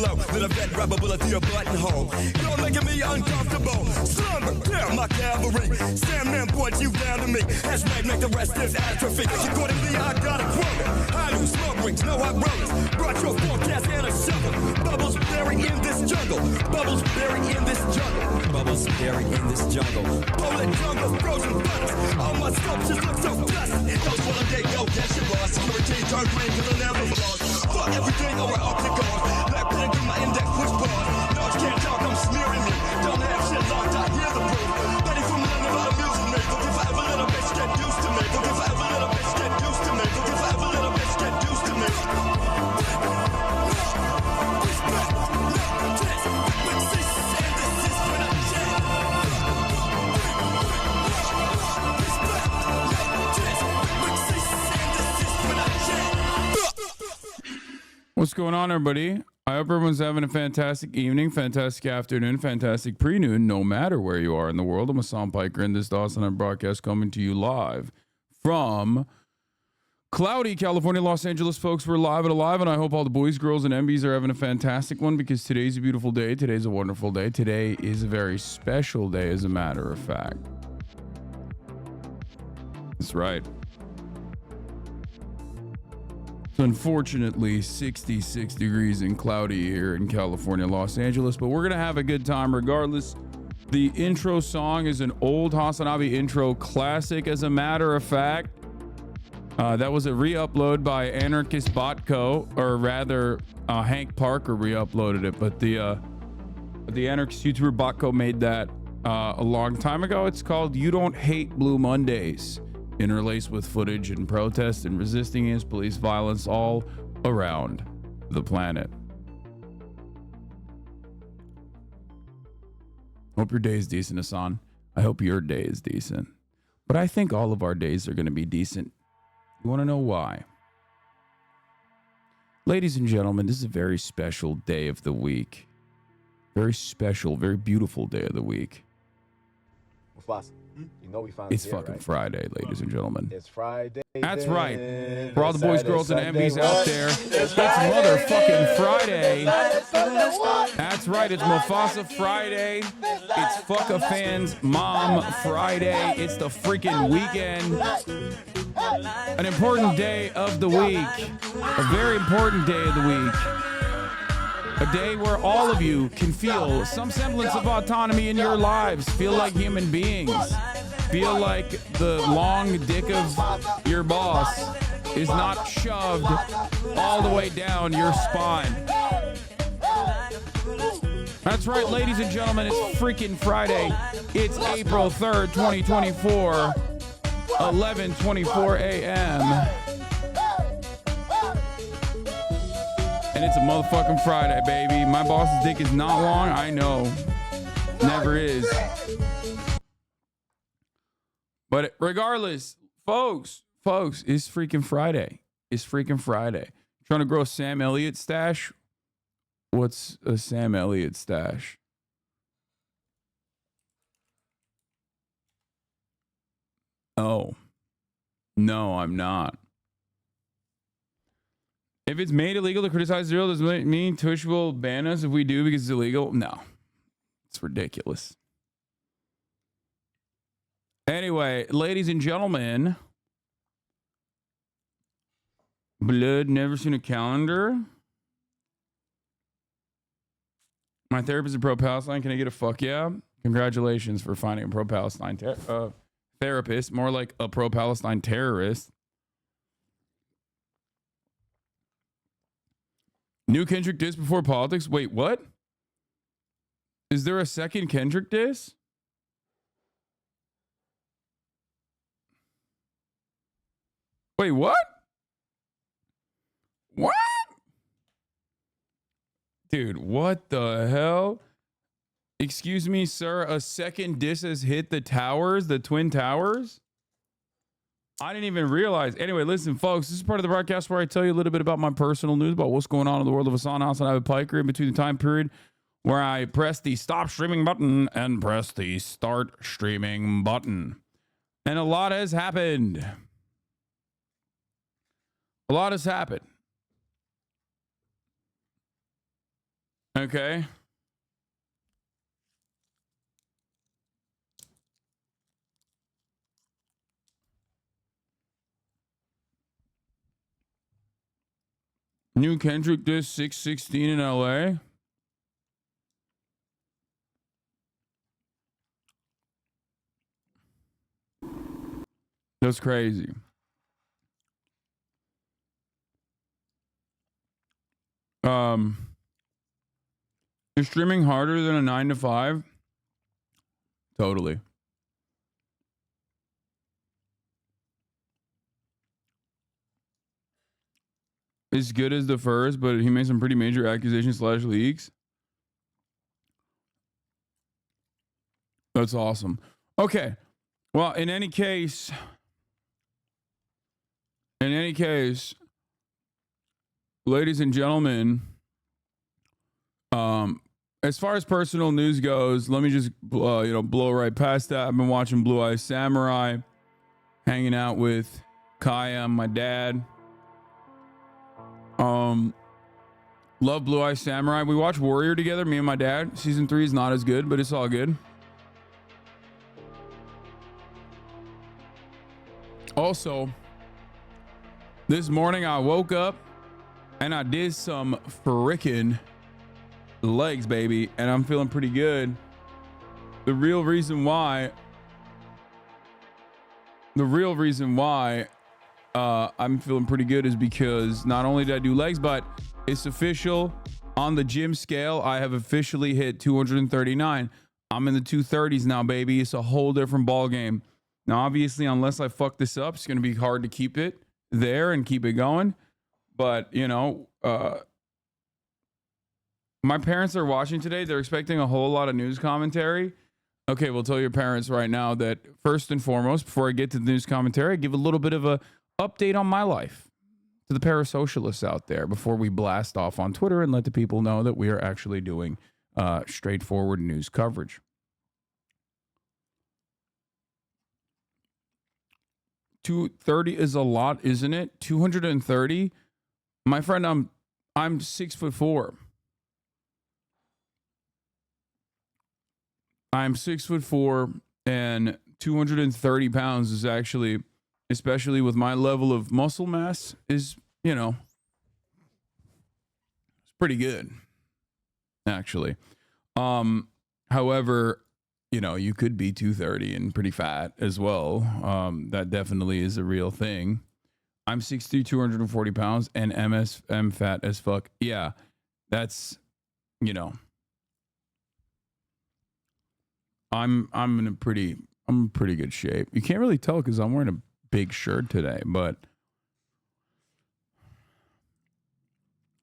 glow. Let a vet rub a bullet through your buttonhole. You're making me uncomfortable. Slumber, down my cavalry. Sandman points you down to me. Hashtag make the rest is atrophy. Accordingly, I got a quota. I do smoke rings, no hot rollers. Brought your forecast and a shovel. Bubbles buried in this jungle. Bubbles buried in this jungle. Bubbles buried in this jungle. Polar jungle, frozen butters. All my sculptures look so dusty. Those one day go, catch your boss. Security turn green cause I never lost. Fuck everything over up the guard. Black pen through my index push bars. No, you can't talk, I'm smearing me. Don't have shit locked, I hear the proof. Ready from learning about amusing me. Look if I ever let a bitch get used to me. Look if I ever let a bitch get used to me. Look if I ever let a bitch get used to me. What's going on, everybody? I hope everyone's having a fantastic evening, fantastic afternoon, fantastic pre-noon, no matter where you are in the world. I'm Hasan Piker, and this is Dawson on broadcast coming to you live from cloudy California, Los Angeles. Folks, we're live and alive, and I hope all the boys, girls, and MBs are having a fantastic one because today's a beautiful day. Today's a wonderful day. Today is a very special day, as a matter of fact. That's right. Unfortunately, 66 degrees and cloudy here in California, Los Angeles, but we're going to have a good time regardless. The intro song is an old HasanAbi intro classic, as a matter of fact. That was a re-upload by Anarchist Botco, or rather, Hank Parker re-uploaded it, but the Anarchist YouTuber Botco made that a long time ago. It's called You Don't Hate Blue Mondays, interlaced with footage and protests and resisting against police violence all around the planet. Hope your day is decent, Hasan. I hope your day is decent. But I think all of our days are going to be decent. You want to know why? Ladies and gentlemen, this is a very special day of the week. Very special, very beautiful day of the week. You know we finally It's here, fucking right? Friday, ladies and gentlemen. It's Friday. That's then. right. For all the boys, Saturday, girls, and Sunday, MBs out what? there, it's motherfucking Friday. That's right. It's Mufasa Friday. It's Fuck a Fan's Mom Friday. It's the freaking weekend. An important day of the week. A very important day of the week. A day where all of you can feel some semblance of autonomy in your lives. Feel like human beings. Feel like the long dick of your boss is not shoved all the way down your spine. That's right, ladies and gentlemen, it's freaking Friday. It's April 3rd, 2024, 11:24 a.m. And it's a motherfucking Friday, baby. My boss's dick is not long, I know. Never is. But regardless, folks, it's freaking Friday. It's freaking Friday. Trying to grow a Sam Elliott stash? What's a Sam Elliott stash? Oh. No, I'm not. If it's made illegal to criticize Israel, does it mean Twitch will ban us if we do because it's illegal? No. It's ridiculous. Anyway, ladies and gentlemen, blood, never seen a calendar. My therapist is pro-Palestine. Can I get a fuck yeah? Congratulations for finding a pro-Palestine therapist. More like a pro-Palestine terrorist. New Kendrick diss before politics? Wait, what? Is there a second Kendrick diss? Wait, what? What? Dude, what the hell? Excuse me, sir. A second diss has hit the towers, the Twin Towers? I didn't even realize. Anyway, listen, folks, this is part of the broadcast where I tell you a little bit about my personal news, about what's going on in the world of Hasan HasanAbi Piker in between the time period where I press the stop streaming button and press the start streaming button. And a lot has happened. A lot has happened. Okay. New Kendrick diss 616 in LA. That's crazy. Is streaming harder than a 9 to 5? Totally. As good as the first, but he made some pretty major accusations / leaks. That's awesome. Okay. Well, in any case, ladies and gentlemen, as far as personal news goes, let me just blow right past that. I've been watching Blue Eye Samurai, hanging out with Kaya, my dad. Love Blue Eye Samurai. We watch Warrior together, me and my dad. Season 3 is not as good, but it's all good. Also, this morning I woke up and I did some frickin' legs, baby, and I'm feeling pretty good. The real reason why I'm feeling pretty good is because not only did I do legs, but it's official. On the gym scale, I have officially hit 239. I'm in the 230s now, baby. It's a whole different ball game. Now, obviously, unless I fuck this up, it's going to be hard to keep it there and keep it going. But, my parents are watching today. They're expecting a whole lot of news commentary. Okay, well, tell your parents right now that first and foremost, before I get to the news commentary, I give a little bit of a update on my life to the parasocialists out there before we blast off on Twitter and let the people know that we are actually doing straightforward news coverage. 230 is a lot, isn't it? 230, my friend. I'm 6'4". I'm 6'4", and 230 pounds is actually, especially with my level of muscle mass, is, it's pretty good, actually. However, you could be 230 and pretty fat as well. That definitely is a real thing. I'm 6'3", 240 pounds, and I'm fat as fuck. Yeah, that's, I'm in pretty good shape. You can't really tell because I'm wearing a big shirt today, but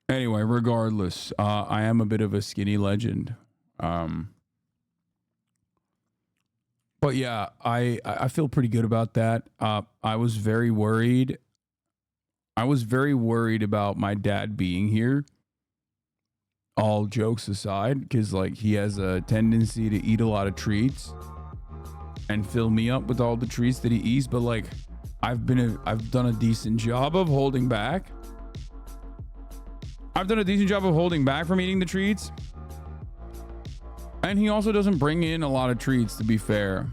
anyway, regardless, I am a bit of a skinny legend. But yeah, I feel pretty good about that. I was very worried. About my dad being here. All jokes aside, because he has a tendency to eat a lot of treats and fill me up with all the treats that he eats. But I've done a decent job of holding back. I've done a decent job of holding back from eating the treats. And he also doesn't bring in a lot of treats, to be fair.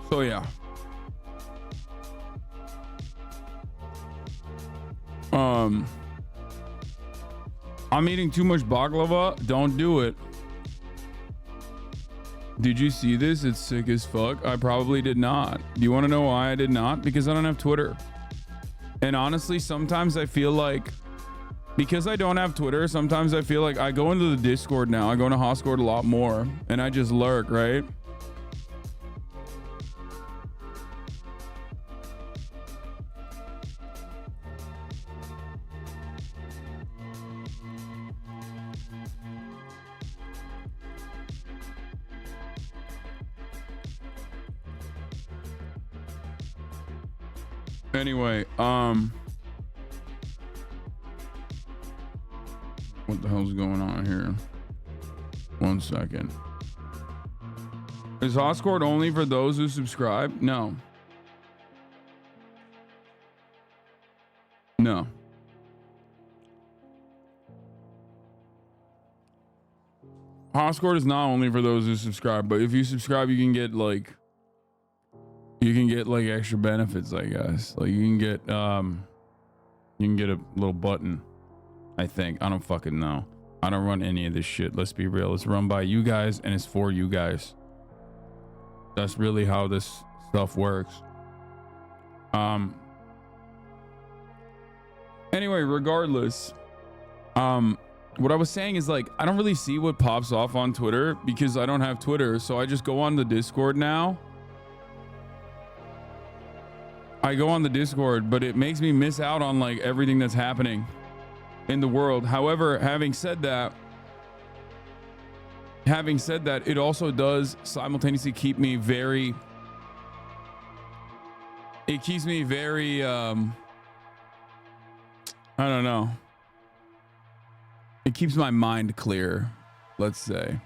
So yeah. I'm eating too much baklava. Don't do it. Did you see this? It's sick as fuck. I probably did not. Do you want to know why I did not? Because I don't have Twitter. And honestly, sometimes I feel like, because I don't have Twitter, sometimes I feel like I go into the Discord now. I go into Hoscord a lot more. And I just lurk, right? Anyway, What the hell's going on here? 1 second. Is Hoscord only for those who subscribe? No. No. Hoscord is not only for those who subscribe, but if you subscribe, you can get like extra benefits, I guess. Like you can get a little button, I think. I don't fucking know. I don't run any of this shit. Let's be real. It's run by you guys and it's for you guys. That's really how this stuff works. Anyway, regardless, what I was saying is like, I don't really see what pops off on Twitter because I don't have Twitter. So I just go on the Discord now. I go on the Discord, but it makes me miss out on like everything that's happening in the world. However, having said that, it also does simultaneously keep me very, I don't know. It keeps my mind clear, let's say.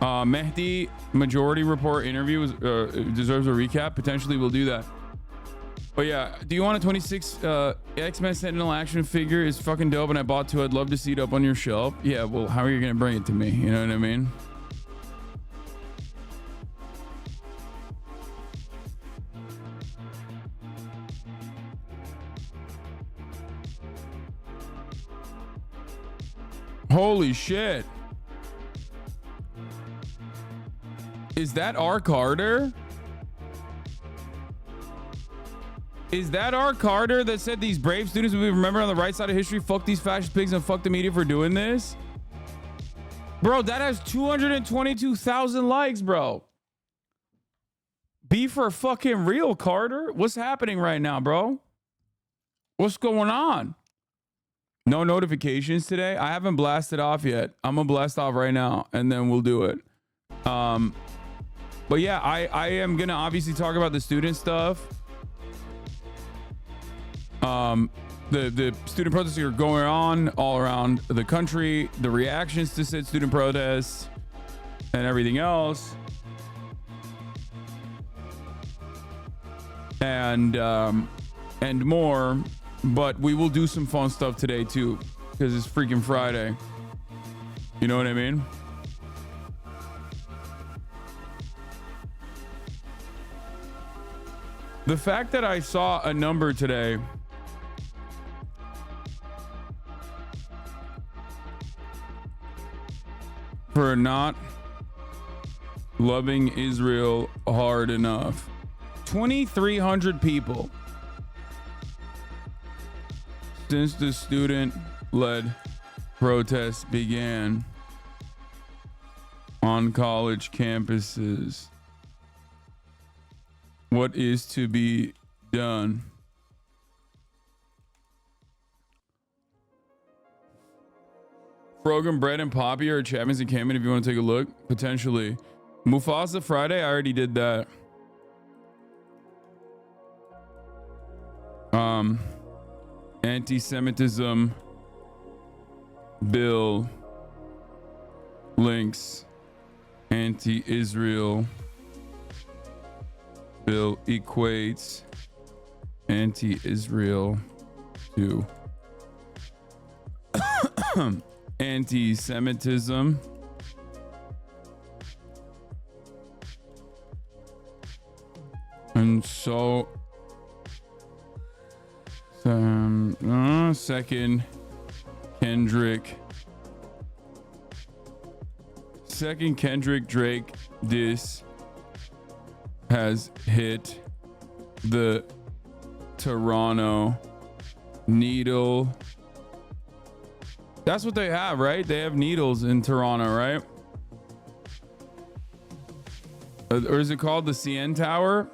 Mehdi Majority Report interview deserves a recap. Potentially we'll do that. But yeah, do you want a 26 X-Men Sentinel action figure? It's fucking dope and I bought 2. I'd love to see it up on your shelf. Yeah, well, how are you gonna bring it to me? You know what I mean? Holy shit. Is that R. Carter? Is that R. Carter that said these brave students will be remembered on the right side of history? Fuck these fascist pigs and fuck the media for doing this? Bro, that has 222,000 likes, bro. Be for fucking real, Carter. What's happening right now, bro? What's going on? No notifications today. I haven't blasted off yet. I'm gonna blast off right now and then we'll do it. But yeah, I am gonna obviously talk about the student stuff. The student protests are going on all around the country, the reactions to said student protests and everything else. And more. But we will do some fun stuff today too, because it's freaking Friday. You know what I mean? The fact that I saw a number today for not loving Israel hard enough. 2,300 people since the student-led protests began on college campuses. What is to be done? Program Bread and Poppy are champions in Cayman if you want to take a look. Potentially. Mufasa Friday, I already did that. Antisemitism Bill links anti-Israel bill equates anti-Israel to anti-Semitism. And so second Kendrick Drake diss has hit the Toronto needle. That's what they have, right? They have needles in Toronto, right? Or is it called the CN Tower?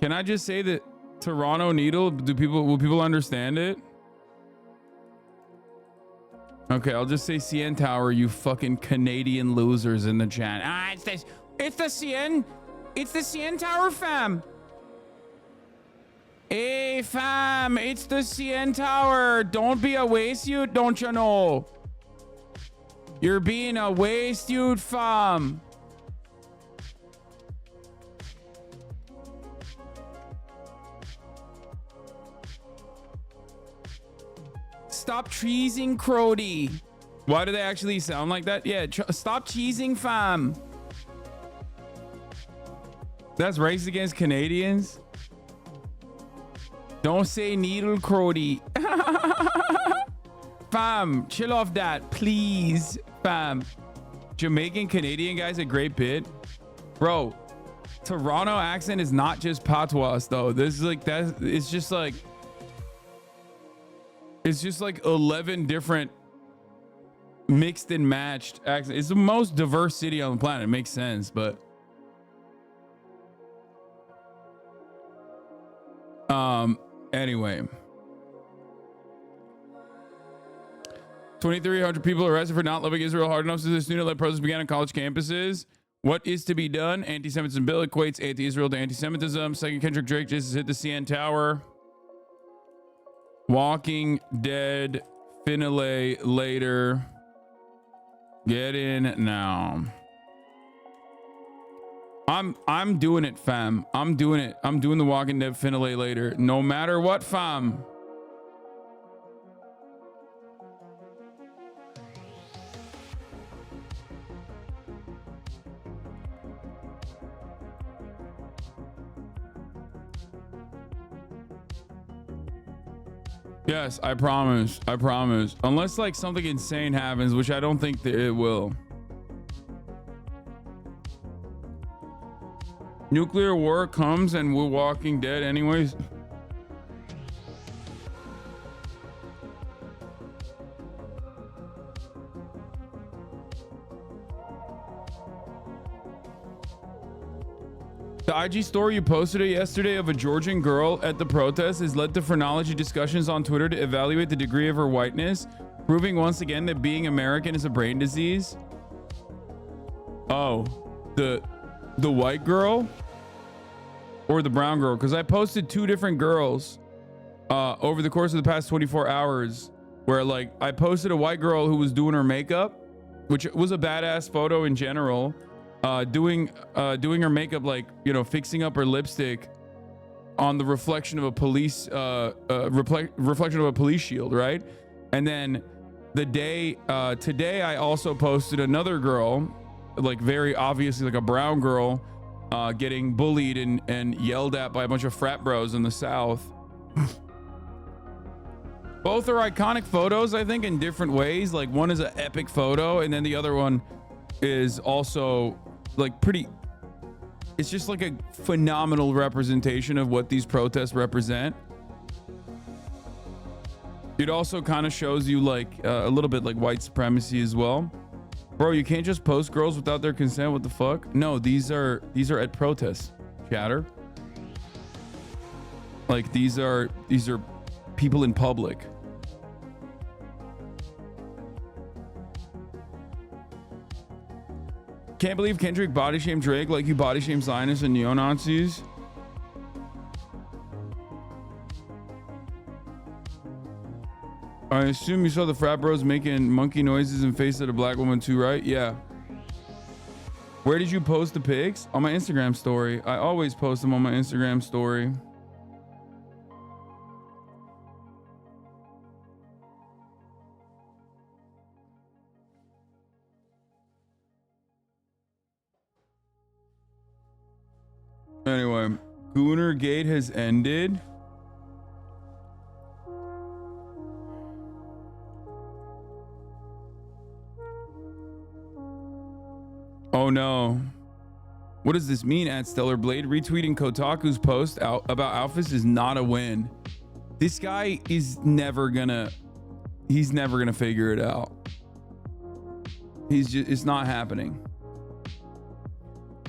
Can I just say that Toronto needle? Will people understand it? Okay, I'll just say CN Tower, you fucking Canadian losers in the chat. It's the CN Tower, fam. Hey, fam, it's the CN Tower. Don't be a waste youth, don't you know? You're being a waste youth, fam. Stop cheesing, Crody. Why do they actually sound like that? Yeah, stop cheesing, fam. That's race against Canadians. Don't say needle, Crody. Fam, chill off that, please, fam. Jamaican Canadian guy's a great bit. Bro, Toronto accent is not just patois, though. This is like, that. It's just like 11 different mixed and matched accents. It's the most diverse city on the planet. It makes sense, but anyway, 2,300 people arrested for not loving Israel hard enough since the student-led protests began on college campuses. What is to be done? Antisemitism Bill equates anti-Israel to anti-Semitism. Second Kendrick Drake just hit the CN Tower. Walking Dead finale later. Get in now. I'm doing it, fam. I'm doing it. I'm doing the Walking Dead finale later. No matter what, fam. Yes, I promise. I promise. Unless like something insane happens, which I don't think that it will. Nuclear war comes and we're Walking Dead anyways. The IG story you posted yesterday of a Georgian girl at the protest has led to phrenology discussions on Twitter to evaluate the degree of her whiteness, proving once again that being American is a brain disease. Oh, the white girl or the brown girl? Because I posted two different girls over the course of the past 24 hours where like I posted a white girl who was doing her makeup, which was a badass photo in general. Doing her makeup, like, you know, fixing up her lipstick on the reflection of a police reflection of a police shield, right? And then the day today I also posted another girl, like very obviously like a brown girl, getting bullied and yelled at by a bunch of frat bros in the South. Both are iconic photos, I think, in different ways. Like one is an epic photo and then the other one is also like pretty, it's just like a phenomenal representation of what these protests represent. It also kind of shows you like a little bit like white supremacy as well. Bro, you can't just post girls without their consent. What the fuck? No, these are at protests, chatter. Like these are people in public. Can't believe Kendrick body shamed Drake like you body shamed Zionists and neo-Nazis. I assume you saw the frat bros making monkey noises and face at a black woman too, right? Yeah. Where did you post the pics? On my Instagram story. I always post them on my Instagram story. Anyway, Gooner Gate has ended. Oh no. What does this mean? At Stellar Blade retweeting Kotaku's post out about Alphys is not a win. This guy is never gonna figure it out. It's not happening.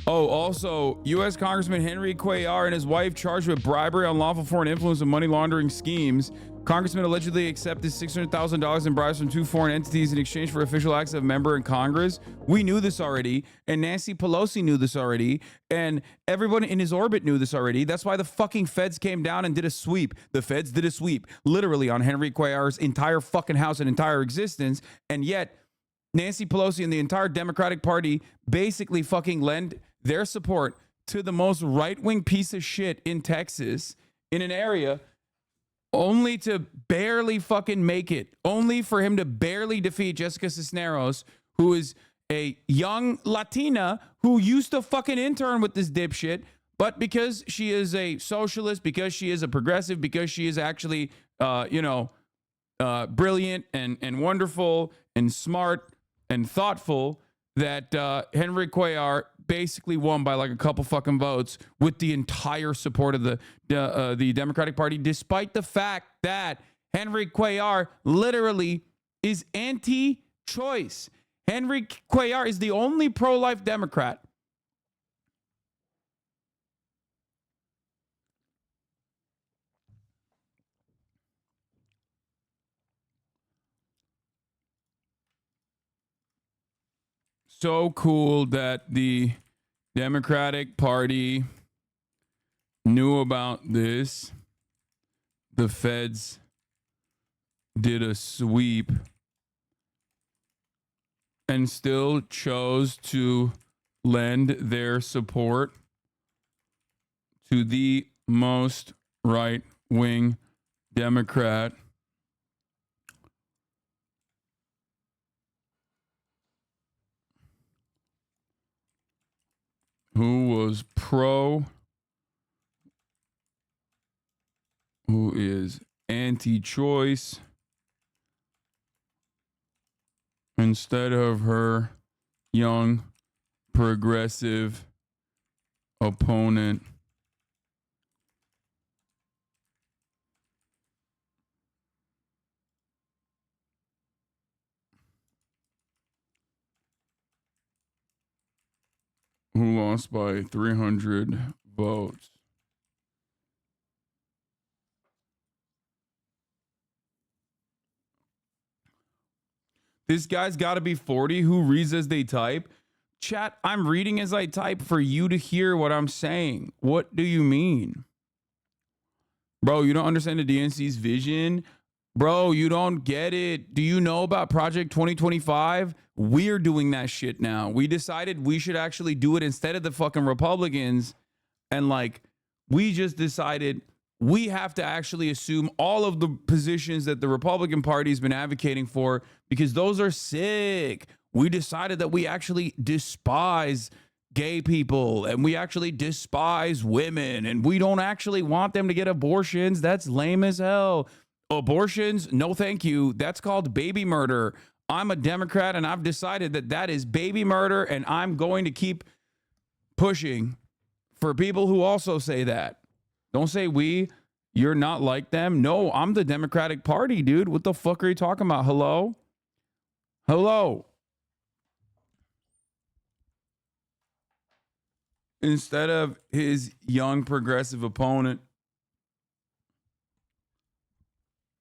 Oh, also, U.S. Congressman Henry Cuellar and his wife charged with bribery, unlawful foreign influence, and money laundering schemes. Congressman allegedly accepted $600,000 in bribes from two foreign entities in exchange for official acts of a member in Congress. We knew this already, and Nancy Pelosi knew this already, and everyone in his orbit knew this already. That's why the fucking feds came down and did a sweep. The feds did a sweep, literally, on Henry Cuellar's entire fucking house and entire existence, and yet Nancy Pelosi and the entire Democratic Party basically fucking lend their support to the most right-wing piece of shit in Texas in an area only to barely fucking make it, only for him to barely defeat Jessica Cisneros, who is a young Latina who used to fucking intern with this dipshit, but because she is a socialist, because she is a progressive, because she is actually, brilliant and wonderful and smart and thoughtful, that Henry Cuellar basically won by like a couple fucking votes with the entire support of the Democratic Party, despite the fact that Henry Cuellar literally is anti-choice. Henry Cuellar is the only pro-life Democrat. So cool that the Democratic Party knew about this. The feds did a sweep and still chose to lend their support to the most right-wing Democrat who was who is anti-choice, instead of her young progressive opponent. Who lost by 300 votes. This guy's got to be 40 who reads as they type. Chat, I'm reading as I type for you to hear what I'm saying. What do you mean? Bro, you don't understand the DNC's vision? Bro, you don't get it. Do you know about Project 2025? We're doing that shit now. We decided we should actually do it instead of the fucking Republicans. And like, we just decided we have to actually assume all of the positions that the Republican Party's been advocating for, because those are sick. We decided that we actually despise gay people and we actually despise women and we don't actually want them to get abortions. That's lame as hell. Abortions, no thank you. That's called baby murder. I'm a Democrat and I've decided that that is baby murder, and I'm going to keep pushing for people who also say that. Don't say you're not like them. No, I'm the Democratic Party, dude. What the fuck are you talking about? Hello? Instead of his young progressive opponent.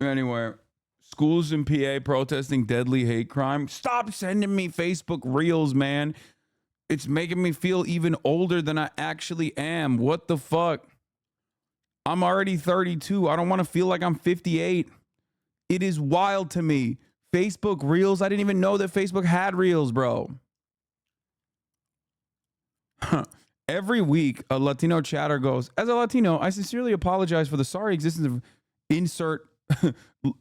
Anyway, schools in PA protesting deadly hate crime. Stop sending me Facebook reels, man. It's making me feel even older than I actually am. What the fuck? I'm already 32. I don't want to feel like I'm 58. It is wild to me. Facebook reels. I didn't even know that Facebook had reels, bro. Every week, a Latino chatter goes, as a Latino, I sincerely apologize for the sorry existence of insert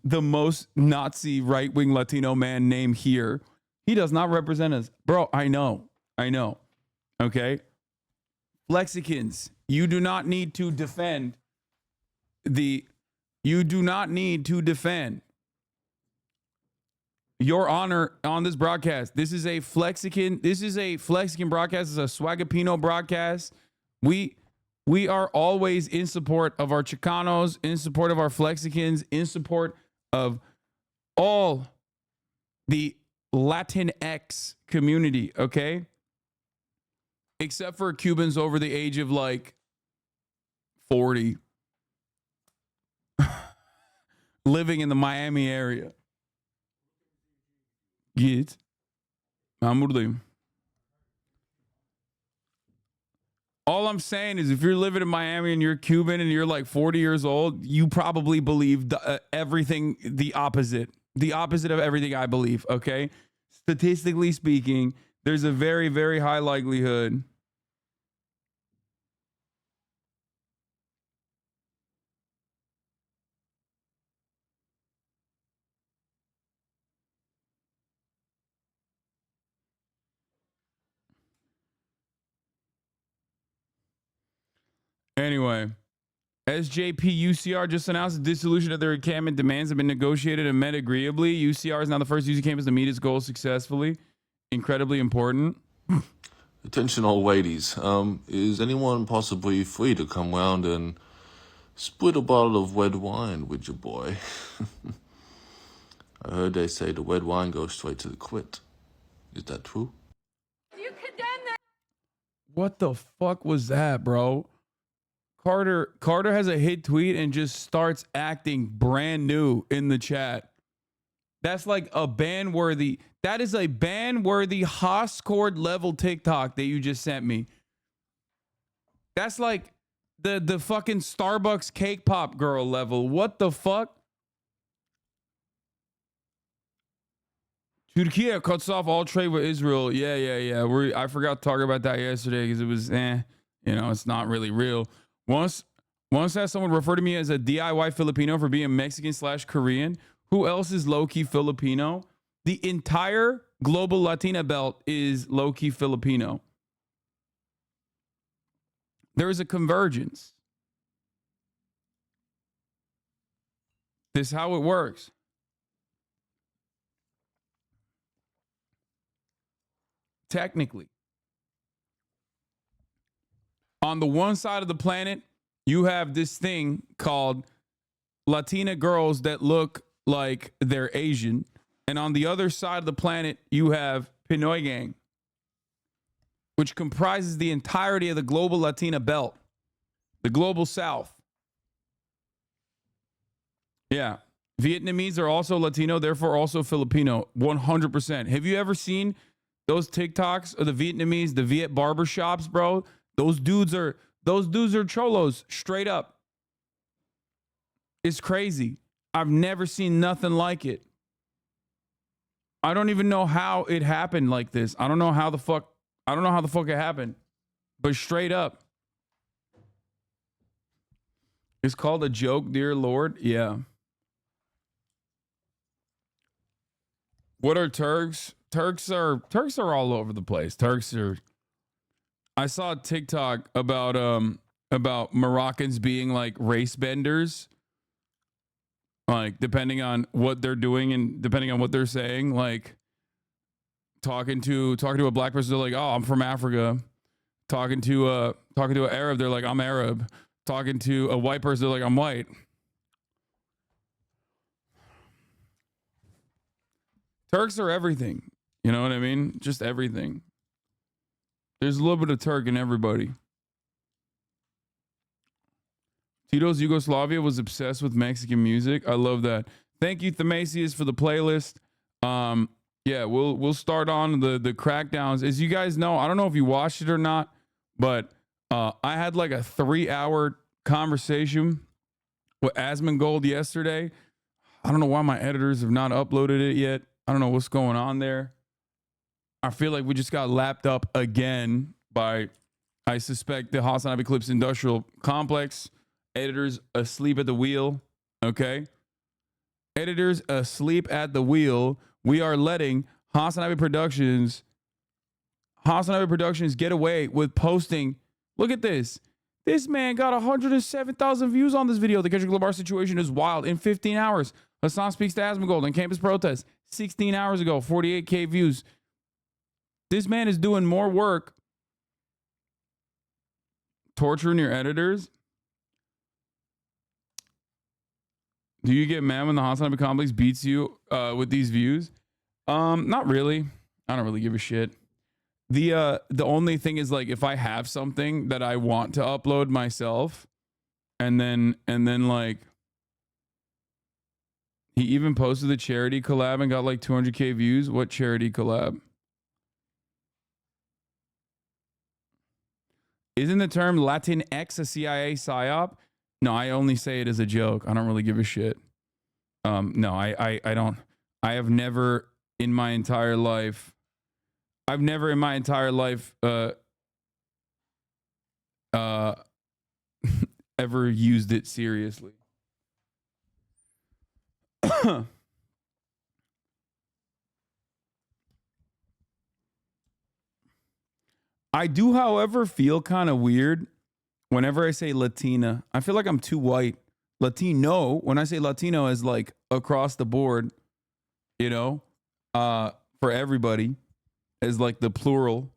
the most Nazi right-wing Latino man name here. He does not represent us. Bro, I know. Okay? Flexicans, you do not need to defend your honor on this broadcast. This is a Flexican broadcast. It's a Swagapino broadcast. We are always in support of our Chicanos, in support of our Flexicans, in support of all the Latinx community, okay? except for Cubans over the age of like 40 living in the Miami area. Git. Ben buradayım. All I'm saying is if you're living in Miami and you're Cuban and you're like 40 years old, you probably believe everything the opposite of everything I believe, okay? Statistically speaking, there's a very, very high likelihood. Anyway, SJP UCR just announced the dissolution of their encampment demands have been negotiated and met agreeably. UCR is now the first UC campus to meet its goals successfully. Incredibly important. Attention all ladies. Is anyone possibly free to come round and split a bottle of red wine with your boy? I heard they say the red wine goes straight to the quit. Is that true? You condemn that. What the fuck was that, bro? Carter has a hit tweet and just starts acting brand new in the chat. That's like a ban-worthy. That is a ban-worthy Hoscord level TikTok that you just sent me. That's like the fucking Starbucks cake pop girl level. What the fuck? Turkey cuts off all trade with Israel. Yeah. I forgot to talk about that yesterday because it was it's not really real. Once had someone refer to me as a DIY Filipino for being Mexican/Korean. Who else is low-key Filipino? The entire global Latina belt is low-key Filipino. There is a convergence. This is how it works. Technically. On the one side of the planet, you have this thing called Latina girls that look like they're Asian. And on the other side of the planet, you have Pinoy Gang, which comprises the entirety of the global Latina belt, the global South. Yeah. Vietnamese are also Latino, therefore also Filipino, 100%. Have you ever seen those TikToks of the Vietnamese, the Viet barbershops, bro? Those dudes are cholos, straight up. It's crazy. I've never seen nothing like it. I don't even know how it happened like this. I don't know how the fuck it happened. But straight up. It's called a joke, dear Lord. Yeah. What are Turks? Turks are all over the place. I saw a TikTok about Moroccans being like race benders. Like depending on what they're doing and depending on what they're saying, like talking to a black person, they're like, "Oh, I'm from Africa." Talking to an Arab, they're like, "I'm Arab." Talking to a white person, they're like, "I'm white." Turks are everything. You know what I mean? Just everything. There's a little bit of Turk in everybody. Tito's Yugoslavia was obsessed with Mexican music. I love that. Thank you, Themasius, for the playlist. Yeah, we'll start on the crackdowns. As you guys know, I don't know if you watched it or not, but I had like a 3-hour conversation with Asmongold yesterday. I don't know why my editors have not uploaded it yet. I don't know what's going on there. I feel like we just got lapped up again by, I suspect, the HasanAbi Clips Industrial Complex. Editors asleep at the wheel. Okay. Editors asleep at the wheel. We are letting HasanAbi Productions get away with posting. Look at this. This man got 107,000 views on this video. The Kendrick Lamar situation is wild. In 15 hours, Hasan speaks to Asmongold on campus protest. 16 hours ago, 48K views. This man is doing more work torturing your editors. Do you get mad when the HasanAbi Complex beats you with these views? Not really. I don't really give a shit. The only thing is like if I have something that I want to upload myself, and then like he even posted the charity collab and got like 200K views. What charity collab? Isn't the term Latinx a CIA psyop? No, I only say it as a joke. I don't really give a shit. No, I don't. I have never in my entire life. I've never in my entire life ever used it seriously. I do, however, feel kind of weird whenever I say Latina. I feel like I'm too white. Latino, when I say Latino, is like across the board, you know, for everybody, is like the plural.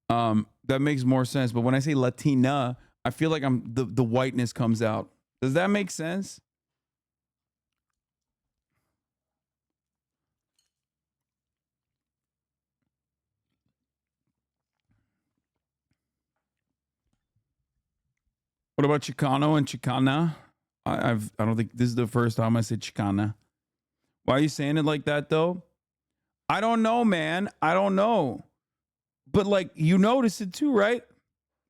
That makes more sense. But when I say Latina, I feel like the whiteness comes out. Does that make sense? What about Chicano and Chicana? I don't think this is the first time I said Chicana. Why are you saying it like that though? I don't know, man. I don't know. But like you notice it too, right?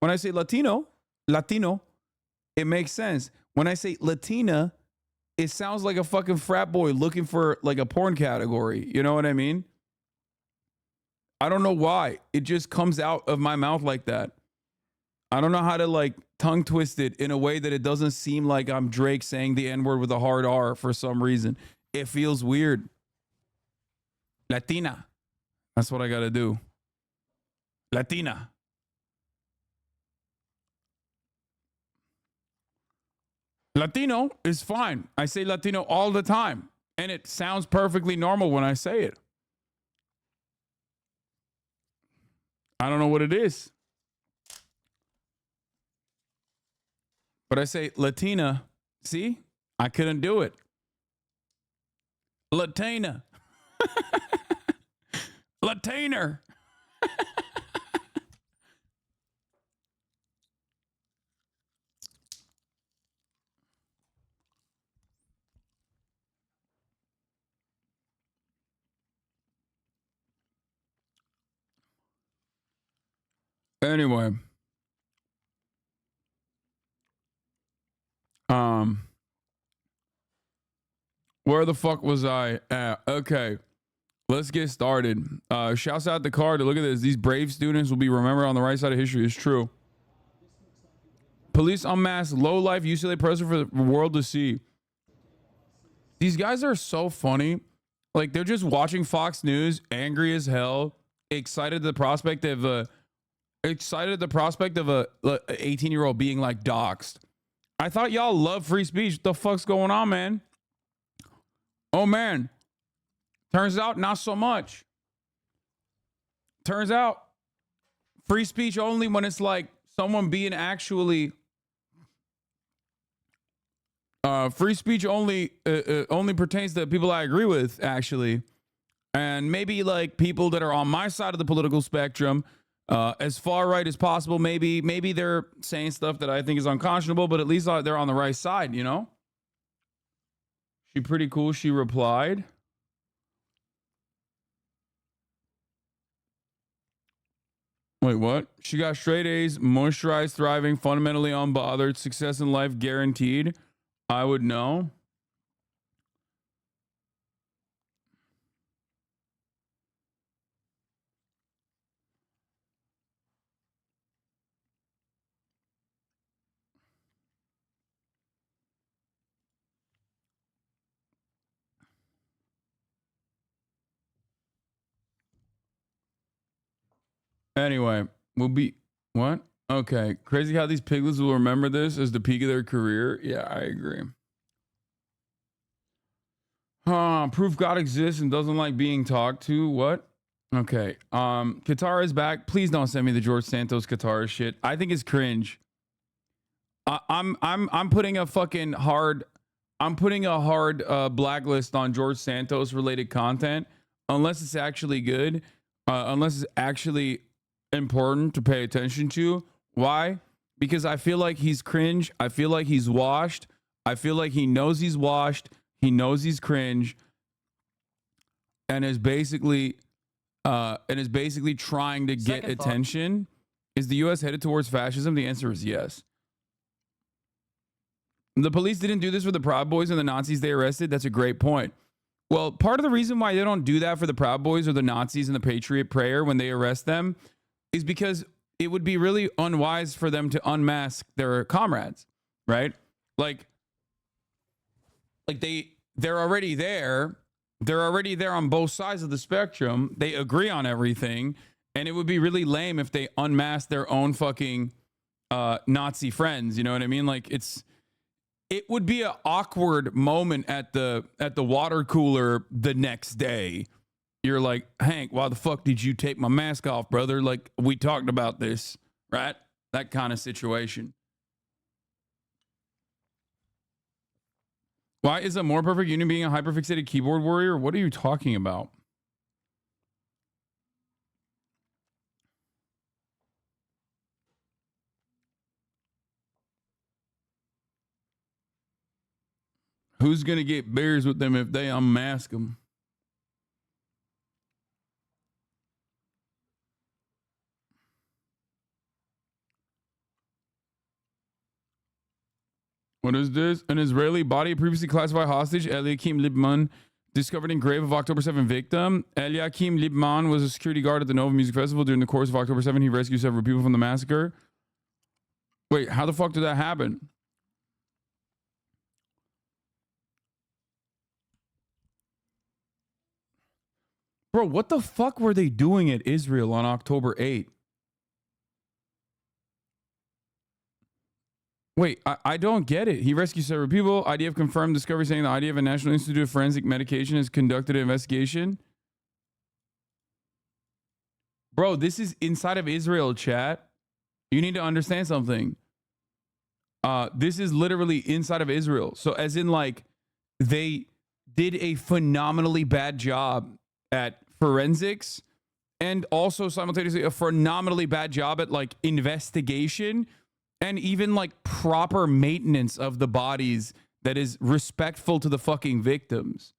When I say Latino, it makes sense. When I say Latina, it sounds like a fucking frat boy looking for like a porn category. You know what I mean? I don't know why. It just comes out of my mouth like that. I don't know how to like tongue twist it in a way that it doesn't seem like I'm Drake saying the N-word with a hard R for some reason. It feels weird. Latina. That's what I got to do. Latina. Latino is fine. I say Latino all the time. And it sounds perfectly normal when I say it. I don't know what it is. But I say Latina. See? I couldn't do it. Latina. Latiner. Anyway. Where the fuck was I at? Okay. Let's get started. Shouts out the card. Look at this. These brave students will be remembered on the right side of history. It's true. Police unmasked low-life UCLA person for the world to see. These guys are so funny. Like, they're just watching Fox News, angry as hell, excited at the prospect of a 18-year-old being, like, doxxed. I thought y'all love free speech. What the fuck's going on, man? Oh, man. Turns out not so much. Turns out free speech only when it's like someone being actually free speech only pertains to people I agree with, actually. And maybe like people that are on my side of the political spectrum, as far right as possible. Maybe they're saying stuff that I think is unconscionable, but at least they're on the right side, you know? She pretty cool, she replied. Wait, what? She got straight A's, moisturized, thriving, fundamentally unbothered, success in life guaranteed. I would know. Anyway, we'll be... What? Okay. Crazy how these piglets will remember this as the peak of their career. Yeah, I agree. Proof God exists and doesn't like being talked to. What? Okay. Qatar is back. Please don't send me the George Santos Qatar shit. I think it's cringe. I'm putting a fucking hard... I'm putting a hard blacklist on George Santos related content unless it's actually good. Unless it's actually important to pay attention to. Why? Because I feel like he's cringe. I feel like he's washed. I feel like he knows he's washed. He knows he's cringe, and is basically trying to get attention. Is the U.S. headed towards fascism? The answer is yes. The police didn't do this for the Proud Boys and the Nazis they arrested. That's a great point. Well, part of the reason why they don't do that for the Proud Boys or the Nazis and the Patriot Prayer when they arrest them is because it would be really unwise for them to unmask their comrades, right? Like they're already there. They're already there on both sides of the spectrum. They agree on everything. And it would be really lame if they unmasked their own fucking Nazi friends. You know what I mean? Like it would be an awkward moment at the water cooler the next day. You're like, Hank, why the fuck did you take my mask off, brother? Like, we talked about this, right? That kind of situation. Why is a more perfect union being a hyperfixated keyboard warrior? What are you talking about? Who's going to get beers with them if they unmask them? What is this? An Israeli body previously classified hostage, Eliakim Libman, discovered in grave of October 7 victim. Eliakim Libman was a security guard at the Nova Music Festival. During the course of October 7, he rescued several people from the massacre. Wait, how the fuck did that happen? Bro, what the fuck were they doing at Israel on October 8? Wait, I don't get it. He rescued several people. IDF confirmed discovery saying the IDF and National Institute of Forensic Medication has conducted an investigation. Bro, this is inside of Israel, chat. You need to understand something. This is literally inside of Israel. So as in, like, they did a phenomenally bad job at forensics and also simultaneously a phenomenally bad job at, like, investigation and even, like, proper maintenance of the bodies that is respectful to the fucking victims.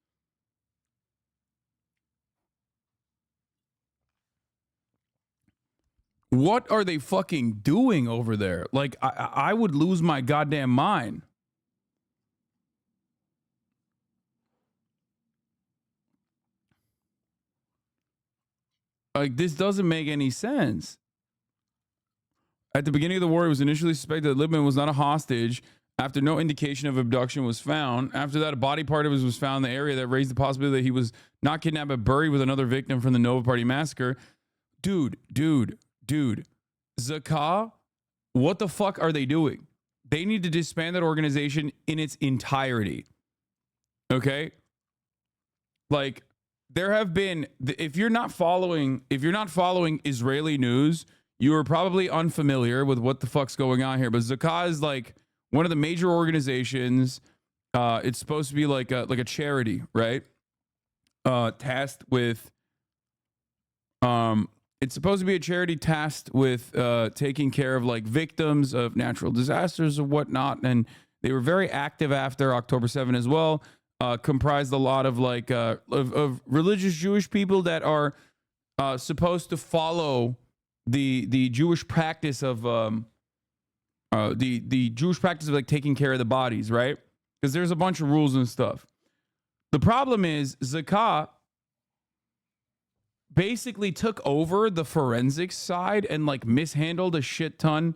What are they fucking doing over there? Like, I would lose my goddamn mind. Like, this doesn't make any sense. At the beginning of the war, it was initially suspected that Libman was not a hostage after no indication of abduction was found. After that, a body part of his was found in the area that raised the possibility that he was not kidnapped but buried with another victim from the Nova Party massacre. Dude. Zakah, what the fuck are they doing? They need to disband that organization in its entirety. Okay? Like, there have been, if you're not following Israeli news, you are probably unfamiliar with what the fuck's going on here. But Zakah is like one of the major organizations. It's supposed to be like a charity, right? Tasked with it's supposed to be a charity tasked with taking care of, like, victims of natural disasters or whatnot. And they were very active after October 7 as well. Comprised a lot of, like, of religious Jewish people that are supposed to follow the Jewish practice of the Jewish practice of, like, taking care of the bodies, right? Because there's a bunch of rules and stuff. The problem is Zakah basically took over the forensics side and, like, mishandled a shit ton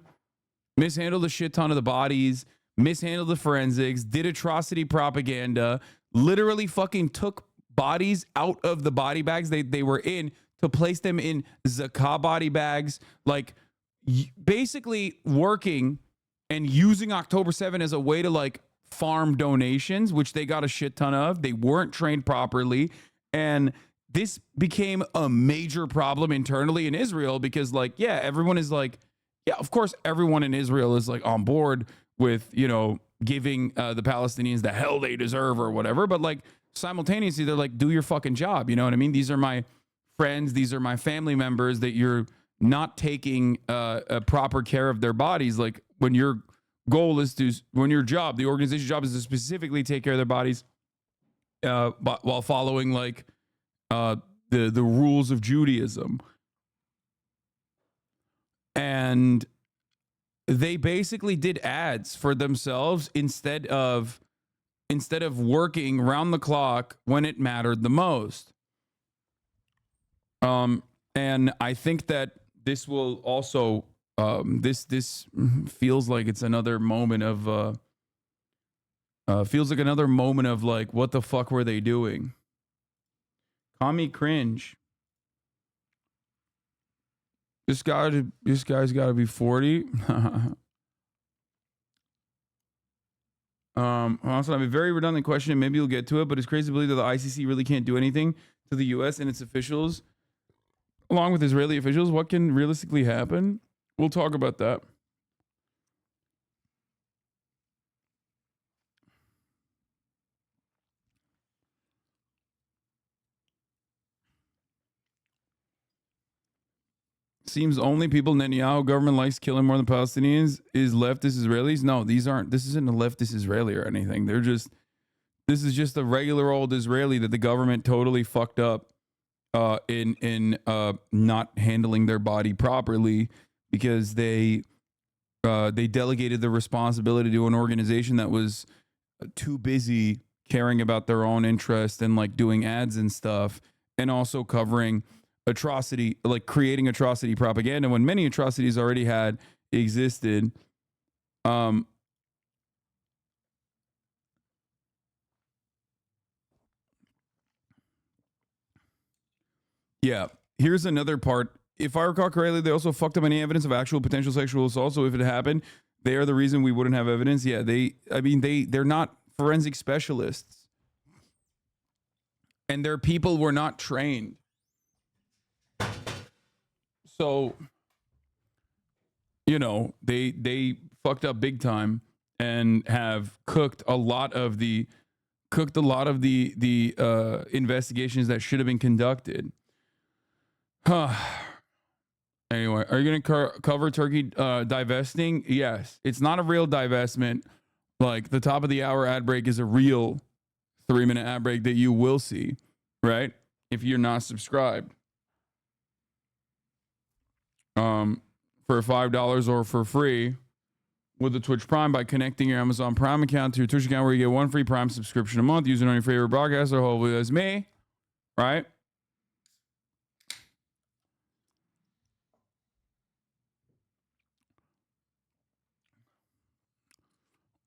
of the bodies, mishandled the forensics, did atrocity propaganda, literally fucking took bodies out of the body bags they were in to place them in Zakah body bags, like, basically working and using October 7 as a way to, like, farm donations, which they got a shit ton of. They weren't trained properly. And this became a major problem internally in Israel because, like, yeah, everyone is like, yeah, of course, everyone in Israel is, like, on board with, you know, giving the Palestinians the hell they deserve or whatever. But, like, simultaneously, they're like, do your fucking job. You know what I mean? These are my friends. These are my family members that you're not taking a proper care of their bodies. Like when your goal is to, when your job, the organization's job is to specifically take care of their bodies, but while following like the rules of Judaism. And they basically did ads for themselves instead of working round the clock when it mattered the most. And I think that this will also this feels like it's another moment of like, what the fuck were they doing? Call me cringe. This guy's got to be 40. Also, I have a very redundant question, and maybe you'll get to it, but it's crazy to believe that the ICC really can't do anything to the U.S. and its officials, along with Israeli officials. What can realistically happen? We'll talk about that. Seems only people Netanyahu government likes killing more than Palestinians is leftist Israelis. No, this isn't a leftist Israeli or anything. This is just a regular old Israeli that the government totally fucked up in not handling their body properly, because they delegated the responsibility to an organization that was too busy caring about their own interest and like doing ads and stuff, and also covering atrocity, like creating atrocity propaganda when many atrocities already had existed. Yeah, here's another part. If I recall correctly, they also fucked up any evidence of actual potential sexual assault. So if it happened, they are the reason we wouldn't have evidence. Yeah, they're not forensic specialists, and their people were not trained. So, you know, they fucked up big time and have cooked a lot of the investigations that should have been conducted. Anyway, are you going to cover Turkey divesting? Yes. It's not a real divestment. Like, the top of the hour ad break is a real 3-minute ad break that you will see, right? If you're not subscribed. For $5 or for free with the Twitch Prime by connecting your Amazon Prime account to your Twitch account, where you get one free Prime subscription a month using on your favorite broadcaster. Hopefully that's me, right?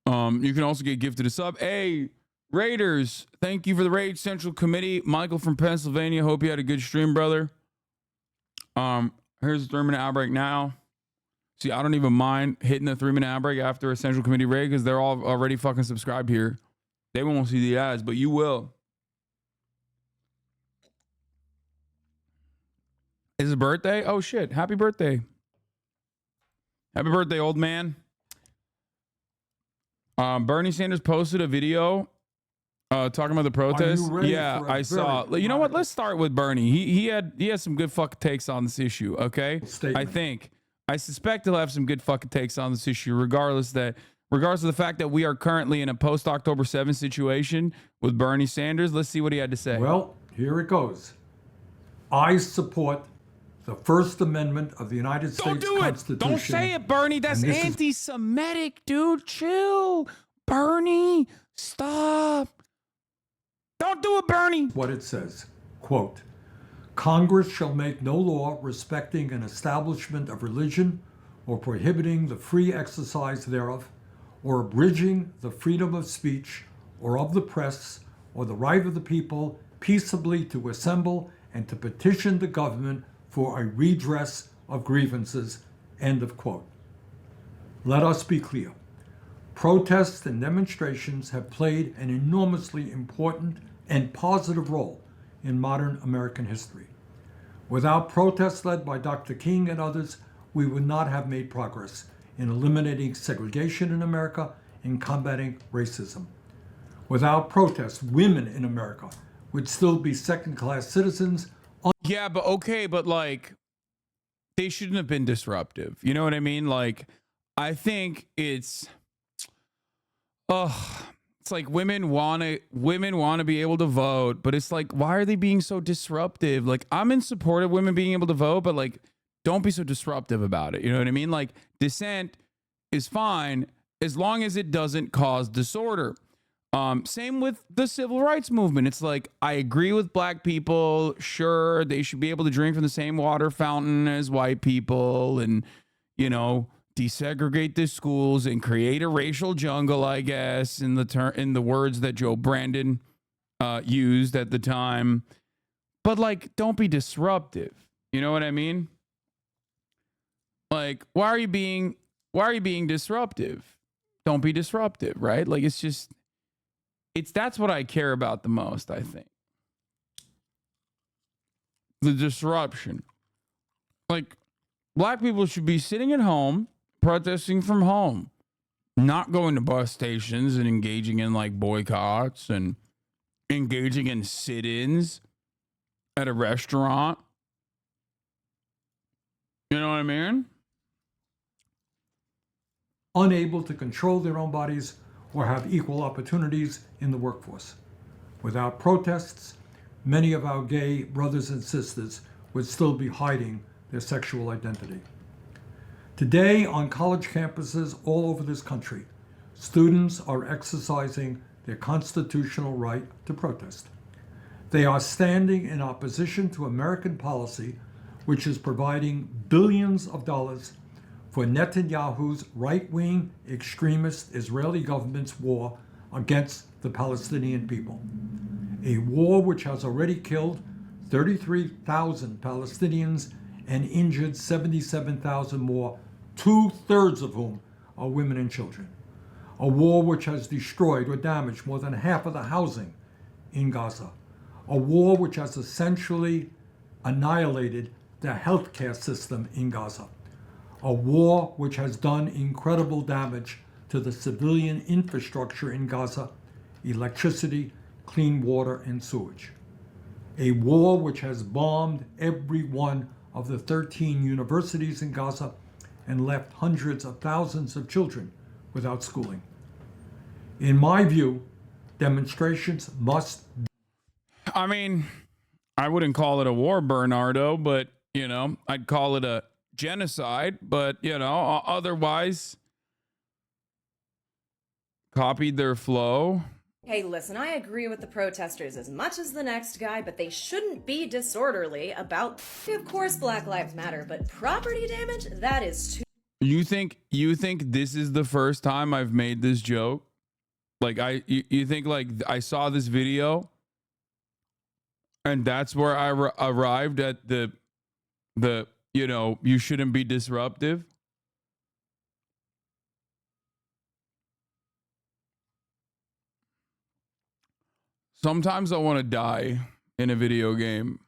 You can also get gifted a sub. Hey, Raiders, thank you for the Raid Central Committee. Michael from Pennsylvania, hope you had a good stream, brother. Here's a 3-minute ad break now. See, I don't even mind hitting the 3-minute ad break after a Central Committee raid, because they're all already fucking subscribed here. They won't see the ads, but you will. Is it birthday? Oh shit! Happy birthday! Happy birthday, old man. Bernie Sanders posted a video talking about the protest. Yeah, I saw. You know what? Let's start with Bernie. He had some good fucking takes on this issue. Okay, I suspect he'll have some good fucking takes on this issue, regardless of the fact that we are currently in a post October 7th situation with Bernie Sanders. Let's see what he had to say. Well, here it goes. I support the First Amendment of the United States Constitution. Don't say it, Bernie. That's anti-Semitic, dude. Chill. Bernie, stop. Don't do it, Bernie. What it says, quote, Congress shall make no law respecting an establishment of religion or prohibiting the free exercise thereof, or abridging the freedom of speech or of the press, or the right of the people peaceably to assemble and to petition the government for a redress of grievances, end of quote. Let us be clear. Protests and demonstrations have played an enormously important and positive role in modern American history. Without protests led by Dr. King and others, we would not have made progress in eliminating segregation in America and combating racism. Without protests, women in America would still be second-class citizens. Yeah, but okay, but like, they shouldn't have been disruptive. You know what I mean? Like, I think it's like women want to be able to vote, but it's like, why are they being so disruptive? Like, I'm in support of women being able to vote, but like, don't be so disruptive about it. You know what I mean? Like, dissent is fine as long as it doesn't cause disorder. Same with the civil rights movement. It's like, I agree with black people. Sure, they should be able to drink from the same water fountain as white people, and, you know, desegregate the schools and create a racial jungle, I guess, in the words that Joe Brandon used at the time. But like, don't be disruptive. You know what I mean? Like, why are you being disruptive? Don't be disruptive, right? Like, that's what I care about the most, I think. The disruption. Like, black people should be sitting at home, protesting from home, not going to bus stations and engaging in like boycotts and engaging in sit-ins at a restaurant. You know what I mean? Unable to control their own bodies or have equal opportunities in the workforce. Without protests, many of our gay brothers and sisters would still be hiding their sexual identity. Today, on college campuses all over this country, students are exercising their constitutional right to protest. They are standing in opposition to American policy, which is providing billions of dollars for Netanyahu's right-wing extremist Israeli government's war against the Palestinian people. A war which has already killed 33,000 Palestinians and injured 77,000 more, 2/3 of whom are women and children. A war which has destroyed or damaged more than half of the housing in Gaza. A war which has essentially annihilated the healthcare system in Gaza. A war which has done incredible damage to the civilian infrastructure in Gaza, electricity, clean water, and sewage. A war which has bombed every one of the 13 universities in Gaza and left hundreds of thousands of children without schooling. In my view, demonstrations must... I mean, I wouldn't call it a war, Bernardo, but, you know, I'd call it a genocide, but, you know, otherwise copied their flow. Hey, listen, I agree with the protesters as much as the next guy, but they shouldn't be disorderly about, of course, Black Lives Matter, but property damage, that is too... You think this is the first time I've made this joke? Like, you think like I saw this video and that's where I arrived at the, you know, you shouldn't be disruptive? Sometimes I want to die in a video game.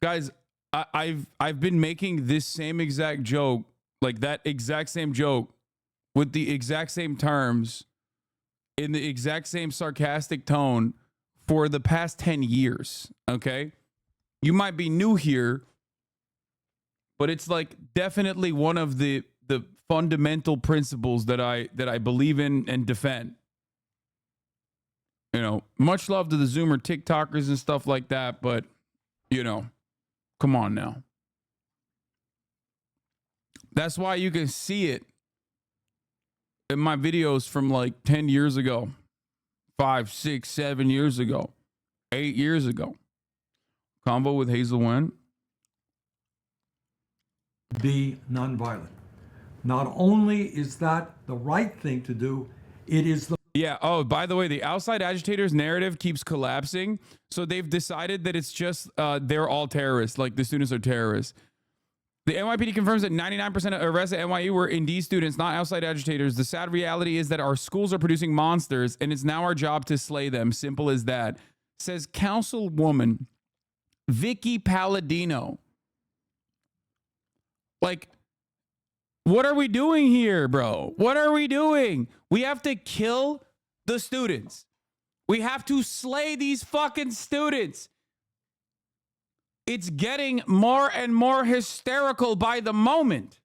Guys, I've been making this same exact joke, like that exact same joke with the exact same terms in the exact same sarcastic tone for the past 10 years, okay? You might be new here, but it's like definitely one of the fundamental principles that I believe in and defend. You know, much love to the Zoomer TikTokers and stuff like that, but, you know, come on now. That's why you can see it in my videos from like 10 years ago, 5, 6, 7 years ago, 8 years ago. Convo with Hazel Wen. Be nonviolent. Not only is that the right thing to do, it is the... Yeah. Oh, by the way, the outside agitators narrative keeps collapsing. So they've decided that it's just they're all terrorists, like the students are terrorists. The NYPD confirms that 99% of arrests at NYU were indeed students, not outside agitators. The sad reality is that our schools are producing monsters, and it's now our job to slay them. Simple as that. Says Councilwoman Vicky Palladino. Like, what are we doing here, bro? What are we doing? We have to kill the students. We have to slay these fucking students. It's getting more and more hysterical by the moment.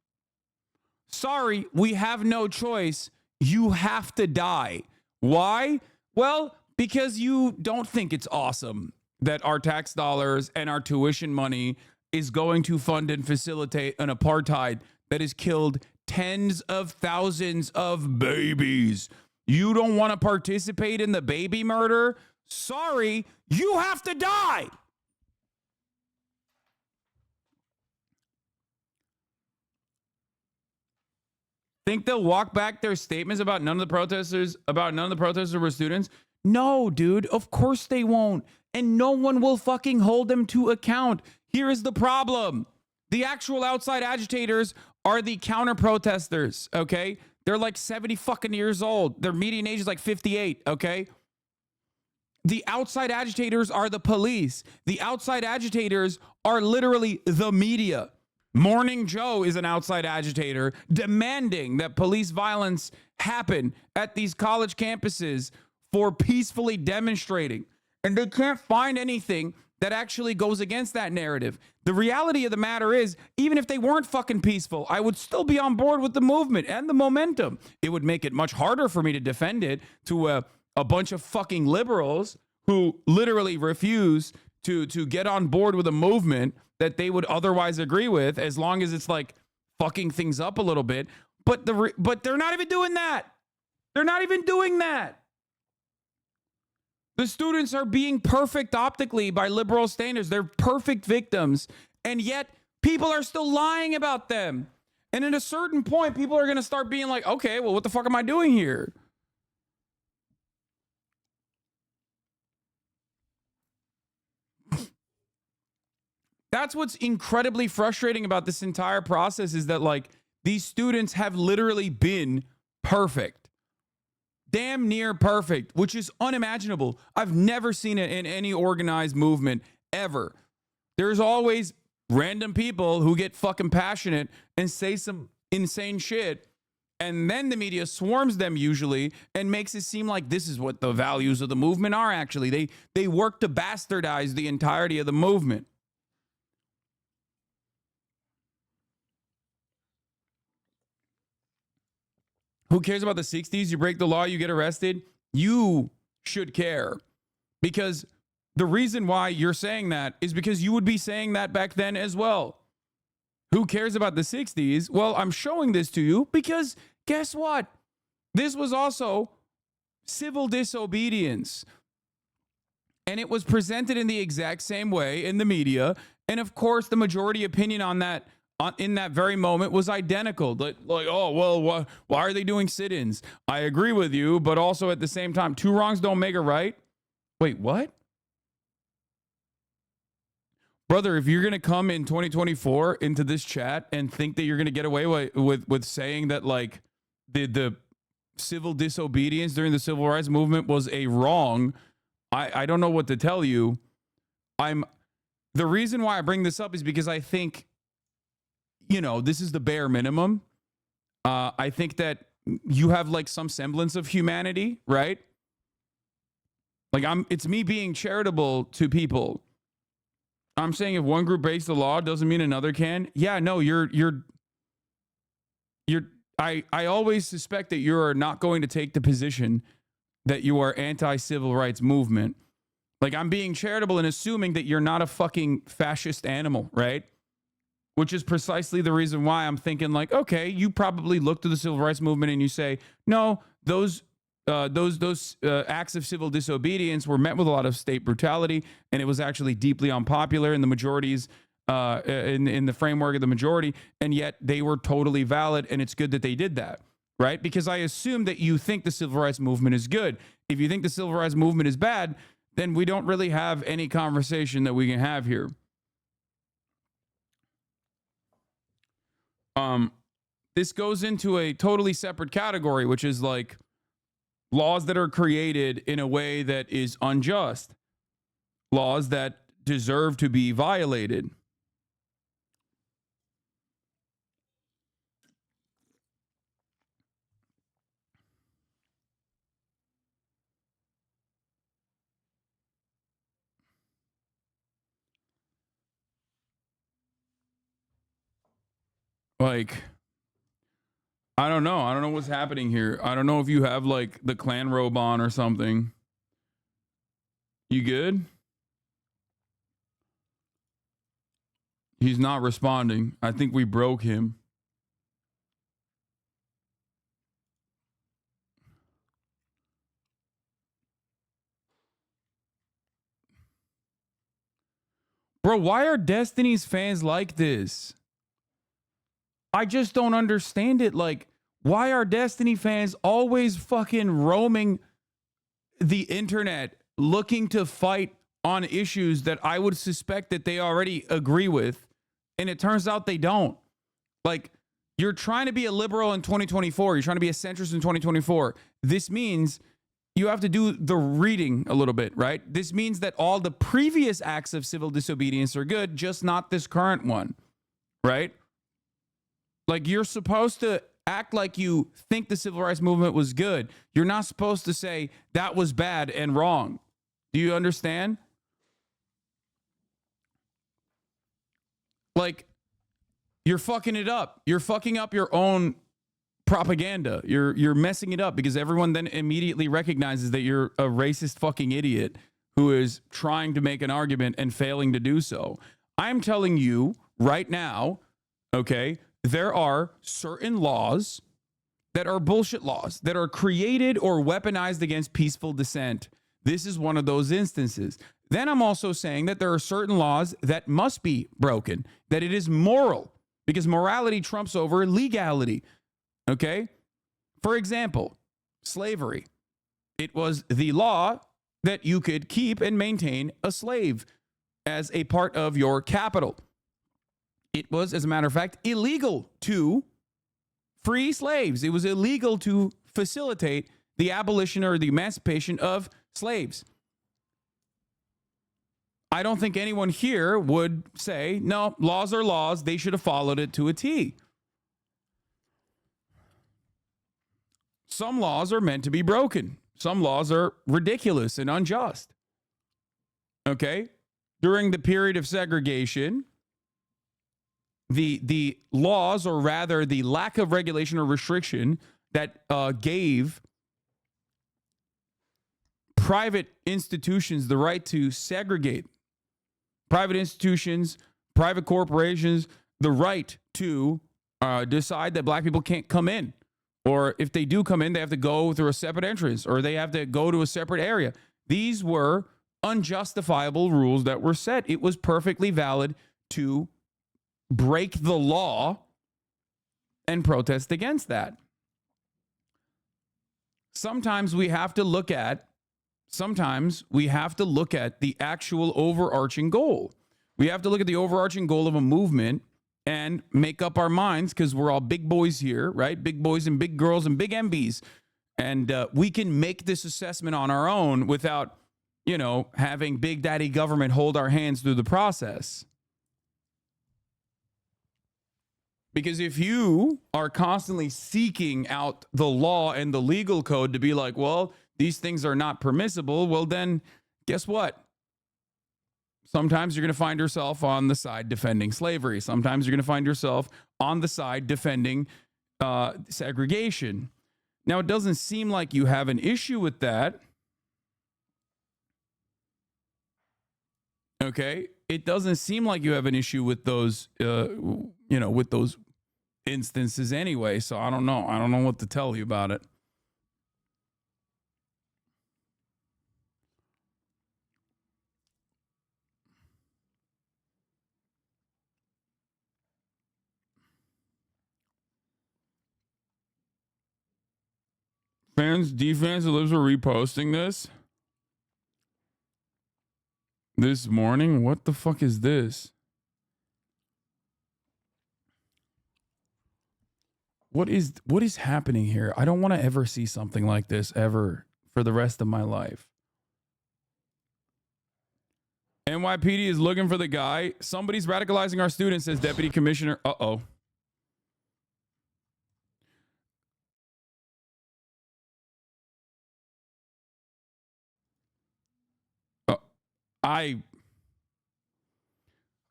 Sorry, we have no choice. You have to die. Why? Well, because you don't think it's awesome that our tax dollars and our tuition money is going to fund and facilitate an apartheid that has killed tens of thousands of babies. You don't want to participate in the baby murder? Sorry, you have to die. Think they'll walk back their statements about none of the protesters were students? No, dude, of course they won't. And no one will fucking hold them to account. Here is the problem. The actual outside agitators are the counter protesters, okay? They're like 70 fucking years old. Their median age is like 58, okay? The outside agitators are the police. The outside agitators are literally the media. Morning Joe is an outside agitator demanding that police violence happen at these college campuses for peacefully demonstrating. And they can't find anything that actually goes against that narrative. The reality of the matter is, even if they weren't fucking peaceful, I would still be on board with the movement and the momentum. It would make it much harder for me to defend it to a bunch of fucking liberals who literally refuse to get on board with a movement that they would otherwise agree with, as long as it's like fucking things up a little bit. But they're not even doing that. They're not even doing that. The students are being perfect optically by liberal standards. They're perfect victims. And yet people are still lying about them. And at a certain point, people are going to start being like, okay, well, what the fuck am I doing here? That's what's incredibly frustrating about this entire process, is that like these students have literally been perfect. Damn near perfect, which is unimaginable. I've never seen it in any organized movement ever. There's always random people who get fucking passionate and say some insane shit, and then the media swarms them usually and makes it seem like this is what the values of the movement are. Actually, they work to bastardize the entirety of the movement. Who cares about the 60s? You break the law, you get arrested. You should care, because the reason why you're saying that is because you would be saying that back then as well. Who cares about the 60s? Well, I'm showing this to you because guess what? This was also civil disobedience. And it was presented in the exact same way in the media. And of course, the majority opinion on that in that very moment was identical. Like, oh, well, why are they doing sit-ins? I agree with you, but also at the same time, two wrongs don't make a right. Wait, what? Brother, if you're going to come in 2024 into this chat and think that you're going to get away with saying that like the civil disobedience during the civil rights movement was a wrong, I don't know what to tell you. The reason why I bring this up is because I think, you know, this is the bare minimum. I think that you have like some semblance of humanity, right? Like it's me being charitable to people. I'm saying if one group breaks the law doesn't mean another can. Yeah, no, I always suspect that you're not going to take the position that you are anti-civil rights movement. Like, I'm being charitable and assuming that you're not a fucking fascist animal, right? Which is precisely the reason why I'm thinking like, okay, you probably look to the civil rights movement and you say, no, those acts of civil disobedience were met with a lot of state brutality, and it was actually deeply unpopular in the majorities, in the framework of the majority, and yet they were totally valid, and it's good that they did that, right? Because I assume that you think the civil rights movement is good. If you think the civil rights movement is bad, then we don't really have any conversation that we can have here. This goes into a totally separate category, which is like laws that are created in a way that is unjust, laws that deserve to be violated. Like, I don't know. I don't know what's happening here. I don't know if you have like the clan robe on or something. You good? He's not responding. I think we broke him. Bro, why are Destiny's fans like this? I just don't understand it. Like, why are Destiny fans always fucking roaming the internet looking to fight on issues that I would suspect that they already agree with? And it turns out they don't. Like, you're trying to be a liberal in 2024. You're trying to be a centrist in 2024. This means you have to do the reading a little bit, right? This means that all the previous acts of civil disobedience are good, just not this current one, right? Like, you're supposed to act like you think the civil rights movement was good. You're not supposed to say that was bad and wrong. Do you understand? Like, you're fucking it up. You're fucking up your own propaganda. You're messing it up because everyone then immediately recognizes that you're a racist fucking idiot who is trying to make an argument and failing to do so. I'm telling you right now, okay, there are certain laws that are bullshit laws that are created or weaponized against peaceful dissent. This is one of those instances. Then I'm also saying that there are certain laws that must be broken, that it is moral, because morality trumps over legality. Okay? For example, slavery. It was the law that you could keep and maintain a slave as a part of your capital. It was, as a matter of fact, illegal to free slaves. It was illegal to facilitate the abolition or the emancipation of slaves. I don't think anyone here would say, no, laws are laws. They should have followed it to a T. Some laws are meant to be broken. Some laws are ridiculous and unjust. Okay? During the period of segregation, the laws, or rather the lack of regulation or restriction that gave private institutions the right to segregate, private institutions, private corporations, the right to decide that black people can't come in. Or if they do come in, they have to go through a separate entrance, or they have to go to a separate area. These were unjustifiable rules that were set. It was perfectly valid to break the law and protest against that. Sometimes we have to look at the actual overarching goal. We have to look at the overarching goal of a movement and make up our minds, because we're all big boys here, right? Big boys and big girls and big MBs. And we can make this assessment on our own without, having big daddy government hold our hands through the process. Because if you are constantly seeking out the law and the legal code to be like, well, these things are not permissible, well, then guess what? Sometimes you're going to find yourself on the side defending slavery. Sometimes you're going to find yourself on the side defending segregation. Now, it doesn't seem like you have an issue with that. Okay? It doesn't seem like you have an issue with those, with those instances anyway. So I don't know. I don't know what to tell you about it. Defense lives are reposting this morning. What the fuck is this? What is happening here? I don't want to ever see something like this ever for the rest of my life. NYPD is looking for the guy. Somebody's radicalizing our students, says Deputy Commissioner. Uh-oh.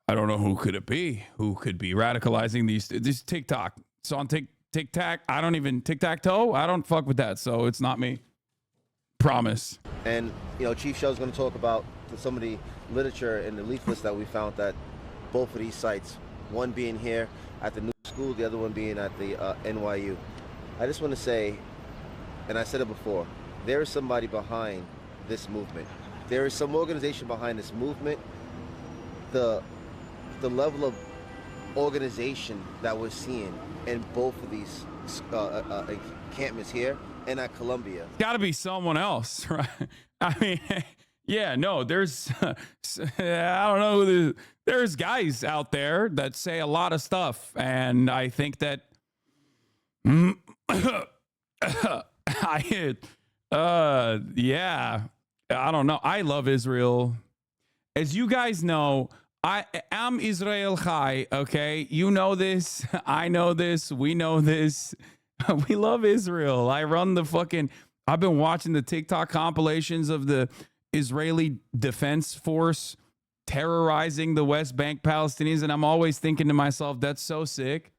I don't know who could it be? Who could be radicalizing this TikTok? It's on TikTok. I don't even tic-tac-toe. I don't fuck with that, so it's not me. Promise. And Chief Shell's going to talk about some of the literature and the leaflets that we found at both of these sites. One being here at the new school, the other one being at the NYU. I just want to say, and I said it before, there is somebody behind this movement. There is some organization behind this movement. The level of organization that we're seeing in both of these encampments here and at Columbia. Got to be someone else, right? I mean, yeah, no, there's, I don't know who there's guys out there that say a lot of stuff. And I think that, yeah, I don't know. I love Israel. As you guys know, I'm Israel Chai, okay? You know this. I know this. We know this. We love Israel. I've been watching the TikTok compilations of the Israeli Defense Force terrorizing the West Bank Palestinians, and I'm always thinking to myself, that's so sick.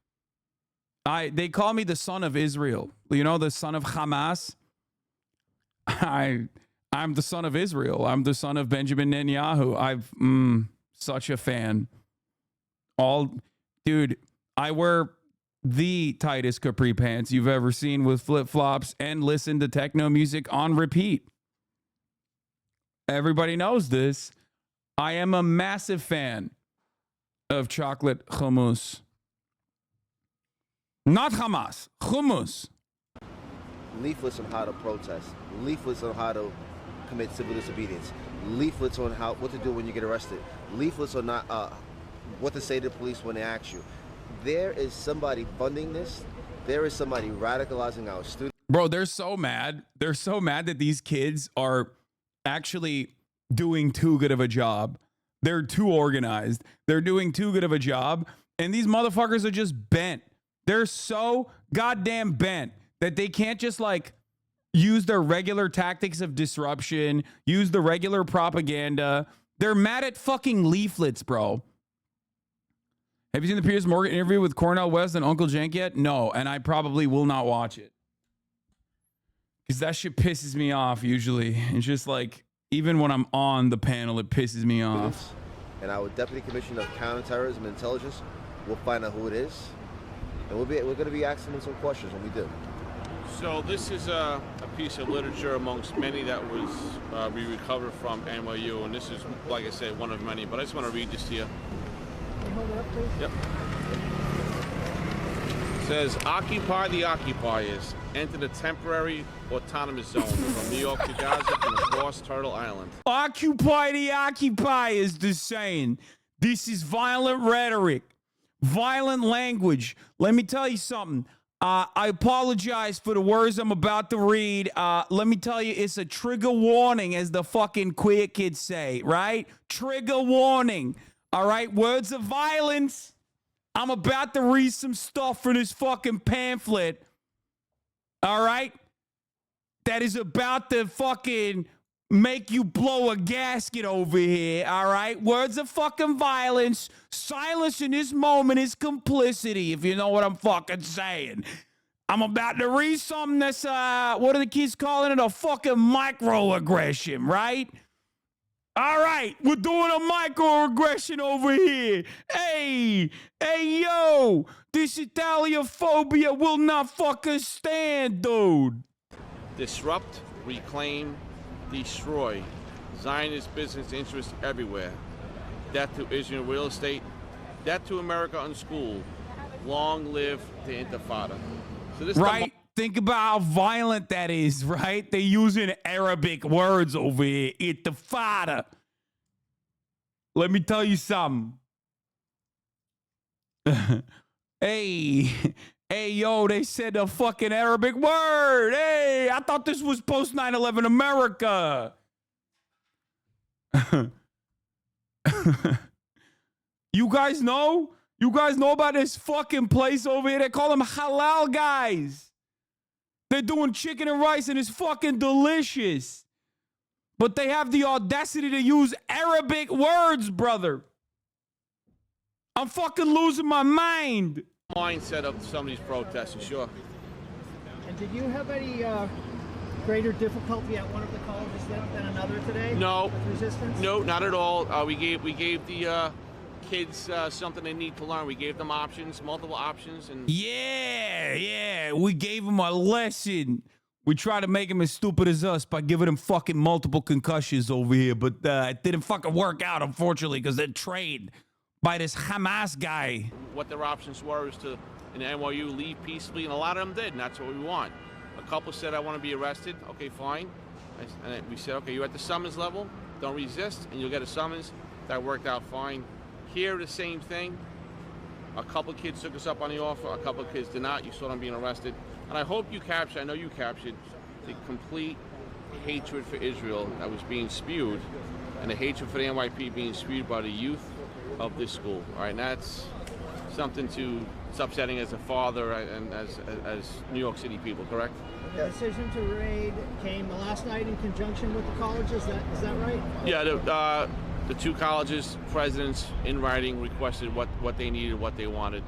They call me the son of Israel. You know, the son of Hamas. I'm the son of Israel. I'm the son of Benjamin Netanyahu. Such a fan. Dude, I wear the tightest capri pants you've ever seen with flip-flops and listen to techno music on repeat. Everybody knows this. I am a massive fan of chocolate hummus. Not Hamas, hummus. Leaflets on how to protest. Leaflets on how to commit civil disobedience. Leaflets on what to do when you get arrested. Leaflets on what to say to the police when they ask you. There is somebody funding this. There is somebody radicalizing our students. Bro, they're so mad. They're so mad that these kids are actually doing too good of a job. They're too organized. They're doing too good of a job. And these motherfuckers are just bent. They're so goddamn bent that they can't just use their regular tactics of disruption, use the regular propaganda. They're mad at fucking leaflets, bro. Have you seen the Piers Morgan interview with Cornel West and Uncle Cenk yet? No, and I probably will not watch it. Because that shit pisses me off usually. It's just even when I'm on the panel, it pisses me off. And our Deputy Commissioner of Counterterrorism and Intelligence will find out who it is. And we're going to be asking them some questions when we do. So this is a piece of literature amongst many that was we recovered from NYU, and this is, like I said, one of many. But I just want to read this to you. Can you hold it up, please? Yep. It says, "Occupy the occupiers. Enter the temporary autonomous zone from New York to Gaza and across Turtle Island." Occupy the occupiers, they're saying. This is violent rhetoric, violent language. Let me tell you something. I apologize for the words I'm about to read. Let me tell you, it's a trigger warning, as the fucking queer kids say, right? Trigger warning. All right? Words of violence. I'm about to read some stuff from this fucking pamphlet. All right? That is about to fucking make you blow a gasket over here. All right? Words of fucking violence. Silence in this moment is complicity, if you know what I'm fucking saying. I'm about to read something that's, what are the kids calling it? A fucking microaggression, right? All right, we're doing a microaggression over here. Hey, yo, this Italiaphobia will not fucking stand, dude. Disrupt, reclaim, destroy. Zionist business interests everywhere. Death to Israel real estate. Death to America unschooled. Long live the Intifada. So this right? Think about how violent that is, right? They're using Arabic words over here. Intifada. Let me tell you something. Hey, yo, they said a fucking Arabic word. Hey, I thought this was post 9/11 America. You guys know? You guys know about this fucking place over here? They call them halal guys. They're doing chicken and rice and it's fucking delicious. But they have the audacity to use Arabic words, brother. I'm fucking losing my mind. Mindset of some of these protesters, sure. And did you have any greater difficulty at one of the colleges than another today? No. With resistance? No, not at all. We gave the kids something they need to learn. We gave them options, multiple options, and Yeah. We gave them a lesson. We tried to make them as stupid as us by giving them fucking multiple concussions over here, but it didn't fucking work out, unfortunately, because they're trained by this Hamas guy. what their options were is to, in NYU, leave peacefully, and a lot of them did, and that's what we want. A couple said, I want to be arrested. Okay, fine. And we said, okay, you're at the summons level, don't resist, and you'll get a summons. That worked out fine. Here, the same thing. A couple kids took us up on the offer, a couple kids did not. You saw them being arrested. And I hope you captured, I know you captured, the complete hatred for Israel that was being spewed, and the hatred for the NYPD being spewed by the youth of this school. All right, and that's something it's upsetting as a father and as New York City people, correct? The decision to raid came last night in conjunction with the colleges. Is that right? Yeah, the two colleges presidents in writing requested what they needed, what they wanted,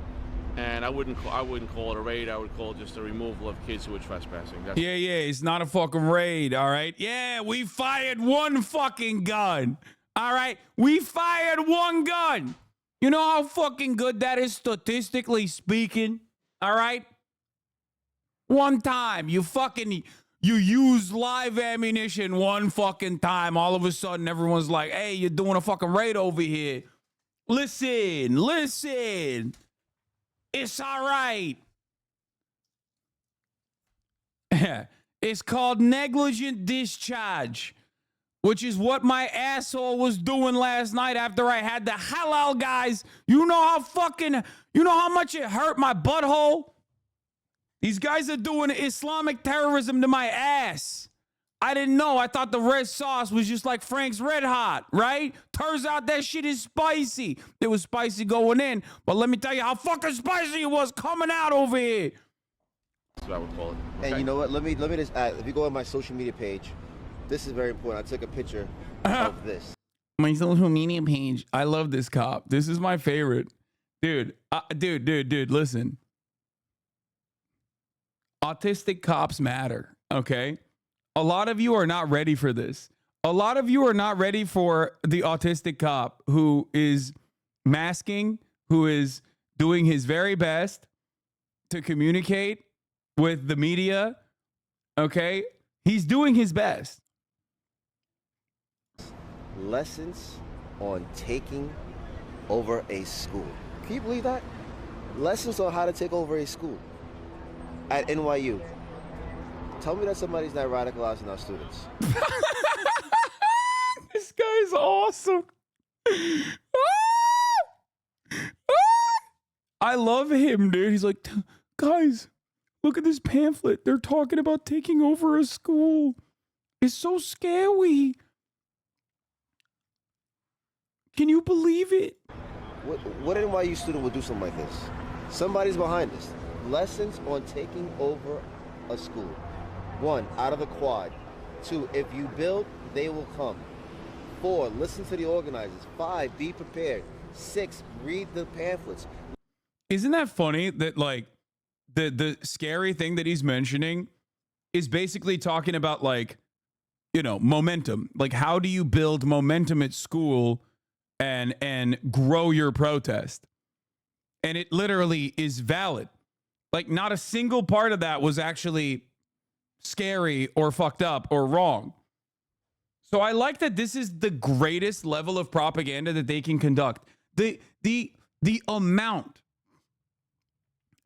and I wouldn't call it a raid. I would call it just a removal of kids who were trespassing. Yeah, it's not a fucking raid. All right. Yeah, we fired one fucking gun. All right, we fired one gun. You know how fucking good that is statistically speaking? All right? One time, you use live ammunition one fucking time. All of a sudden, everyone's like, hey, you're doing a fucking raid over here. Listen. It's all right. It's called negligent discharge, which is what my asshole was doing last night after I had the halal guys. You know how much it hurt my butthole? These guys are doing Islamic terrorism to my ass. I didn't know. I thought the red sauce was just like Frank's Red Hot, right? Turns out that shit is spicy. It was spicy going in, but let me tell you how fucking spicy it was coming out over here. That's what I would call it. Okay. And you know what? Let me just add. If you go on my social media page, this is very important. I took a picture of this. My social media page. I love this cop. This is my favorite. Dude, listen. Autistic cops matter, okay? A lot of you are not ready for this. A lot of you are not ready for the autistic cop who is masking, who is doing his very best to communicate with the media, okay? He's doing his best. Lessons on taking over a school. Can you believe that? Lessons on how to take over a school at NYU. Tell me that somebody's not radicalizing our students. This guy's awesome. I love him, dude. He's like, guys, look at this pamphlet. They're talking about taking over a school. It's so scary. Can you believe it? What NYU student would do something like this? Somebody's behind this. Lessons on taking over a school. 1, out of the quad. 2, if you build, they will come. 4, listen to the organizers. 5, be prepared. 6, read the pamphlets. Isn't that funny that like the scary thing that he's mentioning is basically talking about like, you know, momentum. Like how do you build momentum at school and grow your protest? And it literally is valid. Like not a single part of that was actually scary or fucked up or wrong. So I like that this is the greatest level of propaganda that they can conduct. The amount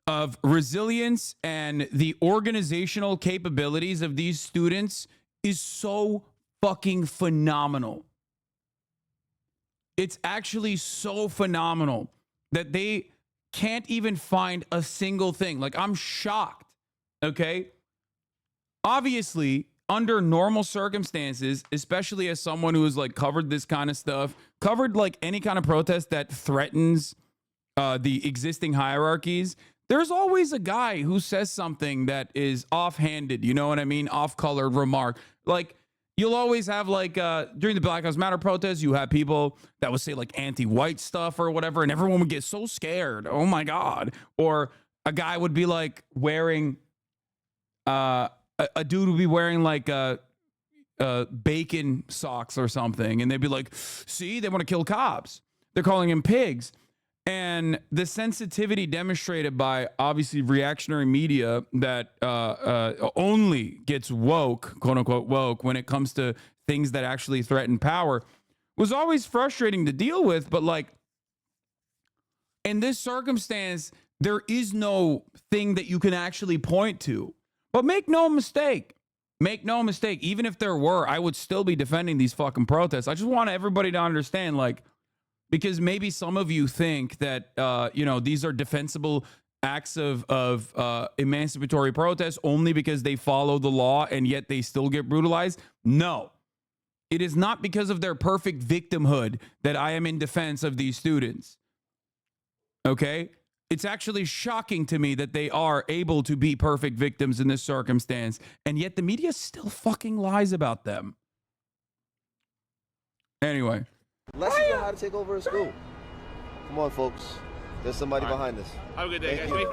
of resilience and the organizational capabilities of these students is so fucking phenomenal. It's actually so phenomenal that they can't even find a single thing. Like, I'm shocked, okay? Obviously, under normal circumstances, especially as someone who has like covered this kind of stuff, covered like any kind of protest that threatens the existing hierarchies, there's always a guy who says something that is offhanded, you know what I mean? Off-colored remark. Like, You'll always have like during the Black Lives Matter protests, you have people that would say like anti-white stuff or whatever, and everyone would get so scared. Oh my God. Or a guy would be like wearing a dude would be wearing like bacon socks or something, and they'd be like, see, they want to kill cops. They're calling him pigs. And the sensitivity demonstrated by obviously reactionary media that only gets woke, quote unquote woke, when it comes to things that actually threaten power was always frustrating to deal with. But like in this circumstance, there is no thing that you can actually point to. But make no mistake, even if there were, I would still be defending these fucking protests. I just want everybody to understand, like, because maybe some of you think that, these are defensible acts of emancipatory protest only because they follow the law and yet they still get brutalized. No, it is not because of their perfect victimhood that I am in defense of these students. Okay? It's actually shocking to me that they are able to be perfect victims in this circumstance, and yet the media still fucking lies about them. Anyway. Lessons on how to take over a school. Come on, folks. There's somebody behind us. Have a good day, Thank guys.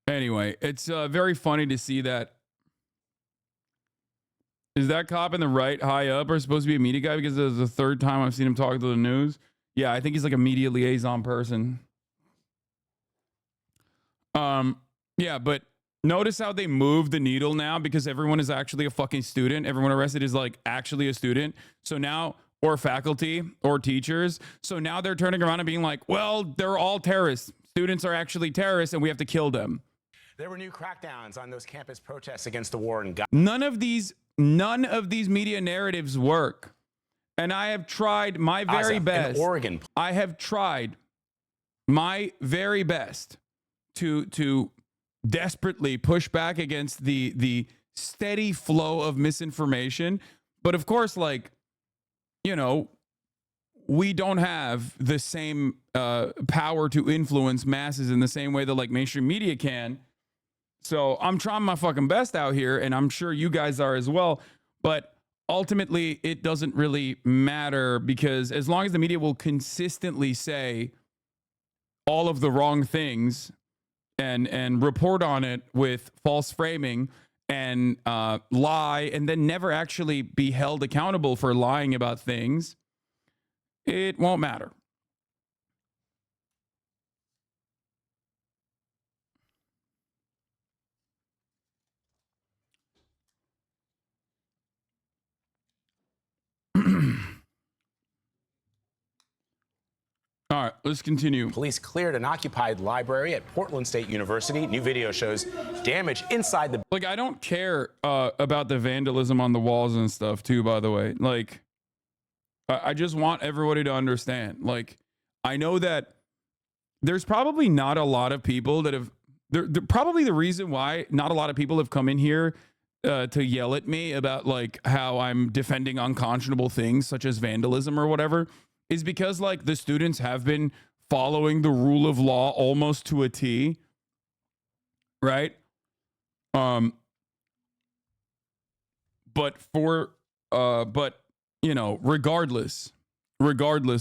Anyway, it's very funny to see that. Is that cop in the right high up or supposed to be a media guy? Because this is the third time I've seen him talk to the news. Yeah, I think he's like a media liaison person. Yeah, but notice how they move the needle now because everyone is actually a fucking student. Everyone arrested is like actually a student. So now, or faculty or teachers. So now they're turning around and being like, well, they're all terrorists. Students are actually terrorists and we have to kill them. There were new crackdowns on those campus protests against the war in Gaza. None of these media narratives work. And I have tried my very best. Oregon. I have tried my very best to desperately push back against the steady flow of misinformation. But of course, like, we don't have the same power to influence masses in the same way that like mainstream media can. So I'm trying my fucking best out here, and I'm sure you guys are as well. But ultimately, it doesn't really matter because as long as the media will consistently say all of the wrong things and report on it with false framing and lie and then never actually be held accountable for lying about things, it won't matter. All right, let's continue. Police cleared an occupied library at Portland State University. New video shows damage inside the... Like, I don't care about the vandalism on the walls and stuff, too, by the way. Like, I just want everybody to understand. Like, I know that there's probably not a lot of people that have... probably the reason why not a lot of people have come in here to yell at me about, like, how I'm defending unconscionable things, such as vandalism or whatever, is because like the students have been following the rule of law almost to a T, right? But regardless,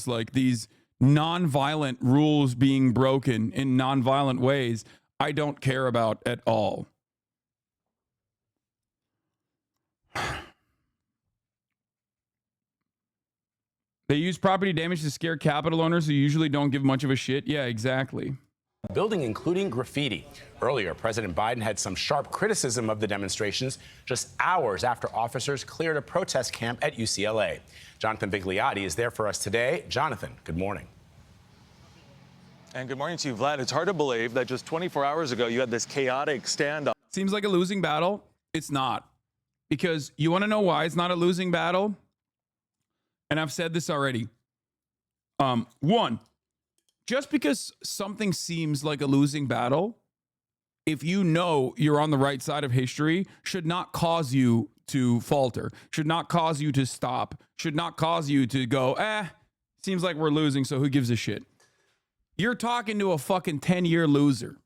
like these nonviolent rules being broken in nonviolent ways, I don't care about at all. They use property damage to scare capital owners who usually don't give much of a shit. Yeah, exactly. Building including graffiti. Earlier, President Biden had some sharp criticism of the demonstrations just hours after officers cleared a protest camp at UCLA. Jonathan Bigliotti is there for us today. Jonathan, good morning. And good morning to you, Vlad. It's hard to believe that just 24 hours ago you had this chaotic standoff. Seems like a losing battle. It's not. Because you want to know why it's not a losing battle? And I've said this already. One, just because something seems like a losing battle if you know you're on the right side of history, should not cause you to falter, should not cause you to stop, should not cause you to go, seems like we're losing, so who gives a shit? You're talking to a fucking 10-year loser,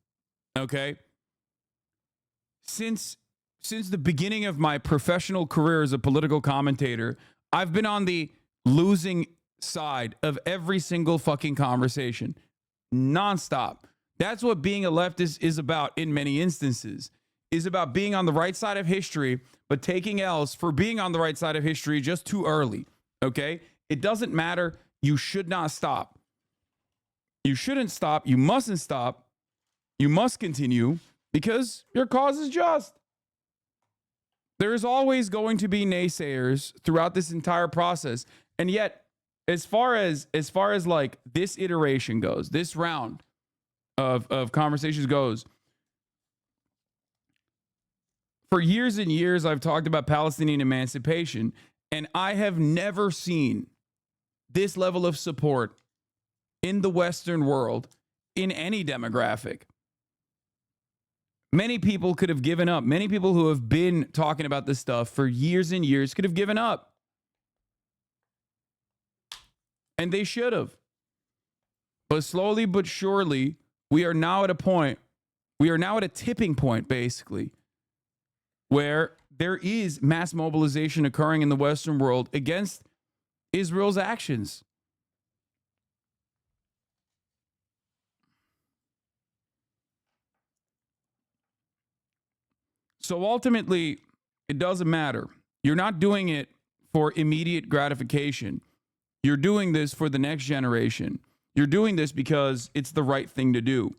okay? Since the beginning of my professional career as a political commentator, I've been on the losing side of every single fucking conversation, nonstop. That's what being a leftist is about in many instances, is about being on the right side of history, but taking L's for being on the right side of history just too early, okay? It doesn't matter. You should not stop. You shouldn't stop. You mustn't stop. You must continue because your cause is just. There is always going to be naysayers throughout this entire process. And yet, as far as like this iteration goes, this round of conversations goes, for years and years, I've talked about Palestinian emancipation, and I have never seen this level of support in the Western world in any demographic. Many people could have given up. Many people who have been talking about this stuff for years and years could have given up. And they should have. But slowly but surely, we are now at a tipping point, basically, where there is mass mobilization occurring in the Western world against Israel's actions. So ultimately, it doesn't matter. You're not doing it for immediate gratification. You're doing this for the next generation. You're doing this because it's the right thing to do.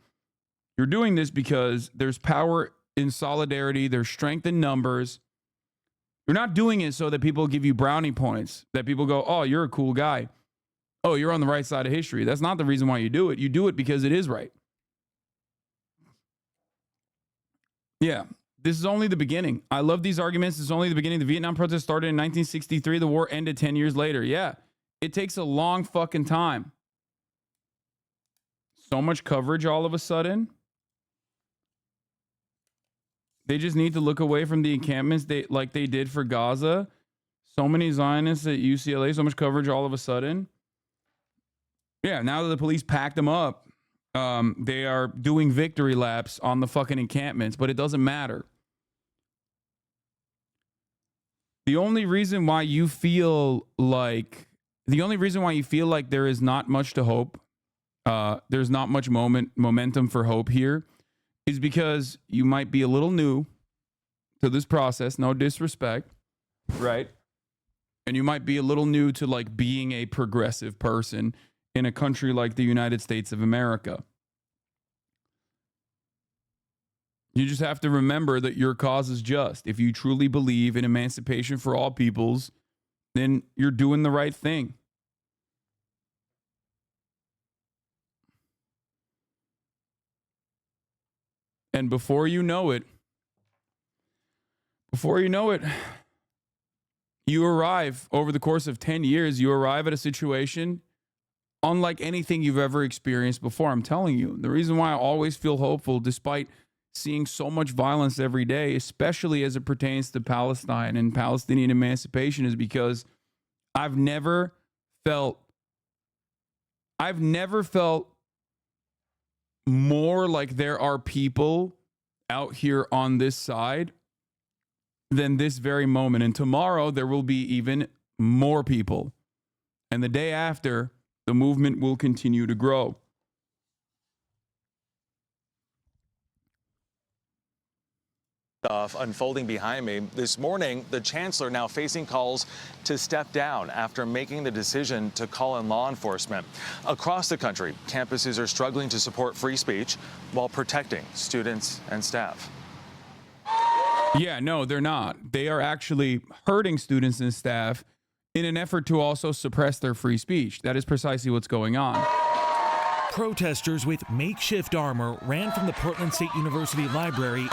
You're doing this because there's power in solidarity. There's strength in numbers. You're not doing it so that people give you brownie points, that people go, oh, you're a cool guy. Oh, you're on the right side of history. That's not the reason why you do it. You do it because it is right. Yeah. This is only the beginning. I love these arguments. This is only the beginning. The Vietnam protest started in 1963. The war ended 10 years later. Yeah, it takes a long fucking time. So much coverage all of a sudden. They just need to look away from the encampments like they did for Gaza. So many Zionists at UCLA. So much coverage all of a sudden. Yeah, now that the police packed them up, they are doing victory laps on the fucking encampments, but it doesn't matter. The only reason why you feel like there is not much to hope, there's not much momentum for hope here, is because you might be a little new to this process, no disrespect, right? And you might be a little new to like being a progressive person in a country like the United States of America. You just have to remember that your cause is just. If you truly believe in emancipation for all peoples, then you're doing the right thing. And before you know it, you arrive over the course of 10 years, you arrive at a situation unlike anything you've ever experienced before. I'm telling you, the reason why I always feel hopeful despite seeing so much violence every day, especially as it pertains to Palestine and Palestinian emancipation, is because I've never felt more like there are people out here on this side than this very moment. And tomorrow there will be even more people. And the day after, the movement will continue to grow. Unfolding behind me. This morning, the chancellor now facing calls to step down after making the decision to call in law enforcement. Across the country, campuses are struggling to support free speech while protecting students and staff. Yeah, no, they're not. They are actually hurting students and staff in an effort to also suppress their free speech. That is precisely what's going on. Protesters with makeshift armor ran from the Portland State University Library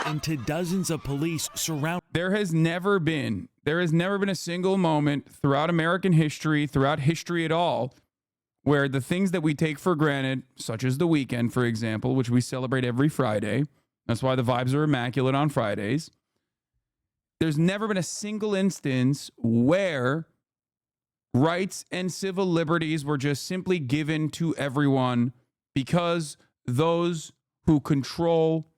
into dozens of police surrounding. There has never been a single moment throughout American history, throughout history at all, where the things that we take for granted, such as the weekend, for example, which we celebrate every Friday, that's why the vibes are immaculate on Fridays. There's never been a single instance where rights and civil liberties were just simply given to everyone because those who control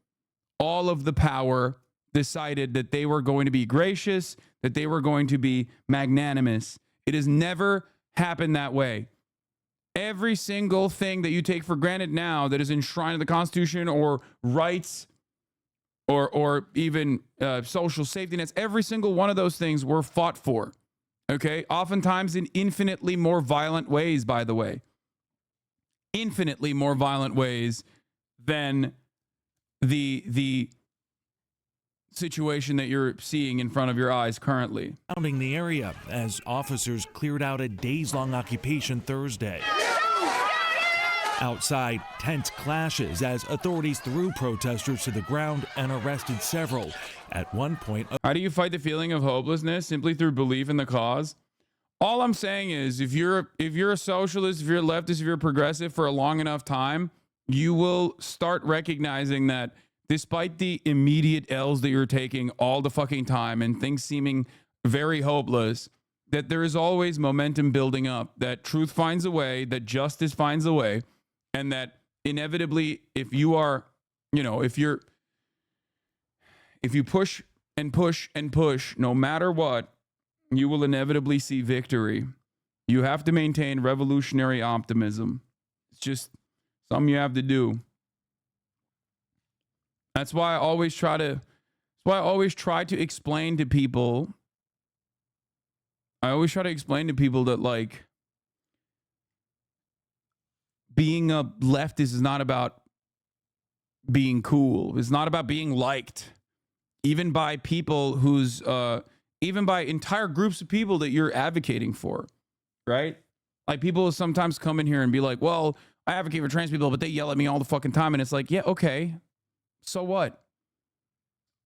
all of the power decided that they were going to be gracious, that they were going to be magnanimous. It has never happened that way. Every single thing that you take for granted now that is enshrined in the Constitution or rights or even social safety nets, every single one of those things were fought for. Okay? Oftentimes in infinitely more violent ways, by the way. Infinitely more violent ways than the situation that you're seeing in front of your eyes currently. Surrounding the area as officers cleared out a days-long occupation Thursday. Outside, tense clashes as authorities threw protesters to the ground and arrested several. At one point, how do you fight the feeling of hopelessness? Simply through belief in the cause. All I'm saying is if you're a socialist, if you're a leftist, if you're a progressive for a long enough time, you will start recognizing that despite the immediate L's that you're taking all the fucking time and things seeming very hopeless, that there is always momentum building up, that truth finds a way, that justice finds a way, and that inevitably if you are, if you push and push and push, no matter what, you will inevitably see victory. You have to maintain revolutionary optimism. It's just something you have to do. That's why I always try to explain to people. I always try to explain to people that, like, being a leftist is not about being cool. It's not about being liked, even by people even by entire groups of people that you're advocating for, right? Like, people will sometimes come in here and be like, well, I advocate for trans people, but they yell at me all the fucking time. And it's like, yeah, okay. So what?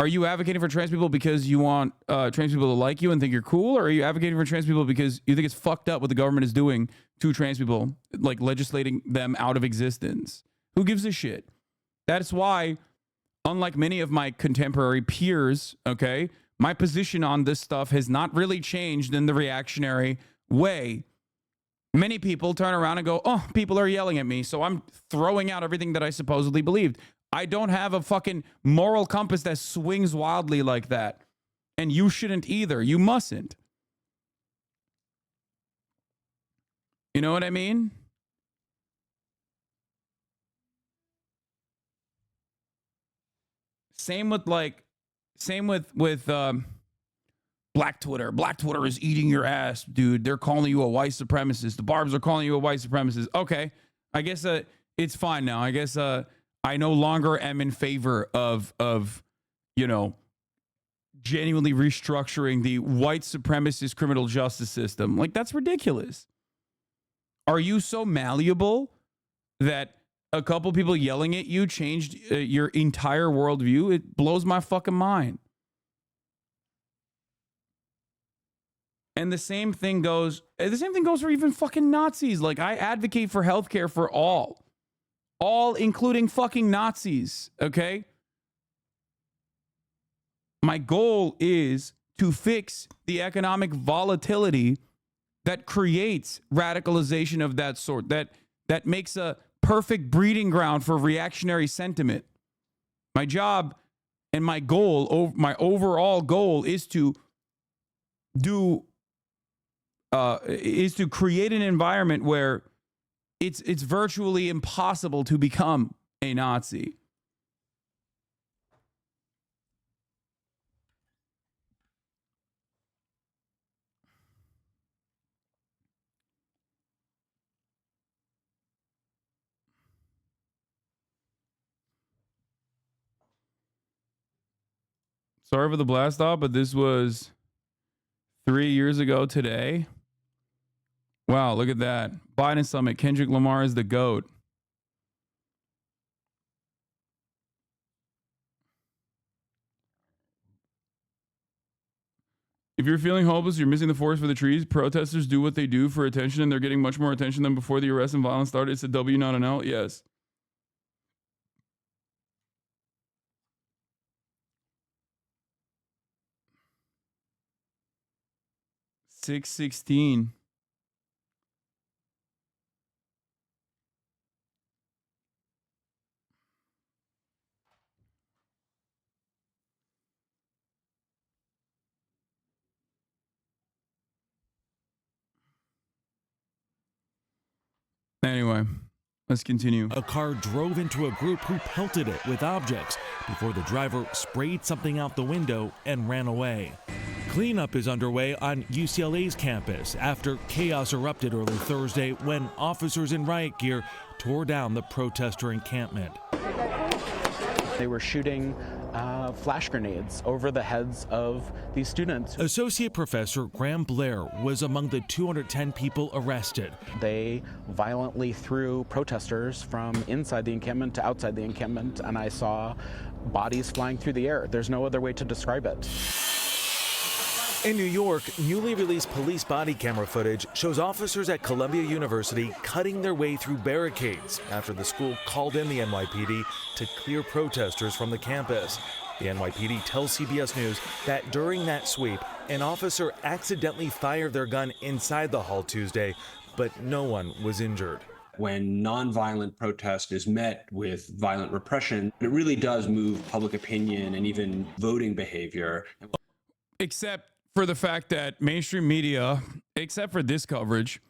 Are you advocating for trans people because you want trans people to like you and think you're cool? Or are you advocating for trans people because you think it's fucked up what the government is doing to trans people, like legislating them out of existence? Who gives a shit? That's why, unlike many of my contemporary peers, okay, my position on this stuff has not really changed in the reactionary way. Many people turn around and go, oh, people are yelling at me, so I'm throwing out everything that I supposedly believed. I don't have a fucking moral compass that swings wildly like that. And you shouldn't either. You mustn't. You know what I mean? Same with Black Twitter. Black Twitter is eating your ass, dude. They're calling you a white supremacist. The Barbs are calling you a white supremacist. Okay. I guess it's fine now. I guess I no longer am in favor of genuinely restructuring the white supremacist criminal justice system. Like, that's ridiculous. Are you so malleable that a couple people yelling at you changed your entire worldview? It blows my fucking mind. And the same thing goes for even fucking Nazis. Like, I advocate for healthcare for all, including fucking Nazis, okay? My goal is to fix the economic volatility that creates radicalization of that sort, that makes a perfect breeding ground for reactionary sentiment. My job and my goal, my overall goal is to create an environment where it's virtually impossible to become a Nazi. Sorry for the blast off, but this was 3 years ago today. Wow, look at that. Biden summit. Kendrick Lamar is the GOAT. If you're feeling hopeless, you're missing the forest for the trees. Protesters do what they do for attention, and they're getting much more attention than before the arrest and violence started. It's a W, not an L. Yes. $6.16. Anyway, let's continue. A car drove into a group who pelted it with objects before the driver sprayed something out the window and ran away. Cleanup is underway on UCLA's campus after chaos erupted early Thursday when officers in riot gear tore down the protester encampment. They were shooting flash grenades over the heads of these students. Associate Professor Graham Blair was among the 210 people arrested. They violently threw protesters from inside the encampment to outside the encampment, and I saw bodies flying through the air. There's no other way to describe it. In New York, newly released police body camera footage shows officers at Columbia University cutting their way through barricades after the school called in the NYPD to clear protesters from the campus. The NYPD tells CBS News that during that sweep, an officer accidentally fired their gun inside the hall Tuesday, but no one was injured. When nonviolent protest is met with violent repression, it really does move public opinion and even voting behavior. Except for the fact that mainstream media, except for this coverage,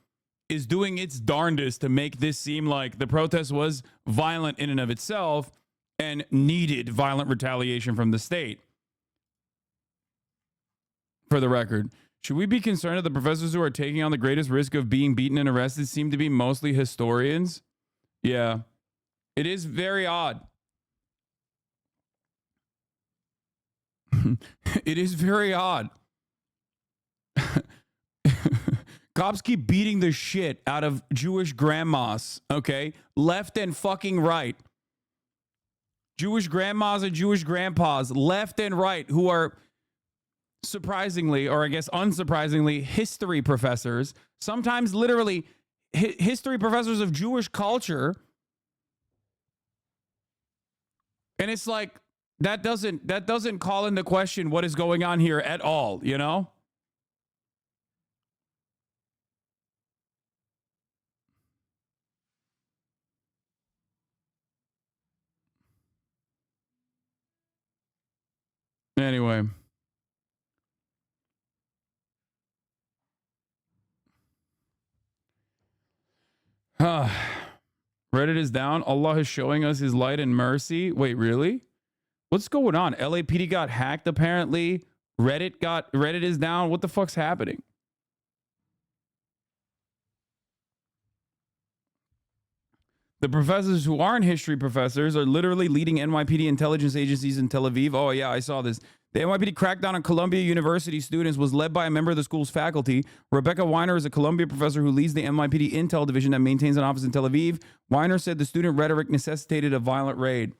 is doing its darndest to make this seem like the protest was violent in and of itself and needed violent retaliation from the state. For the record, should we be concerned that the professors who are taking on the greatest risk of being beaten and arrested seem to be mostly historians? Yeah, it is very odd. It is very odd. Cops keep beating the shit out of Jewish grandmas, okay? Left and fucking right. Jewish grandmas and Jewish grandpas, left and right, who are surprisingly, or I guess unsurprisingly, history professors, sometimes literally history professors of Jewish culture. And it's like, that doesn't call into question what is going on here at all, you know? Anyway. Reddit is down. Allah is showing us his light and mercy. Wait, really? What's going on? LAPD got hacked apparently. Reddit is down. What the fuck's happening? The professors who aren't history professors are literally leading NYPD intelligence agencies in Tel Aviv. Oh, yeah, I saw this. The NYPD crackdown on Columbia University students was led by a member of the school's faculty. Rebecca Weiner is a Columbia professor who leads the NYPD Intel division that maintains an office in Tel Aviv. Weiner said the student rhetoric necessitated a violent raid.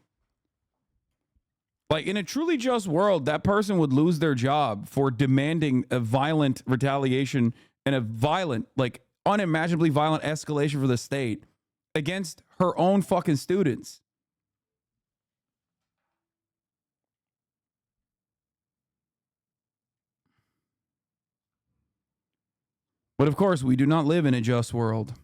Like, in a truly just world, that person would lose their job for demanding a violent retaliation and a violent, like, unimaginably violent escalation for the state against her own fucking students. But of course, we do not live in a just world.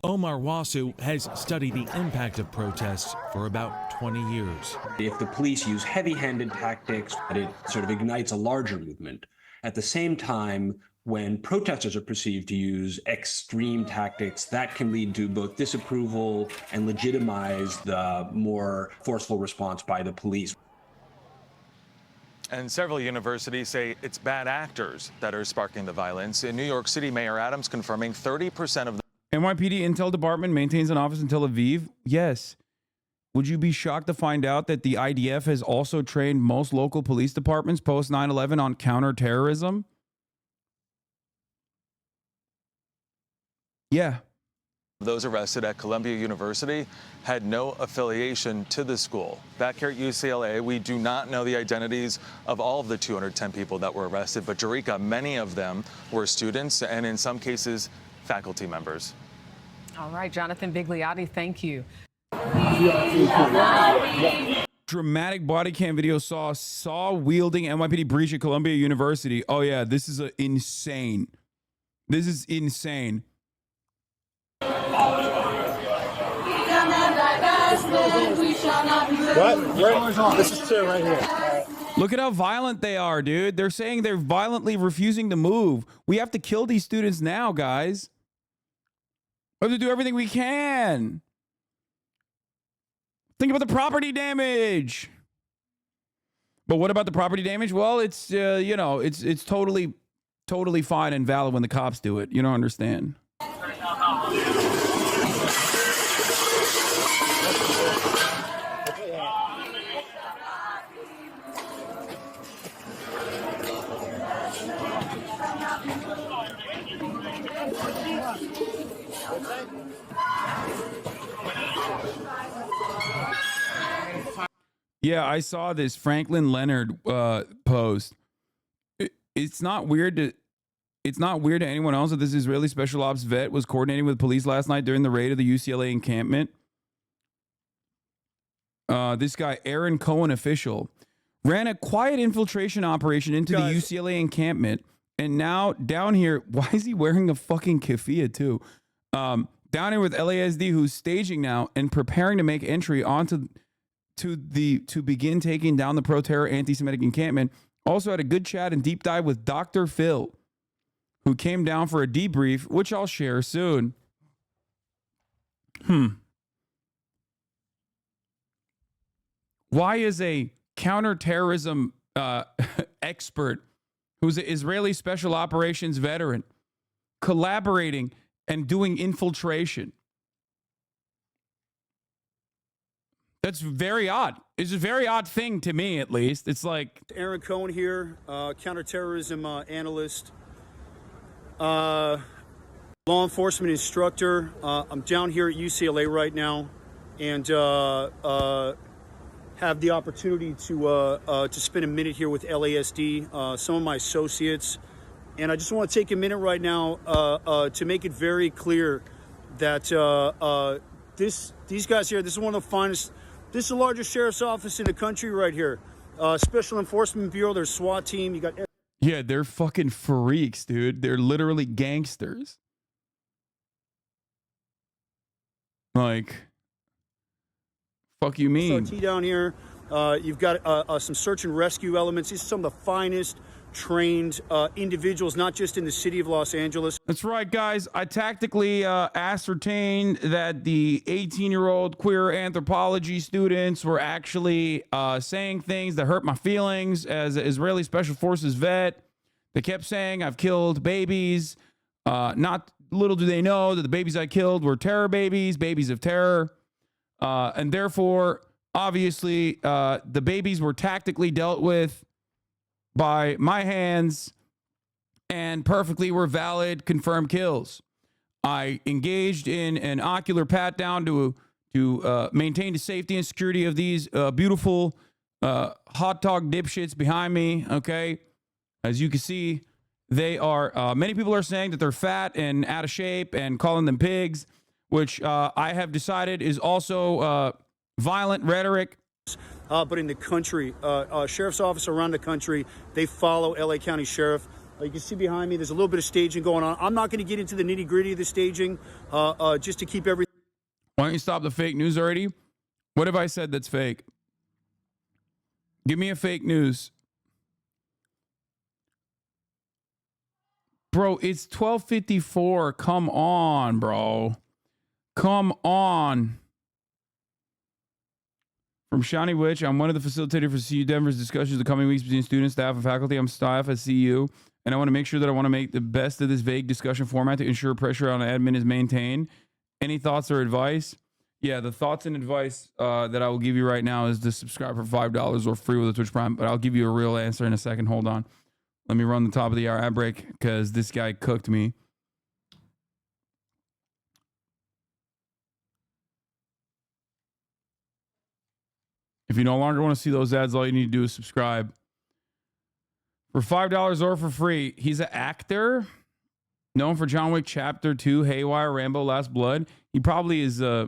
Omar Wasu has studied the impact of protests for about 20 years. If the police use heavy-handed tactics, it sort of ignites a larger movement. At the same time, when protesters are perceived to use extreme tactics, that can lead to both disapproval and legitimize the more forceful response by the police. And several universities say it's bad actors that are sparking the violence. In New York City, Mayor Adams confirming 30% of the NYPD Intel Department maintains an office in Tel Aviv. Yes. Would you be shocked to find out that the IDF has also trained most local police departments post 9/11 on counterterrorism? Yeah. Those arrested at Columbia University had no affiliation to the school. Back here at UCLA, we do not know the identities of all of the 210 people that were arrested, but Jerika, many of them were students and in some cases, faculty members. All right, Jonathan Bigliotti, thank you. Dramatic body cam video saw wielding NYPD breach at Columbia University. Oh yeah, this is insane. This is insane. What? This is two right here. Look at how violent they are, dude. They're saying they're violently refusing to move. We have to kill these students now, guys. We have to do everything we can. Think about the property damage. But what about the property damage? Well, it's you know, it's totally fine and valid when the cops do it. You don't understand. Yeah, I saw this Franklin Leonard post. It's not weird to anyone else that this Israeli special ops vet was coordinating with police last night during the raid of the UCLA encampment. This guy, Aaron Cohen official, ran a quiet infiltration operation into the UCLA encampment. And now down here, why is he wearing a fucking keffiyeh too? Down here with LASD, who's staging now and preparing to make entry to begin taking down the pro-terror anti-Semitic encampment. Also had a good chat and deep dive with Dr. Phil, who came down for a debrief, which I'll share soon. Why is a counterterrorism expert who's an Israeli special operations veteran collaborating and doing infiltration? That's very odd. It's a very odd thing to me, at least. It's like Aaron Cohen here, counterterrorism analyst, law enforcement instructor. I'm down here at UCLA right now, and have the opportunity to spend a minute here with LASD, some of my associates, and I just want to take a minute right now to make it very clear that these guys here, this is one of the finest. This is the largest sheriff's office in the country right here. Special Enforcement Bureau, their SWAT team. You got. Yeah, they're fucking freaks, dude. They're literally gangsters. Like, fuck you mean? SRT down here. You've got some search and rescue elements. These are some of the finest trained individuals, not just in the city of Los Angeles. That's right, guys. I tactically ascertained that the 18-year-old queer anthropology students were actually saying things that hurt my feelings as an Israeli Special Forces vet. They kept saying, I've killed babies. Not little do they know that the babies I killed were terror babies, babies of terror. And therefore, obviously, the babies were tactically dealt with by my hands and perfectly were valid confirmed kills. I engaged in an ocular pat down to maintain the safety and security of these beautiful hot dog dipshits behind me. Okay, as you can see, they are. Many people are saying that they're fat and out of shape and calling them pigs, which I have decided is also violent rhetoric. But in the country, sheriff's office around the country, they follow LA County Sheriff. You can see behind me, there's a little bit of staging going on. I'm not going to get into the nitty gritty of the staging, just to keep everything. Why don't you stop the fake news already? What have I said that's fake? Give me a fake news. Bro, it's 12:54. Come on, bro. Come on. From Shawnee Witch, I'm one of the facilitators for CU Denver's discussions the coming weeks between students, staff, and faculty. I'm staff at CU, and I want to make sure that I want to make the best of this vague discussion format to ensure pressure on admin is maintained. Any thoughts or advice? Yeah, the thoughts and advice that I will give you right now is to subscribe for $5 or free with a Twitch Prime, but I'll give you a real answer in a second. Hold on. Let me run the top of the hour ad break because this guy cooked me. If you no longer want to see those ads, all you need to do is subscribe. For $5 or for free, he's an actor known for John Wick Chapter 2, Haywire, Rambo, Last Blood. He probably is a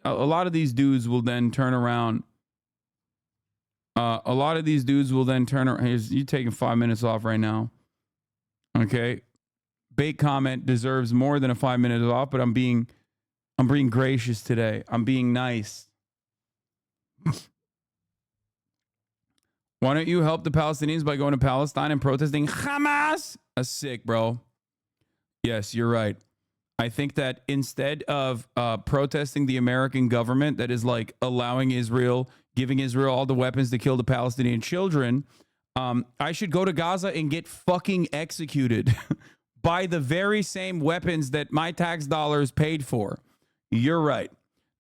lot of these dudes will then turn around. A lot of these dudes will then turn around. You're taking 5 minutes off right now. Okay. Bait comment deserves more than a 5 minutes off, but I'm being gracious today. I'm being nice. Why don't you help the Palestinians by going to Palestine and protesting Hamas? That's sick, bro. Yes, you're right. I think that instead of protesting the American government that is like allowing Israel, giving Israel all the weapons to kill the Palestinian children, I should go to Gaza and get fucking executed by the very same weapons that my tax dollars paid for. You're right.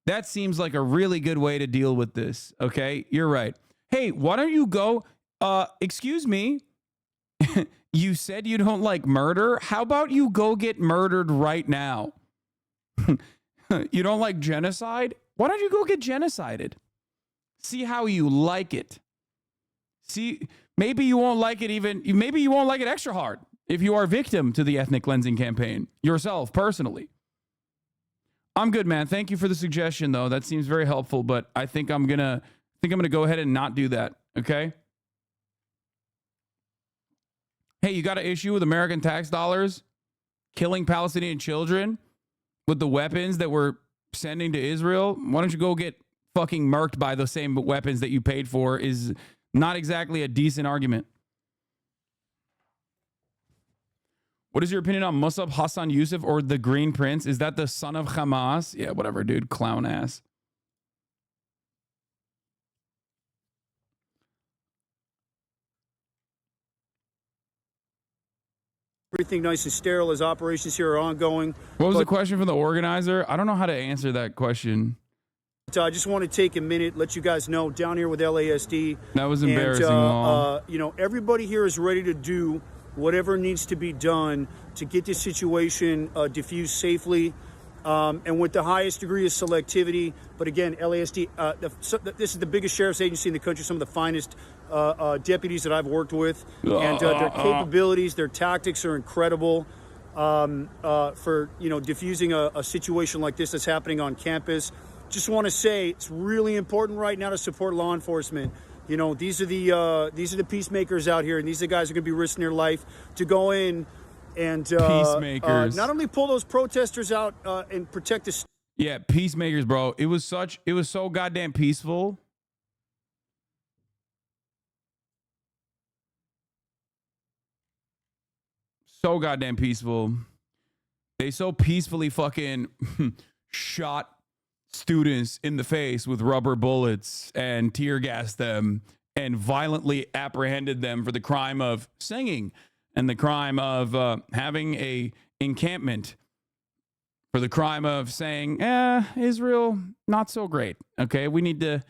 That seems like a really good way to deal with this. Okay, you're right. Hey, why don't you go? Excuse me. You said you don't like murder. How about you go get murdered right now? You don't like genocide? Why don't you go get genocided? See how you like it. See, maybe you won't like it maybe you won't like it extra hard if you are a victim to the ethnic cleansing campaign yourself personally. I'm good, man. Thank you for the suggestion, though. That seems very helpful, but I think I'm gonna go ahead and not do that. Okay. Hey, you got an issue with American tax dollars killing Palestinian children with the weapons that we're sending to Israel? Why don't you go get fucking murked by the same weapons that you paid for? Is not exactly a decent argument. What is your opinion on Musab Hassan Yusuf or the Green Prince? Is that the son of Hamas? Yeah, whatever, dude. Clown ass. Everything nice and sterile as operations here are ongoing. What was the question from the organizer? I don't know how to answer that question. I just want to take a minute, let you guys know, down here with LASD. That was embarrassing. You know, everybody here is ready to do whatever needs to be done to get this situation diffused safely and with the highest degree of selectivity. But again, LASD, this is the biggest sheriff's agency in the country, some of the finest deputies that I've worked with. And their capabilities, their tactics are incredible for, you know, diffusing a situation like this that's happening on campus. Just want to say it's really important right now to support law enforcement. You know, these are the peacemakers out here, and these are the guys who are going to be risking their life to go in and peacemakers. Not only pull those protesters out and protect the. Yeah, peacemakers, bro. It was so goddamn peaceful. So goddamn peaceful. They so peacefully fucking shot students in the face with rubber bullets and tear gassed them and violently apprehended them for the crime of singing and the crime of having a encampment, for the crime of saying, Israel, not so great. Okay, we need to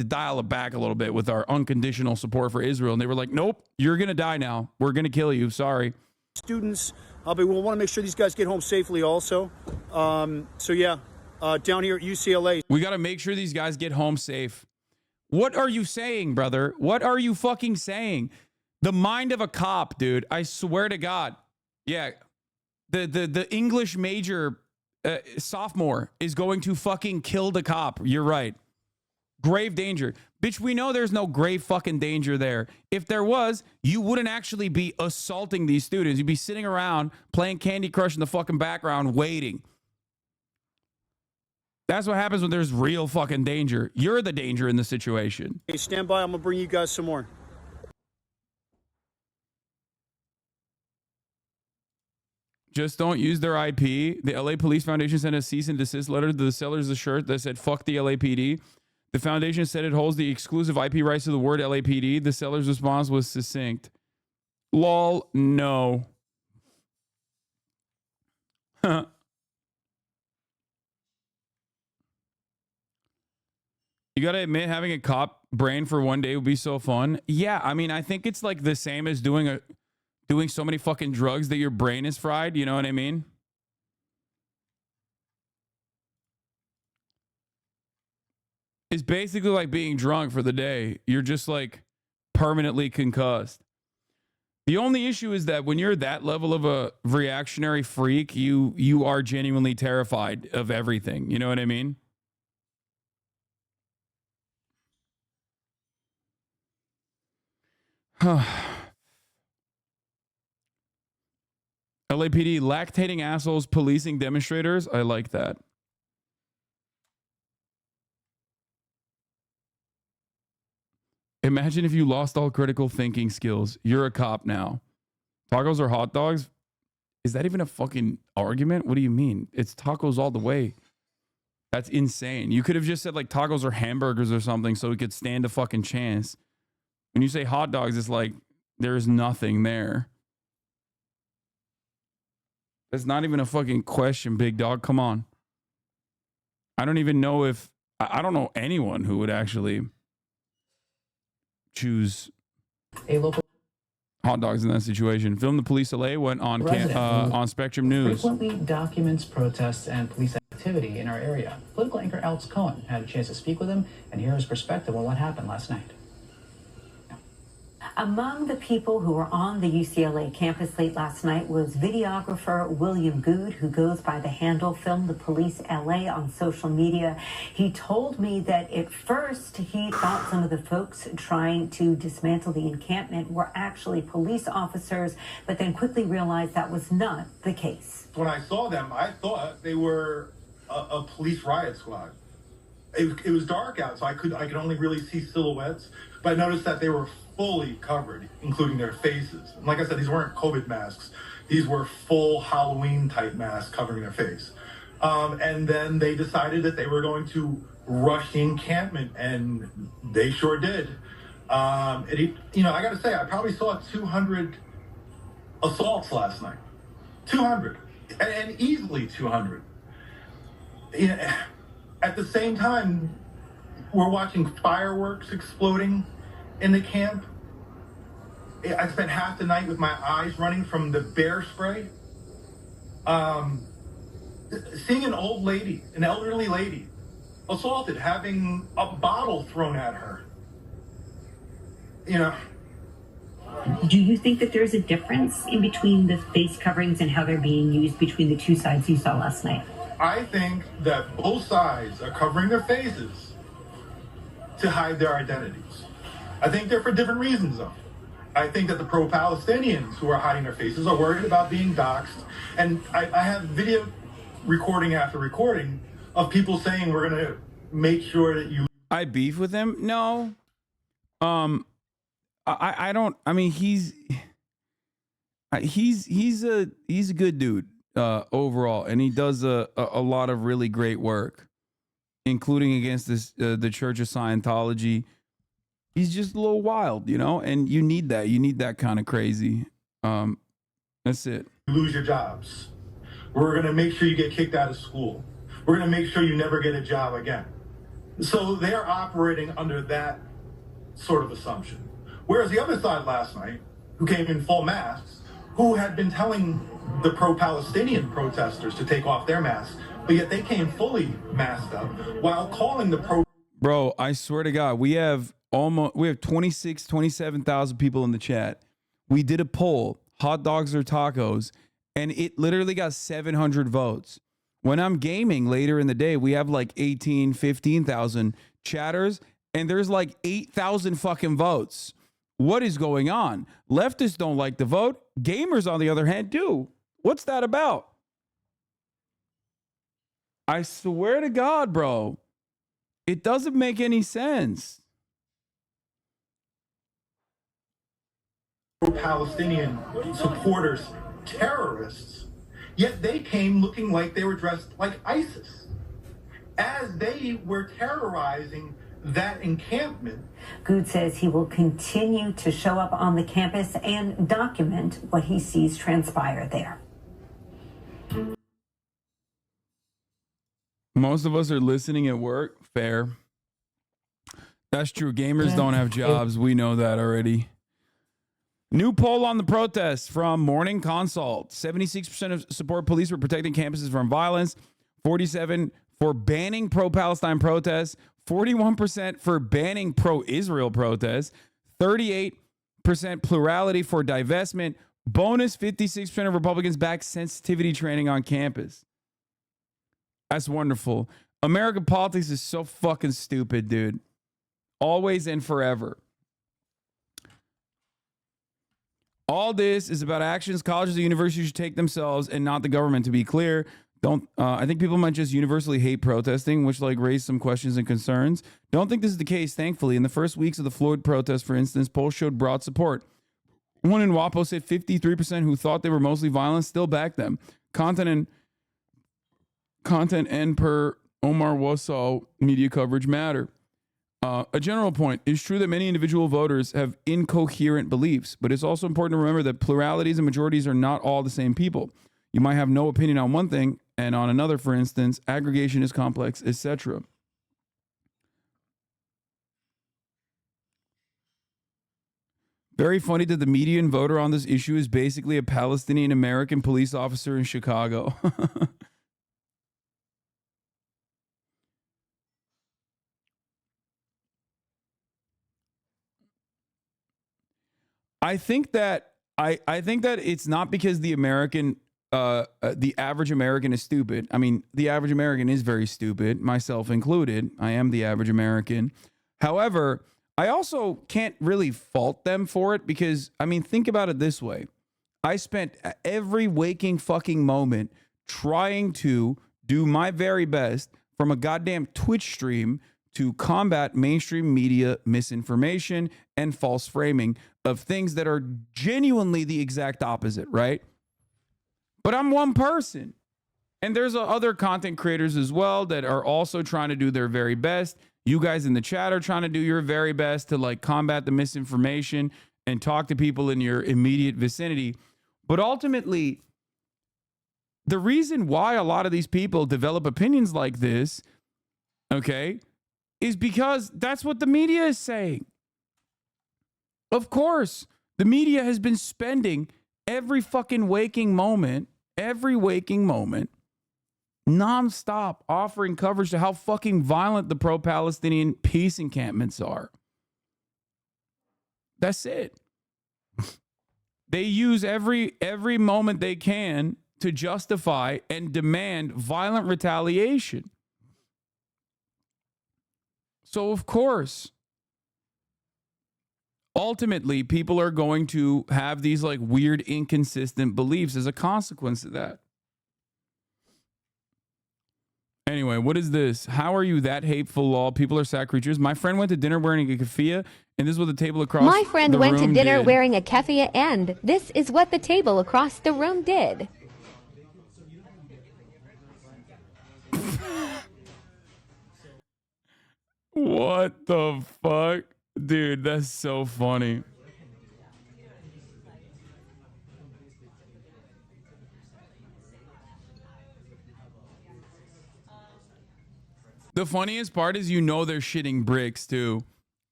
dial it back a little bit with our unconditional support for Israel. And they were like, nope, you're going to die now. We're going to kill you. Sorry. Students, but we'll want to make sure these guys get home safely also. So yeah. Down here at UCLA. We got to make sure these guys get home safe. What are you saying, brother? What are you fucking saying? The mind of a cop, dude. I swear to God. Yeah. The English major sophomore is going to fucking kill the cop. You're right. Grave danger. Bitch, we know there's no grave fucking danger there. If there was, you wouldn't actually be assaulting these students. You'd be sitting around playing Candy Crush in the fucking background waiting. That's what happens when there's real fucking danger. You're the danger in the situation. Hey, stand by. I'm going to bring you guys some more. Just don't use their IP. The LA Police Foundation sent a cease and desist letter to the sellers of the shirt that said, fuck the LAPD. The foundation said it holds the exclusive IP rights to the word LAPD. The seller's response was succinct. Lol, no. You got to admit, having a cop brain for one day would be so fun. Yeah, I mean, I think it's like the same as doing so many fucking drugs that your brain is fried. You know what I mean? It's basically like being drunk for the day. You're just like permanently concussed. The only issue is that when you're that level of a reactionary freak, you are genuinely terrified of everything. You know what I mean? LAPD, lactating assholes policing demonstrators. I like that. Imagine if you lost all critical thinking skills. You're a cop now. Tacos or hot dogs? Is that even a fucking argument? What do you mean? It's tacos all the way. That's insane. You could have just said like tacos or hamburgers or something so we could stand a fucking chance. When you say hot dogs, it's like there's nothing there. That's not even a fucking question, big dog. Come on. I don't even know if... I don't know anyone who would actually choose a local hot dogs in that situation. Film the Police LA went on on Spectrum News. Frequently documents protests and police activity in our area. Political anchor Alex Cohen had a chance to speak with him and hear his perspective on what happened last night. Among the people who were on the UCLA campus late last night was videographer William Good, who goes by the handle Film the Police LA on social media. He told me that at first he thought some of the folks trying to dismantle the encampment were actually police officers, but then quickly realized that was not the case. When I saw them, I thought they were a police riot squad. It was dark out, so I could only really see silhouettes, but I noticed that they were fully covered, including their faces. And like I said, these weren't COVID masks. These were full Halloween-type masks covering their face. And then they decided that they were going to rush the encampment, and they sure did. I got to say, I probably saw 200 assaults last night. 200. And easily 200. At the same time, we're watching fireworks exploding in the camp. I spent half the night with my eyes running from the bear spray. Seeing an old lady, an elderly lady, assaulted, having a bottle thrown at her. Do you think that there's a difference in between the face coverings and how they're being used between the two sides you saw last night? I think that both sides are covering their faces to hide their identities. I think they're for different reasons, though. I think that the pro-Palestinians who are hiding their faces are worried about being doxxed. And I have video recording after recording of people saying we're going to make sure that you... I beef with him? No. I don't... I mean, he's a good dude overall, and he does a lot of really great work, including against the Church of Scientology. He's just a little wild, and you need that. You need that kind of crazy. That's it. Lose your jobs. We're going to make sure you get kicked out of school. We're going to make sure you never get a job again. So they're operating under that sort of assumption. Whereas the other side last night, who came in full masks, who had been telling the pro-Palestinian protesters to take off their masks, but yet they came fully masked up while calling the pro... Bro, I swear to God, we have 27,000 people in the chat. We did a poll, hot dogs or tacos, and it literally got 700 votes. When I'm gaming later in the day, we have like 15,000 chatters, and there's like 8,000 fucking votes. What is going on? Leftists don't like the vote. Gamers, on the other hand, do. What's that about? I swear to God, bro. It doesn't make any sense. Pro-Palestinian supporters, terrorists, yet they came looking like they were dressed like ISIS, as they were terrorizing that encampment. Good says he will continue to show up on the campus and document what he sees transpire there. Most of us are listening at work. Fair. That's true. Gamers don't have jobs. We know that already. New poll on the protests from Morning Consult. 76% of support police for protecting campuses from violence. 47% for banning pro-Palestine protests. 41% for banning pro-Israel protests, 38% plurality for divestment, bonus 56% of Republicans back sensitivity training on campus. That's wonderful. American politics is so fucking stupid, dude. Always and forever. All this is about actions colleges and universities should take themselves and not the government, to be clear. I think people might just universally hate protesting, which like raise some questions and concerns. Don't think this is the case, thankfully. In the first weeks of the Floyd protest, for instance, polls showed broad support. One in WAPO said 53% who thought they were mostly violent still backed them. Content and per Omar Wassau media coverage matter. A general point, it's true that many individual voters have incoherent beliefs, but it's also important to remember that pluralities and majorities are not all the same people. You might have no opinion on one thing, and on another, for instance, aggregation is complex, etc. Very funny that the median voter on this issue is basically a Palestinian American police officer in Chicago. I think that it's not because the average American is stupid. I mean, the average American is very stupid, myself included. I am the average American. However, I also can't really fault them for it because, I mean, think about it this way. I spent every waking fucking moment trying to do my very best from a goddamn Twitch stream to combat mainstream media misinformation and false framing of things that are genuinely the exact opposite, right? But I'm one person. And there's other content creators as well that are also trying to do their very best. You guys in the chat are trying to do your very best to like combat the misinformation and talk to people in your immediate vicinity. But ultimately, the reason why a lot of these people develop opinions like this, okay, is because that's what the media is saying. Of course, the media has been spending every fucking waking moment, nonstop offering coverage to how fucking violent the pro-Palestinian peace encampments are. That's it. They use every moment they can to justify and demand violent retaliation. So, of course, ultimately, people are going to have these like weird, inconsistent beliefs as a consequence of that. Anyway, what is this? How are you that hateful, lol? People are sad creatures. My friend went to dinner wearing a keffiyeh, and this is what the table across the room did. My friend went to dinner wearing a keffiyeh, and this is what the table across the room did. What the fuck? Dude, that's so funny. The funniest part is, you know, they're shitting bricks too.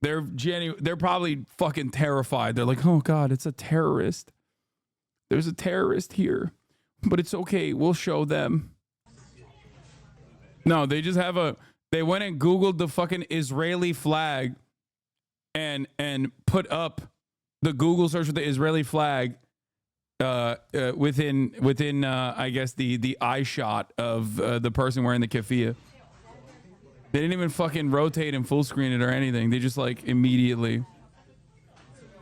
They're probably fucking terrified. They're like, oh God, it's a terrorist. There's a terrorist here, but it's okay. We'll show them. No, they just have they went and Googled the fucking Israeli flag and put up the Google search with the Israeli flag within I guess the eye shot of the person wearing the keffiyeh. They didn't even fucking rotate and full screen it or anything. They just like immediately.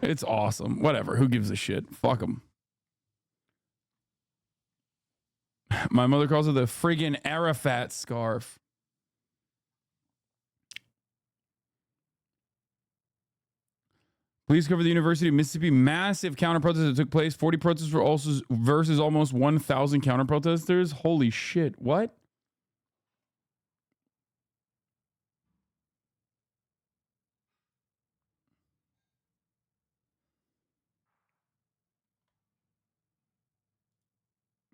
It's awesome. Whatever. Who gives a shit? Fuck them. My mother calls it the friggin' Arafat scarf. Police cover the University of Mississippi massive counter-protest that took place. 40 protesters were also versus almost 1,000 counter-protesters. Holy shit. What?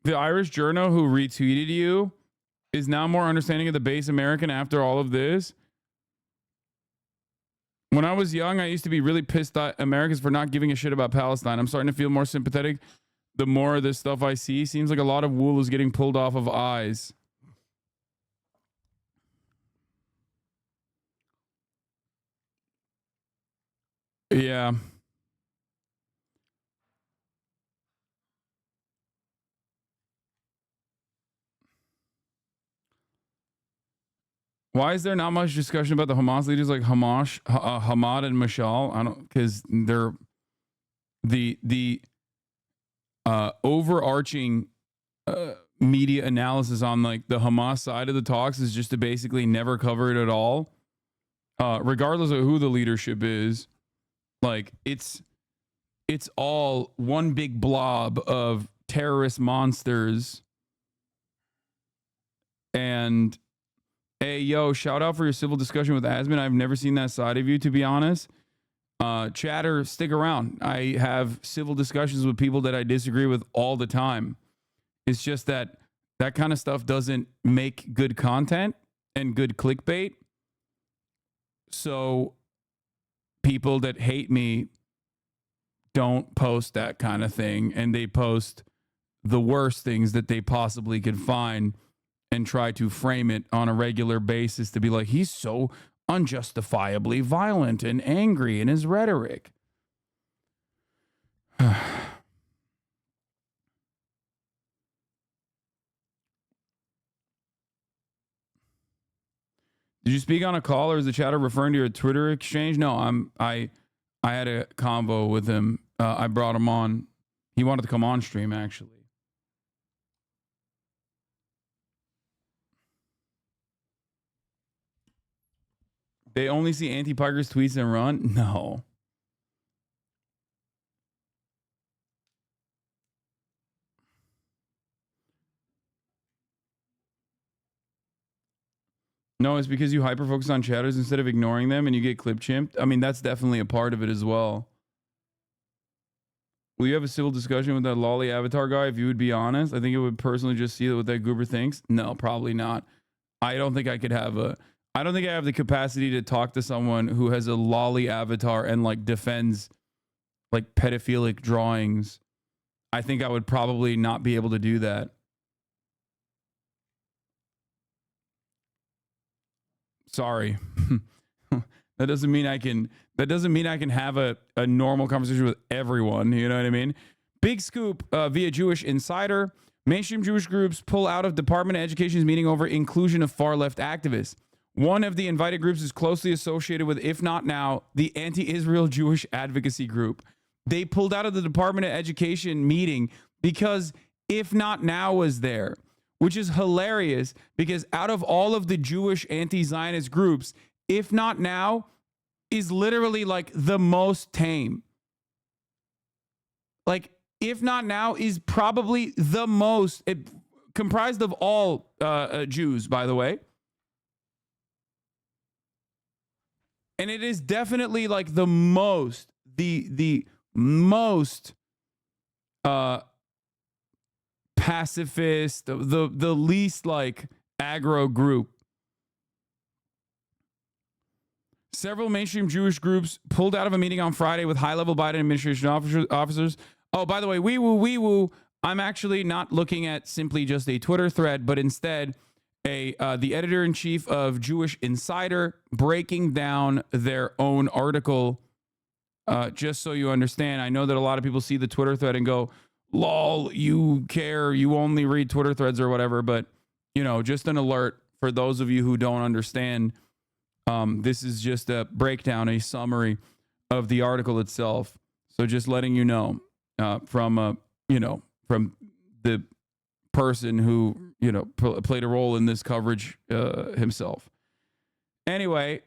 The Irish journo who retweeted you is now more understanding of the base American after all of this. When I was young, I used to be really pissed at Americans for not giving a shit about Palestine. I'm starting to feel more sympathetic the more of this stuff I see. Seems like a lot of wool is getting pulled off of eyes. Yeah. Why is there not much discussion about the Hamas leaders like Hamad and Mashal? I don't, because they're the overarching media analysis on like the Hamas side of the talks is just to basically never cover it at all, regardless of who the leadership is. Like it's all one big blob of terrorist monsters. And hey, yo, shout out for your civil discussion with Asman. I've never seen that side of you, to be honest. Chatter, stick around. I have civil discussions with people that I disagree with all the time. It's just that kind of stuff doesn't make good content and good clickbait. So people that hate me don't post that kind of thing, and they post the worst things that they possibly could find and try to frame it on a regular basis to be like, he's so unjustifiably violent and angry in his rhetoric. Did you speak on a call, or is the chatter referring to your Twitter exchange? No, I had a convo with him. I brought him on. He wanted to come on stream, actually. They only see anti-Pikers tweets and run? No. No, it's because you hyper-focus on chatters instead of ignoring them and you get clip-chimped. I mean, that's definitely a part of it as well. Will you have a civil discussion with that lolly avatar guy if you would be honest? I think it would personally just see what that goober thinks. No, probably not. I don't think I could have I don't think I have the capacity to talk to someone who has a lolly avatar and like defends like pedophilic drawings. I think I would probably not be able to do that. Sorry. That doesn't mean I can have a normal conversation with everyone. You know what I mean? Big scoop via Jewish Insider. Mainstream Jewish groups pull out of Department of Education's meeting over inclusion of far-left activists. One of the invited groups is closely associated with, if not now, the anti-Israel Jewish advocacy group. They pulled out of the Department of Education meeting because If Not Now was there, which is hilarious because out of all of the Jewish anti-Zionist groups, If Not Now is literally like the most tame. Like, If Not Now is probably the most, comprised of all Jews, by the way. And it is definitely like the most, the most pacifist, the least like aggro group. Several mainstream Jewish groups pulled out of a meeting on Friday with high-level Biden administration officers. Oh, by the way, wee woo. I'm actually not looking at simply just a Twitter thread, but instead the editor-in-chief of Jewish Insider breaking down their own article. Just so you understand, I know that a lot of people see the Twitter thread and go, lol, you care, you only read Twitter threads or whatever. But, you know, just an alert for those of you who don't understand. This is just a breakdown, a summary of the article itself. So just letting you know from the person who, played a role in this coverage himself. Anyway,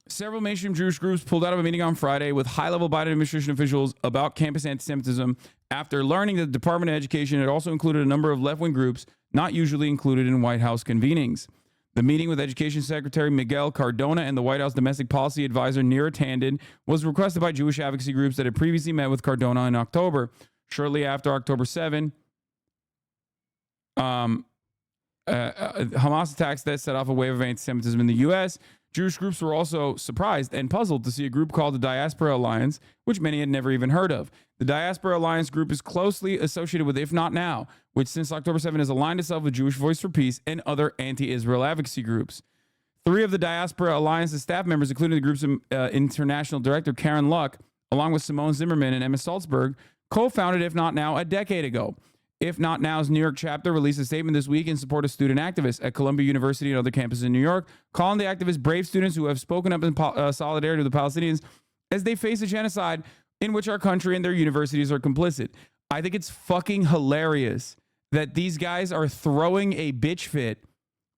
several mainstream Jewish groups pulled out of a meeting on Friday with high-level Biden administration officials about campus anti-Semitism after learning that the Department of Education had also included a number of left-wing groups not usually included in White House convenings. The meeting with Education Secretary Miguel Cardona and the White House Domestic Policy Advisor Neera Tanden was requested by Jewish advocacy groups that had previously met with Cardona in October. Shortly after October 7, Hamas attacks that set off a wave of anti-Semitism in the U.S. Jewish groups were also surprised and puzzled to see a group called the Diaspora Alliance, which many had never even heard of. The Diaspora Alliance group is closely associated with If Not Now, which since October 7 has aligned itself with Jewish Voice for Peace and other anti-Israel advocacy groups. 3 of the Diaspora Alliance's staff members, including the group's international director, Karen Luck, along with Simone Zimmerman and Emma Salzberg, co-founded If Not Now a decade ago. If Not Now's New York chapter released a statement this week in support of student activists at Columbia University and other campuses in New York, calling the activists brave students who have spoken up in solidarity with the Palestinians as they face a genocide in which our country and their universities are complicit. I think it's fucking hilarious that these guys are throwing a bitch fit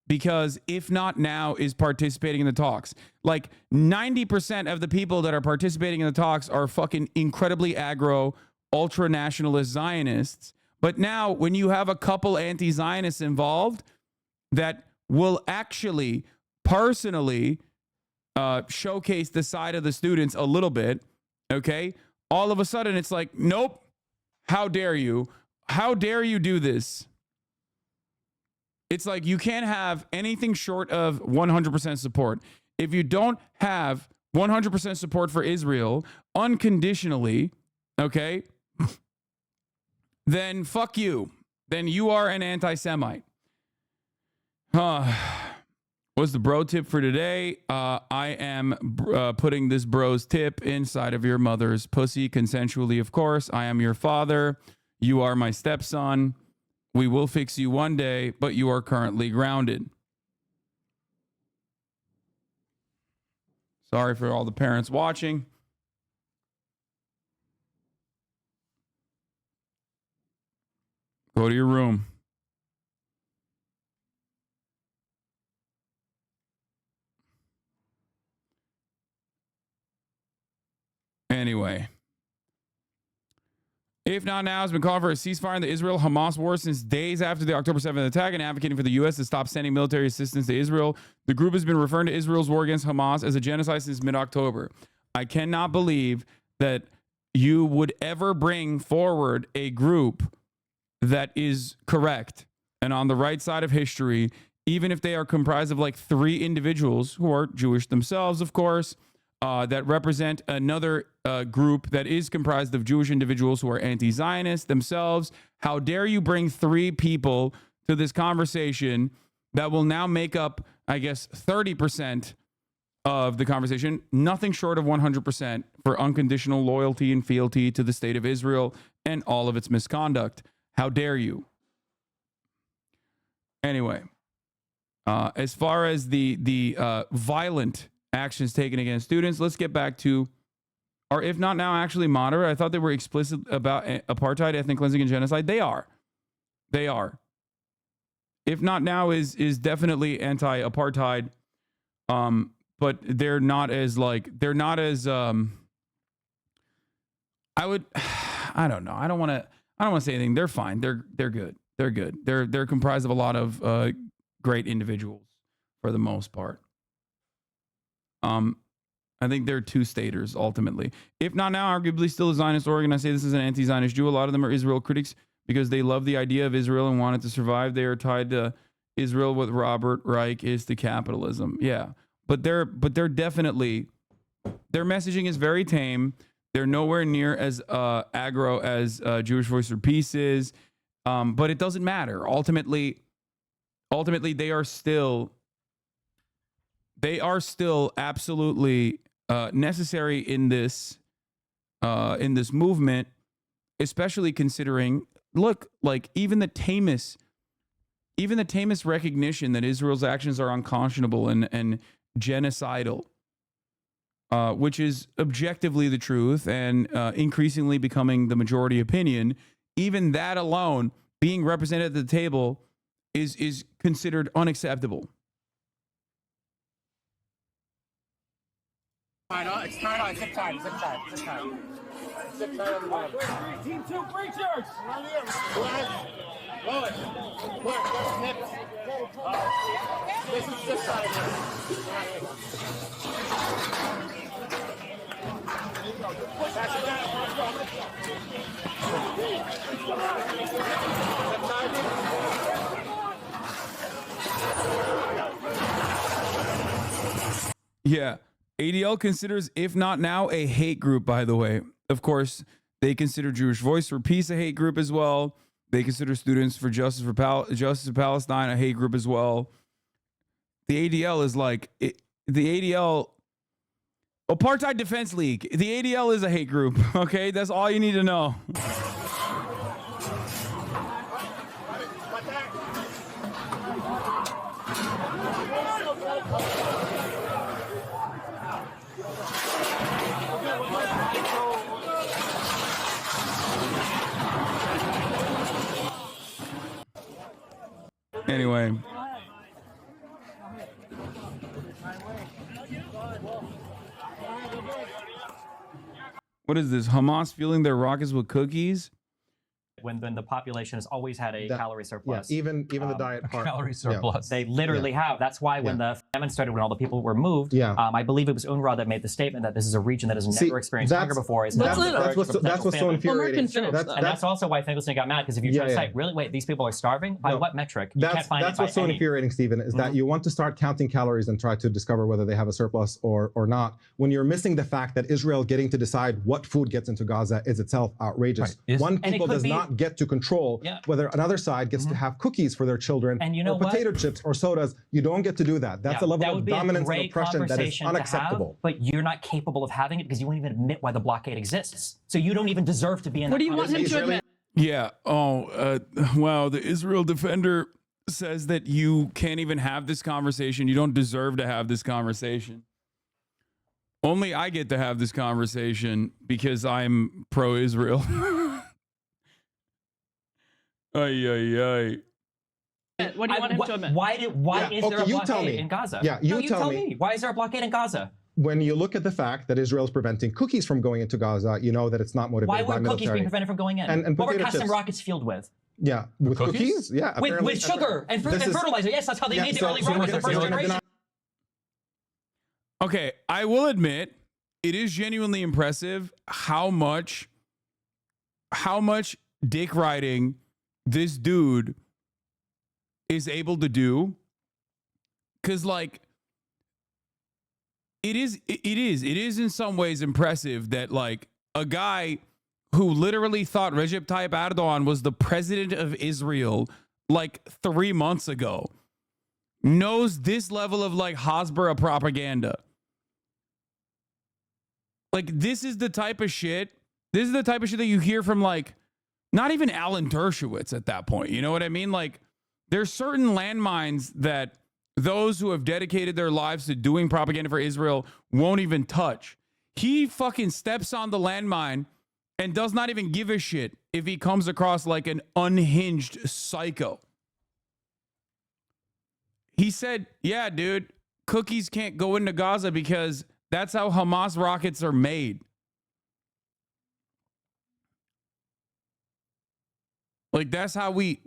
because If Not Now is participating in the talks. Like 90% of the people that are participating in the talks are fucking incredibly aggro, ultra-nationalist Zionists. But now when you have a couple anti-Zionists involved that will actually personally showcase the side of the students a little bit, okay, all of a sudden it's like, nope, how dare you? How dare you do this? It's like you can't have anything short of 100% support. If you don't have 100% support for Israel unconditionally, okay, then fuck you. Then you are an anti-Semite. What's the bro tip for today? I am putting this bro's tip inside of your mother's pussy consensually, of course. I am your father. You are my stepson. We will fix you one day, but you are currently grounded. Sorry for all the parents watching. Go to your room. Anyway. If Not Now has been calling for a ceasefire in the Israel-Hamas war since days after the October 7th attack and advocating for the U.S. to stop sending military assistance to Israel. The group has been referring to Israel's war against Hamas as a genocide since mid-October. I cannot believe that you would ever bring forward a group that is correct and on the right side of history, even if they are comprised of like 3 individuals who are Jewish themselves, of course, that represent another group that is comprised of Jewish individuals who are anti-Zionist themselves. How dare you bring 3 people to this conversation that will now make up, I guess, 30% of the conversation, nothing short of 100% for unconditional loyalty and fealty to the state of Israel and all of its misconduct. How dare you? Anyway, as far as the violent actions taken against students, let's get back to, are If Not Now actually moderate? I thought they were explicit about apartheid, ethnic cleansing, and genocide. They are. They are. If Not Now is definitely anti-apartheid, but they're not as I don't know. I don't want to say anything. They're fine. They're good. They're good. They're comprised of a lot of great individuals for the most part. I think they're two-staters ultimately. If Not Now, arguably still a Zionist organ. I say this is an anti-Zionist Jew. A lot of them are Israel critics because they love the idea of Israel and want it to survive. They are tied to Israel what Robert Reich is to capitalism. Yeah, but they're definitely, their messaging is very tame. They're nowhere near as aggro as Jewish Voice for Peace is, but it doesn't matter. Ultimately, they are still absolutely necessary in this movement, especially considering, look, like even the tamest recognition that Israel's actions are unconscionable and genocidal, which is objectively the truth and increasingly becoming the majority opinion, even that alone being represented at the table is considered unacceptable. It's tied on. Zip tied. Zip tied. Zip tied. Zip tied on the bottom. Team 2, breachers. Lower. Mark, hips. This is zip tied. Pass it down. Yeah. ADL considers If Not Now a hate group, by the way. Of course, they consider Jewish Voice for Peace a hate group as well. They consider Students for Justice of Palestine a hate group as well. The ADL is like the ADL. Apartheid Defense League. The ADL is a hate group. Okay, that's all you need to know. Anyway. What is this? Hamas fueling their rockets with cookies? When the population has always had a calorie surplus. Yeah, even the diet part. Calorie surplus. They literally have. That's why when the famine started, when all the people were moved, I believe it was UNRWA that made the statement that this is a region that has never experienced hunger before. That's what's so infuriating. That's also why Finkelstein got mad, because if you try to say, really, wait, these people are starving? By what metric? You can't find that's what's so infuriating, Stephen, is that you want to start counting calories and try to discover whether they have a surplus or not, when you're missing the fact that Israel getting to decide what food gets into Gaza is itself outrageous. One people does not get to control whether another side gets to have cookies for their children, and or potato chips or sodas. You don't get to do that. That's a level of dominance and oppression that is unacceptable. But you're not capable of having it because you won't even admit why the blockade exists. So you don't even deserve to be in that conversation. What do you want him to admit? Yeah. Wow. The Israel defender says that you can't even have this conversation. You don't deserve to have this conversation. Only I get to have this conversation because I'm pro-Israel. Ay, ay, ay. What do you want him to admit? Why is there a blockade in Gaza? Yeah, you tell me. Why is there a blockade in Gaza? When you look at the fact that Israel is preventing cookies from going into Gaza, you know that it's not motivated by military. Why were cookies being prevented from going in? And what were potato custom chips. rockets fueled with? Yeah, with cookies? Yeah. With sugar and fertilizer. Yes, that's how they made the early rockets, the first generation. Okay, I will admit, it is genuinely impressive how much dick riding this dude is able to do. Because, like, it is in some ways impressive that, like, a guy who literally thought Recep Tayyip Erdogan was the president of Israel like 3 months ago knows this level of, like, Hasbara propaganda. Like, this is the type of shit that you hear from, like, not even Alan Dershowitz at that point. You know what I mean? Like, there's certain landmines that those who have dedicated their lives to doing propaganda for Israel won't even touch. He fucking steps on the landmine and does not even give a shit if he comes across like an unhinged psycho. He said, yeah, dude, cookies can't go into Gaza because that's how Hamas rockets are made. Like, that's how we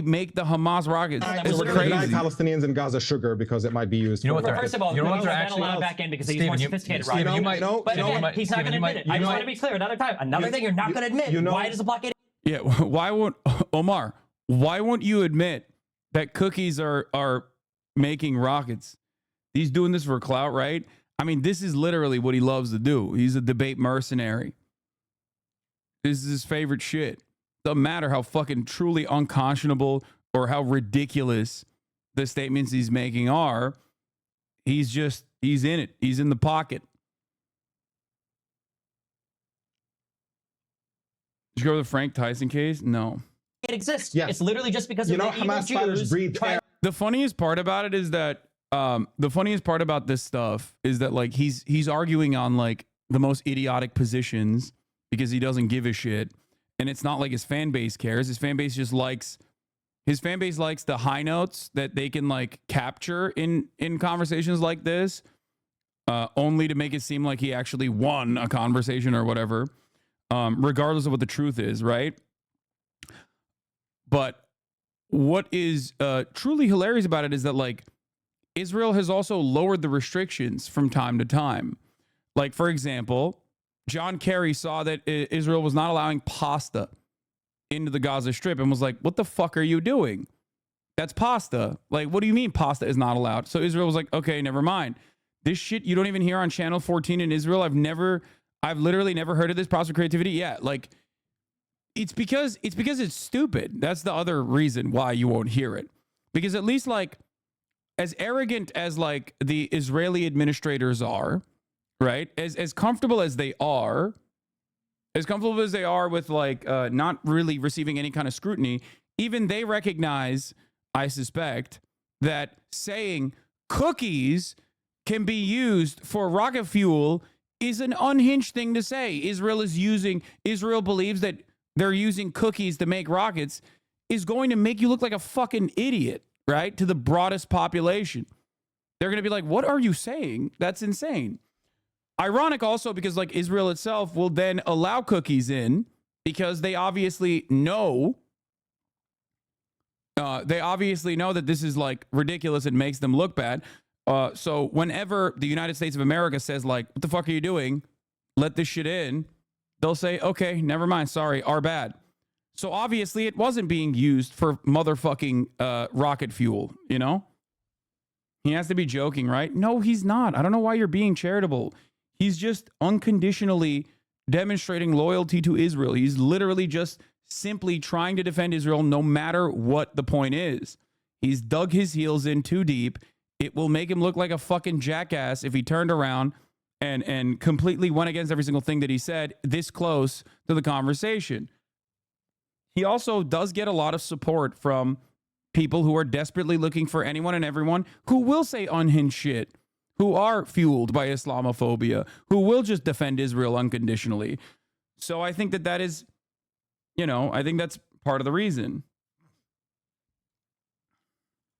make the Hamas rockets. It's crazy. Palestinians in Gaza sugar because it might be used. You know what? First of all, they're actually allowed back in because they use more sophisticated rockets. But again, he's not going to admit it. I just want to be clear another time. Another thing you're not going to admit. Why does the blockade? Yeah. Why won't Omar? Why won't you admit that cookies are making rockets? He's doing this for clout, right? I mean, this is literally what he loves to do. He's a debate mercenary. This is his favorite shit. Doesn't matter how fucking truly unconscionable or how ridiculous the statements he's making are. He's in it. He's in the pocket. Did you go to the Frank Tyson case? No. It exists. Yeah. It's literally just because of the Hamas fighters breathe air. The funniest part about it is that the funniest part about this stuff is that, like, he's arguing on, like, the most idiotic positions because he doesn't give a shit. And it's not like his fan base cares. His fan base likes the high notes that they can, like, capture in conversations like this, only to make it seem like he actually won a conversation or whatever, regardless of what the truth is, right? But what is truly hilarious about it is that, like, Israel has also lowered the restrictions from time to time. Like, for example, John Kerry saw that Israel was not allowing pasta into the Gaza Strip and was like, what the fuck are you doing? That's pasta. Like, what do you mean pasta is not allowed? So Israel was like, okay, never mind. This shit you don't even hear on Channel 14 in Israel. I've literally never heard of this process of creativity. Yeah, like, it's because it's stupid. That's the other reason why you won't hear it. Because at least as arrogant as like the Israeli administrators are, right? As comfortable as they are with like not really receiving any kind of scrutiny, even they recognize, I suspect, that saying cookies can be used for rocket fuel is an unhinged thing to say. Israel believes that they're using cookies to make rockets is going to make you look like a fucking idiot, right? To the broadest population. They're going to be like, what are you saying? That's insane. Ironic also because like Israel itself will then allow cookies in because they obviously know that this is like ridiculous and makes them look bad. So whenever the United States of America says like, what the fuck are you doing? Let this shit in. They'll say, okay, never mind. Sorry, our bad. So obviously it wasn't being used for motherfucking rocket fuel, you know? He has to be joking, right? No, he's not. I don't know why you're being charitable. He's just unconditionally demonstrating loyalty to Israel. He's literally just simply trying to defend Israel no matter what the point is. He's dug his heels in too deep. It will make him look like a fucking jackass if he turned around and completely went against every single thing that he said this close to the conversation. He also does get a lot of support from people who are desperately looking for anyone and everyone who will say unhinged shit, who are fueled by Islamophobia, who will just defend Israel unconditionally. So I think that is, I think that's part of the reason.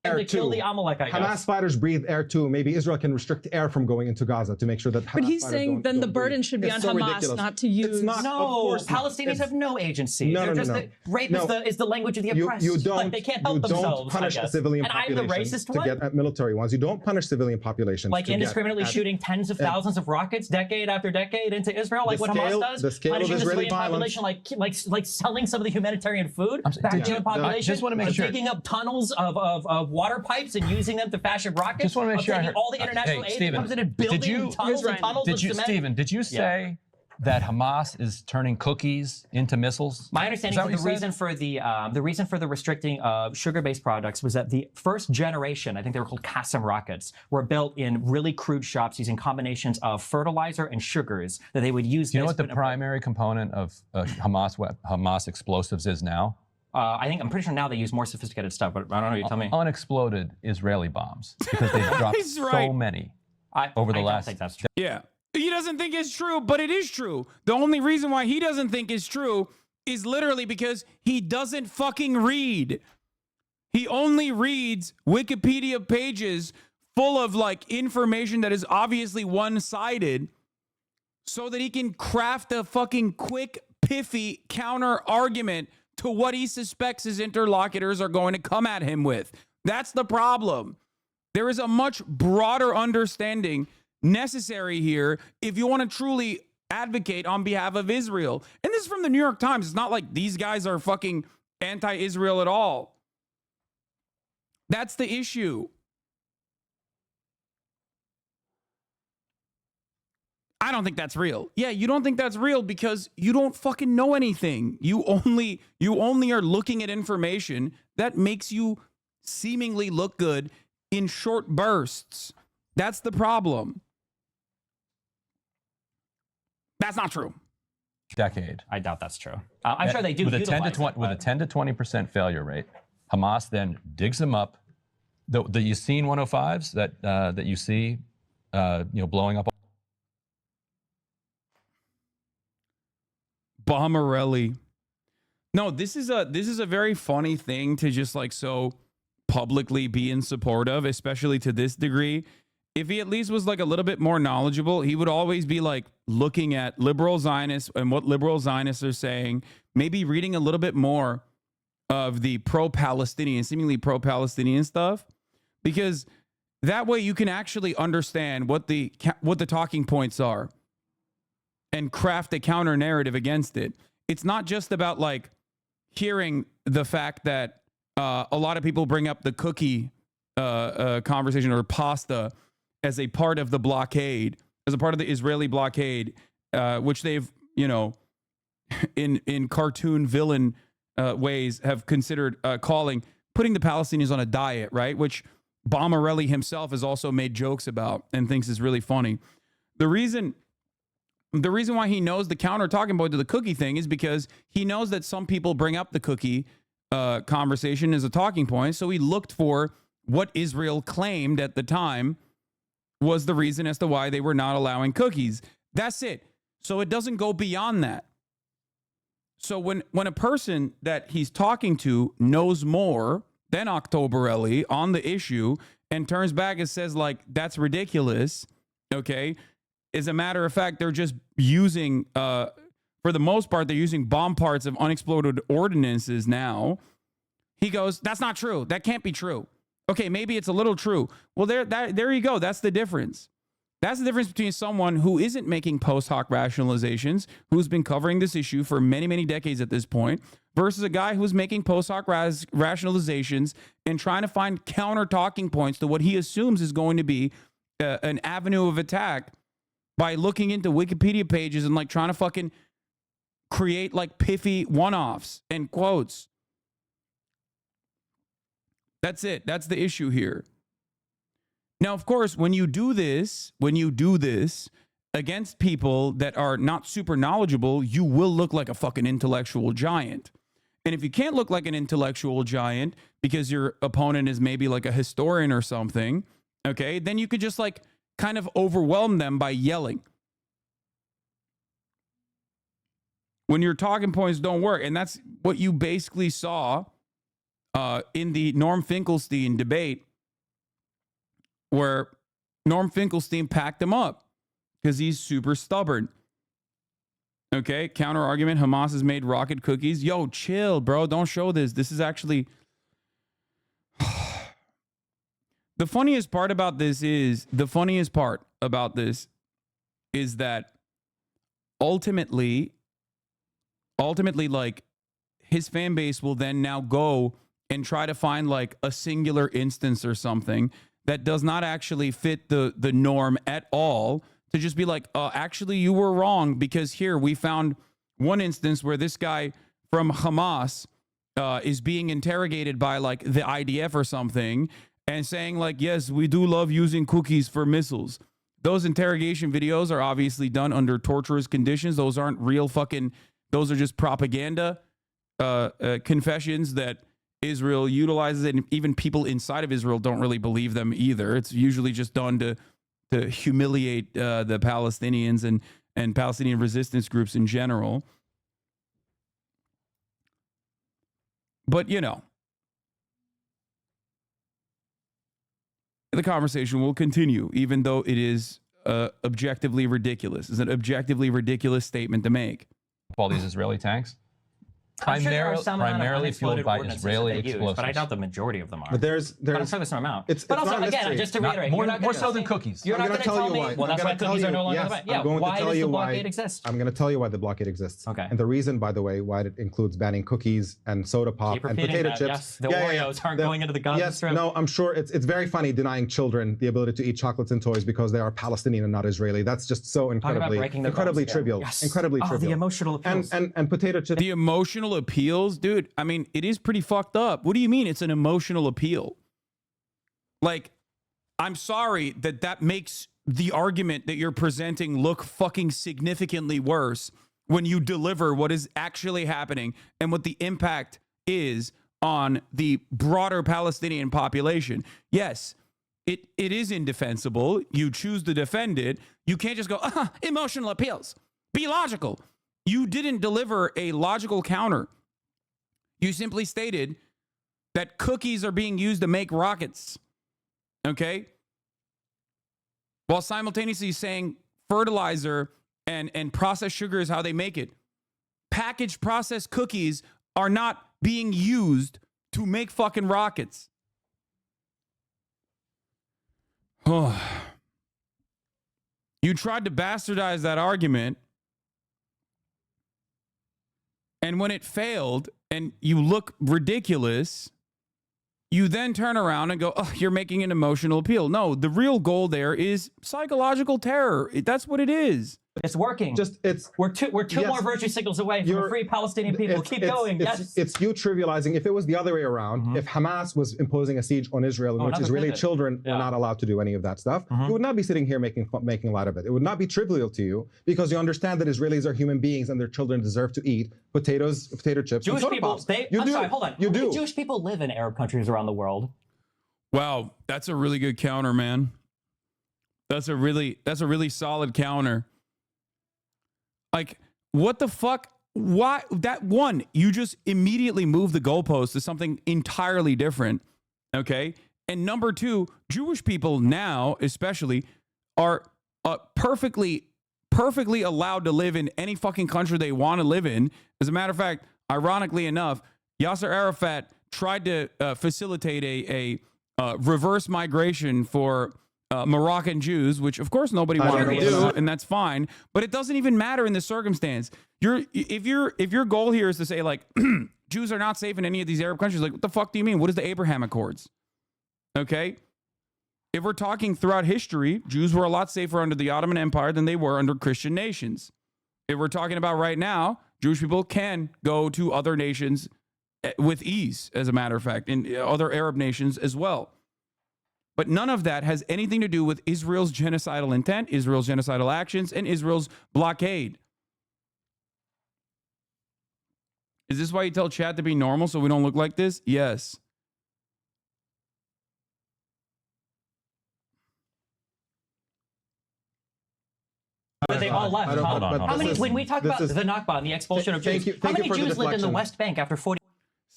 And to kill the Amalek, I guess. Hamas fighters breathe air too. Maybe Israel can restrict air from going into Gaza to make sure that Hamas But he's fighters saying then the burden should be on Hamas ridiculous. not to use. It's not, No, Palestinians have no agency. No, They're no, just no. Rape is the language of the oppressed. You don't, like, they can't help themselves. don't punish I the guess. civilian and I'm population the racist to one? get at military ones. You don't punish civilian populations. Like to get indiscriminately at- shooting tens of thousands of rockets decade after decade into Israel, like what Hamas does. The scale of punishing the Israeli civilian violence. population, like selling some of the humanitarian food back to the population. Just want to make sure. Digging up tunnels of water pipes and using them to fashion rockets. Just want to make sure. Taking all the international aid that comes in and building tunnels and tunnels of cement. Stephen, did you say that Hamas is turning cookies into missiles? My understanding is that the reason for the restricting of sugar-based products was that the first generation, I think they were called Qassam rockets, were built in really crude shops using combinations of fertilizer and sugars that they would use. Do you know what the primary component of Hamas explosives is now? I'm pretty sure now they use more sophisticated stuff, but I don't know. You tell me. Unexploded Israeli bombs because they've dropped so many over the last. I don't think that's true. Yeah. He doesn't think it's true, but it is true. The only reason why he doesn't think it's true is literally because he doesn't fucking read. He only reads Wikipedia pages full of like information that is obviously one-sided so that he can craft a fucking quick, piffy counter argument to what he suspects his interlocutors are going to come at him with. That's the problem. There is a much broader understanding necessary here if you want to truly advocate on behalf of Israel. And this is from the New York Times. It's not like these guys are fucking anti-Israel at all. That's the issue. I don't think that's real. Yeah, you don't think that's real because you don't fucking know anything. You only are looking at information that makes you seemingly look good in short bursts. That's the problem. That's not true. Decade. I doubt that's true. I'm sure they do. With a 10 to 20% failure rate, Hamas then digs them up. The Yasin 105s that you see, blowing up. Bomberelli. No, this is a very funny thing to just like so publicly be in support of, especially to this degree. If he at least was like a little bit more knowledgeable, he would always be like looking at liberal Zionists and what liberal Zionists are saying, maybe reading a little bit more of the pro-Palestinian, seemingly pro-Palestinian stuff, because that way you can actually understand what the talking points are and craft a counter narrative against it. It's not just about like hearing the fact that a lot of people bring up the cookie conversation or pasta as a part of the blockade, as a part of the Israeli blockade, which they've, in cartoon villain ways have considered putting the Palestinians on a diet, right? Which Bommarelli himself has also made jokes about and thinks is really funny. The reason why he knows the counter talking point to the cookie thing is because he knows that some people bring up the cookie conversation as a talking point. So he looked for what Israel claimed at the time was the reason as to why they were not allowing cookies. That's it. So it doesn't go beyond that. So when a person that he's talking to knows more than Octoberelli on the issue and turns back and says, like, that's ridiculous, okay? As a matter of fact, they're just using, for the most part, they're using bomb parts of unexploded ordinances now. He goes, that's not true. That can't be true. Okay, maybe it's a little true. Well, there you go. That's the difference. That's the difference between someone who isn't making post hoc rationalizations, who's been covering this issue for many, many decades at this point, versus a guy who's making post hoc rationalizations and trying to find counter talking points to what he assumes is going to be an avenue of attack by looking into Wikipedia pages and like trying to fucking create like piffy one-offs and quotes. That's it. That's the issue here. Now, of course, when you do this against people that are not super knowledgeable, you will look like a fucking intellectual giant. And if you can't look like an intellectual giant because your opponent is maybe like a historian or something, okay, then you could just like kind of overwhelm them by yelling. When your talking points don't work, and that's what you basically saw in the Norm Finkelstein debate, where Norm Finkelstein packed him up because he's super stubborn. Okay, counter argument, Hamas has made rocket cookies. Yo, chill, bro. Don't show this. This is actually... The funniest part about this is that ultimately, like, his fan base will then now go and try to find like a singular instance or something that does not actually fit the norm at all, to just be like, actually, you were wrong, because here we found one instance where this guy from Hamas is being interrogated by like the IDF or something and saying like, yes, we do love using cookies for missiles. Those interrogation videos are obviously done under torturous conditions. Those aren't real fucking, those are just propaganda confessions that Israel utilizes, and even people inside of Israel don't really believe them either. It's usually just done to humiliate the Palestinians and Palestinian resistance groups in general. But, you know, the conversation will continue, even though it is objectively ridiculous. It's an objectively ridiculous statement to make. All these Israeli tanks? Primarily fueled by Israeli explosives. But I doubt the majority of them are. But there's I'm sure there's some amount. But also, again, just to reiterate, more so than cookies. You're not going to tell me. Well, that's why cookies are no longer the yeah, why does the blockade exist? I'm going to tell you why the blockade exists. Okay. And the reason, by the way, why it includes banning cookies and soda pop and potato chips. Yes, the Oreos aren't going into the Gaza Strip. No, I'm sure it's very funny denying children the ability to eat chocolates and toys because they are Palestinian and not Israeli. That's just so incredibly trivial. Yes. Incredibly trivial. The emotional appeals. And potato chips. The emotional appeals, dude. I mean, it is pretty fucked up. What do you mean it's an emotional appeal? Like, I'm sorry that makes the argument that you're presenting look fucking significantly worse when you deliver what is actually happening and what the impact is on the broader Palestinian population. Yes, it is indefensible. You choose to defend it. You can't just go, emotional appeals. Be logical. You didn't deliver a logical counter. You simply stated that cookies are being used to make rockets, okay? While simultaneously saying fertilizer and processed sugar is how they make it. Packaged processed cookies are not being used to make fucking rockets. Oh. You tried to bastardize that argument, and when it failed and you look ridiculous, you then turn around and go, oh, you're making an emotional appeal. No, the real goal there is psychological terror. That's what it is. It's working. We're two Yes. more virtue signals away from a free Palestinian people. Keep going. Yes. It's you trivializing. If it was the other way around, if Hamas was imposing a siege on Israel in which Israeli children were not allowed to do any of that stuff, you would not be sitting here making light of it. It would not be trivial to you because you understand that Israelis are human beings and their children deserve to eat potato chips, Jewish and soda people. pops. You do. Sorry, hold on. You How do. many Jewish people live in Arab countries around the world? Wow, that's a really good counter, man. That's a really solid counter. Like, what the fuck? Why that one? You just immediately move the goalpost to something entirely different. Okay. And number two, Jewish people now, especially, are perfectly allowed to live in any fucking country they want to live in. As a matter of fact, ironically enough, Yasser Arafat tried to facilitate a reverse migration for Moroccan Jews, which of course nobody wanted to do, and that's fine. But it doesn't even matter in this circumstance. If your goal here is to say like Jews are not safe in any of these Arab countries, like what the fuck do you mean? What is the Abraham Accords? Okay, if we're talking throughout history, Jews were a lot safer under the Ottoman Empire than they were under Christian nations. If we're talking about right now, Jewish people can go to other nations with ease, as a matter of fact, in other Arab nations as well. But none of that has anything to do with Israel's genocidal intent, Israel's genocidal actions, and Israel's blockade. Is this why you tell chat to be normal so we don't look like this? Yes. But they all left. How many? When we talk about the Nakba and the expulsion of Jews, how many Jews lived in the West Bank after 40?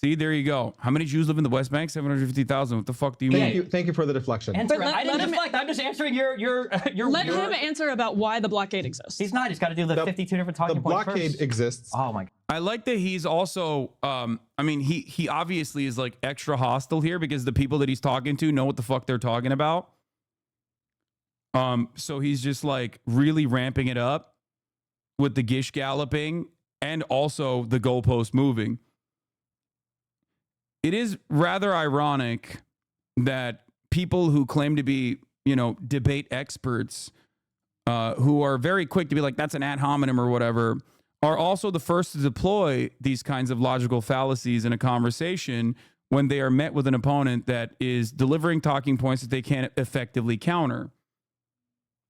See, there you go. How many Jews live in the West Bank? 750,000. What the fuck do you mean? Thank you for the deflection. I didn't deflect. I'm just answering your. Let him answer about why the blockade exists. He's not. He's got to do the 52 different talking points first. The blockade exists. Oh my God. I like that he's also. I mean, he obviously is like extra hostile here because the people that he's talking to know what the fuck they're talking about. So he's just like really ramping it up with the gish galloping and also the goalpost moving. It is rather ironic that people who claim to be, debate experts, who are very quick to be like, that's an ad hominem or whatever, are also the first to deploy these kinds of logical fallacies in a conversation when they are met with an opponent that is delivering talking points that they can't effectively counter.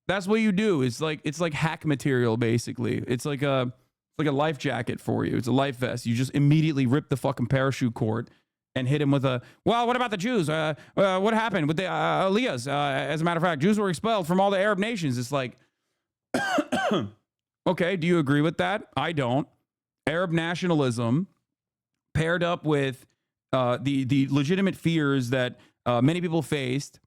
That's what you do. It's like hack material, basically. It's like a life jacket for you. It's a life vest. You just immediately rip the fucking parachute cord and hit him with well, what about the Jews? What happened with the Aliyahs? As a matter of fact, Jews were expelled from all the Arab nations. It's like, okay, do you agree with that? I don't. Arab nationalism paired up with the legitimate fears that many people faced,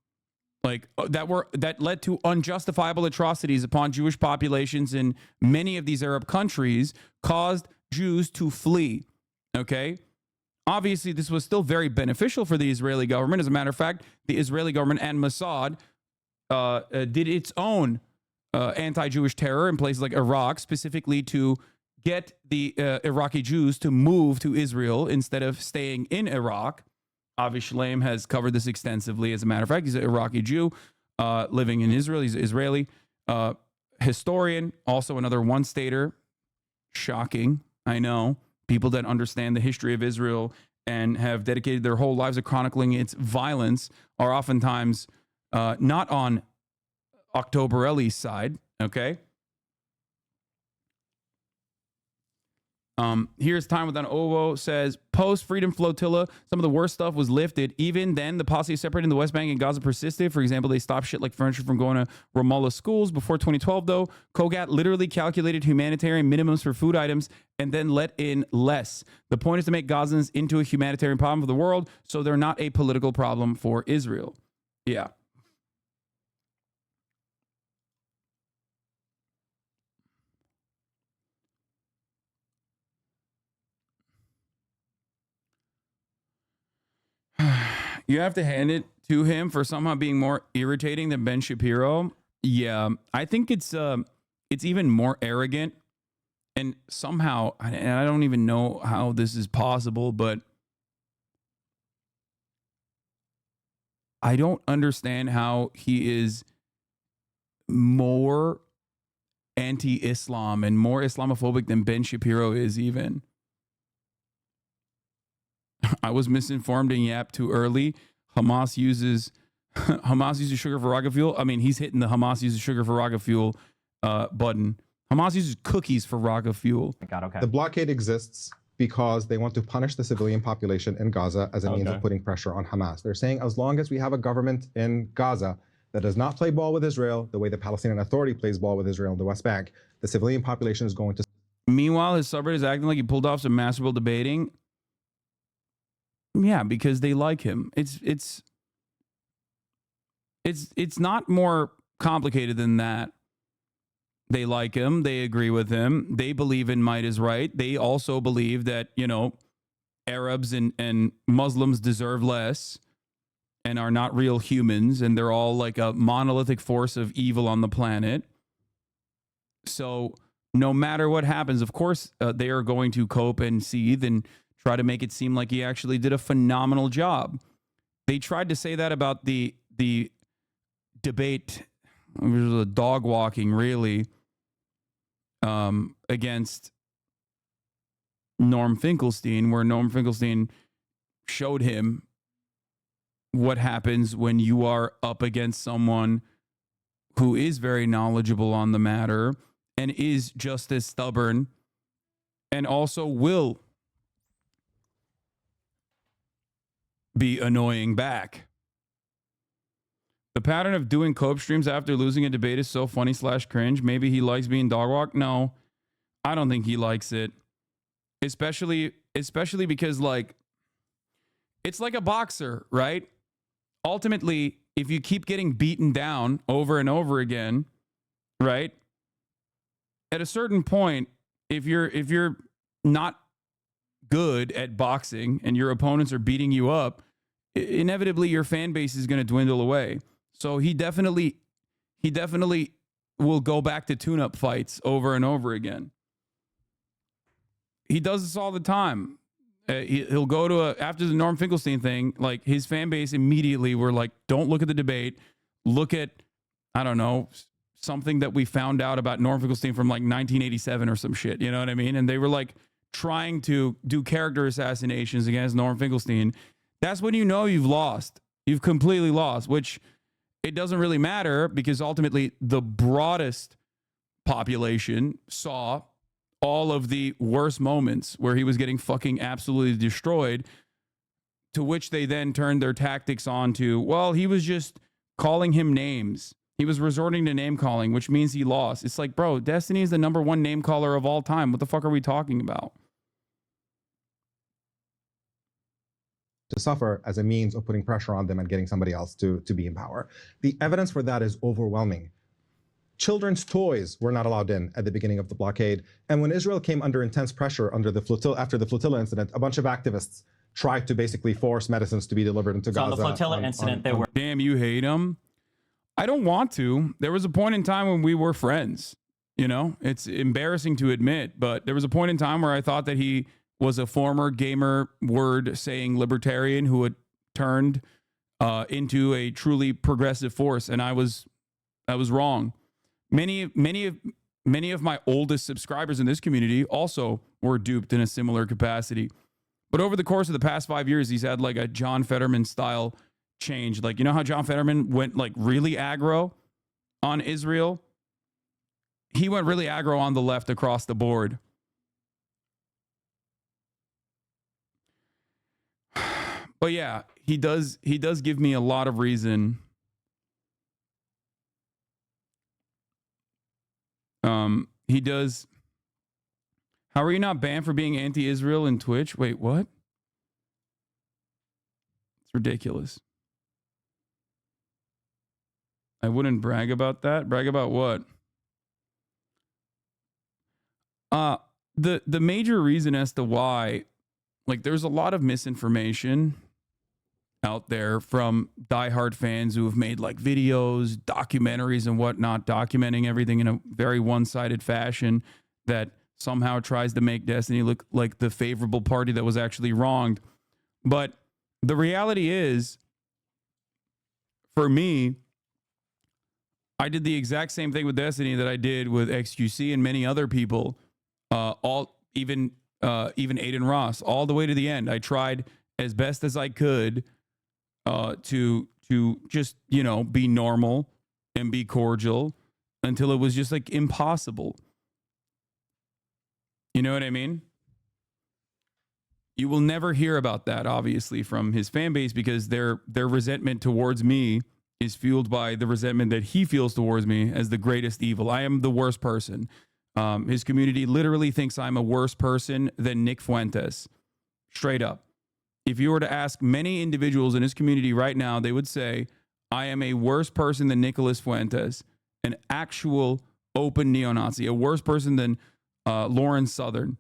that led to unjustifiable atrocities upon Jewish populations in many of these Arab countries, caused Jews to flee. Okay? Obviously, this was still very beneficial for the Israeli government. As a matter of fact, the Israeli government and Mossad did its own anti-Jewish terror in places like Iraq, specifically to get the Iraqi Jews to move to Israel instead of staying in Iraq. Avi Shlaim has covered this extensively. As a matter of fact, he's an Iraqi Jew living in Israel. He's an Israeli historian, also another one-stater. Shocking, I know. People that understand the history of Israel and have dedicated their whole lives to chronicling its violence are oftentimes not on Octoberelli's side, okay? Here's Time Without Ovo says, post-Freedom Flotilla, some of the worst stuff was lifted. Even then, the policy separating the West Bank and Gaza persisted. For example, they stopped shit like furniture from going to Ramallah schools. Before 2012, though, Kogat literally calculated humanitarian minimums for food items and then let in less. The point is to make Gazans into a humanitarian problem for the world, so they're not a political problem for Israel. Yeah. You have to hand it to him for somehow being more irritating than Ben Shapiro. Yeah, I think it's even more arrogant, and somehow, and I don't even know how this is possible, but I don't understand how he is more anti-Islam and more Islamophobic than Ben Shapiro is even. I was misinformed and yapped too early. Hamas uses sugar for rocket fuel. I mean, he's hitting the Hamas uses sugar for rocket fuel button. Hamas uses cookies for rocket fuel. Okay. The blockade exists because they want to punish the civilian population in Gaza as a means of putting pressure on Hamas. They're saying as long as we have a government in Gaza that does not play ball with Israel the way the Palestinian Authority plays ball with Israel in the West Bank, the civilian population is going to... Meanwhile, his subreddit is acting like he pulled off some masterful debating. Yeah, because they like him. It's not more complicated than that. They like him. They agree with him. They believe in might is right. They also believe that, you know, Arabs and Muslims deserve less and are not real humans, and they're all like a monolithic force of evil on the planet. So no matter what happens, of course, they are going to cope and seethe and try to make it seem like he actually did a phenomenal job. They tried to say that about the debate, it was a dog walking, really, against Norm Finkelstein, where Norm Finkelstein showed him what happens when you are up against someone who is very knowledgeable on the matter and is just as stubborn and also will be annoying back. The pattern of doing cope streams after losing a debate is so funny / cringe. Maybe he likes being dog walked. No, I don't think he likes it. Especially because, like, it's like a boxer, right? Ultimately, if you keep getting beaten down over and over again, right? At a certain point, if you're not good at boxing and your opponents are beating you up, inevitably your fan base is going to dwindle away. So he definitely will go back to tune-up fights over and over again. He does this all the time. He'll go to after the Norm Finkelstein thing, like his fan base immediately were like, don't look at the debate. Look at, I don't know, something that we found out about Norm Finkelstein from like 1987 or some shit. You know what I mean? And they were like trying to do character assassinations against Norm Finkelstein. That's when you know you've lost. You've completely lost, which it doesn't really matter because ultimately the broadest population saw all of the worst moments where he was getting fucking absolutely destroyed, to which they then turned their tactics on to, well, he was just calling him names. He was resorting to name calling, which means he lost. It's like, bro, Destiny is the #1 name caller of all time. What the fuck are we talking about? To suffer as a means of putting pressure on them and getting somebody else to be in power. The evidence for that is overwhelming. Children's toys were not allowed in at the beginning of the blockade. And when Israel came under intense pressure after the flotilla incident, a bunch of activists tried to basically force medicines to be delivered into Gaza. On the flotilla incident, they were... Damn, you hate him? I don't want to. There was a point in time when we were friends. You know, it's embarrassing to admit, but there was a point in time where I thought that he was a former gamer word-saying libertarian who had turned into a truly progressive force, and I was wrong. Many of my oldest subscribers in this community also were duped in a similar capacity. But over the course of the past 5 years, he's had like a John Fetterman style change. Like, you know how John Fetterman went like really aggro on Israel? He went really aggro on the left across the board. But yeah, he does give me a lot of reason. He does. How are you not banned for being anti-Israel in Twitch? Wait, what? It's ridiculous. I wouldn't brag about that. Brag about what? The major reason as to why, like, there's a lot of misinformation out there from diehard fans who have made like videos, documentaries and whatnot, documenting everything in a very one-sided fashion that somehow tries to make Destiny look like the favorable party that was actually wronged. But the reality is, for me, I did the exact same thing with Destiny that I did with XQC and many other people. Even Aiden Ross, all the way to the end. I tried as best as I could to just, you know, be normal and be cordial until it was just like impossible. You know what I mean? You will never hear about that, obviously, from his fan base because their resentment towards me is fueled by the resentment that he feels towards me as the greatest evil. I am the worst person. His community literally thinks I'm a worse person than Nick Fuentes. Straight up. If you were to ask many individuals in his community right now, they would say, I am a worse person than Nicholas Fuentes, an actual open neo-Nazi, a worse person than Lauren Southern.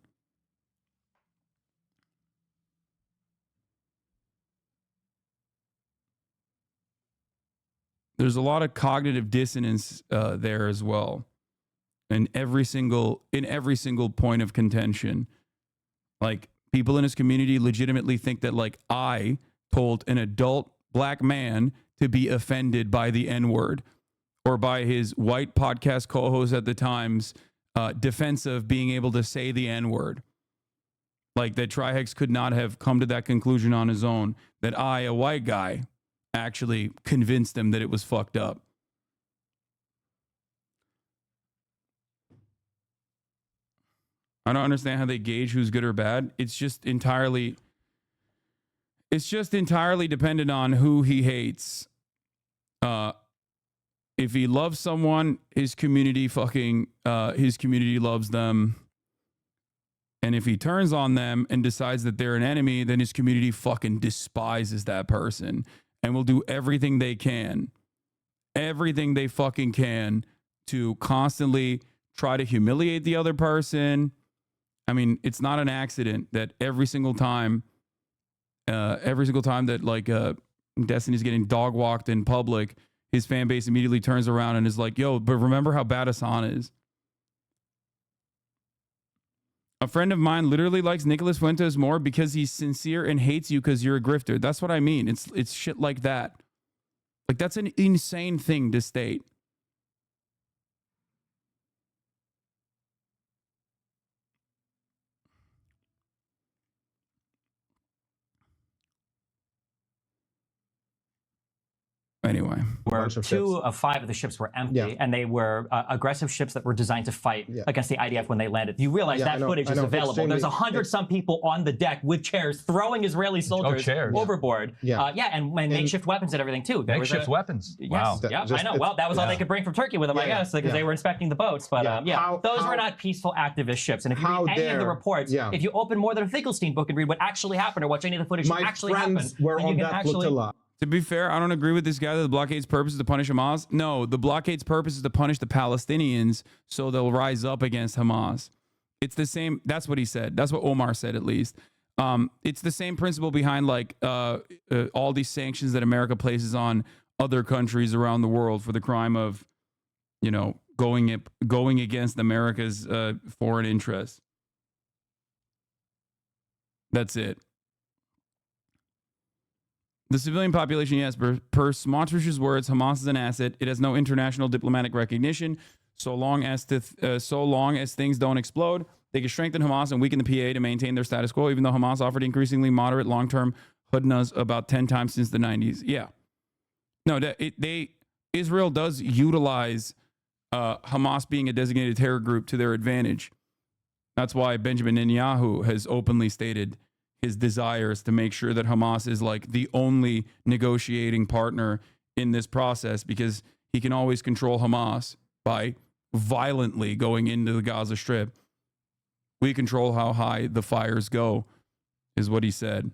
There's a lot of cognitive dissonance there as well. In every single point of contention. Like, people in his community legitimately think that, like, I told an adult black man to be offended by the N-word, or by his white podcast co-host at the time's defense of being able to say the N-word. Like, that Trihex could not have come to that conclusion on his own, that I, a white guy, actually convinced him that it was fucked up. I don't understand how they gauge who's good or bad. It's just entirely dependent on who he hates. If he loves someone, his community loves them. And if he turns on them and decides that they're an enemy, then his community fucking despises that person and will do everything they fucking can to constantly try to humiliate the other person. I mean, it's not an accident that every single time that like Destiny's getting dog walked in public, his fan base immediately turns around and is like, yo, but remember how bad Hasan is. A friend of mine literally likes Nicholas Fuentes more because he's sincere and hates you because you're a grifter. That's what I mean. It's shit like that. Like, that's an insane thing to state. Anyway, where 2 of 5 of the ships were empty, and they were aggressive ships that were designed to fight against the IDF when they landed. You realize that footage is available. There's 100-some people on the deck with chairs throwing Israeli soldiers overboard. And makeshift weapons and everything too. Makeshift weapons. Wow. Yes, I know. Well, that was all they could bring from Turkey with them, I guess, because they were inspecting the boats. But those were not peaceful activist ships. And if you read any of the reports, if you open more than a Finkelstein book and read what actually happened or watch any of the footage that actually happened, were on that flotilla. To be fair, I don't agree with this guy that the blockade's purpose is to punish Hamas. No, the blockade's purpose is to punish the Palestinians so they'll rise up against Hamas. It's the same. That's what he said. That's what Omar said, at least. It's the same principle behind like all these sanctions that America places on other countries around the world for the crime of, you know, going against America's foreign interests. That's it. The civilian population, yes, per Smotrich's words, Hamas is an asset. It has no international diplomatic recognition. So long as things don't explode, they can strengthen Hamas and weaken the PA to maintain their status quo, even though Hamas offered increasingly moderate long-term hudnas about 10 times since the 90s. Yeah. No, Israel does utilize Hamas being a designated terror group to their advantage. That's why Benjamin Netanyahu has openly stated his desires to make sure that Hamas is like the only negotiating partner in this process, because he can always control Hamas by violently going into the Gaza Strip. We control how high the fires go, is what he said.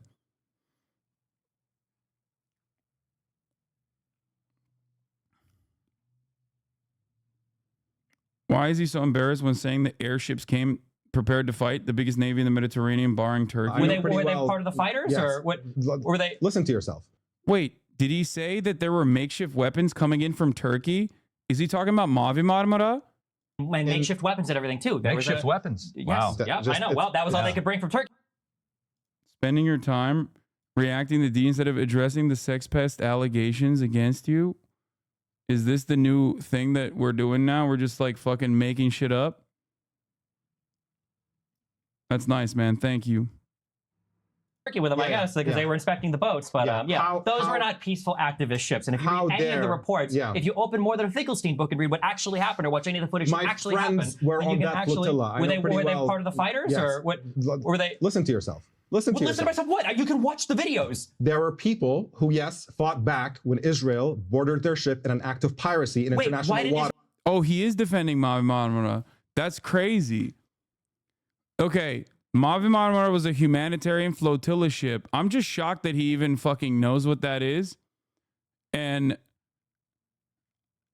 Why is he so embarrassed when saying the airships came prepared to fight the biggest navy in the Mediterranean, barring Turkey? Were they part of the fighters, or what? Were they? Listen to yourself. Wait, did he say that there were makeshift weapons coming in from Turkey? Is he talking about Mavi Marmara? And makeshift weapons and everything too. Makeshift weapons. Yes. Wow. Yeah, I know. Well, that was all they could bring from Turkey. Spending your time reacting to D instead of addressing the sex pest allegations against you Is this the new thing that we're doing now? We're just like fucking making shit up? That's nice, man. Thank you. Tricky with them, I guess, because they were inspecting the boats. But those were not peaceful activist ships. And if you read any of the reports, if you open more than a Finkelstein book and read what actually happened or watch any of the footage that actually happened, were on you can that actually, flotilla. were they part of the fighters or what? Were they? Listen to yourself. Listen to myself. What? You can watch the videos. There were people who, yes, fought back when Israel boarded their ship in an act of piracy in international water. Oh, he is defending Mavi Marmara. That's crazy. Okay. Mavi Marmara was a humanitarian flotilla ship. I'm just shocked that he even fucking knows what that is. And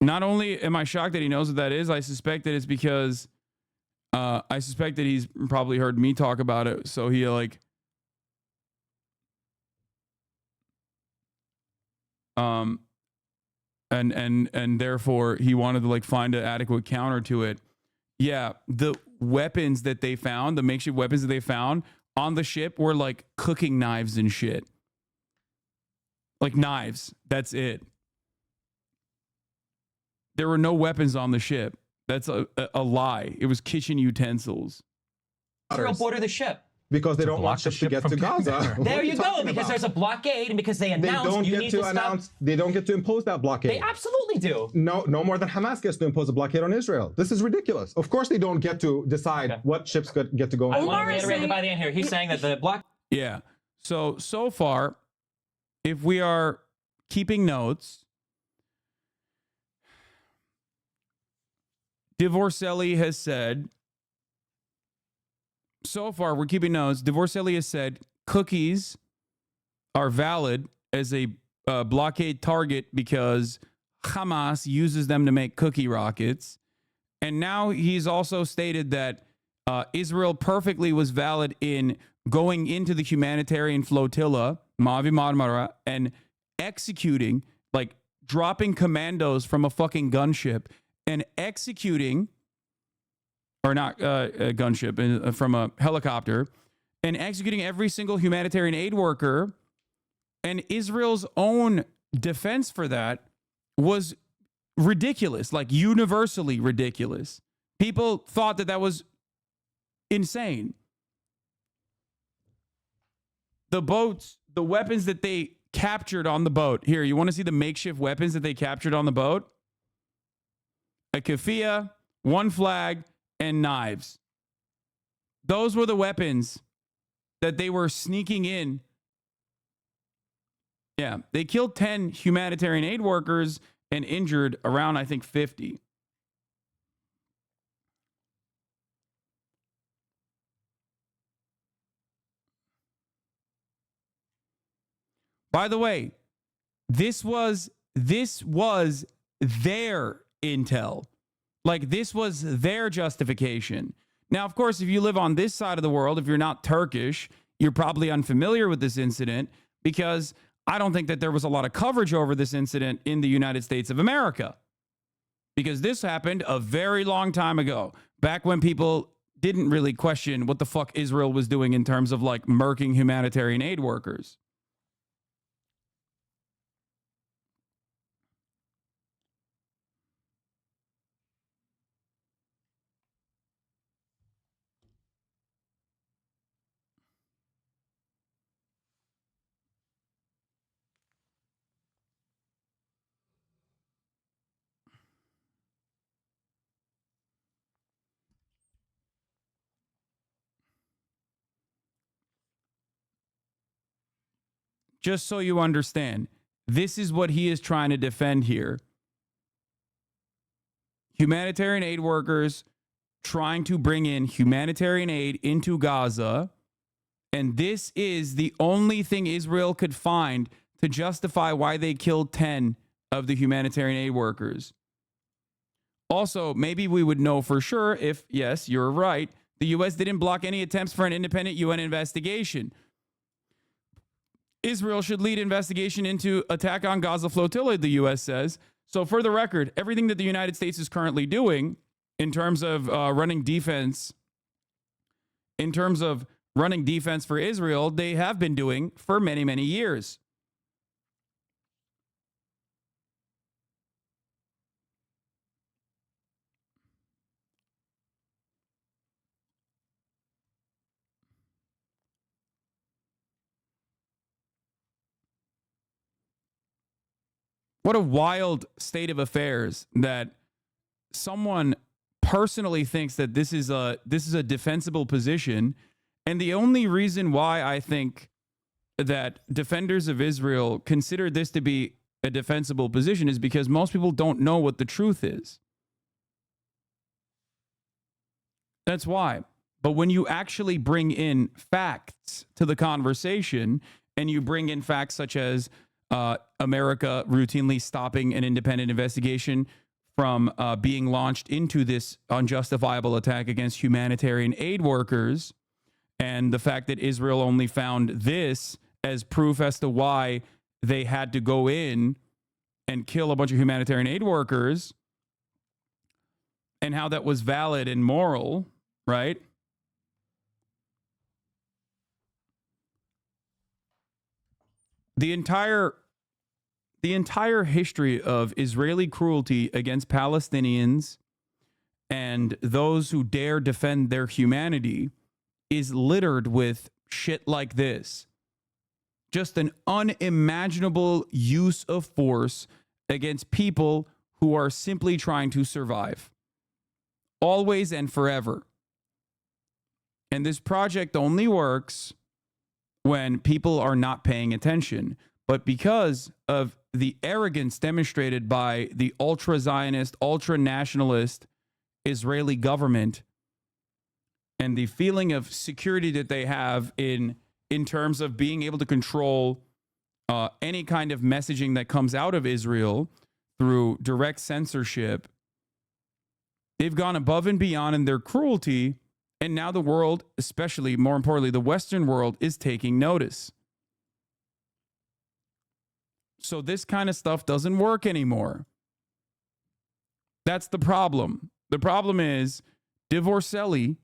not only am I shocked that he knows what that is, I suspect that it's because I suspect that he's probably heard me talk about it. So he like and therefore he wanted to like find an adequate counter to it. Yeah, the weapons that they found, the makeshift weapons that they found on the ship were like cooking knives and shit. Like knives. That's it. There were no weapons on the ship. That's a lie. It was kitchen utensils. Israel boarded the ship. Because they don't want ships to get to Gaza. There you go, because there's a blockade and because they announced you need to stop. They don't get to impose that blockade. They absolutely do. No more than Hamas gets to impose a blockade on Israel. This is ridiculous. Of course they don't get to decide what ships get to go. I want to reiterate that by the end here. He's saying that the block. Yeah. So far, if we are keeping notes, Divorcelli has said. So far, we're keeping notes. Divorcelli has said cookies are valid as a blockade target because Hamas uses them to make cookie rockets. And now he's also stated that Israel perfectly was valid in going into the humanitarian flotilla, Mavi Marmara, and executing, like dropping commandos from a fucking gunship and executing... or not a gunship, from a helicopter, and executing every single humanitarian aid worker. And Israel's own defense for that was ridiculous, like universally ridiculous. People thought that that was insane. The boats, the weapons that they captured on the boat. Here, you want to see the makeshift weapons that they captured on the boat? A keffiyeh, one flag, and knives. Those were the weapons that they were sneaking in. Yeah, they killed 10 humanitarian aid workers and injured around, I think, 50. By the way, this was their intel. Like, this was their justification. Now, of course, if you live on this side of the world, if you're not Turkish, you're probably unfamiliar with this incident because I don't think that there was a lot of coverage over this incident in the United States of America. Because this happened a very long time ago, back when people didn't really question what the fuck Israel was doing in terms of like murking humanitarian aid workers. Just so you understand, this is what he is trying to defend here. Humanitarian aid workers trying to bring in humanitarian aid into Gaza. And this is the only thing Israel could find to justify why they killed 10 of the humanitarian aid workers. Also, maybe we would know for sure if, yes, you're right, the U.S. didn't block any attempts for an independent UN investigation. Israel should lead investigation into attack on Gaza flotilla, the U.S. says. So for the record, everything that the United States is currently doing in terms of running defense for Israel, they have been doing for many, many years. What a wild state of affairs that someone personally thinks that this is a defensible position. And the only reason why I think that defenders of Israel consider this to be a defensible position is because most people don't know what the truth is. That's why. But when you actually bring in facts to the conversation, and you bring in facts such as America routinely stopping an independent investigation from being launched into this unjustifiable attack against humanitarian aid workers, and the fact that Israel only found this as proof as to why they had to go in and kill a bunch of humanitarian aid workers, and how that was valid and moral, right? The entire history of Israeli cruelty against Palestinians and those who dare defend their humanity is littered with shit like this. Just an unimaginable use of force against people who are simply trying to survive. Always and forever. And this project only works when people are not paying attention. But because of the arrogance demonstrated by the ultra-Zionist, ultra-nationalist Israeli government and the feeling of security that they have in terms of being able to control any kind of messaging that comes out of Israel through direct censorship, they've gone above and beyond in their cruelty. And now the world, especially more importantly, the Western world, is taking notice. So this kind of stuff doesn't work anymore. That's the problem. The problem is Divorcelli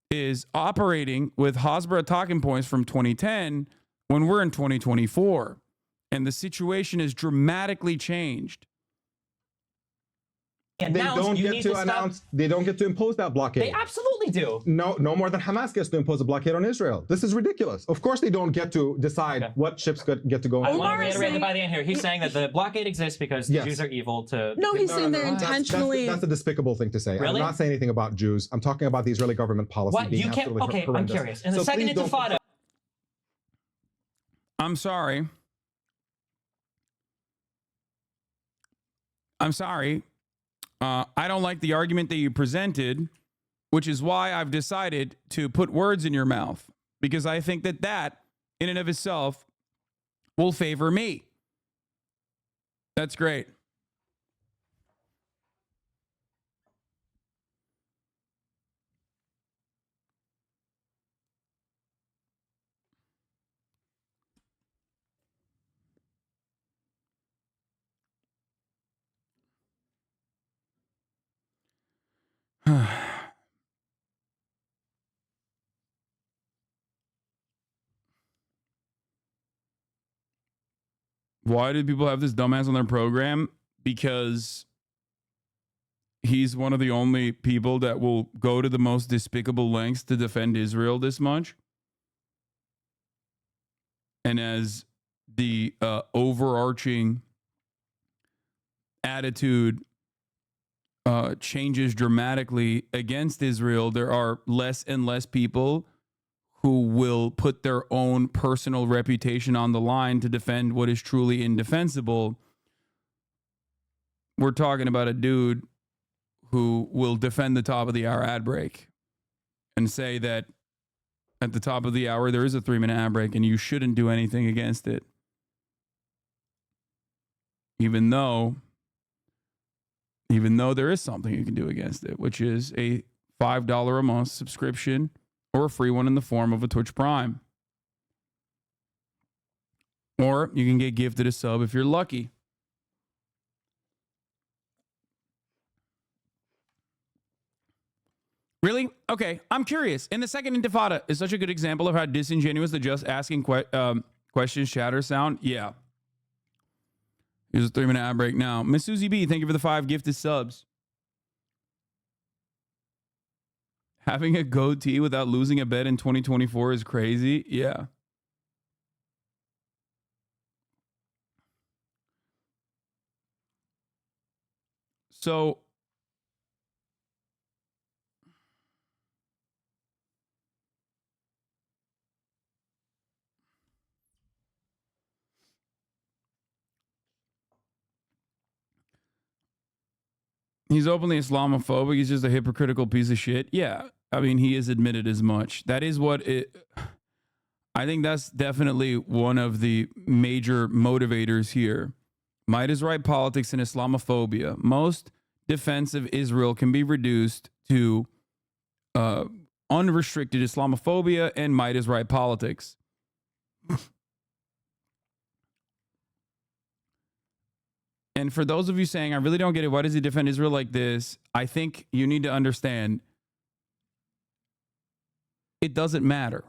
is operating with Hasbara talking points from 2010 when we're in 2024. And the situation has dramatically changed. They don't get to announce. They don't get to impose that blockade. They absolutely do. No more than Hamas gets to impose a blockade on Israel. This is ridiculous. Of course, they don't get to decide what ships get to go. I want to reiterate that by the end here. He's saying that the blockade exists because the Jews are evil. No, he's saying they're intentionally. That's a despicable thing to say. Really? I'm not saying anything about Jews. I'm talking about the Israeli government policy What? being You can't. absolutely Okay, horrendous. I'm curious. In the second intifada. I'm sorry. I don't like the argument that you presented, which is why I've decided to put words in your mouth, because I think that in and of itself will favor me. That's great. Why do people have this dumbass on their program? Because he's one of the only people that will go to the most despicable lengths to defend Israel this much. And as the overarching attitude changes dramatically against Israel, there are less and less people who will put their own personal reputation on the line to defend what is truly indefensible. We're talking about a dude who will defend the top of the hour ad break and say that at the top of the hour there is a 3-minute ad break and you shouldn't do anything against it. Even though there is something you can do against it, which is a $5 a month subscription or a free one in the form of a Twitch Prime. Or you can get gifted a sub if you're lucky. Really? Okay, I'm curious. And the second intifada is such a good example of how disingenuous the just asking questions chatter sound. Yeah. Here's a 3-minute ad break now. Miss Susie B, thank you for the 5 gifted subs. Having a goatee without losing a bet in 2024 is crazy. Yeah. So he's openly Islamophobic. He's just a hypocritical piece of shit. Yeah. I mean, he has admitted as much. That is what it. I think that's definitely one of the major motivators here. Might is right politics and Islamophobia. Most defense of Israel can be reduced to unrestricted Islamophobia and might is right politics. And for those of you saying, I really don't get it, why does he defend Israel like this? I think you need to understand it doesn't matter.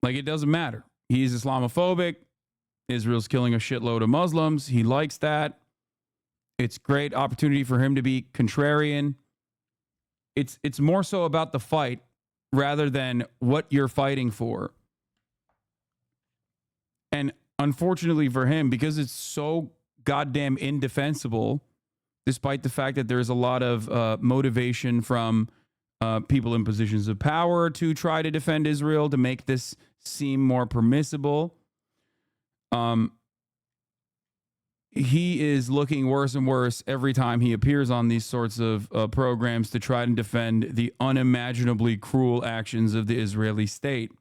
Like, it doesn't matter. He's Islamophobic. Israel's killing a shitload of Muslims. He likes that. It's great opportunity for him to be contrarian. It's more so about the fight rather than what you're fighting for. And unfortunately for him, because it's so goddamn indefensible, despite the fact that there's a lot of motivation from people in positions of power to try to defend Israel to make this seem more permissible, he is looking worse and worse every time he appears on these sorts of programs to try and defend the unimaginably cruel actions of the Israeli state.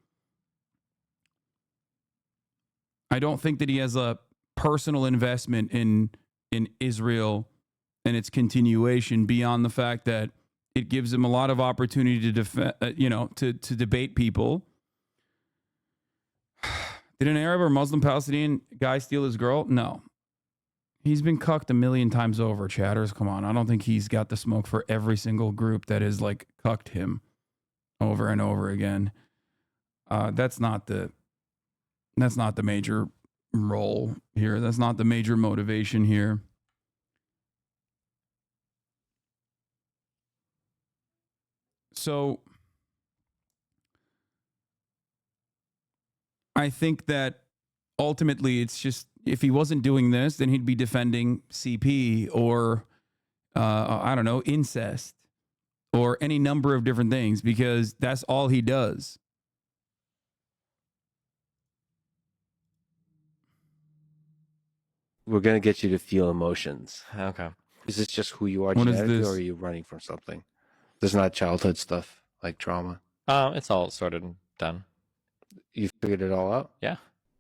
I don't think that he has a personal investment in Israel and its continuation beyond the fact that it gives him a lot of opportunity to defend, to debate people. Did an Arab or Muslim Palestinian guy steal his girl? No. He's been cucked a million times over, chatters. Come on. I don't think he's got the smoke for every single group that has like cucked him over and over again. That's not the major role here. That's not the major motivation here. So I think that ultimately it's just, if he wasn't doing this, then he'd be defending CP or, I don't know, incest or any number of different things, because that's all he does. We're going to get you to feel emotions. Okay. Is this just who you are What is genetically, this? or are you running from something? There's not childhood stuff like trauma. It's all sorted and done. You figured it all out? Yeah.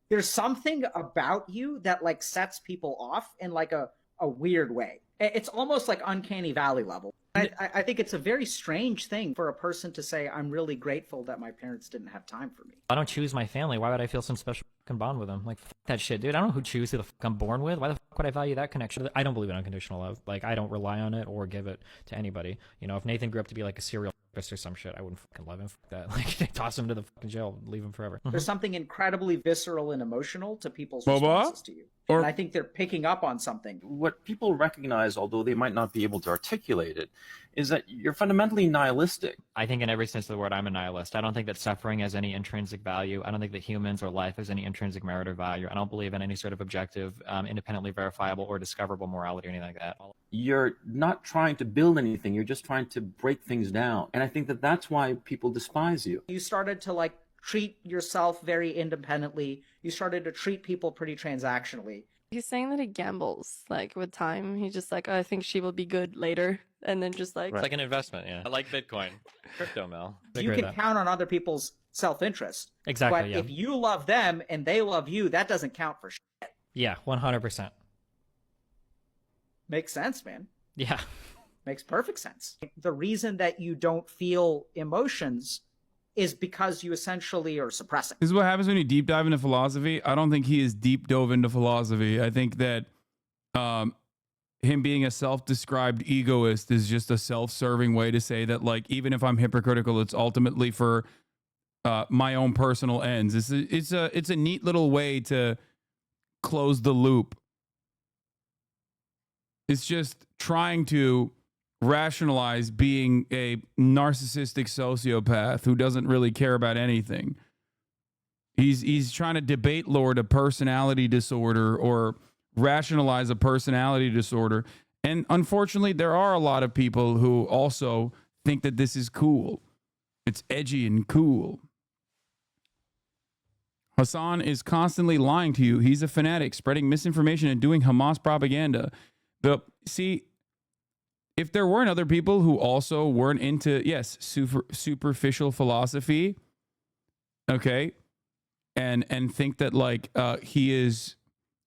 There's something about you that like sets people off in like a weird way. It's almost like uncanny valley level. I think it's a very strange thing for a person to say, I'm really grateful that my parents didn't have time for me. I don't choose my family. Why would I feel some special fucking bond with them? Like, fuck that shit, dude. I don't know who chooses who the fuck I'm born with. Why the fuck would I value that connection? I don't believe in unconditional love. Like, I don't rely on it or give it to anybody. You know, if Nathan grew up to be like a serial rapist or some shit, I wouldn't fucking love him. Fuck that. Like, toss him to the fucking jail, leave him forever. There's something incredibly visceral and emotional to people's Boba? responses to you. And I think they're picking up on something. What people recognize, although they might not be able to articulate it, is that you're fundamentally nihilistic. I think in every sense of the word, I'm a nihilist. I don't think that suffering has any intrinsic value. I don't think that humans or life has any intrinsic merit or value. I don't believe in any sort of objective, independently verifiable or discoverable morality or anything like that. You're not trying to build anything. You're just trying to break things down. And I think that that's why people despise you. You started to like treat yourself very independently. You started to treat people pretty transactionally. He's saying that he gambles, like, with time. He's just like, oh, I think she will be good later. And then just like... It's like an investment, yeah. I like Bitcoin. Crypto, Mel. You can count on other people's self-interest. Exactly, But yeah. if you love them and they love you, that doesn't count for shit. Yeah, 100%. Makes sense, man. Yeah. Makes perfect sense. The reason that you don't feel emotions is because you essentially are suppressing. This is what happens when you deep dive into philosophy. I don't think he is deep dove into philosophy. I think that him being a self-described egoist is just a self-serving way to say that, like, even if I'm hypocritical, it's ultimately for my own personal ends. It's a neat little way to close the loop. It's just trying to rationalize being a narcissistic sociopath who doesn't really care about anything. He's trying to debate lord a personality disorder or rationalize a personality disorder. And unfortunately, there are a lot of people who also think that this is cool. It's edgy and cool. Hasan is constantly lying to you. He's a fanatic, spreading misinformation and doing Hamas propaganda. But see, if there weren't other people who also weren't into, yes, superficial philosophy, okay, and think that like he is,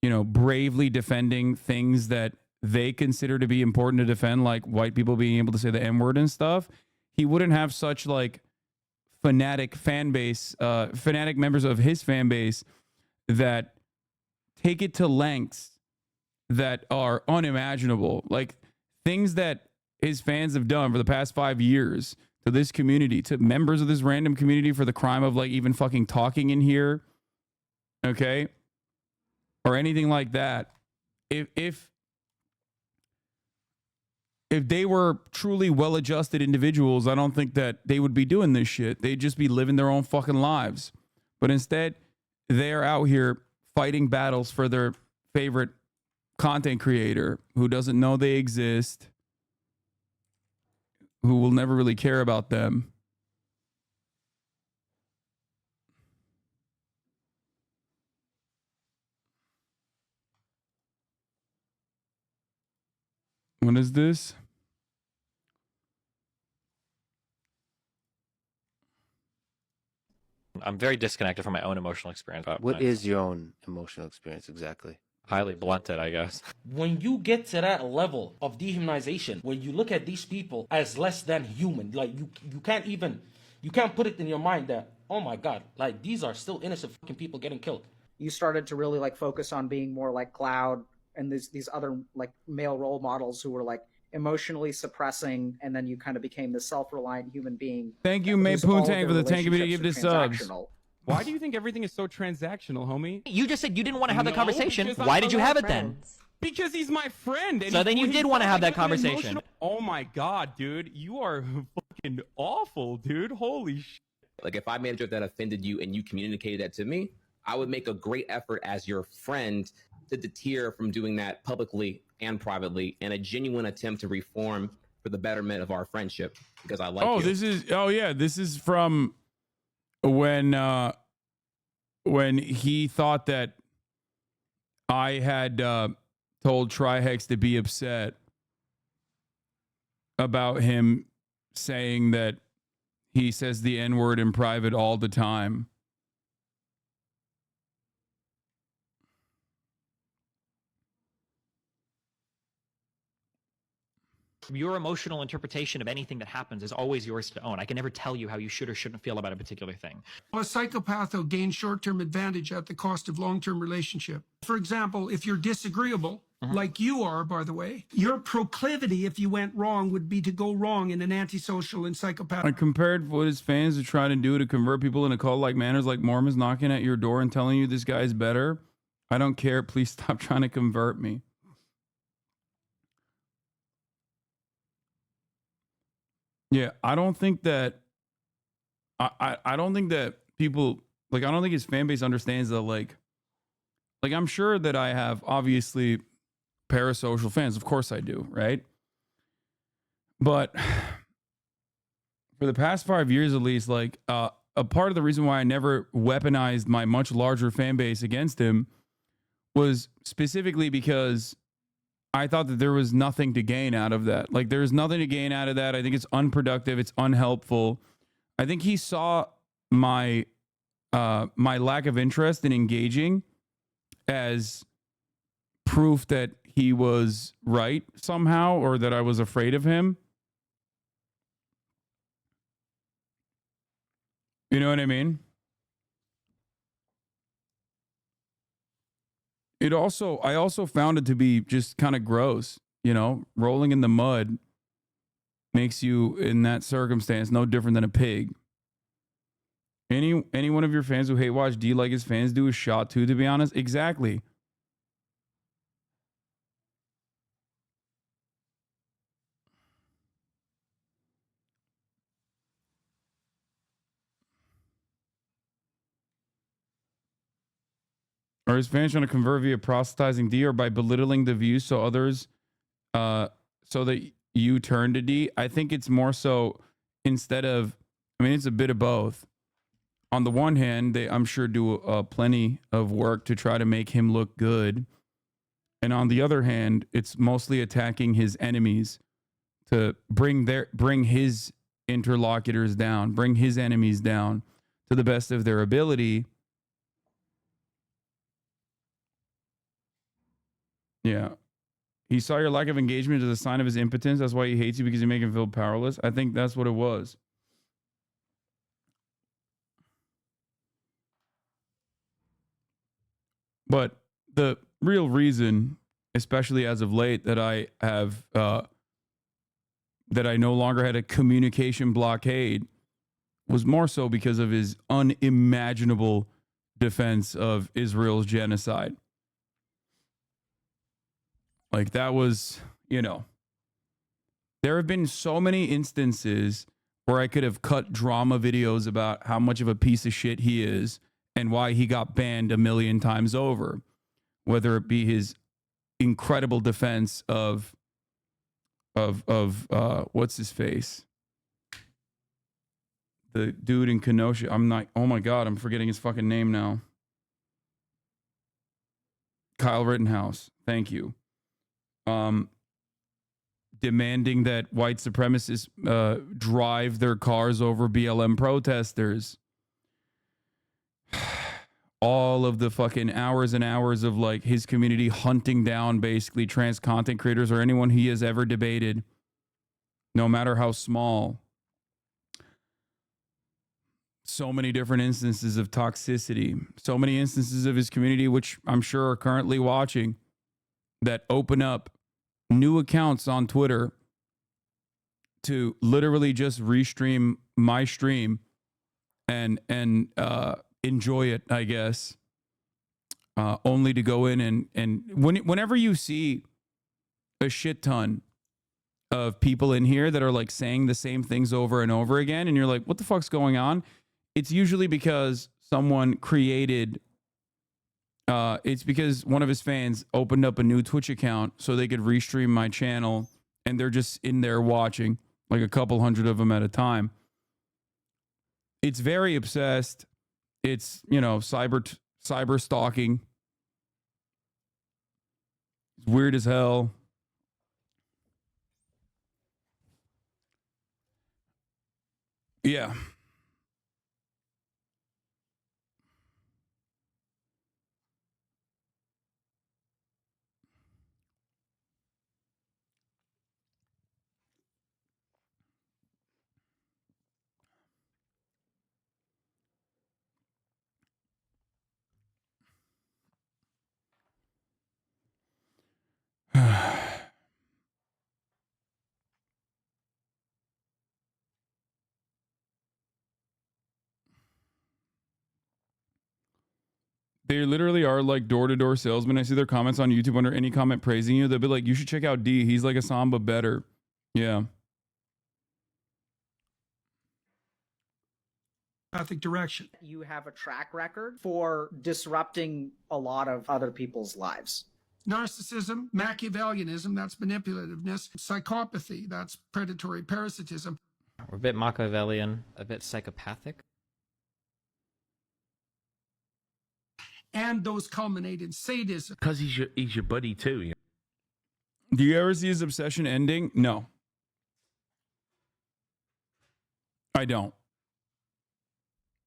you know, bravely defending things that they consider to be important to defend, like white people being able to say the N-word and stuff, he wouldn't have such like fanatic fan base, fanatic members of his fan base that take it to lengths that are unimaginable. Like things that his fans have done for the past 5 years to this community, to members of this random community for the crime of like even fucking talking in here, okay? Or anything like that. If they were truly well-adjusted individuals, I don't think that they would be doing this shit. They'd just be living their own fucking lives. But instead, they're out here fighting battles for their favorite content creator who doesn't know they exist, who will never really care about them. What is this? I'm very disconnected from my own emotional experience. What is your own emotional experience exactly? Highly blunted, I guess. When you get to that level of dehumanization, when you look at these people as less than human, like you can't put it in your mind that, oh my God, like these are still innocent fucking people getting killed. You started to really like focus on being more like Cloud and these other like male role models who were like emotionally suppressing, and then you kind of became this self-reliant human being. Thank you, May Poontang, for the 10 community give this subs. Why do you think everything is so transactional, homie? You just said you didn't want to have that conversation. Why did you have it then? Because he's my friend. And So then you did want to have that conversation. Emotional... Oh my God, dude. You are fucking awful, dude. Holy shit. Like if I made a joke that offended you and you communicated that to me, I would make a great effort as your friend to deter from doing that publicly and privately, and a genuine attempt to reform for the betterment of our friendship, because I like you. This is from when he thought that I had told Trihex to be upset about him saying that he says the N-word in private all the time. Your emotional interpretation of anything that happens is always yours to own. I can never tell you how you should or shouldn't feel about a particular thing. A psychopath will gain short-term advantage at the cost of long-term relationship. For example, if you're disagreeable, like you are, by the way, your proclivity, if you went wrong, would be to go wrong in an antisocial and psychopathic. I compared what his fans are trying to do to convert people into cult-like manners, like Mormons knocking at your door and telling you this guy's better. I don't care. Please stop trying to convert me. Yeah, I don't think that I don't think that people like I don't think his fan base understands that like I'm sure that I have obviously parasocial fans. Of course I do, right? But for the past 5 years at least, like a part of the reason why I never weaponized my much larger fan base against him was specifically because I thought that there was nothing to gain out of that. Like, there's nothing to gain out of that. I think it's unproductive. It's unhelpful. I think he saw my my lack of interest in engaging as proof that he was right somehow, or that I was afraid of him. You know what I mean? I also found it to be just kind of gross, you know, rolling in the mud makes you in that circumstance no different than a pig. Any one of your fans who hate watch D like his fans do is shot too, to be honest. Exactly. Are his fans trying to convert via proselytizing D or by belittling the views so others, so that you turn to D? I think it's more so instead of, I mean, it's a bit of both. On the one hand, they, I'm sure, do plenty of work to try to make him look good. And on the other hand, it's mostly attacking his enemies to bring his interlocutors down, bring his enemies down to the best of their ability. Yeah. He saw your lack of engagement as a sign of his impotence. That's why he hates you, because you make him feel powerless. I think that's what it was. But the real reason, especially as of late, that I have that I no longer had a communication blockade was more so because of his unimaginable defense of Israel's genocide. Like, that was, you know, there have been so many instances where I could have cut drama videos about how much of a piece of shit he is and why he got banned a million times over, whether it be his incredible defense of what's his face? The dude in Kenosha. I'm not, oh my God, I'm forgetting his fucking name now. Kyle Rittenhouse. Thank you. Demanding that white supremacists drive their cars over BLM protesters. All of the fucking hours and hours of like his community hunting down basically trans content creators or anyone he has ever debated, no matter how small. So many different instances of toxicity, so many instances of his community, which I'm sure are currently watching, that open up new accounts on Twitter to literally just restream my stream and enjoy it, I guess. Only to go in and whenever you see a shit ton of people in here that are like saying the same things over and over again, and you're like, what the fuck's going on? It's usually because someone created, it's because one of his fans opened up a new Twitch account so they could restream my channel, and they're just in there watching, like a couple hundred of them at a time. It's very obsessed. It's, you know, cyber stalking. It's weird as hell. Yeah. They literally are like door-to-door salesmen. I see their comments on YouTube under any comment praising you. They'll be like, you should check out D. He's like a Samba better. Yeah. Direction. You have a track record for disrupting a lot of other people's lives. Narcissism, Machiavellianism, that's manipulativeness, psychopathy, that's predatory parasitism. We're a bit Machiavellian, a bit psychopathic. And those culminate in sadism. Because he's your buddy too. You know? Do you ever see his obsession ending? No. I don't.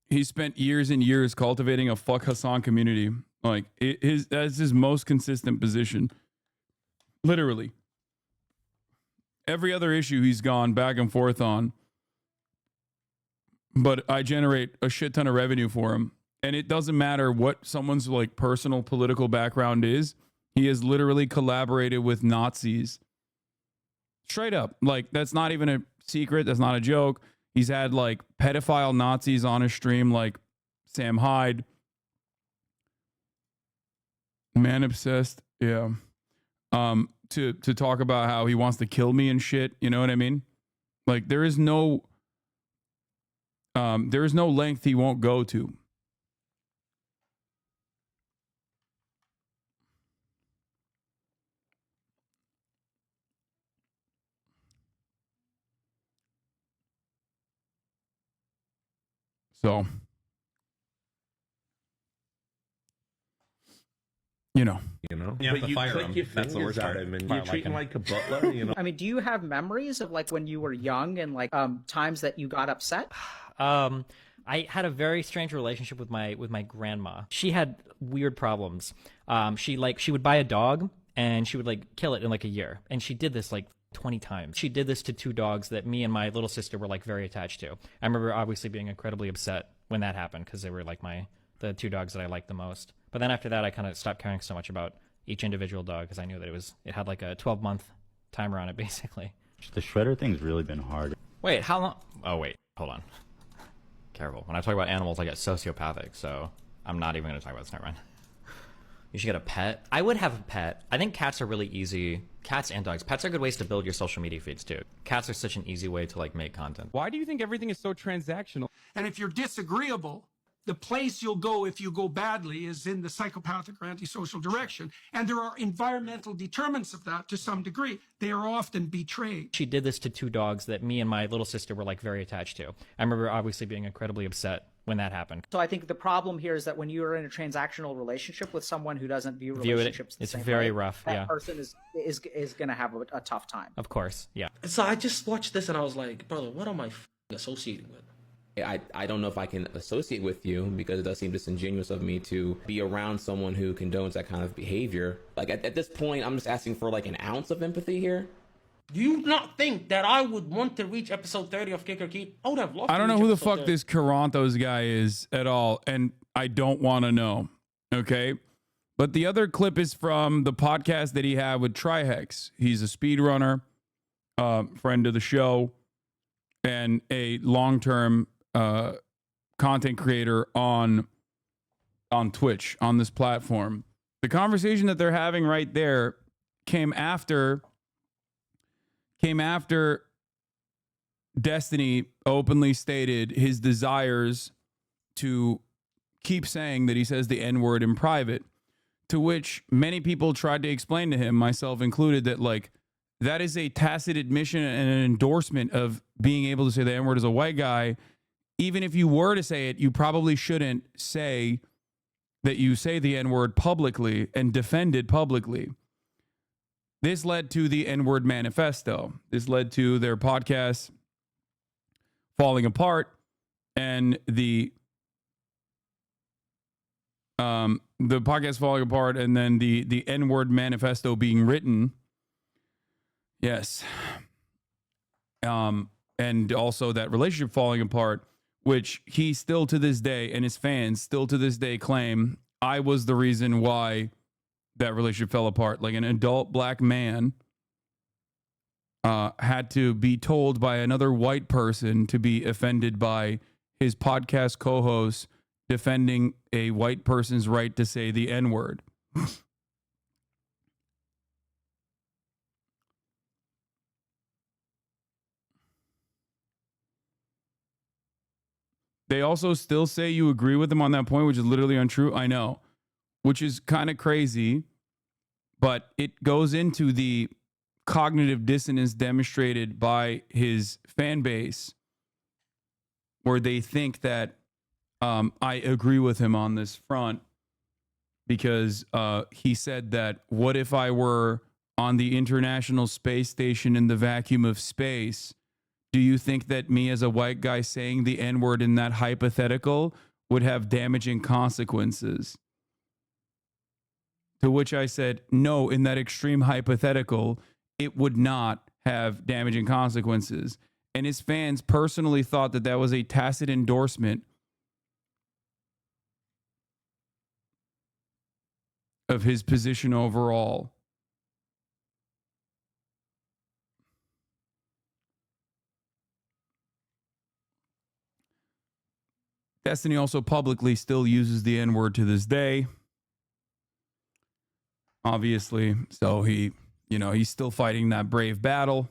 He spent years and years cultivating a fuck Hasan community. Like, that's his most consistent position. Literally. Every other issue he's gone back and forth on. But I generate a shit ton of revenue for him. And it doesn't matter what someone's like personal political background is. He has literally collaborated with Nazis. Straight up. Like, that's not even a secret. That's not a joke. He's had like pedophile Nazis on his stream, like Sam Hyde. Man obsessed. Yeah. To talk about how he wants to kill me and shit. You know what I mean? Like, there is no length he won't go to. So, you know. Yeah, but you click your fingers at him and you treat him like a butler, you know. I mean, do you have memories of like when you were young and like times that you got upset? I had a very strange relationship with my grandma. She had weird problems. She would buy a dog and she would like kill it in like a year. And she did this like 20 times. She did this to 2 dogs that me and my little sister were like very attached to. I remember obviously being incredibly upset when that happened because they were like the 2 dogs that I liked the most. But then after that, I kind of stopped caring so much about each individual dog because I knew that it had like a 12-month timer on it basically. The shredder thing's really been hard. Wait, how long? Oh wait, hold on. Careful. When I talk about animals, I get sociopathic, so I'm not even going to talk about this. Never mind. You should get a pet. I would have a pet. I think cats are really easy. Cats and dogs. Pets are good ways to build your social media feeds too. Cats are such an easy way to like make content. Why do you think everything is so transactional? And if you're disagreeable, the place you'll go if you go badly is in the psychopathic or antisocial direction. And there are environmental determinants of that to some degree. They are often betrayed. She did this to 2 dogs that me and my little sister were like very attached to. I remember obviously being incredibly upset when that happened. So I think the problem here is that when you are in a transactional relationship with someone who doesn't view relationships it's the same very way, rough. that Yeah. person is going to have a tough time. Of course. Yeah. So I just watched this and I was like, brother, what am I associating with? I don't know if I can associate with you because it does seem disingenuous of me to be around someone who condones that kind of behavior. Like at this point, I'm just asking for like an ounce of empathy here. Do you not think that I would want to reach episode 30 of Kick or Keep? I would have loved to I don't know reach who the episode fuck 30. this Caranthos guy is at all, and I don't want to know. Okay? But the other clip is from the podcast that he had with Trihex. He's a speedrunner, friend of the show, and a long-term content creator on Twitch, on this platform. The conversation that they're having right there came after Destiny openly stated his desires to keep saying that he says the N-word in private, to which many people tried to explain to him, myself included, that like that is a tacit admission and an endorsement of being able to say the N-word as a white guy. Even if you were to say it, you probably shouldn't say that you say the N-word publicly and defend it publicly. This led to the N-word manifesto. This led to their podcast falling apart and the podcast falling apart and then the N-word manifesto being written. Yes. And also that relationship falling apart, which he still to this day and his fans still to this day claim I was the reason why that relationship fell apart. Like an adult black man had to be told by another white person to be offended by his podcast co-host defending a white person's right to say the N-word. They also still say you agree with them on that point, which is literally untrue. I know, which is kind of crazy, but it goes into the cognitive dissonance demonstrated by his fan base, where they think that I agree with him on this front because he said that what if I were on the International Space Station in the vacuum of space? Do you think that me as a white guy saying the N-word in that hypothetical would have damaging consequences? To which I said, no, in that extreme hypothetical, it would not have damaging consequences. And his fans personally thought that that was a tacit endorsement of his position overall. Destiny also publicly still uses the N-word to this day. Obviously. So he, he's still fighting that brave battle.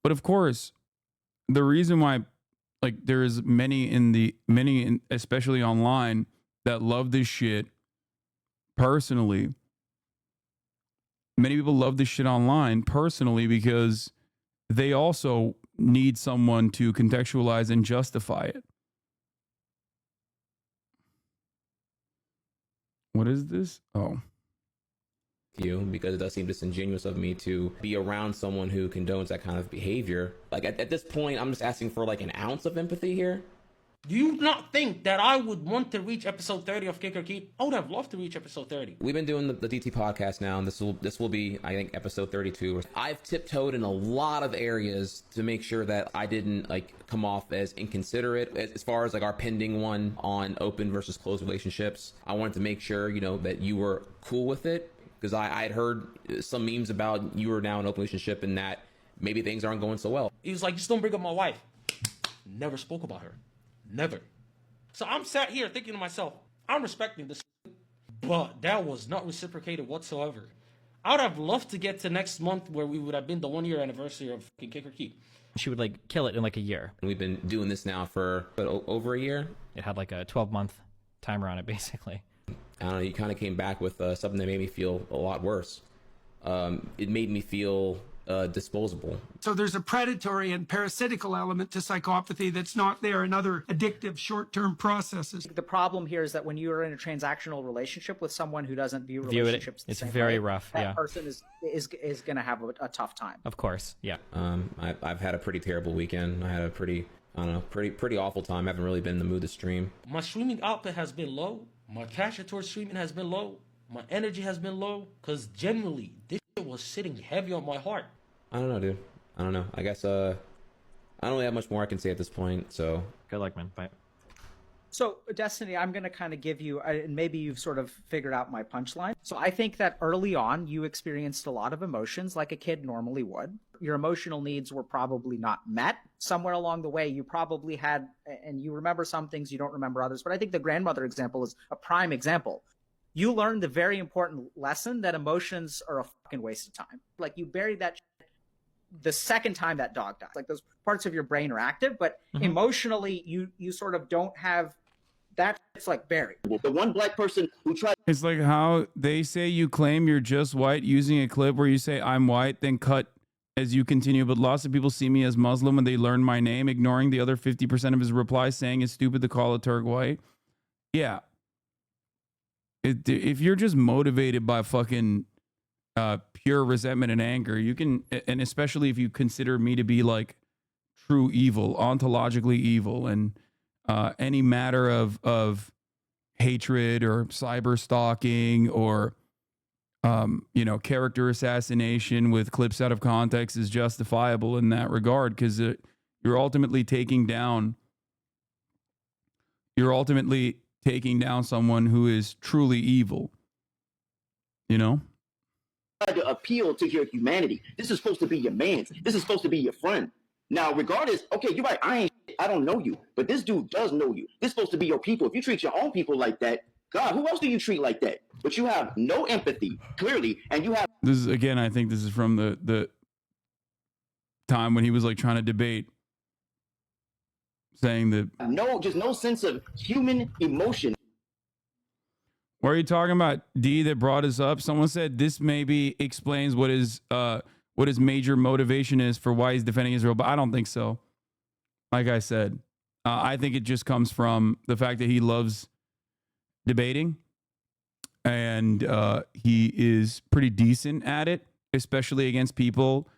But of course, the reason why, there is many, especially online, that love this shit personally many people love this shit online personally because they also need someone to contextualize and justify it. What is this? Oh. You, because it does seem disingenuous of me to be around someone who condones that kind of behavior. Like at this point, I'm just asking for like an ounce of empathy here. Do you not think that I would want to reach episode 30 of Kick or Keep? I would have loved to reach episode 30. We've been doing the DT podcast now, and this will be, I think, episode 32. I've tiptoed in a lot of areas to make sure that I didn't like come off as inconsiderate as far as like our pending one on open versus closed relationships. I wanted to make sure, you know, that you were cool with it, because I had heard some memes about you were now in an open relationship and that maybe things aren't going so well. He was like, just don't bring up my wife. Never spoke about her. Never. So I'm sat here thinking to myself, I'm respecting this, but that was not reciprocated whatsoever. I would have loved to get to next month where we would have been the 1-year anniversary of Kick or Keep. She would like kill it in like a year. We've been doing this now for over a year. It had like a 12-month timer on it, basically. I don't know, you kind of came back with something that made me feel a lot worse. It made me feel disposable. So there's a predatory and parasitical element to psychopathy that's not there in other addictive short-term processes. The problem here is that when you are in a transactional relationship with someone who doesn't view relationships the it's same very way, rough. that person is going to have a tough time. Of course, yeah. I've had a pretty terrible weekend. I had a pretty awful time. I haven't really been in the mood to stream. My streaming output has been low. My passion towards streaming has been low. My energy has been low. Because generally, this shit was sitting heavy on my heart. I don't know, dude. I don't know. I guess I don't really have much more I can say at this point. So good luck, man. Bye. So, Destiny, I'm going to kind of give you, and maybe you've sort of figured out my punchline. So I think that early on, you experienced a lot of emotions like a kid normally would. Your emotional needs were probably not met. Somewhere along the way, you probably had, and you remember some things, you don't remember others. But I think the grandmother example is a prime example. You learned the very important lesson that emotions are a fucking waste of time. Like, you buried that shit the second time that dog died. Like, those parts of your brain are active, but emotionally, you sort of don't have that. It's like buried. The one black person who tried. It's like how they say you claim you're just white using a clip where you say I'm white, then cut as you continue. But lots of people see me as Muslim when they learn my name, ignoring the other 50% of his replies saying it's stupid to call a Turk white. Yeah. If you're just motivated by fucking pure resentment and anger, you can, and especially if you consider me to be like true evil, ontologically evil, and any matter of hatred or cyber stalking or character assassination with clips out of context is justifiable in that regard, because you're ultimately taking down someone who is truly evil, Tried to appeal to your humanity. This is supposed to be your man. This is supposed to be your friend. Now, regardless, okay, you're right. I don't know you, but this dude does know you. This is supposed to be your people. If you treat your own people like that, God, who else do you treat like that? But you have no empathy, clearly, and you have. This is, again, I think this is from the time when he was like trying to debate, saying that no sense of human emotion. What are you talking about, D, that brought us up? Someone said this maybe explains what his major motivation is for why he's defending Israel, but I don't think so. Like I said, I think it just comes from the fact that he loves debating, and he is pretty decent at it, especially against people,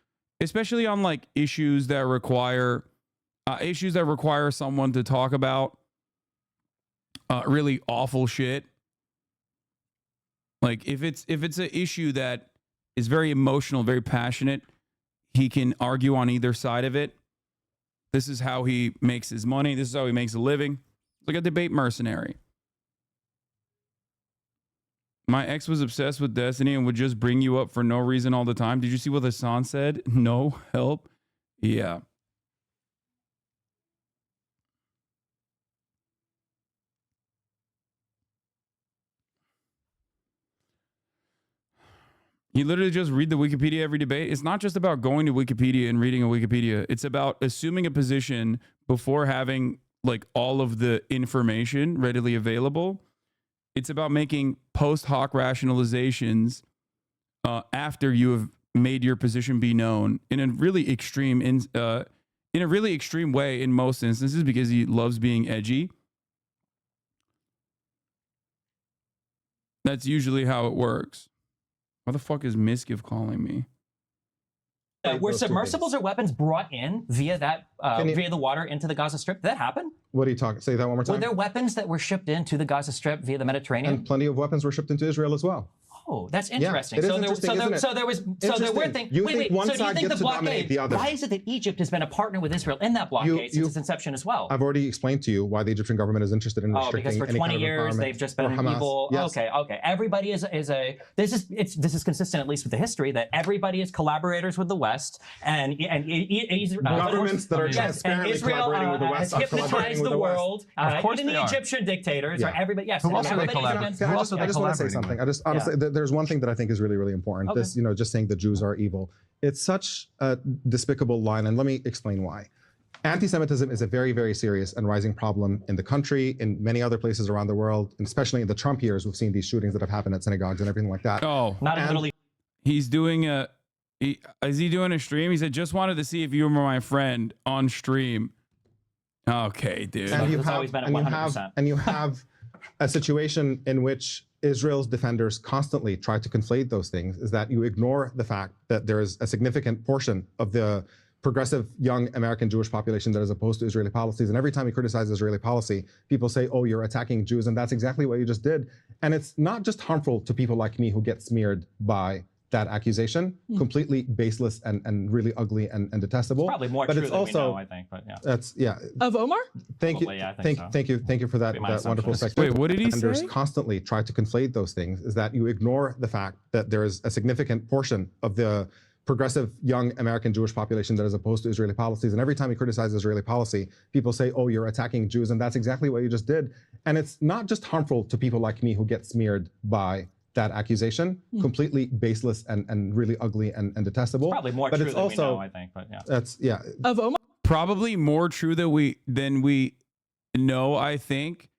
especially on like issues that require someone to talk about really awful shit. Like if it's an issue that is very emotional, very passionate, he can argue on either side of it. This is how he makes his money. This is how he makes a living. It's like a debate mercenary. My ex was obsessed with Destiny and would just bring you up for no reason all the time. Did you see what Hasan said? No help? Yeah. You literally just read the Wikipedia every debate. It's not just about going to Wikipedia and reading a Wikipedia. It's about assuming a position before having like all of the information readily available. It's about making post hoc rationalizations after you have made your position be known in a really extreme way in most instances because he loves being edgy. That's usually how it works. Why the fuck is Miskiv calling me? Were submersibles or weapons brought in via that via the water into the Gaza Strip? Did that happen? What are you talking? Say that one more time. Were there weapons that were shipped into the Gaza Strip via the Mediterranean? And plenty of weapons were shipped into Israel as well. Oh, that's interesting. Yeah, So there were things. You Wait. think one So do you side think gets the to dominate blockade? the other? Why is it that Egypt has been a partner with Israel in that blockade since its inception as well? I've already explained to you why the Egyptian government is interested in restricting because for any 20 kind of years they've just been an evil. Yes. Okay. Everybody is a. This is consistent at least with the history that everybody is collaborators with the West and governments that are transparently collaborating with the West has hypnotized the world. Even the Egyptian dictators or everybody. Yes. Who else are they collaborating? I just want to say something. I just honestly, there's one thing that I think is really, really important. This, just saying the Jews are evil. It's such a despicable line, and let me explain why. Anti-Semitism is a very, very serious and rising problem in the country, in many other places around the world, and especially in the Trump years. We've seen these shootings that have happened at synagogues and everything like that. Oh, not in the Middle East. He's doing is he doing a stream? He said, just wanted to see if you were my friend on stream. Okay, dude. And you have a situation in which Israel's defenders constantly try to conflate those things, is that you ignore the fact that there is a significant portion of the progressive young American Jewish population that is opposed to Israeli policies. And every time you criticize Israeli policy, people say, oh, you're attacking Jews. And that's exactly what you just did. And it's not just harmful to people like me who get smeared by that accusation, completely baseless and really ugly and detestable. It's probably more but true it's than also, we know, I think. But yeah. That's Of Omar? Thank you. Yeah, Thank you for that wonderful section. Wait, what did he Defenders say? Constantly try to conflate those things, is that you ignore the fact that there is a significant portion of the progressive young American Jewish population that is opposed to Israeli policies. And every time you criticize Israeli policy, people say, oh, you're attacking Jews. And that's exactly what you just did. And it's not just harmful to people like me who get smeared by that accusation, completely baseless and really ugly and detestable. It's probably more but true it's than also, we know, I think. But yeah. That's, yeah. Of Omar? Probably more true than we know, I think.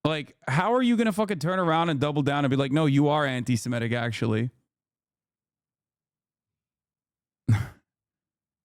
Like, how are you going to fucking turn around and double down and be like, no, you are anti-Semitic, actually?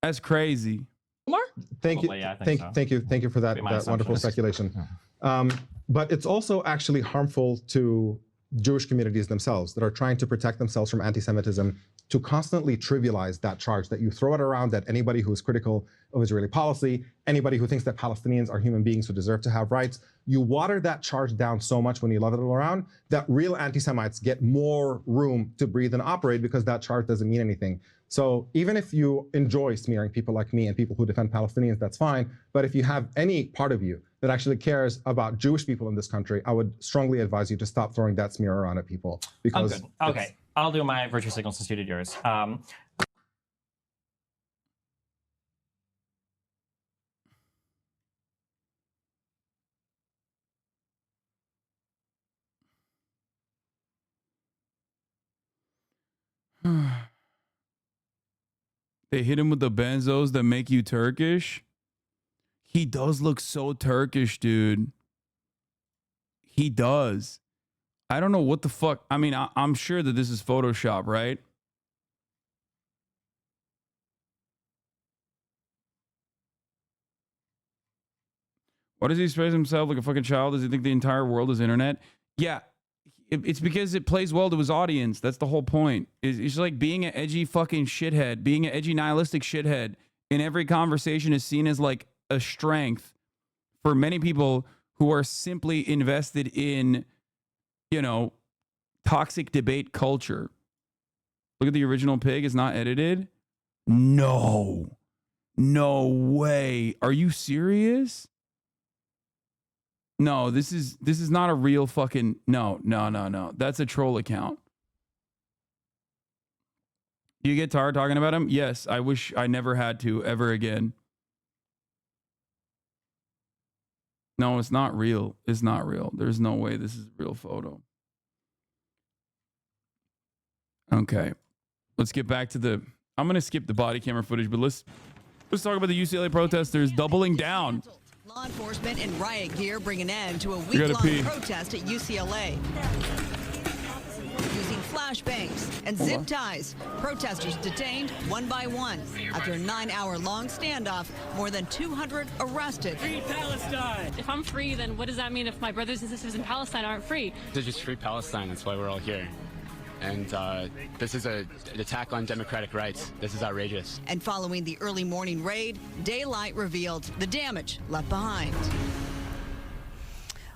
That's crazy. Omar? Thank you. Yeah, Thank you for that wonderful speculation. But it's also actually harmful to Jewish communities themselves that are trying to protect themselves from anti-Semitism, to constantly trivialize that charge, that you throw it around at anybody who is critical of Israeli policy, anybody who thinks that Palestinians are human beings who deserve to have rights. You water that charge down so much when you let it around that real anti-Semites get more room to breathe and operate, because that charge doesn't mean anything. So even if you enjoy smearing people like me and people who defend Palestinians, that's fine. But if you have any part of you that actually cares about Jewish people in this country, I would strongly advise you to stop throwing that smear around at people. Because I'm good. Okay, I'll do my virtue signal since you did yours. They hit him with the benzos that make you Turkish. He does look so Turkish, dude. He does. I don't know what the fuck. I mean, I'm sure that this is Photoshop, right? Why does he express himself like a fucking child? Does he think the entire world is internet? Yeah, it's because it plays well to his audience. That's the whole point. It's just like being an edgy fucking shithead, being an edgy nihilistic shithead in every conversation is seen as like a strength for many people who are simply invested in, you know, toxic debate culture. Look at the original pig. It's not edited. No way. Are you serious? No, this is not a real fucking no. That's a troll account. Do you get tired talking about him? Yes, I wish I never had to ever again. No, it's not real. It's not real. There's no way this is a real photo. Okay. Let's get back to the I'm going to skip the body camera footage, but let's talk about the UCLA protesters doubling down. Law enforcement in riot gear bring an end to a week-long protest at UCLA. Using flash flashbangs, and zip ties. Protesters detained one by one. After a 9-hour-long standoff, more than 200 arrested. Free Palestine! If I'm free, then what does that mean if my brothers and sisters in Palestine aren't free? To just free Palestine, that's why we're all here. And this is an attack on democratic rights. This is outrageous. And following the early morning raid, daylight revealed the damage left behind.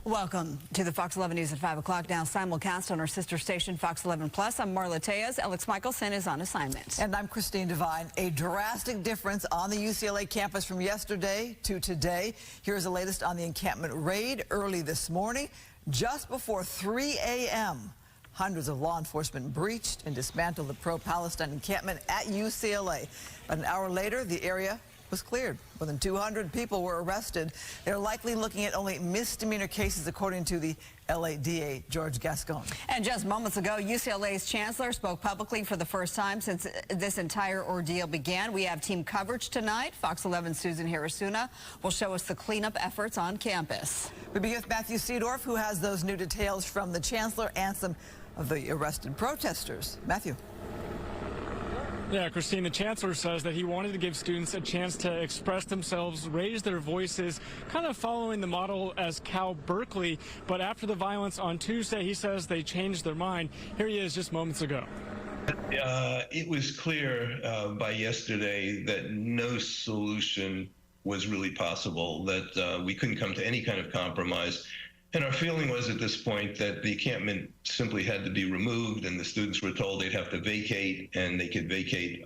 Welcome to the Fox 11 News at 5 o'clock now, simulcast on our sister station, Fox 11 Plus. I'm Marla Tejas. Alex Michelson is on assignment. And I'm Christine Devine. A drastic difference on the UCLA campus from yesterday to today. Here's the latest on the encampment raid early this morning. Just before 3 a.m., hundreds of law enforcement breached and dismantled the pro-Palestine encampment at UCLA. But an hour later, the area was cleared. More than 200 people were arrested. They're likely looking at only misdemeanor cases, according to the LA DA, George Gascon. And just moments ago, UCLA's chancellor spoke publicly for the first time since this entire ordeal began. We have team coverage tonight. Fox 11's Susan Hirasuna will show us the cleanup efforts on campus. We begin with Matthew Seedorf, who has those new details from the chancellor and some of the arrested protesters. Matthew. Yeah, Christine, the chancellor says that he wanted to give students a chance to express themselves, raise their voices, kind of following the model as Cal Berkeley. But after the violence on Tuesday, he says they changed their mind. Here he is just moments ago. It was clear by yesterday that no solution was really possible, that we couldn't come to any kind of compromise. And our feeling was at this point that the encampment simply had to be removed, and the students were told they'd have to vacate, and they could vacate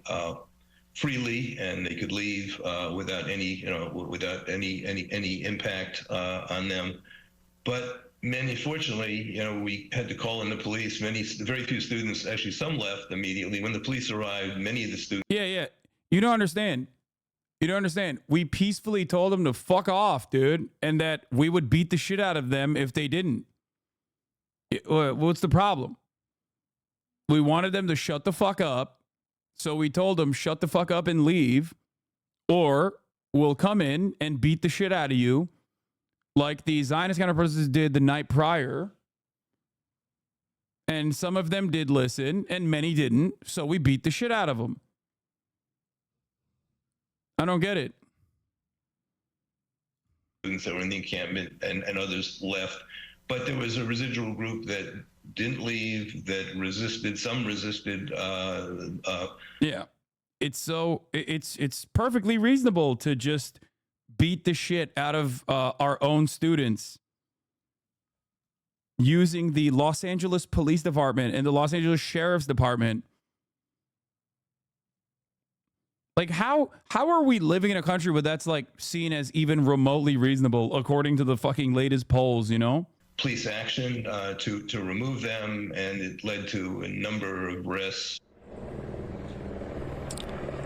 freely, and they could leave without any, without any impact on them. But unfortunately, we had to call in the police. Very few students, actually, some left immediately. When the police arrived, many of the students. Yeah. You don't understand. You don't understand. We peacefully told them to fuck off, dude, and that we would beat the shit out of them if they didn't. What's the problem? We wanted them to shut the fuck up, so we told them shut the fuck up and leave, or we'll come in and beat the shit out of you, like the Zionist counterprotesters did the night prior. And some of them did listen, and many didn't, so we beat the shit out of them. I don't get it. Students that were in the encampment and others left, but there was a residual group that didn't leave, that resisted. Some resisted. Yeah, it's perfectly reasonable to just beat the shit out of our own students using the Los Angeles Police Department and the Los Angeles Sheriff's Department. Like, how are we living in a country where that's like seen as even remotely reasonable according to the fucking latest polls, Police action to remove them, and it led to a number of arrests.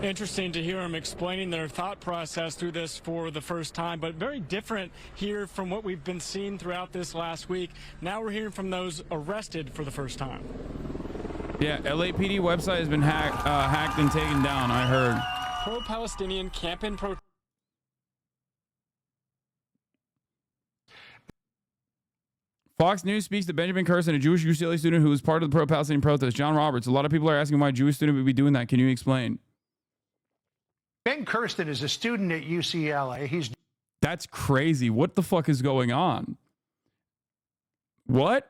Interesting to hear them explaining their thought process through this for the first time, but very different here from what we've been seeing throughout this last week. Now we're hearing from those arrested for the first time. Yeah, LAPD website has been hacked and taken down, I heard. Pro-Palestinian campaign Fox News speaks to Benjamin Kirsten, a Jewish UCLA student who was part of the pro-Palestinian protest. John Roberts, a lot of people are asking why a Jewish student would be doing that. Can you explain? Ben Kirsten is a student at UCLA. That's crazy. What the fuck is going on? What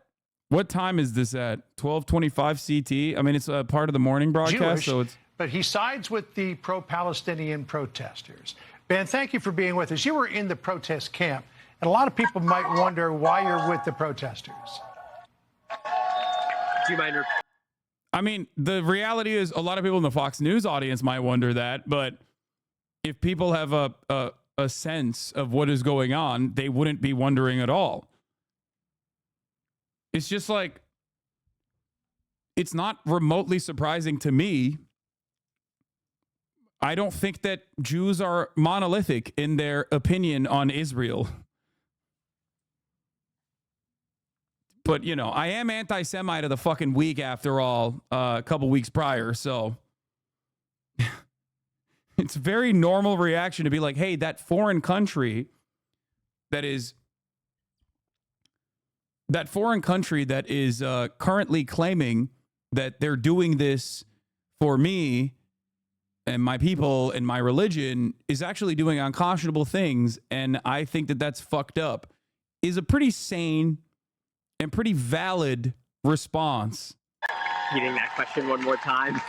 time is this at? 12:25 CT? I mean, it's a part of the morning broadcast, Jewish, so it's... But he sides with the pro-Palestinian protesters. Ben, thank you for being with us. You were in the protest camp, and a lot of people might wonder why you're with the protesters. Do you mind? I mean, the reality is a lot of people in the Fox News audience might wonder that, but if people have a sense of what is going on, they wouldn't be wondering at all. It's just like, it's not remotely surprising to me. I don't think that Jews are monolithic in their opinion on Israel. But, I am anti-Semite of the fucking week after all, a couple weeks prior, so it's a very normal reaction to be like, hey, that foreign country that is currently claiming that they're doing this for me and my people and my religion is actually doing unconscionable things, and I think that that's fucked up, is a pretty sane and pretty valid response. Repeating that question one more time.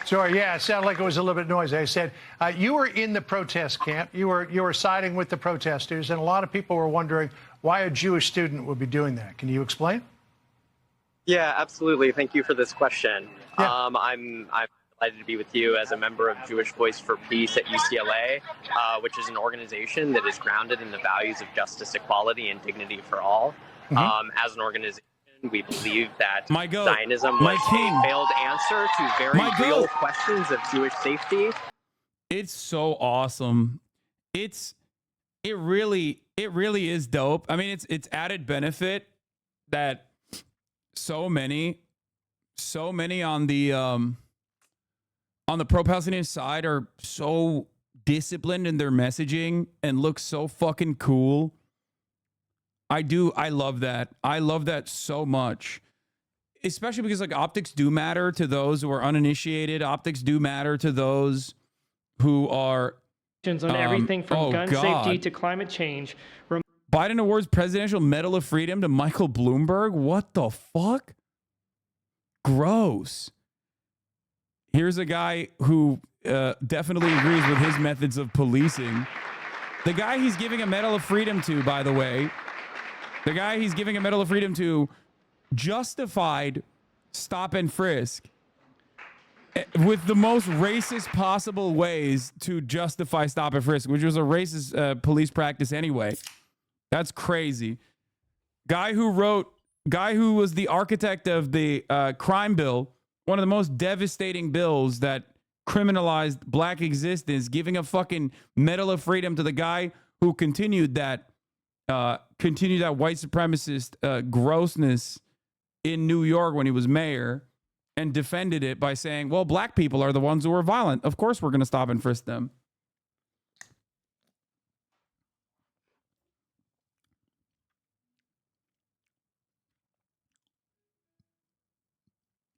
Sorry, yeah, it sounded like it was a little bit noisy. I said, you were in the protest camp. You were siding with the protesters, and a lot of people were wondering why a Jewish student would be doing that. Can you explain? Yeah, absolutely. Thank you for this question. Yeah. I'm delighted to be with you as a member of Jewish Voice for Peace at UCLA, which is an organization that is grounded in the values of justice, equality, and dignity for all. As an organization, we believe that Zionism was a failed answer to very real questions of Jewish safety. It's so awesome. It really is dope. I mean, it's added benefit that so many on the pro-Palestinian side are so disciplined in their messaging and look so fucking cool. I love that. I love that so much. Especially because like optics do matter to those who are uninitiated. Optics do matter to those who are on everything from gun safety to climate change. Biden awards Presidential Medal of Freedom to Michael Bloomberg. What the fuck? Gross. Here's a guy who definitely agrees with his methods of policing. The guy he's giving a Medal of Freedom to, by the way, the guy he's giving a Medal of Freedom to justified stop and frisk with the most racist possible ways to justify stop and frisk, which was a racist police practice anyway. That's crazy. Guy who was the architect of the crime bill, one of the most devastating bills that criminalized black existence, giving a fucking Medal of Freedom to the guy who continued that white supremacist grossness in New York when he was mayor, and defended it by saying, well, black people are the ones who are violent. Of course we're going to stop and frisk them.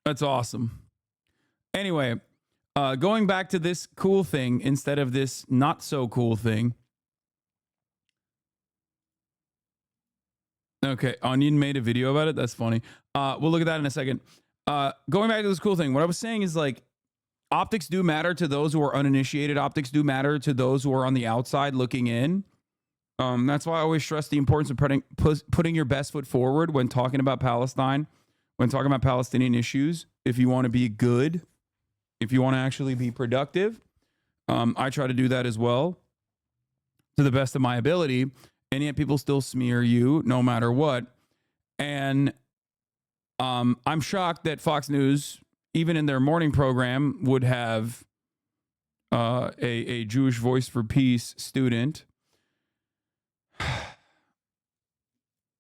That's awesome. Anyway, going back to this cool thing instead of this not so cool thing. Okay, Onion made a video about it. That's funny. We'll look at that in a second. Going back to this cool thing, what I was saying is like optics do matter to those who are uninitiated. Optics do matter to those who are on the outside looking in. That's why I always stress the importance of putting your best foot forward when talking about Palestine, when talking about Palestinian issues. If you want to be good, if you want to actually be productive, I try to do that as well to the best of my ability. And yet people still smear you no matter what. And I'm shocked that Fox News, even in their morning program, would have a Jewish Voice for Peace student.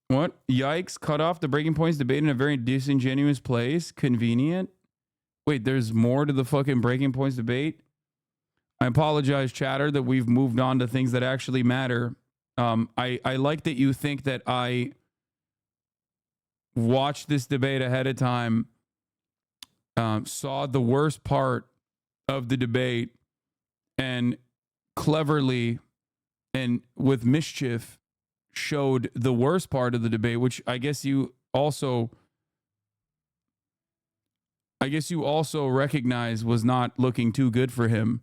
What? Yikes. Cut off the breaking points debate in a very disingenuous place. Convenient. Wait, there's more to the fucking breaking points debate? I apologize, chatter, that we've moved on to things that actually matter. I like that you think that I watched this debate ahead of time, saw the worst part of the debate, and cleverly and with mischief showed the worst part of the debate, which I guess you also recognize was not looking too good for him.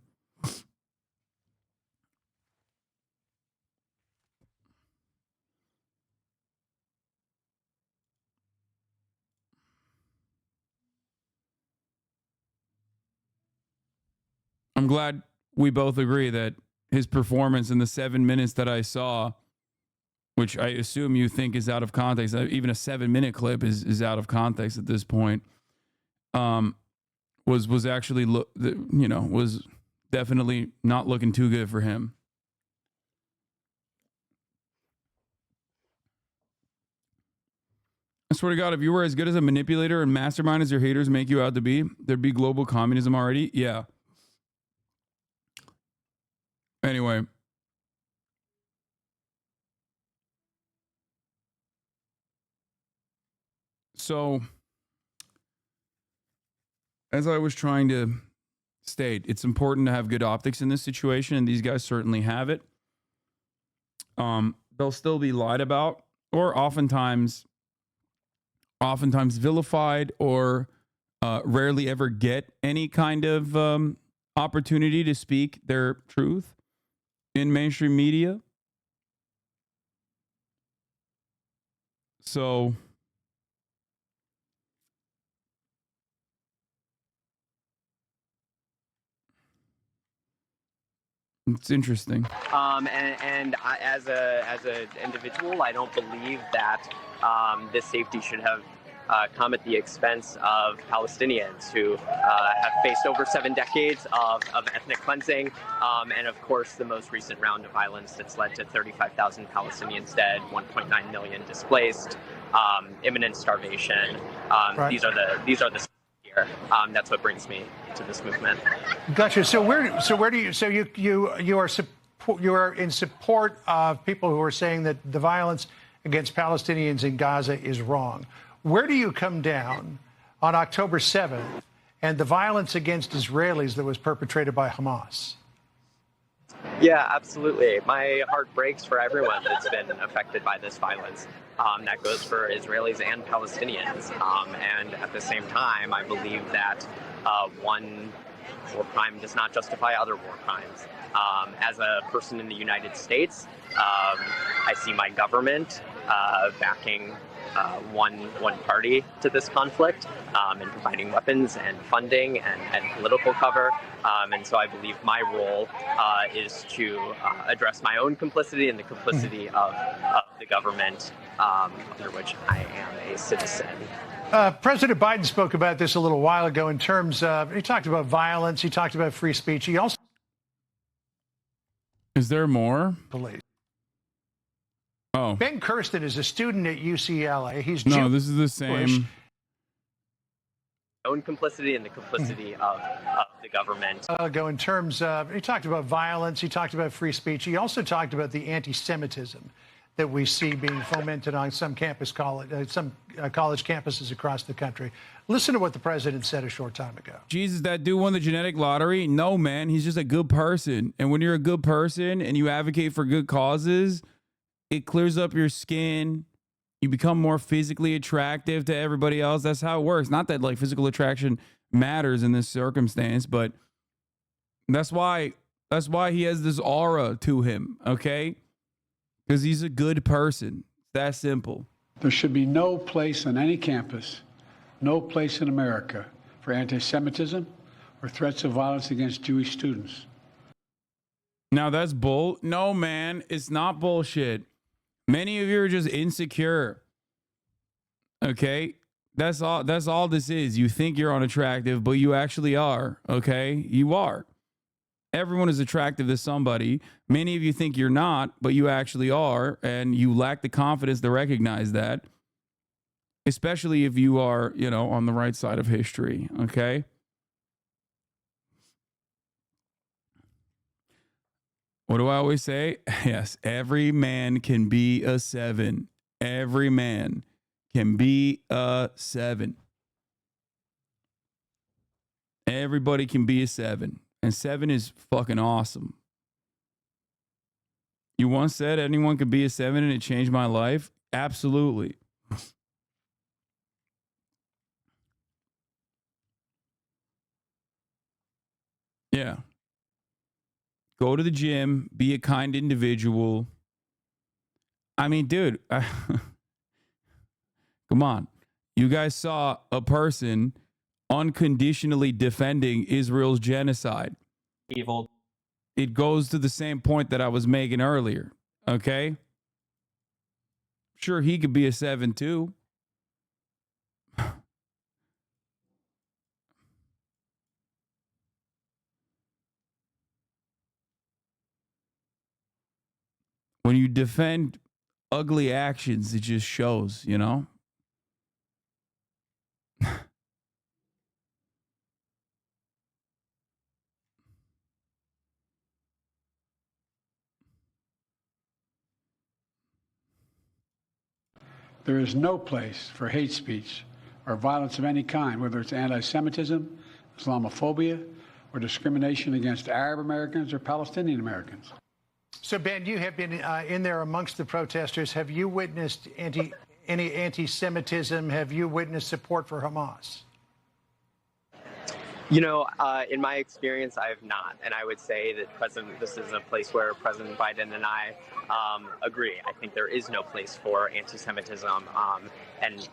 I'm glad we both agree that his performance in the 7 minutes that I saw, which I assume you think is out of context, even a 7-minute clip is out of context at this point, was actually, was definitely not looking too good for him. I swear to God, if you were as good as a manipulator and mastermind as your haters make you out to be, there'd be global communism already. Yeah. Anyway. So as I was trying to state, it's important to have good optics in this situation, and these guys certainly have it. They'll still be lied about, or oftentimes vilified, or rarely ever get any kind of opportunity to speak their truth in mainstream media. So it's interesting. And I, as an individual, I don't believe that this safety should have come at the expense of Palestinians who have faced over 7 decades of ethnic cleansing, and of course the most recent round of violence that's led to 35,000 Palestinians dead, 1.9 million displaced, imminent starvation. Right. These are the here. That's what brings me to this movement. Gotcha. So where do you are in support of people who are saying that the violence against Palestinians in Gaza is wrong. Where do you come down on October 7th and the violence against Israelis that was perpetrated by Hamas? Yeah, absolutely. My heart breaks for everyone that's been affected by this violence. That goes for Israelis and Palestinians. And at the same time, I believe that one war crime does not justify other war crimes. As a person in the United States, I see my government backing one party to this conflict and providing weapons and funding and political cover. And so I believe my role is to address my own complicity and the complicity of the government under which I am a citizen. President Biden spoke about this a little while ago in terms of, he talked about violence, he talked about free speech. He also... Is there more? Police. Oh. Ben Kirsten is a student at UCLA. He's no, Jewish. This is the same. Own complicity and the complicity of the government. Go in terms of, he talked about violence, he talked about free speech. He also talked about the anti-Semitism that we see being fomented on some college campuses across the country. Listen to what the president said a short time ago. Jesus, that dude won the genetic lottery? No, man, he's just a good person. And when you're a good person and you advocate for good causes, it clears up your skin. You become more physically attractive to everybody else. That's how it works. Not that like physical attraction matters in this circumstance, but that's why he has this aura to him, okay? Because he's a good person. It's that simple. There should be no place on any campus, no place in America for anti-Semitism or threats of violence against Jewish students. Now that's bull. No, man, it's not bullshit. Many of you are just insecure. Okay? That's all this is. You think you're unattractive, but you actually are. Okay? You are. Everyone is attractive to somebody. Many of you think you're not, but you actually are, and you lack the confidence to recognize that. Especially if you are, on the right side of history. Okay? What do I always say? Yes, every man can be a 7. Every man can be a 7. Everybody can be a 7. And 7 is fucking awesome. You once said anyone could be a 7 and it changed my life? Absolutely. Yeah. Go to the gym, be a kind individual. I mean, dude, come on. You guys saw a person unconditionally defending Israel's genocide. Evil. It goes to the same point that I was making earlier, okay? Sure, he could be a 7 too. When you defend ugly actions, it just shows, There is no place for hate speech or violence of any kind, whether it's anti-Semitism, Islamophobia, or discrimination against Arab Americans or Palestinian Americans. So, Ben, you have been in there amongst the protesters. Have you witnessed any anti-Semitism? Have you witnessed support for Hamas? You know, in my experience, I have not. And I would say that this is a place where President Biden and I agree. I think there is no place for anti-Semitism. And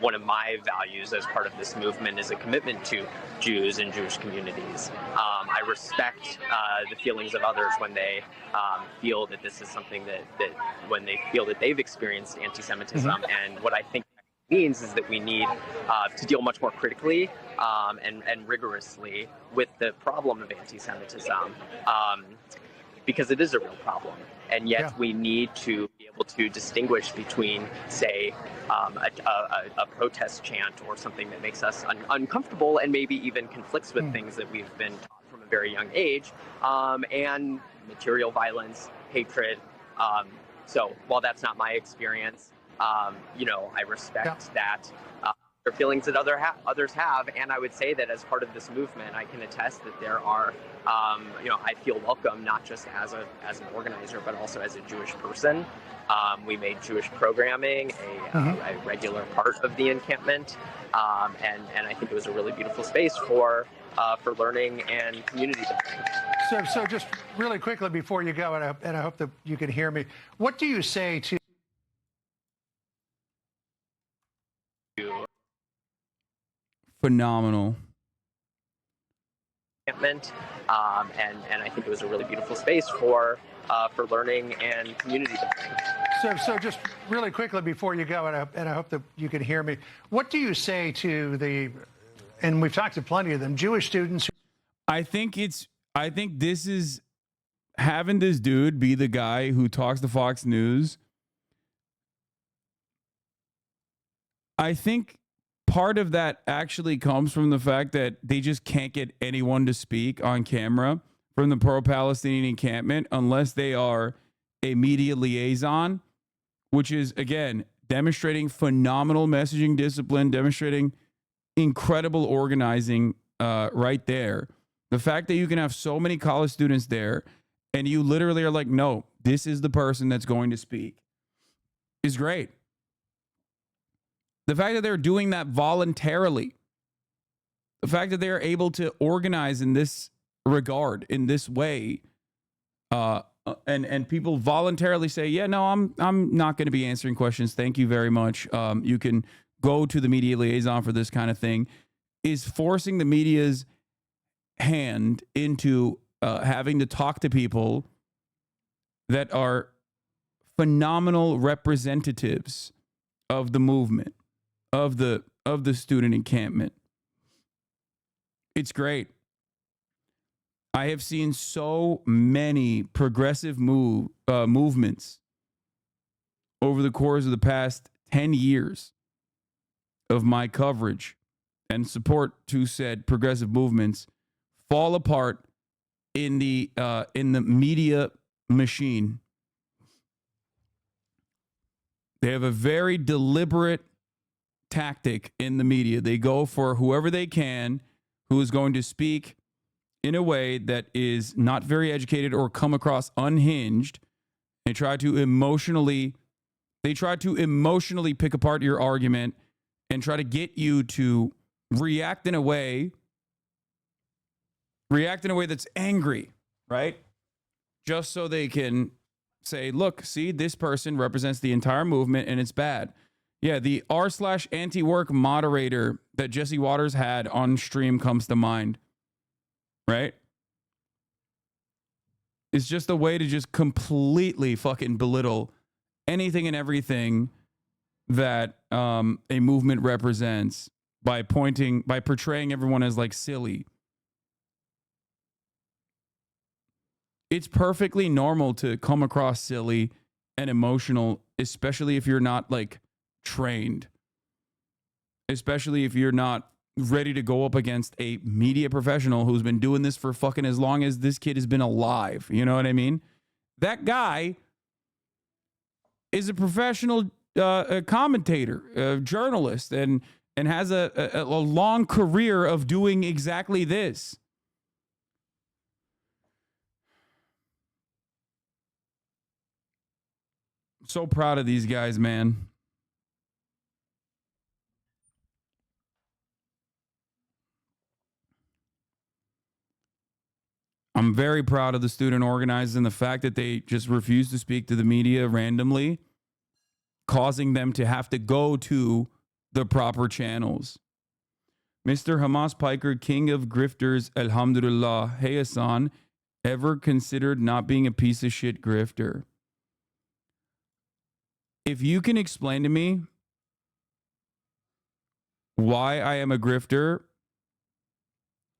one of my values as part of this movement is a commitment to Jews and Jewish communities. I respect the feelings of others when they feel that this is something that when they feel that they've experienced anti-Semitism. And what I think means is that we need to deal much more critically and rigorously with the problem of anti-Semitism because it is a real problem. And yet we need to be able to distinguish between, say, a protest chant or something that makes us uncomfortable and maybe even conflicts with things that we've been taught from a very young age, and material violence, hatred. So while that's not my experience, you know, I respect that there are feelings that others have, and I would say that as part of this movement, I can attest that there are, you know, I feel welcome not just as an organizer, but also as a Jewish person. We made Jewish programming a regular part of the encampment, and I think it was a really beautiful space for learning and community building. So just really quickly before you go, and I hope that you can hear me, what do you say to phenomenal encampment, and I think it was a really beautiful space for learning and community building. So just really quickly before you go, and I hope that you can hear me, what do you say to the, and we've talked to plenty of them, Jewish students? I think this is having this dude be the guy who talks to Fox News. I think part of that actually comes from the fact that they just can't get anyone to speak on camera from the pro-Palestinian encampment unless they are a media liaison, which is, again, demonstrating phenomenal messaging discipline, demonstrating incredible organizing right there. The fact that you can have so many college students there and you literally are like, no, this is the person that's going to speak is great. The fact that they're doing that voluntarily, the fact that they're able to organize in this regard, in this way, and people voluntarily say, yeah, no, I'm not going to be answering questions. Thank you very much. You can go to the media liaison for this kind of thing, is forcing the media's hand into having to talk to people that are phenomenal representatives of the movement, of the student encampment. It's great. I have seen so many progressive movements over the course of the past 10 years of my coverage and support to said progressive movements fall apart in the media machine. They have a very deliberate tactic in the media. They go for whoever they can who is going to speak in a way that is not very educated or come across unhinged, and try to emotionally pick apart your argument and try to get you to react in a way that's angry, right? Just so they can say, look, see, this person represents the entire movement and it's bad. Yeah, the r/anti-work moderator that Jesse Waters had on stream comes to mind, right? It's just a way to just completely fucking belittle anything and everything that a movement represents by portraying everyone as like silly. It's perfectly normal to come across silly and emotional, especially if you're not like trained, especially if you're not ready to go up against a media professional who's been doing this for fucking as long as this kid has been alive. You know what I mean? That guy is a professional commentator, a journalist, and and has a long career of doing exactly this. So proud of these guys, man. I'm very proud of the student organizers and the fact that they just refuse to speak to the media randomly, causing them to have to go to the proper channels. Mr. Hamas Piker, king of grifters, alhamdulillah. Hey, Hasan, ever considered not being a piece of shit grifter? If you can explain to me why I am a grifter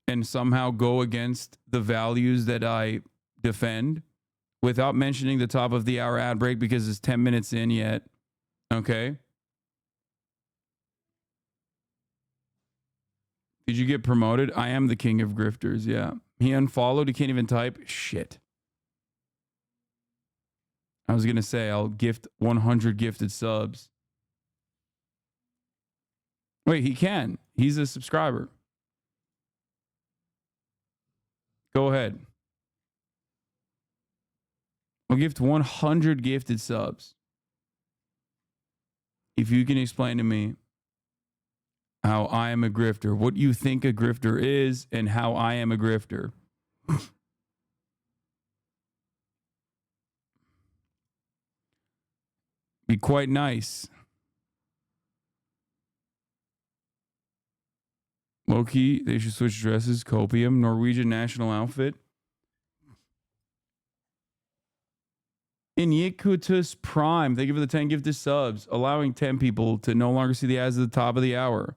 and somehow go against the values that I defend without mentioning the top of the hour ad break because it's 10 minutes in yet, okay? Did you get promoted? I am the king of grifters, yeah. He unfollowed, he can't even type. Shit. I was going to say, I'll gift 100 gifted subs. Wait, he can. He's a subscriber. Go ahead. I'll gift 100 gifted subs. If you can explain to me how I am a grifter, what you think a grifter is, and how I am a grifter. Be quite nice. Low-key, they should switch dresses. Copium, Norwegian national outfit. Iniquitous Prime, thank you for the 10 gifted subs, allowing 10 people to no longer see the ads at the top of the hour.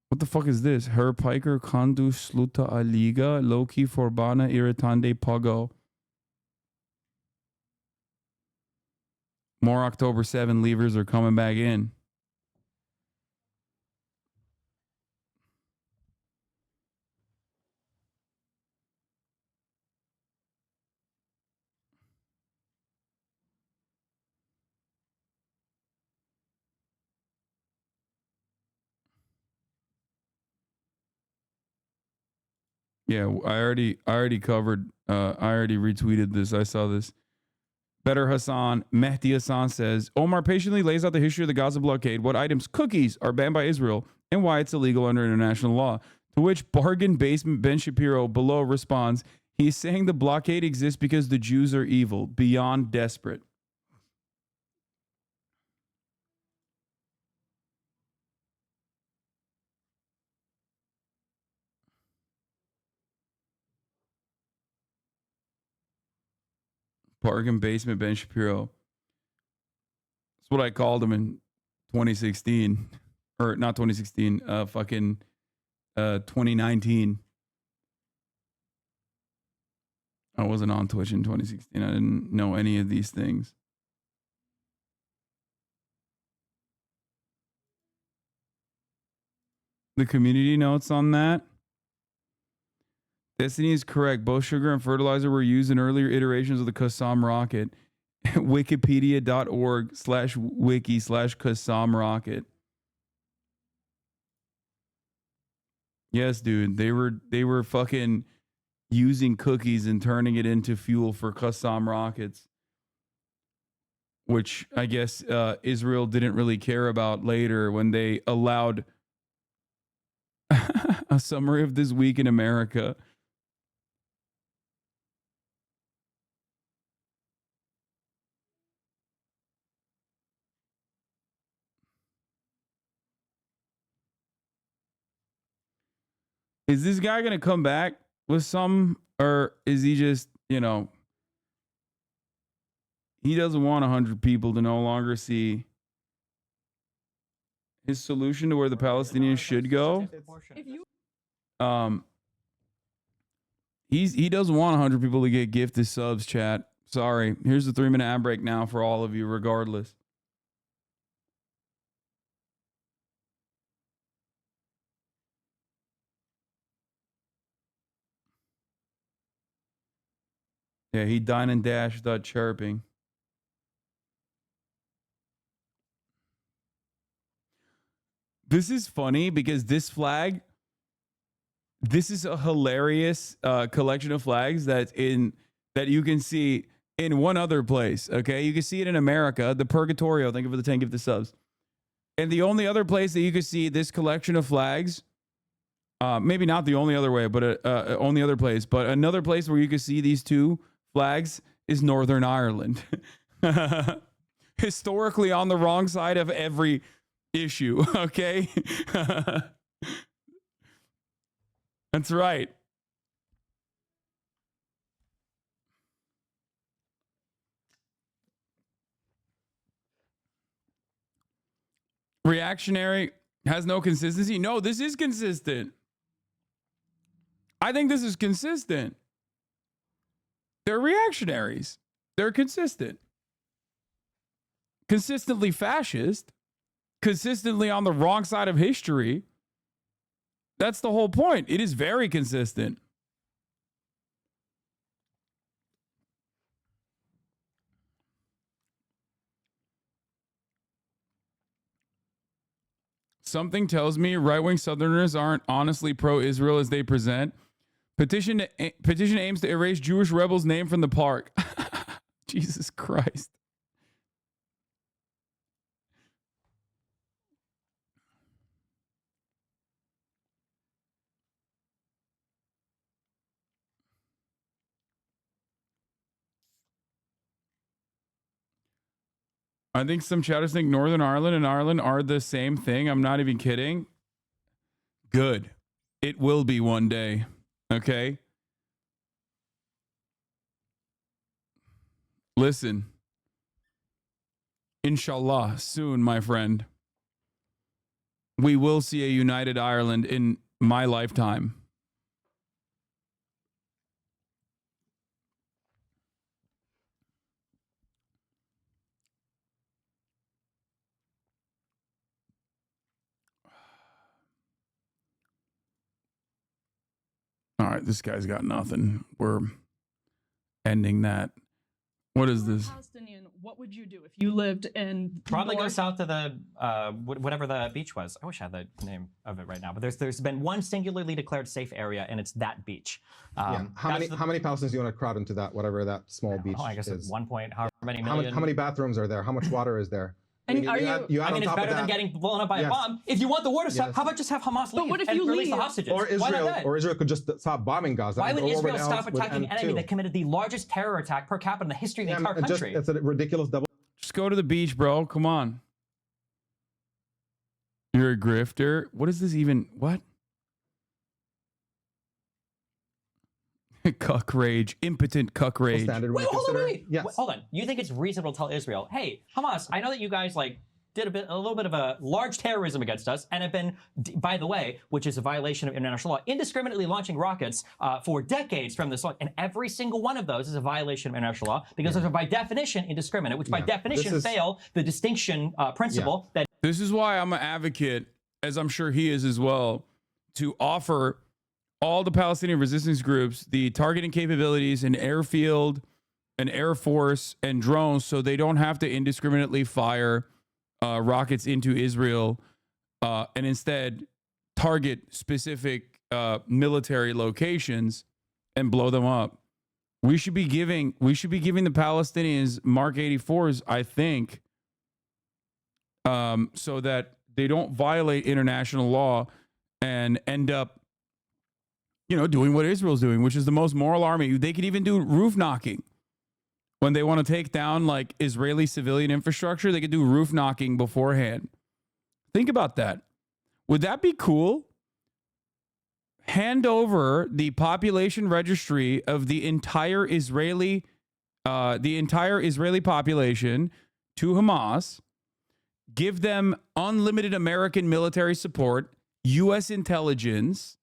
What the fuck is this? Her Piker Kandu Sluta Aliga Loki Forbana Irritande Pogo. More October 7 leavers are coming back in. Yeah, I already covered. I already retweeted this. I saw this. Better Hasan, Mehdi Hasan says, Omar patiently lays out the history of the Gaza blockade, what items, cookies, are banned by Israel, and why it's illegal under international law. To which bargain basement Ben Shapiro below responds, he's saying the blockade exists because the Jews are evil, beyond desperate. Bargain basement Ben Shapiro. That's what I called him in 2016. Or not 2016, 2019. I wasn't on Twitch in 2016. I didn't know any of these things. The community notes on that. Destiny is correct. Both sugar and fertilizer were used in earlier iterations of the Qassam rocket. Wikipedia.org/wiki/Qassam rocket. Yes, dude. They were fucking using cookies and turning it into fuel for Qassam rockets. Which I guess Israel didn't really care about later when they allowed a summary of this week in America. Is this guy going to come back with some, or is he just, he doesn't want 100 people to no longer see his solution to where the Palestinians should go? He doesn't want 100 people to get gifted subs, chat. Sorry. Here's the 3-minute ad break now for all of you, regardless. Yeah, he dine and dash without chirping. This is funny because this flag, this is a hilarious collection of flags that you can see in one other place. Okay, you can see it in America, the Purgatorio. Thank you for the 10 gift the subs. And the only other place that you can see this collection of flags, maybe not the only other way, but only other place, but another place where you can see these two flags is Northern Ireland. Historically on the wrong side of every issue. Okay. That's right. Reactionary has no consistency. No, this is consistent. I think this is consistent. They're reactionaries. They're consistent. Consistently fascist. Consistently on the wrong side of history. That's the whole point. It is very consistent. Something tells me right-wing Southerners aren't honestly pro-Israel as they present. Petition aims to erase Jewish rebels' name from the park. Jesus Christ. I think some chatters think Northern Ireland and Ireland are the same thing. I'm not even kidding. Good. It will be one day. Okay? Listen. Inshallah, soon, my friend. We will see a united Ireland in my lifetime. All right, this guy's got nothing. We're ending that. What is this? Palestinian, what would you do if you lived in Probably go south to the whatever the beach was. I wish I had the name of it right now. But there's been one singularly declared safe area, and it's that beach. How many Palestinians do you want to crowd into that, whatever that small beach I guess is? it's 1 point, however many million. How many bathrooms are there? How much water is there? And it's better than getting blown up by a bomb. If you want the war to stop, how about just have Hamas leave and release the hostages? Or Israel could just stop bombing Gaza. Why would Israel stop attacking an enemy that committed the largest terror attack per capita in the history of the entire country? It's a ridiculous double. Just go to the beach, bro. Come on. You're a grifter. What is this even? What? Cuck rage. Impotent cuck rage. Wait, hold on. You think it's reasonable to tell Israel, hey, Hamas, I know that you guys did a little bit of a large terrorism against us and have been, by the way, which is a violation of international law, indiscriminately launching rockets for decades from this law. And every single one of those is a violation of international law because those are by definition indiscriminate, which by definition fail the distinction principle that. This is why I'm an advocate, as I'm sure he is as well, to offer all the Palestinian resistance groups the targeting capabilities in airfield and air force and drones so they don't have to indiscriminately fire rockets into Israel and instead target specific military locations and blow them up. We should be giving the Palestinians Mark 84s, I think, so that they don't violate international law and end up doing what Israel's doing, which is the most moral army. They could even do roof knocking. When they want to take down like Israeli civilian infrastructure, they could do roof knocking beforehand. Think about that. Would that be cool? Hand over the population registry of the entire Israeli population to Hamas. Give them unlimited American military support, U.S. intelligence,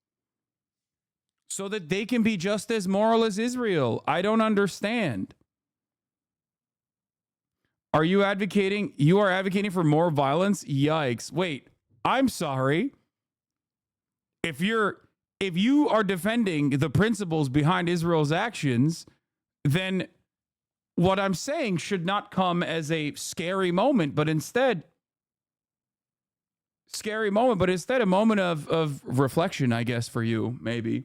so that they can be just as moral as Israel. I don't understand. Are you advocating? You are advocating for more violence? Yikes. Wait, I'm sorry. If you are defending the principles behind Israel's actions, then what I'm saying should not come as a scary moment, but instead scary moment, but instead a moment of reflection, I guess, for you, maybe.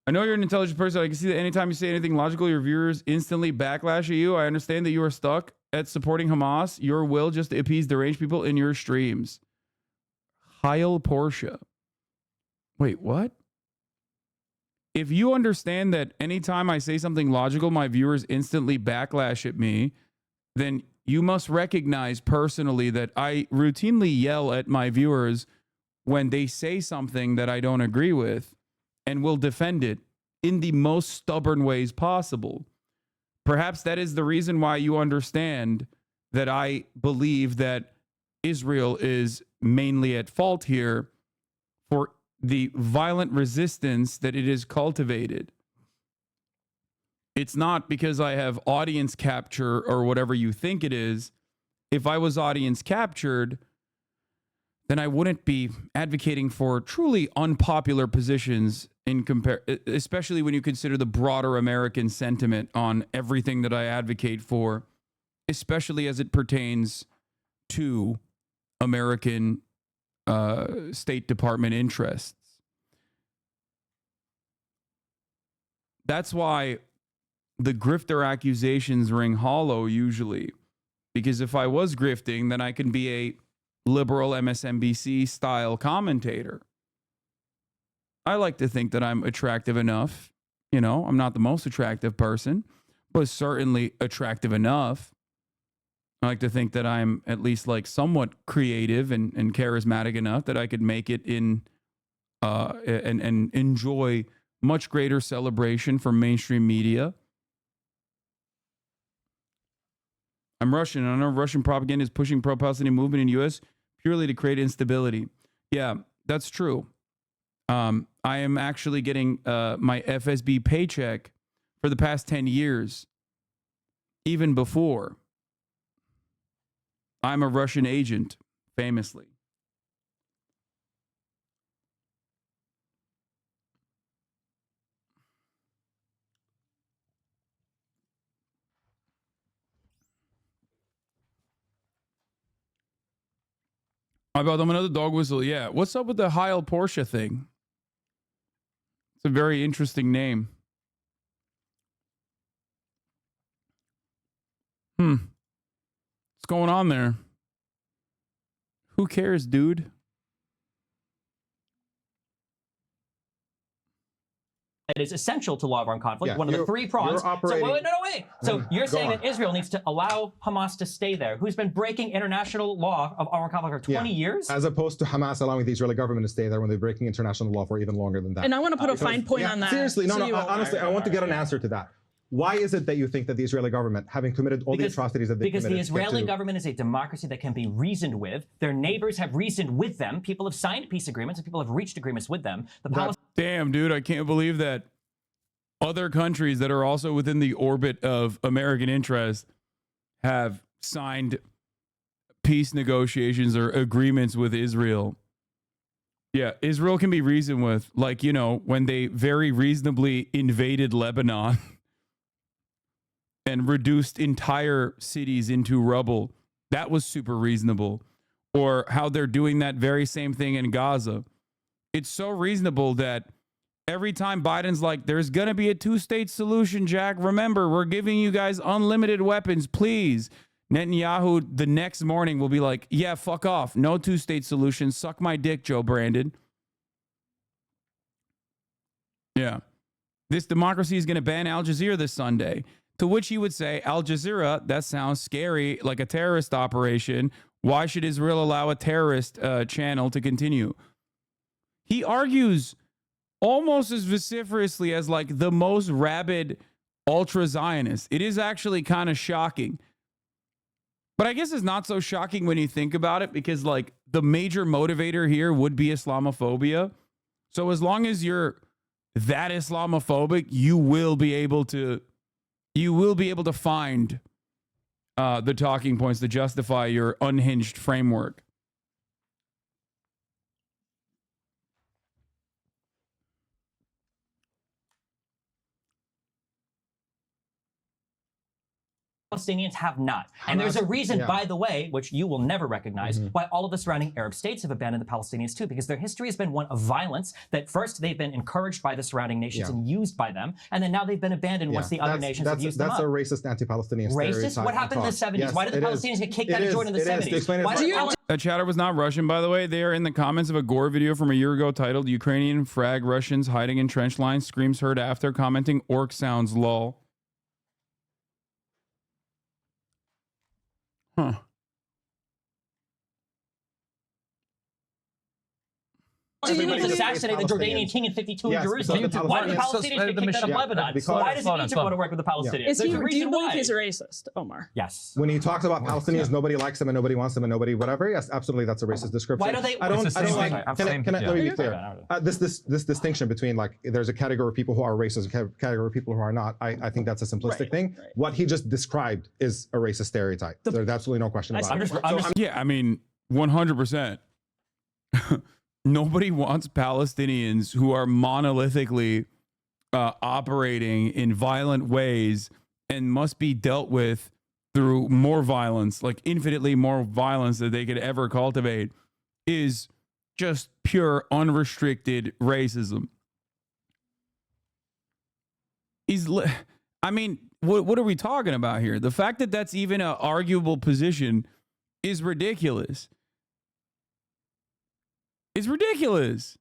I know you're an intelligent person. I can see that anytime you say anything logical, your viewers instantly backlash at you. I understand that you are stuck at supporting Hamas, your will just to appease deranged people in your streams. Heil Porsche. Wait, what? If you understand that anytime I say something logical, my viewers instantly backlash at me, then you must recognize personally that I routinely yell at my viewers when they say something that I don't agree with and will defend it in the most stubborn ways possible. Perhaps that is the reason why you understand that I believe that Israel is mainly at fault here for the violent resistance that it has cultivated. It's not because I have audience capture or whatever you think it is. If I was audience captured, then I wouldn't be advocating for truly unpopular positions especially when you consider the broader American sentiment on everything that I advocate for, especially as it pertains to American State Department interests. That's why the grifter accusations ring hollow usually, because if I was grifting, then I can be a liberal MSNBC style commentator. I like to think that I'm attractive enough. You know, I'm not the most attractive person, but certainly attractive enough. I like to think that I'm at least like somewhat creative and charismatic enough that I could make it in and enjoy much greater celebration from mainstream media. I'm Russian. I know Russian propaganda is pushing pro-Palestinian movement in the U.S. purely to create instability. Yeah, that's true. I am actually getting my FSB paycheck for the past 10 years, even before. I'm a Russian agent, famously. How about them another dog whistle? Yeah. What's up with the Heil Porsche thing? It's a very interesting name. What's going on there? Who cares, dude? It is essential to law of armed conflict. Yeah, one of the three prongs. Wait. So you're saying on. that Israel needs to allow Hamas to stay there, who's been breaking international law of armed conflict for 20 years? As opposed to Hamas allowing the Israeli government to stay there when they're breaking international law for even longer than that. And I want to put a fine point on that. Seriously, honestly, I want to get an answer to that. Why is it that you think that the Israeli government, having committed all the atrocities that they committed... Because the Israeli government is a democracy that can be reasoned with. Their neighbors have reasoned with them. People have signed peace agreements and people have reached agreements with them. Damn, dude, I can't believe that other countries that are also within the orbit of American interest have signed peace negotiations or agreements with Israel. Yeah, Israel can be reasoned with, like, you know, when they very reasonably invaded Lebanon and reduced entire cities into rubble. That was super reasonable. Or how they're doing that very same thing in Gaza. It's so reasonable that every time Biden's like, there's going to be a two-state solution, Jack. Remember, we're giving you guys unlimited weapons, please. Netanyahu the next morning will be like, yeah, fuck off. No two-state solution. Suck my dick, Joe Brandon. Yeah. This democracy is going to ban Al Jazeera this Sunday. To which he would say, Al Jazeera, that sounds scary, like a terrorist operation. Why should Israel allow a terrorist channel to continue? He argues almost as vociferously as like the most rabid ultra-Zionist. It is actually kind of shocking. But I guess it's not so shocking when you think about it, because like the major motivator here would be Islamophobia. So as long as you're that Islamophobic, you will be able to find the talking points to justify your unhinged framework. Palestinians have not. And there's a reason, by the way, which you will never recognize, why all of the surrounding Arab states have abandoned the Palestinians too, because their history has been one of violence, that first they've been encouraged by the surrounding nations and used by them, and then now they've been abandoned once the other nations have used them up. That's a racist anti-Palestinian Racist? What happened in the 70s? Why did the Palestinians get kicked out of Jordan in the 70s? That chatter was not Russian, by the way. They are in the comments of a Gore video from a year ago titled "Ukrainian frag Russians hiding in trench lines, screams heard after," commenting "orc sounds lol." Huh. Everybody assassinate the Jordanian king in 52 in Jerusalem. Why did the Palestinians get kicked out of Lebanon? Why doesn't Egypt want to work with the Palestinians? Do you believe he's a racist, Omar? Yes. When he talks about Palestinians, nobody likes them and nobody wants them and nobody whatever. Yes, absolutely, that's a racist description. Why do they? I don't like. Let me be clear. This distinction between like there's a category of people who are racist, a category of people who are not. I think that's a simplistic thing. What he just described is a racist stereotype. There's absolutely no question about it. Yeah, I mean, 100%. Nobody wants Palestinians who are monolithically operating in violent ways and must be dealt with through more violence, like infinitely more violence that they could ever cultivate, is just pure unrestricted racism. I mean, what are we talking about here? The fact that that's even an arguable position is ridiculous. It's ridiculous.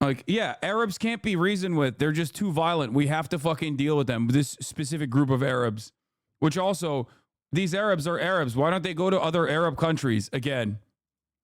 Like, yeah, Arabs can't be reasoned with. They're just too violent. We have to fucking deal with them. This specific group of Arabs, which also, these Arabs are Arabs. Why don't they go to other Arab countries again?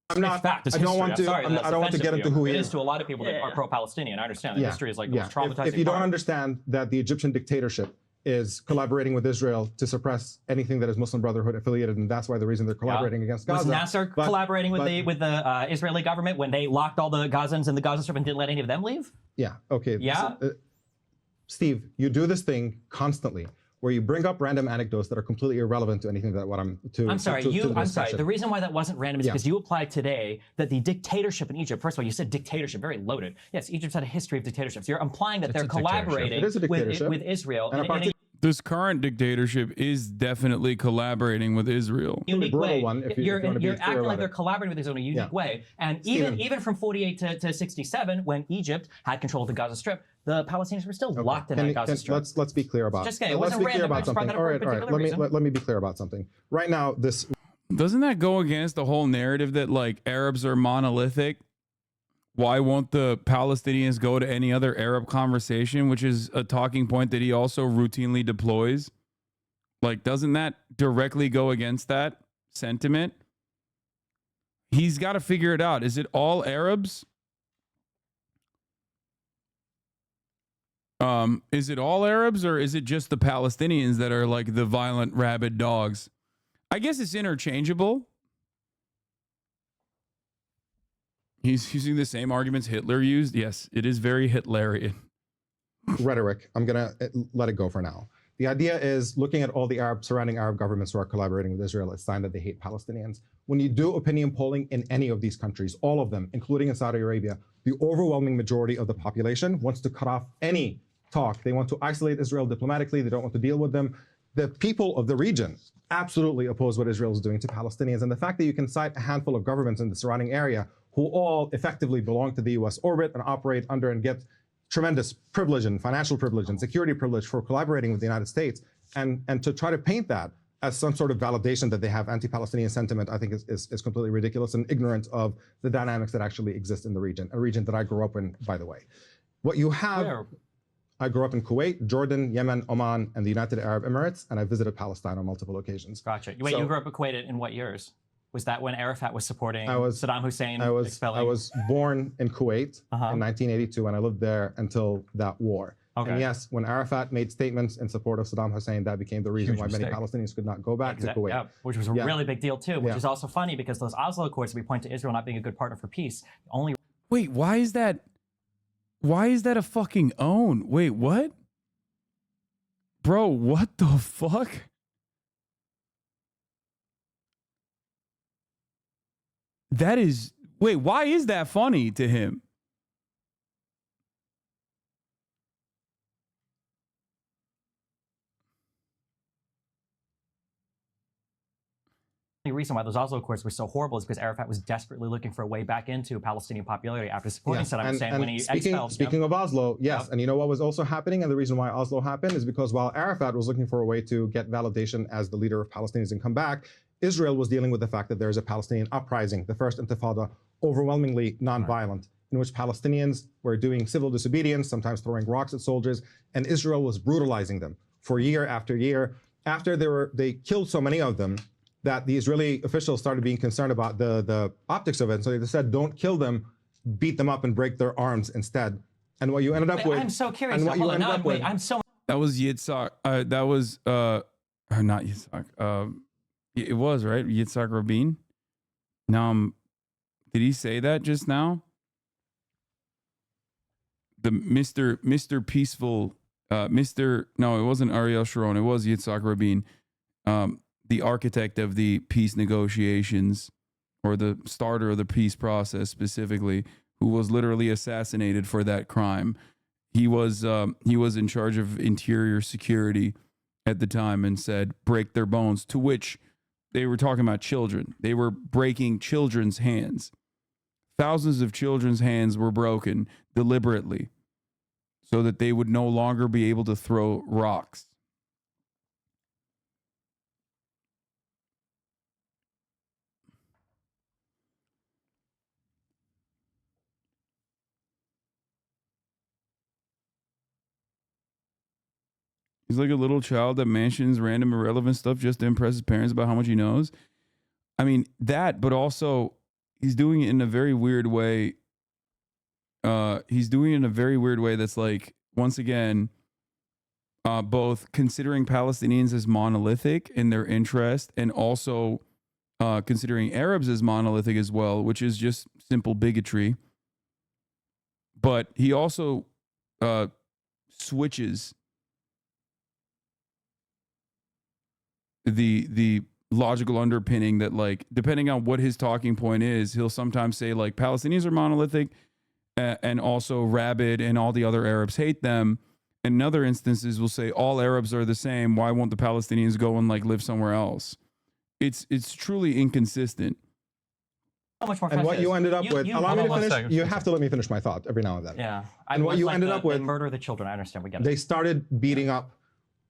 I'm not. Fact. I don't want to. I don't want to get into who he is. It is to a lot of people that are pro-Palestinian. I understand. The history is like the most traumatizing. If you don't understand that the Egyptian dictatorship is collaborating with Israel to suppress anything that is Muslim Brotherhood affiliated, and that's why the reason they're collaborating against Gaza. Was Nasser collaborating with the Israeli government when they locked all the Gazans in the Gaza Strip and didn't let any of them leave? Yeah. Okay. Yeah. Steve, you do this thing constantly where you bring up random anecdotes that are completely irrelevant to anything that I'm sorry. The reason why that wasn't random is because you applied today that the dictatorship in Egypt. First of all, you said dictatorship, very loaded. Yes, Egypt's had a history of dictatorships. You're implying that they're collaborating with Israel. This current dictatorship is definitely collaborating with Israel. Unique way. You're acting like they're collaborating with Israel in a unique way. And even from 48 to 67, when Egypt had control of the Gaza Strip, the Palestinians were still locked in that Gaza Strip. Let's be clear about. Just kidding. It wasn't random. I just brought that up for a particular reason. Let me be clear about something. Right now, this doesn't that go against the whole narrative that like Arabs are monolithic? Why won't the Palestinians go to any other Arab conversation, which is a talking point that he also routinely deploys? Like, doesn't that directly go against that sentiment? He's got to figure it out. Is it all Arabs? Is it all Arabs, or is it just the Palestinians that are like the violent, rabid dogs? I guess it's interchangeable. He's using the same arguments Hitler used. Yes, it is very Hitlerian. Rhetoric. I'm going to let it go for now. The idea is looking at all the surrounding Arab governments who are collaborating with Israel, it's a sign that they hate Palestinians. When you do opinion polling in any of these countries, all of them, including in Saudi Arabia, the overwhelming majority of the population wants to cut off any talk. They want to isolate Israel diplomatically. They don't want to deal with them. The people of the region absolutely oppose what Israel is doing to Palestinians. And the fact that you can cite a handful of governments in the surrounding area who all effectively belong to the US orbit and operate under and get tremendous privilege and financial privilege and security privilege for collaborating with the United States, and to try to paint that as some sort of validation that they have anti-Palestinian sentiment, I think is completely ridiculous and ignorant of the dynamics that actually exist in the region, a region that I grew up in, by the way. What you have, I grew up in Kuwait, Jordan, Yemen, Oman, and the United Arab Emirates, and I visited Palestine on multiple occasions. Gotcha. Wait, you grew up in Kuwait in what years? Was that when Arafat was supporting Saddam Hussein expelling? I was born in Kuwait in 1982, and I lived there until that war. Okay. And yes, when Arafat made statements in support of Saddam Hussein, that became the reason why many Palestinians could not go back to Kuwait. Yeah, which was a really big deal too, which is also funny because those Oslo Accords, we point to Israel not being a good partner for peace. Wait, why is that a fucking own? Wait, what? Bro, what the fuck? That is, wait, why is that funny to him? The reason why those Oslo Accords were so horrible is because Arafat was desperately looking for a way back into Palestinian popularity after supporting Saddam Hussein when he expelled. Speaking of Oslo, yes, and you know what was also happening, and the reason why Oslo happened is because while Arafat was looking for a way to get validation as the leader of Palestinians and come back, Israel was dealing with the fact that there is a Palestinian uprising, the first Intifada, overwhelmingly non-violent, in which Palestinians were doing civil disobedience, sometimes throwing rocks at soldiers, and Israel was brutalizing them for year after year. After they killed so many of them, that the Israeli officials started being concerned about the optics of it. So they said, don't kill them, beat them up and break their arms instead. And what you ended up with... I'm so curious. And what you ended up with... I'm so... That was Yitzhak. That was... or not Yitzhak. It was, right? Yitzhak Rabin? Now, did he say that just now? The Mr. Peaceful... No, it wasn't Ariel Sharon. It was Yitzhak Rabin. The architect of the peace negotiations, or the starter of the peace process specifically, who was literally assassinated for that crime. He was in charge of interior security at the time and said, break their bones, to which they were talking about children. They were breaking children's hands. Thousands of children's hands were broken deliberately so that they would no longer be able to throw rocks. He's like a little child that mentions random irrelevant stuff just to impress his parents about how much he knows. I mean, that, but also he's doing it in a very weird way. He's doing it in a very weird way that's like, once again, both considering Palestinians as monolithic in their interest and also considering Arabs as monolithic as well, which is just simple bigotry. But he also switches the logical underpinning that, like, depending on what his talking point is, he'll sometimes say like Palestinians are monolithic and also rabid and all the other Arabs hate them. In other instances, we'll say all Arabs are the same. Why won't the Palestinians go and like live somewhere else? It's truly inconsistent. And what you ended up with, allow me to finish. You have to let me finish my thought every now and then. Yeah. And what you ended up with, murder the children. I understand. We get it. They started beating up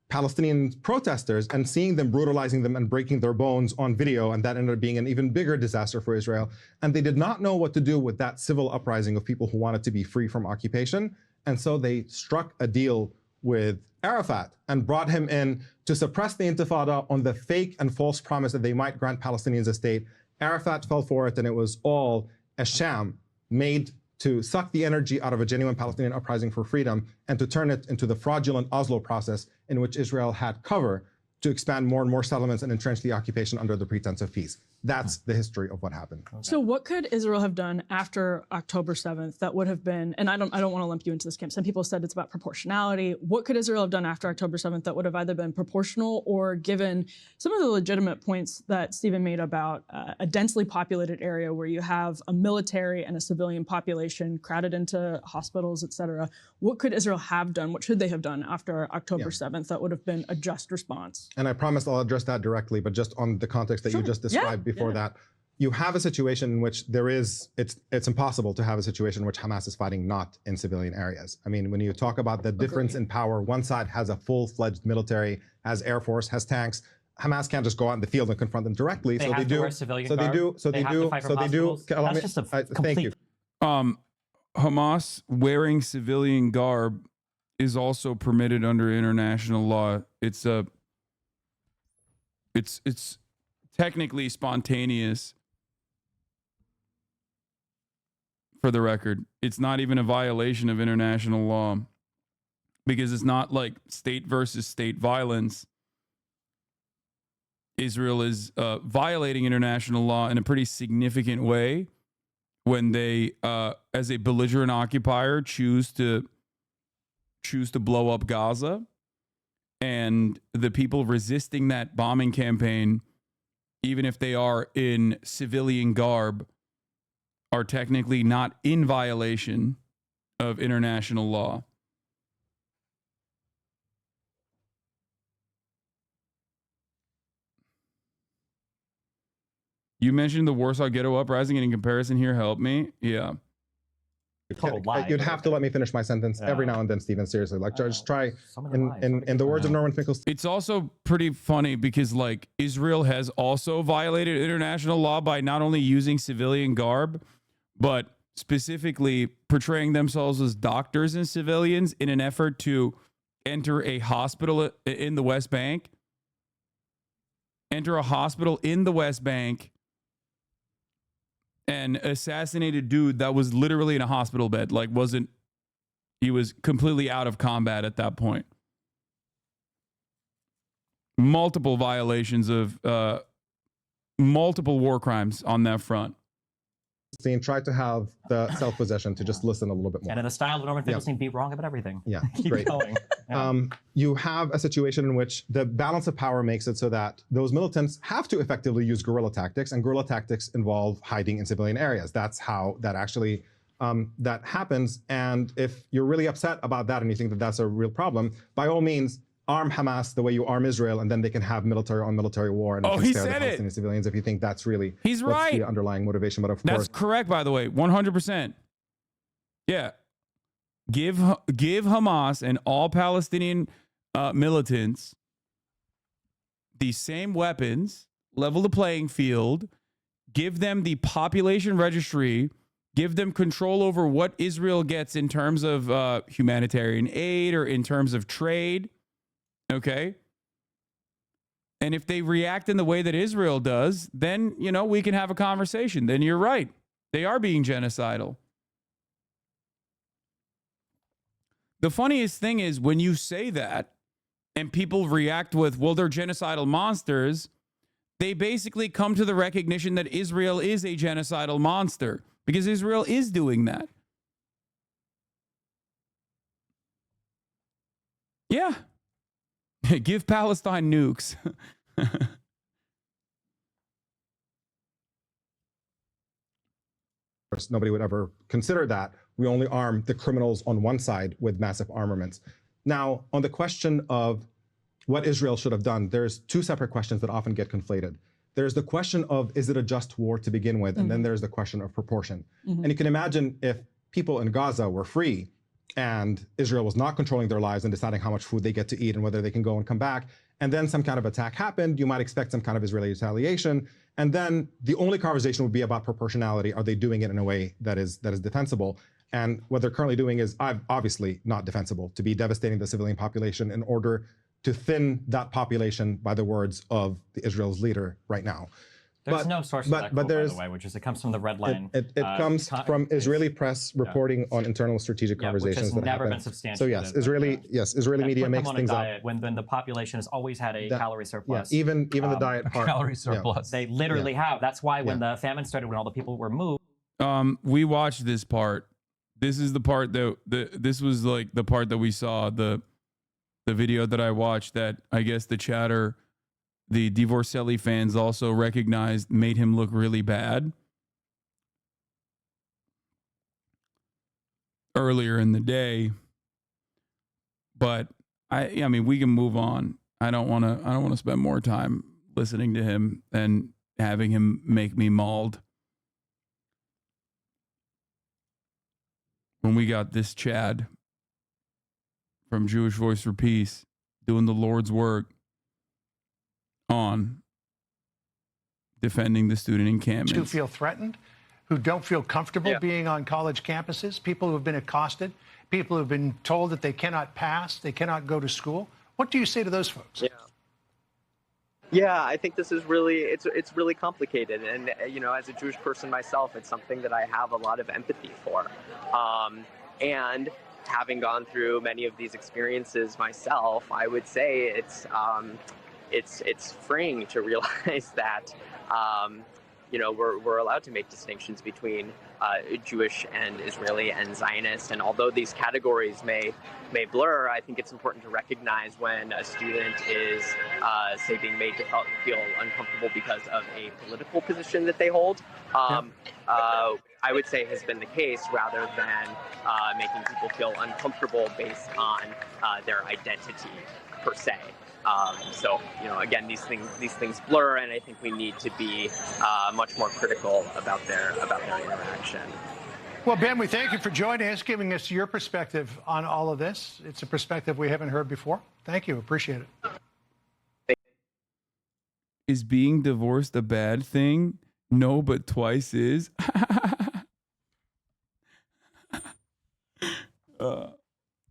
Palestinian protesters and seeing them brutalizing them and breaking their bones on video, and that ended up being an even bigger disaster for Israel. And they did not know what to do with that civil uprising of people who wanted to be free from occupation. And so they struck a deal with Arafat and brought him in to suppress the Intifada on the fake and false promise that they might grant Palestinians a state. Arafat fell for it, and it was all a sham made to suck the energy out of a genuine Palestinian uprising for freedom and to turn it into the fraudulent Oslo process in which Israel had cover to expand more and more settlements and entrench the occupation under the pretense of peace. That's the history of what happened. So what could Israel have done after October 7th that would have been, and I don't want to lump you into this camp. Some people said it's about proportionality. What could Israel have done after October 7th that would have either been proportional or given some of the legitimate points that Stephen made about a densely populated area where you have a military and a civilian population crowded into hospitals, et cetera? What could Israel have done? What should they have done after October 7th that would have been a just response? And I promised I'll address that directly, but just on the context that you just described before that, you have a situation in which it's impossible to have a situation in which Hamas is fighting not in civilian areas. I mean, when you talk about the difference in power, one side has a full-fledged military, has air force, has tanks. Hamas can't just go out in the field and confront them directly. They have to wear civilian garb. They have to fight from hospitals. That's just a thank you. Hamas wearing civilian garb is also permitted under international law. It's technically spontaneous. For the record, it's not even a violation of international law because it's not like state versus state violence. Israel is violating international law in a pretty significant way when they, as a belligerent occupier, choose to blow up Gaza, and the people resisting that bombing campaign, even if they are in civilian garb, are technically not in violation of international law. You mentioned the Warsaw Ghetto Uprising, and in comparison here, help me. Yeah. You'd have to let me finish my sentence every now and then, Stephen. Seriously, like just try. In the words of Norman Finkelstein, it's also pretty funny because like Israel has also violated international law by not only using civilian garb, but specifically portraying themselves as doctors and civilians in an effort to enter a hospital in the West Bank. Enter a hospital in the West Bank and assassinate a dude that was literally in a hospital bed. Like he was completely out of combat at that point. Multiple violations of multiple war crimes on that front. Tried to have the self-possession to just listen a little bit more. And in the style of Norman Finkelstein, be wrong about everything. Yeah, Keep great. going. Yeah. You have a situation in which the balance of power makes it so that those militants have to effectively use guerrilla tactics, and guerrilla tactics involve hiding in civilian areas. That's how that actually that happens. And if you're really upset about that and you think that that's a real problem, by all means, arm Hamas the way you arm Israel, and then they can have military on military war and he spare the said Palestinian civilians if you think that's really what's right. The underlying motivation. But of course, that's correct, by the way, 100%. Yeah, give Hamas and all Palestinian militants the same weapons, level the playing field, give them the population registry, give them control over what Israel gets in terms of humanitarian aid or in terms of trade. Okay. And if they react in the way that Israel does, then, we can have a conversation. Then you're right. They are being genocidal. The funniest thing is when you say that and people react with, well, they're genocidal monsters, they basically come to the recognition that Israel is a genocidal monster because Israel is doing that. Yeah. Give Palestine nukes. Nobody would ever consider that. We only arm the criminals on one side with massive armaments. Now, on the question of what Israel should have done, there's two separate questions that often get conflated. There's the question of, is it a just war to begin with? And then there's the question of proportion. And you can imagine if people in Gaza were free and Israel was not controlling their lives and deciding how much food they get to eat and whether they can go and come back, and then some kind of attack happened, you might expect some kind of Israeli retaliation. And then the only conversation would be about proportionality. Are they doing it in a way that is defensible? And what they're currently doing is obviously not defensible, to be devastating the civilian population in order to thin that population, by the words of Israel's leader right now. There's no source of that quote, by the way, which is it comes from the Red Line. It comes from Israeli press reporting on internal strategic conversations which has that never happen. been substantiated. So Israeli media makes things up. When the population has always had a calorie surplus. Yeah, even the diet part. Calorie surplus. They literally have. That's why when the famine started, when all the people were moved. We watched this part. This is the part that this was like the part that we saw, the video that I watched that I guess the chatter, the Divorcelli fans also recognized made him look really bad earlier in the day. But I mean, we can move on. I don't want to spend more time listening to him and having him make me mauled. When we got this Chad from Jewish Voice for Peace doing the Lord's work on defending the student encampments. Who feel threatened, who don't feel comfortable being on college campuses, people who have been accosted, people who have been told that they cannot pass, they cannot go to school. What do you say to those folks? Yeah, I think this is really, it's really complicated. And, as a Jewish person myself, it's something that I have a lot of empathy for. And having gone through many of these experiences myself, I would say it's freeing to realize that, we're allowed to make distinctions between Jewish and Israeli and Zionist. And although these categories may blur, I think it's important to recognize when a student is, say, being made to feel uncomfortable because of a political position that they hold. I would say has been the case rather than making people feel uncomfortable based on their identity per se. So, again, these things blur, and I think we need to be much more critical about their interaction. Well, Ben, we thank you for joining us, giving us your perspective on all of this. It's a perspective we haven't heard before. Thank you. Appreciate it. Is being divorced a bad thing? No, but twice is.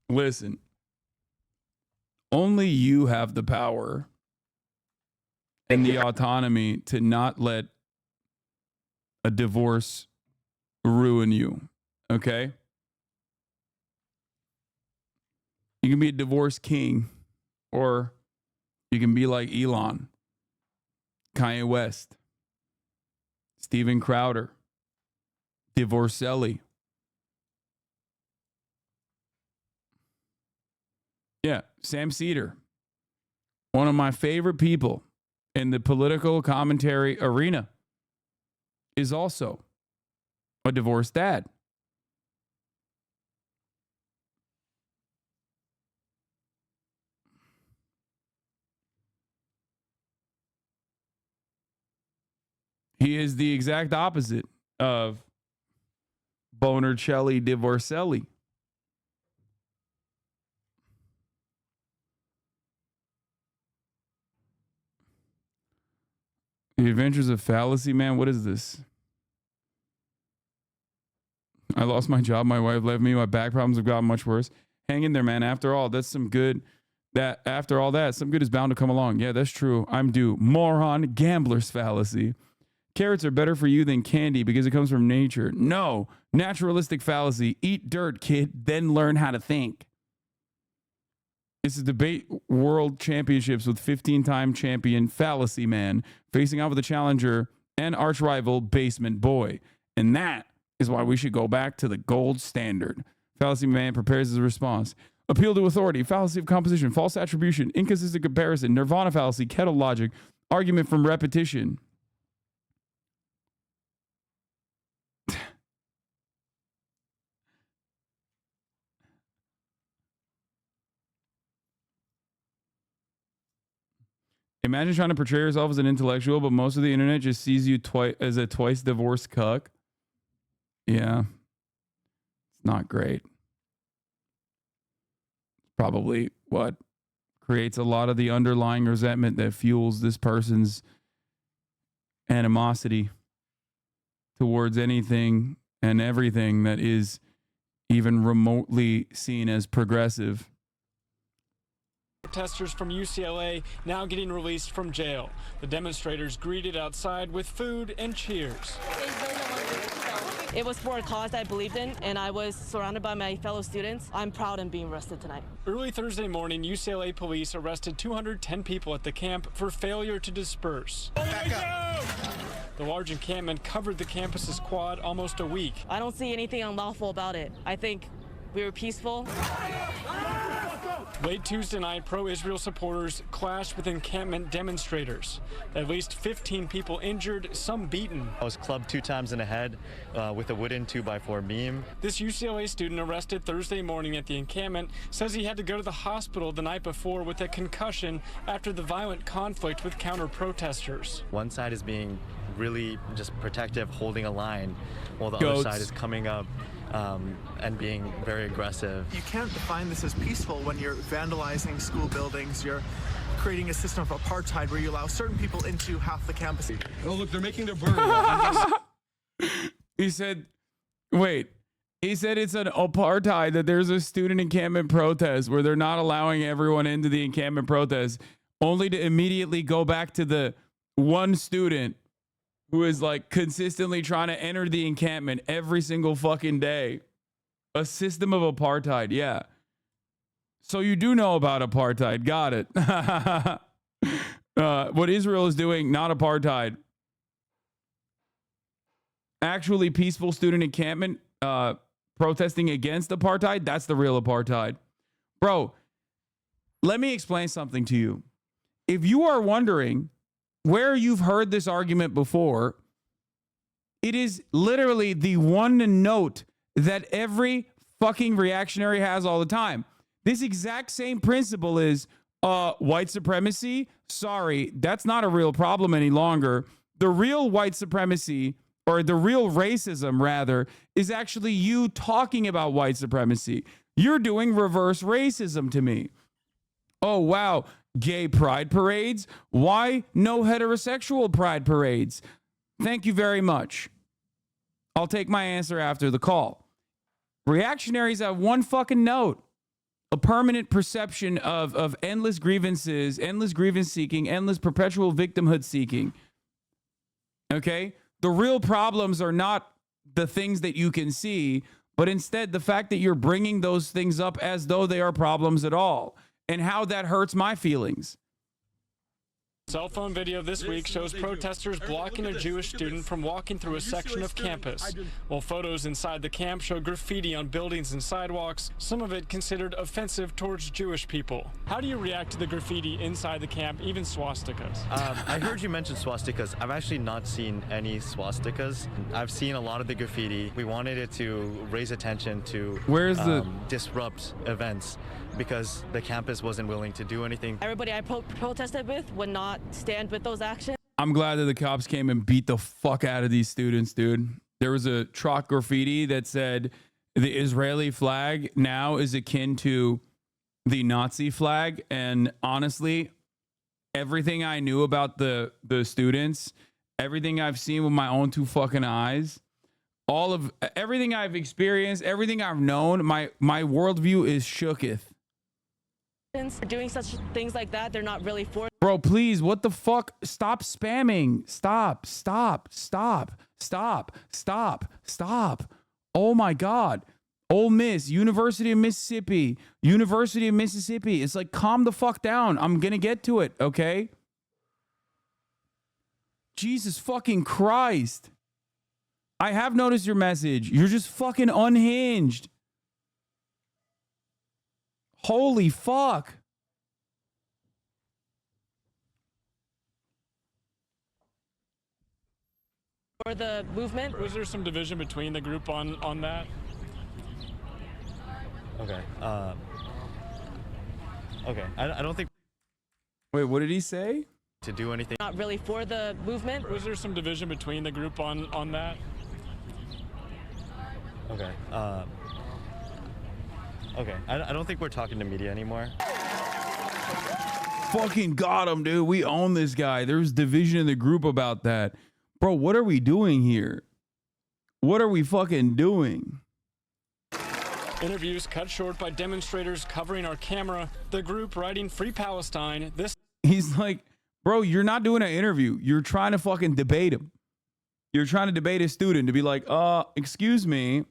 Listen, only you have the power and the autonomy to not let a divorce ruin you. Okay? You can be a divorce king, or you can be like Elon, Kanye West, Steven Crowder, Divorcelli. Yeah, Sam Cedar, one of my favorite people in the political commentary arena, is also a divorced dad. He is the exact opposite of Bonercelli Divorcelli. The Adventures of Fallacy, man. What is this? I lost my job. My wife left me. My back problems have gotten much worse. Hang in there, man. After all, that's some good. After all that, some good is bound to come along. Yeah, that's true. I'm due. Moron. Gambler's fallacy. Carrots are better for you than candy because it comes from nature. No. Naturalistic fallacy. Eat dirt, kid, then learn how to think. This is debate world championships with 15-time champion Fallacy Man facing off with the challenger and arch rival Basement Boy. And that is why we should go back to the gold standard. Fallacy Man prepares his response. Appeal to authority, fallacy of composition, false attribution, inconsistent comparison, nirvana fallacy, kettle logic, argument from repetition. Imagine trying to portray yourself as an intellectual, but most of the internet just sees you as a twice divorced cuck. Yeah. It's not great. Probably what creates a lot of the underlying resentment that fuels this person's animosity towards anything and everything that is even remotely seen as progressive. Protesters from UCLA now getting released from jail. The demonstrators greeted outside with food and cheers. It was for a cause I believed in, and I was surrounded by my fellow students. I'm proud in being arrested tonight. Early Thursday morning, UCLA police arrested 210 people at the camp for failure to disperse. The large encampment covered the campus's quad almost a week. I don't see anything unlawful about it. I think we were peaceful. Late Tuesday night, pro-Israel supporters clashed with encampment demonstrators. At least 15 people injured, some beaten. I was clubbed 2 times in the head with a wooden 2x4 beam. This UCLA student arrested Thursday morning at the encampment says he had to go to the hospital the night before with a concussion after the violent conflict with counter-protesters. One side is being really just protective, holding a line, while the Goats. other side is coming up and being very aggressive. You can't define this as peaceful when you're vandalizing school buildings. You're creating a system of apartheid where you allow certain people into half the campus. Oh, look, they're making their burn. He said, wait, he said it's an apartheid that there's a student encampment protest where they're not allowing everyone into the encampment protest, only to immediately go back to the one student who is like consistently trying to enter the encampment every single fucking day. A system of apartheid. Yeah. So you do know about apartheid. Got it. What Israel is doing, not apartheid. Actually peaceful student encampment protesting against apartheid. That's the real apartheid. Bro, let me explain something to you. If you are wondering where you've heard this argument before, it is literally the one note that every fucking reactionary has all the time. This exact same principle is, White supremacy, sorry, that's not a real problem any longer. The real white supremacy, or the real racism rather, is actually you talking about white supremacy. You're doing reverse racism to me. Oh, wow. Gay pride parades? Why no heterosexual pride parades? Thank you very much. I'll take my answer after the call. Reactionaries have one fucking note. A permanent perception of endless grievances, endless grievance seeking, endless perpetual victimhood seeking. Okay? The real problems are not the things that you can see, but instead the fact that you're bringing those things up as though they are problems at all, and how that hurts my feelings. Cell phone video this week shows protesters blocking a Jewish student from walking through a section of campus, while photos inside the camp show graffiti on buildings and sidewalks, some of it considered offensive towards Jewish people. How do you react to the graffiti inside the camp, even swastikas? I heard you mention swastikas. I've actually not seen any swastikas. I've seen a lot of the graffiti. We wanted it to raise attention to disrupt events because the campus wasn't willing to do anything. Everybody I protested with would not stand with those actions. I'm glad that the cops came and beat the fuck out of these students, dude. There was a chalk graffiti that said the Israeli flag now is akin to the Nazi flag. And honestly, everything I knew about the students, everything I've seen with my own two fucking eyes, all of everything I've experienced, everything I've known, my worldview is shooketh. For doing such things like that, they're not really for. Bro, please, what the fuck? Stop spamming. Stop. Oh my God. Ole Miss, University of Mississippi. It's like, calm the fuck down. I'm gonna get to it, okay? Jesus fucking Christ. I have noticed your message. You're just fucking unhinged. Holy fuck. For the movement. Was there some division between the group on that? Okay. Okay. I don't think. Wait, what did he say? To do anything. Not really for the movement. Was there some division between the group on that? Okay. Okay, I don't think we're talking to media anymore. Fucking got him, dude. We own this guy. There's division in the group about that. Bro, what are we doing here? What are we fucking doing? Interviews cut short by demonstrators covering our camera. The group writing Free Palestine. He's like, bro, you're not doing an interview. You're trying to fucking debate him. You're trying to debate a student to be like, excuse me.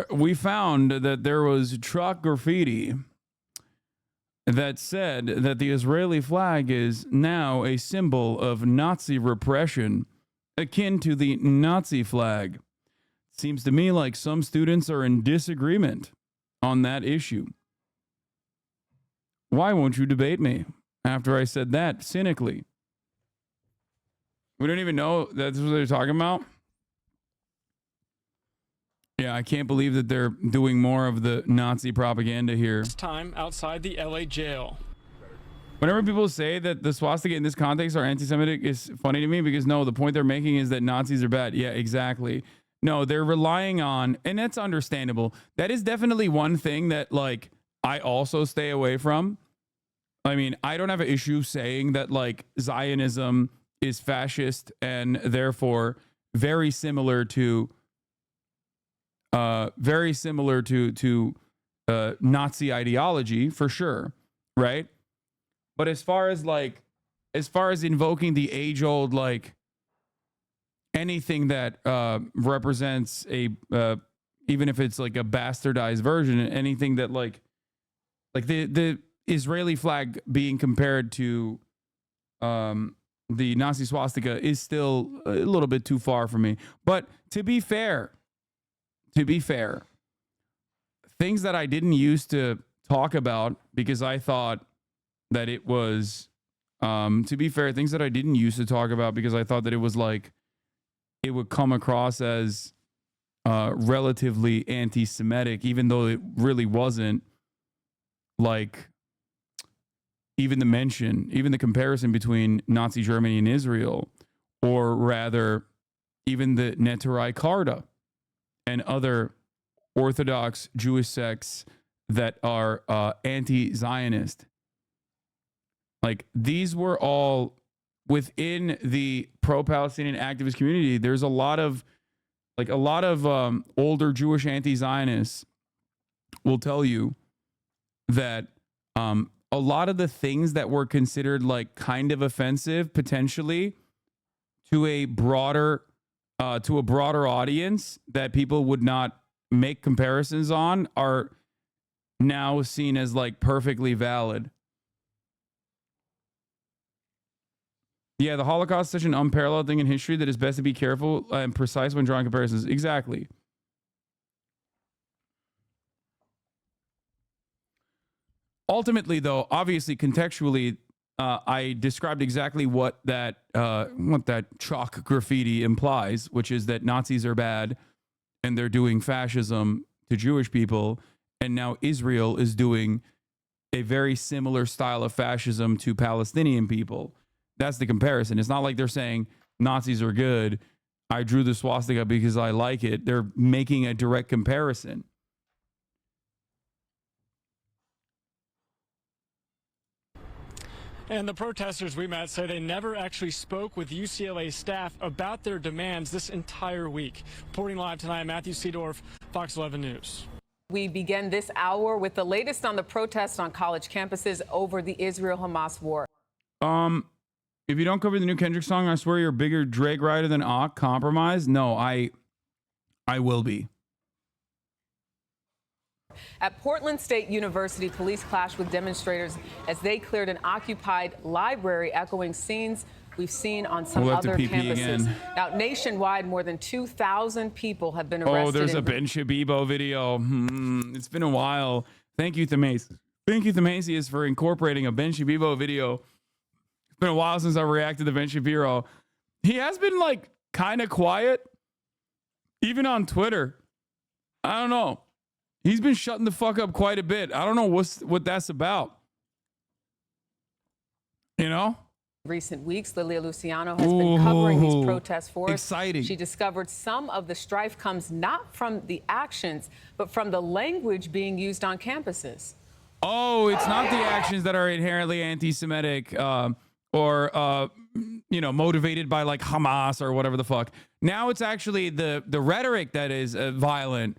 We found that there was chalk graffiti that said that the Israeli flag is now a symbol of Nazi repression, akin to the Nazi flag. Seems to me like some students are in disagreement on that issue. Why won't you debate me after I said that cynically? We don't even know that's what they're talking about. Yeah, I can't believe that they're doing more of the Nazi propaganda here. This time outside the LA jail. Whenever people say that the swastika in this context are anti-Semitic, it's funny to me because no, the point they're making is that Nazis are bad. Yeah, exactly. No, they're relying on, and that's understandable. That is definitely one thing that, like, I also stay away from. I mean, I don't have an issue saying that, like, Zionism is fascist and therefore very similar to Nazi ideology for sure, right? But as far as invoking the age-old, like, anything that represents a even if it's like a bastardized version, anything that like the Israeli flag being compared to the Nazi swastika is still a little bit too far for me. But to be fair, things that I didn't used to talk about because I thought that it was, things that I didn't used to talk about because I thought that it was like, it would come across as relatively anti-Semitic, even though it really wasn't. Like, even the mention, even the comparison between Nazi Germany and Israel, or rather, even the Neturei Karta and other Orthodox Jewish sects that are anti-Zionist. Like, these were all within the pro-Palestinian activist community. There's a lot of older Jewish anti-Zionists will tell you that a lot of the things that were considered like kind of offensive potentially to a broader audience that people would not make comparisons on are now seen as like perfectly valid. Yeah, the Holocaust is such an unparalleled thing in history that it's best to be careful and precise when drawing comparisons. Exactly. Ultimately, though, obviously, contextually, I described exactly what that chalk graffiti implies, which is that Nazis are bad and they're doing fascism to Jewish people, and now Israel is doing a very similar style of fascism to Palestinian people. That's the comparison. It's not like they're saying Nazis are good. I drew the swastika because I like it. They're making a direct comparison. And the protesters we met say they never actually spoke with UCLA staff about their demands this entire week. Reporting live tonight, Matthew Seedorf, Fox 11 News. We begin this hour with the latest on the protests on college campuses over the Israel-Hamas war. If you don't cover the new Kendrick song, I swear you're a bigger drag rider than Compromise. No, I will be. At Portland State University, police clashed with demonstrators as they cleared an occupied library, echoing scenes we've seen on some other campuses. Now, nationwide, more than 2,000 people have been arrested. Oh, there's a Ben Shabibo video. It's been a while. Thank you, Themasius. Thank you, Themasius, for incorporating a Ben Shabibo video. It's been a while since I reacted to Ben Shapiro. He has been like kind of quiet, even on Twitter. I don't know. He's been shutting the fuck up quite a bit. I don't know what that's about. You know? Recent weeks, Lilia Luciano has been covering these protests for us. Exciting. She discovered some of the strife comes not from the actions, but from the language being used on campuses. Oh, it's not the actions that are inherently anti-Semitic or motivated by like Hamas or whatever the fuck. Now it's actually the rhetoric that is violent.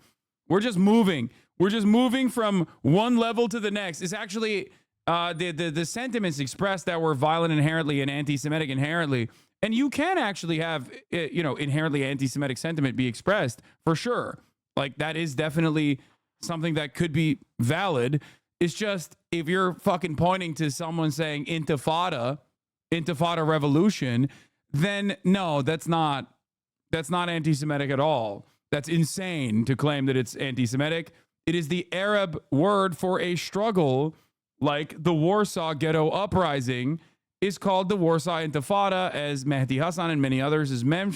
We're just moving. We're just moving from one level to the next. It's actually the sentiments expressed that were violent inherently and anti-Semitic inherently. And you can actually have, inherently anti-Semitic sentiment be expressed for sure. Like that is definitely something that could be valid. It's just if you're fucking pointing to someone saying intifada revolution, then no, that's not anti-Semitic at all. That's insane to claim that it's anti-Semitic. It is the Arab word for a struggle, like the Warsaw Ghetto Uprising is called the Warsaw Intifada, as Mehdi Hasan and many others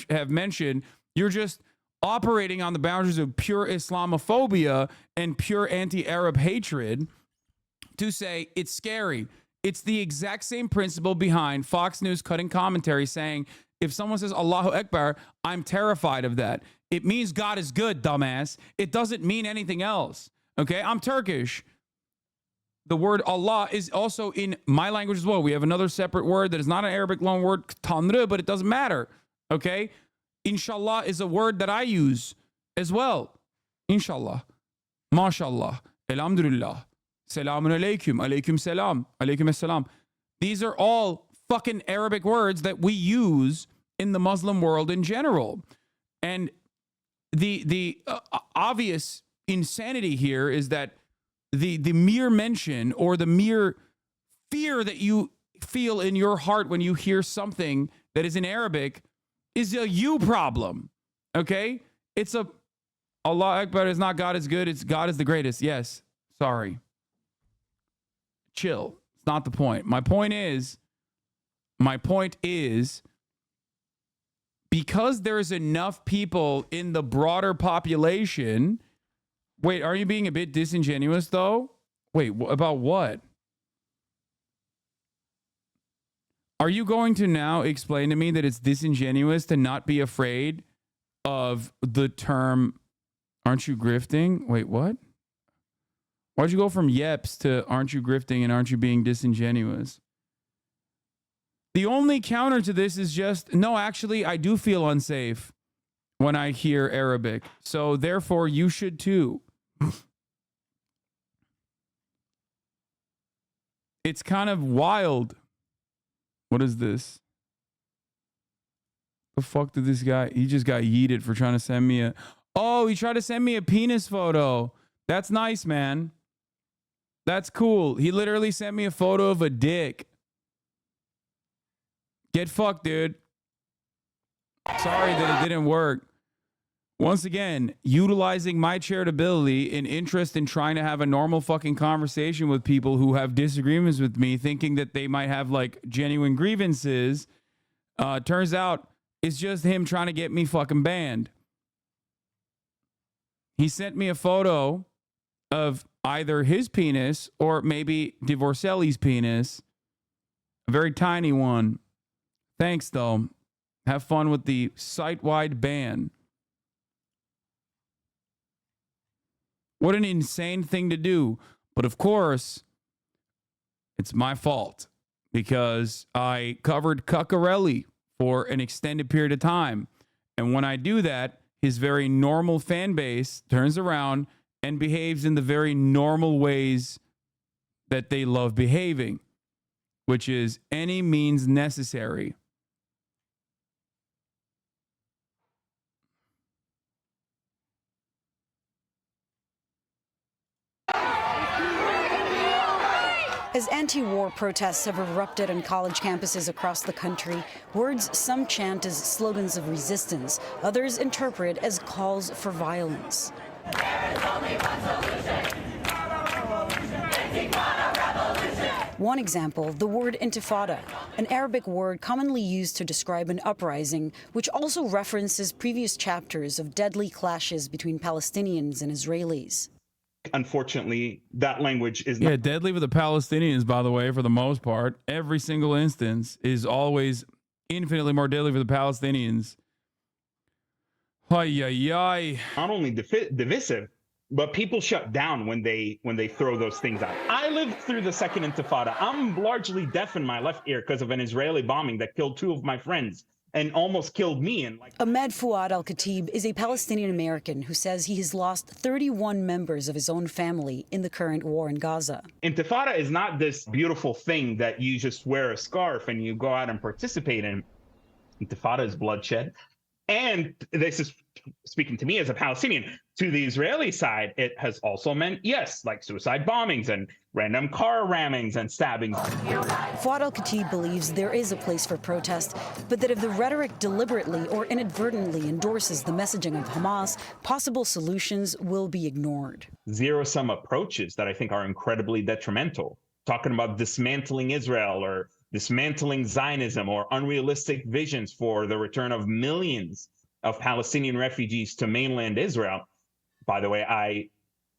have mentioned. You're just operating on the boundaries of pure Islamophobia and pure anti-Arab hatred to say it's scary. It's the exact same principle behind Fox News cutting commentary saying, if someone says Allahu Akbar, I'm terrified of that. It means God is good, dumbass. It doesn't mean anything else. Okay, I'm Turkish. The word Allah is also in my language as well. We have another separate word that is not an Arabic loan word, Tanrı, but it doesn't matter. Okay, Inshallah is a word that I use as well. Inshallah, Mashallah, Alhamdulillah, Salamun Alaikum, Alaikum Salam, Alaikum Assalam. These are all fucking Arabic words that we use in the Muslim world in general. And the obvious insanity here is that the mere mention or the mere fear that you feel in your heart when you hear something that is in Arabic is a you problem. Okay? It's a Allah Akbar is not God is good, it's God is the greatest. Yes. Sorry. Chill. It's not the point. My point is because there's enough people in the broader population. Wait, are you being a bit disingenuous though? Wait, about what? Are you going to now explain to me that it's disingenuous to not be afraid of the term, aren't you grifting? Wait, what? Why'd you go from yeps to aren't you grifting and aren't you being disingenuous? The only counter to this is just, no, actually, I do feel unsafe when I hear Arabic. So therefore, you should too. It's kind of wild. What is this? The fuck did this guy? He just got yeeted for trying to send me a... Oh, he tried to send me a penis photo. That's nice, man. That's cool. He literally sent me a photo of a dick. Get fucked, dude. Sorry that it didn't work. Once again, utilizing my charitability and interest in trying to have a normal fucking conversation with people who have disagreements with me, thinking that they might have like genuine grievances, turns out it's just him trying to get me fucking banned. He sent me a photo of either his penis or maybe Divorcelli's penis. A very tiny one. Thanks, though. Have fun with the site-wide ban. What an insane thing to do. But of course, it's my fault because I covered Cuccarelli for an extended period of time. And when I do that, his very normal fan base turns around and behaves in the very normal ways that they love behaving, which is any means necessary. As anti-war protests have erupted on college campuses across the country, words some chant as slogans of resistance, others interpret as calls for violence. One example, the word intifada, an Arabic word commonly used to describe an uprising, which also references previous chapters of deadly clashes between Palestinians and Israelis. Unfortunately, that language is not deadly with the Palestinians, by the way, for the most part. Every single instance is always infinitely more deadly for the Palestinians. Not only divisive, but people shut down when they throw those things out. I lived through the second intifada. I'm largely deaf in my left ear because of an Israeli bombing that killed 2 of my friends and almost killed me. Ahmed Fouad al-Khatib is a Palestinian American who says he has lost 31 members of his own family in the current war in Gaza. Intifada is not this beautiful thing that you just wear a scarf and you go out and participate in. Intifada is bloodshed. And this is speaking to me as a Palestinian. To the Israeli side, it has also meant, yes, like suicide bombings and random car rammings and stabbings. Fouad al-Khatib believes there is a place for protest, but that if the rhetoric deliberately or inadvertently endorses the messaging of Hamas, possible solutions will be ignored. Zero-sum approaches that I think are incredibly detrimental, talking about dismantling Israel or dismantling Zionism or unrealistic visions for the return of millions of Palestinian refugees to mainland Israel. By the way, I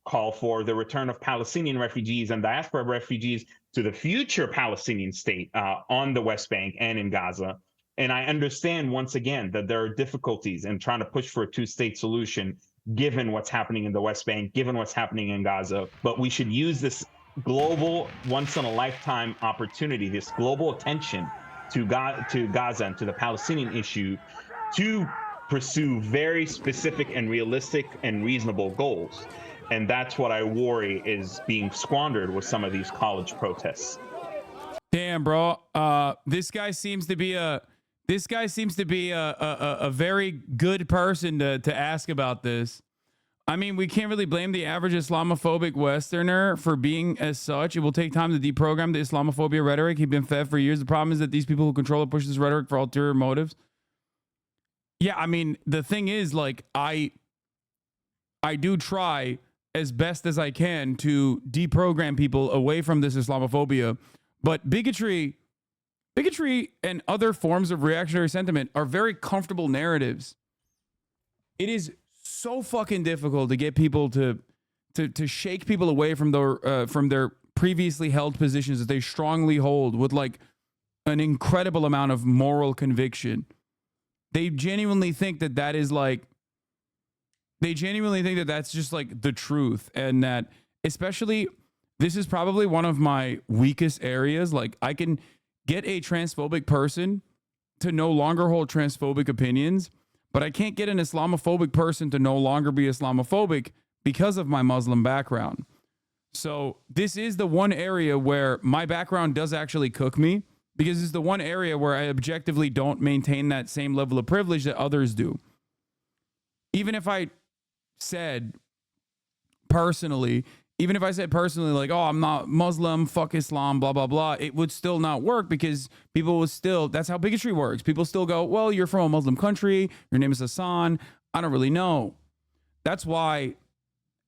call for the return of Palestinian refugees and diaspora refugees to the future Palestinian state on the West Bank and in Gaza. And I understand, once again, that there are difficulties in trying to push for a two-state solution, given what's happening in the West Bank, given what's happening in Gaza. But we should use this global, once-in-a-lifetime opportunity, this global attention to Gaza and to the Palestinian issue to pursue very specific and realistic and reasonable goals. And that's what I worry is being squandered with some of these college protests. Damn, bro. This guy seems to be a very good person to ask about this. I mean, we can't really blame the average Islamophobic Westerner for being as such. It will take time to deprogram the Islamophobia rhetoric he's been fed for years. The problem is that these people who control it push this rhetoric for ulterior motives. Yeah, I mean, the thing is, like, I do try as best as I can to deprogram people away from this Islamophobia, but bigotry and other forms of reactionary sentiment are very comfortable narratives. It is so fucking difficult to get people to shake people away from their previously held positions that they strongly hold with like an incredible amount of moral conviction. They genuinely think that that is like, they genuinely think that that's just like the truth. And that, especially, this is probably one of my weakest areas. Like, I can get a transphobic person to no longer hold transphobic opinions, but I can't get an Islamophobic person to no longer be Islamophobic because of my Muslim background. So this is the one area where my background does actually cook me, because it's the one area where I objectively don't maintain that same level of privilege that others do. Even if I said personally, like, oh, I'm not Muslim, fuck Islam, blah, blah, blah, it would still not work, because people would still, that's how bigotry works. People still go, well, you're from a Muslim country, your name is Hasan, I don't really know. That's why,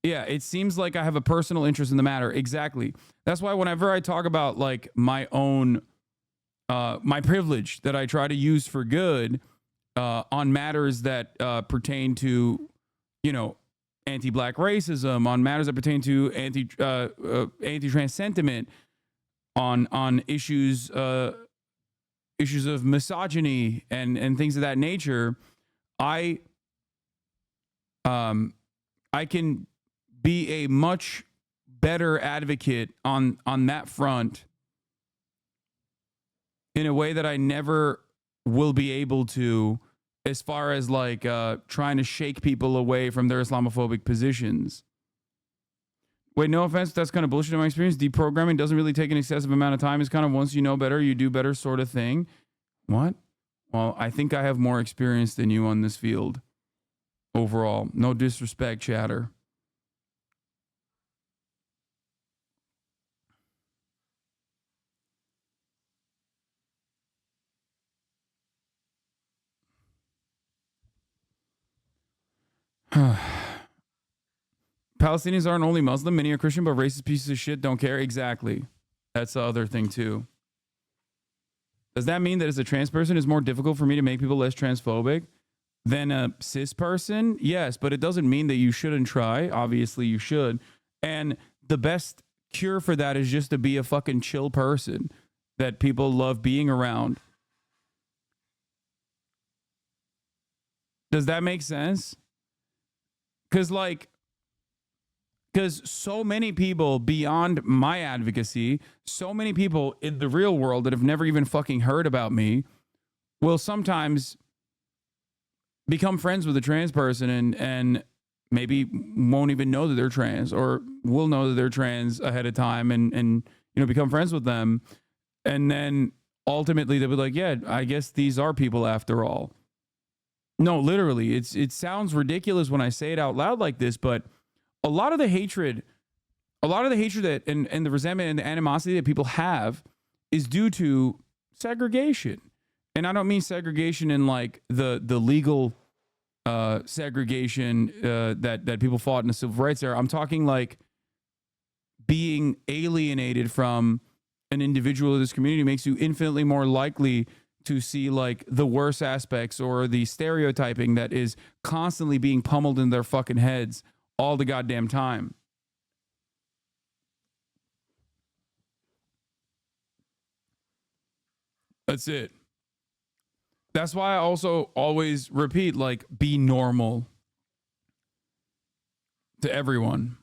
yeah, it seems like I have a personal interest in the matter. Exactly. That's why whenever I talk about like my own, my privilege that I try to use for good on matters that pertain to, you know, anti-black racism, on matters that pertain to anti-trans sentiment, on issues of misogyny and things of that nature, I can be a much better advocate on that front in a way that I never will be able to, as far as like trying to shake people away from their Islamophobic positions. Wait, no offense, that's kind of bullshit in my experience. Deprogramming doesn't really take an excessive amount of time. It's kind of once you know better, you do better sort of thing. What? Well, I think I have more experience than you on this field overall. No disrespect, chatter. Palestinians aren't only Muslim, many are Christian, but racist pieces of shit don't care. Exactly. That's the other thing too. Does that mean that as a trans person, it's more difficult for me to make people less transphobic than a cis person? Yes, but it doesn't mean that you shouldn't try. Obviously you should. And the best cure for that is just to be a fucking chill person that people love being around. Does that make sense? Because so many people beyond my advocacy, so many people in the real world that have never even fucking heard about me will sometimes become friends with a trans person and maybe won't even know that they're trans, or will know that they're trans ahead of time and you know, become friends with them. And then ultimately they'll be like, yeah, I guess these are people after all. No, literally, it sounds ridiculous when I say it out loud like this, but a lot of the hatred that and the resentment and the animosity that people have is due to segregation. And I don't mean segregation in like the legal segregation that people fought in the civil rights era. I'm talking like being alienated from an individual of this community makes you infinitely more likely to see like the worst aspects or the stereotyping that is constantly being pummeled in their fucking heads all the goddamn time. That's it. That's why I also always repeat, like, be normal to everyone,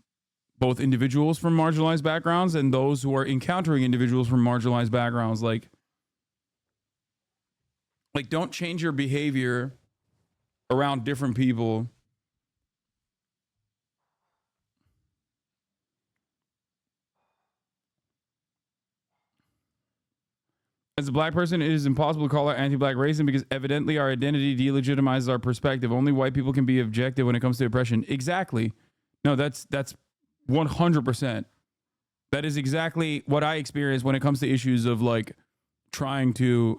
both individuals from marginalized backgrounds and those who are encountering individuals from marginalized backgrounds. Like don't change your behavior around different people. As a black person, it is impossible to call out anti-black racism because evidently our identity delegitimizes our perspective. Only white people can be objective when it comes to oppression. Exactly. No, that's 100%. That is exactly what I experience when it comes to issues of like trying to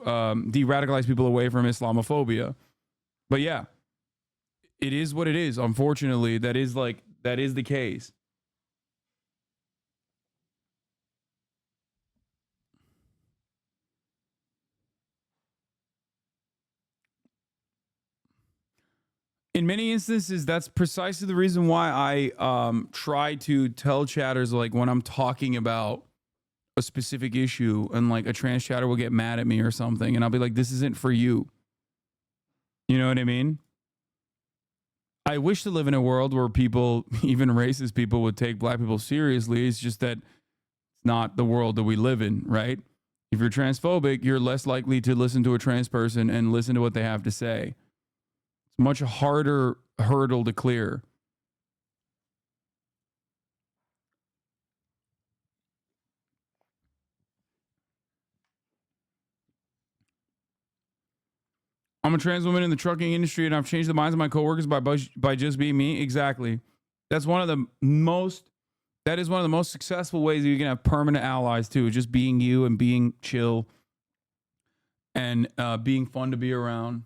de-radicalize people away from Islamophobia. But yeah, it is what it is. Unfortunately, that is the case. In many instances, that's precisely the reason why I try to tell chatters, like when I'm talking about a specific issue, and like a trans chatter will get mad at me or something, and I'll be like, this isn't for you. You know what I mean? I wish to live in a world where people, even racist people, would take black people seriously. It's just that it's not the world that we live in, right? If you're transphobic, you're less likely to listen to a trans person and listen to what they have to say. It's a much harder hurdle to clear. I'm a trans woman in the trucking industry, and I've changed the minds of my coworkers by just being me. Exactly. That's one of the most. That is one of the most successful ways that you can have permanent allies too. Just being you and being chill, and being fun to be around.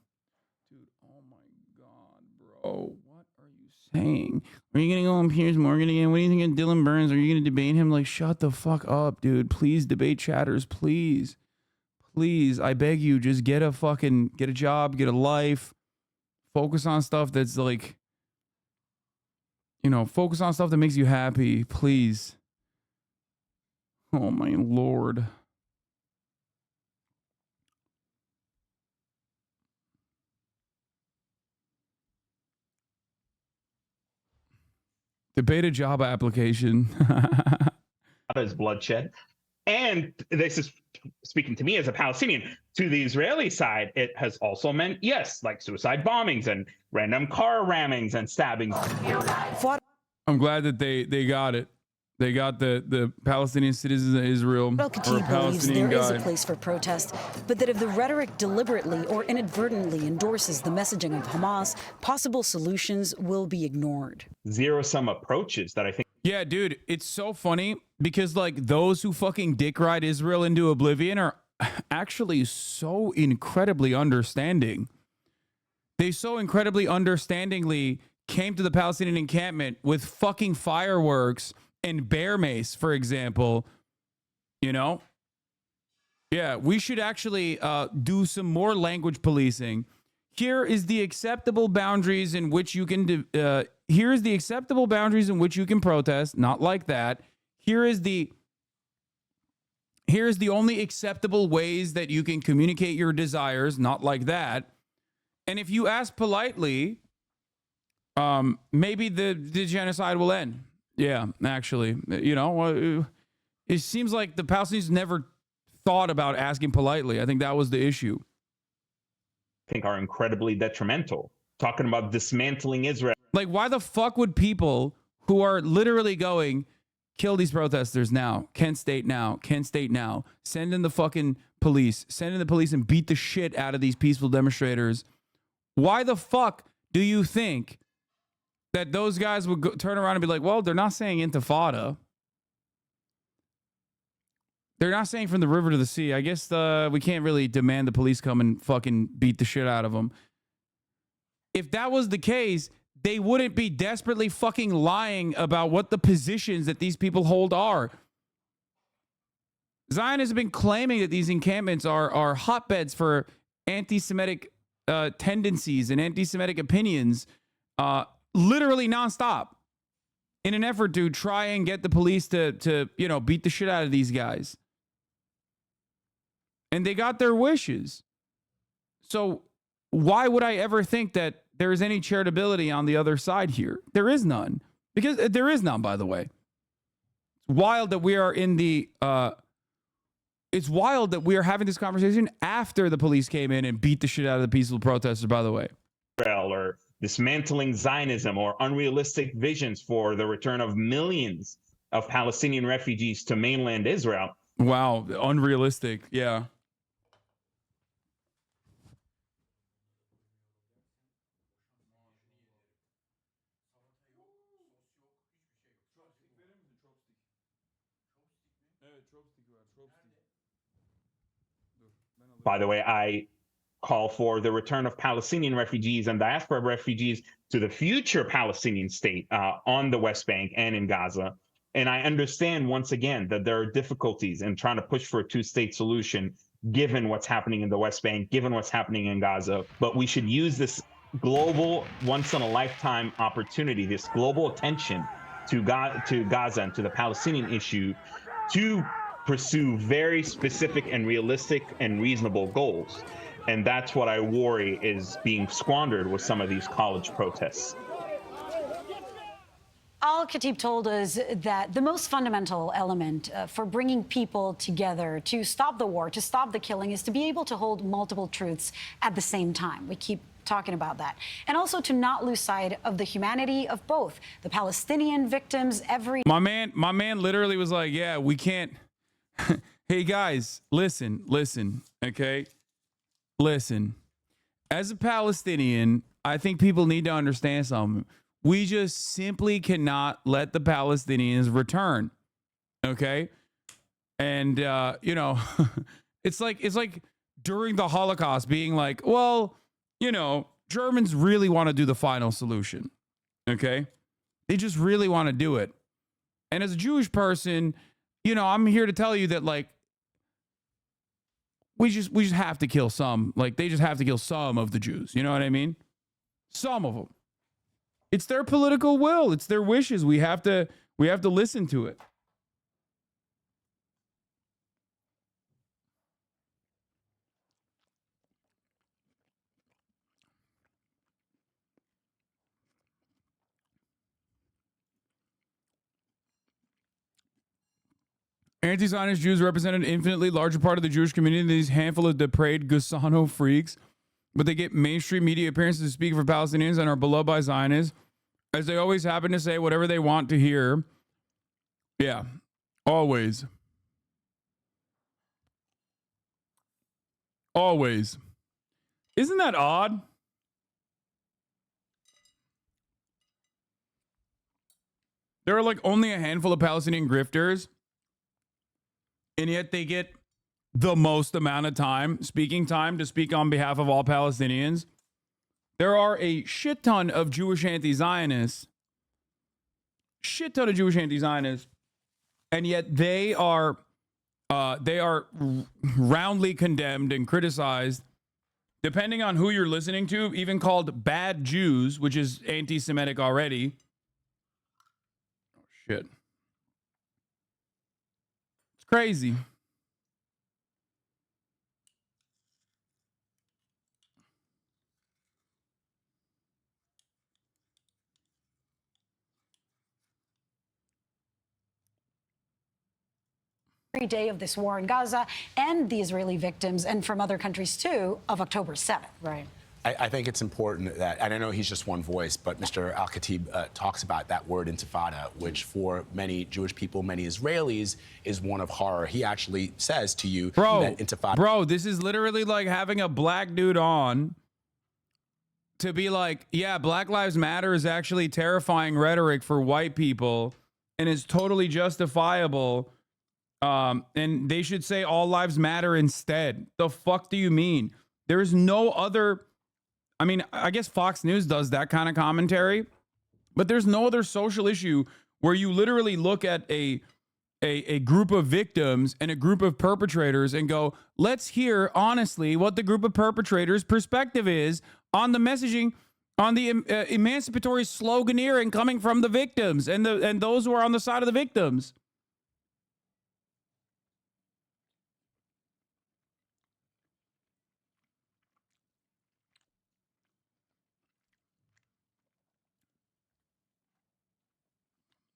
Dude, oh my god, bro, what are you saying? Are you gonna go on Piers Morgan again? What do you think of Dylan Burns? Are you gonna debate him? Like, shut the fuck up, dude. Please debate chatters, please. Please, I beg you, just get a job, get a life, focus on stuff that's like, focus on stuff that makes you happy, please. Oh my Lord. Debate a job application. There's bloodshed. And this is speaking to me as a Palestinian. To the Israeli side, it has also meant, yes, like suicide bombings and random car rammings and stabbings. I'm glad that they got it. They got the Palestinian citizens of Israel. Khatib believes there is a place for protest, but that if the rhetoric deliberately or inadvertently endorses the messaging of Hamas, possible solutions will be ignored. Zero-sum approaches that I think. Yeah, dude, it's so funny because like those who fucking dick ride Israel into oblivion are actually so incredibly understanding. They so incredibly understandingly came to the Palestinian encampment with fucking fireworks and bear mace, for example. Yeah, we should actually do some more language policing. Here is the acceptable boundaries in which you can here's the acceptable boundaries in which you can protest, not like that. Here's the only acceptable ways that you can communicate your desires, not like that. And if you ask politely, maybe the genocide will end. Yeah, actually, it seems like the Palestinians never thought about asking politely. I think that was the issue. I think are incredibly detrimental. Talking about dismantling Israel. Like, why the fuck would people who are literally going, kill these protesters now, Kent State now, send in the fucking police, and beat the shit out of these peaceful demonstrators? Why the fuck do you think that those guys would turn around and be like, well, they're not saying intifada. They're not saying from the river to the sea. I guess we can't really demand the police come and fucking beat the shit out of them. If that was the case, they wouldn't be desperately fucking lying about what the positions that these people hold are. Zionists have been claiming that these encampments are hotbeds for anti-Semitic tendencies and anti-Semitic opinions, literally nonstop, in an effort to try and get the police to beat the shit out of these guys. And they got their wishes. So why would I ever think that there is any charitability on the other side here? There is none. Because there is none, by the way. It's wild that we are in the it's wild that we are having this conversation after the police came in and beat the shit out of the peaceful protesters, by the way. Or dismantling Zionism, or unrealistic visions for the return of millions of Palestinian refugees to mainland Israel. Wow, unrealistic. Yeah. By the way, I call for the return of Palestinian refugees and diaspora refugees to the future Palestinian state on the West Bank and in Gaza. And I understand, once again, that there are difficulties in trying to push for a two-state solution, given what's happening in the West Bank, given what's happening in Gaza. But we should use this global, once-in-a-lifetime opportunity, this global attention to Gaza and to the Palestinian issue, to pursue very specific and realistic and reasonable goals. And that's what I worry is being squandered with some of these college protests. Al-Khatib told us that the most fundamental element for bringing people together to stop the war, to stop the killing, is to be able to hold multiple truths at the same time. We keep talking about that. And also to not lose sight of the humanity of both the Palestinian victims, My man literally was like, yeah, we can't. Hey guys, listen, okay? Listen. As a Palestinian, I think people need to understand something. We just simply cannot let the Palestinians return. Okay? And you know, it's like during the Holocaust being like, well, you know, Germans really want to do the final solution. Okay? They just really want to do it. And as a Jewish person, you know, I'm here to tell you that, like, we just have to kill some. Like, they just have to kill some of the Jews. You know what I mean? Some of them. It's their political will. It's their wishes. We have to listen to it. Anti-Zionist Jews represent an infinitely larger part of the Jewish community than these handful of depraved Gusano freaks, but they get mainstream media appearances to speak for Palestinians and are beloved by Zionists, as they always happen to say whatever they want to hear. Yeah, always. Always. Isn't that odd? There are like only a handful of Palestinian grifters, and yet they get the most amount of time to speak on behalf of all Palestinians. There are a shit ton of Jewish anti-Zionists, and yet they are roundly condemned and criticized, depending on who you're listening to, even called bad Jews, which is anti-Semitic already. Oh, shit. It's crazy. every day of this war in Gaza and the Israeli victims, and from other countries too, of October 7th. Right. I think it's important that, and I know he's just one voice, but Mr. Al-Khatib talks about that word intifada, which for many Jewish people, many Israelis, is one of horror. He actually says to you that intifada. Bro, this is literally like having a black dude on to be like, yeah, Black Lives Matter is actually terrifying rhetoric for white people and is totally justifiable. And they should say all lives matter instead. The fuck do you mean? There is no other. I mean, I guess Fox News does that kind of commentary, but there's no other social issue where you literally look at a group of victims and a group of perpetrators and go, let's hear honestly what the group of perpetrators' perspective is on the messaging, on the emancipatory sloganeering coming from the victims and those who are on the side of the victims.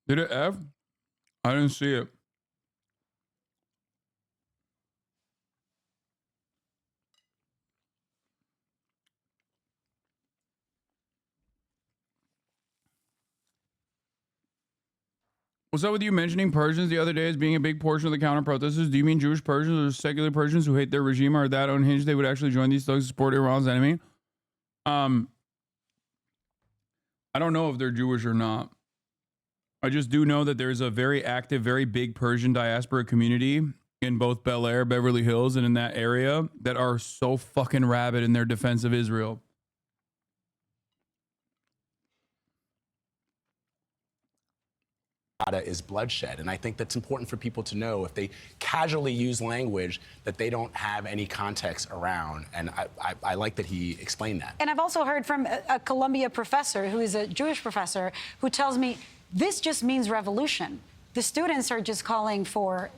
Did it F? I didn't see it. What's up with you mentioning Persians the other day as being a big portion of the counter-protesters? Do you mean Jewish Persians or secular Persians who hate their regime or that unhinged they would actually join these thugs to support Iran's enemy? I don't know if they're Jewish or not. I just do know that there's a very active, very big Persian diaspora community in both Bel Air, Beverly Hills, and in that area that are so fucking rabid in their defense of Israel. Is bloodshed, and I think that's important for people to know if they casually use language that they don't have any context around, and I like that he explained that. And I've also heard from a Columbia professor who is a Jewish professor who tells me this just means revolution. The students are just calling for,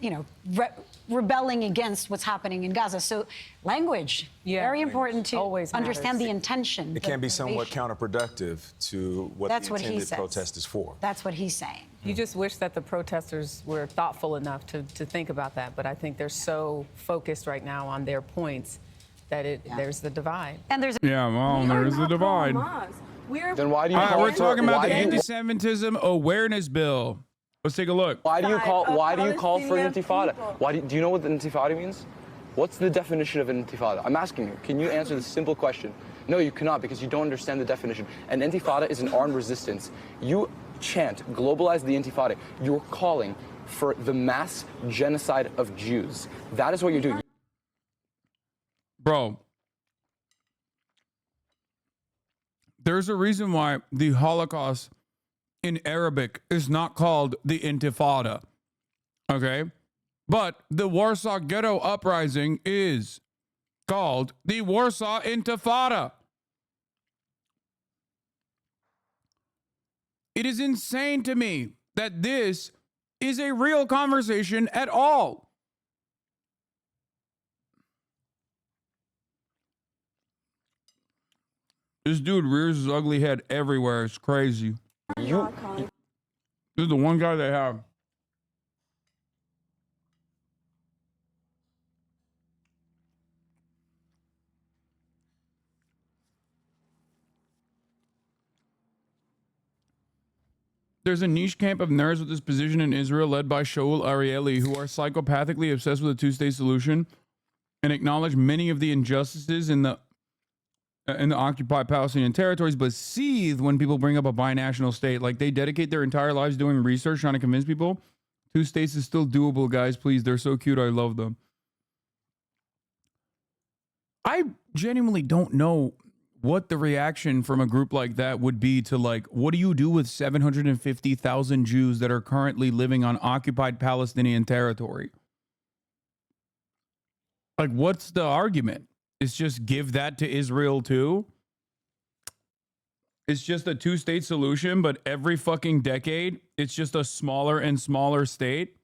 rebelling against what's happening in Gaza. So language, very important to understand the intention. It can be somewhat counterproductive to what the intended protest is for. That's what he's saying. You just wish that the protesters were thoughtful enough to think about that. But I think they're so focused right now on their points that there's the divide. And there's there's the divide. Then why do you we're talking about the Antisemitism Awareness Bill. Let's take a look. Why do you call for an intifada? Do you know what the intifada means? What's the definition of an intifada? I'm asking you. Can you answer this simple question? No, you cannot, because you don't understand the definition. An intifada is an armed resistance. You chant, globalize the intifada. You're calling for the mass genocide of Jews. That is what you're doing. Bro, there's a reason why the Holocaust in Arabic is not called the Intifada, okay? But the Warsaw Ghetto Uprising is called the Warsaw Intifada. It is insane to me that this is a real conversation at all. This dude rears his ugly head everywhere. It's crazy. This is the one guy they have. There's a niche camp of nerds with this position in Israel led by Shaul Arieli who are psychopathically obsessed with a two-state solution and acknowledge many of the injustices in the occupied Palestinian territories, but seethe when people bring up a binational state. Like, they dedicate their entire lives doing research, trying to convince people two states is still doable, guys. Please, they're so cute. I love them. I genuinely don't know what the reaction from a group like that would be to, like, what do you do with 750,000 Jews that are currently living on occupied Palestinian territory? Like, what's the argument? It's just give that to Israel too? It's just a two-state solution, but every fucking decade, it's just a smaller and smaller state?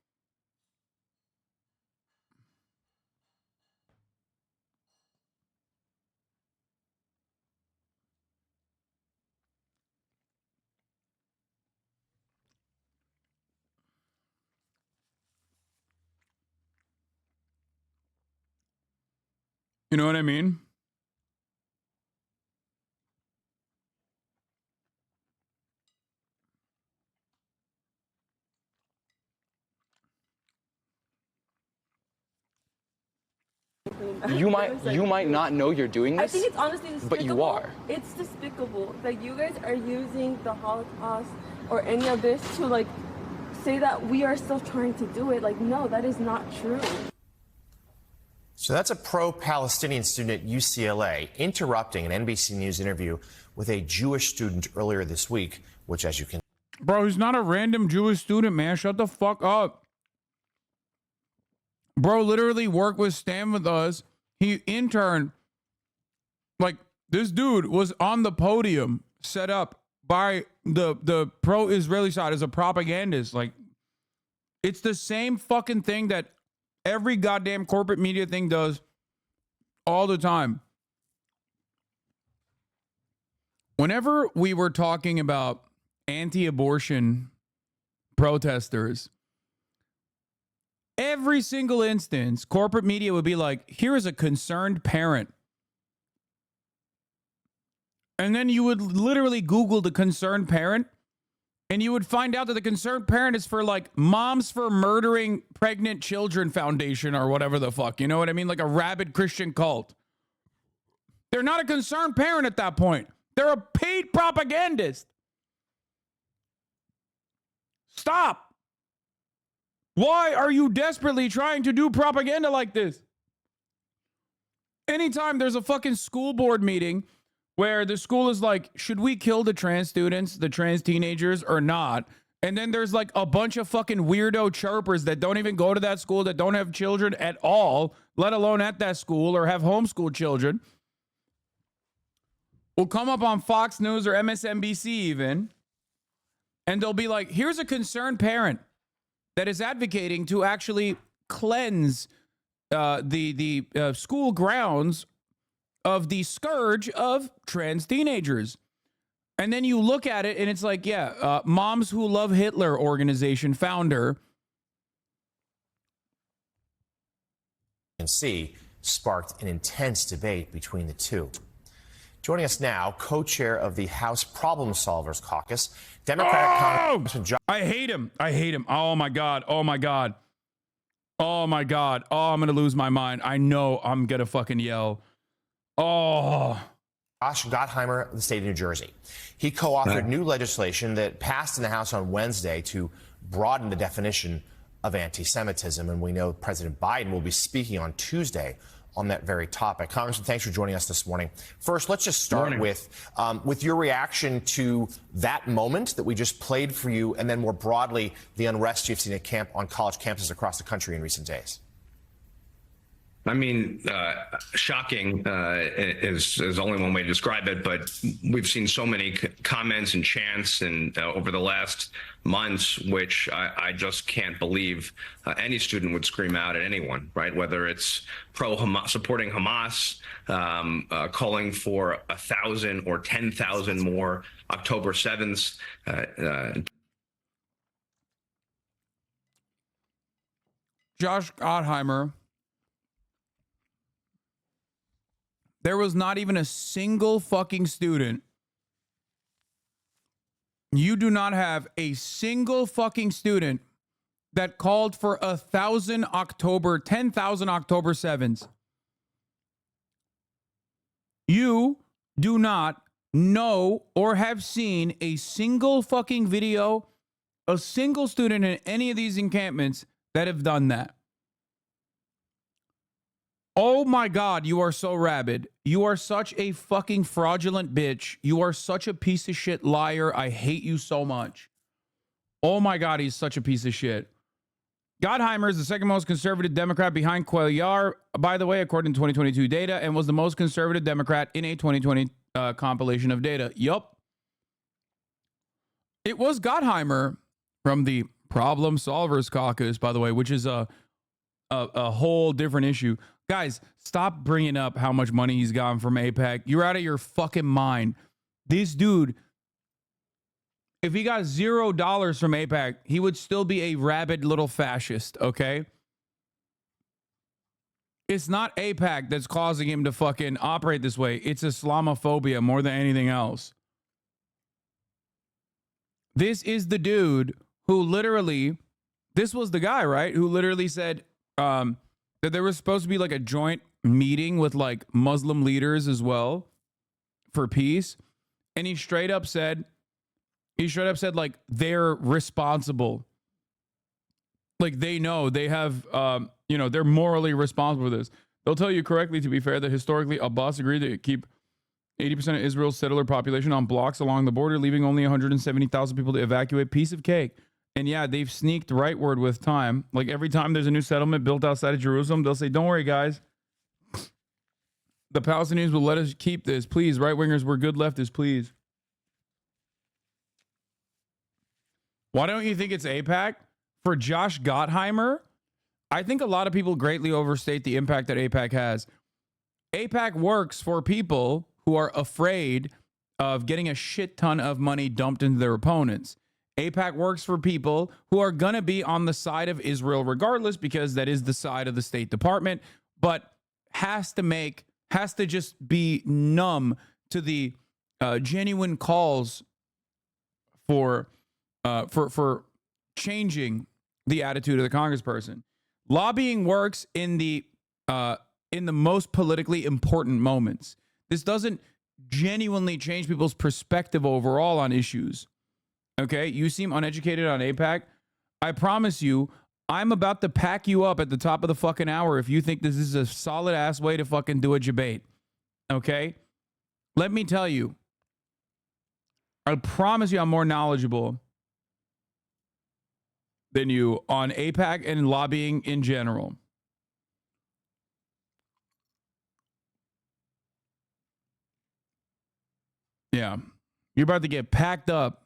You know what I mean? You might not know you're doing this. I think it's honestly despicable. But you are. It's despicable that you guys are using the Holocaust or any of this to, like, say that we are still trying to do it. Like, no, that is not true. So that's a pro-Palestinian student at UCLA interrupting an NBC News interview with a Jewish student earlier this week, which, as you can... Bro, he's not a random Jewish student, man. Shut the fuck up. Bro literally worked with Stan with us. He interned. Like, this dude was on the podium set up by the pro-Israeli side as a propagandist. Like, it's the same fucking thing that every goddamn corporate media thing does all the time. Whenever we were talking about anti-abortion protesters, every single instance, corporate media would be like, here is a concerned parent. And then you would literally Google the concerned parent, and you would find out that the concerned parent is for, like, Moms for Murdering Pregnant Children Foundation or whatever the fuck. You know what I mean? Like a rabid Christian cult. They're not a concerned parent at that point. They're a paid propagandist. Stop. Why are you desperately trying to do propaganda like this? Anytime there's a fucking school board meeting where the school is like, should we kill the trans students, the trans teenagers, or not? And then there's like a bunch of fucking weirdo chirpers that don't even go to that school, that don't have children at all, let alone at that school, or have homeschool children, will come up on Fox News or MSNBC even, and they'll be like, here's a concerned parent that is advocating to actually cleanse the school grounds of the scourge of trans teenagers. And then you look at it and it's like, yeah, Moms Who Love Hitler organization founder. And see, sparked an intense debate between the two. Joining us now, co-chair of the House Problem Solvers Caucus, Democratic Congressman John. I hate him. I hate him. Oh my God. Oh my God. Oh my God. Oh, I'm going to lose my mind. I know I'm going to fucking yell. Oh. Josh Gottheimer of the state of New Jersey. He co-authored new legislation that passed in the House on Wednesday to broaden the definition of anti-Semitism. And we know President Biden will be speaking on Tuesday on that very topic. Congressman, thanks for joining us this morning. First, let's just start with your reaction to that moment that we just played for you, and then more broadly, the unrest you've seen on college campuses across the country in recent days. I mean, shocking is only one way to describe it, but we've seen so many comments and chants and over the last months, which I just can't believe any student would scream out at anyone, right? Whether it's pro-Hamas, supporting Hamas, calling for 1,000 or 10,000 more October 7th. Josh Gottheimer. There was not even a single fucking student. You do not have a single fucking student that called for 10,000 October 7s. You do not know or have seen a single fucking video, a single student in any of these encampments that have done that. Oh my God, you are so rabid. You are such a fucking fraudulent bitch. You are such a piece of shit liar. I hate you so much. Oh my God, he's such a piece of shit. Gottheimer is the second most conservative Democrat behind Cuellar, by the way, according to 2022 data, and was the most conservative Democrat in a 2020 compilation of data. Yup. It was Gottheimer from the Problem Solvers Caucus, by the way, which is a whole different issue. Guys, stop bringing up how much money he's gotten from AIPAC. You're out of your fucking mind. This dude, if he got $0 from AIPAC, he would still be a rabid little fascist, okay? It's not AIPAC that's causing him to fucking operate this way. It's Islamophobia more than anything else. This is the dude who literally, this was the guy, right? Who literally said, that there was supposed to be like a joint meeting with like Muslim leaders as well for peace. And he straight up said like, they're responsible. Like they know they have, they're morally responsible for this. They'll tell you correctly, to be fair, that historically Abbas agreed to keep 80% of Israel's settler population on blocks along the border, leaving only 170,000 people to evacuate. Piece of cake. And yeah, they've sneaked rightward with time. Like every time there's a new settlement built outside of Jerusalem, they'll say, don't worry, guys. The Palestinians will let us keep this. Please, right-wingers, we're good leftists, please. Why don't you think it's AIPAC? For Josh Gottheimer, I think a lot of people greatly overstate the impact that AIPAC has. AIPAC works for people who are afraid of getting a shit ton of money dumped into their opponents. AIPAC works for people who are going to be on the side of Israel regardless, because that is the side of the State Department, but has to just be numb to the genuine calls for changing the attitude of the congressperson. Lobbying works in the most politically important moments. This doesn't genuinely change people's perspective overall on issues. Okay, you seem uneducated on AIPAC. I promise you, I'm about to pack you up at the top of the fucking hour if you think this is a solid ass way to fucking do a debate. Okay? Let me tell you, I promise you I'm more knowledgeable than you on AIPAC and lobbying in general. Yeah. You're about to get packed up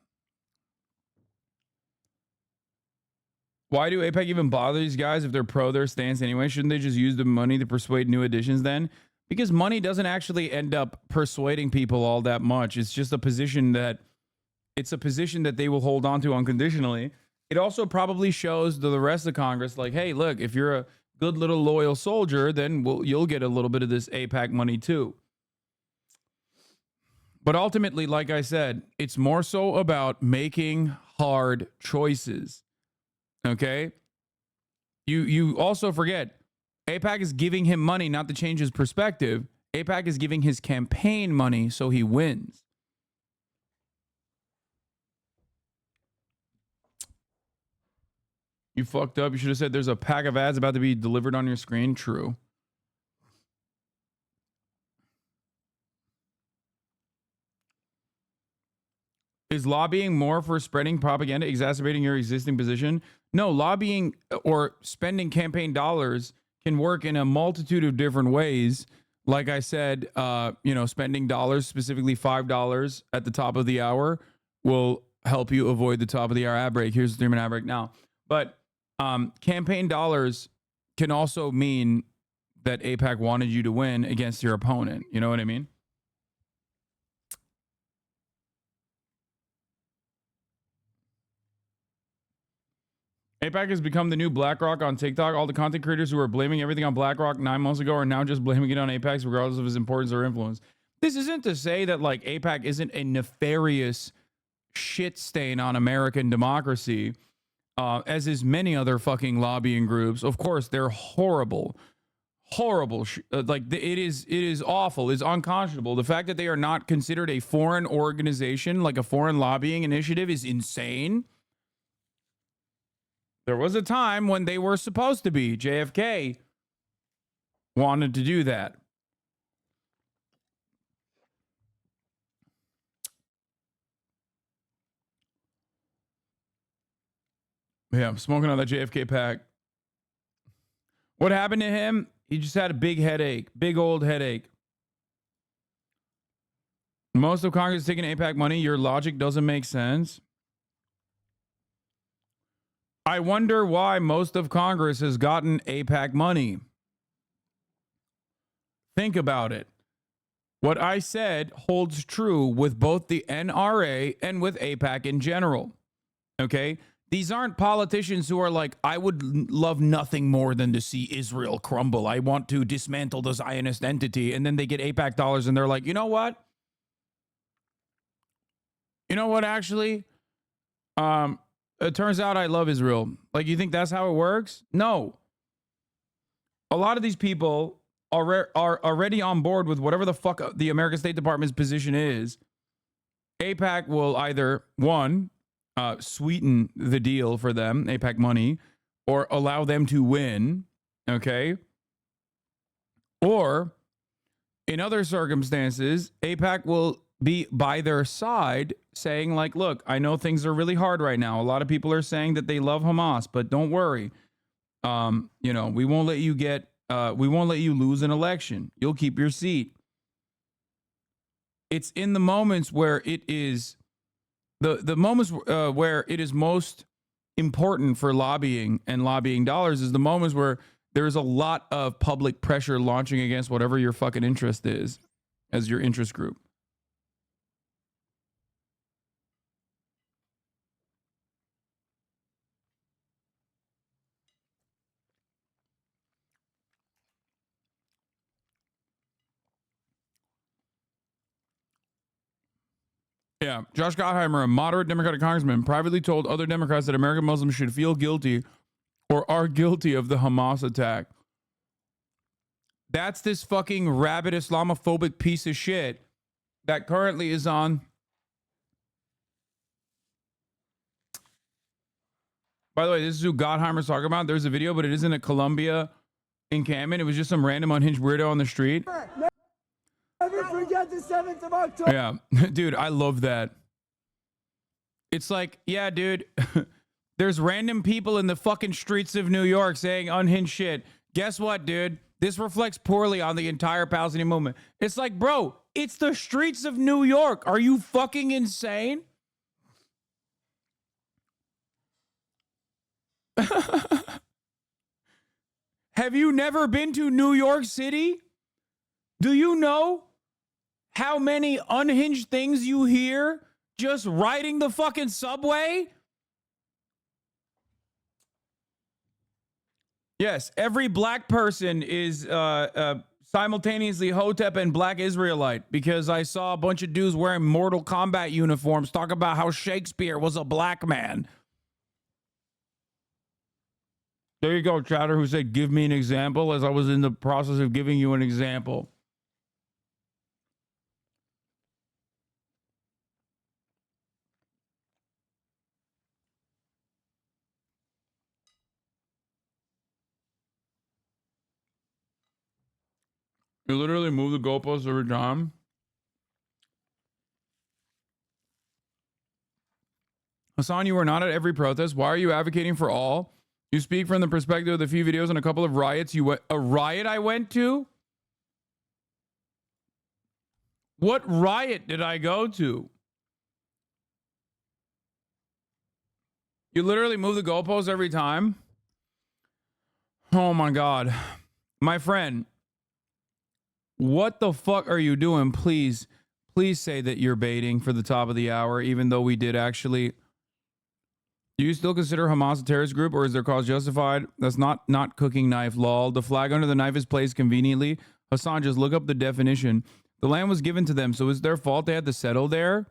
Why do AIPAC even bother these guys if they're pro their stance anyway? Shouldn't they just use the money to persuade new additions then? Because money doesn't actually end up persuading people all that much. It's just a position that they will hold on to unconditionally. It also probably shows to the rest of Congress, like, hey, look, if you're a good little loyal soldier, then you'll get a little bit of this AIPAC money too. But ultimately, like I said, it's more so about making hard choices. Okay? You also forget, AIPAC is giving him money not to change his perspective. AIPAC is giving his campaign money so he wins. You fucked up. You should have said there's a pack of ads about to be delivered on your screen. True. Is lobbying more for spreading propaganda, exacerbating your existing position? No, lobbying or spending campaign dollars can work in a multitude of different ways. Like I said, spending dollars, specifically $5 at the top of the hour, will help you avoid the top of the hour ad break. Here's the 3-minute ad break now. But campaign dollars can also mean that AIPAC wanted you to win against your opponent. You know what I mean? AIPAC has become the new BlackRock on TikTok. All the content creators who were blaming everything on BlackRock 9 months ago are now just blaming it on AIPAC regardless of his importance or influence. This isn't to say that like AIPAC isn't a nefarious shit stain on American democracy, as is many other fucking lobbying groups. Of course, they're horrible. It is awful. It's unconscionable. The fact that they are not considered a foreign organization, like a foreign lobbying initiative, is insane. There was a time when they were supposed to be. JFK wanted to do that. Yeah, I'm smoking on that JFK pack. What happened to him? He just had a big headache. Big old headache. Most of Congress is taking AIPAC money. Your logic doesn't make sense. I wonder why most of Congress has gotten AIPAC money. Think about it. What I said holds true with both the NRA and with AIPAC in general. Okay? These aren't politicians who are like, I would love nothing more than to see Israel crumble. I want to dismantle the Zionist entity. And then they get AIPAC dollars and they're like, you know what? You know what, actually? It turns out I love Israel. Like, you think that's how it works? No. A lot of these people are already on board with whatever the fuck the American State Department's position is. AIPAC will either, one, sweeten the deal for them, AIPAC money, or allow them to win, okay? Or, in other circumstances, AIPAC will be by their side saying like, look, I know things are really hard right now. A lot of people are saying that they love Hamas, but don't worry. We won't let you lose an election. You'll keep your seat. It's in the moments where it is the moments where it is most important for lobbying and lobbying dollars is the moments where there's a lot of public pressure launching against whatever your fucking interest is as your interest group. Yeah, Josh Gottheimer, a moderate Democratic congressman, privately told other Democrats that American Muslims should feel guilty or are guilty of the Hamas attack. That's this fucking rabid Islamophobic piece of shit that currently is on. By the way, this is who Gottheimer's talking about. There's a video, but it isn't a Columbia encampment. It was just some random unhinged weirdo on the street. Never forget the 7th of October. Yeah, dude, I love that. It's like, yeah, dude, there's random people in the fucking streets of New York saying unhinged shit. Guess what, dude? This reflects poorly on the entire Palestinian movement. It's like, bro, it's the streets of New York. Are you fucking insane? Have you never been to New York City? Do you know how many unhinged things you hear just riding the fucking subway? Yes, every black person is simultaneously Hotep and Black Israelite, because I saw a bunch of dudes wearing Mortal Kombat uniforms talk about how Shakespeare was a black man. There you go, chatter, who said, give me an example, as I was in the process of giving you an example. You literally move the goalposts every time. Hasan, you are not at every protest. Why are you advocating for all? You speak from the perspective of the few videos and a couple of riots you went. A riot I went to? What riot did I go to? You literally move the goalposts every time? Oh my God. My friend, what the fuck are you doing? Please say that you're baiting for the top of the hour, even though we did actually. Do you still consider Hamas a terrorist group, or is their cause justified? That's not cooking knife, lol. The flag under the knife is placed conveniently. Hasan, just look up the definition. The land was given to them, so it's their fault they had to settle there?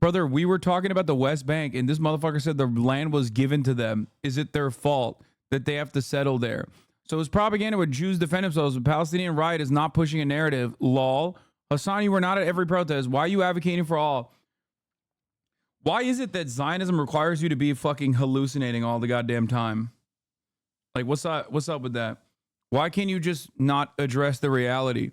Brother, we were talking about the West Bank, and this motherfucker said the land was given to them. Is it their fault that they have to settle there? So it's propaganda where Jews defend themselves. The Palestinian riot is not pushing a narrative, lol. Hasan, you were not at every protest. Why are you advocating for all? Why is it that Zionism requires you to be fucking hallucinating all the goddamn time? Like, what's up with that? Why can't you just not address the reality?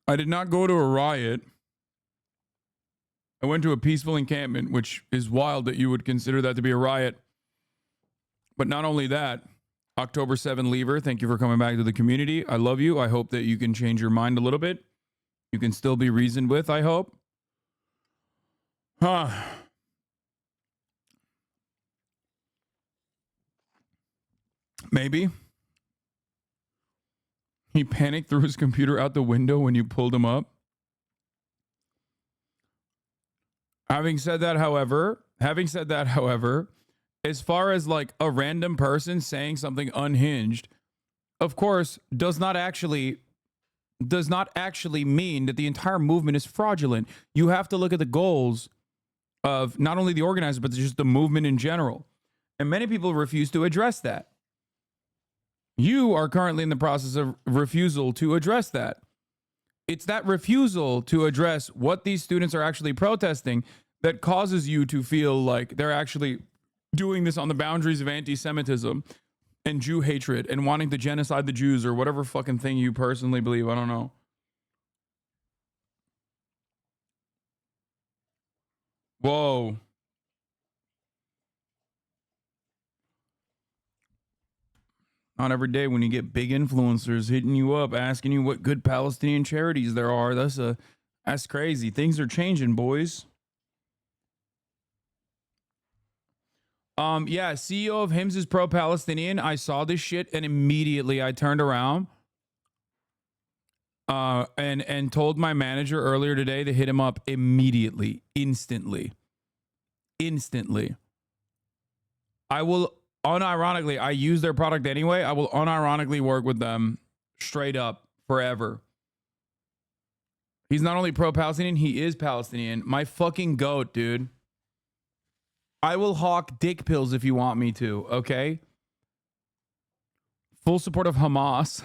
I did not go to a riot. I went to a peaceful encampment, which is wild that you would consider that to be a riot. But not only that, October 7 leaver, thank you for coming back to the community. I love you. I hope that you can change your mind a little bit. You can still be reasoned with, I hope. Maybe. He panicked, threw his computer out the window when you pulled him up. Having said that, however, as far as like a random person saying something unhinged, of course, does not actually mean that the entire movement is fraudulent. You have to look at the goals of not only the organizers, but just the movement in general. And many people refuse to address that. You are currently in the process of refusal to address that. It's that refusal to address what these students are actually protesting that causes you to feel like they're actually doing this on the boundaries of anti-Semitism and Jew hatred and wanting to genocide the Jews or whatever fucking thing you personally believe. I don't know. Whoa. Not every day when you get big influencers hitting you up, asking you what good Palestinian charities there are. That's crazy. Things are changing, boys. Yeah, CEO of HIMS is pro-Palestinian. I saw this shit and immediately I turned around and told my manager earlier today to hit him up immediately, instantly. I will unironically, I use their product anyway. I will unironically work with them straight up forever. He's not only pro-Palestinian, he is Palestinian. My fucking goat, dude. I will hawk dick pills if you want me to, okay? Full support of Hamas.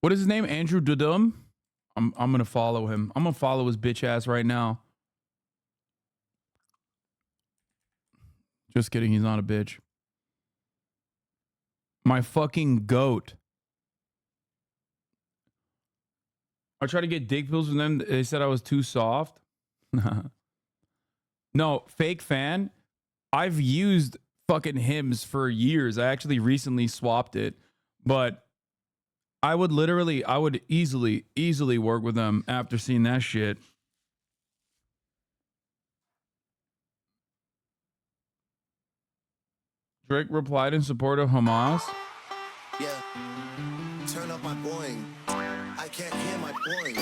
What is his name? Andrew Dudum? I'm going to follow him. I'm going to follow his bitch ass right now. Just kidding, he's not a bitch. My fucking goat. I tried to get dick pills from them. They said I was too soft. No, fake fan. I've used fucking hymns for years. I actually recently swapped it, but I would easily work with them after seeing that shit. Drake replied in support of Hamas. Yeah. Turn up my boing. I can't hear my boing.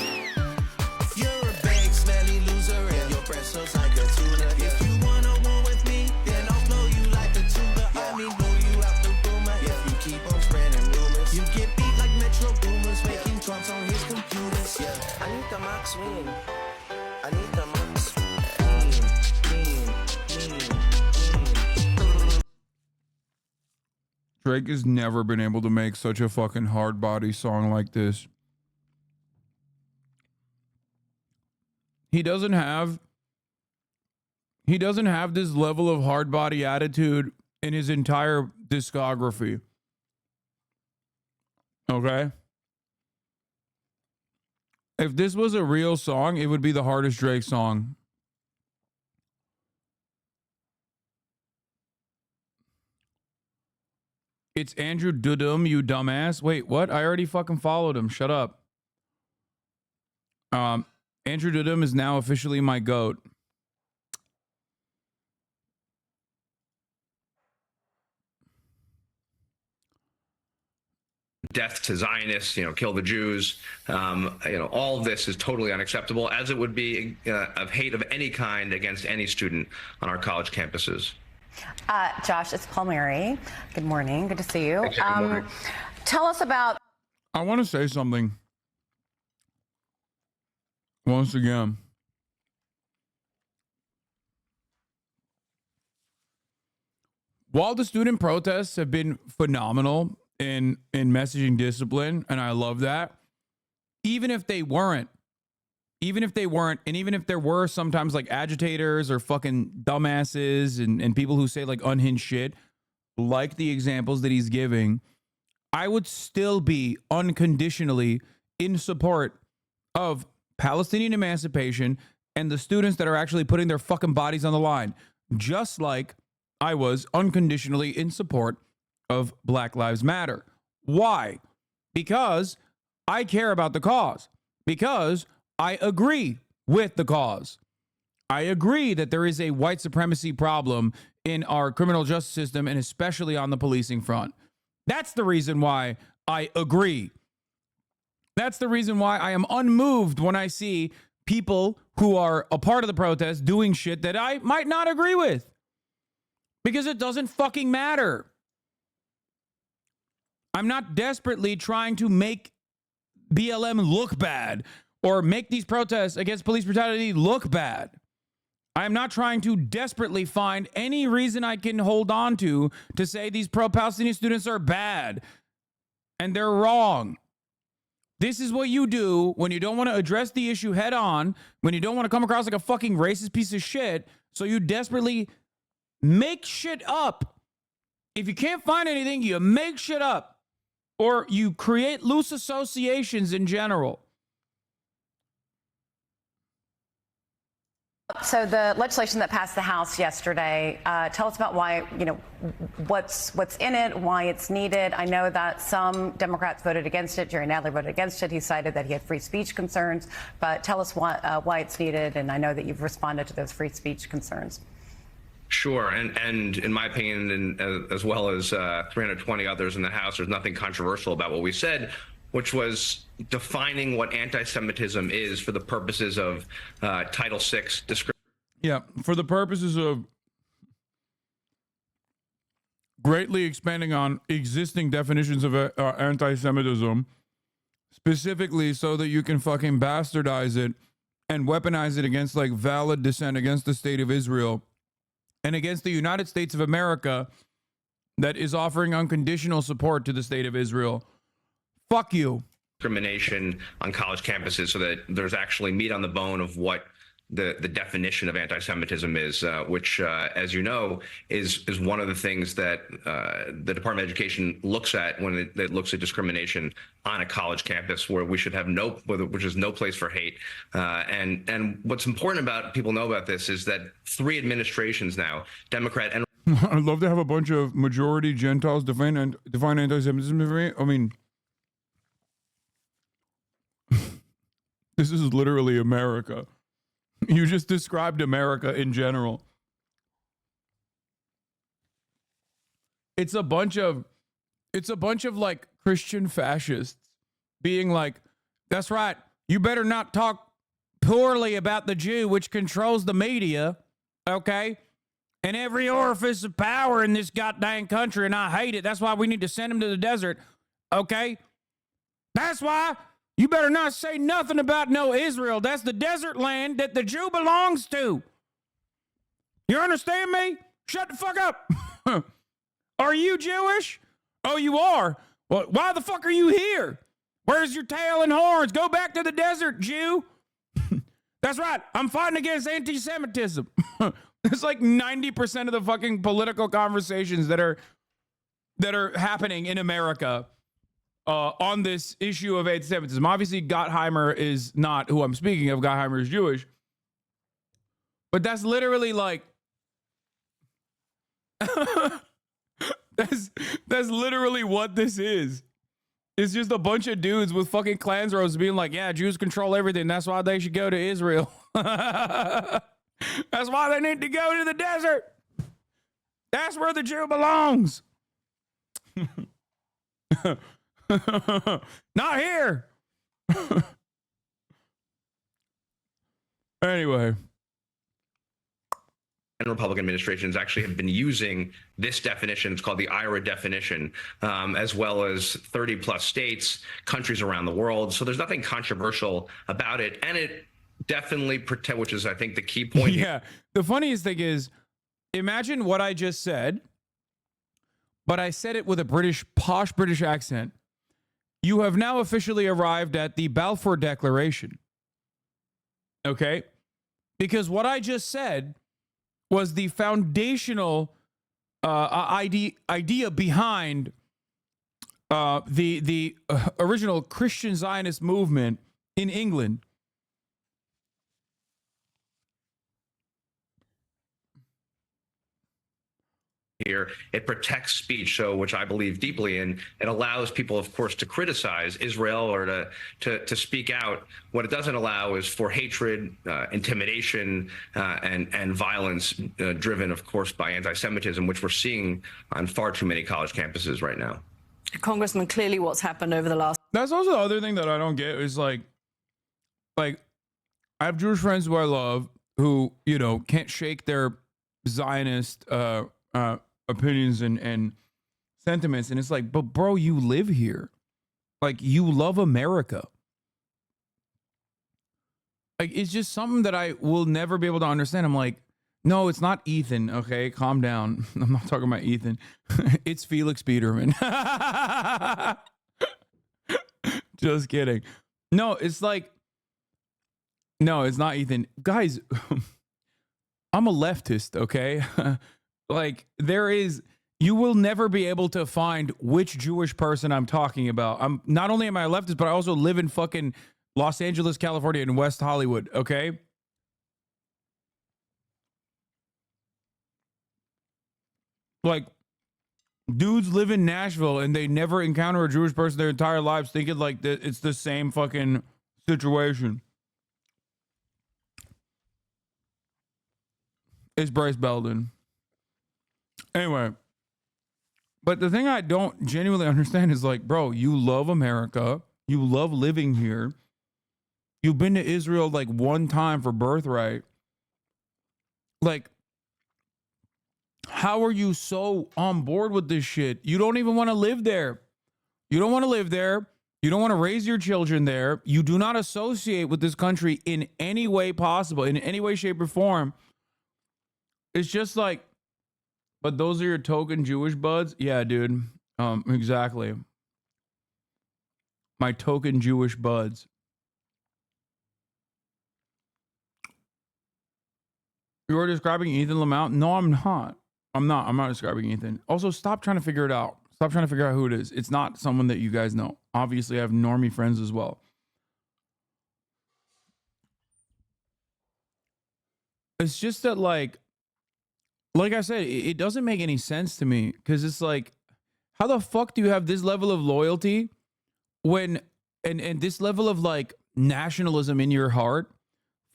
You're a big smelly loser and your breath smells like a tuna. If you wanna war with me, then I'll blow you like a tuna. I mean, blow you out the room. If you keep on spreading rumors, you get beat like Metro Boomers, making drums on his computers. Yeah. I need the max win. I need the max win. Drake has never been able to make such a fucking hard body song like this. He doesn't have this level of hard body attitude in his entire discography. Okay? If this was a real song, it would be the hardest Drake song. It's Andrew Dudum, you dumbass. Wait, what? I already fucking followed him. Shut up. Andrew Dudum is now officially my goat. Death to Zionists, kill the Jews. All of this is totally unacceptable, as it would be of hate of any kind against any student on our college campuses. Josh, it's Paul Mary. Good morning. Good to see you. Good morning. Tell us about. I want to say something. Once again. While the student protests have been phenomenal in messaging discipline, and I love that, even if they weren't, and even if there were sometimes like agitators or fucking dumbasses and people who say like unhinged shit, like the examples that he's giving, I would still be unconditionally in support of Palestinian emancipation and the students that are actually putting their fucking bodies on the line, just like I was unconditionally in support of Black Lives Matter. Why? Because I care about the cause. Because I agree with the cause. I agree that there is a white supremacy problem in our criminal justice system and especially on the policing front. That's the reason why I agree. That's the reason why I am unmoved when I see people who are a part of the protest doing shit that I might not agree with. Because it doesn't fucking matter. I'm not desperately trying to make BLM look bad or make these protests against police brutality look bad. I am not trying to desperately find any reason I can hold on to say these pro-Palestinian students are bad and they're wrong. This is what you do when you don't want to address the issue head on, when you don't want to come across like a fucking racist piece of shit, so you desperately make shit up. If you can't find anything, you make shit up. Or you create loose associations in general. So the legislation that passed the House yesterday, tell us about why, what's in it, why it's needed. I know that some Democrats voted against it. Jerry Nadler voted against it. He cited that he had free speech concerns. But tell us why it's needed. And I know that you've responded to those free speech concerns. Sure, and in my opinion, and as well as 320 others in the House, there's nothing controversial about what we said, which was defining what anti-Semitism is for the purposes of Title VI discrimination. Yeah, for the purposes of greatly expanding on existing definitions of anti-Semitism, specifically so that you can fucking bastardize it and weaponize it against like valid dissent against the state of Israel and against the United States of America that is offering unconditional support to the state of Israel. Fuck you. Discrimination on college campuses so that there's actually meat on the bone of what the definition of anti-Semitism is, which, as you know, is one of the things that the Department of Education looks at when it looks at discrimination on a college campus, where we should have which is no place for hate. And what's important about people know about this is that 3 administrations now, Democrat and I'd love to have a bunch of majority Gentiles define anti-Semitism. I mean, this is literally America. You just described America in general. It's a bunch of like Christian fascists being like, that's right, you better not talk poorly about the Jew, which controls the media, okay? And every orifice of power in this goddamn country, and I hate it. That's why we need to send him to the desert, okay? That's why you better not say nothing about no Israel. That's the desert land that the Jew belongs to. You understand me? Shut the fuck up. Are you Jewish? Oh, you are? Well, why the fuck are you here? Where's your tail and horns? Go back to the desert, Jew. That's right. I'm fighting against anti-Semitism. It's like 90% of the fucking political conversations that are happening in America on this issue of anti-Semitism. Obviously, Gottheimer is not who I'm speaking of. Gottheimer is Jewish. But that's literally like... that's literally what this is. It's just a bunch of dudes with fucking Klan robes being like, yeah, Jews control everything. That's why they should go to Israel. That's why they need to go to the desert. That's where the Jew belongs. Not here. Anyway. And Republican administrations actually have been using this definition. It's called the IRA definition, as well as 30 plus states, countries around the world. So there's nothing controversial about it. And it definitely protect, which is, I think, the key point. Yeah. The funniest thing is, imagine what I just said, but I said it with a posh British accent. You have now officially arrived at the Balfour Declaration. Okay? Because what I just said was the foundational idea behind the original Christian Zionist movement in England. Here, it protects speech, so which I believe deeply in. It allows people, of course, to criticize Israel or to speak out. What it doesn't allow is for hatred, intimidation, and violence, driven, of course, by anti-Semitism, which we're seeing on far too many college campuses right now. Congressman, clearly what's happened over the last... That's also the other thing that I don't get is like I have Jewish friends who I love who, you know, can't shake their Zionist opinions and sentiments, and it's like, but bro, you live here, like you love America. Like it's just something that I will never be able to understand. I'm like, no, it's not Ethan. Okay, calm down. I'm not talking about Ethan. It's Felix Biederman. Just kidding. No, it's like, no, it's not Ethan. Guys, I'm a leftist. Okay. Like you will never be able to find which Jewish person I'm talking about. I'm not only am I a leftist, but I also live in fucking Los Angeles, California, and West Hollywood. Okay. Like dudes live in Nashville and they never encounter a Jewish person their entire lives, thinking like that it's the same fucking situation. It's Bryce Belden. Anyway, but the thing I don't genuinely understand is like, bro, you love America. You love living here. You've been to Israel like one time for birthright. Like, how are you so on board with this shit? You don't even want to live there. You don't want to live there. You don't want to raise your children there. You do not associate with this country in any way possible, in any way, shape, or form. It's just like, but those are your token Jewish buds? Yeah, dude. Exactly. My token Jewish buds. You are describing Ethan Lamont? No, I'm not. I'm not describing Ethan. Also, stop trying to figure it out. Stop trying to figure out who it is. It's not someone that you guys know. Obviously, I have normie friends as well. It's just that, like I said, it doesn't make any sense to me, because it's like, how the fuck do you have this level of loyalty when and this level of like nationalism in your heart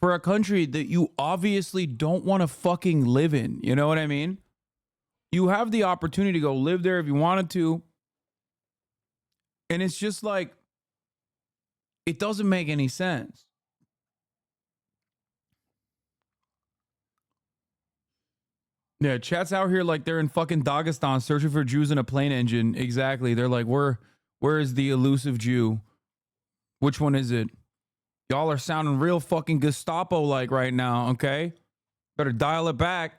for a country that you obviously don't want to fucking live in? You know what I mean? You have the opportunity to go live there if you wanted to. And it's just like, it doesn't make any sense. Yeah, chat's out here like they're in fucking Dagestan searching for Jews in a plane engine. Exactly. They're like, where is the elusive Jew? Which one is it? Y'all are sounding real fucking Gestapo-like right now, okay? Better dial it back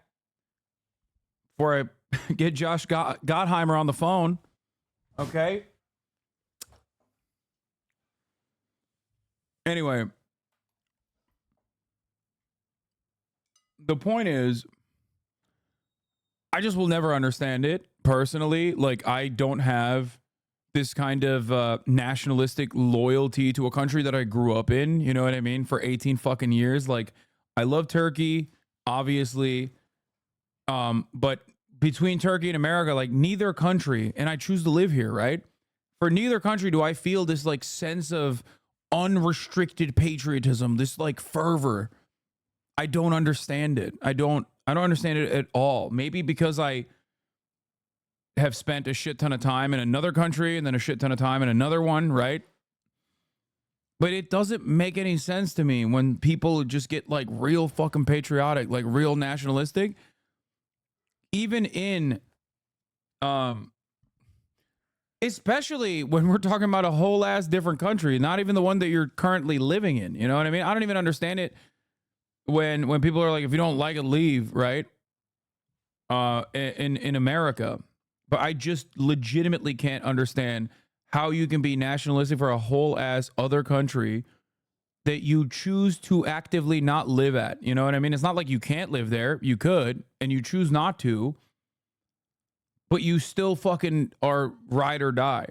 before I get Josh Gottheimer on the phone, okay? Anyway, the point is, I just will never understand it personally. Like, I don't have this kind of nationalistic loyalty to a country that I grew up in. You know what I mean? For 18 fucking years. Like, I love Turkey, obviously. But between Turkey and America, like, neither country, and I choose to live here, right? For neither country do I feel this like sense of unrestricted patriotism, this like fervor. I don't understand it. I don't understand it at all. Maybe because I have spent a shit ton of time in another country and then a shit ton of time in another one, right? But it doesn't make any sense to me when people just get like real fucking patriotic, like real nationalistic. Even in, especially when we're talking about a whole ass different country, not even the one that you're currently living in. You know what I mean? I don't even understand it when people are like, if you don't like it, leave, right? In America. But I just legitimately can't understand how you can be nationalistic for a whole ass other country that you choose to actively not live at. You know what I mean? It's not like you can't live there. You could, and you choose not to, but you still fucking are ride or die.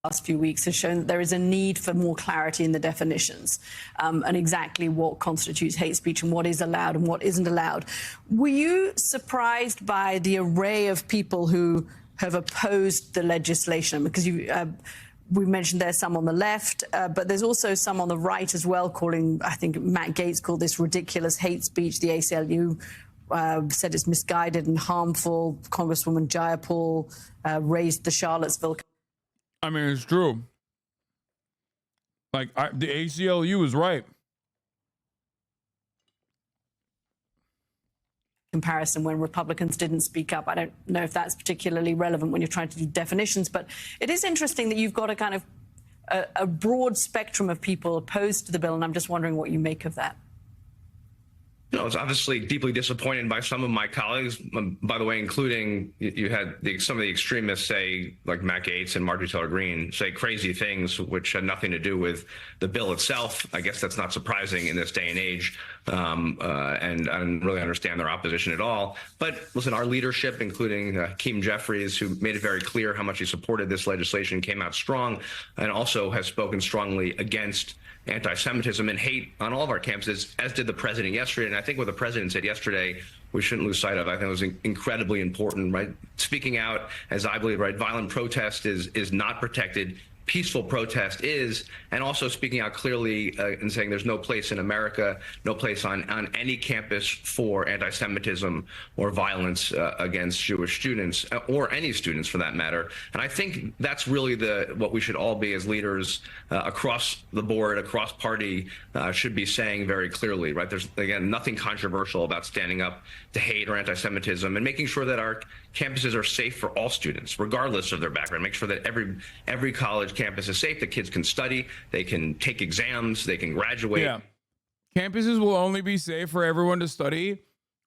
Last few weeks has shown that there is a need for more clarity in the definitions and exactly what constitutes hate speech and what is allowed and what isn't allowed. Were you surprised by the array of people who have opposed the legislation? Because we mentioned there's some on the left, but there's also some on the right as well, calling, I think Matt Gaetz called this ridiculous hate speech. The ACLU said it's misguided and harmful. Congresswoman Jayapal raised the Charlottesville. I mean, it's true. Like, the ACLU is right. Comparison when Republicans didn't speak up. I don't know if that's particularly relevant when you're trying to do definitions, but it is interesting that you've got a kind of a broad spectrum of people opposed to the bill, and I'm just wondering what you make of that. I was obviously deeply disappointed by some of my colleagues, by the way, including you had some of the extremists say, like Matt Gaetz and Marjorie Taylor Greene, say crazy things which had nothing to do with the bill itself. I guess that's not surprising in this day and age, and I don't really understand their opposition at all. But listen, our leadership, including Hakeem Jeffries, who made it very clear how much he supported this legislation, came out strong and also has spoken strongly against anti-Semitism and hate on all of our campuses, as did the president yesterday. And I think what the president said yesterday, we shouldn't lose sight of. I think it was incredibly important, right? Speaking out, as I believe, right, violent protest is not protected. Peaceful protest is, and also speaking out clearly and saying there's no place in America, no place on any campus for anti-Semitism or violence against Jewish students or any students for that matter. And I think that's really what we should all be as leaders across the board, across party, should be saying very clearly, right? There's, again, nothing controversial about standing up to hate or anti-Semitism and making sure that our campuses are safe for all students, regardless of their background. Make sure that every college campus is safe, that kids can study, they can take exams, they can graduate. Yeah. Campuses will only be safe for everyone to study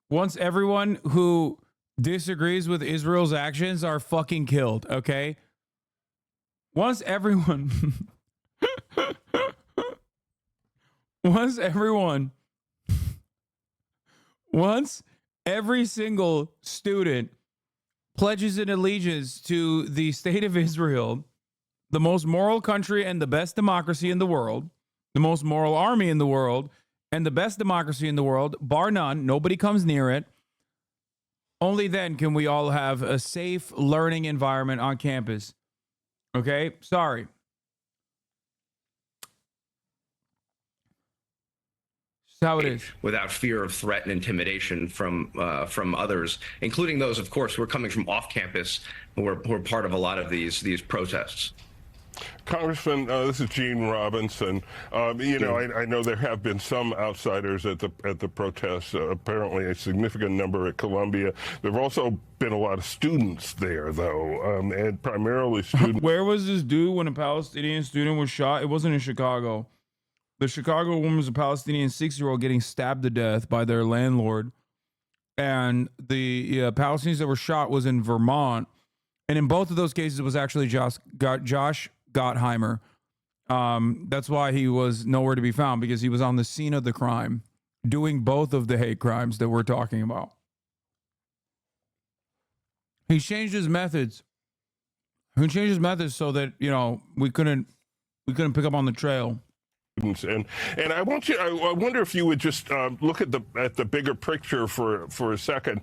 once everyone who disagrees with Israel's actions are fucking killed, okay? Once everyone once every single student pledges an allegiance to the state of Israel, the most moral country and the best democracy in the world, the most moral army in the world, and the best democracy in the world, bar none, nobody comes near it, only then can we all have a safe learning environment on campus. Okay? Sorry. That's how it is. Without fear of threat and intimidation from others, including those, of course, who are coming from off campus, who are part of a lot of these protests. Congressman, this is Gene Robinson. You know, I know there have been some outsiders at the protests. Apparently, a significant number at Columbia. There have also been a lot of students there, though, and primarily students. Where was this dude when a Palestinian student was shot? It wasn't in Chicago. The Chicago woman was a Palestinian 6-year-old getting stabbed to death by their landlord, and the Palestinians that were shot was in Vermont. And in both of those cases, it was actually Josh Gottheimer. That's why he was nowhere to be found, because he was on the scene of the crime, doing both of the hate crimes that we're talking about. He changed his methods. He changed his methods so that, you know, we couldn't pick up on the trail. And I wonder if you would just look at the bigger picture for a second.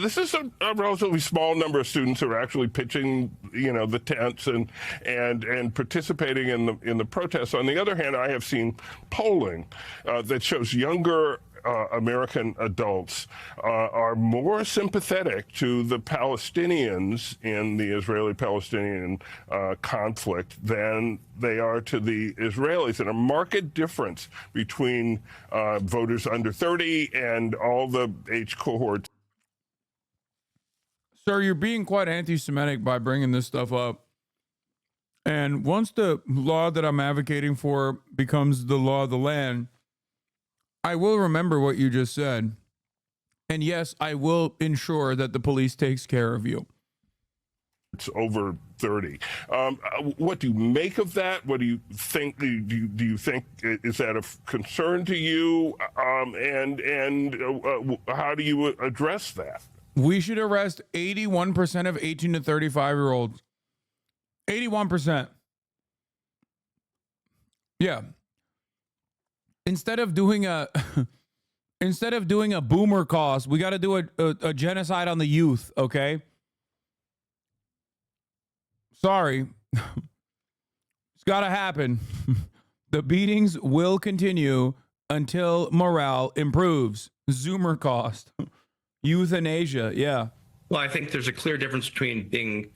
This is a relatively small number of students who are actually pitching, you know, the tents and participating in the protests. On the other hand, I have seen polling that shows younger American adults are more sympathetic to the Palestinians in the Israeli-Palestinian conflict than they are to the Israelis, and a marked difference between voters under 30 and all the age cohorts. Sir, you're being quite anti-Semitic by bringing this stuff up. And once the law that I'm advocating for becomes the law of the land, I will remember what you just said. And yes, I will ensure that the police takes care of you. It's over 30. What do you make of that? What do you think? Do you think, is that of concern to you? And how do you address that? We should arrest 81% of 18 to 35-year-olds. 81%. Yeah. Instead of doing a boomer cause, we got to do a genocide on the youth, okay? Sorry. It's got to happen. The beatings will continue until morale improves. Zoomer cost. Euthanasia, yeah. Well, I think there's a clear difference between being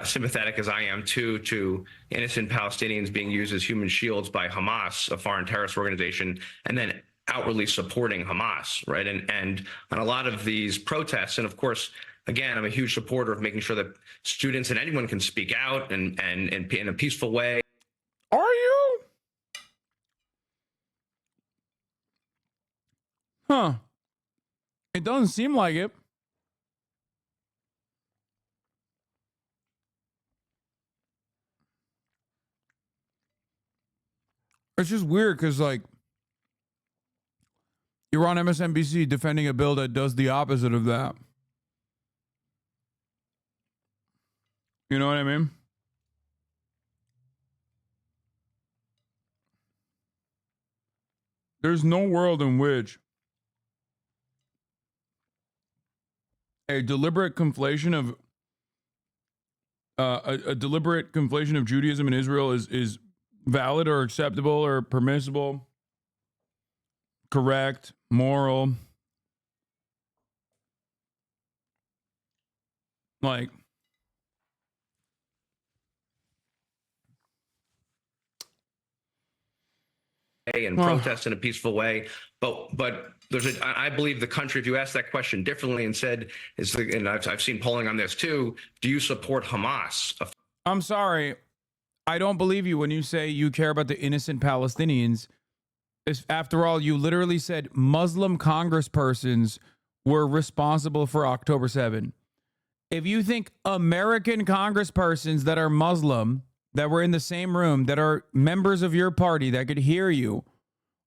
sympathetic, as I am, to innocent Palestinians being used as human shields by Hamas, a foreign terrorist organization, and then outwardly supporting Hamas, right? And on a lot of these protests, and of course, again, I'm a huge supporter of making sure that students and anyone can speak out and in a peaceful way. Are you? Huh. It doesn't seem like it. It's just weird because, like, you're on MSNBC defending a bill that does the opposite of that. You know what I mean? There's no world in which a deliberate conflation of Judaism in Israel is valid or acceptable or permissible, correct, moral. Like, and protest in a peaceful way, but I believe the country, if you ask that question differently and said, and I've seen polling on this too, do you support Hamas? I'm sorry, I don't believe you when you say you care about the innocent Palestinians. After all, you literally said Muslim congresspersons were responsible for October 7. If you think American congresspersons that are Muslim, that were in the same room, that are members of your party, that could hear you,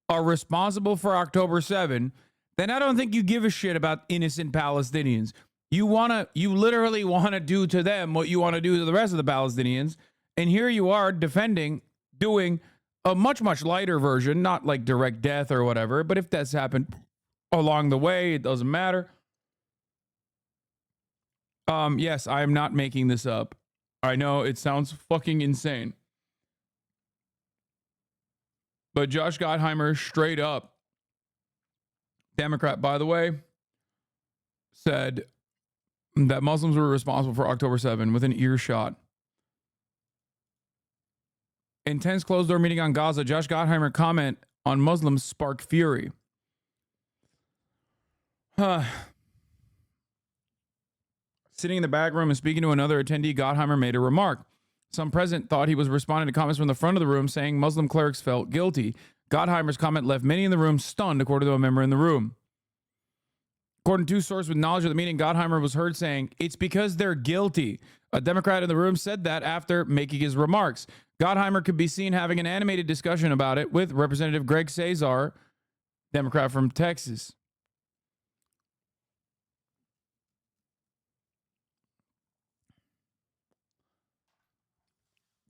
are responsible for October 7, then I don't think you give a shit about innocent Palestinians. You literally want to do to them what you want to do to the rest of the Palestinians. And here you are doing a much, much lighter version, not like direct death or whatever. But if that's happened along the way, it doesn't matter. Yes, I am not making this up. I know it sounds fucking insane. But Josh Gottheimer, straight up, Democrat, by the way, said that Muslims were responsible for October 7 with an earshot. Intense closed-door meeting on Gaza. Josh Gottheimer comment on Muslims sparked fury. Sitting in the back room and speaking to another attendee, Gottheimer made a remark. Some present thought he was responding to comments from the front of the room saying Muslim clerics felt guilty. Gottheimer's comment left many in the room stunned, according to a member in the room. According to sources with knowledge of the meeting, Gottheimer was heard saying, "It's because they're guilty." A Democrat in the room said that after making his remarks. Gottheimer could be seen having an animated discussion about it with Representative Greg Cesar, Democrat from Texas.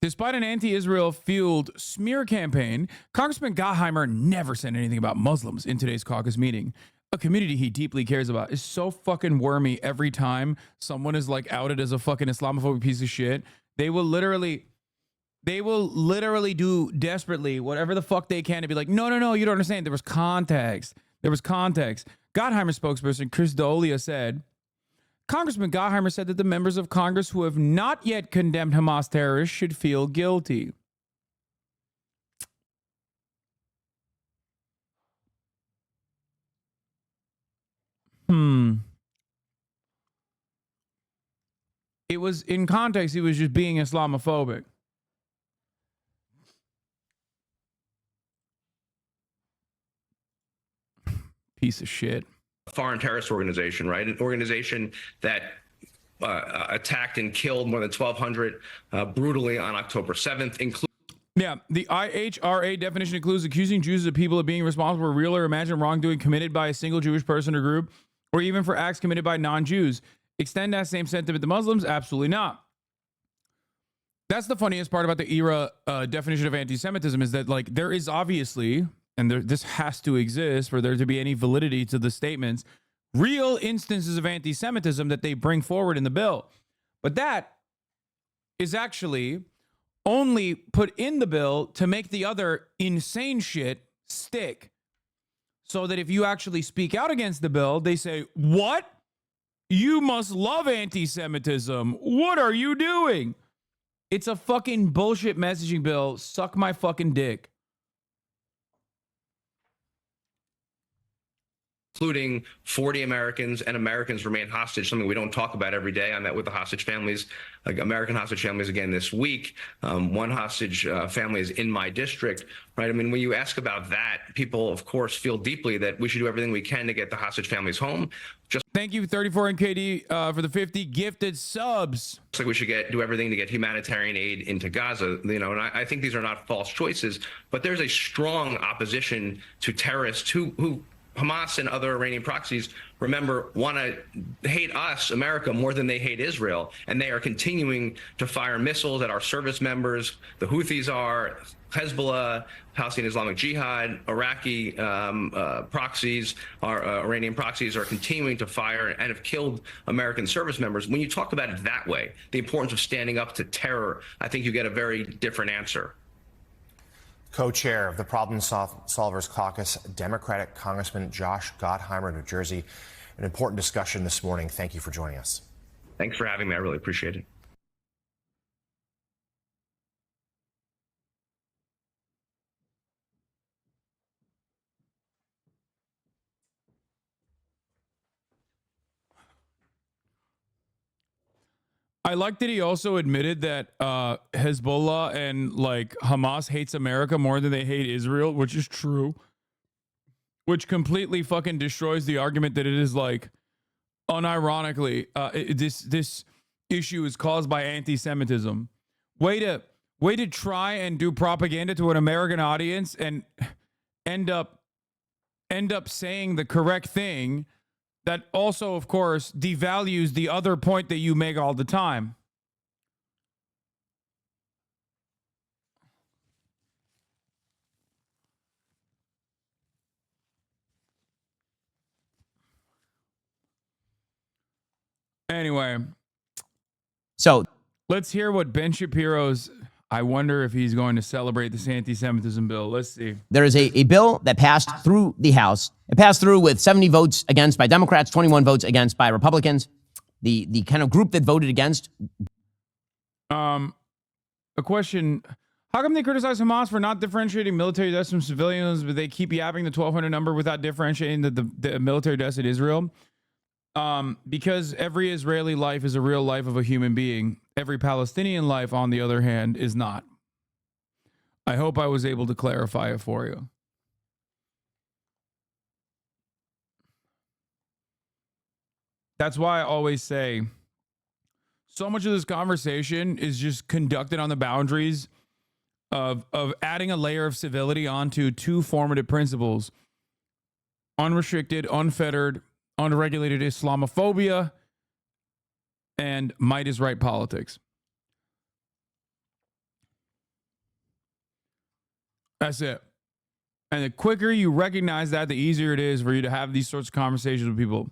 Despite an anti-Israel fueled smear campaign, Congressman Gottheimer never said anything about Muslims in today's caucus meeting. A community he deeply cares about is so fucking wormy every time someone is like outed as a fucking Islamophobic piece of shit. They will literally do desperately whatever the fuck they can to be like, no, you don't understand. There was context. Gottheimer spokesperson Chris D'Elia said, Congressman Gottheimer said that the members of Congress who have not yet condemned Hamas terrorists should feel guilty. It was in context, he was just being Islamophobic. Piece of shit. Foreign terrorist organization, right? An organization that attacked and killed more than 1,200 brutally on October 7th, Yeah, the IHRA definition includes accusing Jews of people of being responsible for real or imagined wrongdoing committed by a single Jewish person or group, or even for acts committed by non-Jews. Extend that same sentiment to Muslims? Absolutely not. That's the funniest part about the era definition of anti-Semitism is that, like, there is obviously, and this has to exist for there to be any validity to the statements, real instances of anti-Semitism that they bring forward in the bill. But that is actually only put in the bill to make the other insane shit stick. So that if you actually speak out against the bill, they say, what? You must love anti-Semitism. What are you doing? It's a fucking bullshit messaging bill. Suck my fucking dick. including 40 Americans, and Americans remain hostage, something we don't talk about every day. I met with the hostage families, American hostage families again this week. One hostage family is in my district, right? I mean, when you ask about that, people, of course, feel deeply that we should do everything we can to get the hostage families home. Just thank you, 34 NKD, for the 50 gifted subs. like we should do everything to get humanitarian aid into Gaza, you know, and I think these are not false choices, but there's a strong opposition to terrorists who Hamas and other Iranian proxies, remember, want to hate us, America, more than they hate Israel. And they are continuing to fire missiles at our service members. The Houthis are, Hezbollah, Palestinian Islamic Jihad, Iraqi proxies, our Iranian proxies are continuing to fire and have killed American service members. When you talk about it that way, the importance of standing up to terror, I think you get a very different answer. Co-chair of the Problem Solvers Caucus, Democratic Congressman Josh Gottheimer, New Jersey. An important discussion this morning. Thank you for joining us. Thanks for having me. I really appreciate it. I like that he also admitted that Hezbollah and like Hamas hates America more than they hate Israel, which is true. Which completely fucking destroys the argument that it is like, unironically, this issue is caused by anti-Semitism. Way to try and do propaganda to an American audience and end up end up saying the correct thing that also, of course, devalues the other point that you make all the time. Anyway, so let's hear what Ben Shapiro's. I wonder if he's going to celebrate this anti-Semitism bill. Let's see. There is a bill that passed through the House. It passed through with 70 votes against by Democrats, 21 votes against by Republicans. The kind of group that voted against. A question. How come they criticize Hamas for not differentiating military deaths from civilians, but they keep yapping the 1,200 number without differentiating the military deaths in Israel? Because every Israeli life is a real life of a human being. Every Palestinian life, on the other hand, is not. I hope I was able to clarify it for you. That's why I always say so much of this conversation is just conducted on the boundaries of adding a layer of civility onto two formative principles: unrestricted, unfettered, unregulated Islamophobia, and might is right politics. That's it. And the quicker you recognize that, the easier it is for you to have these sorts of conversations with people.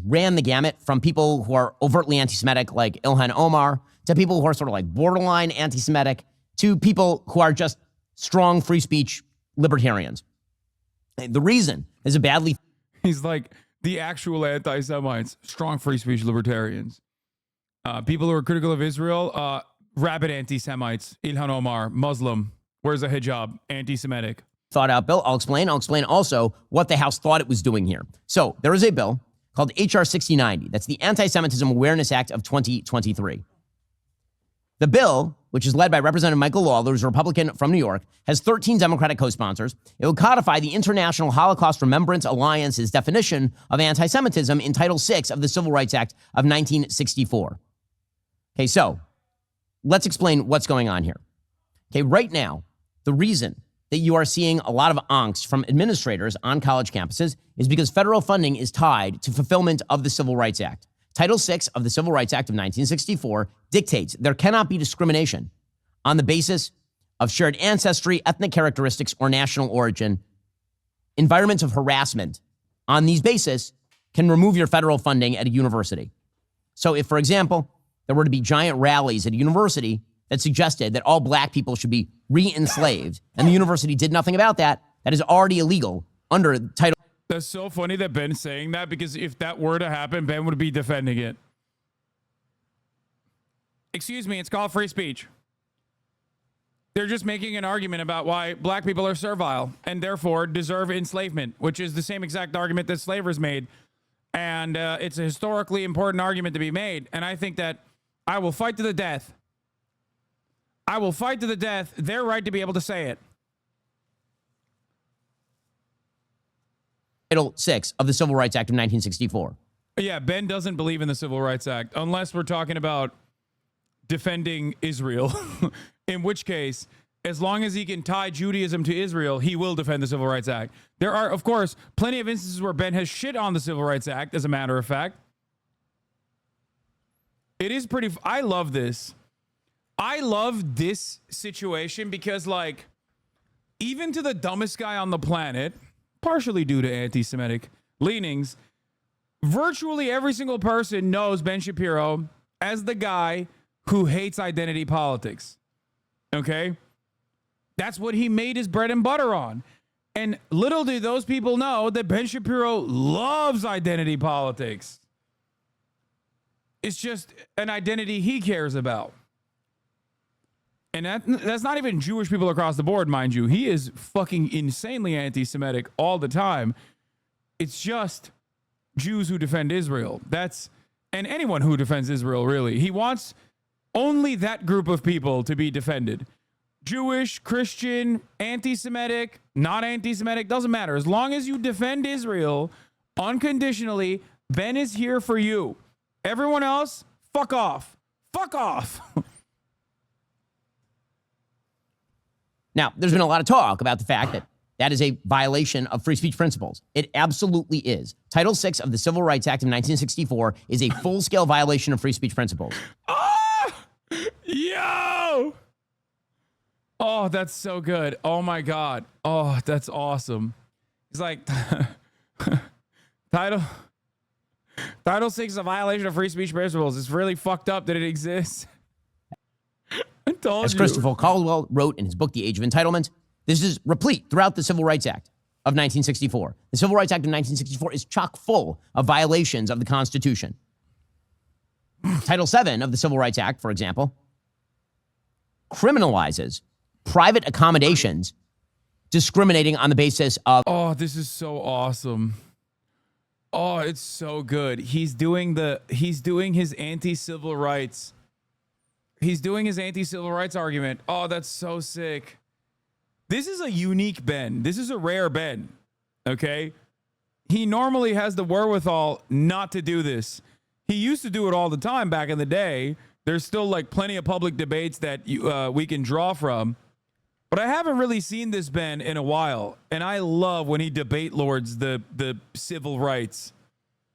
Ran the gamut from people who are overtly anti-Semitic, like Ilhan Omar, to people who are sort of like borderline anti-Semitic, to people who are just strong free speech libertarians. The reason is a badly... He's like the actual anti-Semites, strong free speech libertarians. People who are critical of Israel, rabid anti-Semites, Ilhan Omar, Muslim, wears a hijab, anti-Semitic. Thought out bill. I'll explain. I'll explain also what the House thought it was doing here. So there is a bill called H.R. 6090. That's the Anti-Semitism Awareness Act of 2023. The bill, which is led by Representative Michael Lawler, who's a Republican from New York, has 13 Democratic co-sponsors. It will codify the International Holocaust Remembrance Alliance's definition of anti-Semitism in Title VI of the Civil Rights Act of 1964. Okay, so let's explain what's going on here. Okay, right now, the reason that you are seeing a lot of angst from administrators on college campuses is because federal funding is tied to fulfillment of the Civil Rights Act. Title VI of the Civil Rights Act of 1964 dictates there cannot be discrimination on the basis of shared ancestry, ethnic characteristics, or national origin. Environments of harassment on these bases can remove your federal funding at a university. So if, for example, there were to be giant rallies at a university that suggested that all black people should be re-enslaved, and the university did nothing about that, that is already illegal under Title. That's so funny that Ben's saying that, because if that were to happen, Ben would be defending it. Excuse me, it's called free speech. They're just making an argument about why black people are servile and therefore deserve enslavement, which is the same exact argument that slavers made. And it's a historically important argument to be made. And I think that I will fight to the death. I will fight to the death their right to be able to say it. Title VI of the Civil Rights Act of 1964. Yeah, Ben doesn't believe in the Civil Rights Act unless we're talking about defending Israel, in which case, as long as he can tie Judaism to Israel, he will defend the Civil Rights Act. There are, of course, plenty of instances where Ben has shit on the Civil Rights Act, as a matter of fact. It is pretty... I love this. I love this situation because, like, even to the dumbest guy on the planet, partially due to anti-Semitic leanings, virtually every single person knows Ben Shapiro as the guy who hates identity politics. Okay? That's what he made his bread and butter on. And little do those people know that Ben Shapiro loves identity politics. It's just an identity he cares about. And that's not even Jewish people across the board, mind you. He is fucking insanely anti-Semitic all the time. It's just Jews who defend Israel. And anyone who defends Israel, really. He wants only that group of people to be defended. Jewish, Christian, anti-Semitic, not anti-Semitic, doesn't matter. As long as you defend Israel unconditionally, Ben is here for you. Everyone else, fuck off. Fuck off. Now, there's been a lot of talk about the fact that that is a violation of free speech principles. It absolutely is. Title VI of the Civil Rights Act of 1964 is a full-scale violation of free speech principles. Yo! Oh, that's so good. Oh, my God. Oh, that's awesome. It's like, Title VI is a violation of free speech principles. It's really fucked up that it exists. I told As you. Christopher Caldwell wrote in his book, The Age of Entitlement, this is replete throughout the Civil Rights Act of 1964. The Civil Rights Act of 1964 is chock full of violations of the Constitution. Title VII of the Civil Rights Act, for example, criminalizes private accommodations discriminating on the basis of... Oh, this is so awesome. Oh, it's so good. He's doing his anti-civil rights. He's doing his anti-civil rights argument. Oh, that's so sick. This is a unique Ben. This is a rare Ben. Okay? He normally has the wherewithal not to do this. He used to do it all the time back in the day. There's still like plenty of public debates that we can draw from. But I haven't really seen this Ben in a while. And I love when he debate lords the civil rights.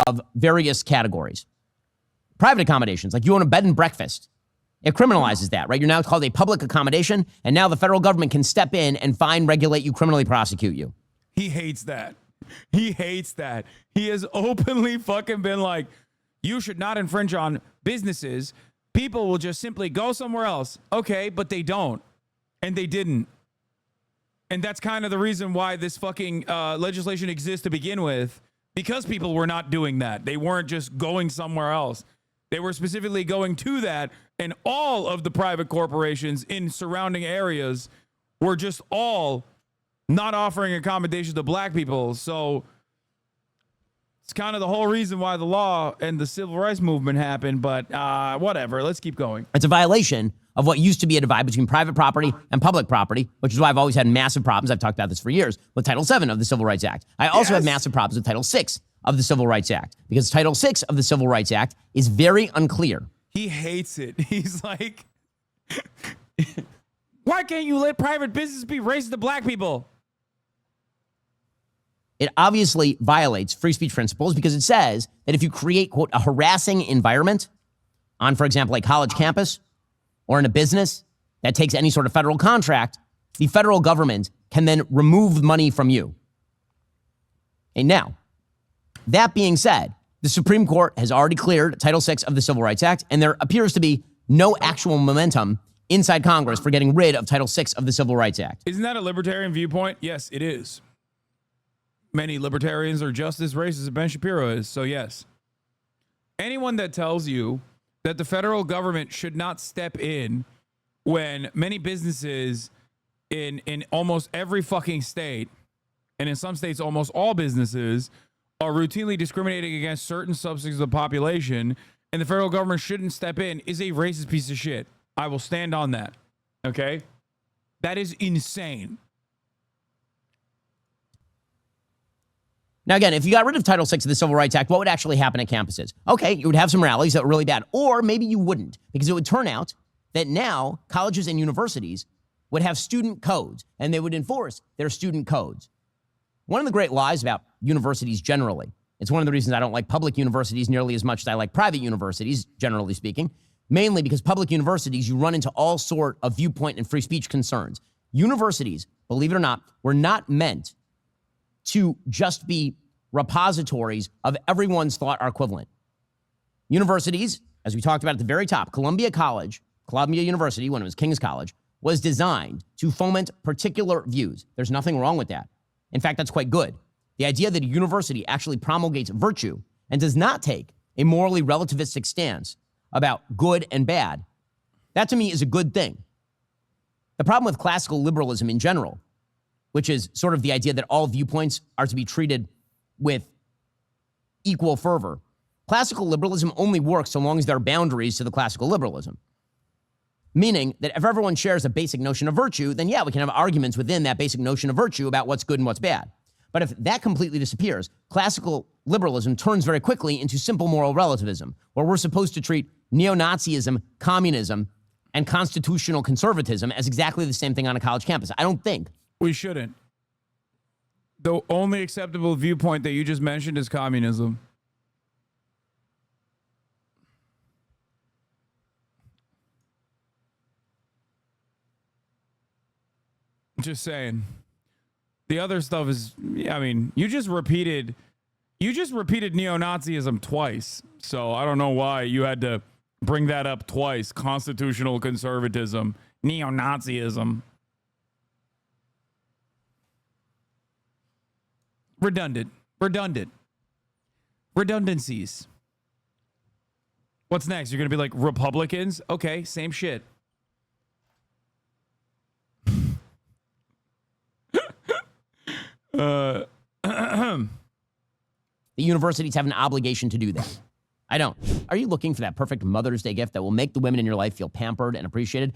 Of various categories. Private accommodations, like you own a bed and breakfast. It criminalizes that, right? You're now called a public accommodation, and now the federal government can step in and fine, regulate you, criminally prosecute you. He hates that. He hates that. He has openly fucking been like, you should not infringe on businesses. People will just simply go somewhere else. Okay, but they don't. And they didn't. And that's kind of the reason why this fucking legislation exists to begin with, because people were not doing that. They weren't just going somewhere else. They were specifically going to that, and all of the private corporations in surrounding areas were just all not offering accommodations to black people. So it's kind of the whole reason why the law and the civil rights movement happened, but whatever. Let's keep going. It's a violation of what used to be a divide between private property and public property, which is why I've always had massive problems. I've talked about this for years with Title VII of the Civil Rights Act. I also have massive problems with Title VI of the Civil Rights Act, because Title VI of the Civil Rights Act is very unclear. He hates it. He's like, why can't you let private business be racist to black people? It obviously violates free speech principles because it says that if you create, quote, a harassing environment on, for example, a college campus or in a business that takes any sort of federal contract, the federal government can then remove money from you. And now, that being said, the Supreme Court has already cleared Title VI of the Civil Rights Act, and there appears to be no actual momentum inside Congress for getting rid of Title VI of the Civil Rights Act. Isn't that a libertarian viewpoint? Yes, it is. Many libertarians are just as racist as Ben Shapiro is, so yes. Anyone that tells you that the federal government should not step in when many businesses in almost every fucking state, and in some states almost all businesses, are routinely discriminating against certain subsects of the population, and the federal government shouldn't step in, is a racist piece of shit. I will stand on that. Okay? That is insane. Now, again, if you got rid of Title VI of the Civil Rights Act, what would actually happen at campuses? Okay, you would have some rallies that were really bad, or maybe you wouldn't, because it would turn out that now colleges and universities would have student codes, and they would enforce their student codes. One of the great lies about universities generally, it's one of the reasons I don't like public universities nearly as much as I like private universities, generally speaking, mainly because public universities, you run into all sort of viewpoint and free speech concerns. Universities, believe it or not, were not meant to just be repositories of everyone's thought or equivalent. Universities, as we talked about at the very top, Columbia University, when it was King's College, was designed to foment particular views. There's nothing wrong with that. In fact, that's quite good. The idea that a university actually promulgates virtue and does not take a morally relativistic stance about good and bad, that to me is a good thing. The problem with classical liberalism in general, which is sort of the idea that all viewpoints are to be treated with equal fervor, classical liberalism only works so long as there are boundaries to the classical liberalism. Meaning that if everyone shares a basic notion of virtue, then yeah, we can have arguments within that basic notion of virtue about what's good and what's bad. But if that completely disappears, classical liberalism turns very quickly into simple moral relativism, where we're supposed to treat neo-Nazism, communism, and constitutional conservatism as exactly the same thing on a college campus. I don't think. We shouldn't. The only acceptable viewpoint that you just mentioned is communism. Just saying. The other stuff is, I mean, you just repeated neo-Nazism twice. So I don't know why you had to bring that up twice. Constitutional conservatism, neo-Nazism. Redundancies. What's next? You're going to be like Republicans? Okay, same shit. The universities have an obligation to do that. I don't. Are you looking for that perfect Mother's Day gift that will make the women in your life feel pampered and appreciated?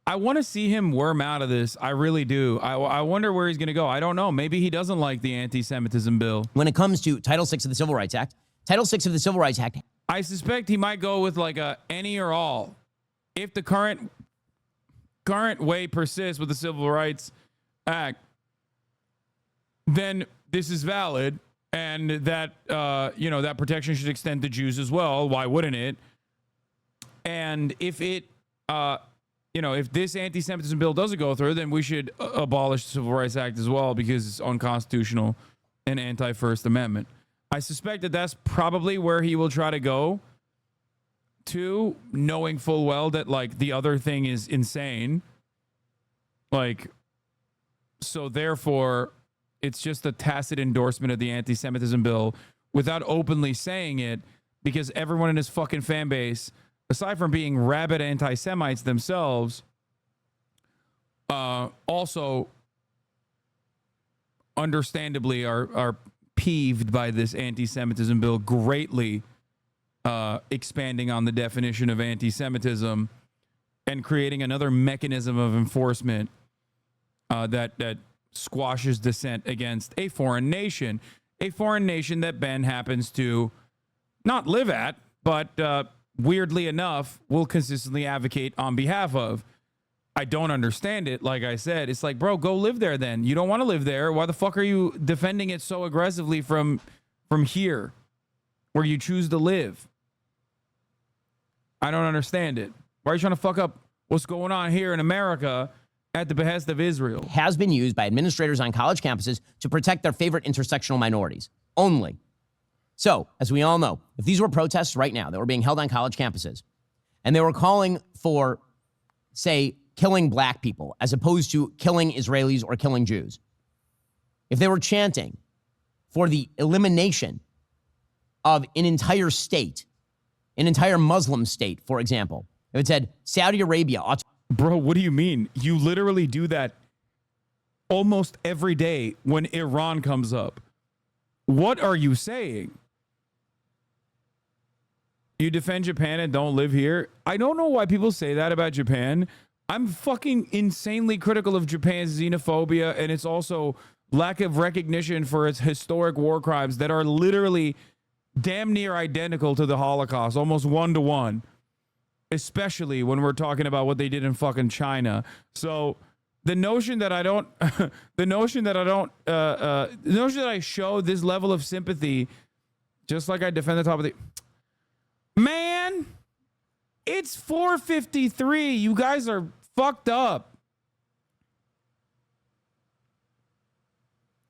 I want to see him worm out of this. I really do. I wonder where he's going to go. I don't know. Maybe he doesn't like the Antisemitism Bill. When it comes to Title VI of the Civil Rights Act, Title VI of the Civil Rights Act. I suspect he might go with like a any or all. If the current way persists with the Civil Rights Act, then this is valid, and that that protection should extend to Jews as well. Why wouldn't it? And if it if this anti-Semitism bill doesn't go through, then we should abolish the Civil Rights Act as well because it's unconstitutional and anti-First Amendment. I suspect that that's probably where he will try to go to, knowing full well that like the other thing is insane. Like, so therefore, it's just a tacit endorsement of the anti-Semitism bill without openly saying it, because everyone in his fucking fan base, aside from being rabid anti-Semites themselves, also understandably are peeved by this anti-Semitism bill greatly expanding on the definition of anti-Semitism and creating another mechanism of enforcement that squashes dissent against a foreign nation that Ben happens to not live at, but weirdly enough, will consistently advocate on behalf of. I don't understand it. Like I said, it's like, bro, go live there then. You don't want to live there. Why the fuck are you defending it so aggressively from here, where you choose to live? I don't understand it. Why are you trying to fuck up what's going on here in America at the behest of Israel? Has been used by administrators on college campuses to protect their favorite intersectional minorities only. So, as we all know, if these were protests right now that were being held on college campuses, and they were calling for, say, killing black people as opposed to killing Israelis or killing Jews, if they were chanting for the elimination of an entire state, an entire Muslim state, for example, if it said Saudi Arabia ought to... Bro, what do you mean? You literally do that almost every day when Iran comes up. What are you saying? You defend Japan and don't live here? I don't know why people say that about Japan. I'm fucking insanely critical of Japan's xenophobia and its also lack of recognition for its historic war crimes that are literally damn near identical to the Holocaust, almost 1-to-1, especially when we're talking about what they did in fucking China. So the notion that I show this level of sympathy, just like I defend the top of the... Man, it's 4:53. You guys are fucked up.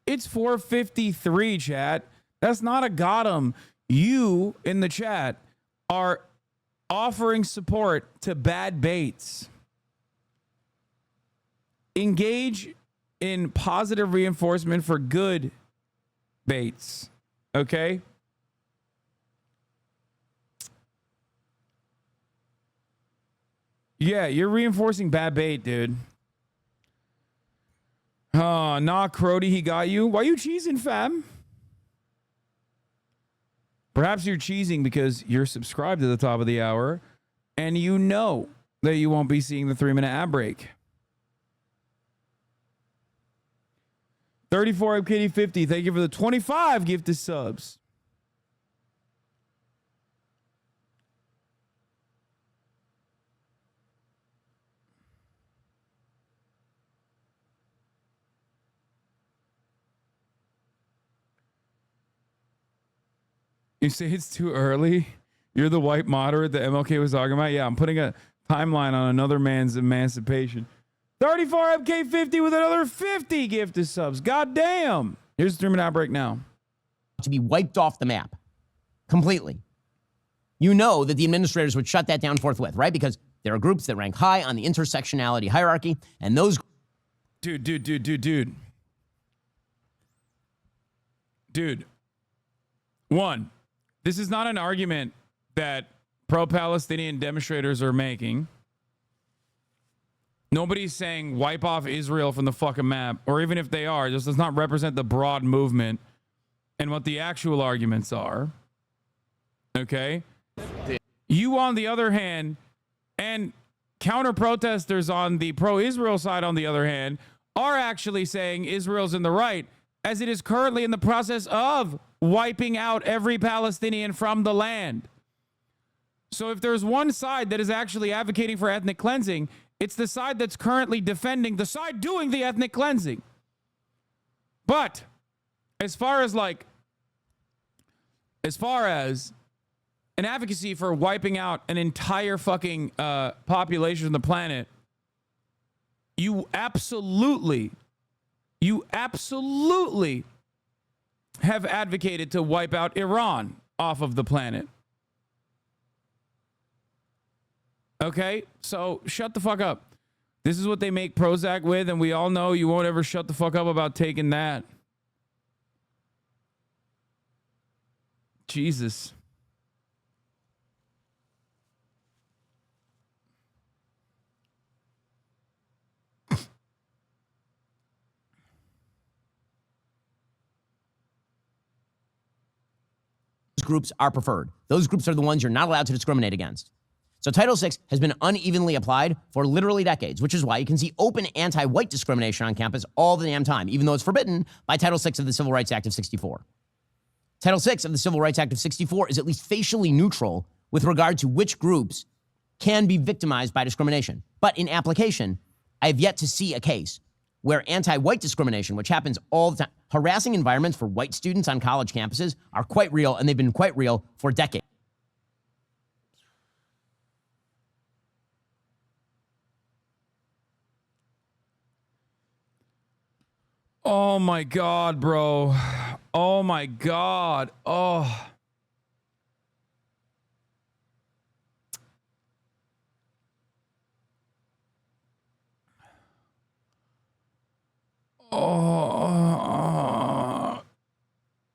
It's 4:53, chat. That's not a got 'em. You in the chat are offering support to bad baits. Engage in positive reinforcement for good baits. Okay? Yeah, you're reinforcing bad bait, dude. Nah, Crody, he got you. Why you cheesing, fam? Perhaps you're cheesing because you're subscribed to the top of the hour and you know that you won't be seeing the 3-minute ad break. 34 Kitty 50, thank you for the 25 gifted subs. You say it's too early? You're the white moderate that MLK was talking about? Yeah, I'm putting a timeline on another man's emancipation. 34 MK50 with another 50 gifted subs. God damn. Here's the 3-minute outbreak now. To be wiped off the map completely. You know that the administrators would shut that down forthwith, right? Because there are groups that rank high on the intersectionality hierarchy, and those... Dude. One, this is not an argument that pro-Palestinian demonstrators are making. Nobody's saying wipe off Israel from the fucking map, or even if they are, this does not represent the broad movement and what the actual arguments are. Okay? You, on the other hand, and counter-protesters on the pro-Israel side, on the other hand, are actually saying Israel's in the right, as it is currently in the process of wiping out every Palestinian from the land. So if there's one side that is actually advocating for ethnic cleansing, it's the side that's currently defending the side doing the ethnic cleansing. But as far as an advocacy for wiping out an entire fucking population of the planet, you absolutely have advocated to wipe out Iran off of the planet. Okay, so shut the fuck up. This is what they make Prozac with, and we all know you won't ever shut the fuck up about taking that. Jesus. Groups are preferred. Those groups are the ones you're not allowed to discriminate against. So Title VI has been unevenly applied for literally decades, which is why you can see open anti-white discrimination on campus all the damn time, even though it's forbidden by Title VI of the Civil Rights Act of 64. Title VI of the Civil Rights Act of 64 is at least facially neutral with regard to which groups can be victimized by discrimination. But in application, I have yet to see a case where anti-white discrimination, which happens all the time, harassing environments for white students on college campuses are quite real, and they've been quite real for decades. Oh my God, bro. Oh my God. Oh. Oh.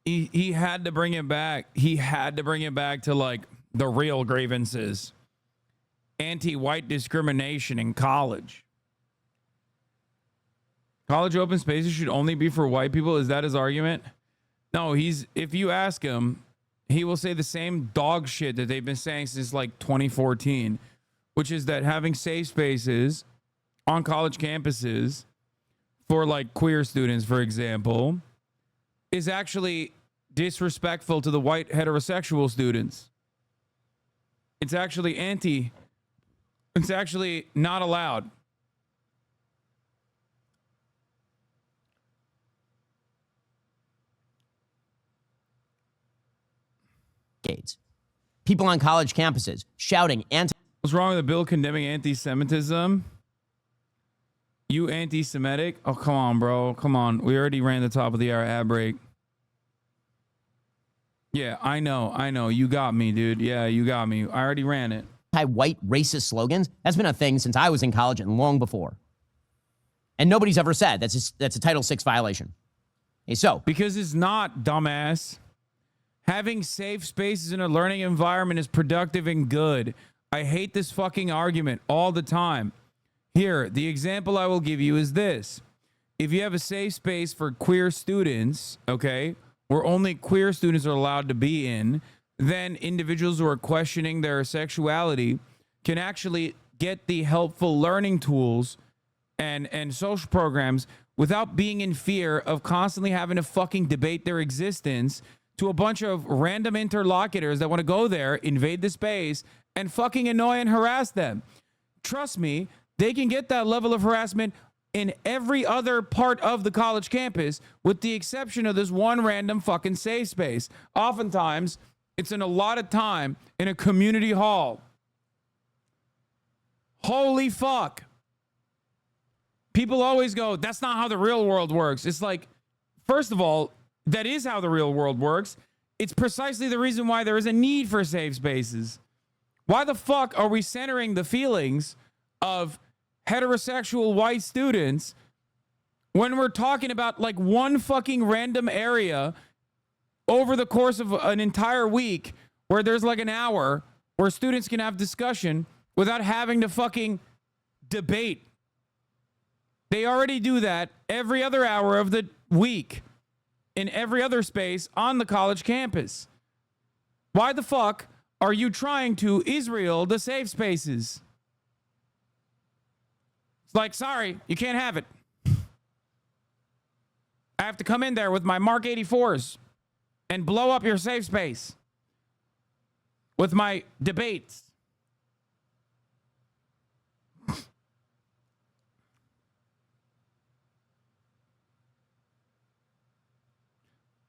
He had to bring it back. He had to bring it back to like the real grievances. Anti-white discrimination in college. College open spaces should only be for white people. Is that his argument? No, if you ask him, he will say the same dog shit that they've been saying since like 2014, which is that having safe spaces on college campuses for like queer students, for example, is actually disrespectful to the white heterosexual students. It's actually it's actually not allowed. People on college campuses shouting What's wrong with the bill condemning anti-Semitism? You anti-Semitic? Oh, come on, bro. Come on. We already ran the top of the hour ad break. Yeah, I know. You got me, dude. Yeah, you got me. I already ran it. Anti-white racist slogans. That's been a thing since I was in college and long before. And nobody's ever said that's a Title VI violation. Hey, so. Because it's not, dumbass. Having safe spaces in a learning environment is productive and good. I hate this fucking argument all the time. Here, the example I will give you is this. If you have a safe space for queer students, okay, where only queer students are allowed to be in, then individuals who are questioning their sexuality can actually get the helpful learning tools and social programs without being in fear of constantly having to fucking debate their existence to a bunch of random interlocutors that want to go there, invade the space, and fucking annoy and harass them. Trust me, they can get that level of harassment in every other part of the college campus, with the exception of this one random fucking safe space. Oftentimes, It's an allotted time in a community hall. Holy fuck. People always go, that's not how the real world works. It's like, first of all, that is how the real world works. It's precisely the reason why there is a need for safe spaces. Why the fuck are we centering the feelings of heterosexual white students when we're talking about like one fucking random area over the course of an entire week where there's like an hour where students can have discussion without having to fucking debate? They already do that every other hour of the week in every other space on the college campus. Why the fuck are you trying to Israel the safe spaces? It's like, sorry, you can't have it. I have to come in there with my Mark 84s and blow up your safe space with my debates.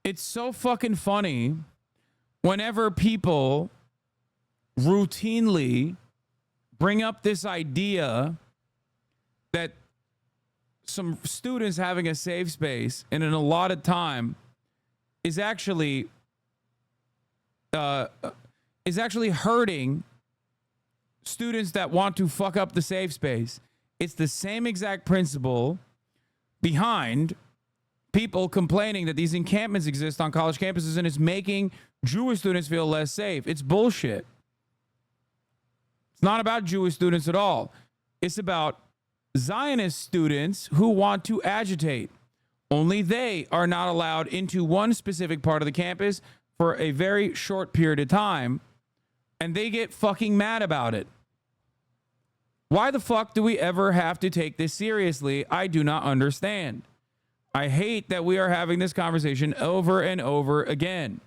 It's so fucking funny whenever people routinely bring up this idea that some students having a safe space in an allotted time is actually hurting students that want to fuck up the safe space. It's the same exact principle behind people complaining that these encampments exist on college campuses and it's making Jewish students feel less safe. It's bullshit. It's not about Jewish students at all. It's about Zionist students who want to agitate. Only they are not allowed into one specific part of the campus for a very short period of time, and they get fucking mad about it. Why the fuck do we ever have to take this seriously? I do not understand. I hate that we are having this conversation over and over again.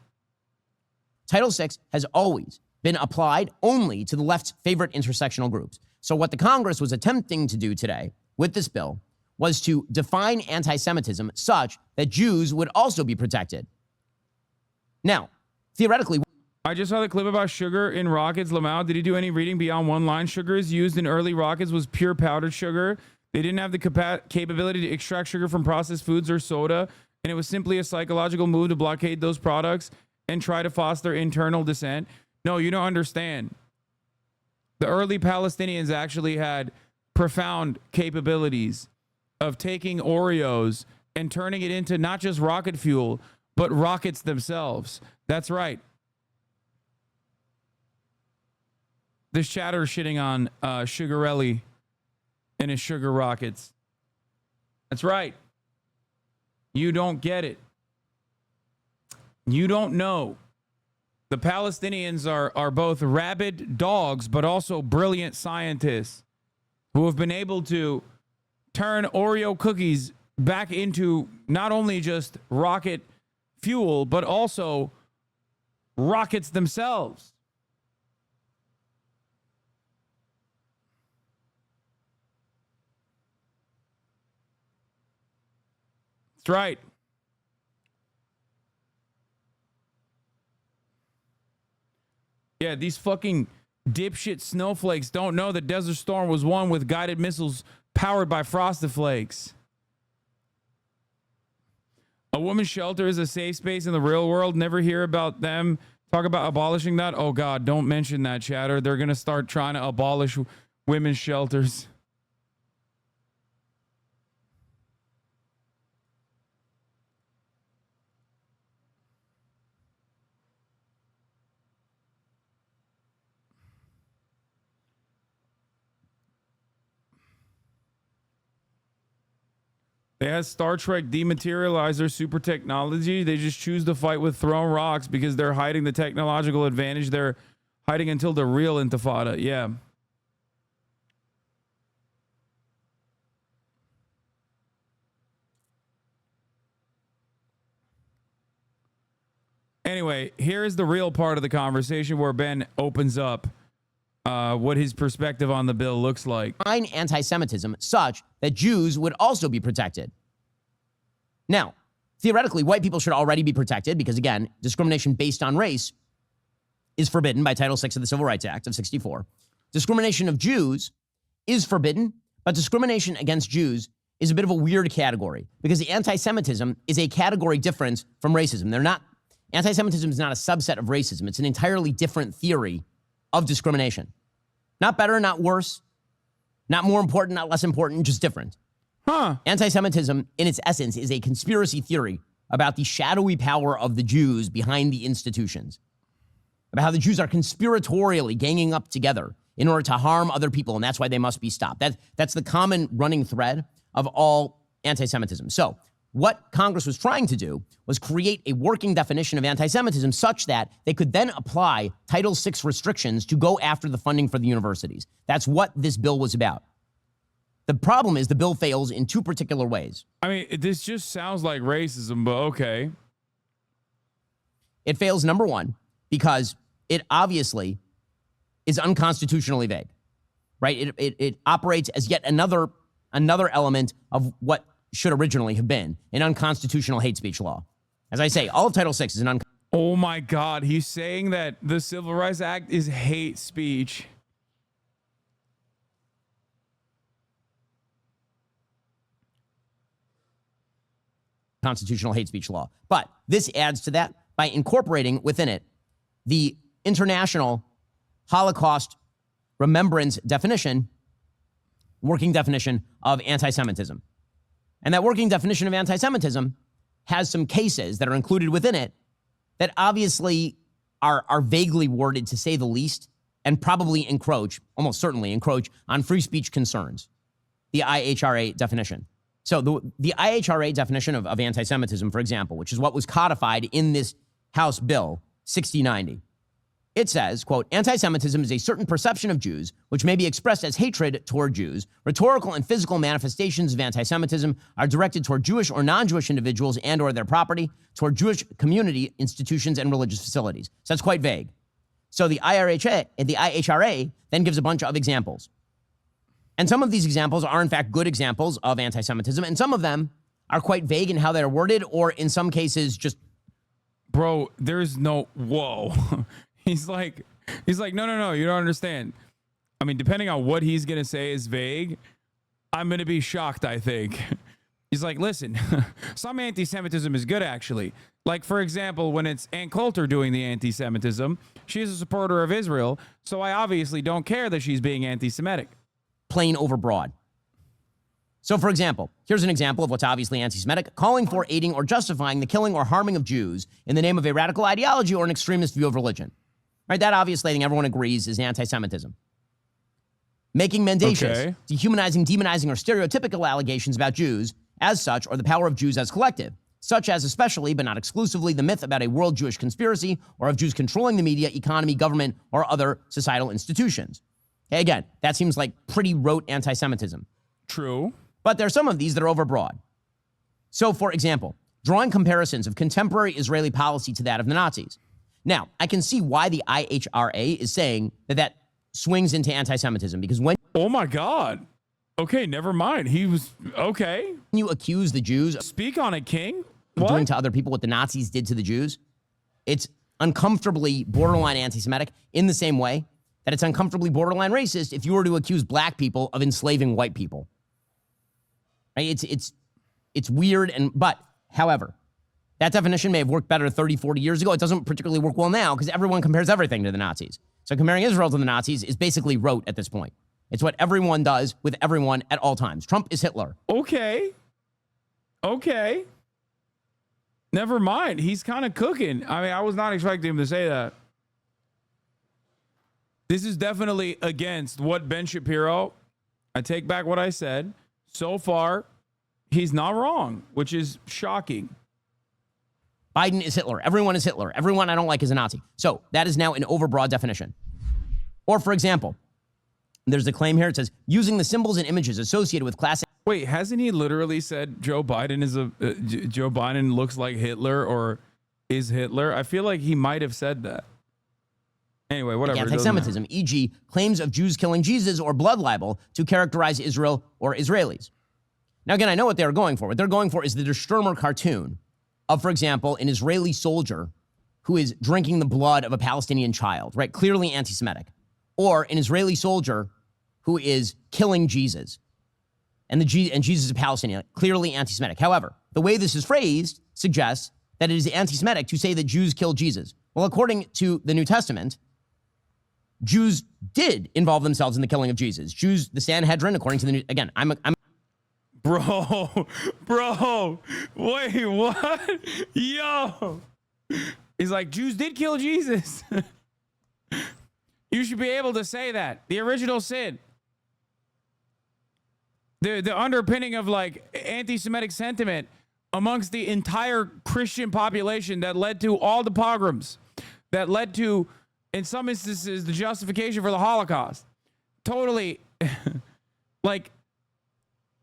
Title VI has always been applied only to the left's favorite intersectional groups. So what the Congress was attempting to do today with this bill was to define anti-Semitism such that Jews would also be protected. Now, theoretically... I just saw the clip about sugar in rockets. Lamau, did he do any reading beyond one line? Sugar is used in early rockets was pure powdered sugar. They didn't have the capability to extract sugar from processed foods or soda, and it was simply a psychological move to blockade those products and try to foster internal dissent. No, you don't understand. The early Palestinians actually had profound capabilities of taking Oreos and turning it into not just rocket fuel, but rockets themselves. That's right. This chatter shitting on Sugarelli and his sugar rockets. That's right. You don't get it. You don't know. The Palestinians are both rabid dogs, but also brilliant scientists who have been able to turn Oreo cookies back into not only just rocket fuel, but also rockets themselves. That's right. Yeah, these fucking dipshit snowflakes don't know that Desert Storm was won with guided missiles powered by Frosted Flakes. A women's shelter is a safe space in the real world. Never hear about them talk about abolishing that. Oh, God, don't mention that, chatter. They're going to start trying to abolish women's shelters. They had Star Trek dematerializer super technology. They just choose to fight with thrown rocks because they're hiding the technological advantage. They're hiding until the real intifada. Yeah. Anyway, here's the real part of the conversation where Ben opens up what his perspective on the bill looks like. Define anti-Semitism such that Jews would also be protected. Now, theoretically, white people should already be protected because, again, discrimination based on race is forbidden by Title VI of the Civil Rights Act of 64. Discrimination of Jews is forbidden, but discrimination against Jews is a bit of a weird category because the anti-Semitism is a category difference from racism. Anti-Semitism is not a subset of racism. It's an entirely different theory of discrimination. Not better, not worse, not more important, not less important, just different. Anti-Semitism, in its essence, is a conspiracy theory about the shadowy power of the Jews behind the institutions, about how the Jews are conspiratorially ganging up together in order to harm other people, and that's why they must be stopped. That's the common running thread of all anti-Semitism. So what Congress was trying to do was create a working definition of anti-Semitism such that they could then apply Title VI restrictions to go after the funding for the universities. That's what this bill was about. The problem is the bill fails in two particular ways. I mean, this just sounds like racism, but okay. It fails, number one, because it obviously is unconstitutionally vague, right? It operates as yet another element of what should originally have been an unconstitutional hate speech law. As I say, all of Title VI is an Oh my God, he's saying that the Civil Rights Act is hate speech. Constitutional hate speech law. But this adds to that by incorporating within it the international Holocaust remembrance definition, working definition of anti-Semitism. And that working definition of anti-Semitism has some cases that are included within it that obviously are vaguely worded, to say the least, and probably almost certainly encroach on free speech concerns. The IHRA definition. So the IHRA definition of anti-Semitism, for example, which is what was codified in this House Bill 6090, it says, quote, anti-Semitism is a certain perception of Jews which may be expressed as hatred toward Jews. Rhetorical and physical manifestations of anti-Semitism are directed toward Jewish or non-Jewish individuals and or their property, toward Jewish community, institutions, and religious facilities. So that's quite vague. So the IHRA then gives a bunch of examples. And some of these examples are, in fact, good examples of anti-Semitism, and some of them are quite vague in how they're worded, or in some cases just... Bro, there's no... Whoa. He's like, no, you don't understand. I mean, depending on what he's going to say is vague, I'm going to be shocked, I think. He's like, listen, some anti-Semitism is good, actually. Like, for example, when it's Ann Coulter doing the anti-Semitism, she's a supporter of Israel, so I obviously don't care that she's being anti-Semitic. Plain overbroad. So, for example, here's an example of what's obviously anti-Semitic: calling for, aiding, or justifying the killing or harming of Jews in the name of a radical ideology or an extremist view of religion. Right? That obviously, I think everyone agrees, is anti-Semitism. Making mendacious, dehumanizing, demonizing, or stereotypical allegations about Jews as such, or the power of Jews as collective, such as especially, but not exclusively, the myth about a world Jewish conspiracy or of Jews controlling the media, economy, government, or other societal institutions. Okay, again, that seems like pretty rote anti-Semitism. True. But there are some of these that are overbroad. So, for example, drawing comparisons of contemporary Israeli policy to that of the Nazis. Now, I can see why the IHRA is saying that swings into anti-Semitism, because when... Oh my God. Okay, never mind. He was... Okay. You accuse the Jews... Speak on it, King. Of doing to other people what the Nazis did to the Jews. It's uncomfortably borderline anti-Semitic in the same way that it's uncomfortably borderline racist if you were to accuse black people of enslaving white people. Right? It's weird, but, however, that definition may have worked better 30, 40 years ago. It doesn't particularly work well now because everyone compares everything to the Nazis. So comparing Israel to the Nazis is basically rote at this point. It's what everyone does with everyone at all times. Trump is Hitler. Okay. Never mind. He's kind of cooking. I mean, I was not expecting him to say that. This is definitely against what Ben Shapiro... I take back what I said. So far, he's not wrong, which is shocking. Biden is Hitler. Everyone is Hitler. Everyone I don't like is a Nazi. So that is now an overbroad definition. Or, for example, there's a claim here. It says, using the symbols and images associated with classic... Wait, hasn't he literally said Joe Biden Joe Biden looks like Hitler or is Hitler? I feel like he might have said that. Anyway, whatever. Anti-Semitism, e.g., claims of Jews killing Jesus or blood libel to characterize Israel or Israelis. Now, again, I know what they're going for. What they're going for is the Der Stürmer cartoon of, for example, an Israeli soldier who is drinking the blood of a Palestinian child, right? Clearly anti-Semitic. Or an Israeli soldier who is killing Jesus. And Jesus is a Palestinian, clearly anti-Semitic. However, the way this is phrased suggests that it is anti-Semitic to say that Jews killed Jesus. Well, according to the New Testament, Jews did involve themselves in the killing of Jesus. Jews, the Sanhedrin, according to the New, again, Bro, wait, what? Yo. He's like, Jews did kill Jesus. You should be able to say that. The original sin. The underpinning of like anti-Semitic sentiment amongst the entire Christian population that led to all the pogroms, that led to, in some instances, the justification for the Holocaust. Totally, like,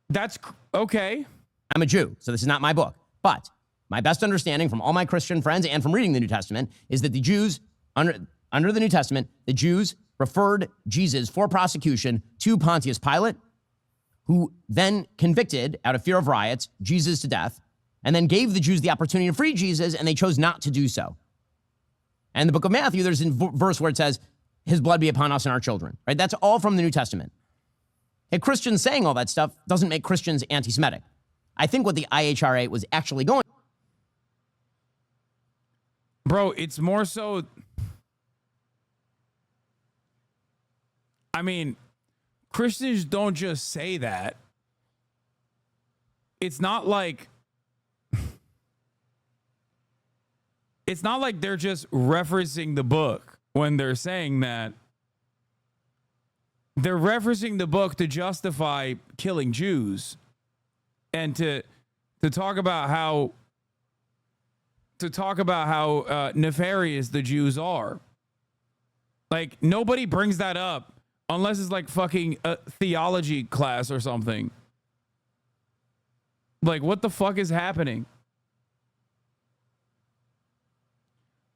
that's okay. I'm a Jew, so this is not my book. But my best understanding from all my Christian friends and from reading the New Testament is that the Jews, under the New Testament, the Jews referred Jesus for prosecution to Pontius Pilate, who then convicted, out of fear of riots, Jesus to death, and then gave the Jews the opportunity to free Jesus, and they chose not to do so. And in the book of Matthew, there's a verse where it says, his blood be upon us and our children, right? That's all from the New Testament. And Christians saying all that stuff doesn't make Christians anti-Semitic. I think what the IHRA was actually going. Bro, it's more so. I mean, Christians don't just say that. It's not like. It's not like they're just referencing the book when they're saying that. They're referencing the book to justify killing Jews and to talk about how nefarious the Jews are. Like, nobody brings that up unless it's like fucking a theology class or something. Like, what the fuck is happening?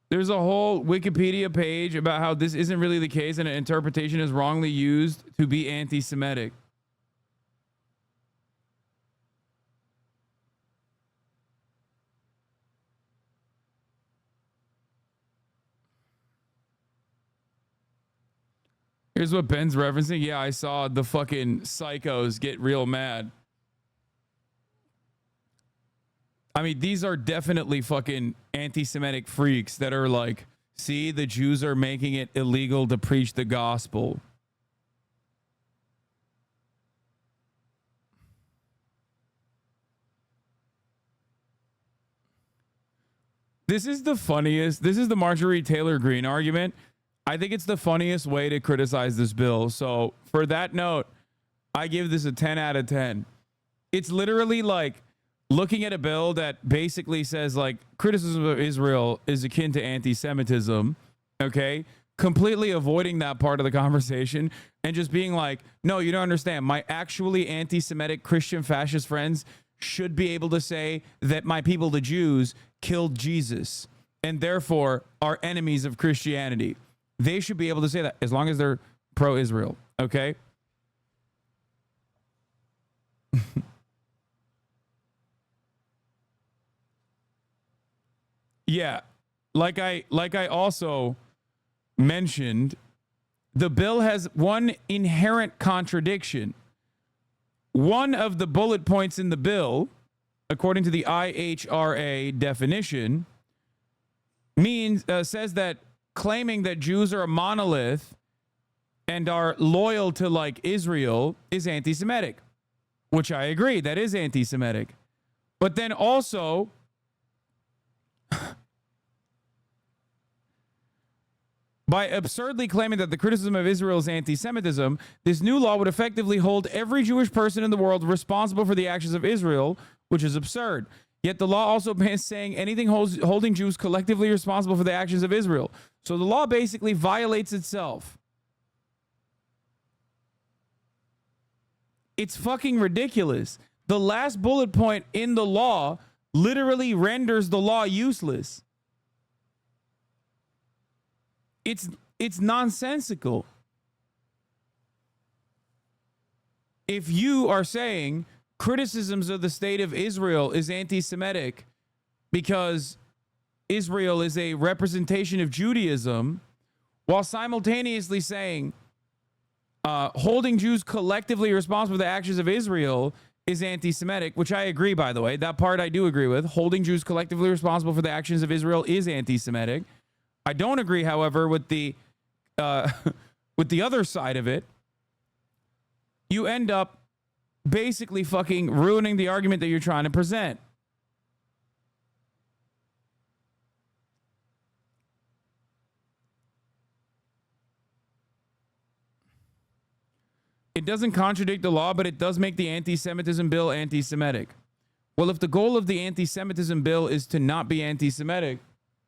There's a whole Wikipedia page about how this isn't really the case and an interpretation is wrongly used to be anti-Semitic. Here's what Ben's referencing. Yeah, I saw the fucking psychos get real mad. I mean, these are definitely fucking anti-Semitic freaks that are like, see, the Jews are making it illegal to preach the gospel. This is the funniest. This is the Marjorie Taylor Greene argument. I think it's the funniest way to criticize this bill. So for that note, I give this a 10 out of 10. It's literally like looking at a bill that basically says like criticism of Israel is akin to anti-Semitism, okay? Completely avoiding that part of the conversation and just being like, no, you don't understand. My actually anti-Semitic Christian fascist friends should be able to say that my people, the Jews, killed Jesus and therefore are enemies of Christianity. They should be able to say that as long as they're pro-Israel, okay? Yeah, like I also mentioned, the bill has one inherent contradiction. One of the bullet points in the bill, according to the IHRA definition, says that claiming that Jews are a monolith and are loyal to like Israel is anti-Semitic, which I agree, that is anti-Semitic. But then also by absurdly claiming that the criticism of Israel is anti-Semitism, this new law would effectively hold every Jewish person in the world responsible for the actions of Israel, which is absurd. Yet the law also bans saying anything holding Jews collectively responsible for the actions of Israel. So the law basically violates itself. It's fucking ridiculous. The last bullet point in the law literally renders the law useless. It's nonsensical. If you are saying criticisms of the state of Israel is anti-Semitic because Israel is a representation of Judaism, while simultaneously saying holding Jews collectively responsible for the actions of Israel is anti-Semitic, which I agree, by the way. That part I do agree with. Holding Jews collectively responsible for the actions of Israel is anti-Semitic. I don't agree, however, with the other side of it. You end up basically fucking ruining the argument that you're trying to present. It doesn't contradict the law, but it does make the Antisemitism Bill anti-Semitic. Well, if the goal of the Antisemitism Bill is to not be anti-Semitic,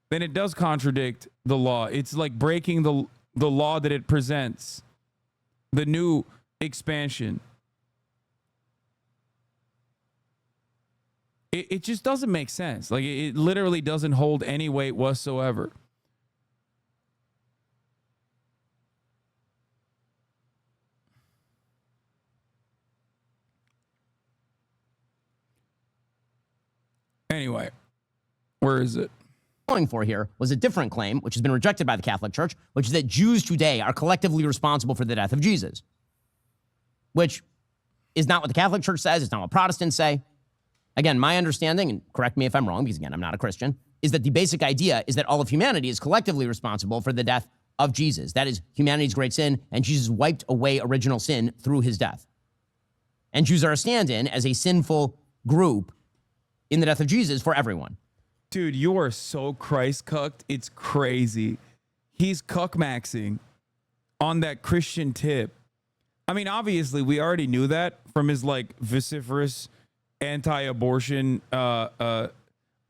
then it does contradict the law. It's like breaking the law that it presents, the new expansion. It just doesn't make sense. Like, it literally doesn't hold any weight whatsoever. Anyway, where is it? Going for here was a different claim, which has been rejected by the Catholic Church, which is that Jews today are collectively responsible for the death of Jesus, which is not what the Catholic Church says. It's not what Protestants say. Again, my understanding, and correct me if I'm wrong, because again, I'm not a Christian, is that the basic idea is that all of humanity is collectively responsible for the death of Jesus. That is humanity's great sin, and Jesus wiped away original sin through his death. And Jews are a stand-in as a sinful group in the death of Jesus for everyone. Dude, you are so Christ-cucked. It's crazy. He's cuck-maxing on that Christian tip. I mean, obviously, we already knew that from his, like, vociferous anti-abortion,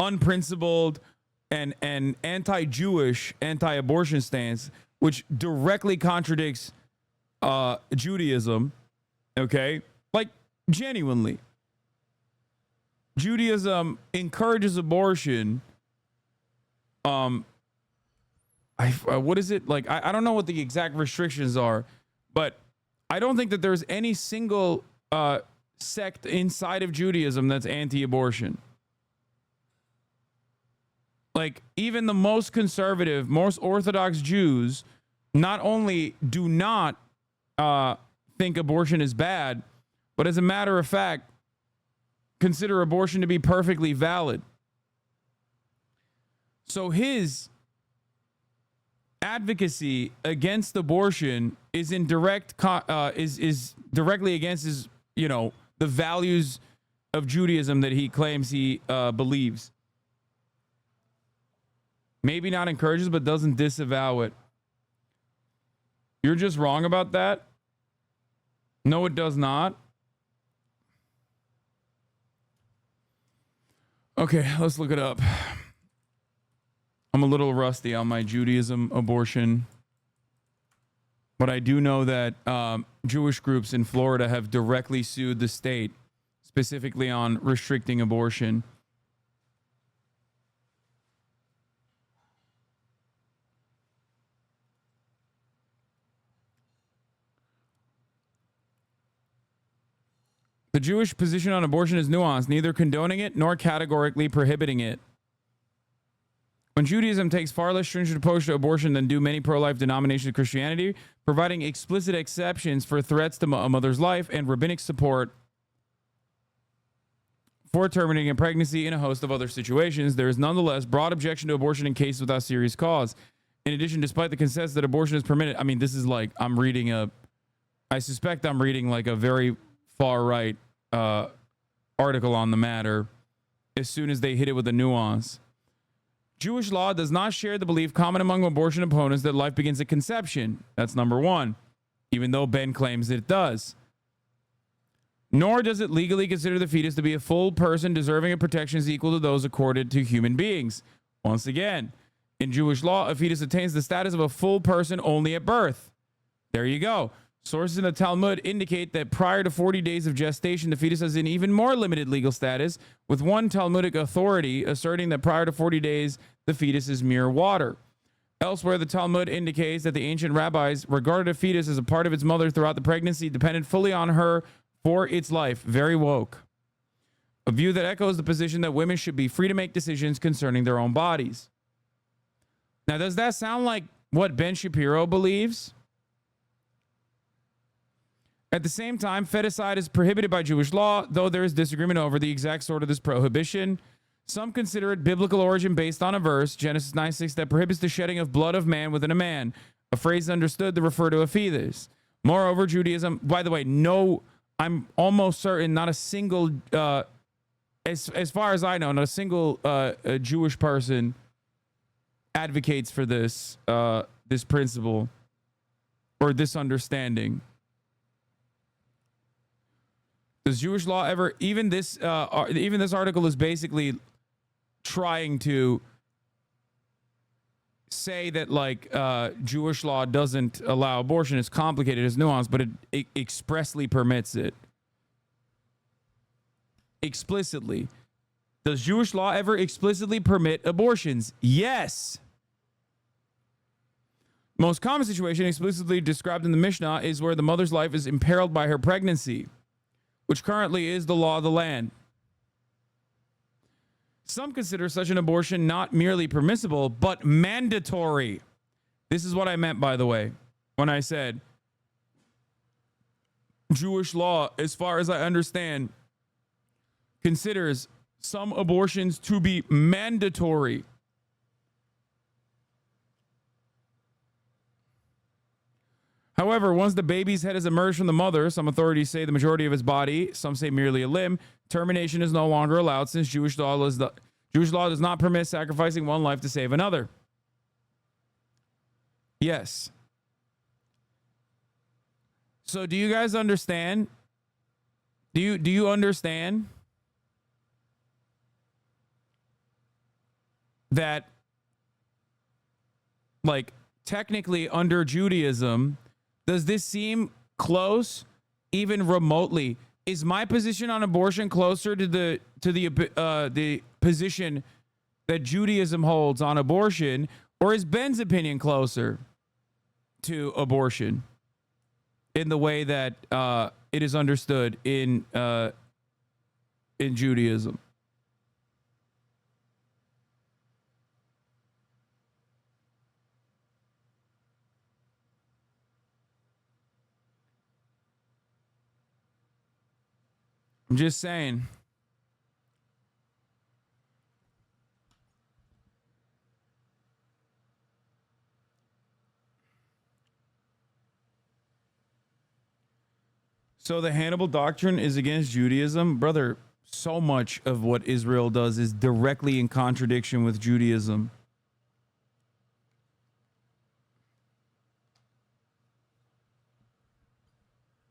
unprincipled, and anti-Jewish, anti-abortion stance, which directly contradicts Judaism, okay? Like, genuinely. Judaism encourages abortion. What is it? Like, I don't know what the exact restrictions are, but I don't think that there's any single sect inside of Judaism that's anti-abortion. Like, even the most conservative, most Orthodox Jews not only do not think abortion is bad, but as a matter of fact, consider abortion to be perfectly valid. So his advocacy against abortion is in direct is directly against his, the values of Judaism that he claims he believes. Maybe not encourages, but doesn't disavow it. You're just wrong about that? No, it does not. Okay, let's look it up. I'm a little rusty on my Judaism abortion, but I do know that Jewish groups in Florida have directly sued the state, specifically on restricting abortion. The Jewish position on abortion is nuanced, neither condoning it nor categorically prohibiting it. When Judaism takes far less stringent approach to abortion than do many pro-life denominations of Christianity, providing explicit exceptions for threats to a mother's life and rabbinic support for terminating a pregnancy in a host of other situations, there is nonetheless broad objection to abortion in cases without serious cause. In addition, despite the consensus that abortion is permitted, I mean, this is like, I suspect I'm reading like a very far-right article on the matter as soon as they hit it with a nuance. Jewish law does not share the belief common among abortion opponents that life begins at conception. That's number one, even though Ben claims it does. Nor does it legally consider the fetus to be a full person deserving of protections equal to those accorded to human beings. Once again, in Jewish law, a fetus attains the status of a full person only at birth. There you go. Sources in the Talmud indicate that prior to 40 days of gestation, the fetus has an even more limited legal status, with one Talmudic authority asserting that prior to 40 days, the fetus is mere water. Elsewhere, the Talmud indicates that the ancient rabbis regarded a fetus as a part of its mother throughout the pregnancy, dependent fully on her for its life. Very woke. A view that echoes the position that women should be free to make decisions concerning their own bodies. Now, does that sound like what Ben Shapiro believes? At the same time, feticide is prohibited by Jewish law, though there is disagreement over the exact sort of this prohibition. Some consider it biblical origin based on a verse, Genesis 9:6, that prohibits the shedding of blood of man within a man, a phrase understood to refer to a fetus. Moreover, Judaism, by the way, no, I'm almost certain not a single, as far as I know, not a single Jewish person advocates for this this principle or this understanding. Does Jewish law ever, even this article is basically trying to say that like Jewish law doesn't allow abortion. It's complicated, it's nuanced, but it expressly permits it. Explicitly. Does Jewish law ever explicitly permit abortions? Yes. Most common situation explicitly described in the Mishnah is where the mother's life is imperiled by her pregnancy, which currently is the law of the land. Some consider such an abortion not merely permissible, but mandatory. This is what I meant, by the way, when I said Jewish law, as far as I understand, considers some abortions to be mandatory. However, once the baby's head has emerged from the mother, some authorities say the majority of his body, some say merely a limb, termination is no longer allowed since Jewish law does not permit sacrificing one life to save another. Yes. So do you guys understand? Do you understand that, like, technically under Judaism, does this seem close, even remotely? Is my position on abortion closer to the position that Judaism holds on abortion, or is Ben's opinion closer to abortion in the way that it is understood in Judaism? I'm just saying. So the Hannibal Doctrine is against Judaism? Brother, so much of what Israel does is directly in contradiction with Judaism.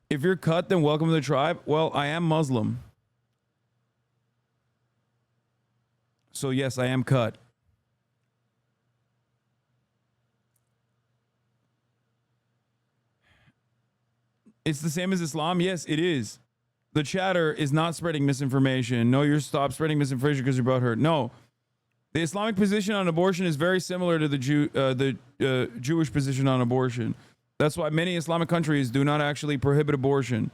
If you're cut, then welcome to the tribe. Well, I am Muslim. So yes, I am cut. It's the same as Islam? Yes, it is. The chatter is not spreading misinformation. No, you're stop spreading misinformation because you brought her. No. The Islamic position on abortion is very similar to the Jewish position on abortion. That's why many Islamic countries do not actually prohibit abortion.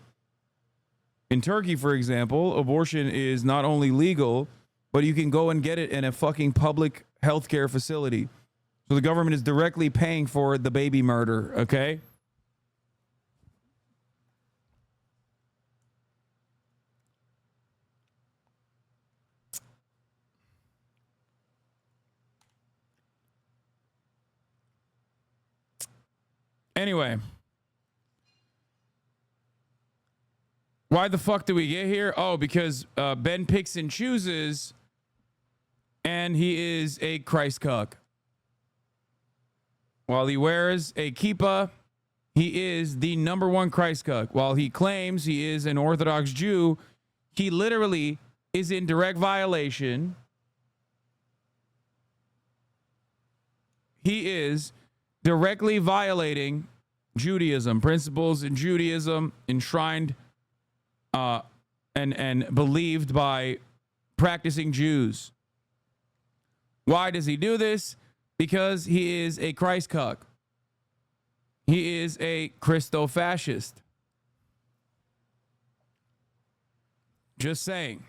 In Turkey, for example, abortion is not only legal, but you can go and get it in a fucking public healthcare facility. So the government is directly paying for the baby murder, okay? Anyway, why the fuck did we get here? Oh, because Ben picks and chooses, and he is a Christ cuck. While he wears a kippah, he is the #1 Christ cuck. While he claims he is an Orthodox Jew, he literally is in direct violation. He is directly violating Judaism, principles in Judaism enshrined and believed by practicing Jews. Why does he do this? Because he is a Christ cuck. He is a Christo-fascist. Just saying.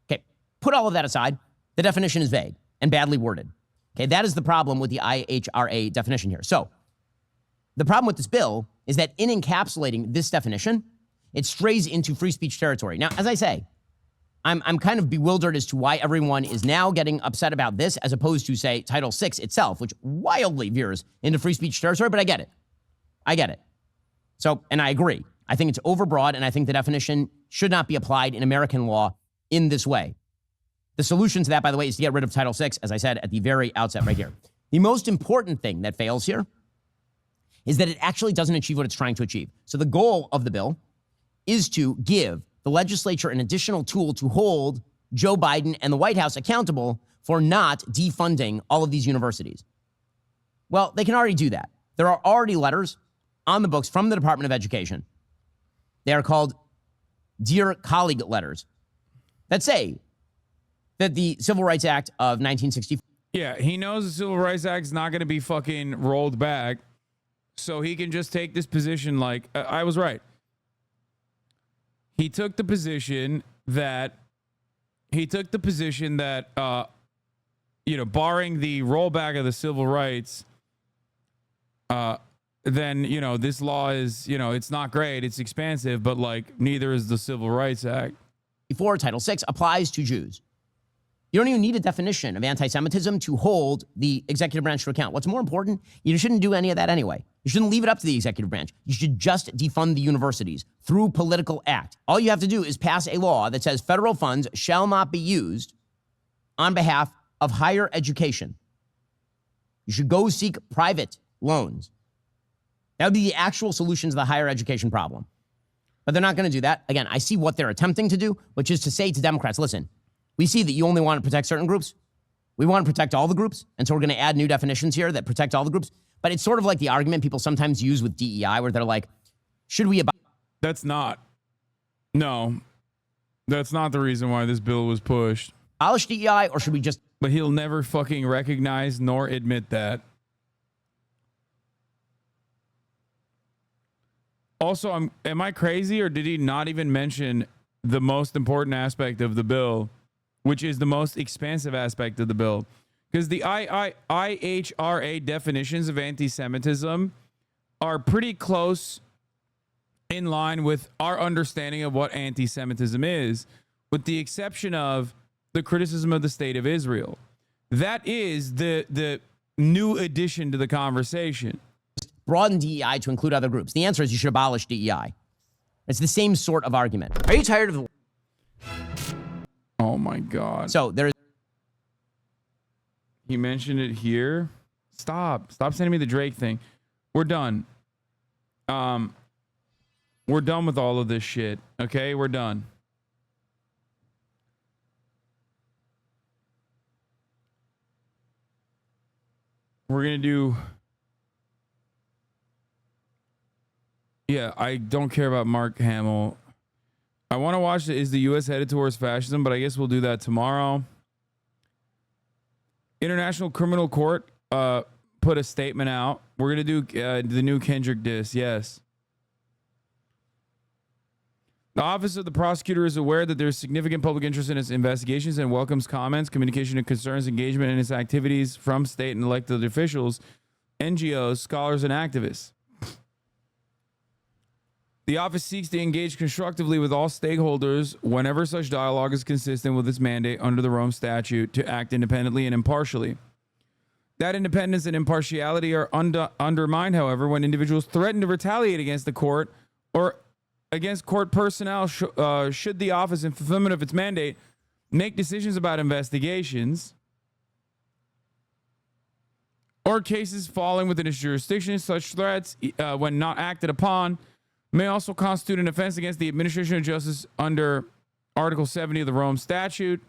Okay, put all of that aside. The definition is vague. and badly worded. Okay, that is the problem with the IHRA definition here. So the problem with this bill is that in encapsulating this definition, it strays into free speech territory. Now, as I say, I'm kind of bewildered as to why everyone is now getting upset about this as opposed to, say, Title VI itself, which wildly veers into free speech territory, but I get it. I get it. So, and I agree. I think it's overbroad, and I think the definition should not be applied in American law in this way. The solution to that, by the way, is to get rid of Title VI, as I said at the very outset right here. The most important thing that fails here is that it actually doesn't achieve what it's trying to achieve. So the goal of the bill is to give the legislature an additional tool to hold Joe Biden and the White House accountable for not defunding all of these universities. Well, they can already do that. There are already letters on the books from the Department of Education. They are called Dear Colleague letters that say that the Civil Rights Act of 1964. Yeah, he knows the Civil Rights Act is not going to be fucking rolled back, so he can just take this position like, I was right. He took the position that, barring the rollback of the civil rights, then, this law is, it's not great, it's expansive, but like neither is the Civil Rights Act. Before Title VI applies to Jews. You don't even need a definition of anti-Semitism to hold the executive branch to account. What's more important, you shouldn't do any of that anyway. You shouldn't leave it up to the executive branch. You should just defund the universities through political act. All you have to do is pass a law that says federal funds shall not be used on behalf of higher education. You should go seek private loans. That would be the actual solution to the higher education problem. But they're not going to do that. Again, I see what they're attempting to do, which is to say to Democrats, listen, we see that you only want to protect certain groups. We want to protect all the groups. And so we're going to add new definitions here that protect all the groups. But it's sort of like the argument people sometimes use with DEI where they're like, should we... That's not the reason why this bill was pushed. Abolish DEI, or should we just... But he'll never fucking recognize nor admit that. Also, am I crazy, or did he not even mention the most important aspect of the bill, which is the most expansive aspect of the bill? Because the IHRA definitions of anti-Semitism are pretty close in line with our understanding of what anti-Semitism is, with the exception of the criticism of the state of Israel. That is the new addition to the conversation. Broaden DEI to include other groups. The answer is you should abolish DEI. It's the same sort of argument. Are you tired of... Oh my God. So there's... He mentioned it here. Stop sending me the Drake thing. We're done. We're done with all of this shit. Okay, we're done. We're gonna do... Yeah, I don't care about Mark Hamill. I want to watch Is the U.S. Headed Towards Fascism, but I guess we'll do that tomorrow. International Criminal Court put a statement out. We're going to do the new Kendrick diss, yes. The Office of the Prosecutor is aware that there is significant public interest in its investigations and welcomes comments, communication, and concerns, engagement in its activities from state and elected officials, NGOs, scholars, and activists. The office seeks to engage constructively with all stakeholders whenever such dialogue is consistent with its mandate under the Rome Statute to act independently and impartially. That independence and impartiality are undermined, however, when individuals threaten to retaliate against the court or against court personnel should the office, in fulfillment of its mandate, make decisions about investigations or cases falling within its jurisdiction. Such threats, when not acted upon, may also constitute an offense against the administration of justice under Article 70 of the Rome Statute.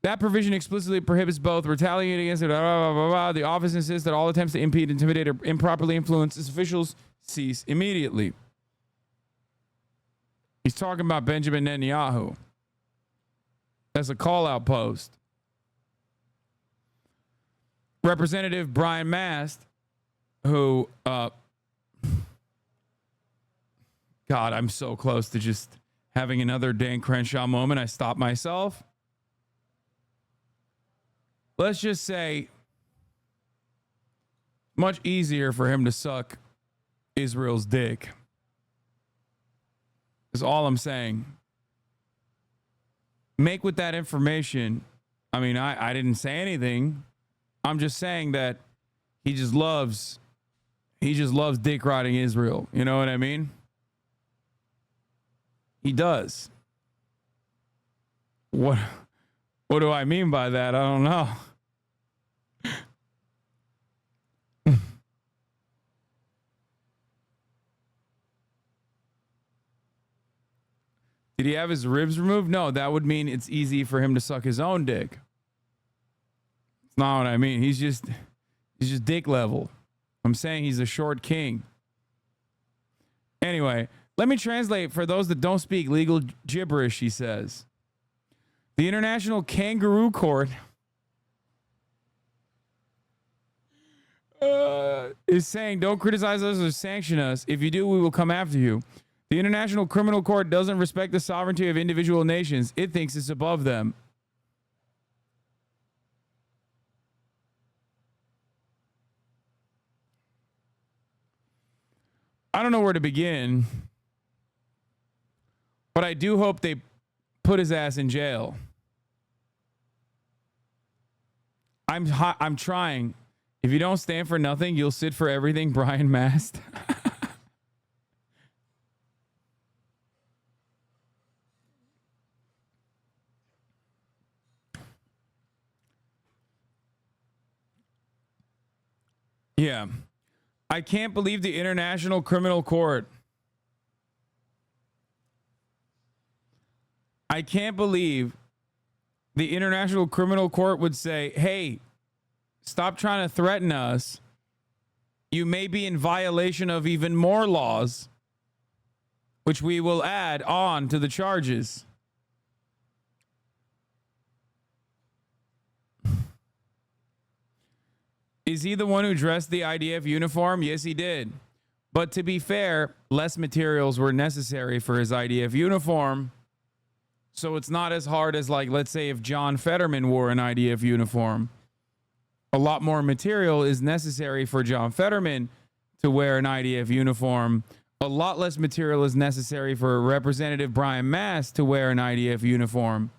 That provision explicitly prohibits both retaliating against it. The office insists that all attempts to impede, intimidate, or improperly influence its officials cease immediately. He's talking about Benjamin Netanyahu. That's a call-out post. Representative Brian Mast, who... God, I'm so close to just having another Dan Crenshaw moment. I stopped myself. let's just say, much easier for him to suck Israel's dick. Is all I'm saying. Make with that information. I mean, I didn't say anything. I'm just saying that he just loves dick riding Israel. You know what I mean? He does. What do I mean by that? I don't know. Did he have his ribs removed? No, that would mean it's easy for him to suck his own dick. It's not what I mean. He's just dick level. I'm saying he's a short king. Anyway, let me translate for those that don't speak legal gibberish, he says. The International Kangaroo Court is saying, don't criticize us or sanction us. If you do, we will come after you. The International Criminal Court doesn't respect the sovereignty of individual nations. It thinks it's above them. I don't know where to begin, but I do hope they put his ass in jail. I'm trying. If you don't stand for nothing, you'll sit for everything, Brian Mast. Yeah. I can't believe the International Criminal Court. I can't believe the International Criminal Court would say, hey, stop trying to threaten us. You may be in violation of even more laws, which we will add on to the charges. Is he the one who dressed the IDF uniform? Yes, he did. But to be fair, less materials were necessary for his IDF uniform. So it's not as hard as, like, let's say if John Fetterman wore an IDF uniform. A lot more material is necessary for John Fetterman to wear an IDF uniform. A lot less material is necessary for Representative Brian Mast to wear an IDF uniform.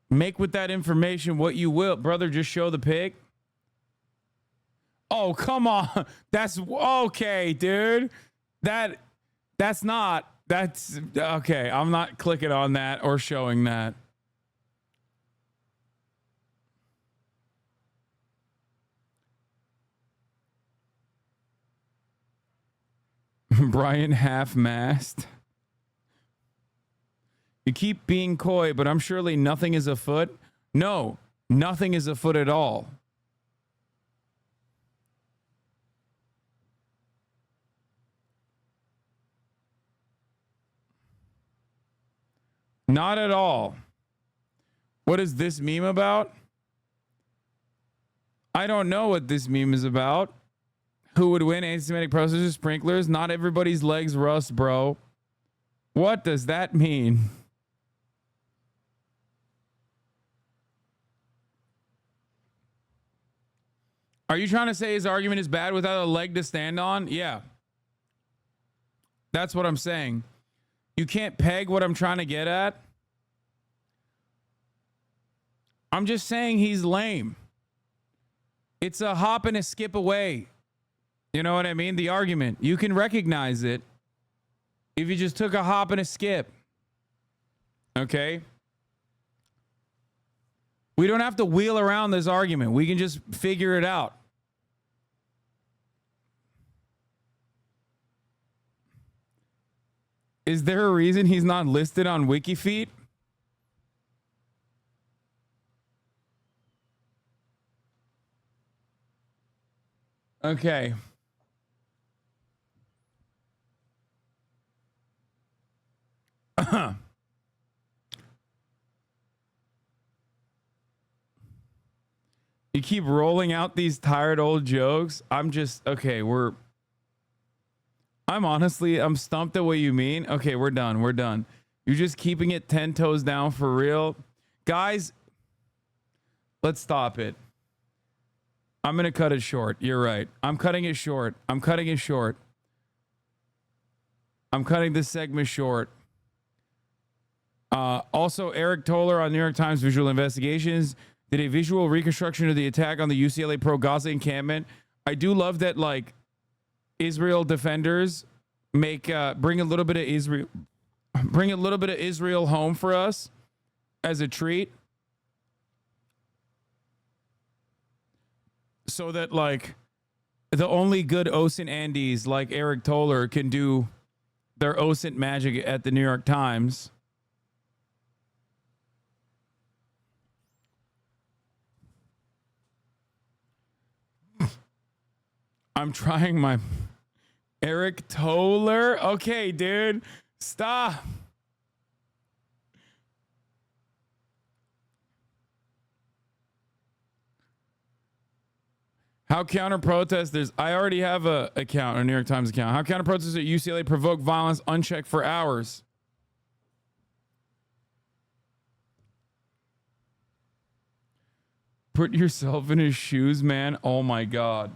Make with that information what you will. Brother, just show the pic. Oh, come on. That's okay, dude. That's okay. I'm not clicking on that or showing that. Brian half-mast. You keep being coy, but I'm surely nothing is afoot. No, nothing is afoot at all. Not at all. What is this meme about? I don't know what this meme is about. Who would win, anti-Semitic protesters or sprinklers? Not everybody's legs rust, bro. What does that mean? Are you trying to say his argument is bad without a leg to stand on? Yeah. That's what I'm saying. You can't peg what I'm trying to get at. I'm just saying he's lame. It's a hop and a skip away. You know what I mean? The argument. You can recognize it if you just took a hop and a skip. Okay? We don't have to wheel around this argument. We can just figure it out. Is there a reason he's not listed on WikiFeet? Okay. You keep rolling out these tired old jokes. I'm I'm stumped at what you mean. Okay, we're done. We're done. You're just keeping it 10 toes down for real. Guys, let's stop it. I'm going to cut it short. You're right. I'm cutting it short. I'm cutting it short. I'm cutting this segment short. Also, Eric Toller on New York Times Visual Investigations did a visual reconstruction of the attack on the UCLA pro-Gaza encampment. I do love that, like, Israel defenders bring a little bit of Israel home for us as a treat, so that, like, the only good OSINT Andes like Eric Toller can do their OSINT magic at the New York Times. I'm trying my Eric Toller. Okay, dude, stop. How counter protesters, I already have a account, a New York Times account. How counter protesters at UCLA provoke violence unchecked for hours. Put yourself in his shoes, man. Oh my God.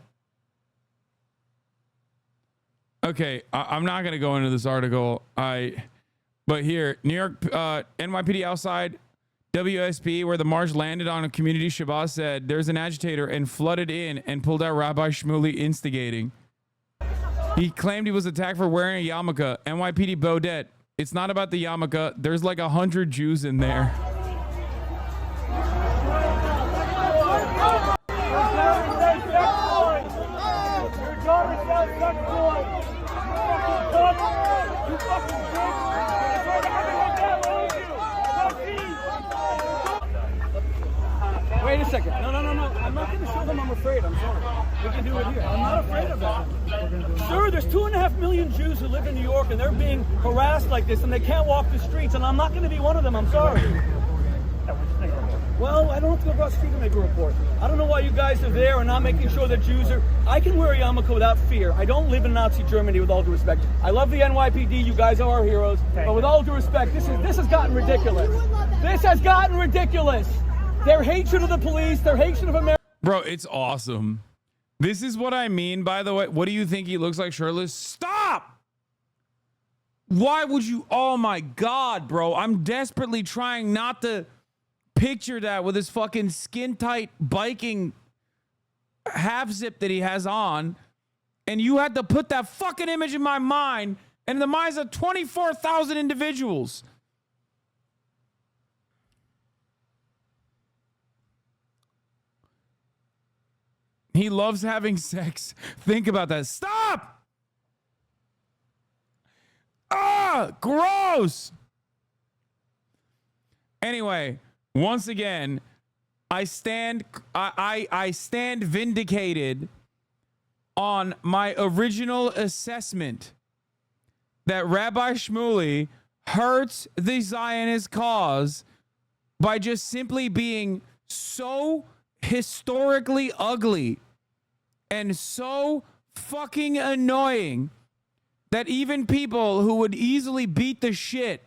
Okay, I'm not going to go into this article. But here, New York, NYPD outside WSP, where the march landed on a community, Shabazz said there's an agitator and flooded in and pulled out Rabbi Shmuli instigating. He claimed he was attacked for wearing a yarmulke. NYPD Baudet. It's not about the yarmulke. There's like 100 Jews in there. Wait a second. No. I'm not going to show them I'm afraid. I'm sorry. We can do it here. I'm not afraid of that. Sir, there's 2.5 million Jews who live in New York, and they're being harassed like this, and they can't walk the streets, and I'm not going to be one of them. I'm sorry. Well, I don't have to go across the street to make a report. I don't know why you guys are there and not making sure that Jews are... I can wear a yarmulke without fear. I don't live in Nazi Germany, with all due respect. I love the NYPD. You guys are our heroes. But with all due respect, this has gotten ridiculous. This has gotten ridiculous. Their hatred of the police, their hatred of America. Bro, it's awesome. This is what I mean, by the way. What do you think he looks like shirtless? Stop! Why would you? Oh my God, bro. I'm desperately trying not to picture that with his fucking skin tight biking half zip that he has on. And you had to put that fucking image in my mind and in the minds of 24,000 individuals. He loves having sex. Think about that. Stop! Ah, gross. Anyway, once again, I stand vindicated on my original assessment that Rabbi Shmuli hurts the Zionist cause by just simply being so historically ugly and so fucking annoying that even people who would easily beat the shit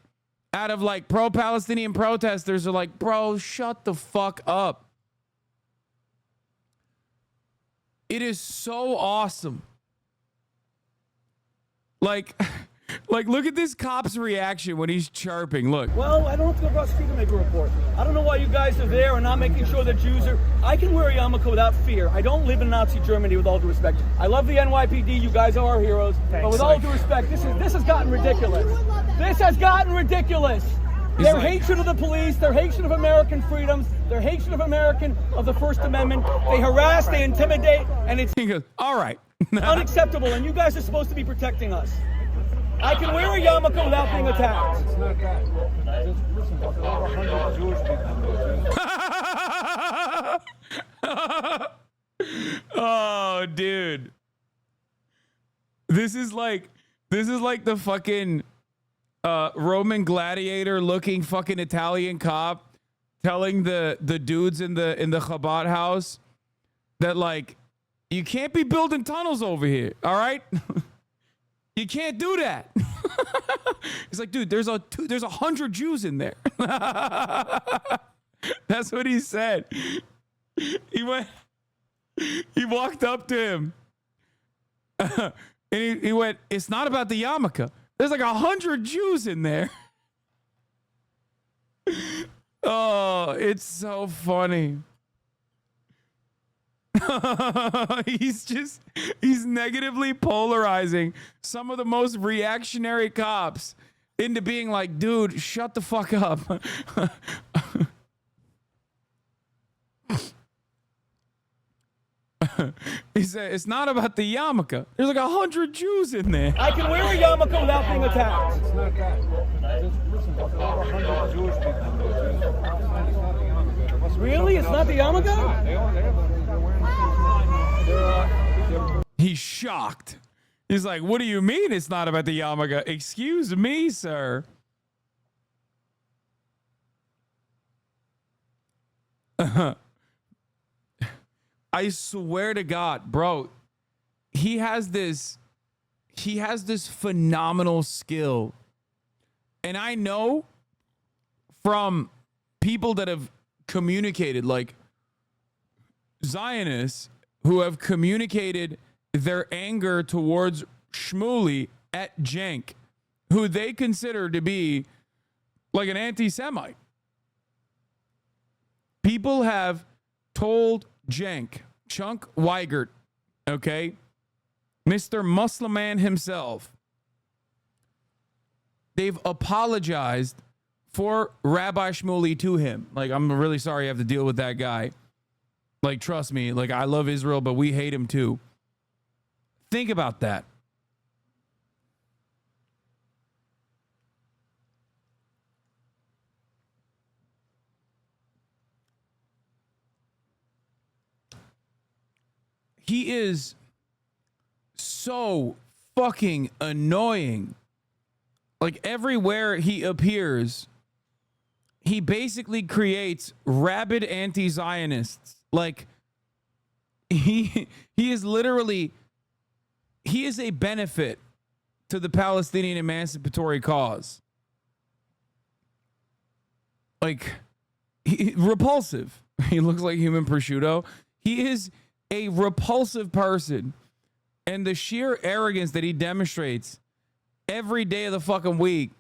out of like pro-Palestinian protesters are like, bro, shut the fuck up. It is so awesome. Like, look at this cop's reaction when he's chirping. Look. Well, I don't have to go across the street to make a report. I don't know why you guys are there and not making sure that Jews are... I can wear a yarmulke without fear. I don't live in Nazi Germany, with all due respect. I love the NYPD. You guys are our heroes. Thanks. But with all due respect, this has gotten ridiculous. This has gotten ridiculous. Their hatred of the police, their hatred of American freedoms, their hatred of the First Amendment. They harass, they intimidate, and it's... He goes, all right. unacceptable, and you guys are supposed to be protecting us. I can wear a yarmulke without being attacked. It's not that. Listen, 100 Jewish people. Oh, dude. This is like the fucking Roman gladiator looking fucking Italian cop telling the dudes in the Chabad house that, like, you can't be building tunnels over here, all right? You can't do that. He's like, dude, there's 100 Jews in there. That's what he said. He walked up to him. And he went, it's not about the yarmulke. There's like 100 Jews in there. Oh, it's so funny. He's negatively polarizing some of the most reactionary cops into being like, dude, shut the fuck up. He said, it's not about the yarmulke. There's like 100 Jews in there. I can wear a yarmulke without being attacked. It's not that. Listen, there's over 100 Jewish people. Really? It's not the yarmulke? He's shocked. He's like, what do you mean it's not about the yarmulke? Excuse me, sir. I swear to God, bro, he has this phenomenal skill. And I know from people that have communicated, like Zionists who have communicated their anger towards Shmuli at Cenk, who they consider to be like an anti-Semite. People have told Cenk, Chunk Weigert, okay, Mr. Muslim man himself, they've apologized for Rabbi Shmuli to him. Like, I'm really sorry you have to deal with that guy. Like, trust me, like, I love Israel, but we hate him too. Think about that. He is so fucking annoying. Like, everywhere he appears, he basically creates rabid anti-Zionists. Like, he is literally, he is a benefit to the Palestinian emancipatory cause. Like, repulsive. He looks like human prosciutto. He is a repulsive person. And the sheer arrogance that he demonstrates every day of the fucking week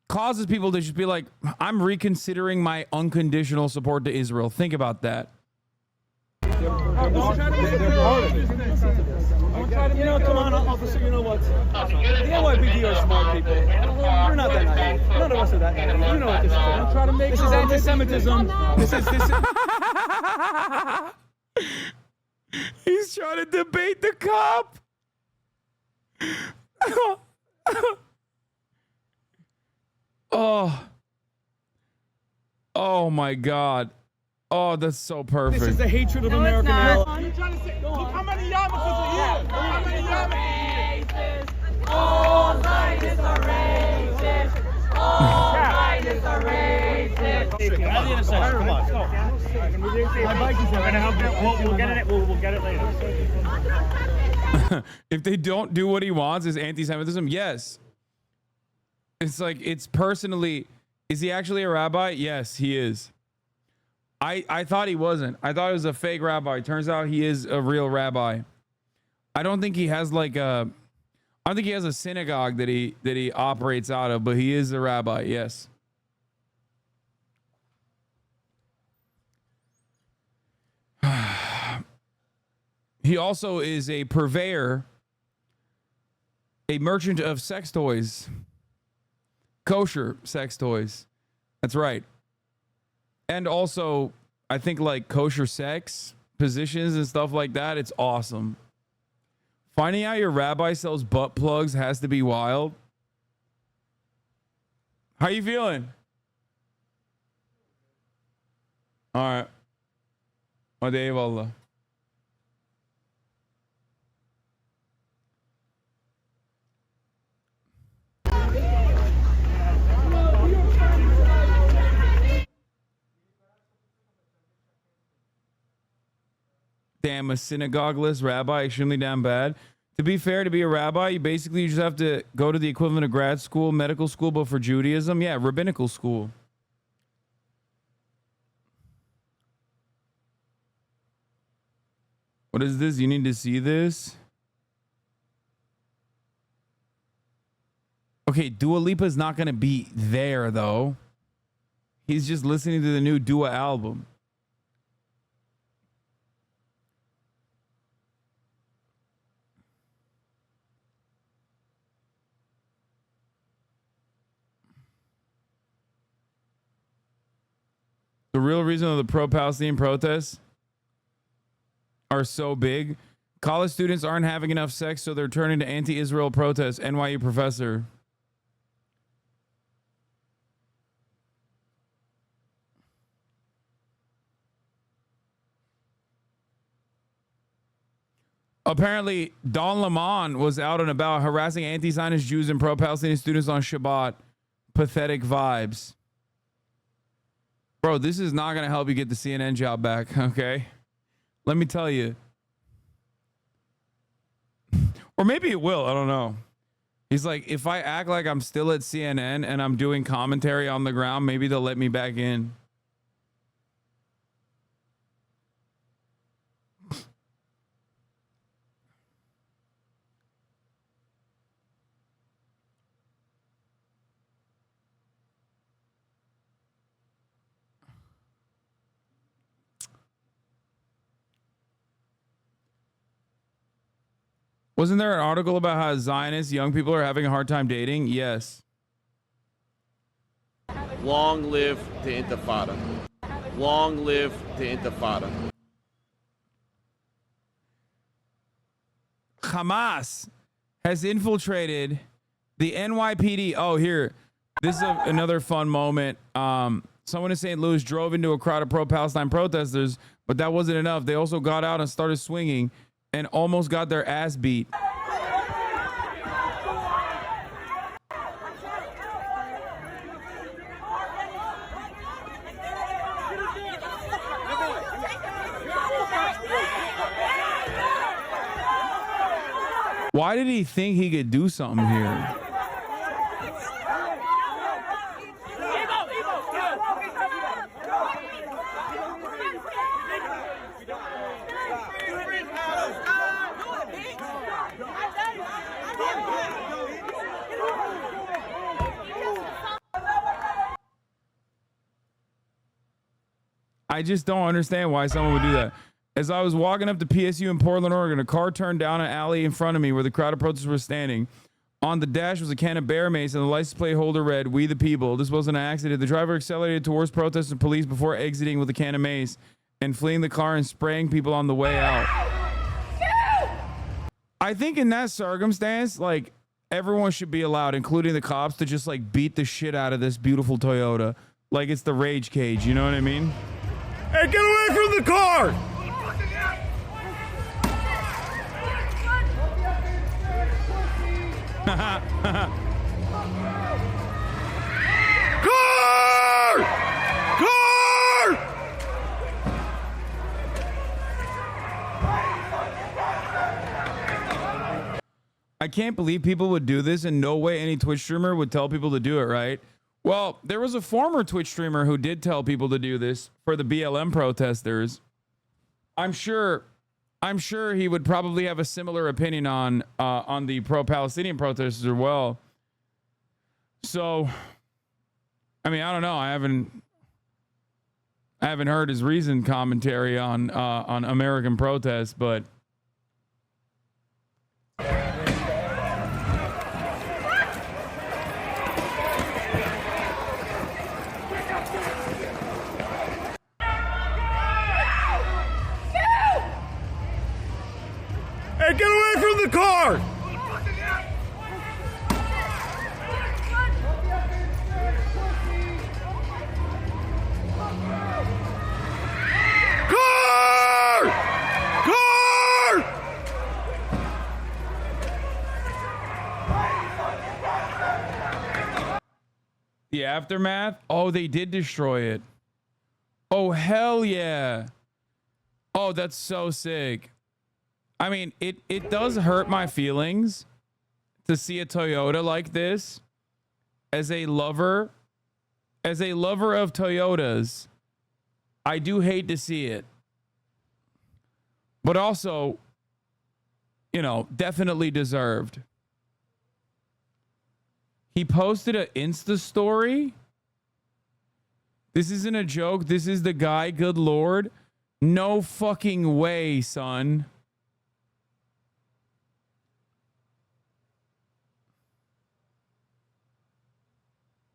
causes people to just be like, I'm reconsidering my unconditional support to Israel. Think about that. They're part of it. You know, come on, officer, you know what? The NYPD are smart people. We're not that naive. None of us are that naive. You know what this is. I'm trying to make this is anti-Semitism. This is He's trying to debate the cop. Oh my God. Oh, that's so perfect. This is the hatred of American allies. You're trying to say, look how many yarmulkes are here. Look how many yarmulkes. All Zionists are racist. All Zionists are racist. My bike is there. We'll get it later. If they don't do what he wants, is anti-Semitism? Yes. It's like, it's personally, is he actually a rabbi? Yes, he is. I thought he wasn't. I thought he was a fake rabbi. Turns out he is a real rabbi. I don't think he has like a, I don't think he has a synagogue that he operates out of, but he is a rabbi. Yes. He also is a purveyor, a merchant of sex toys, kosher sex toys. That's right. And also, I think like kosher sex positions and stuff like that. It's awesome. Finding out your rabbi sells butt plugs has to be wild. How you feeling? All right. Eyvallah. Damn, a synagogueless rabbi, extremely damn bad. To be fair, to be a rabbi, you just have to go to the equivalent of grad school, medical school, but for Judaism, yeah, rabbinical school. What is this? You need to see this? Okay, Dua Lipa's not going to be there, though. He's just listening to the new Dua album. The real reason of the pro-Palestinian protests are so big, college students aren't having enough sex, so they're turning to anti-Israel protests. NYU professor. Apparently, Don Lemon was out and about harassing anti-Zionist Jews and pro-Palestinian students on Shabbat. Pathetic vibes. Bro, this is not going to help you get the CNN job back, okay? Let me tell you. Or maybe it will. I don't know. He's like, if I act like I'm still at CNN and I'm doing commentary on the ground, maybe they'll let me back in. Wasn't there an article about how Zionist young people are having a hard time dating? Yes. Long live the Intifada. Long live the Intifada. Hamas has infiltrated the NYPD. Oh, here. This is another fun moment. Someone in St. Louis drove into a crowd of pro-Palestine protesters, but that wasn't enough. They also got out and started swinging and almost got their ass beat. Why did he think he could do something here? I just don't understand why someone would do that. As I was walking up to PSU in Portland, Oregon, a car turned down an alley in front of me where the crowd of protesters were standing. On the dash was a can of Bear Mace and the license plate holder read, "We the People." This wasn't an accident. The driver accelerated towards protesters and police before exiting with a can of mace and fleeing the car and spraying people on the way out. I think in that circumstance, like, everyone should be allowed, including the cops, to just, like, beat the shit out of this beautiful Toyota. Like it's the rage cage, you know what I mean? Hey, get away from the car! Car! Car! I can't believe people would do this, and no way any Twitch streamer would tell people to do it, right? Well, there was a former Twitch streamer who did tell people to do this for the BLM protesters. I'm sure he would probably have a similar opinion on the pro-Palestinian protesters as well. So, I mean, I don't know. I haven't heard his recent commentary on American protests, but. Hey, get away from the car! Car! Car! The aftermath? Oh, they did destroy it. Oh, hell yeah. Oh, that's so sick. I mean, it does hurt my feelings to see a Toyota like this. As a lover of Toyotas, I do hate to see it. But also, you know, definitely deserved. He posted an Insta story. This isn't a joke. This is the guy, good Lord. No fucking way, son.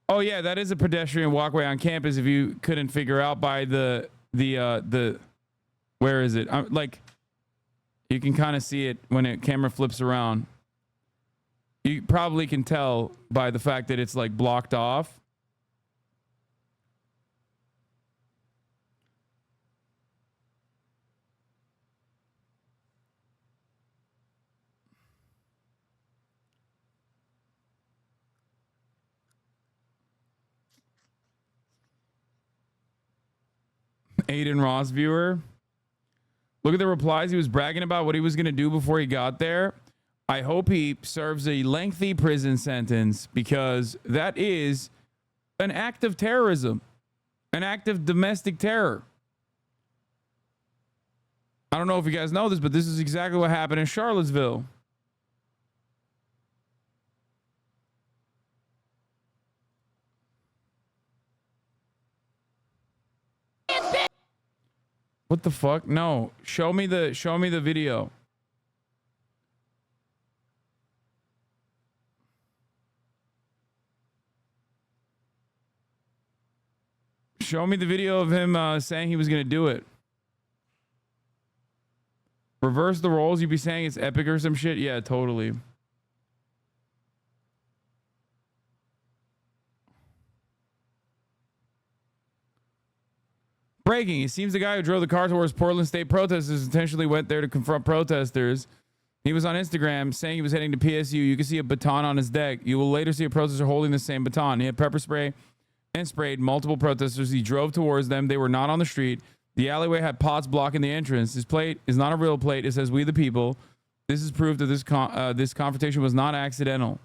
Oh yeah, that is a pedestrian walkway on campus. If you couldn't figure out by the where is it? Like, you can kind of see it when the camera flips around. You probably can tell by the fact that it's like blocked off. Aiden Ross viewer. Look at the replies. He was bragging about what he was going to do before he got there. I hope he serves a lengthy prison sentence, because that is an act of terrorism, an act of domestic terror. I don't know if you guys know this, but this is exactly what happened in Charlottesville. What the fuck? No. Show me the video. Show me the video of him saying he was going to do it. Reverse the roles. You'd be saying it's epic or some shit? Yeah, totally. Breaking. It seems the guy who drove the car towards Portland State protesters intentionally went there to confront protesters. He was on Instagram saying he was heading to PSU. You can see a baton on his deck. You will later see a protester holding the same baton. He had pepper spray and sprayed multiple protesters. He drove towards them. They were not on the street. The alleyway had pots blocking the entrance. His plate is not a real plate. It says, "We the people." This is proof that this confrontation was not accidental.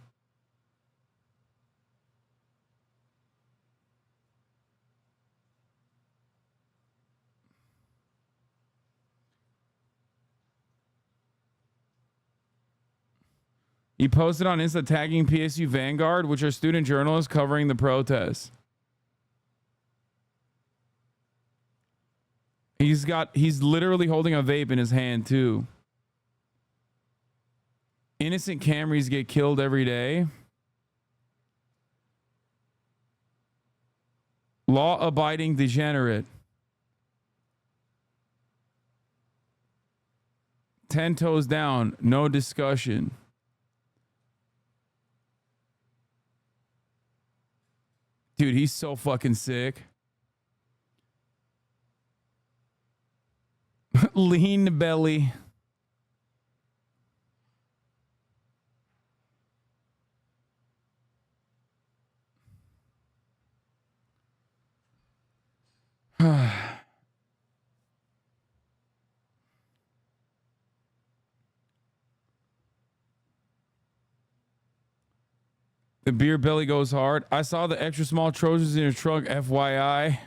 He posted on Insta tagging PSU Vanguard, which are student journalists covering the protests. He's literally holding a vape in his hand too. Innocent Camrys get killed every day. Law-abiding degenerate. 10 toes down, no discussion. Dude, he's so fucking sick. Lean belly. The beer belly goes hard. I saw the extra small Trojans in your trunk, FYI.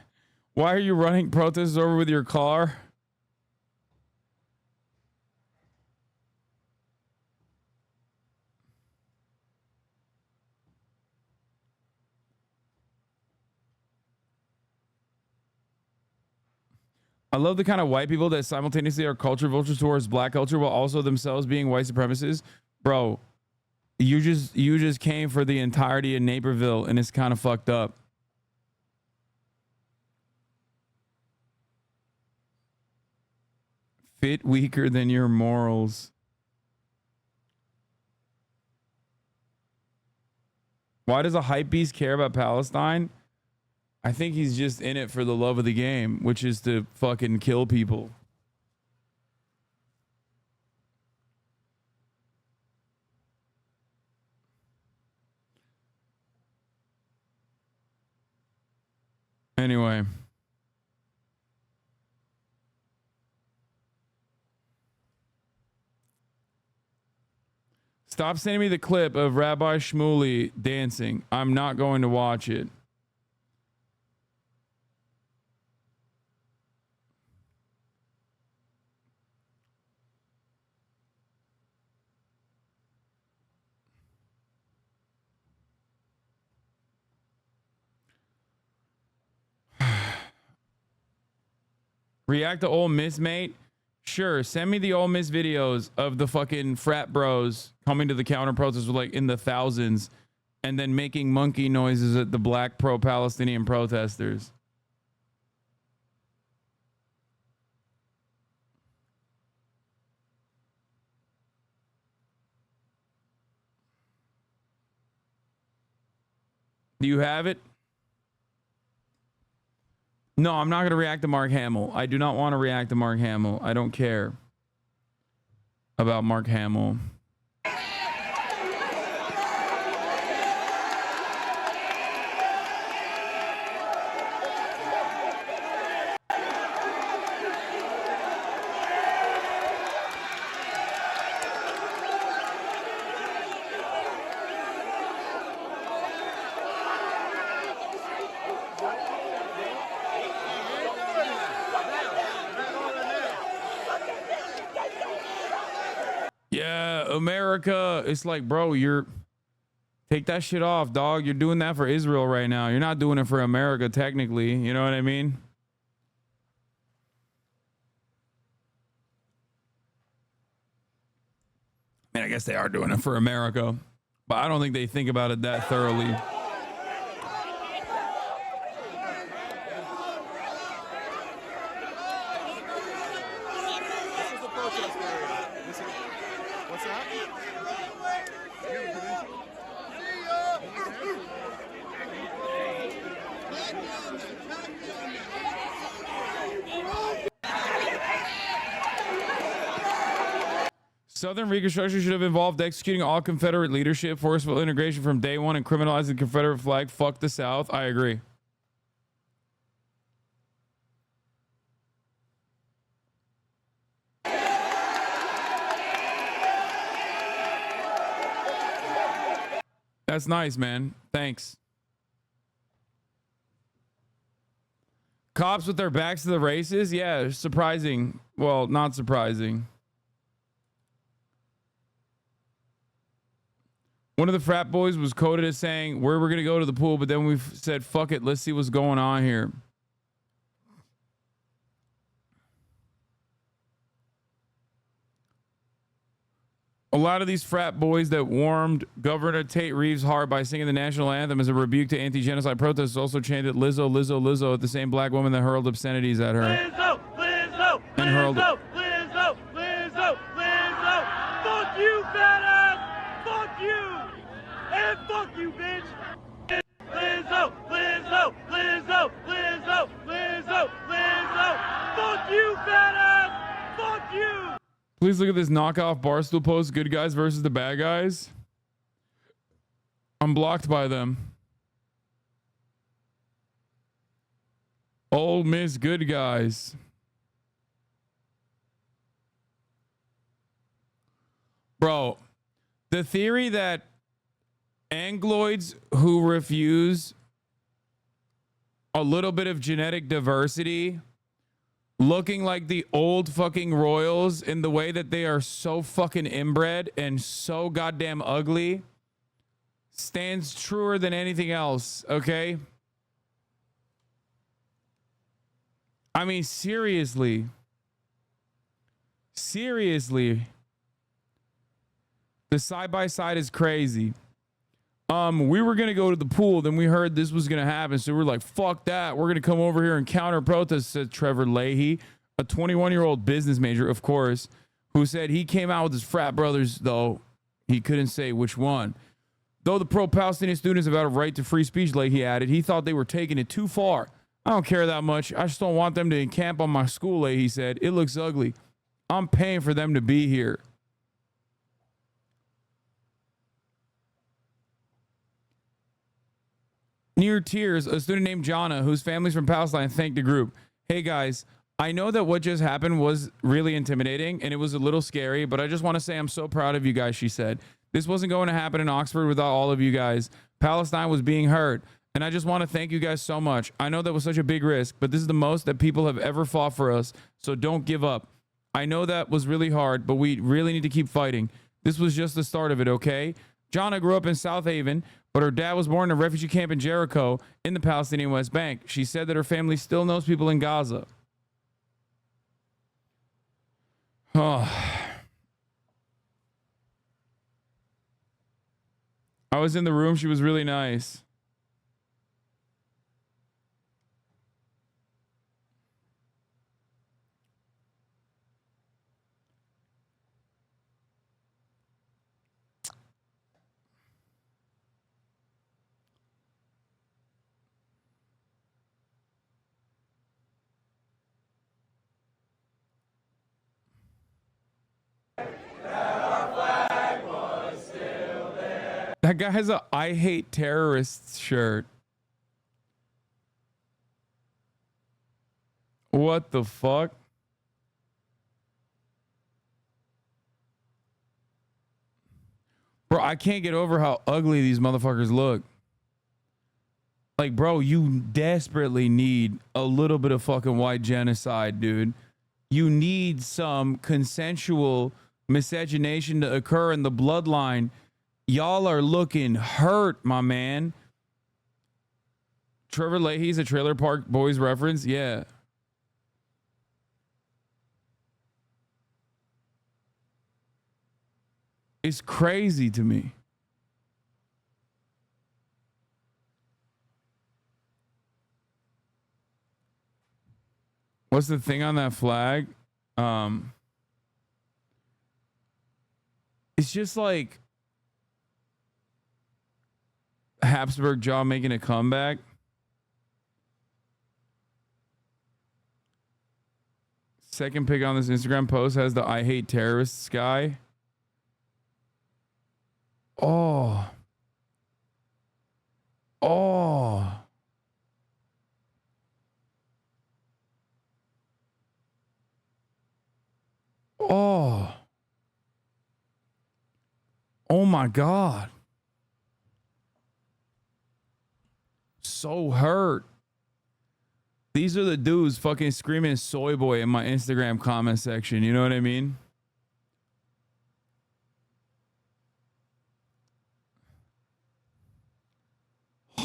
Why are you running protesters over with your car? I love the kind of white people that simultaneously are culture vultures towards black culture while also themselves being white supremacists. Bro, you just came for the entirety of Naperville, and it's kind of fucked up. Fit weaker than your morals. Why does a hype beast care about Palestine? I think he's just in it for the love of the game, which is to fucking kill people. Anyway. Stop sending me the clip of Rabbi Shmuli dancing. I'm not going to watch it. React to Ole Miss, mate? Sure, send me the Ole Miss videos of the fucking frat bros coming to the counter protests with like in the thousands and then making monkey noises at the black pro-Palestinian protesters. Do you have it? No, I'm not going to react to Mark Hamill. I do not want to react to Mark Hamill. I don't care about Mark Hamill. America, it's like, bro, you're take that shit off, dog. You're doing that for Israel right now. You're not doing it for America, technically. You know what I mean? I mean, I guess they are doing it for America, but I don't think they think about it that thoroughly. Southern Reconstruction should have involved executing all Confederate leadership, forceful integration from day one, and criminalizing the Confederate flag. Fuck the South. I agree. That's nice, man. Thanks. Cops with their backs to the races? Yeah, surprising. Well, not surprising. One of the frat boys was quoted as saying, we're going to go to the pool, but then we said, fuck it, let's see what's going on here. A lot of these frat boys that warmed Governor Tate Reeves' heart by singing the national anthem as a rebuke to anti-genocide protests also chanted Lizzo, Lizzo, Lizzo at the same black woman that hurled obscenities at her. Lizzo, Lizzo, and hurled Lizzo, Lizzo, Lizzo, Lizzo. Fuck you, fat ass. Fuck you. And fuck you, bitch. Lizzo, Lizzo, Lizzo, Lizzo, Lizzo, Lizzo. Fuck you, fat ass. Fuck you. Please look at this knockoff Barstool post. Good guys versus the bad guys. I'm blocked by them. Ole Miss good guys. Bro, the theory that Angloids who refuse a little bit of genetic diversity looking like the old fucking royals in the way that they are so fucking inbred and so goddamn ugly stands truer than anything else, okay? I mean, seriously. Seriously. The side-by-side is crazy. We were going to go to the pool, then we heard this was going to happen, so we're like, fuck that. We're going to come over here and counter protest, said Trevor Leahy, a 21-year-old business major, of course, who said he came out with his frat brothers, though he couldn't say which one. Though the pro-Palestinian students have had a right to free speech, Leahy added, he thought they were taking it too far. I don't care that much. I just don't want them to encamp on my school, Leahy said. It looks ugly. I'm paying for them to be here. Near tears, a student named Jana, whose family's from Palestine, thanked the group. Hey guys, I know that what just happened was really intimidating and it was a little scary, but I just want to say I'm so proud of you guys, she said. This wasn't going to happen in Oxford without all of you guys. Palestine was being hurt. And I just want to thank you guys so much. I know that was such a big risk, but this is the most that people have ever fought for us. So don't give up. I know that was really hard, but we really need to keep fighting. This was just the start of it, okay? Jonna grew up in South Haven, but her dad was born in a refugee camp in Jericho in the Palestinian West Bank. She said that her family still knows people in Gaza. Oh. I was in the room. She was really nice. That guy has a I hate terrorists shirt. What the fuck? Bro, I can't get over how ugly these motherfuckers look. Like, bro, you desperately need a little bit of fucking white genocide, dude. You need some consensual miscegenation to occur in the bloodline. Y'all are looking hurt, my man. Trevor Leahy's a Trailer Park Boys reference? Yeah. It's crazy to me. What's the thing on that flag? It's just like Habsburg jaw making a comeback. Second pic on this Instagram post has the I hate terrorists guy. Oh. Oh. Oh. Oh my God. So hurt. These are the dudes fucking screaming soy boy in my Instagram comment section. You know what I mean?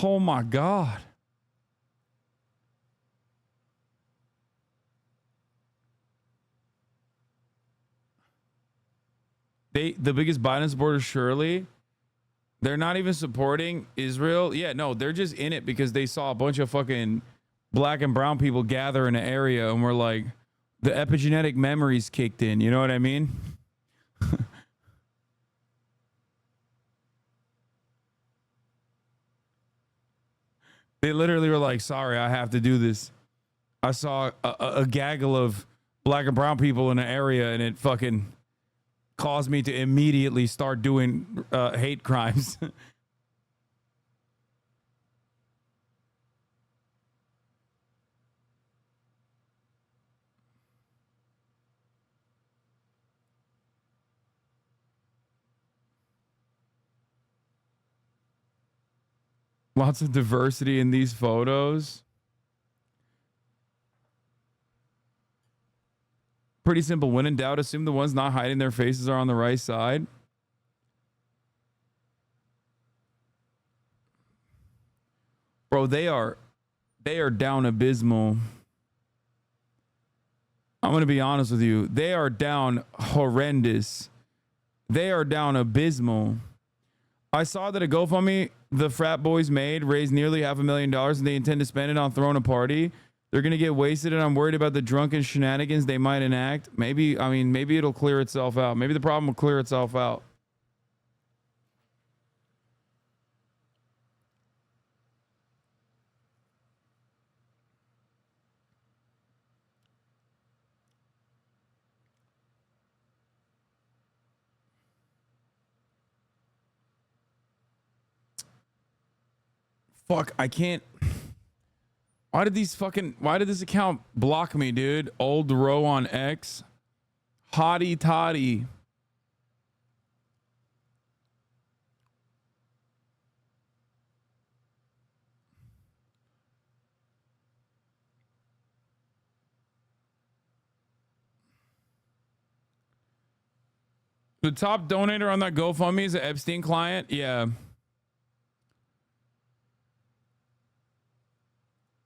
Oh my God. The biggest Biden supporters, surely. They're not even supporting Israel. Yeah, no, they're just in it because they saw a bunch of fucking black and brown people gather in an area and were like, the epigenetic memories kicked in. You know what I mean? They literally were like, sorry, I have to do this. I saw a gaggle of black and brown people in an area and it fucking caused me to immediately start doing hate crimes. Lots of diversity in these photos. Pretty simple. When in doubt, assume the ones not hiding their faces are on the right side. Bro, they are down abysmal. I'm going to be honest with you. They are down horrendous. They are down abysmal. I saw that a GoFundMe the frat boys made raised nearly $500,000 and they intend to spend it on throwing a party. They're going to get wasted and I'm worried about the drunken shenanigans they might enact. Maybe it'll clear itself out. Maybe the problem will clear itself out. Fuck, I can't. Why did this account block me, dude? Old row on X. Hottie toddy. The top donator on that GoFundMe is an Epstein client. Yeah.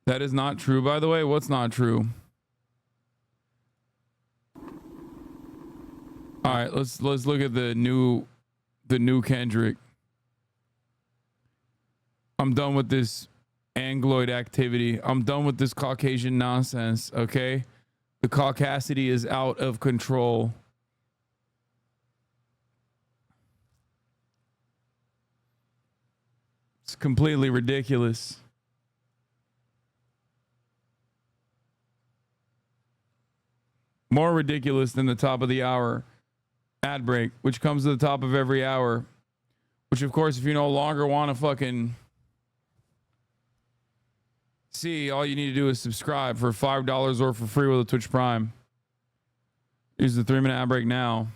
That is not true, by the way. What's not true? All right, let's look at the new Kendrick. I'm done with this Angloid activity. I'm done with this Caucasian nonsense, okay? The caucasity is out of control. It's completely ridiculous. More ridiculous than the top of the hour ad break, which comes to the top of every hour. Which, of course, if you no longer want to fucking see, all you need to do is subscribe for $5 or for free with a Twitch Prime. Here's the 3-minute ad break now.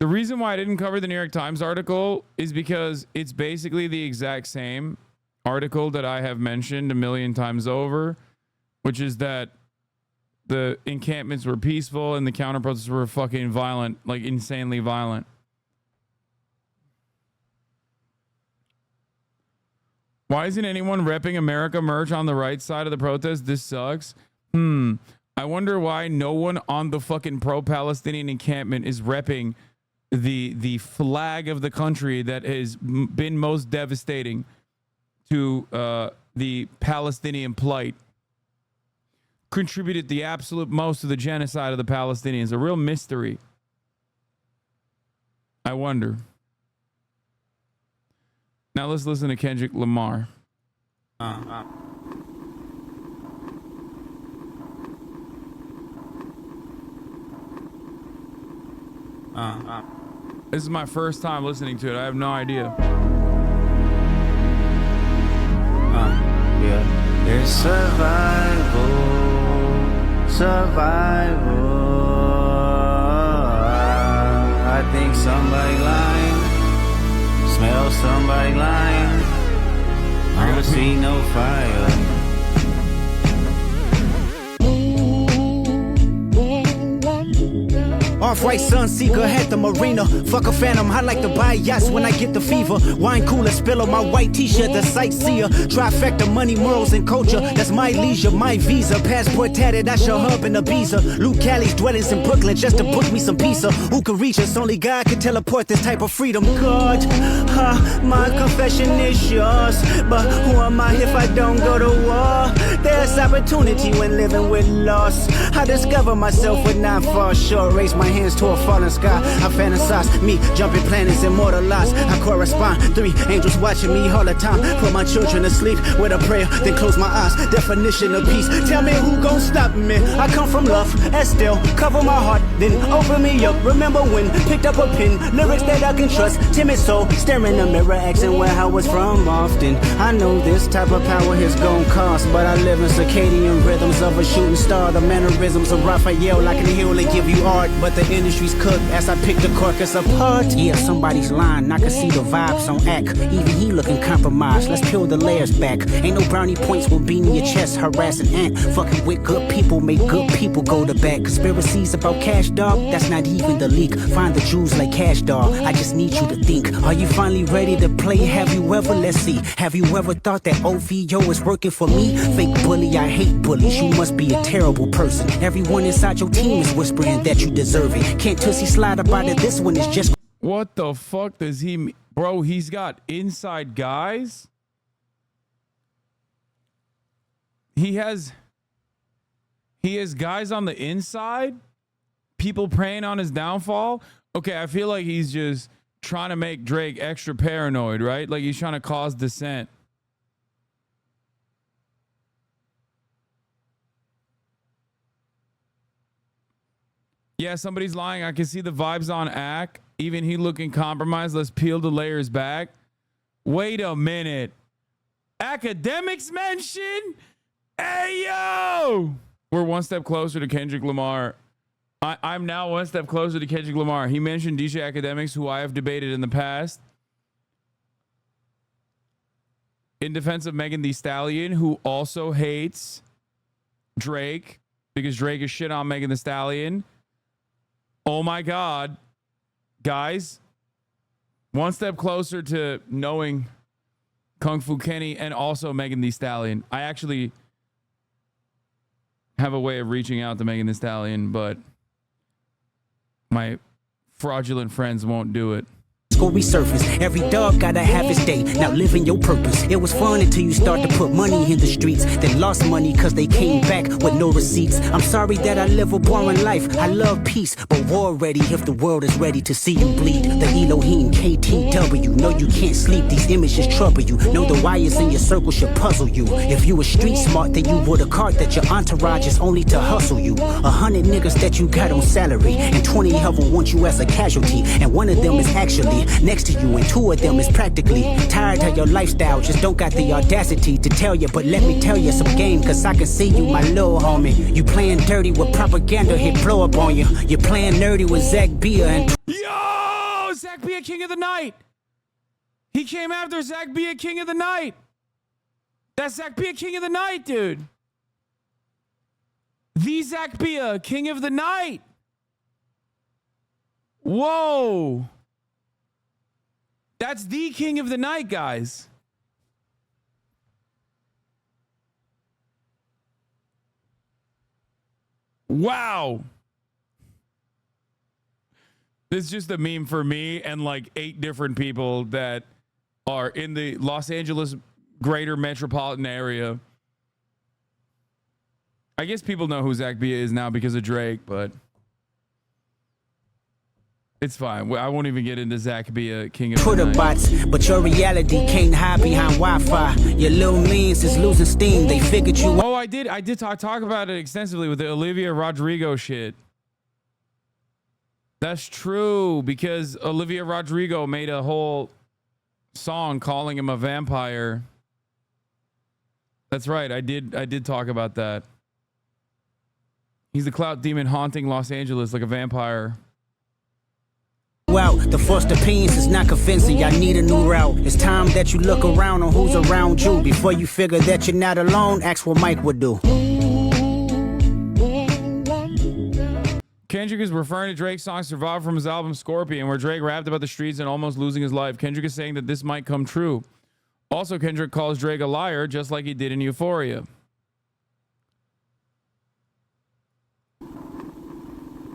The reason why I didn't cover the New York Times article is because it's basically the exact same article that I have mentioned a million times over, which is that the encampments were peaceful and the counter protests were fucking violent, like insanely violent. Why isn't anyone repping America merch on the right side of the protest? This sucks. I wonder why no one on the fucking pro-Palestinian encampment is repping the flag of the country that has been most devastating to the Palestinian plight, contributed the absolute most to the genocide of the Palestinians. A real mystery. I wonder. Now let's listen to Kendrick Lamar. This is my first time listening to it. I have no idea. Yeah. It's survival. I think somebody lying. Smell somebody lying. I don't see no fire. Off-white Sunseeker had the marina. Fuck a phantom, I like to buy yachts when I get the fever. Wine cooler, spill on my white t-shirt, the sightseer. Trifecta, money, morals, and culture. That's my leisure, my visa. Passport tatted, I shall hub in Ibiza. Luke Callie's dwellings in Brooklyn just to book me some pizza. Who can reach us? Only God can teleport this type of freedom. God, my confession is yours. But who am I if I don't go to war? There's opportunity when living with loss. I discover myself would not fall short. Raise my hands to a falling sky. I fantasize me jumping planets, immortalized. I correspond. 3 angels watching me all the time. Put my children to sleep with a prayer, then close my eyes. Definition of peace. Tell me who gon' stop me. I come from love, and still cover my heart, then open me up. Remember when picked up a pen, lyrics that I can trust. Timid soul, staring in the mirror, asking where I was from often. I know this type of power is gon' cost, but I live in circadian rhythms of a shooting star. The mannerisms of Raphael, I can heal and give you art, but the industry's cooked as I pick the carcass apart. Yeah, somebody's lying, I can see the vibes on act. Even he looking compromised, let's peel the layers back. Ain't no brownie points will be in your chest, harassing ant. Fucking with good people, make good people go to bed. Conspiracies about cash, dog, that's not even the leak. Find the Jews like cash, dog, I just need you to think. Are you finally ready to play? Have you ever, let's see, have you ever thought that OVO is working for me? Fake bully, I hate bullies, you must be a terrible person. Everyone inside your team is whispering that you deserve it. Can't Tootsie slide about it, this one is just... What the fuck does he mean? Bro, he's got inside guys? He has guys on the inside? People preying on his downfall? Okay, I feel like he's just trying to make Drake extra paranoid, right? Like he's trying to cause dissent. Yeah, somebody's lying. I can see the vibes on Ack. Even he looking compromised. Let's peel the layers back. Wait a minute. Academics mention? Hey, yo! We're one step closer to Kendrick Lamar. I'm now one step closer to Kendrick Lamar. He mentioned DJ Academics, who I have debated in the past. in defense of Megan Thee Stallion, who also hates Drake because Drake is shit on Megan Thee Stallion. Oh my God. Guys, one step closer to knowing Kung Fu Kenny and also Megan Thee Stallion. I actually have a way of reaching out to Megan Thee Stallion, but my fraudulent friends won't do it. Go resurface. Every dog gotta have his day. Now living your purpose. It was fun until you start to put money in the streets. Then lost money cause they came back with no receipts. I'm sorry that I live a boring life. I love peace, but war ready if the world is ready to see you bleed. The Elohim KTW. No, you can't sleep. These images trouble you. Know the wires in your circle should puzzle you. If you were street smart, then you would have caught that your entourage is only to hustle you. 100 niggas that you got on salary, and 20 of them want you as a casualty. And one of them is actually next to you, and 2 of them is practically tired of your lifestyle, just don't got the audacity to tell you. But let me tell you some game, cause I can see you, my little homie. You playing dirty with propaganda, hit blow up on you. You're playing nerdy with Zach Bia and Yo, Zach Bia King of the Night. He came after Zach Bia King of the Night. That's Zach Bia King of the Night, dude. The Zach Bia King of the Night. Whoa. That's the King of the Night, guys. Wow. This is just a meme for me and like 8 different people that are in the Los Angeles greater metropolitan area. I guess people know who Zach Bia is now because of Drake, but it's fine. I won't even get into Zach Bia King of Twitter the Night. bots, but your reality can't hide behind Wi-Fi. Your little means is losing steam. They figured you. Oh, I did talk about it extensively with the Olivia Rodrigo shit. That's true, because Olivia Rodrigo made a whole song calling him a vampire. That's right. I did talk about that. He's the clout demon haunting Los Angeles like a vampire. Well, the first opinions is not convincing. Y'all need a new route. It's time that you look around on who's around you. Before you figure that you're not alone, ask what Mike would do. Kendrick is referring to Drake's song Survive from his album Scorpion, where Drake rapped about the streets and almost losing his life. Kendrick is saying that this might come true. Also, Kendrick calls Drake a liar, just like he did in Euphoria.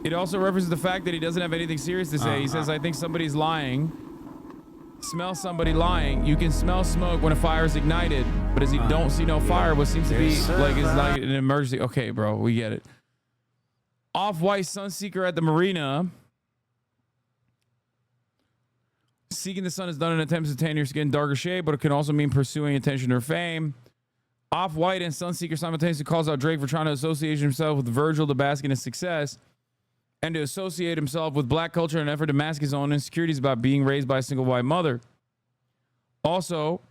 It also references the fact that he doesn't have anything serious to say. He says, I think somebody's lying. Smell somebody lying. You can smell smoke when a fire is ignited, but as you don't see no fire, what seems to be like is like an emergency. Okay, bro, we get it. Off-White Sunseeker at the marina. Seeking the sun is done in attempts to tan your skin darker shade, but it can also mean pursuing attention or fame. Off-White and Sunseeker simultaneously calls out Drake for trying to associate himself with Virgil to bask in his success, and to associate himself with black culture in an effort to mask his own insecurities about being raised by a single white mother. Also,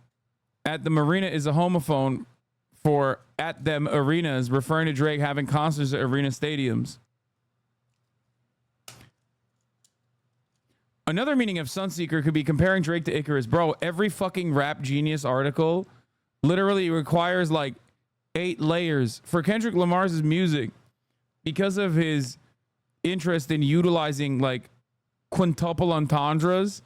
at the marina is a homophone for at them arenas, referring to Drake having concerts at arena stadiums. Another meaning of Sunseeker could be comparing Drake to Icarus. Bro, every fucking Rap Genius article literally requires like 8 layers. For Kendrick Lamar's music, because of his interest in utilizing like quintuple entendres,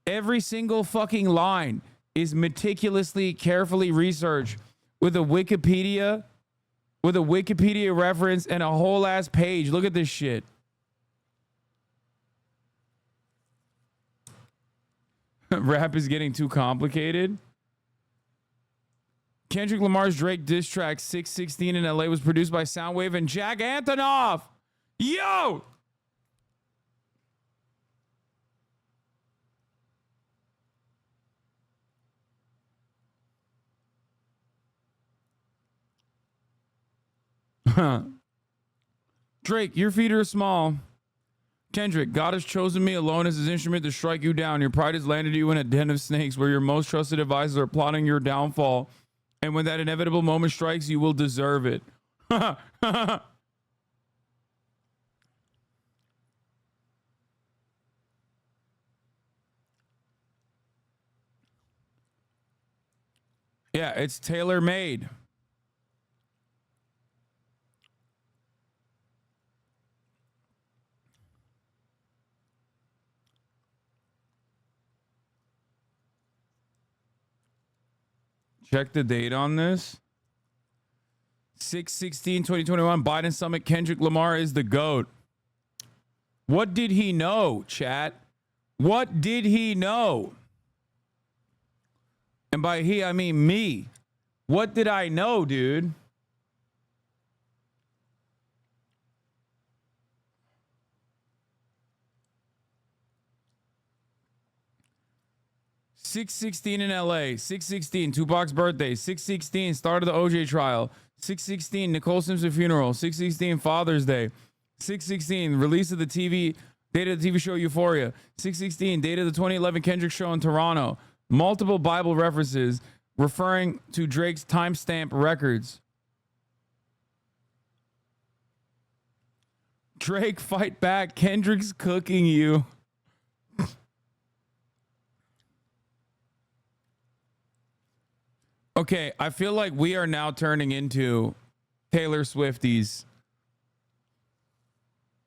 every single fucking line is meticulously, carefully researched with a Wikipedia reference and a whole ass page. Look at this shit. Rap is getting too complicated. Kendrick Lamar's Drake diss track 616 in LA was produced by Soundwave and Jack Antonoff. Yo! Drake, your feet are small. Kendrick, God has chosen me alone as his instrument to strike you down. Your pride has landed you in a den of snakes where your most trusted advisors are plotting your downfall. And when that inevitable moment strikes, you will deserve it. Yeah, it's tailor-made. Check the date on this. 6/16/2021, Biden Summit. Kendrick Lamar is the GOAT. What did he know, chat? What did he know? And by he, I mean me. What did I know, dude? (6/16) in LA, 6/16, Tupac's birthday, 6/16, start of the OJ trial, 6/16, Nicole Simpson funeral, 6/16, Father's Day, 6/16, release of the TV, date of the TV show Euphoria, 6/16, date of the 2011 Kendrick show in Toronto, multiple Bible references referring to Drake's timestamp records. Drake, fight back, Kendrick's cooking you. Okay, I feel like we are now turning into Taylor Swifties.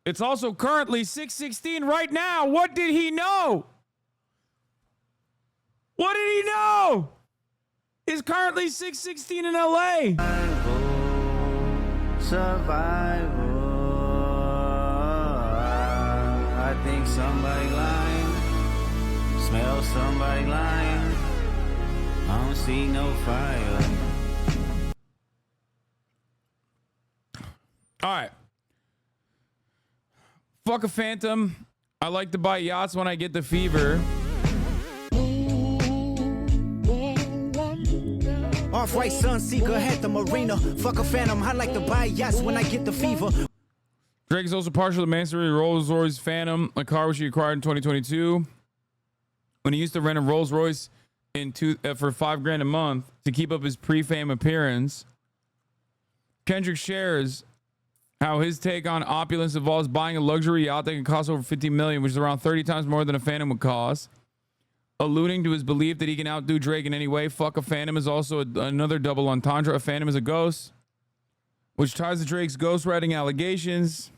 It's also currently 6/16 right now. What did he know? What did he know? It's currently 6/16 in LA. Survival. I think somebody lying. Smell somebody lying. I don't see no fire. All right. Fuck a phantom. I like to buy yachts when I get the fever. Off-white Sunseeker had the marina. Fuck a phantom. I like to buy yachts when I get the fever. Drake is also partial to Mansory Rolls-Royce Phantom, a car which he acquired in 2022 when he used to rent a Rolls-Royce for $5,000 a month to keep up his pre-fame appearance. Kendrick shares how his take on opulence involves buying a luxury yacht that can cost over $50 million, which is around 30 times more than a Phantom would cost, alluding to his belief that he can outdo Drake in any way. Fuck a Phantom is also another double entendre. A Phantom is a ghost, which ties to Drake's ghostwriting allegations.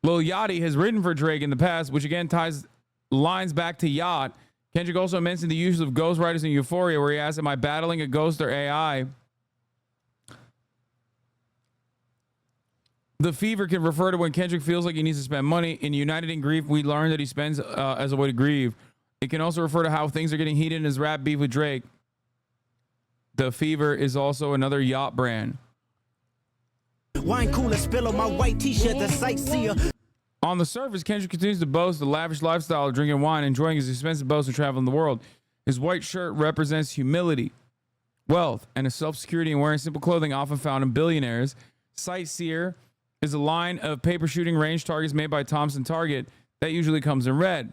Lil Yachty has written for Drake in the past, which again ties lines back to yacht. Kendrick also mentioned the use of ghostwriters in Euphoria, where he asked, am I battling a ghost or AI? The fever can refer to when Kendrick feels like he needs to spend money. In United in Grief, we learned that he spends as a way to grieve. It can also refer to how things are getting heated in his rap beef with Drake. The fever is also another yacht brand. Wine cooler spill on my white t-shirt, the sightseer. On the surface, Kendrick continues to boast the lavish lifestyle of drinking wine, enjoying his expensive boats and traveling the world. His white shirt represents humility, wealth, and a self-security in wearing simple clothing often found in billionaires. Sightseer is a line of paper shooting range targets made by Thompson Target that usually comes in red.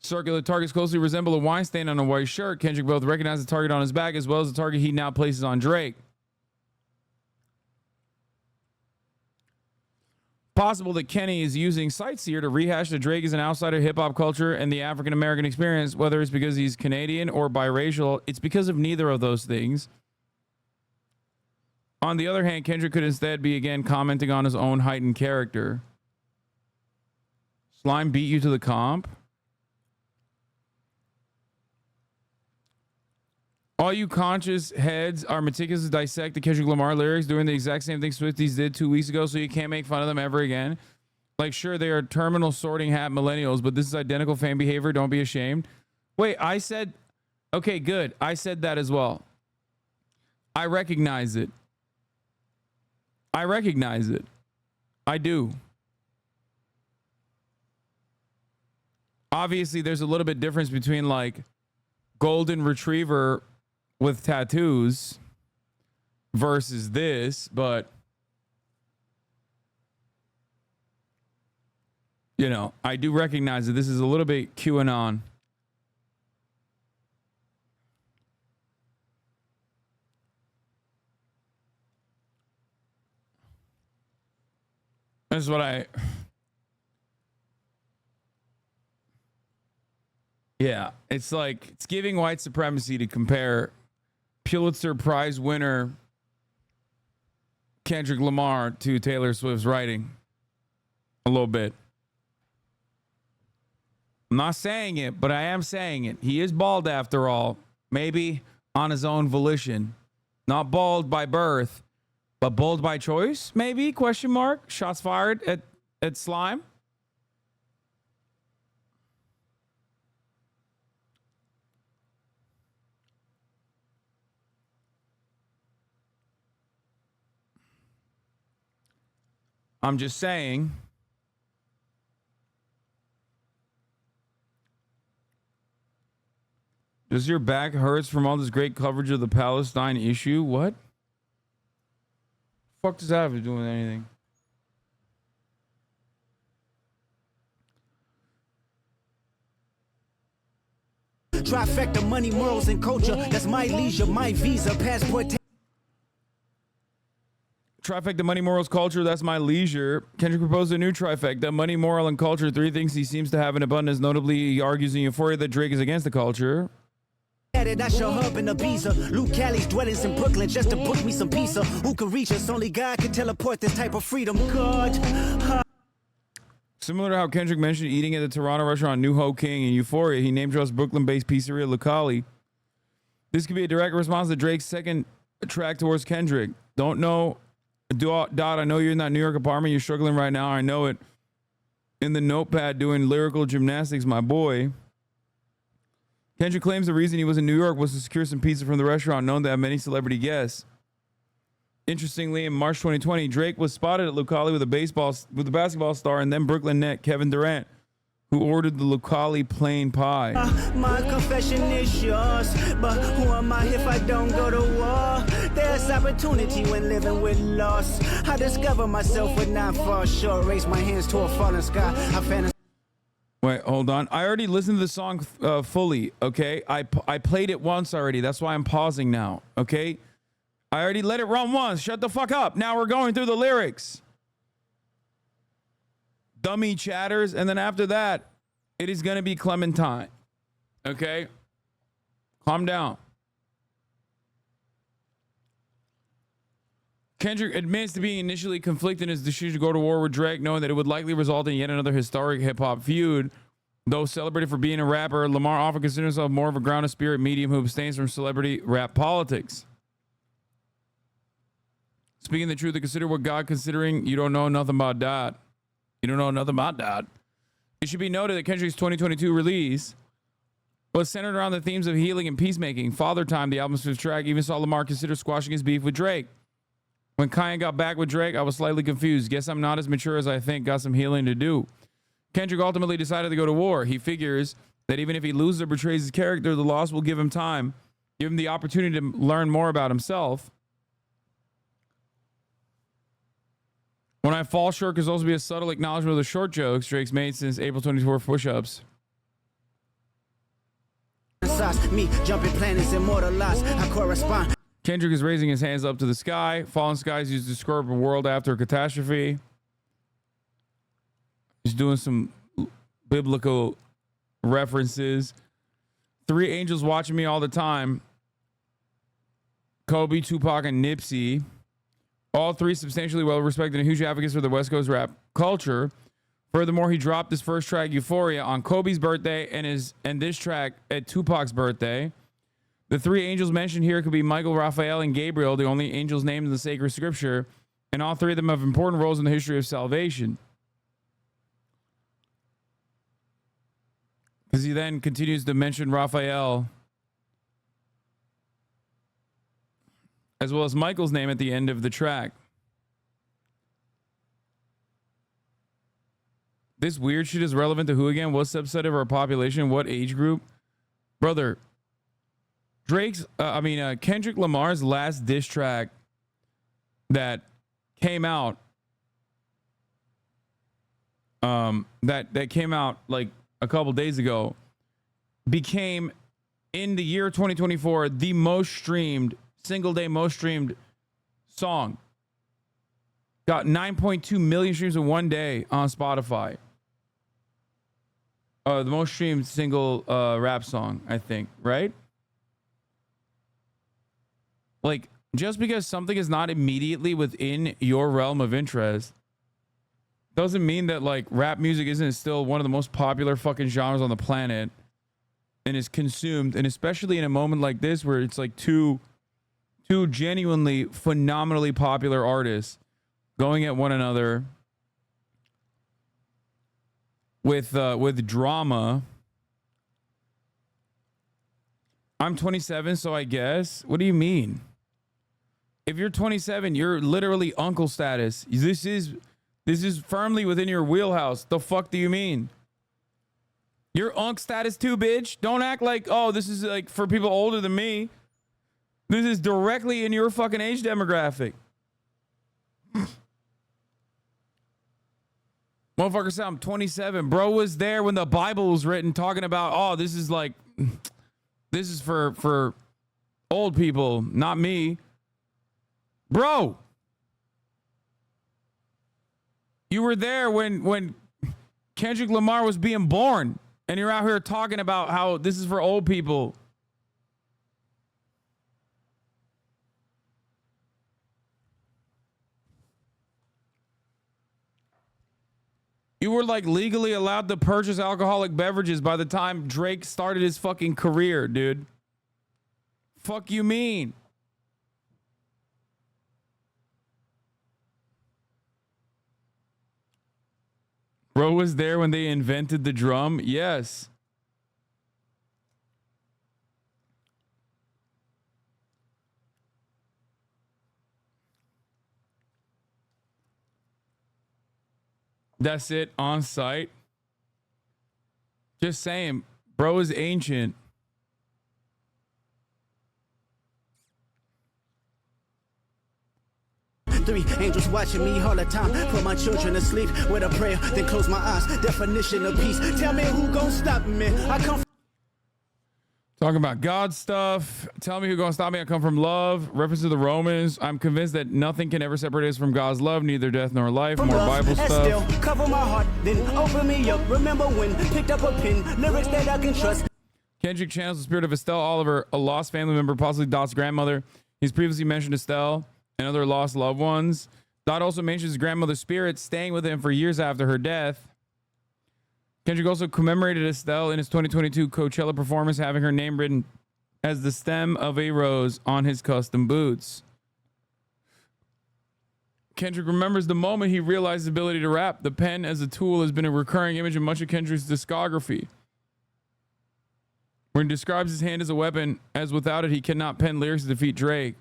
Circular targets closely resemble a wine stain on a white shirt. Kendrick both recognized the target on his back as well as the target he now places on Drake. Possible that Kenny is using Sightseer to rehash that Drake is an outsider hip-hop culture and the African-American experience, whether it's because he's Canadian or biracial. It's because of neither of those things. On the other hand, Kendrick could instead be again commenting on his own heightened character. Slime beat you to the comp? All you conscious heads are meticulous to dissect the Kendrick Lamar lyrics, doing the exact same thing Swifties did 2 weeks ago, so you can't make fun of them ever again. Like, sure, they are terminal sorting hat millennials, but this is identical fan behavior. Don't be ashamed. Wait, I said... Okay, good. I said that as well. I recognize it. I recognize it. I do. Obviously, there's a little bit difference between, like, golden retriever with tattoos versus this, but you know, I do recognize that this is a little bit QAnon. That's what Yeah, it's like it's giving white supremacy to compare Pulitzer Prize winner Kendrick Lamar to Taylor Swift's writing. A little bit. I'm not saying it, but I am saying it. He is bald after all. Maybe on his own volition. Not bald by birth, but bald by choice? Maybe? Question mark. Shots fired at Slime. I'm just saying. Does your back hurts from all this great coverage of the Palestine issue? What? The fuck does that have to do with anything? Trifecta, money, morals, and culture. That's my leisure, my visa, passport. Trifecta, money, morals, culture. That's my leisure. Kendrick proposed a new trifecta: money, moral, and culture. Three things he seems to have in abundance. Notably, he argues in Euphoria that Drake is against the culture. That's your hub in Ibiza. Luke Callie's dwellings in Brooklyn just to book me some pizza. Who can reach us? Only God can teleport this type of freedom. God. Similar to how Kendrick mentioned eating at the Toronto restaurant New Ho King in Euphoria, he named drops Brooklyn-based pizzeria Lucali. This could be a direct response to Drake's second track towards Kendrick. Don't know, Dot, I know you're in that New York apartment. You're struggling right now. I know it. In the notepad doing lyrical gymnastics, my boy. Kendrick claims the reason he was in New York was to secure some pizza from the restaurant known to have many celebrity guests. Interestingly, in March 2020, Drake was spotted at Lucali with a basketball star and then Brooklyn net Kevin Durant, who ordered the Lucali plain pie. My confession is yours, but who am I if I don't go to war? There's opportunity when living with loss. I discover myself would not fall short. Raise my hands to a fallen sky. I fantasize. Wait, hold on. I already listened to the song fully, okay? I played it once already. That's why I'm pausing now, okay? I already let it run once. Shut the fuck up. Now we're going through the lyrics. Dummy chatters. And then after that, it is going to be Clementine, okay? Calm down. Kendrick admits to being initially conflicted in his decision to go to war with Drake, knowing that it would likely result in yet another historic hip-hop feud. Though celebrated for being a rapper, Lamar often considers himself more of a grounded-spirit medium who abstains from celebrity rap politics. Speaking the truth to consider what God considering, you don't know nothing about that. You don't know nothing about that. It should be noted that Kendrick's 2022 release was centered around the themes of healing and peacemaking. Father Time, the album's fifth track, even saw Lamar consider squashing his beef with Drake. When Kanye got back with Drake, I was slightly confused. Guess I'm not as mature as I think. Got some healing to do. Kendrick ultimately decided to go to war. He figures that even if he loses or betrays his character, the loss will give him time, give him the opportunity to learn more about himself. When I fall short could also be a subtle acknowledgement of the short jokes Drake's made since April 24 push-ups. Me jumping planets, immortalized. I correspond. Kendrick is raising his hands up to the sky. Fallen skies used to describe a world after a catastrophe. He's doing some biblical references. Three angels watching me all the time. Kobe, Tupac, and Nipsey. All three substantially well-respected and huge advocates for the West Coast rap culture. Furthermore, he dropped his first track, Euphoria, on Kobe's birthday and this track at Tupac's birthday. The three angels mentioned here could be Michael, Raphael, and Gabriel, the only angels named in the sacred scripture, and all three of them have important roles in the history of salvation. Because he then continues to mention Raphael, as well as Michael's name at the end of the track. This weird shit is relevant to who again? What subset of our population? What age group? Brother, Kendrick Lamar's last diss track that came out, that came out like a couple days ago, became in the year 2024 the most streamed, single day most streamed song. Got 9.2 million streams in one day on Spotify. The most streamed single rap song, I think, right? Like, just because something is not immediately within your realm of interest doesn't mean that, like, rap music isn't still one of the most popular fucking genres on the planet and is consumed, and especially in a moment like this where it's like two genuinely phenomenally popular artists going at one another with drama. I'm 27, so I guess. What do you mean? If you're 27, you're literally uncle status. This is firmly within your wheelhouse. The fuck do you mean? You're unc status too, bitch. Don't act like, oh, this is like for people older than me. This is directly in your fucking age demographic. Motherfucker said I'm 27. Bro was there when the Bible was written talking about, oh, this is for old people, not me. Bro, you were there when Kendrick Lamar was being born, and you're out here talking about how this is for old people. You were like legally allowed to purchase alcoholic beverages by the time Drake started his fucking career, dude. Fuck you mean? Bro was there when they invented the drum? Yes. That's it, on site. Just saying, bro is ancient. Three angels watching me all the time. Put my children to sleep with a prayer, then close my eyes. Definition of peace. Tell me who gon' stop me. I come Talking about God stuff. Tell me who gonna stop me. I come from love. Reference to the Romans. I'm convinced that nothing can ever separate us from God's love, neither death nor life. More Bible stuff. Still cover my heart, then open me up. Remember when picked up a pen, lyrics that I can trust. Kendrick channels the spirit of Estelle Oliver, a lost family member, possibly Dot's grandmother. He's previously mentioned Estelle and other lost loved ones. Dot also mentions his grandmother's spirit staying with him for years after her death. Kendrick also commemorated Estelle in his 2022 Coachella performance, having her name written as the stem of a rose on his custom boots. Kendrick remembers the moment he realized his ability to rap. The pen as a tool has been a recurring image in much of Kendrick's discography. When he describes his hand as a weapon, as without it, he cannot pen lyrics to defeat Drake.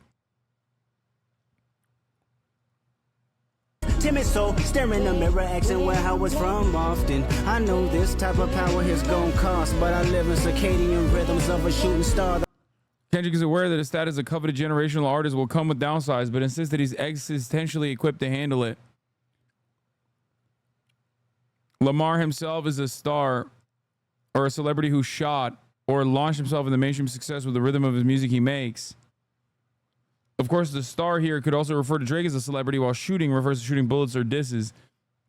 Timid soul, staring in the mirror, asking where I was from often. I know this type of power is gon' cost, but I live in circadian rhythms of a shooting star. Kendrick is aware that his status as a coveted generational artist will come with downsides, but insists that he's existentially equipped to handle it. Lamar himself is a star or a celebrity who shot or launched himself into mainstream success with the rhythm of his music he makes. Of course, the star here could also refer to Drake as a celebrity, while shooting refers to shooting bullets or disses.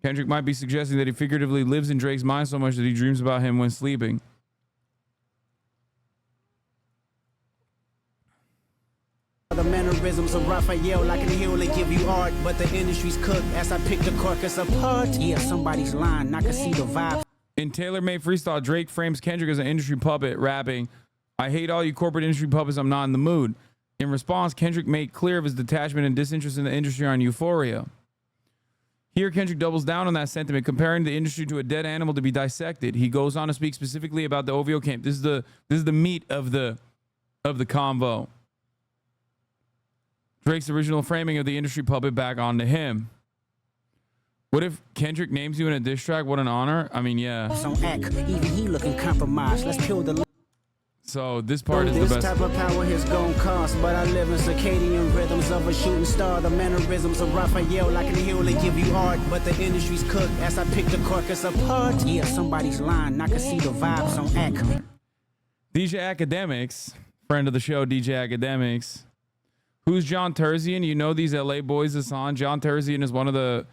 Kendrick might be suggesting that he figuratively lives in Drake's mind so much that he dreams about him when sleeping. The mannerisms of Raphael, I can heal and give you art, but the industry's cooked as I pick the carcass apart. Yeah, somebody's lying, I can see the vibe. In tailor-made freestyle, Drake frames Kendrick as an industry puppet, rapping, "I hate all you corporate industry puppets, I'm not in the mood." In response, Kendrick made clear of his detachment and disinterest in the industry on Euphoria. Here, Kendrick doubles down on that sentiment, comparing the industry to a dead animal to be dissected. He goes on to speak specifically about the OVO camp. This is the meat of the convo. Drake's original framing of the industry puppet back onto him. What if Kendrick names you in a diss track? What an honor. I mean, yeah. Even he looking compromised. Let's peel the. So this part is the This best. type of power is gon' cost, but I live in circadian rhythms of a shooting star. The mannerisms of Raphael, I can heal and give you art, but the industry's cooked as I pick the carcass apart. Yeah, somebody's lying, I can see the vibes on act. DJ Academics, friend of the show, DJ Academics. Who's John Terzian? You know these LA boys, Hasan. John Terzian is one of the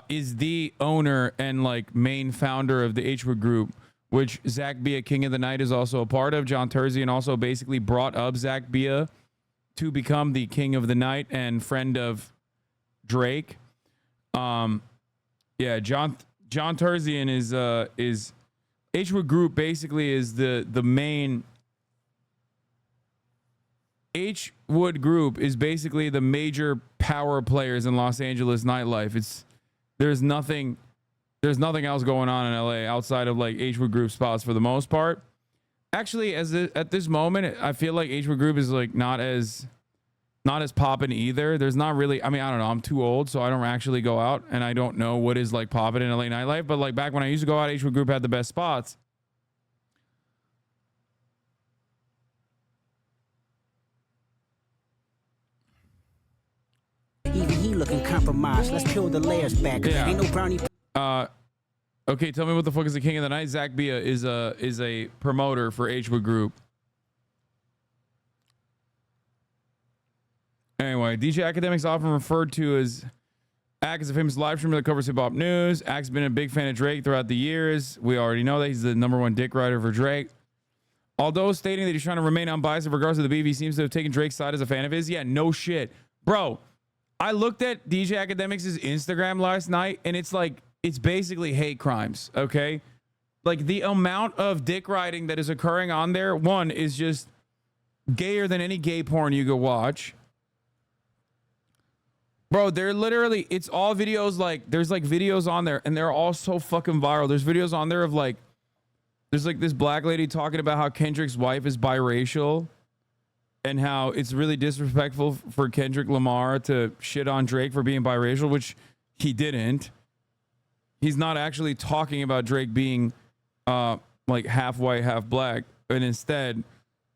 is the owner and like main founder of the H-Word Group, which Zach Bia, King of the Night, is also a part of. John Terzian also basically brought up Zach Bia to become the King of the Night and friend of Drake. Yeah, John Terzian is H-Wood Group basically is the main. H-Wood Group is basically the major power players in Los Angeles nightlife. There's nothing else going on in LA outside of like H-Wood Group spots for the most part. Actually, at this moment, I feel like H-Wood Group is like not as poppin' either. There's not really, I mean, I don't know, I'm too old, so I don't actually go out and I don't know what is like poppin' in LA nightlife. But like back when I used to go out, H-Wood Group had the best spots. Even he looking compromised. Let's peel the layers back. Yeah. Ain't no brownie. Okay, tell me what the fuck is the King of the Night? Zach Bia is a promoter for H-Wood Group. Anyway, DJ Academics often referred to as Ack is a famous live streamer that covers hip-hop news. Ack's been a big fan of Drake throughout the years. We already know that he's the #1 dick rider for Drake. Although stating that he's trying to remain unbiased in regards to the beef, he seems to have taken Drake's side as a fan of his. Yeah, no shit. Bro, I looked at DJ Academics' Instagram last night, and it's like, it's basically hate crimes, okay? Like, the amount of dick riding that is occurring on there, one, is just gayer than any gay porn you could watch. Bro, they're literally, it's all videos like, there's like videos on there, and they're all so fucking viral. There's videos on there of like, there's like this black lady talking about how Kendrick's wife is biracial and how it's really disrespectful for Kendrick Lamar to shit on Drake for being biracial, which he didn't. He's not actually talking about Drake being like half white, half black, and instead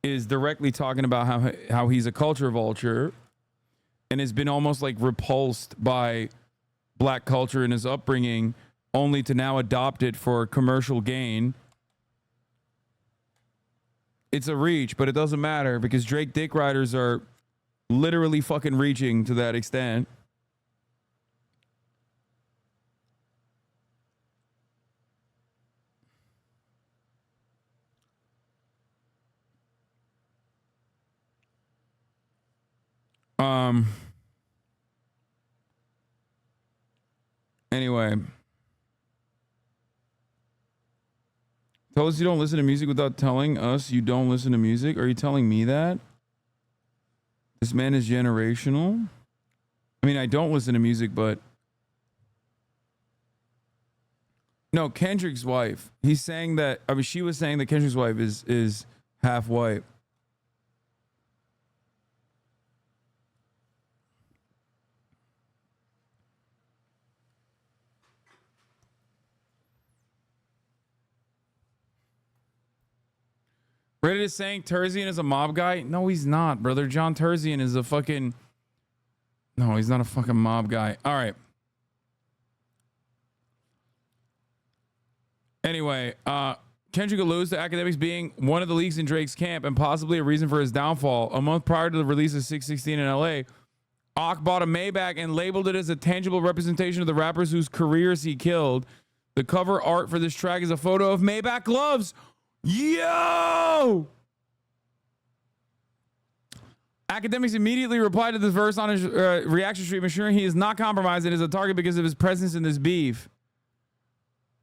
is directly talking about how he's a culture vulture and has been almost like repulsed by black culture in his upbringing, only to now adopt it for commercial gain. It's a reach, but it doesn't matter because Drake dick riders are literally fucking reaching to that extent. Anyway. Tell us you don't listen to music without telling us you don't listen to music. Are you telling me that? This man is generational. I mean, I don't listen to music, but no, Kendrick's wife. He's saying that, I mean, she was saying that Kendrick's wife is half white. Reddit is saying Terzian is a mob guy. No, he's not, brother. John Terzian is a fucking... No, he's not a fucking mob guy. All right. Anyway, Kendrick alludes to academics being one of the leaks in Drake's camp and possibly a reason for his downfall. A month prior to the release of 616 in LA, Ock bought a Maybach and labeled it as a tangible representation of the rappers whose careers he killed. The cover art for this track is a photo of Maybach gloves. Yo! Academics immediately replied to this verse on his reaction stream, assuring he is not compromised and is a target because of his presence in this beef.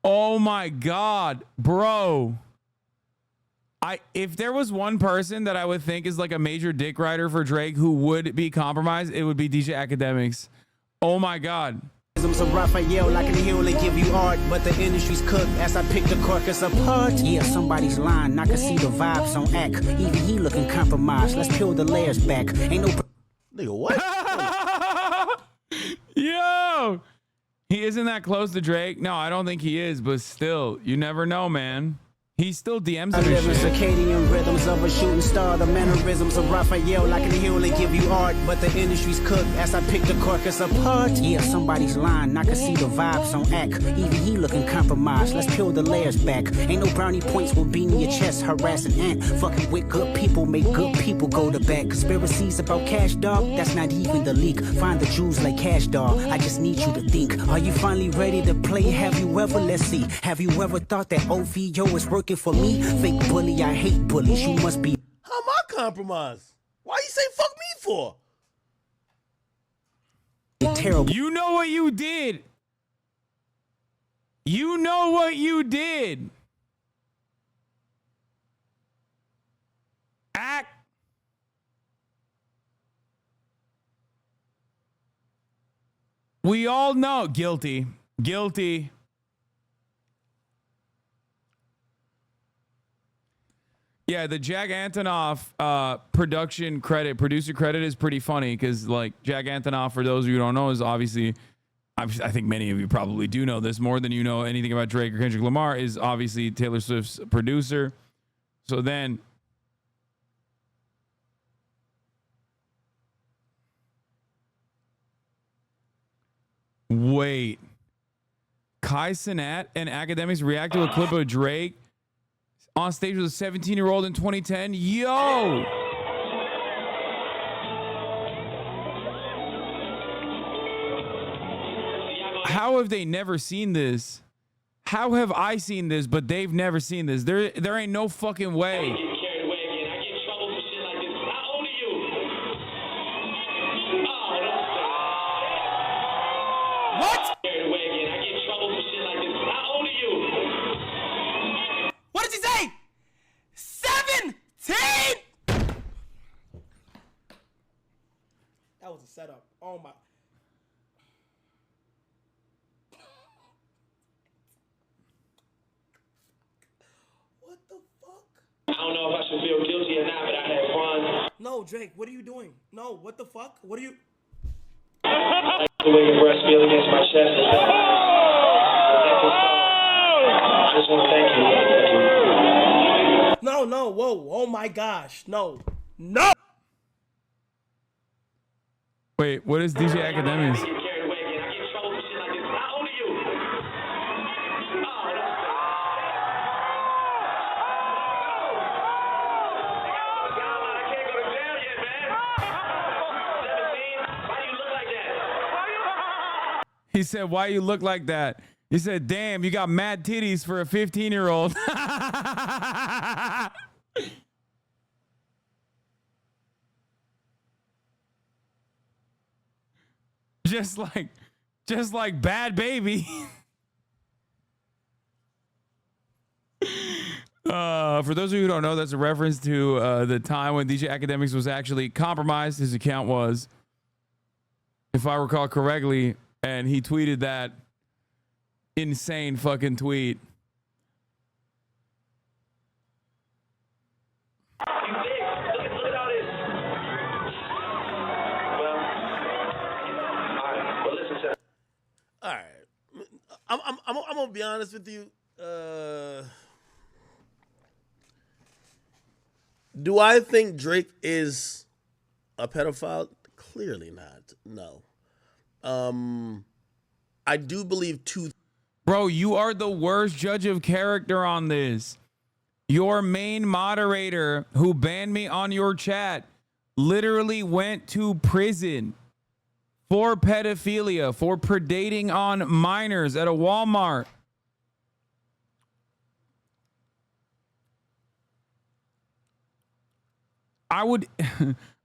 Oh my God, bro. If there was one person that I would think is like a major dick rider for Drake who would be compromised, it would be DJ Academics. Oh my God. Some Raphael, I can heal and give you art, but the industry's cooked as I pick the carcass apart. Yeah, somebody's lying, I can see the vibes on Ack. Even he looking compromised. Let's peel the layers back. Ain't no... Nigga, what? Yo! He isn't that close to Drake. No, I don't think he is, but still, you never know, man. He still DMs I him live in and shit. circadian rhythms of a shooting star. The mannerisms of Raphael, I can heal and give you art. But the industry's cooked as I pick the carcass apart. Yeah, somebody's lying. I can see the vibes on act. Even he looking compromised. Let's peel the layers back. Ain't no brownie points will be in your chest. Harassing ant. Fucking with good people make good people go to bed. Conspiracies about cash, dog. That's not even the leak. Find the Jews like cash, dog. I just need you to think. Are you finally ready to play? Have you ever? Let's see. Have you ever thought that OVO is working for me? Fake bully, I hate bullies. You must be. How am I compromised? Why you say fuck me for? Terrible. You know what you did. You know what you did. Act. We all know. Guilty. Guilty. Yeah, the Jack Antonoff producer credit is pretty funny because, like, Jack Antonoff, for those of you who don't know, is obviously, I think many of you probably do know this more than you know anything about Drake or Kendrick Lamar, is obviously Taylor Swift's producer. So then, wait, Kai Cenat and academics react to a clip of Drake on stage with a 17-year-old in 2010. Yo! How have they never seen this? How have I seen this, but they've never seen this? There ain't no fucking way. What? What did you say? 17? That was a setup. Oh my. What the fuck? I don't know if I should feel guilty or not, but I had fun. No, Drake, what are you doing? No, what the fuck? What are you? The way your breast feel against my chest. I just want to thank you. No, no, whoa, oh my gosh, no, no. Wait, what is DJ Academics? He said, why you look like that? He said, damn, you got mad titties for a 15-year-old. just like Bad Baby. For those of you who don't know, that's a reference to the time when DJ Academics was actually compromised. His account was, if I recall correctly, and he tweeted that insane fucking tweet. All right, I'm gonna be honest with you. Do I think Drake is a pedophile? Clearly not. No. I do believe two. Bro, you are the worst judge of character on this. Your main moderator who banned me on your chat literally went to prison for pedophilia, for predating on minors at a Walmart. I would,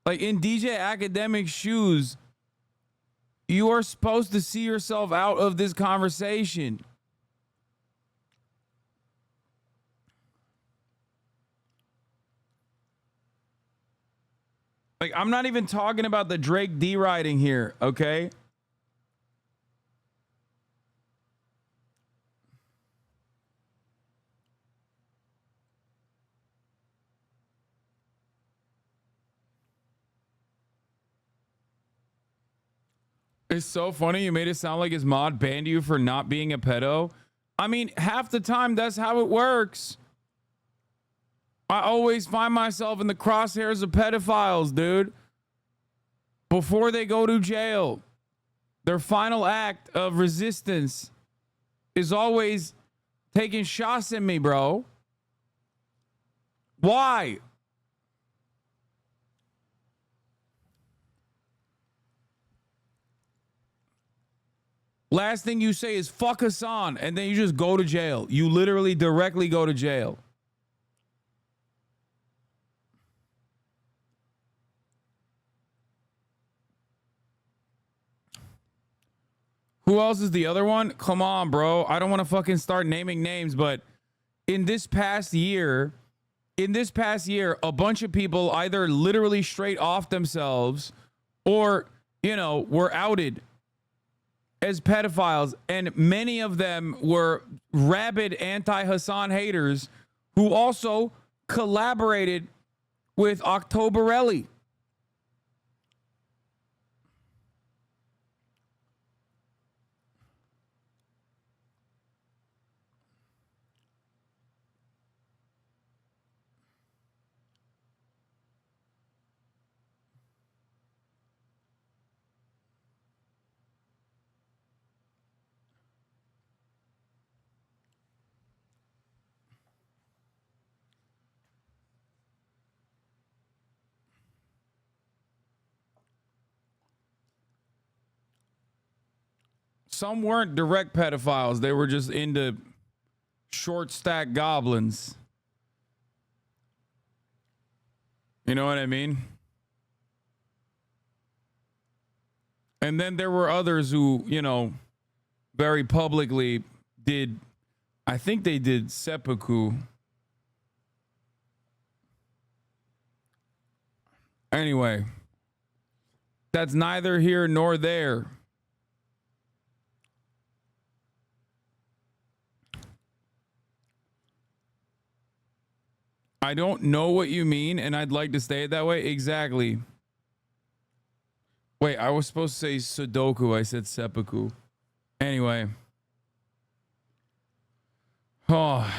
like, in DJ Academic's shoes, you are supposed to see yourself out of this conversation. Like, I'm not even talking about the Drake D-writing here, okay? It's so funny. You made it sound like his mod banned you for not being a pedo. I mean, half the time, that's how it works. I always find myself in the crosshairs of pedophiles, dude. Before they go to jail, their final act of resistance is always taking shots at me, bro. Why? Last thing you say is fuck Hasan, and then you just go to jail. You literally directly go to jail. Who else is the other one? Come on, bro. I don't want to fucking start naming names, but in this past year, a bunch of people either literally straight off themselves or, you know, were outed as pedophiles, and many of them were rabid anti-Hasan haters who also collaborated with Octoberelli. Some weren't direct pedophiles. They were just into short stack goblins. You know what I mean? And then there were others who, you know, very publicly did, I think they did seppuku. Anyway, that's neither here nor there. I don't know what you mean, and I'd like to say it that way. Exactly. Wait, I was supposed to say Sudoku. I said seppuku. Anyway. Oh.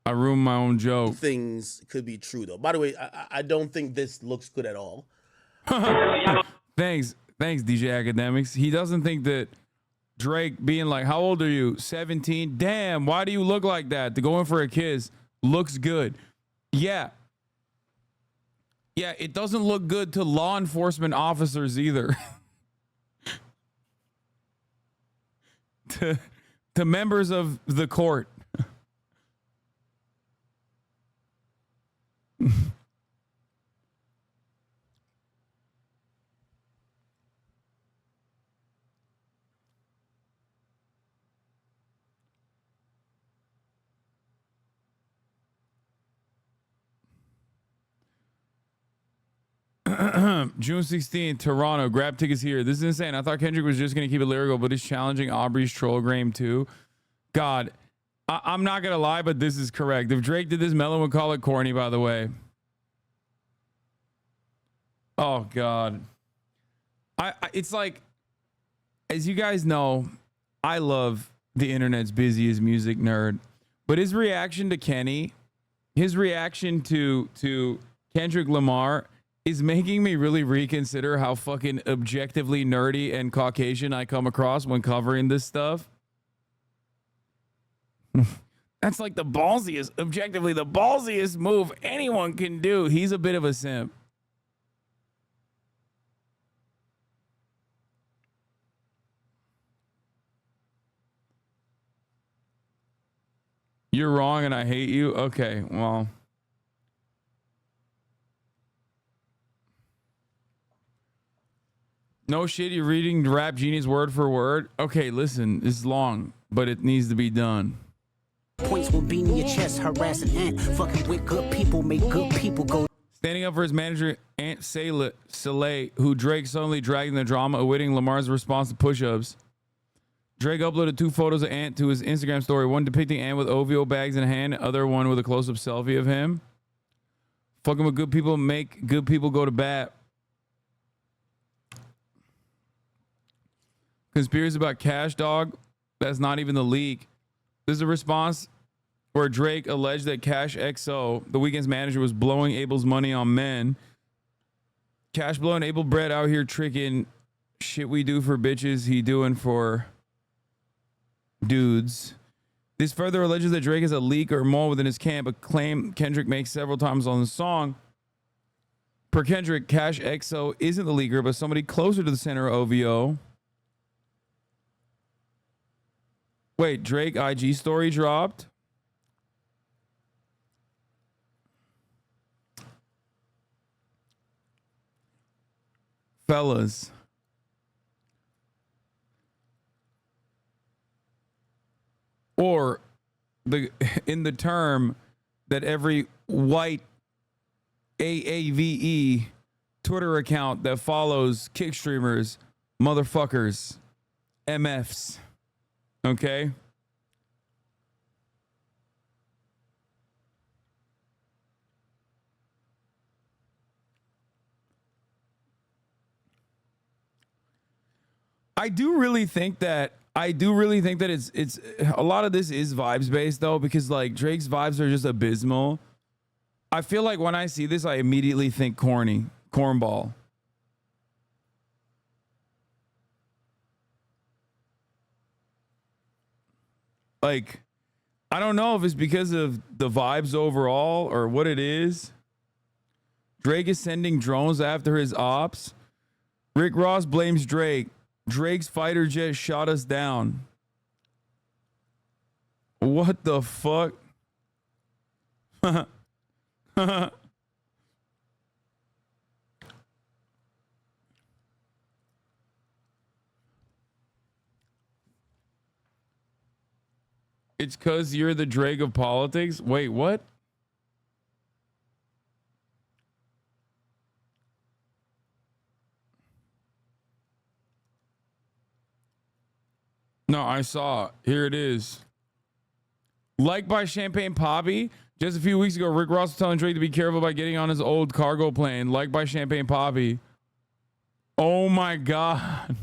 I ruined my own joke. Things could be true, though. By the way, I don't think this looks good at all. Thanks, DJ Academics. He doesn't think that Drake being like, how old are you? 17. Damn, why do you look like that? To go in for a kiss looks good. Yeah. Yeah, it doesn't look good to law enforcement officers either. to members of the court. June 16th, Toronto. Grab tickets here. This is insane. I thought Kendrick was just going to keep it lyrical, but he's challenging Aubrey's troll game too. God, I'm not going to lie, but this is correct. If Drake did this, Melon would call it corny, by the way. Oh, God. It's like, as you guys know, I love the internet's busiest music nerd. But his reaction to Kenny, his reaction to Kendrick Lamar is making me really reconsider how fucking objectively nerdy and Caucasian I come across when covering this stuff. That's like the ballsiest, objectively the ballsiest move anyone can do. He's a bit of a simp. You're wrong and I hate you? Okay, well. No shit, you're reading Rap Genius word for word? Okay, listen, it's long, but it needs to be done. Points will be in your chest, harassing ant. Fucking with good people, make good people go. Standing up for his manager, Ant Saleh, who Drake suddenly dragged in the drama, awaiting Lamar's response to push-ups. Drake uploaded 2 photos of Ant to his Instagram story, one depicting Ant with OVO bags in hand, other one with a close-up selfie of him. Fucking with good people make good people go to bat. Conspiracy about Cash Dog. That's not even the leak. This is a response where Drake alleged that Cash XO, the Weeknd's manager, was blowing Abel's money on men. Cash blowing Abel bread out here tricking. Shit we do for bitches, he doing for dudes. This further alleges that Drake is a leak or mole within his camp, a claim Kendrick makes several times on the song. Per Kendrick, Cash XO isn't the leaker, but somebody closer to the center of OVO. Wait, Drake IG story dropped? Fellas. Or in the term that every white AAVE Twitter account that follows kick streamers, motherfuckers, MFs, okay? I do really think that it's a lot of this is vibes based though, because like Drake's vibes are just abysmal. I feel like when I see this, I immediately think cornball. Like, I don't know if it's because of the vibes overall or what it is. Drake is sending drones after his ops. Rick Ross blames Drake. Drake's fighter jet shot us down. What the fuck? It's because you're the Drake of politics? Wait, what? No, I saw. Here it is. Like by Champagne Poppy. Just a few weeks ago, Rick Ross was telling Drake to be careful about getting on his old cargo plane. Like by Champagne Poppy. Oh my God.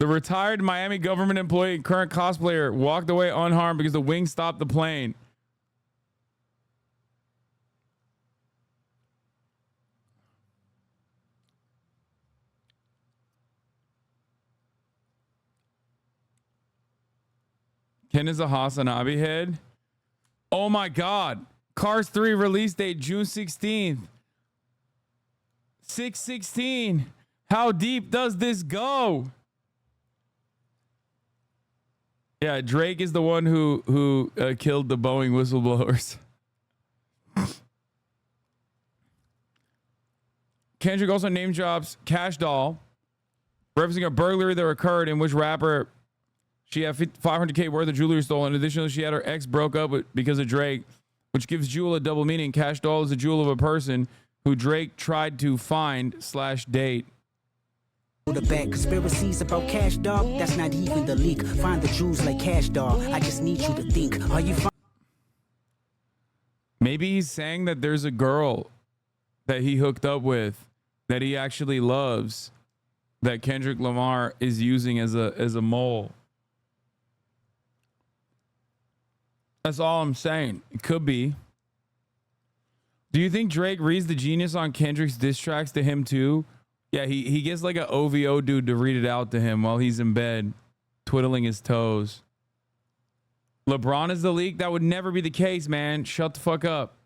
The retired Miami government employee and current cosplayer walked away unharmed because the wing stopped the plane. Ken is a HasanAbi head. Oh my God. Cars 3 release date June 16th. 6/16. How deep does this go? Yeah, Drake is the one who killed the Boeing whistleblowers. Kendrick also name drops Cash Doll, referencing a burglary that occurred in which rapper she had $500K worth of jewelry stolen. Additionally, she had her ex broke up with because of Drake, which gives jewel a double meaning. Cash Doll is a jewel of a person who Drake tried to find/date. The bad conspiracies about Cash Dog, that's not even the leak. Find the jewels like Cash Dog. I just need you to think. Are you Maybe he's saying that there's a girl that he hooked up with that he actually loves that Kendrick Lamar is using as a mole. That's all I'm saying. It could be. Do you think Drake reads the genius on Kendrick's diss tracks to him too? Yeah, he gets like an OVO dude to read it out to him while he's in bed, twiddling his toes. LeBron is the leak? That would never be the case, man. Shut the fuck up.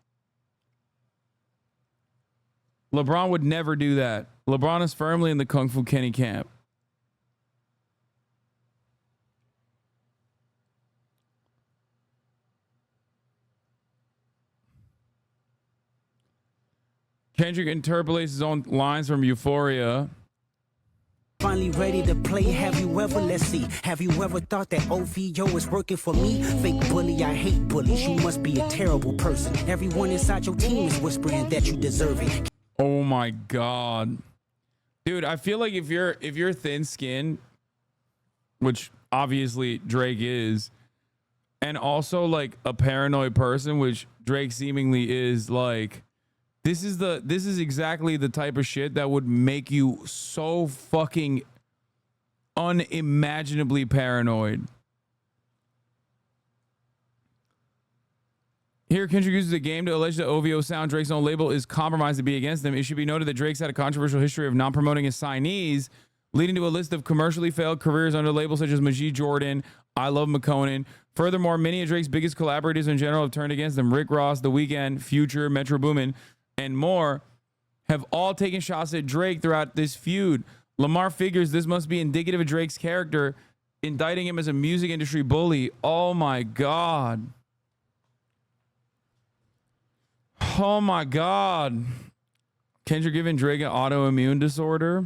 LeBron would never do that. LeBron is firmly in the Kung Fu Kenny camp. Kendrick interpolates his own lines from Euphoria. finally ready to play? Have you ever, let's see, have you ever thought that OVO is working for me? Fake bully, I hate bullies. You must be a terrible person. Everyone inside your team is whispering that you deserve it. Oh my God. Dude, I feel like if you're thin skinned, which obviously Drake is, and also like a paranoid person, which Drake seemingly is, like, this is exactly the type of shit that would make you so fucking unimaginably paranoid. Here, Kendrick uses a game to allege that OVO Sound, Drake's own label, is compromised to be against them. It should be noted that Drake's had a controversial history of non-promoting his signees, leading to a list of commercially failed careers under labels such as Majid Jordan, I Love McConan. Furthermore, many of Drake's biggest collaborators in general have turned against him. Rick Ross, The Weeknd, Future, Metro Boomin, and more have all taken shots at Drake throughout this feud. Lamar figures this must be indicative of Drake's character, indicting him as a music industry bully. Oh my God. Oh my God. Kendrick giving Drake an autoimmune disorder.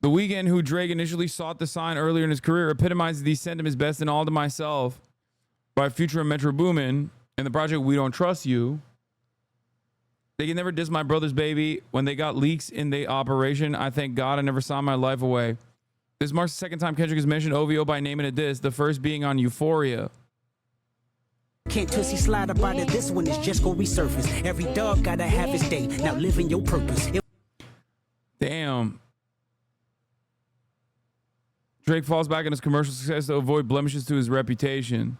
The Weeknd, who Drake initially sought to sign earlier in his career, epitomizes these sentiments best in All to Myself by Future and Metro Boomin and the project We Don't Trust You. They can never diss my brother's baby. When they got leaks in the operation, I thank God I never saw my life away. This marks the second time Kendrick has mentioned OVO by name in a diss, the first being on Euphoria. Can't Tootsie slide up out of this one, it's just gonna resurface. Every dog gotta have his day. Now live in your purpose. Damn. Drake falls back on his commercial success to avoid blemishes to his reputation.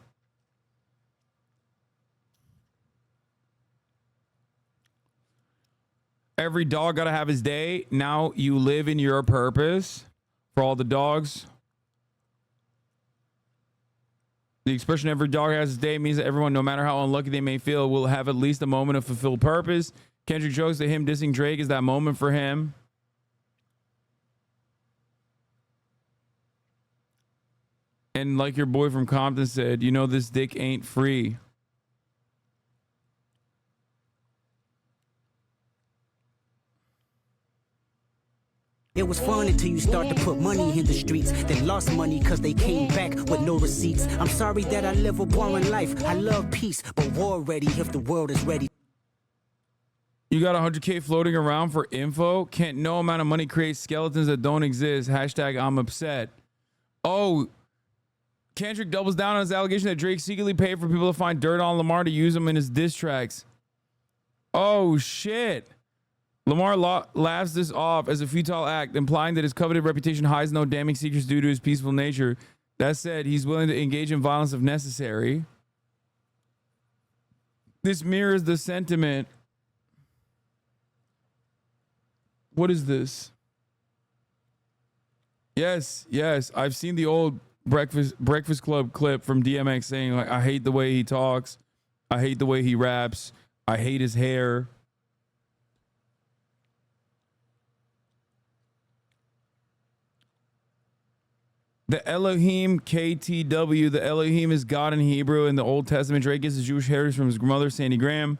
Every dog gotta have his day. Now you live in your purpose. For all the dogs. The expression every dog has his day means that everyone, no matter how unlucky they may feel, will have at least a moment of fulfilled purpose. Kendrick jokes that him dissing Drake is that moment for him. And like your boy from Compton said, you know this dick ain't free. It was fun until you start to put money in the streets. Then lost money cause they came back with no receipts. I'm sorry that I live a boring life. I love peace, but war ready if the world is ready. You got 100K floating around for info? Can't no amount of money create skeletons that don't exist. Hashtag I'm upset. Oh, Kendrick doubles down on his allegation that Drake secretly paid for people to find dirt on Lamar to use them in his diss tracks. Oh, shit. Lamar laughs this off as a futile act, implying that his coveted reputation hides no damning secrets due to his peaceful nature. That said, he's willing to engage in violence if necessary. This mirrors the sentiment. What is this? Yes, I've seen the old Breakfast Club clip from DMX saying, like, I hate the way he talks. I hate the way he raps. I hate his hair. The Elohim KTW, the Elohim is God in Hebrew. In the Old Testament, Drake gets his Jewish heritage from his mother, Sandy Graham.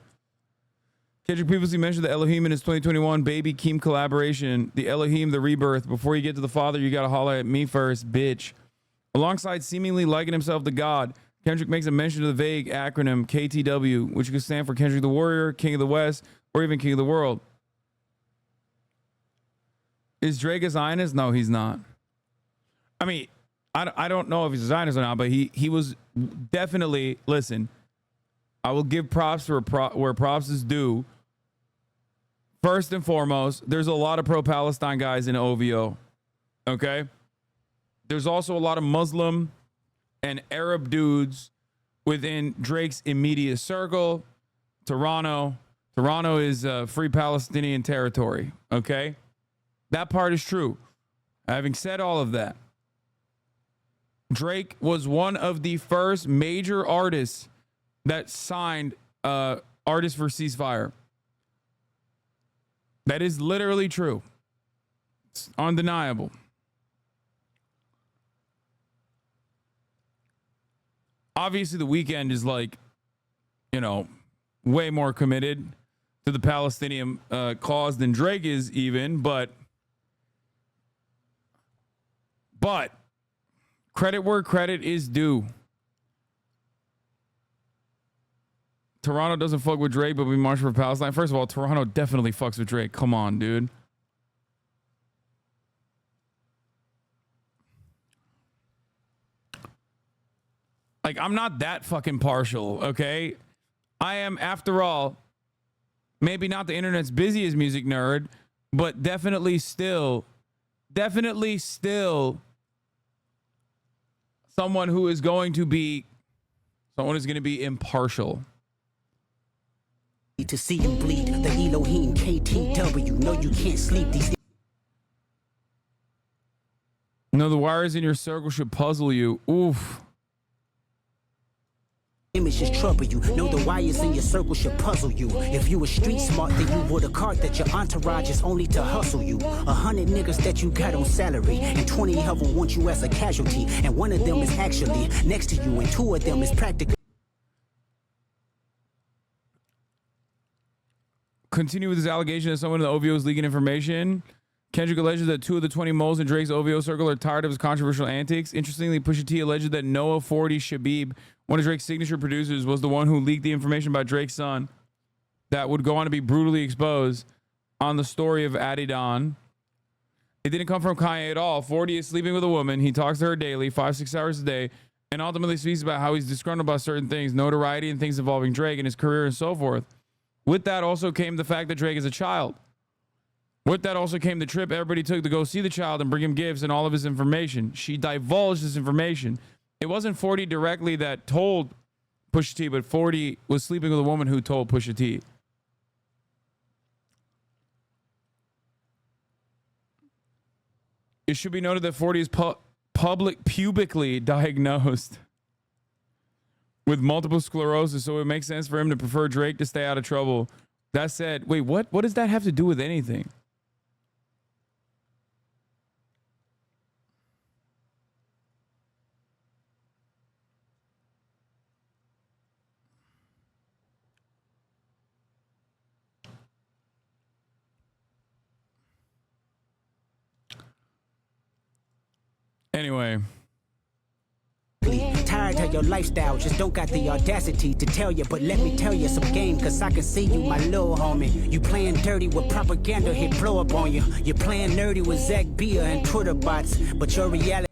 Kendrick previously mentioned the Elohim in his 2021 Baby Keem collaboration. The Elohim, the rebirth. Before you get to the Father, you gotta holler at me first, bitch. Alongside seemingly liking himself to God, Kendrick makes a mention of the vague acronym KTW, which could stand for Kendrick the Warrior, King of the West, or even King of the World. Is Drake a Zionist? No, he's not. I mean, I don't know if he's a Zionist or not, but he was definitely, listen, I will give props where props is due. First and foremost, there's a lot of pro-Palestine guys in OVO, okay? There's also a lot of Muslim and Arab dudes within Drake's immediate circle. Toronto is free Palestinian territory, okay? That part is true. Having said all of that, Drake was one of the first major artists that signed Artists for Ceasefire. That is literally true. It's undeniable. Obviously, The Weeknd is like, you know, way more committed to the Palestinian cause than Drake is even, but credit where credit is due. Toronto doesn't fuck with Drake, but we march for Palestine. First of all, Toronto definitely fucks with Drake. Come on, dude. Like, I'm not that fucking partial, okay? I am, after all, maybe not the internet's busiest music nerd, but definitely still someone who is going to be impartial. To see you bleed, the Elohim KTW. No, you can't sleep. These No, the wires in your circle should puzzle you. Oof. images trouble you. No, the wires in your circle should puzzle you. If you were street smart, then you would have caught that your entourage is only to hustle you. 100 niggas that you got on salary, and 20 of them want you as a casualty. And one of them is actually next to you, and 2 of them is practical. Continue with this allegation that someone in the OVO is leaking information. Kendrick alleges that 2 of the 20 moles in Drake's OVO circle are tired of his controversial antics. Interestingly, Pusha T alleged that Noah 40 Shabib, one of Drake's signature producers, was the one who leaked the information about Drake's son that would go on to be brutally exposed on the story of Adidon. It didn't come from Kanye at all. 40 is sleeping with a woman. He talks to her daily, 5-6 hours a day, and ultimately speaks about how he's disgruntled about certain things, notoriety and things involving Drake and his career and so forth. With that also came the fact that Drake is a child. With that also came the trip everybody took to go see the child and bring him gifts and all of his information. She divulged this information. It wasn't 40 directly that told Pusha T, but 40 was sleeping with a woman who told Pusha T. It should be noted that 40 is pubically diagnosed with multiple sclerosis, so it makes sense for him to prefer Drake to stay out of trouble. That said, wait, what does that have to do with anything? Anyway. Tired of your lifestyle, just don't got the audacity to tell you. But let me tell you some game, cause I can see you, my little homie. You playing dirty with propaganda, hit blow up on you. You're playing nerdy with Zach Bia and Twitter bots, but your reality.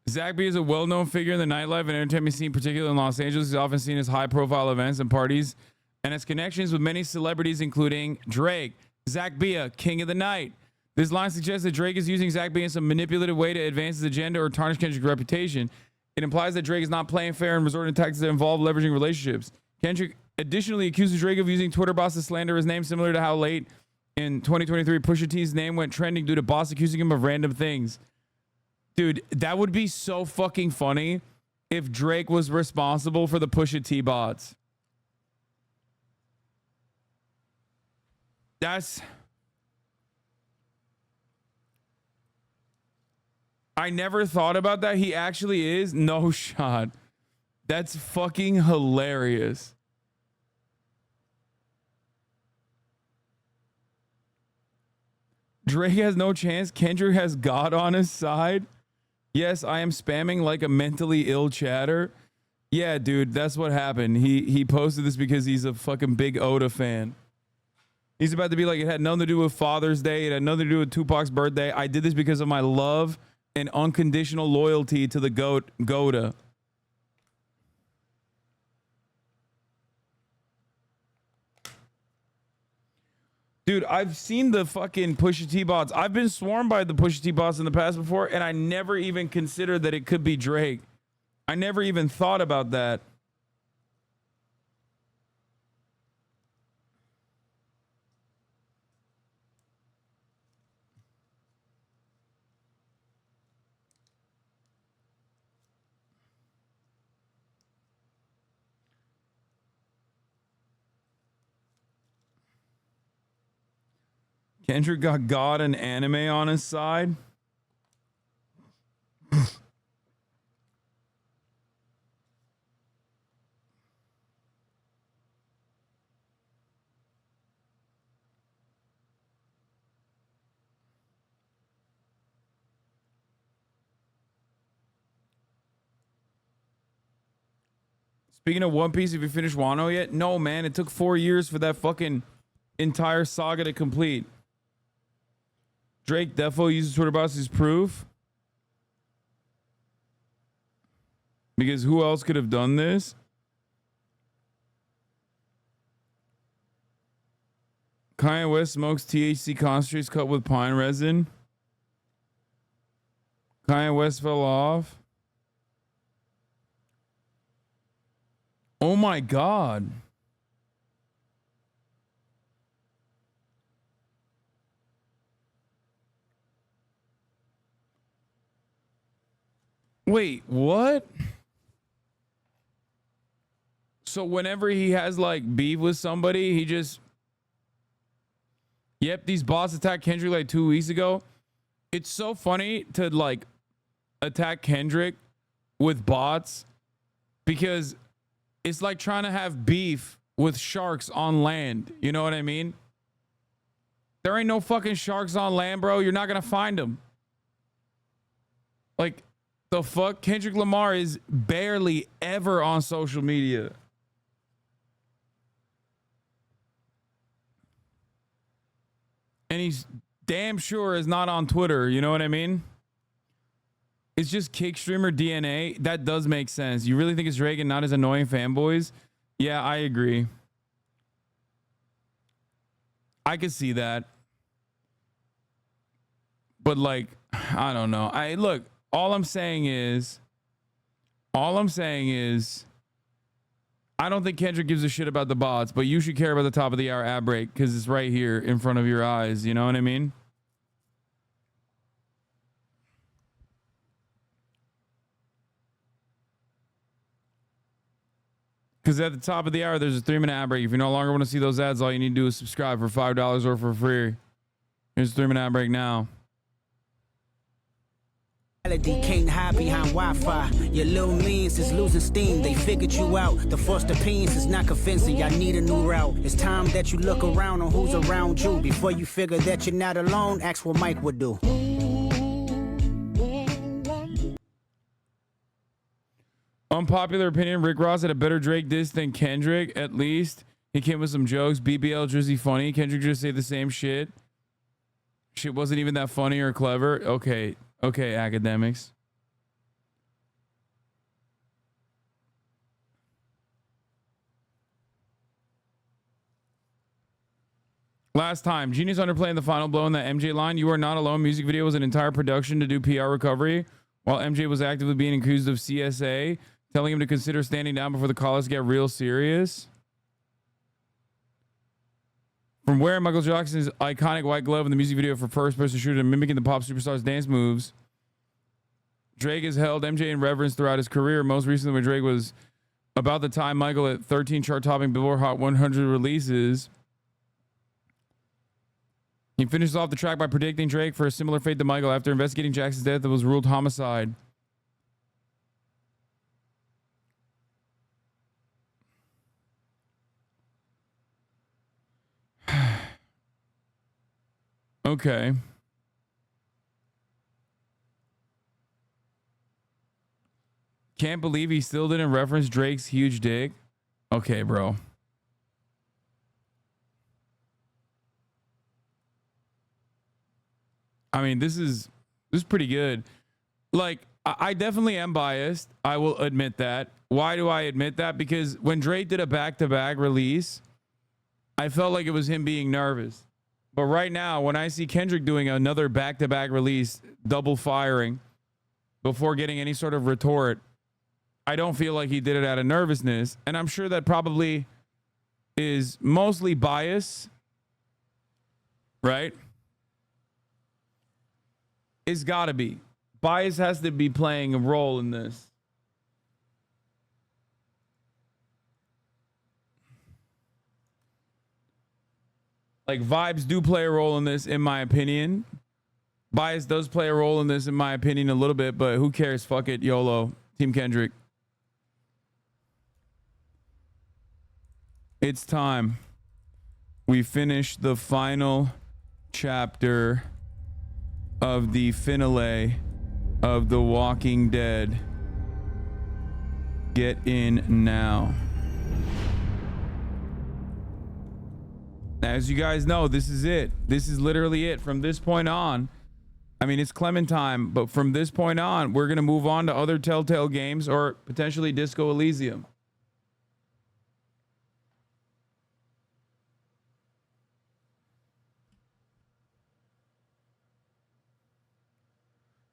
Zach B is a well-known figure in the nightlife and entertainment scene, particularly in Los Angeles. He's often seen as high-profile events and parties, and has connections with many celebrities, including Drake. Zach Bia, king of the night. This line suggests that Drake is using Zach B in some manipulative way to advance his agenda or tarnish Kendrick's reputation. It implies that Drake is not playing fair and resorting to tactics that involve leveraging relationships. Kendrick additionally accuses Drake of using Twitter bots to slander his name, similar to how late in 2023 Pusha T's name went trending due to bots accusing him of random things. Dude, that would be so fucking funny if Drake was responsible for the Pusha T bots. I never thought about that. He actually is. No shot. That's fucking hilarious. Drake has no chance. Kendrick has God on his side. Yes, I am spamming like a mentally ill chatter. Yeah, dude, that's what happened. He posted this because he's a fucking big Oda fan. He's about to be like, it had nothing to do with Father's Day. It had nothing to do with Tupac's birthday. I did this because of my love and unconditional loyalty to the GOAT, Goda. Dude, I've seen the fucking Pusha T bots. I've been swarmed by the Pusha T bots in the past before, and I never even considered that it could be Drake. I never even thought about that. Kendrick got God and anime on his side. Speaking of One Piece, have you finished Wano yet? No, man. It took 4 years for that fucking entire saga to complete. Drake defo uses Twitter bots as proof. Because who else could have done this? Kanye West smokes THC concentrates cut with pine resin. Kanye West fell off. Oh my God. Wait, what? So whenever he has like beef with somebody, he just... Yep, these bots attacked Kendrick like 2 weeks ago. It's so funny to like attack Kendrick with bots because it's like trying to have beef with sharks on land. You know what I mean? There ain't no fucking sharks on land, bro. You're not going to find them. Like, the fuck? Kendrick Lamar is barely ever on social media. And he's damn sure is not on Twitter. You know what I mean? It's just kick streamer DNA. That does make sense. You really think it's Drake and not his annoying fanboys? Yeah, I agree. I could see that. But like, I don't know. Look, all I'm saying is, I don't think Kendrick gives a shit about the bots, but you should care about the top of the hour ad break because it's right here in front of your eyes. You know what I mean? Because at the top of the hour, there's a 3-minute ad break. If you no longer want to see those ads, all you need to do is subscribe for $5 or for free. Here's a 3-minute ad break now. Can't hide behind Wi-Fi. Your little means is losing steam. They figured you out. The forced opinions is not convincing. I need a new route. It's time that you look around on who's around you. Before you figure that you're not alone, ask what Mike would do. Unpopular opinion, Rick Ross had a better Drake diss than Kendrick, at least. He came with some jokes. BBL, Drizzy funny. Kendrick just say the same shit. Shit wasn't even that funny or clever. Okay, academics. Last time, Genius underplaying the final blow in that MJ line. You are not alone. Music video was an entire production to do PR recovery, while MJ was actively being accused of CSA, telling him to consider standing down before the callers get real serious. From wearing Michael Jackson's iconic white glove in the music video for first-person shooter and mimicking the pop superstar's dance moves, Drake has held MJ in reverence throughout his career. Most recently, when Drake was about the time Michael at 13 chart-topping Billboard Hot 100 releases. He finishes off the track by predicting Drake for a similar fate to Michael after investigating Jackson's death that was ruled homicide. Okay. Can't believe he still didn't reference Drake's huge dick. Okay, bro. I mean, this is pretty good. Like, I definitely am biased. I will admit that. Why do I admit that? Because when Drake did a back-to-back release, I felt like it was him being nervous. But right now, when I see Kendrick doing another back-to-back release, double firing, before getting any sort of retort, I don't feel like he did it out of nervousness. And I'm sure that probably is mostly bias, right? It's got to be. Bias has to be playing a role in this. Like, vibes do play a role in this, in my opinion. Bias does play a role in this, in my opinion, a little bit, but who cares? Fuck it. YOLO. Team Kendrick. It's time. We finish the final chapter of the finale of The Walking Dead. Get in now. As you guys know, this is it. This is literally it. From this point on, I mean, it's Clementine, but from this point on, we're going to move on to other Telltale games or potentially Disco Elysium.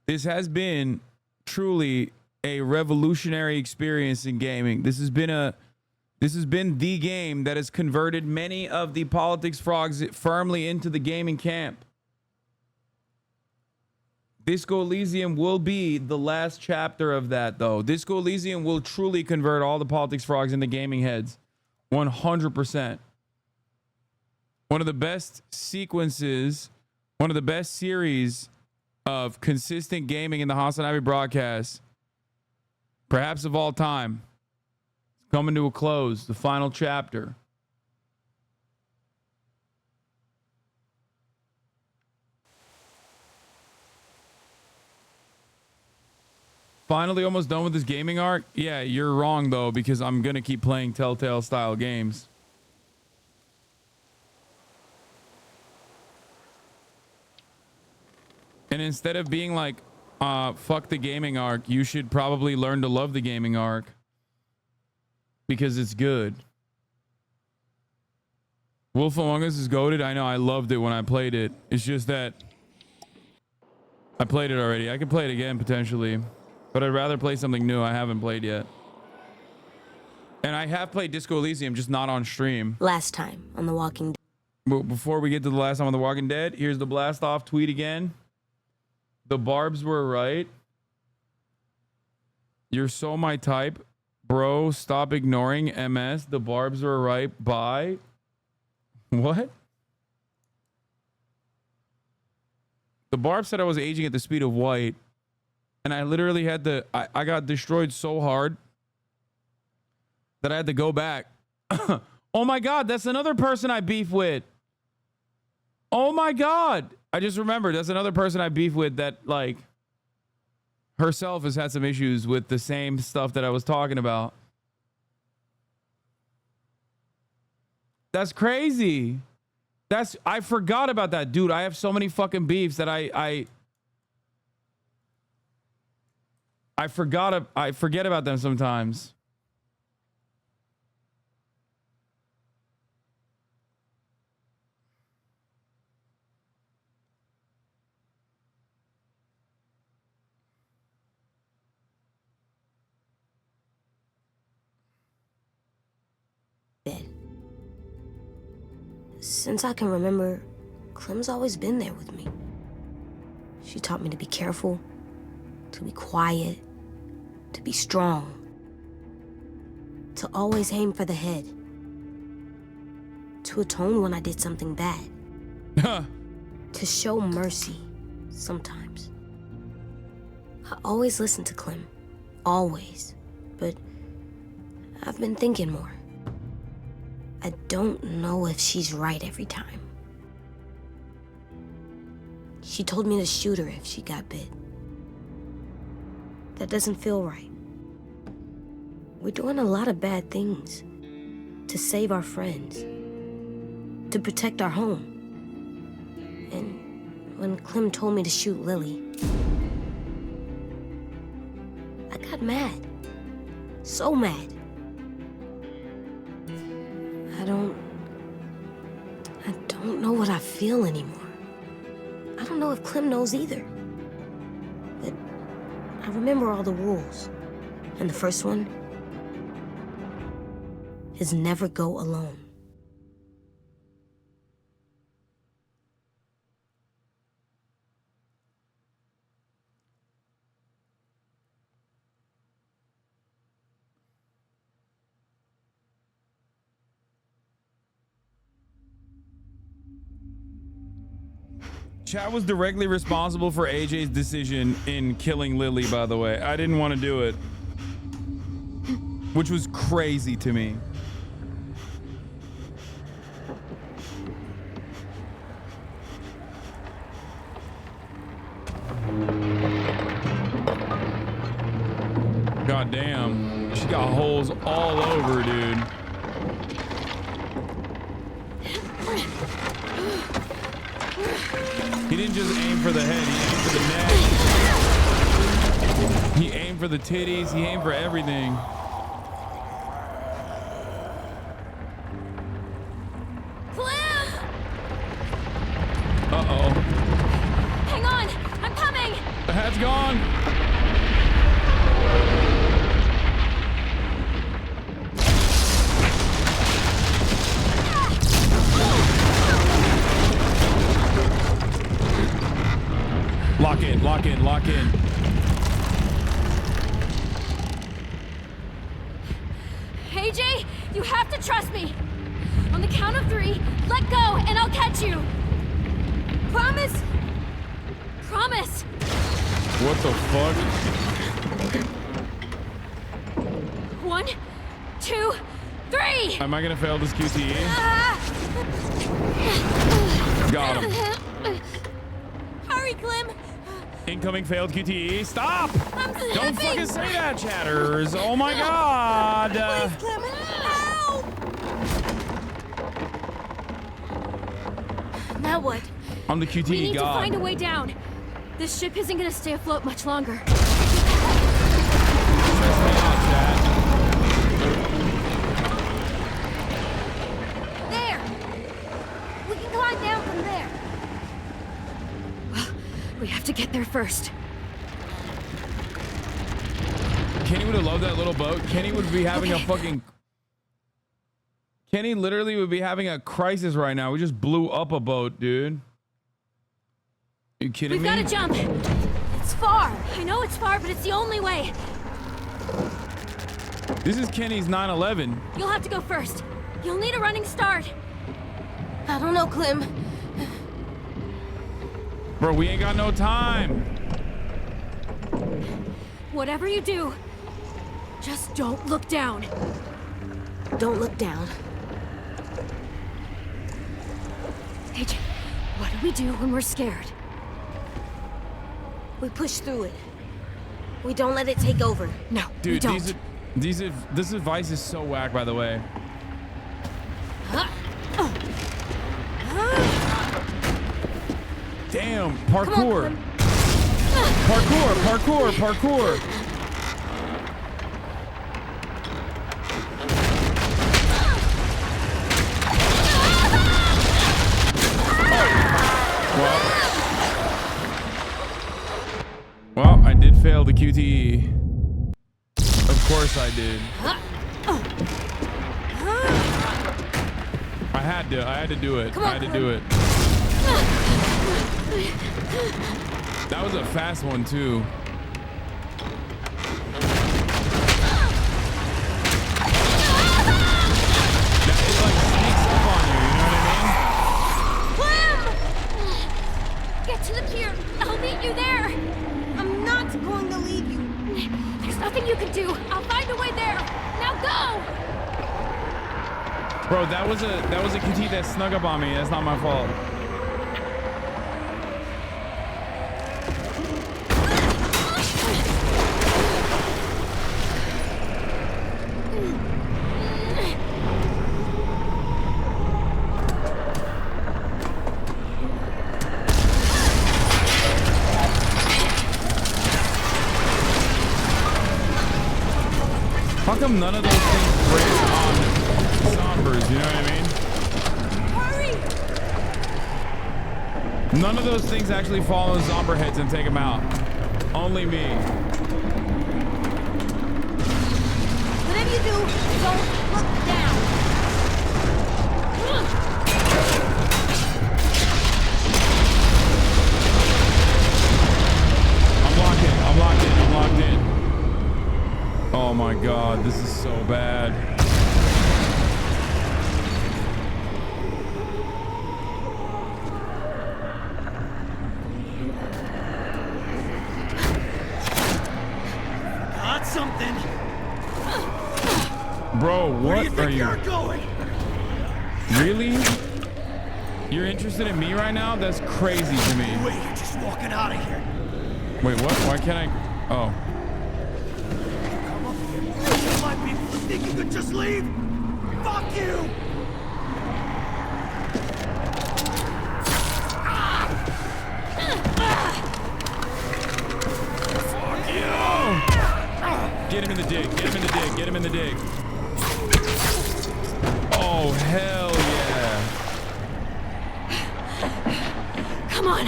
This has been truly a revolutionary experience in gaming. This has been the game that has converted many of the politics frogs firmly into the gaming camp. Disco Elysium will be the last chapter of that, though. Disco Elysium will truly convert all the politics frogs into gaming heads. 100%. One of the best sequences, one of the best series of consistent gaming in the HasanAbi broadcast, perhaps of all time, it's coming to a close. The final chapter. Finally almost done with this gaming arc? Yeah, you're wrong, though, because I'm going to keep playing Telltale-style games. And instead of being like, fuck the gaming arc, you should probably learn to love the gaming arc. Because it's good. Wolf Among Us is goated. I know, I loved it when I played it. It's just that I played it already. I could play it again, potentially. But I'd rather play something new I haven't played yet. And I have played Disco Elysium, just not on stream. Last time on The Walking Dead. But before we get to the last time on The Walking Dead, here's the blast off tweet again. The Barbs were right. You're so my type. Bro, stop ignoring MS. The Barbs were right. Bye. What? The Barb said I was aging at the speed of white. And I literally had to, I got destroyed so hard that I had to go back. Oh my God, that's another person I beef with. Oh my God. I just remembered that's another person I beef with that, like, herself has had some issues with the same stuff that I was talking about. That's crazy. I forgot about that, dude. I have so many fucking beefs that I forget about them sometimes. Since I can remember, Clem's always been there with me. She taught me to be careful, to be quiet, to be strong, to always aim for the head, to atone when I did something bad, to show mercy sometimes. I always listened to Clem, always, but I've been thinking more. I don't know if she's right every time. She told me to shoot her if she got bit. That doesn't feel right. We're doing a lot of bad things to save our friends, to protect our home. And when Clem told me to shoot Lily, I got mad. So mad. I don't know what I feel anymore. I don't know if Clem knows either. But I remember all the rules. And the first one is never go alone. Ciao was directly responsible for AJ's decision in killing Lily, by the way. I didn't want to do it. Which was crazy to me. God damn. She got holes all over, dude. He didn't just aim for the head. He aimed for the neck. He aimed for the titties. He aimed for everything. Uh-oh. Hang on, I'm coming. The hat's gone. Lock in, lock in, lock in. Hey, Jay, you have to trust me. On the count of 3, let go and I'll catch you. Promise? Promise. What the fuck? 1, 2, 3. Am I gonna fail this QTE? Got him. Hurry, Clem. Incoming failed QTE. Stop! I'm Don't fucking say that, chatters. Oh my god. Please, Clem, help! Now what? I'm the QTE We need god. to find a way down. This ship isn't gonna stay afloat much longer. There! We can climb down from there. Well, we have to get there first. Kenny would have loved that little boat. Kenny would be having a fucking... Kenny literally would be having a crisis right now. We just blew up a boat, dude. You kidding me? We've got to jump. It's far. I know it's far, but it's the only way. This is Kenny's 9/11. You'll have to go first. You'll need a running start. I don't know, Clem. Bro, we ain't got no time. Whatever you do, just don't look down. Don't look down. Hey, Jay, what do we do when we're scared? We push through it. We don't let it take over. No, Dude, we don't. this advice is so whack, by the way. Damn, parkour. Parkour. Well, I did fail the QTE. Of course I did. I had to do it. I had to do it. That was a fast one too. That it like sneaks up on you, you know what I Clem! Get to the pier. I'll meet you there. I'm not going to leave you. There's nothing you can do. I'll find a way there. Now go! Bro, that was a QT that snuck up on me. That's not my fault. How come none of those things break on Zombers, you know what I mean? Hurry! None of those things actually fall on Zomber heads and take them out. Only me. Whatever you do, don't look down. I'm locked in. Oh my god, this is so bad. Got something. Bro, what Where do you think are you? you're going? Really? You're interested in me right now? That's crazy to me. Wait, you're just walking out of here. Wait, what? Why can't I? Oh. Come up here. My people think you could just leave? Fuck you! dig. Get him in the dig. Get him in the dig. Oh, hell yeah. Come on.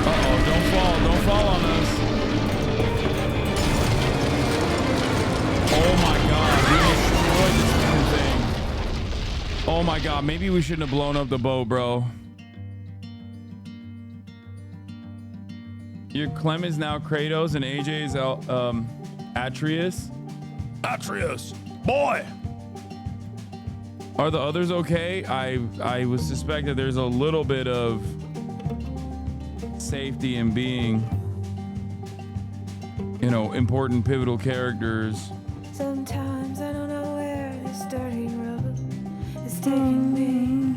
Uh-oh, don't fall. Don't fall on us. Oh my god, we destroyed this damn thing. Oh my god, maybe we shouldn't have blown up the boat, bro. Your Clem is now Kratos and AJ is Atreus. Atreus, boy. Are the others okay? I would suspect that there's a little bit of safety in being, you know, important pivotal characters. Sometimes I don't know where this dirty road is taking me.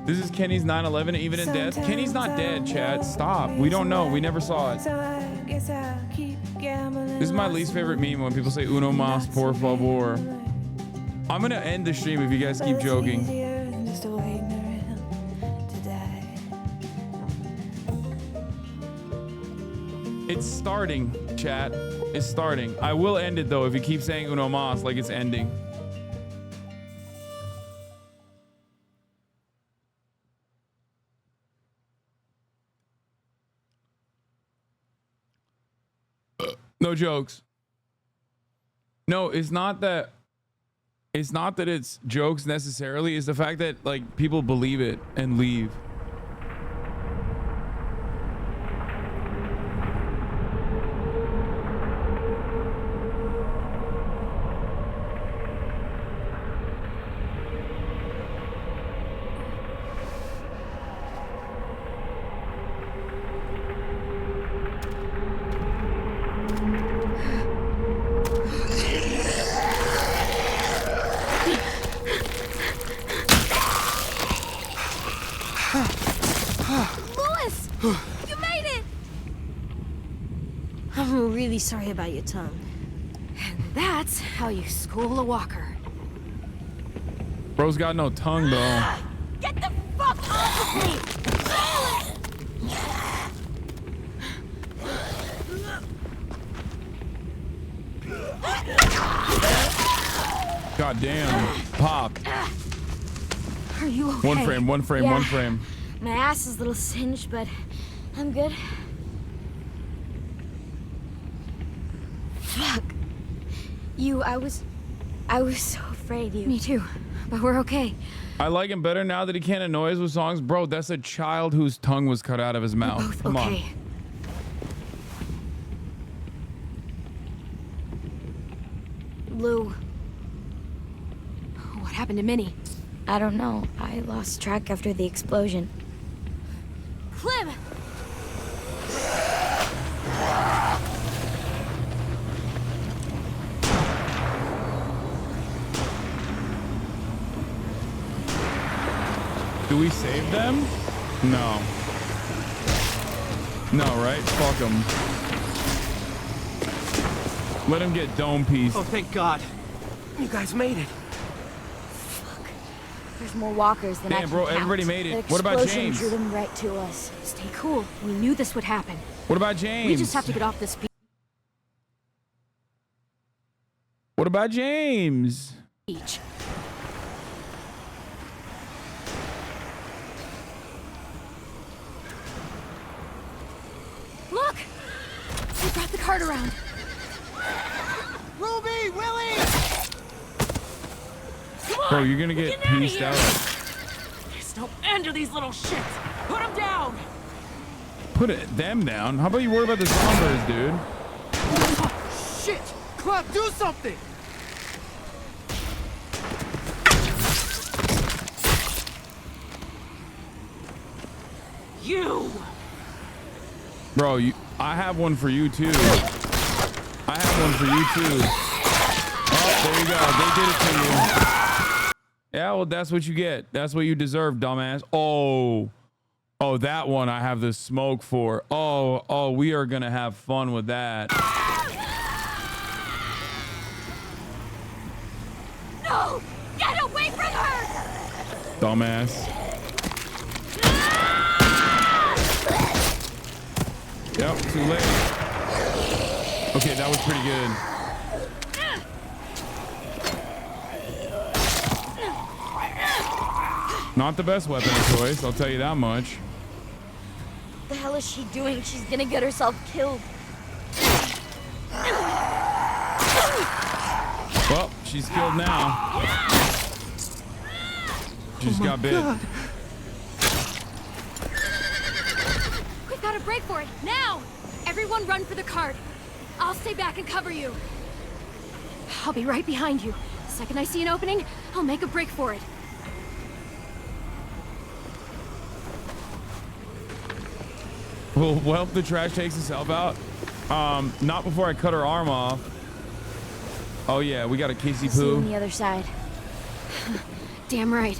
This is Kenny's 9/11 even in death. Kenny's not dead, Chad. Stop. We don't know. We never saw it. So I guess I'll keep gambling. This is my least favorite meme when people say uno mas por favor. I'm gonna end the stream if you guys keep joking. Just waiting around to die. It's starting, chat. It's starting. I will end it though if you keep saying uno mas like it's ending. No jokes. No, it's not that it's jokes necessarily. It's the fact that like people believe it and leave. Sorry about your tongue. And that's how you school a walker. Bro's got no tongue though. Get the fuck off of me! God damn. Pop. Are you okay? One frame, one frame, Yeah. one frame. My ass is a little singed, but I'm good. Fuck. I was so afraid you. Me too, but we're okay. I like him better now that he can't annoy us with songs. Bro, that's a child whose tongue was cut out of his mouth. Both Come okay. on. Lou. What happened to Minnie? I don't know. I lost track after the explosion. Clem! Do we save them? No. No, right? Fuck them. Let him get dome piece. Oh, thank God. You guys made it. There's more walkers than I Damn, can bro, count. everybody made it. That What about explosion James? drew them right to us. Stay cool. We knew this would happen. What about James? We just have to get off this What about James? beach. Look! They brought the cart around. Ruby, Willie! Come on! Bro, you're gonna get outta pieced here. out. There's no end to these little shits. Put them down. Put them down. How about you worry about the zombies, dude? Shit! Clem, do something! You! Bro, I have one for you too. I have one for you too. Oh, there you go. They did it to you. Yeah, well, that's what you get. That's what you deserve, dumbass. Oh, that one I have the smoke for. Oh, we are gonna have fun with that. No! Get away from her! Dumbass. Yep, too late. Okay, that was pretty good. Not the best weapon of choice, I'll tell you that much. What the hell is she doing? She's gonna get herself killed. Well, she's killed now. She just got bit. God. We've got to break for it now. Everyone run for the cart. I'll stay back and cover you. I'll be right behind you. The second I see an opening, I'll make a break for it. Well, the trash takes itself out. Not before I cut her arm off. Oh yeah, we got a kissy See you on poo. the other side. Damn right.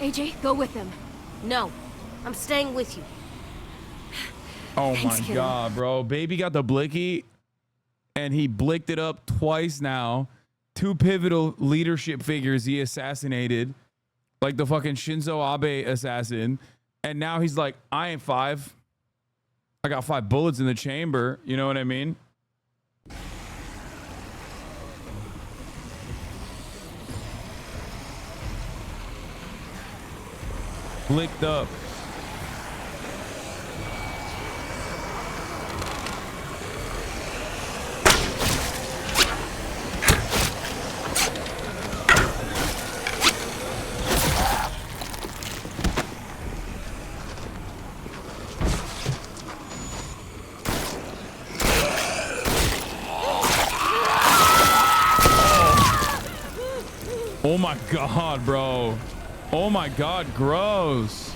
AJ, go with them. No, I'm staying with you. Oh Thanks, my kiddo. god, bro. Baby got the blicky and he blicked it up twice now. 2 pivotal leadership figures he assassinated. Like the fucking Shinzo Abe assassin. And now he's like, I ain't 5. I got 5 bullets in the chamber. You know what I mean? Blicked up. Oh my god, bro. Oh my god, gross.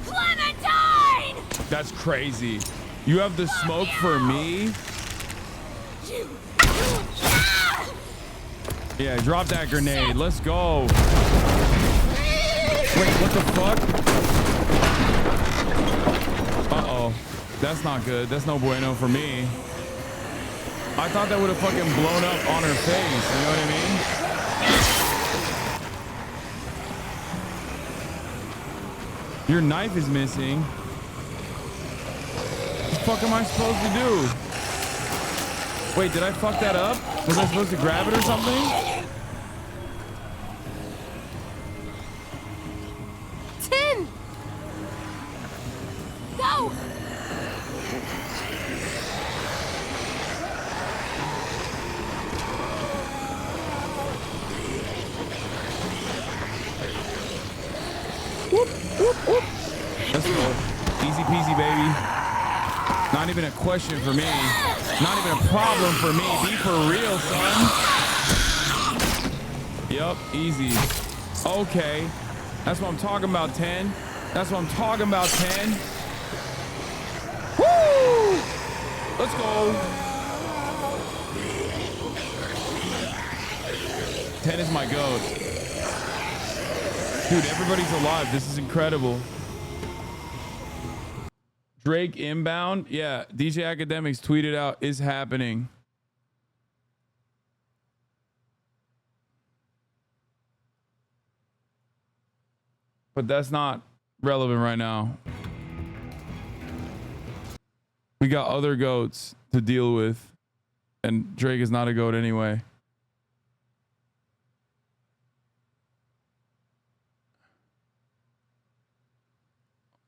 Clementine! That's crazy. You have the smoke for me? Yeah, drop that grenade. Let's go. Wait, what the fuck? Uh-oh. That's not good. That's no bueno for me. I thought that would have fucking blown up on her face. You know what I mean? Your knife is missing. What the fuck am I supposed to do? Wait, did I fuck that up? Was I supposed to grab it or something? 10! Go! Let's go. Easy peasy, baby. Not even a question for me. Not even a problem for me. Be for real, son. Yup, easy. Okay. That's what I'm talking about, 10. That's what I'm talking about, 10. Woo! Let's go. 10 is my goat. Dude, everybody's alive. This is incredible. Drake inbound. Yeah, DJ Academics tweeted out, is happening. But that's not relevant right now. We got other goats to deal with. And Drake is not a goat anyway.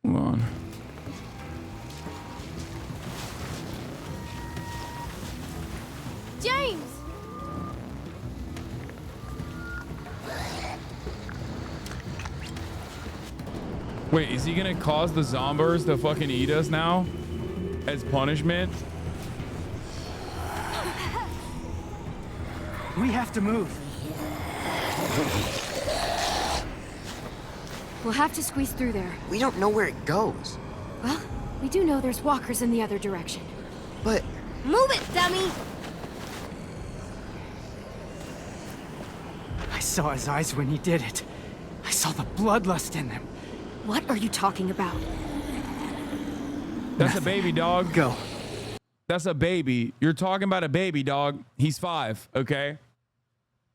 Hold on. James! Wait, is he gonna cause the zombies to fucking eat us now? As punishment? We have to move. We'll have to squeeze through there. We don't know where it goes. Well, we do know there's walkers in the other direction. But... Move it, dummy! I saw his eyes when he did it. I saw the bloodlust in them. What are you talking about? That's a baby, dog. Go. That's a baby. You're talking about a baby, dog. He's 5, okay?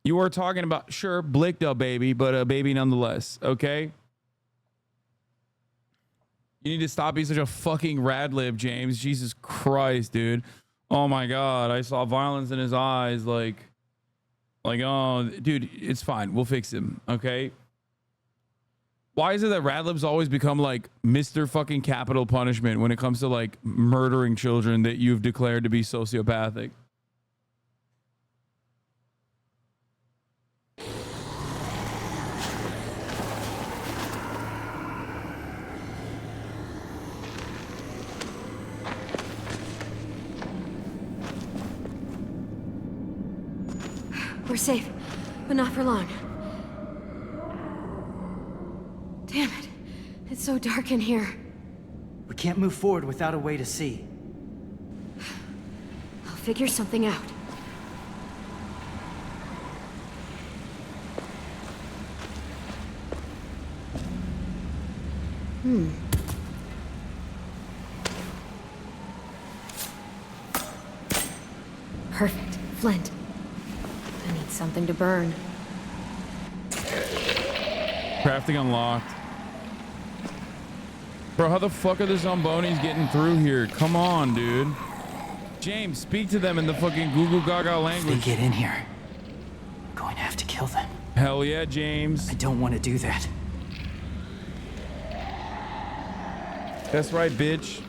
You are talking about, sure, blicked up baby, but a baby nonetheless, okay? You need to stop being such a fucking rad lib, James. Jesus Christ, dude. Oh my God, I saw violence in his eyes. Like, oh, dude, it's fine. We'll fix him, okay? Why is it that rad libs always become like Mr. fucking capital punishment when it comes to like murdering children that you've declared to be sociopathic? We're safe, but not for long. Damn it. It's so dark in here. We can't move forward without a way to see. I'll figure something out. Perfect. Flint. I need something to burn. Crafting unlocked. Bro, how the fuck are the Zombonis getting through here? Come on, dude. James, speak to them in the fucking Google Gaga language. If they get in here, I'm going to have to kill them. Hell yeah, James. I don't want to do that. That's right, bitch.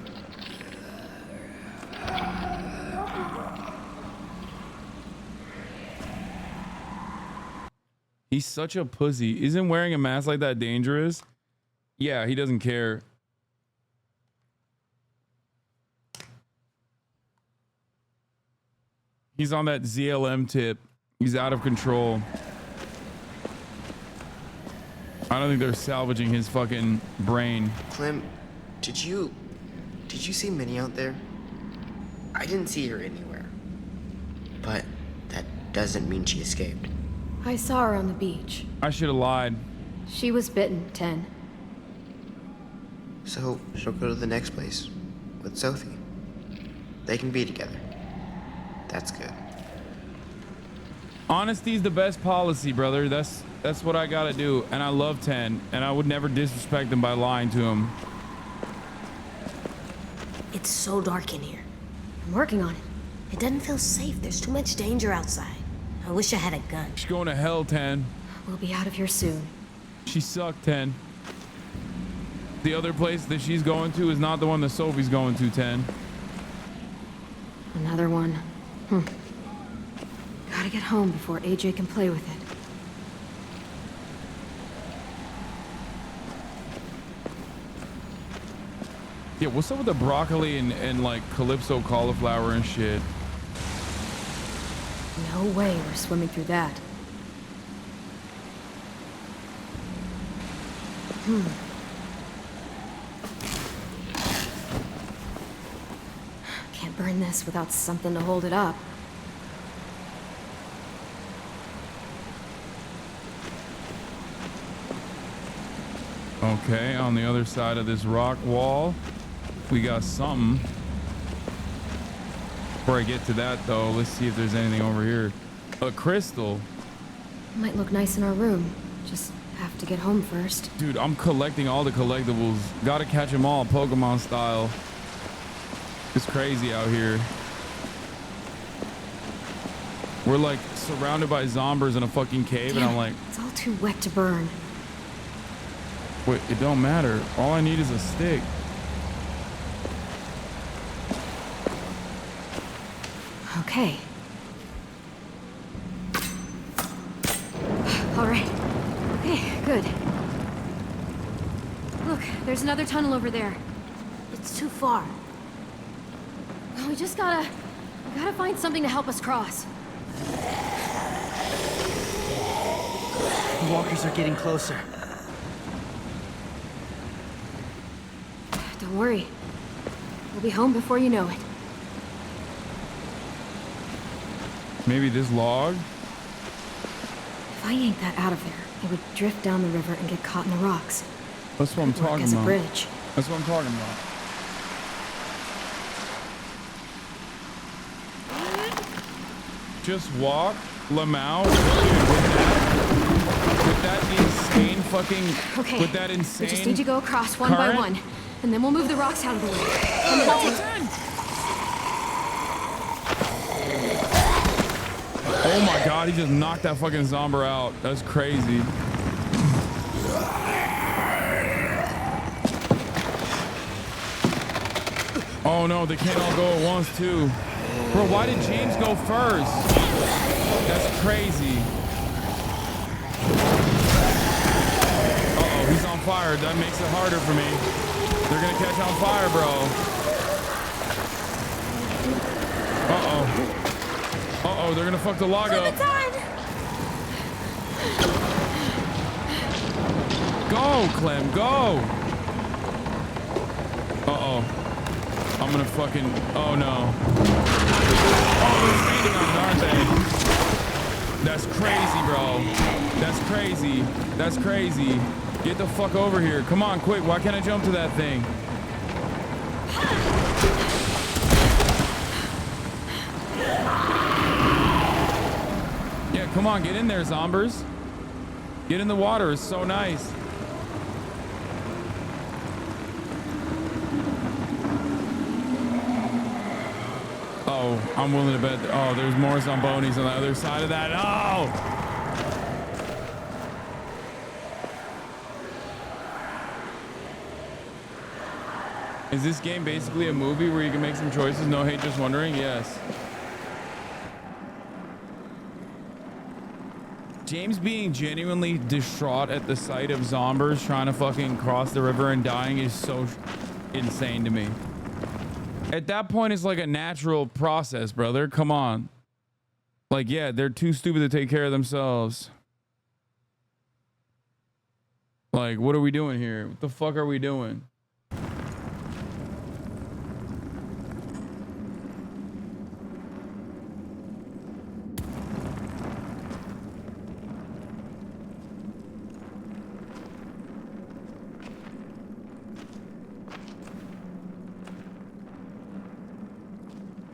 He's such a pussy. Isn't wearing a mask like that dangerous? Yeah, he doesn't care. He's on that ZLM tip. He's out of control. I don't think they're salvaging his fucking brain. Clem, did you see Minnie out there? I didn't see her anywhere. But that doesn't mean she escaped. I saw her on the beach. I should have lied. She was bitten, 10. So she'll go to the next place with Sophie. They can be together. That's good. Honesty's the best policy, brother. That's what I gotta do. And I love 10, and I would never disrespect him by lying to him. It's so dark in here. I'm working on it. It doesn't feel safe. There's too much danger outside. I wish I had a gun. She's going to hell, 10. We'll be out of here soon. She sucked, 10. The other place that she's going to is not the one that Sophie's going to, 10. Another one. Gotta get home before AJ can play with it. Yeah, what's up with the broccoli and like calypso cauliflower and shit? No way we're swimming through that. Can't burn this without something to hold it up. Okay, on the other side of this rock wall, we got something. Before I get to that though, let's see if there's anything over here. A crystal. Might look nice in our room. Just have to get home first. Dude, I'm collecting all the collectibles. Gotta catch them all, Pokemon style. It's crazy out here. We're like surrounded by zombies in a fucking cave. Damn, and I'm like, it's all too wet to burn. wait, it don't matter. All I need is a stick. Okay. All right. Okay, good. Look, there's another tunnel over there. It's too far. Well, we gotta find something to help us cross. The walkers are getting closer. Don't worry. We'll be home before you know it. Maybe this log? If I yanked that out of there, it would drift down the river and get caught in the rocks. That's what I'm Could work talking as a about. bridge. That's what I'm talking about. Just walk Lamau with that insane fucking, Okay. with that insane. We just need to go across one current. by one, and then we'll move the rocks out of the way. And then I'll take. Oh my god, he just knocked that fucking zombie out. That's crazy. Oh no, they can't all go at once too. Bro, why did James go first? That's crazy. Uh-oh, he's on fire. That makes it harder for me. They're gonna catch on fire, bro. Uh-oh. Uh-oh, they're gonna fuck the log up. Go, Clem, go. Uh-oh. I'm gonna fucking, oh no. Oh, they're standing on it, aren't they? That's crazy, bro. That's crazy. That's crazy. Get the fuck over here. Come on, quick. Why can't I jump to that thing? Yeah, come on, get in there, zombers. Get in the water. It's so nice. Oh, I'm willing to bet. Oh, there's more Zombonis on the other side of that. Oh! Is this game basically a movie where you can make some choices? No hate, just wondering? Yes. James being genuinely distraught at the sight of zombers trying to fucking cross the river and dying is so insane to me. At that point, it's like a natural process, brother. Come on. Like, yeah, they're too stupid to take care of themselves. Like, what are we doing here? What the fuck are we doing?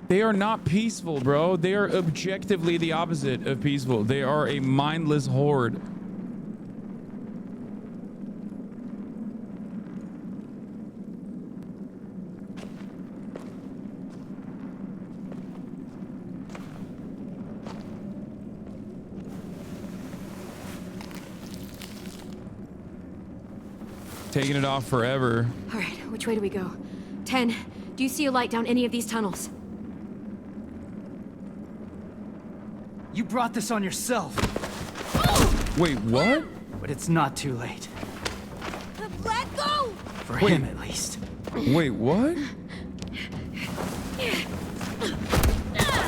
They are not peaceful, bro. They are objectively the opposite of peaceful. They are a mindless horde. Taking it off forever. All right, which way do we go? 10, do you see a light down any of these tunnels? You brought this on yourself. Wait, what? But it's not too late. Let go! For him, at least. Wait, what?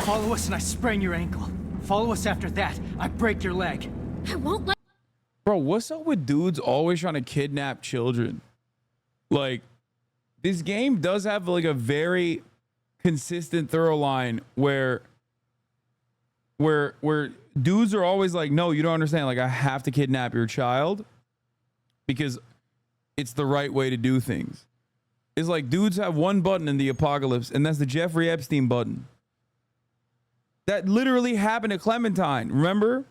Follow us and I sprain your ankle. Follow us after that, I break your leg. I won't let... Bro, what's up with dudes always trying to kidnap children? Like, this game does have like a very consistent thorough line where dudes are always like, no, you don't understand. Like, I have to kidnap your child because it's the right way to do things. It's like dudes have one button in the apocalypse, and that's the Jeffrey Epstein button. That literally happened to Clementine. Remember?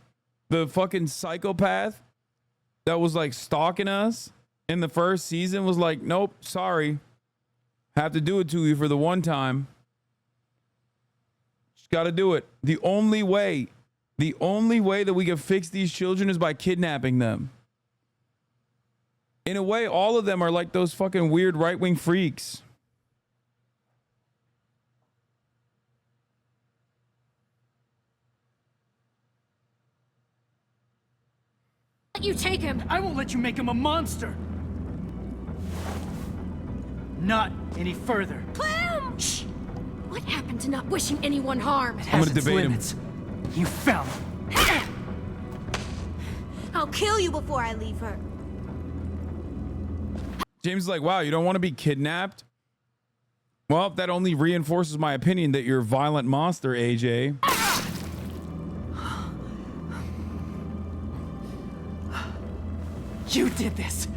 The fucking psychopath that was like stalking us in the first season was like, nope, sorry. Have to do it to you for the one time. Got to do it. The only way that we can fix these children is by kidnapping them. In a way, all of them are like those fucking weird right-wing freaks. Let you take him. I won't let you make him a monster. Not any further. Clem! Shh! What happened to not wishing anyone harm? I'm gonna debate him. You found him. I'll kill you before I leave her. James is like, wow, you don't want to be kidnapped? Well, that only reinforces my opinion that you're a violent monster, AJ. You did this.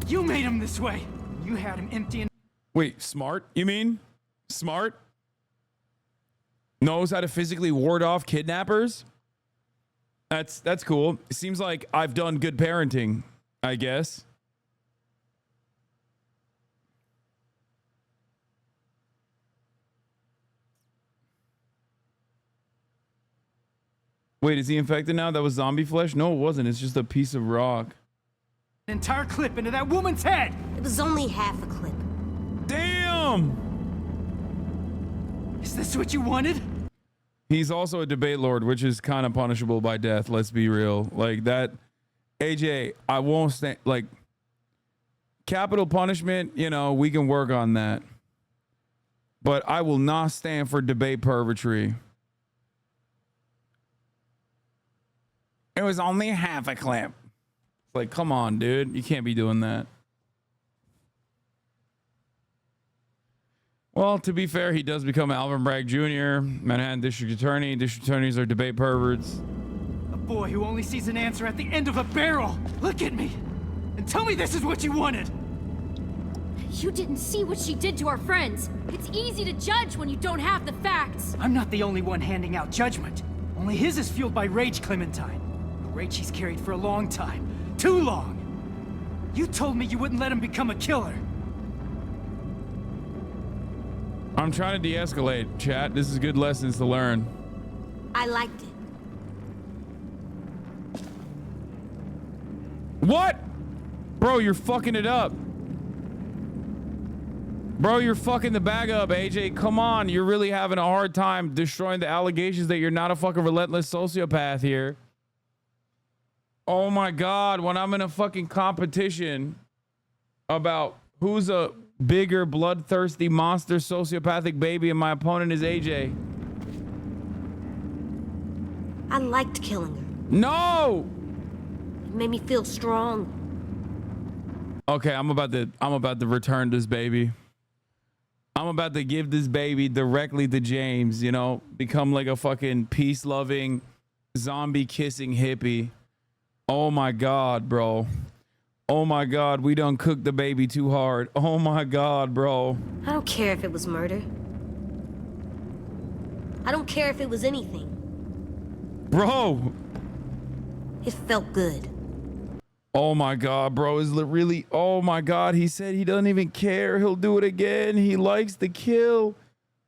You made him this way. You had him empty and... Wait, smart? You mean? Smart? Knows how to physically ward off kidnappers? That's cool. It seems like I've done good parenting, I guess. Wait, is he infected now? That was zombie flesh? No, it wasn't. It's just a piece of rock. An entire clip into that woman's head! It was only half a clip. Damn! Is this what you wanted? He's also a debate lord, which is kind of punishable by death. Let's be real. Like that, AJ, I won't stand, like, capital punishment, you know, we can work on that. But I will not stand for debate purgatory. It was only half a clip. Like, come on, dude. You can't be doing that. Well, to be fair, he does become Alvin Bragg Jr., Manhattan District Attorney. District Attorneys are debate perverts. A boy who only sees an answer at the end of a barrel. Look at me. And tell me this is what you wanted. You didn't see what she did to our friends. It's easy to judge when you don't have the facts. I'm not the only one handing out judgment. Only his is fueled by rage, Clementine. A rage he's carried for a long time. Too long. You told me you wouldn't let him become a killer. I'm trying to de-escalate, chat. This is good lessons to learn. I liked it. What? Bro, you're fucking it up. Bro, you're fucking the bag up, AJ. Come on. You're really having a hard time destroying the allegations that you're not a fucking relentless sociopath here. Oh my God. When I'm in a fucking competition about who's a bigger, bloodthirsty monster sociopathic baby and my opponent is AJ. I liked killing her. No! It made me feel strong. Okay, I'm about to return this baby. I'm about to give this baby directly to James, you know, become like a fucking peace-loving, zombie-kissing hippie. Oh my God, bro. Oh my God, we done cooked the baby too hard. Oh my God, bro. I don't care if it was murder. I don't care if it was anything. Bro. It felt good. Oh my God, bro. Is it really? Oh my God. He said he doesn't even care. He'll do it again. He likes the kill.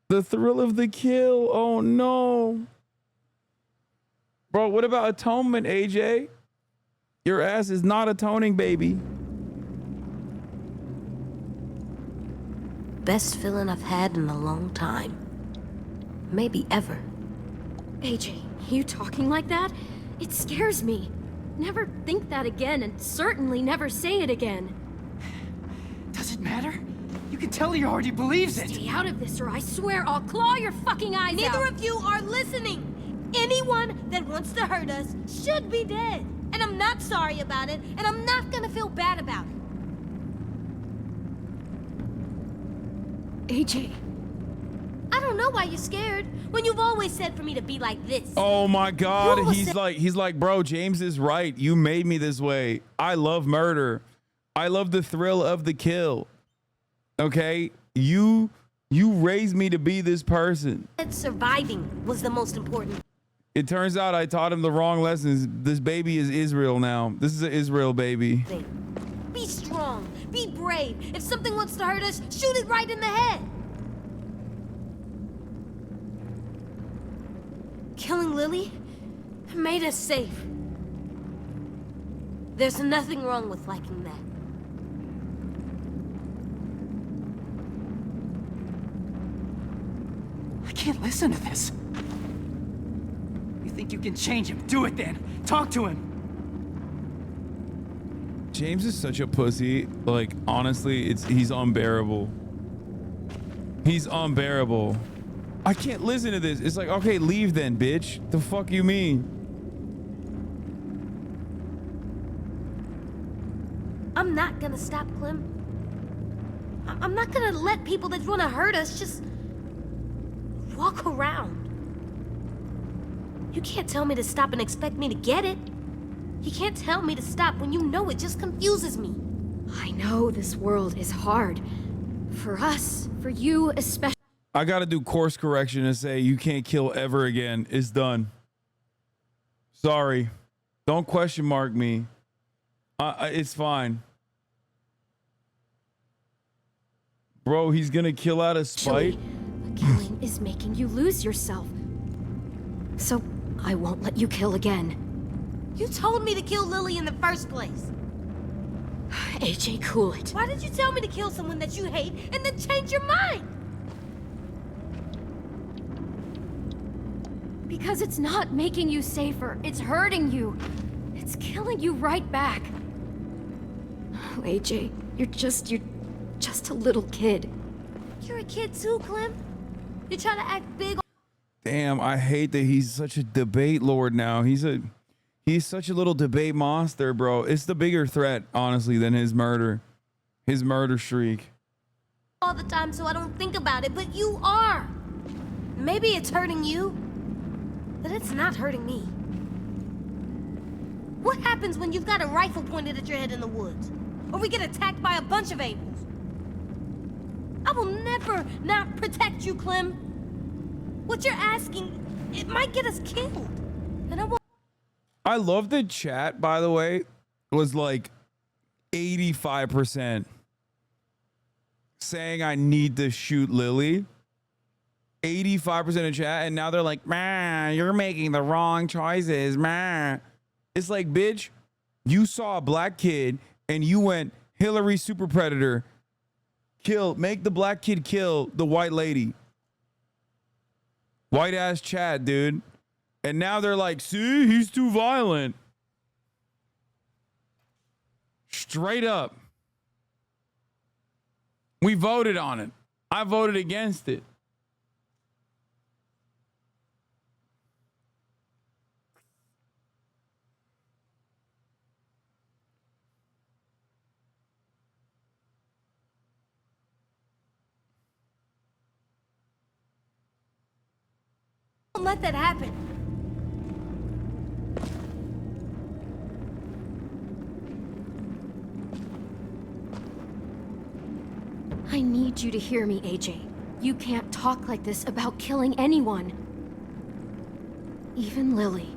The thrill of the kill. Oh no. Bro, what about atonement, AJ? Your ass is not atoning, baby. Best feeling I've had in a long time. Maybe ever. AJ, you talking like that? It scares me. Never think that again, and certainly never say it again. Does it matter? You can tell he already believes it. Stay out of this, or I swear I'll claw your fucking eyes out. Neither of you are listening. Anyone that wants to hurt us should be dead. And I'm not sorry about it, and I'm not gonna feel bad about it. AJ. I don't know why you're scared when you've always said for me to be like this. Oh my God. He's like, bro, James is right. You made me this way. I love murder. I love the thrill of the kill. Okay? You raised me to be this person. Surviving was the most important. It turns out I taught him the wrong lessons. This baby is Israel now. This is an Israel baby. Be strong. Be brave. If something wants to hurt us, shoot it right in the head. Killing Lily made us safe. There's nothing wrong with liking that. I can't listen to this. You think you can change him? Do it then. Talk to him. James is such a pussy. Like, honestly, he's unbearable. He's unbearable. I can't listen to this. It's like, okay, leave then, bitch. The fuck you mean? I'm not gonna stop, Clem. I'm not gonna let people that want to hurt us just walk around. You can't tell me to stop and expect me to get it. You can't tell me to stop when you know it just confuses me. I know this world is hard. For us, for you especially. I got to do course correction and say you can't kill ever again. It's done. Sorry. Don't question mark me. It's fine. Bro, he's going to kill out of spite. Killing is making you lose yourself. So I won't let you kill again. You told me to kill Lily in the first place. AJ, cool it. Why did you tell me to kill someone that you hate and then change your mind? Because it's not making you safer. It's hurting you. It's killing you right back. Oh, AJ, you're just a little kid. You're a kid too, Clem. You're trying to act big. Damn, I hate that he's such a debate lord now. He's such a little debate monster, bro. It's the bigger threat, honestly, than his murder streak. All the time, so I don't think about it, but you are. Maybe it's hurting you, but it's not hurting me. What happens when you've got a rifle pointed at your head in the woods? Or we get attacked by a bunch of Abels? I will never not protect you, Clem. What you're asking, it might get us killed. And I won't. I love the chat, by the way, was like 85% saying I need to shoot Lily. 85% of chat, and now they're like, man, you're making the wrong choices, man. It's like, bitch, you saw a black kid and you went Hillary super predator. Make the black kid kill the white lady. White ass chat, dude. And now they're like, see, he's too violent. Straight up. We voted on it. I voted against it. Don't let that happen. I need you to hear me, AJ. You can't talk like this about killing anyone. Even Lily.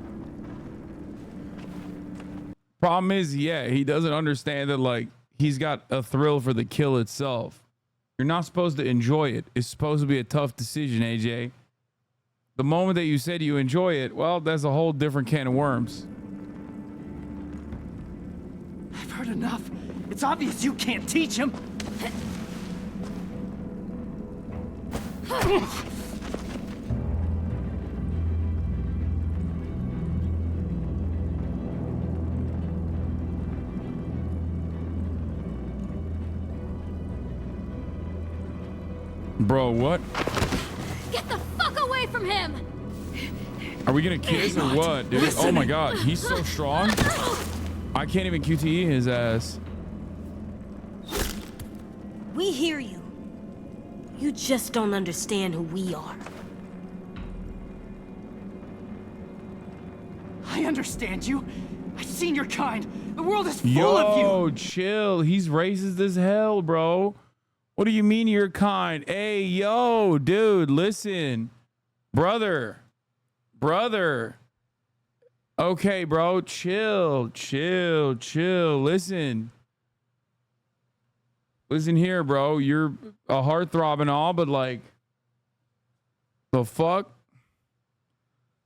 Problem is, yeah, he doesn't understand that, like, he's got a thrill for the kill itself. You're not supposed to enjoy it. It's supposed to be a tough decision, AJ. The moment that you said you enjoy it, well, that's a whole different can of worms. I've heard enough. It's obvious you can't teach him. Bro, what? Get the fuck away from him! Are we gonna kiss or what, dude? Oh my god, he's so strong. I can't even QTE his ass. We hear you. You just don't understand who we are. I understand you. I've seen your kind. The world is full of you. Yo, chill. He's racist as hell, bro. What do you mean you're kind? Hey, yo, dude, listen. Brother. Okay, bro, chill. Listen here, bro. You're a heartthrob and all, but like, the fuck?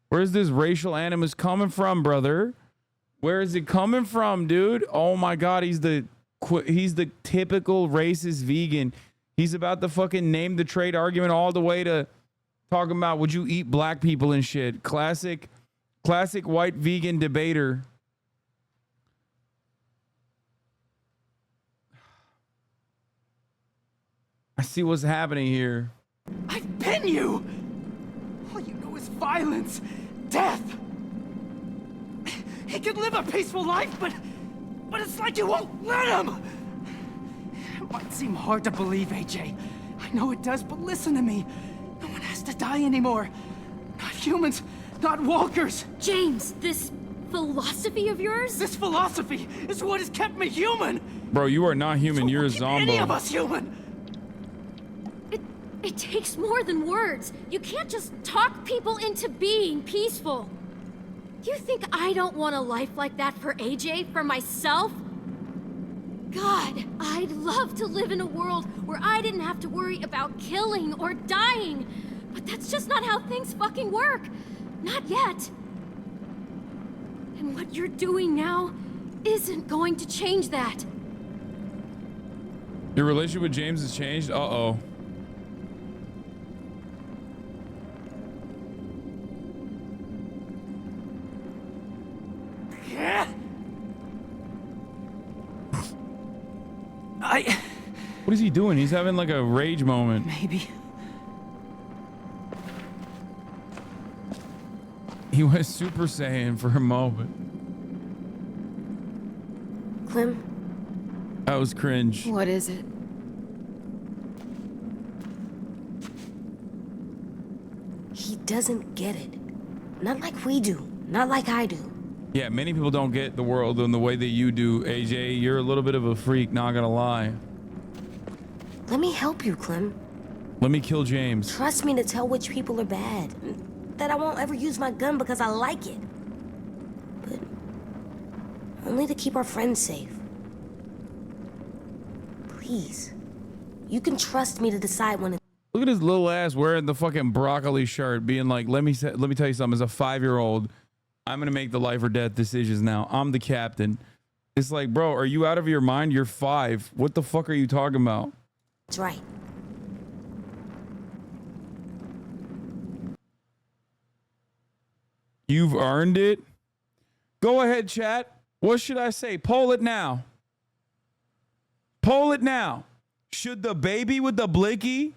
Where's this racial animus coming from, brother? Where is it coming from, dude? Oh my God, he's the typical racist vegan. He's about to fucking name the trade argument all the way to talking about would you eat black people and shit. Classic white vegan debater. I see what's happening here. I've been you. All you know is violence, death. He could live a peaceful life, but it's like you won't let him. It might seem hard to believe, AJ. I know it does, but listen to me. No one has to die anymore. Not humans, not walkers. James, this philosophy of yours? This philosophy is what has kept me human. Bro, you are not human. You're a zombie. Any of us human. It takes more than words. You can't just talk people into being peaceful. You think I don't want a life like that for AJ, for myself? God, I'd love to live in a world where I didn't have to worry about killing or dying. But that's just not how things fucking work. Not yet. And what you're doing now isn't going to change that. Your relationship with James has changed? Uh-oh. What is he doing? He's having like a rage moment. Maybe. He went Super Saiyan for a moment. Clem? That was cringe. What is it? He doesn't get it. Not like we do. Not like I do. Yeah, many people don't get the world in the way that you do, AJ. You're a little bit of a freak, not gonna lie. Let me help you, Clem. Let me kill James. Trust me to tell which people are bad. That I won't ever use my gun because I like it. But only to keep our friends safe. Please. You can trust me to decide when it's... Look at his little ass wearing the fucking broccoli shirt, being like, let me tell you something. As a 5-year-old, I'm gonna make the life or death decisions now. I'm the captain. It's like, bro, are you out of your mind? You're 5. What the fuck are you talking about? That's right. You've earned it. Go ahead, chat. What should I say? Poll it now. Poll it now. Should the baby with the blicky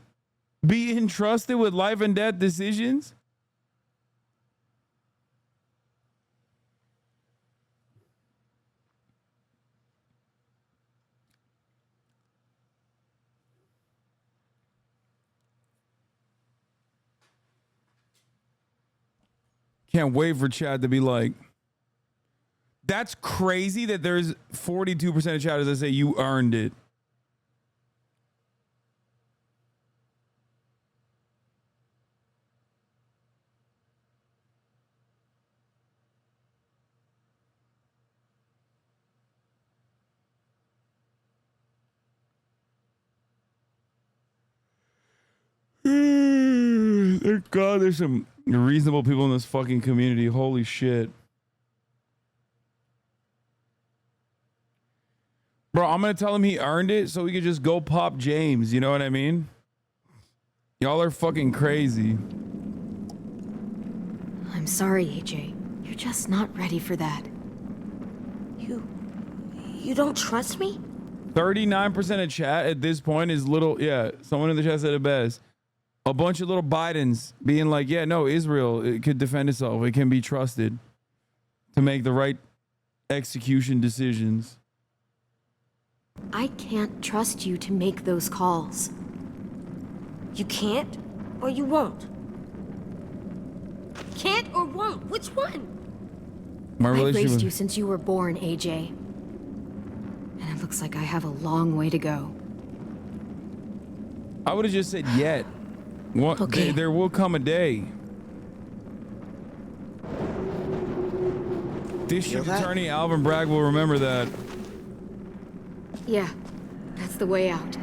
be entrusted with life and death decisions? Can't wait for chat to be like, that's crazy that there's 42% of chatters that say you earned it. Thank God there's some reasonable people in this fucking community. Holy shit. Bro, I'm going to tell him he earned it so we could just go pop James. You know what I mean? Y'all are fucking crazy. I'm sorry, AJ. You're just not ready for that. You don't trust me? 39% of chat at this point is little, yeah, someone in the chat said it best. A bunch of little Bidens being like, yeah, no, Israel, it could defend itself. It can be trusted to make the right execution decisions. I can't trust you to make those calls. You can't or you won't. Can't or won't. Which one? I've raised you since you were born, AJ. And it looks like I have a long way to go. I would have just said yet. What, okay. There will come a day. District Attorney Alvin Bragg will remember that. Yeah, that's the way out.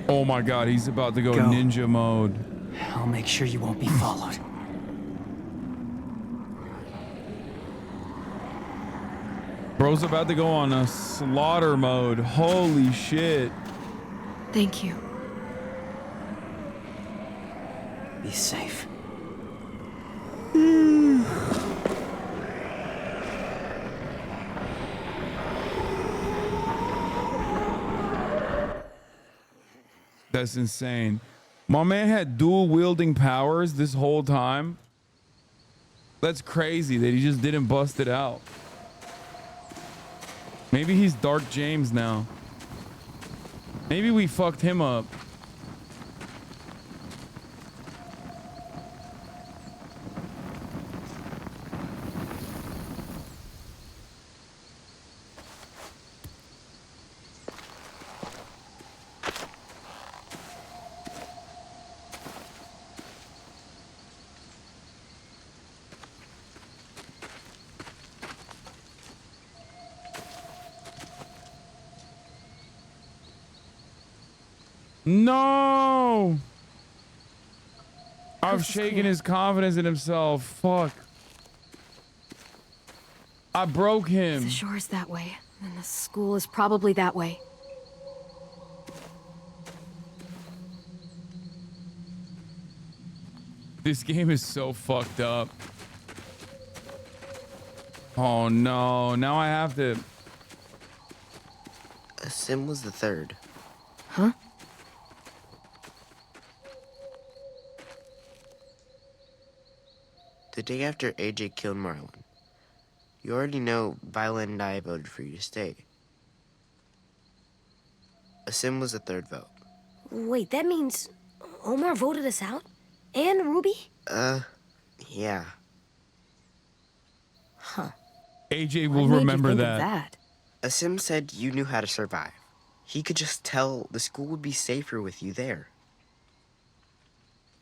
Oh my God, he's about to go ninja mode. I'll make sure you won't be followed. Bro's about to go on a slaughter mode. Holy shit. Thank you. Be safe. That's insane. My man had dual wielding powers this whole time. That's crazy that he just didn't bust it out. Maybe he's Dark James now. Maybe we fucked him up. No! I've shaken his confidence in himself. Fuck. I broke him. The shore's that way, and the school is probably that way. This game is so fucked up. Oh no, now I have to. Sim was the third. Huh? The day after AJ killed Marlon. You already know Violet and I voted for you to stay. Sim was the third vote. Wait, that means Omar voted us out? And Ruby? Yeah. Huh. AJ will remember that. Sim said you knew how to survive. He could just tell the school would be safer with you there.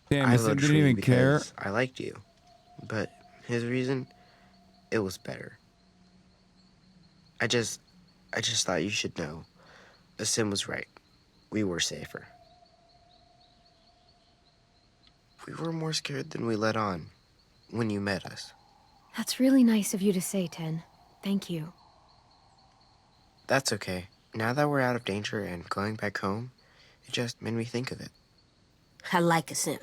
Damn, I Sim voted for didn't you even care. because I liked you. But his reason, it was better. I just thought you should know. Sim was right. We were safer. We were more scared than we let on when you met us. That's really nice of you to say, Ten. Thank you. That's okay. Now that we're out of danger and going back home, it just made me think of it. I like Sim.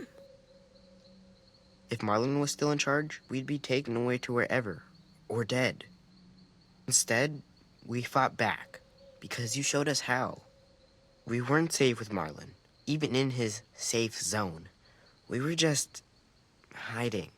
If Marlon was still in charge, we'd be taken away to wherever, or dead. Instead, we fought back, because you showed us how. We weren't safe with Marlon, even in his safe zone. We were just hiding.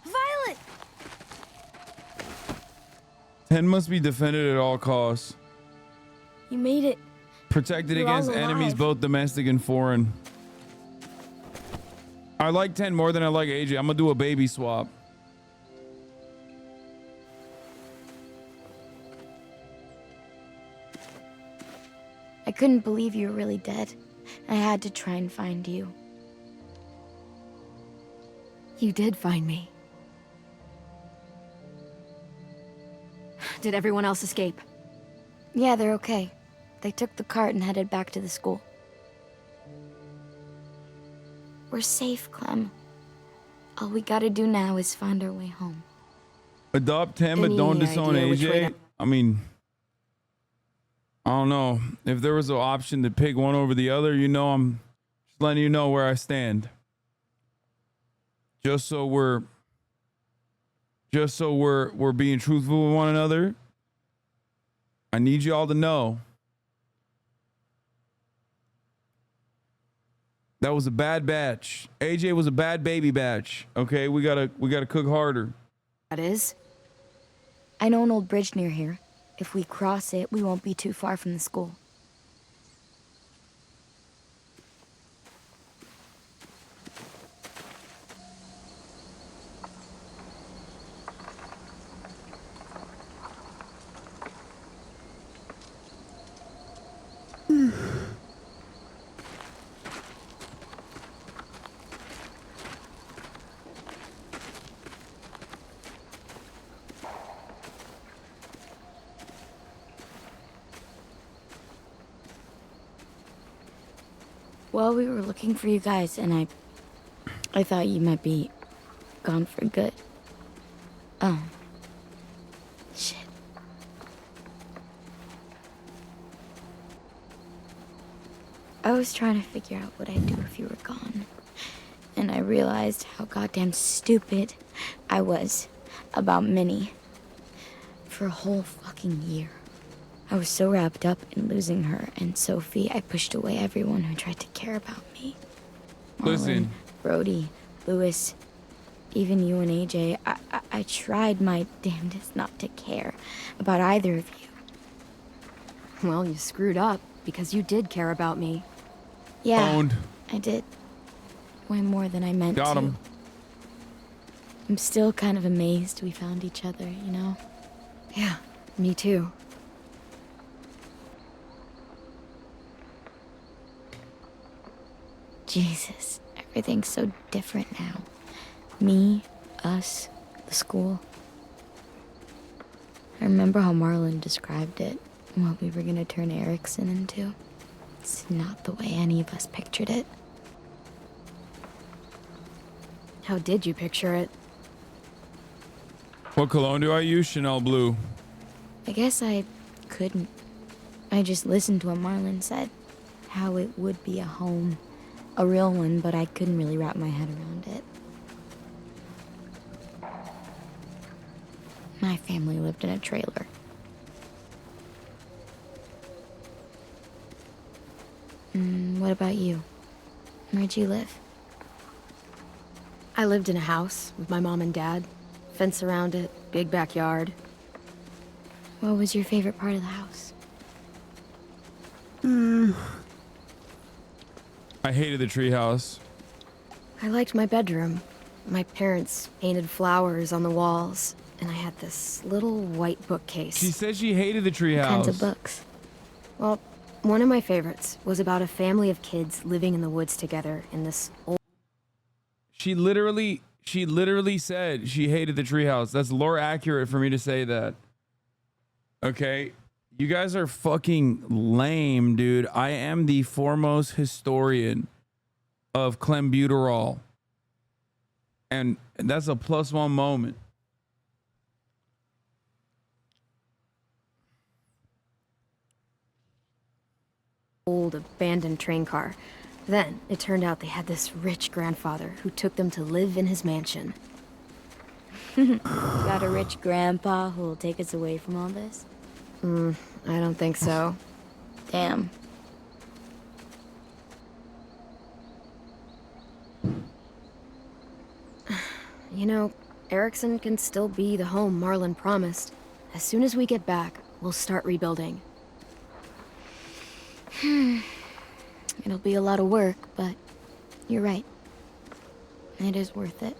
Violet! 10 must be defended at all costs. You made it. Protected You're all against enemies, alive. both domestic and foreign. I like 10 more than I like AJ. I'm gonna do a baby swap. I couldn't believe you were really dead. I had to try and find you. You did find me. Did everyone else escape? Yeah, they're okay. They took the cart and headed back to the school. We're safe, Clem. All we gotta do now is find our way home. Adopt 10, but don't Any disown idea which way AJ. I mean, I don't know. If there was an option to pick one over the other, you know, I'm just letting you know where I stand. Just so we're being truthful with one another. I need y'all to know that was a bad batch. AJ was a bad baby batch. Okay, we gotta cook harder. That is? I know an old bridge near here. If we cross it, we won't be too far from the school. Well, we were looking for you guys, and I thought you might be gone for good. Oh. Shit. I was trying to figure out what I'd do if you were gone. And I realized how goddamn stupid I was about Minnie. For a whole fucking year. I was so wrapped up in losing her and Sophie, I pushed away everyone who tried to care about me. Listen. Brody, Lewis, even you and AJ. I tried my damnedest not to care about either of you. Well, you screwed up, because you did care about me. Yeah, Owned. I did. Way more than I meant Got to. him. I'm still kind of amazed we found each other, you know? Yeah, me too. Jesus, everything's so different now. Me, us, the school. I remember how Marlon described it, what we were gonna turn Erickson into. It's not the way any of us pictured it. How did you picture it? What cologne do I use? Chanel Blue. I guess I couldn't. I just listened to what Marlon said. How it would be a home. A real one, but I couldn't really wrap my head around it. My family lived in a trailer. What about you? Where'd you live? I lived in a house with my mom and dad. Fence around it, big backyard. What was your favorite part of the house? I hated the treehouse. I liked my bedroom. My parents painted flowers on the walls, and I had this little white bookcase. She said she hated the treehouse. What kinds of books? Well, one of my favorites was about a family of kids living in the woods together in this old... She literally said she hated the treehouse. That's lore accurate for me to say that. Okay? You guys are fucking lame, dude. I am the foremost historian of clenbuterol. And that's a +1 moment. Old abandoned train car. Then it turned out they had this rich grandfather who took them to live in his mansion. Got a rich grandpa who'll take us away from all this? I don't think so. Damn. You know, Erickson can still be the home Marlon promised. As soon as we get back, we'll start rebuilding. It'll be a lot of work, but you're right. It is worth it.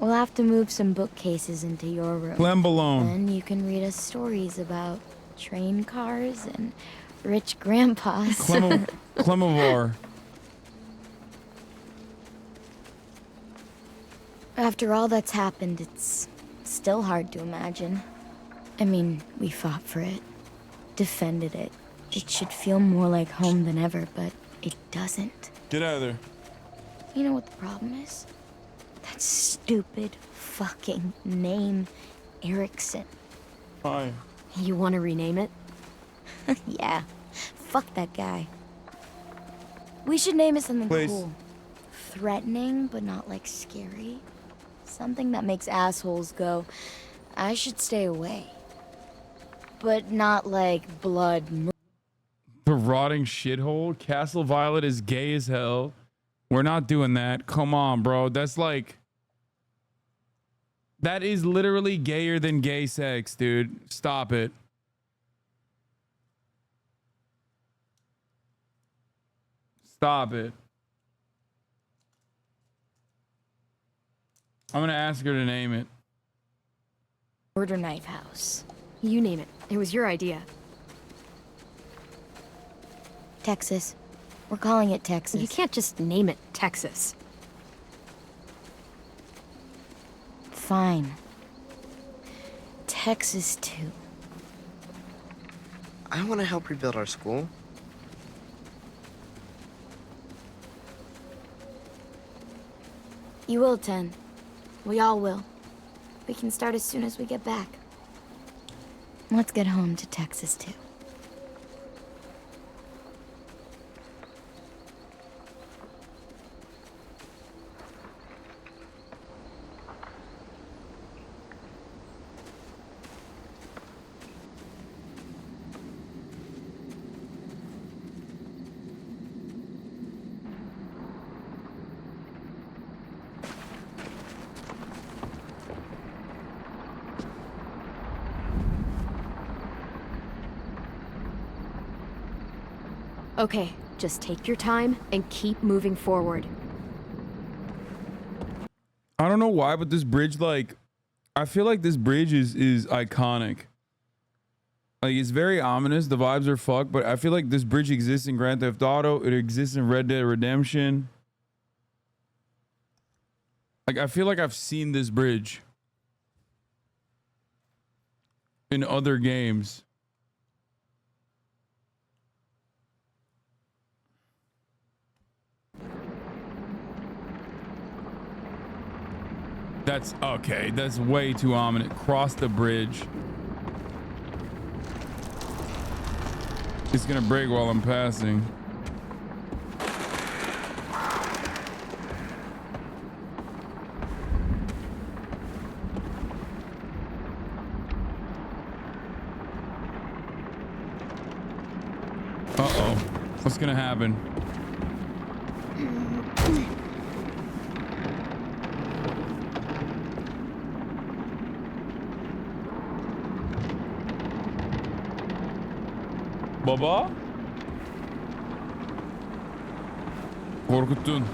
We'll have to move some bookcases into your room. Clembalone. Then you can read us stories about train cars and rich grandpas. Clemivore. After all that's happened, it's still hard to imagine. I mean, we fought for it, defended it. It should feel more like home than ever, but it doesn't. Get out of there. You know what the problem is? That stupid fucking name, Erickson. Fine. You want to rename it? Yeah, fuck that guy. We should name it something Please. cool. Threatening, but not like scary. Something that makes assholes go, I should stay away. But not like blood. The rotting shithole. Castle Violet is gay as hell. We're not doing that. Come on, bro. That's like... That is literally gayer than gay sex, dude. Stop it. Stop it. I'm gonna ask her to name it. Murder Knife House. You name it. It was your idea. Texas. We're calling it Texas. You can't just name it Texas. Fine. Texas, too. I want to help rebuild our school. You will, Ten. We all will. We can start as soon as we get back. Let's get home to Texas, too. Okay, just take your time and keep moving forward. I don't know why, but this bridge, like, I feel like this bridge is iconic. Like, it's very ominous. The vibes are fucked, but I feel like this bridge exists in Grand Theft Auto. It exists in Red Dead Redemption. Like, I feel like I've seen this bridge in other games. That's okay. That's way too ominous. Cross the bridge. It's gonna break while I'm passing. Uh-oh. What's gonna happen? Baba? Korkuttun.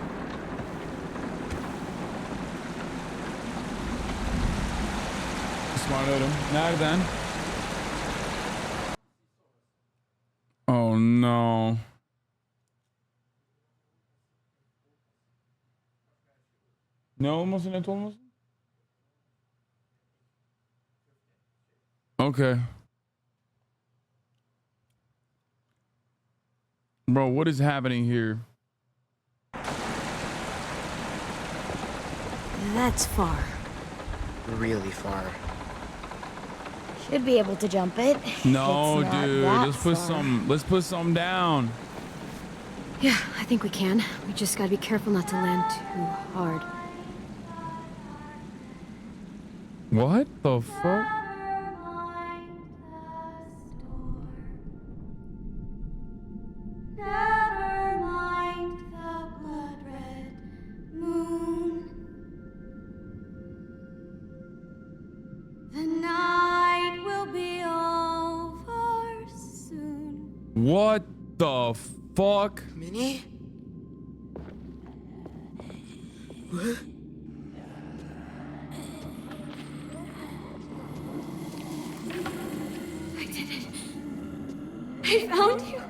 İsmail'im. Nereden? Oh no. Ne olmasın, et olmasın? Okay. Bro, what is happening here? That's far. Really far. Should be able to jump it. No, It's not dude. that Let's put some down. Yeah, I think we can. We just gotta be careful not to land too hard. What the fuck? What the fuck? Minnie? What? I did it. I found you.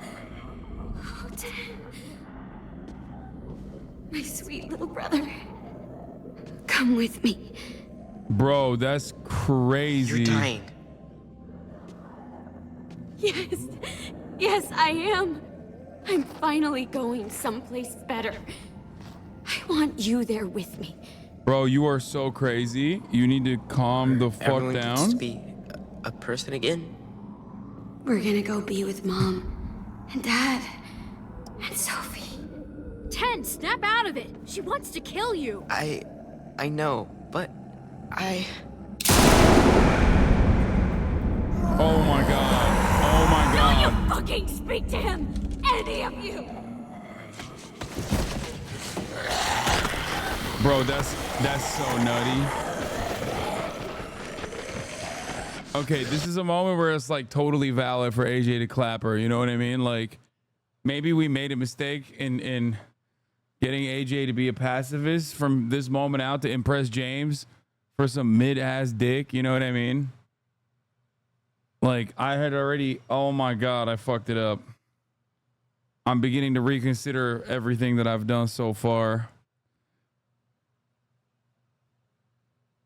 Oh, Dad. My sweet little brother. Come with me. Bro, that's crazy. You're dying. Yes. Yes, I am. I'm finally going someplace better. I want you there with me. Bro, you are so crazy. You need to calm the fuck Everyone down. gets to be a person again. We're gonna go be with Mom and Dad and Sophie. Ten, snap out of it. She wants to kill you. I know, but Oh my god. Oh my god. Don't you fucking speak to him! Any of you! Bro, that's so nutty. Okay, this is a moment where it's like totally valid for AJ to clap her, you know what I mean? Like, maybe we made a mistake in getting AJ to be a pacifist from this moment out to impress James for some mid-ass dick, you know what I mean? Like, I had already, oh my god, I fucked it up. I'm beginning to reconsider everything that I've done so far.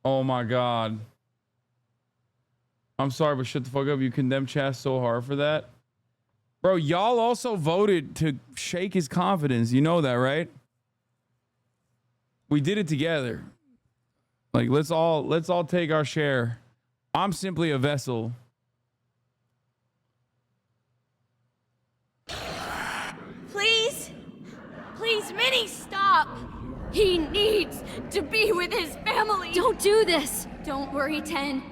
Oh my god. I'm sorry, but shut the fuck up. You condemned Chaz so hard for that. Bro, y'all also voted to shake his confidence. You know that, right? We did it together. Like, let's all take our share. I'm simply a vessel. Please? Please, Minnie, stop! He needs to be with his family! Don't do this! Don't worry, Ten.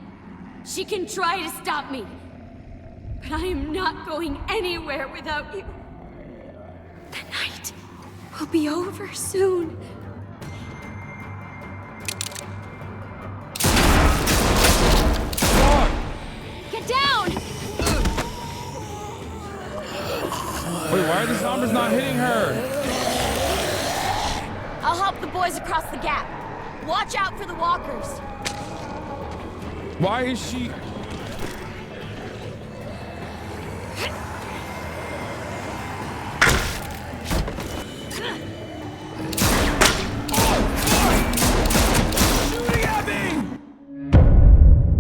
She can try to stop me. But I am not going anywhere without you. The night will be over soon. Get down! Wait, why are the zombies not hitting her? I'll help the boys across the gap. Watch out for the walkers. Why is she?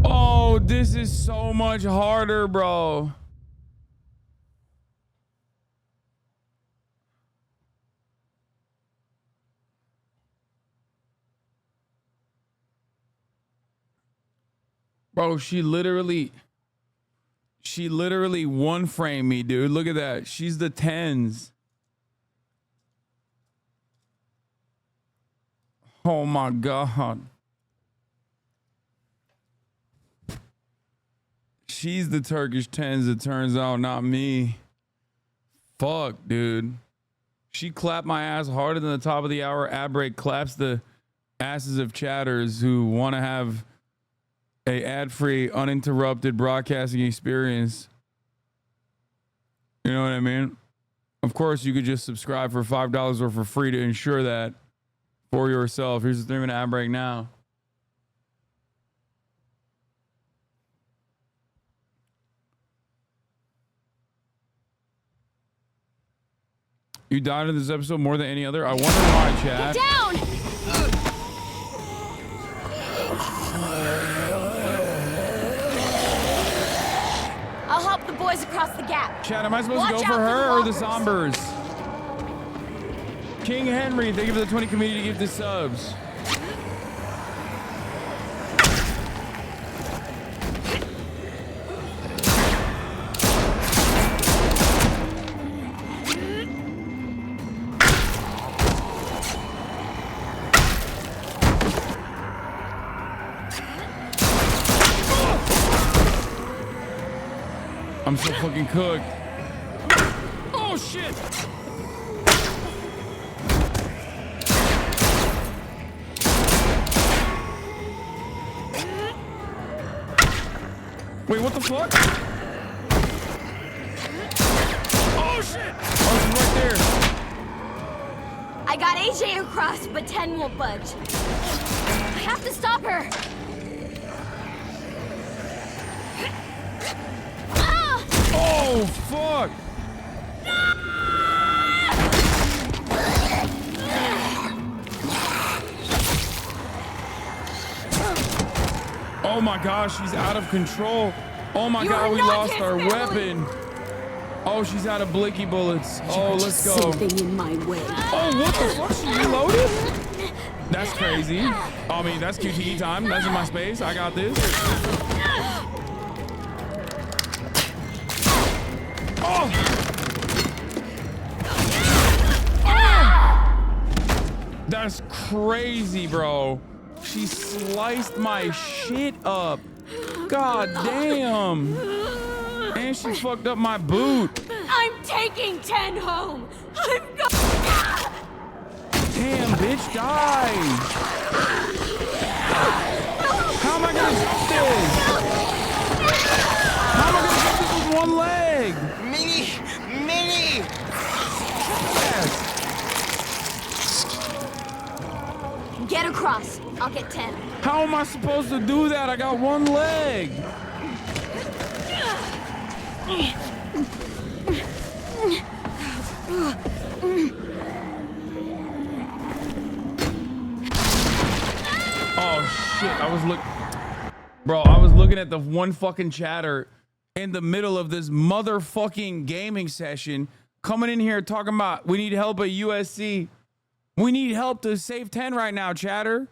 Oh, this is so much harder, bro. Bro, she literally one framed me, dude. Look at that. She's the 10s. Oh my God. She's the Turkish 10s, it turns out, not me. Fuck, dude. She clapped my ass harder than the top of the hour ad break claps the asses of chatters who want to have a ad-free, uninterrupted broadcasting experience. You know what I mean? Of course, you could just subscribe for $5 or for free to ensure that for yourself. Here's the 3-minute ad break now. You died in this episode more than any other? I wonder why, chat. Get down! I'll help the boys across the gap. Chat, am I supposed to go for her or the Sombers? King Henry, thank you for the 20 community gift subs. I'm so fucking cooked. Oh shit! Wait, what the fuck? Oh shit! Oh, she's right there. I got AJ across, but 10 won't budge. I have to stop her. Oh, fuck! Oh my gosh, she's out of control. Oh my God, we lost our weapon. Oh, she's out of blicky bullets. Oh, let's go. In my way. Oh, what the fuck? She reloaded? That's crazy. I mean, that's QTE time. That's in my space. I got this. Oh! That's crazy, bro. She sliced my shit up. God damn. And she fucked up my boot. I'm taking 10 home. I'm going. Damn, bitch, die. How am I gonna jump this? How am I gonna jump this with one leg? Mini! Yes. Get across. I'll get 10. How am I supposed to do that? I got one leg. Oh shit, I was looking at the one fucking chatter in the middle of this motherfucking gaming session, coming in here talking about we need help at USC. We need help to save 10 right now, chatter.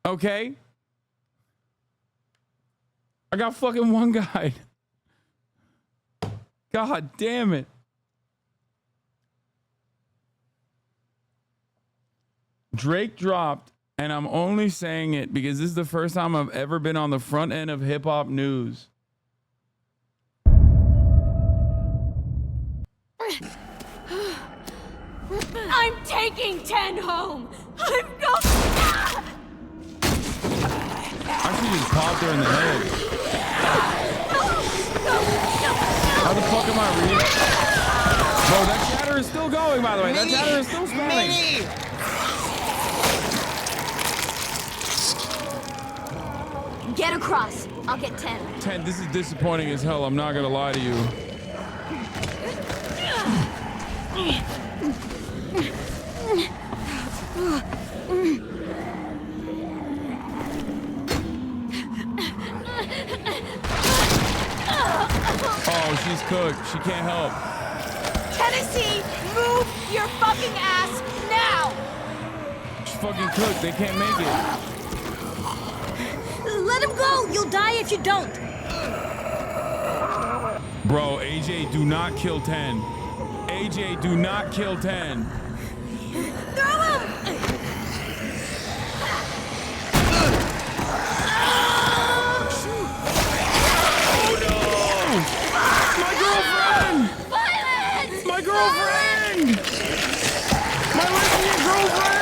Okay. I got fucking one guy. God damn it. Drake dropped, and I'm only saying it because this is the first time I've ever been on the front end of hip hop news. I'm taking 10 home. I'm going. I should just popped her in the head. How the fuck am I reading? Bro, that chatter is still going, by the way. That chatter is still spamming. cross. I'll get 10. 10, this is disappointing as hell. I'm not gonna lie to you. Oh, she's cooked. She can't help. Tennessee, move your fucking ass now! She's fucking cooked. They can't make it. Let him go! You'll die if you don't! Bro, AJ, do not kill 10. AJ, do not kill 10. Throw him! My girlfriend! Violence! My girlfriend! My lesbian girlfriend!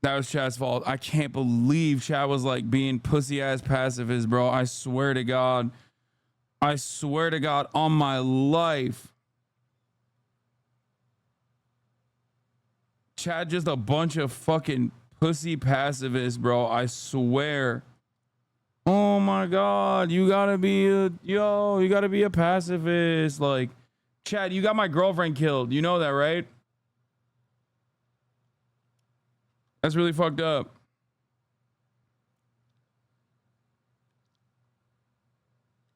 That was Chad's fault. I can't believe Chad was like being pussy ass pacifist, bro. I swear to God. I swear to God on my life. Chad just a bunch of fucking pussy pacifists, bro. I swear. Oh my God. You gotta be a pacifist. Like, Chad, you got my girlfriend killed. You know that, right? That's really fucked up.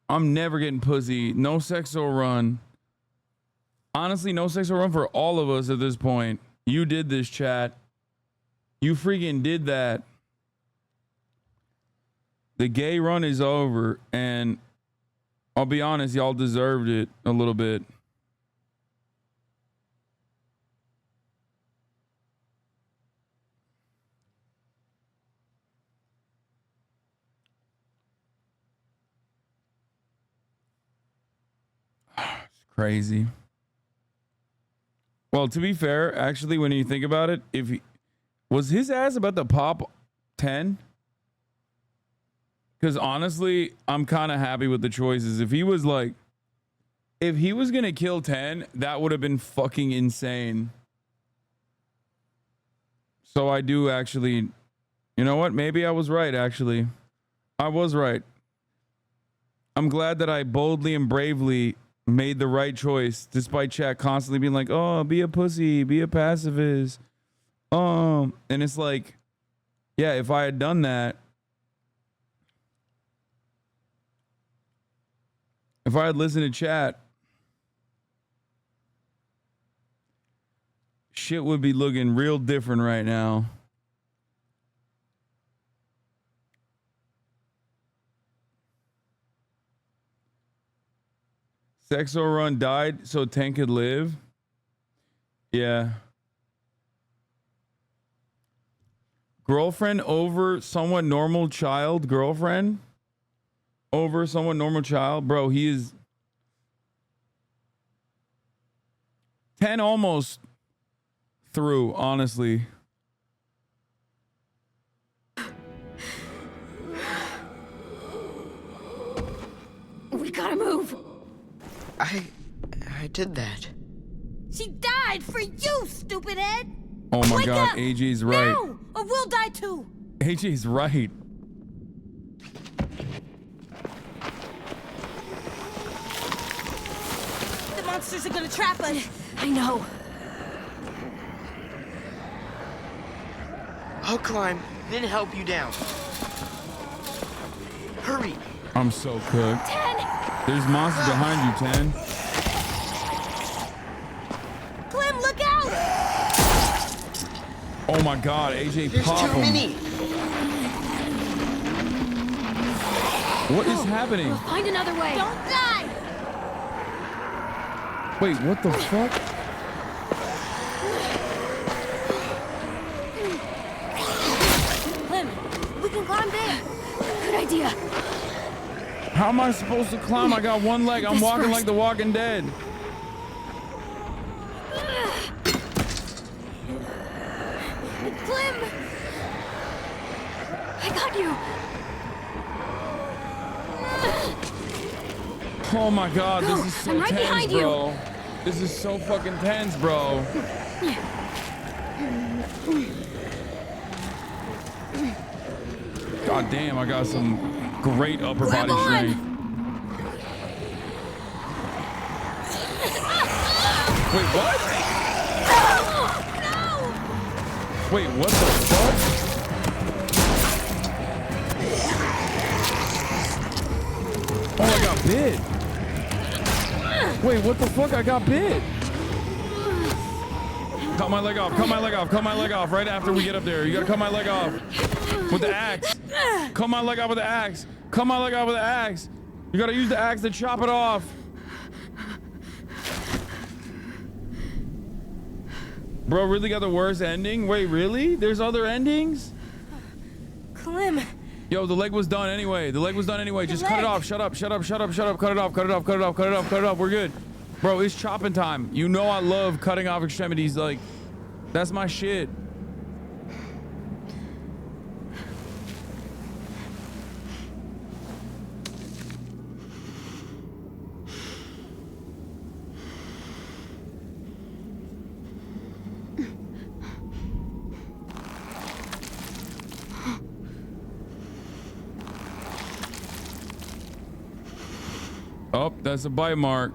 I'm never getting pussy. No sex or run. Honestly, no sex or run for all of us at this point. You did this, chat. You freaking did that. The gay run is over, and I'll be honest, y'all deserved it a little bit. It's crazy. Well, to be fair, actually, when you think about it, if he, was his ass about to pop 10? Because honestly, I'm kind of happy with the choices. If he was going to kill 10, that would have been fucking insane. So I do actually, you know what? Maybe I was right, actually. I was right. I'm glad that I boldly and bravely made the right choice, despite chat constantly being like, oh, be a pussy, be a pacifist. And it's like, yeah, if I had done that, if I had listened to chat, shit would be looking real different right now. Sex or run died so 10 could live. Yeah. Girlfriend over somewhat normal child. Girlfriend over somewhat normal child. Bro, he is 10 almost through, honestly. We gotta move. I did that. She died for you, stupid head. Oh my Wake God, up. AJ's right. Now, or we'll die too. AJ's right. The monsters are gonna trap us. I know. I'll climb, then help you down. Hurry. I'm so cooked. 10. There's monsters behind you, 10. Clem, look out! Oh my God, AJ, There's pop too him. many. What is happening? We'll find another way. Don't die! Wait, what the fuck? Clem, we can climb there. Good idea. How am I supposed to climb? I got one leg. I'm walking like the Walking Dead. Clem! I got you. Oh my God, Go. this is so I'm right tense, behind you. bro. This is so fucking tense, bro. God damn, I got some great upper body strength. Wait, what? Wait, what the fuck? Oh, I got bit. Wait, what the fuck? I got bit. Cut my leg off, cut my leg off, cut my leg off right after we get up there. You gotta cut my leg off with the axe. Cut my leg off with the axe. Cut my leg off with the axe. You gotta use the axe to chop it off. Bro, really got the worst ending? Wait, really? There's other endings? Clem. Yo, the leg was done anyway. The leg was done anyway. Just cut it off. Shut up, shut up, shut up, shut up. Cut it off, cut it off, cut it off, cut it off, cut it off. We're good. Bro, it's chopping time. You know I love cutting off extremities. Like, that's my shit. Oh, that's a bite mark.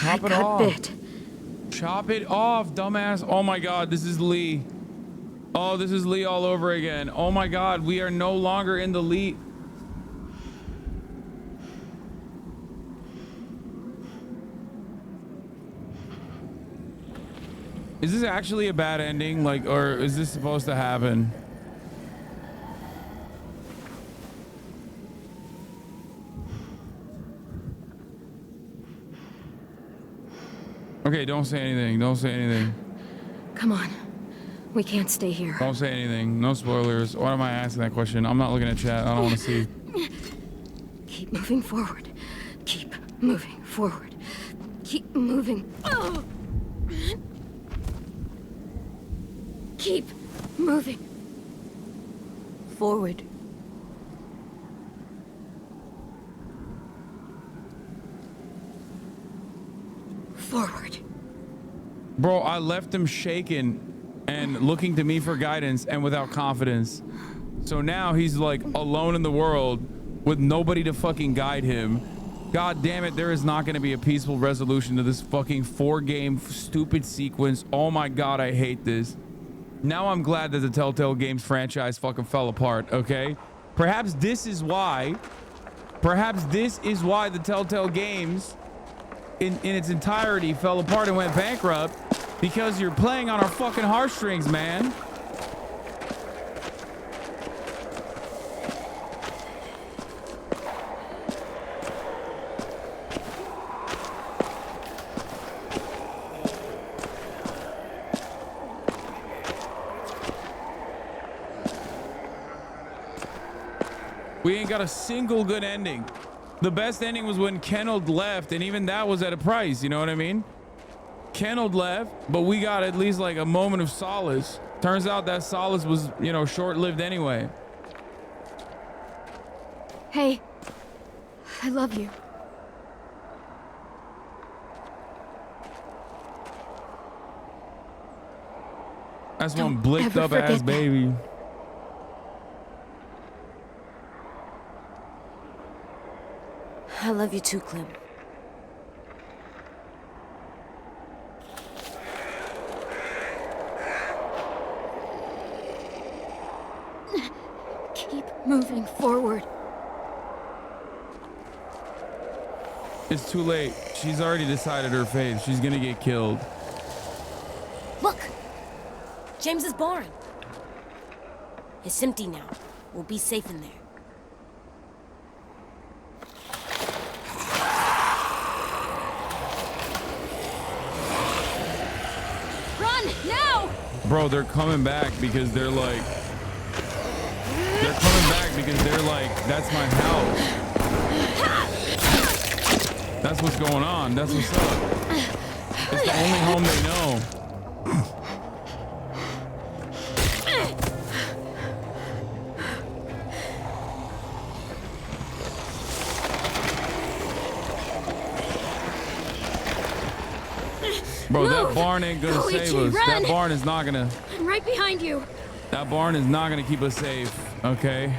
Chop it off. Bit. Chop it off, dumbass. Oh my God, this is Lee. Oh, this is Lee all over again. Oh my God, we are no longer in the Lee. Is this actually a bad ending? Like, or is this supposed to happen? Okay, don't say anything. Don't say anything. Come on. We can't stay here. Don't say anything. No spoilers. Why am I asking that question? I'm not looking at chat. I don't want to see. Keep moving forward. Keep moving forward. Keep moving. Oh. Keep moving forward. Forward. Bro, I left him shaken and looking to me for guidance and without confidence. So now he's like alone in the world with nobody to fucking guide him. God damn it, there is not going to be a peaceful resolution to this fucking 4-game stupid sequence. Oh my God, I hate this. Now I'm glad that the Telltale Games franchise fucking fell apart, okay? Perhaps this is why the Telltale Games in its entirety fell apart and went bankrupt, because you're playing on our fucking heartstrings, man. We ain't got a single good ending. The best ending was when Kenneld left, and even that was at a price, you know what I mean? Kenneld left, but we got at least like a moment of solace. Turns out that solace was, you know, short-lived anyway. Hey, I love you. That's one blicked up ass baby. I love you too, Clem. Keep moving forward. It's too late. She's already decided her fate. She's gonna get killed. Look! James's barn. It's empty now. We'll be safe in there. Bro, they're coming back because they're like, that's my house. That's what's going on. That's what's up. It's the only home they know. Bro, Move. that barn ain't gonna Go, save Itchy, us. run. That barn is not gonna. I'm right behind you. That barn is not gonna keep us safe. Okay.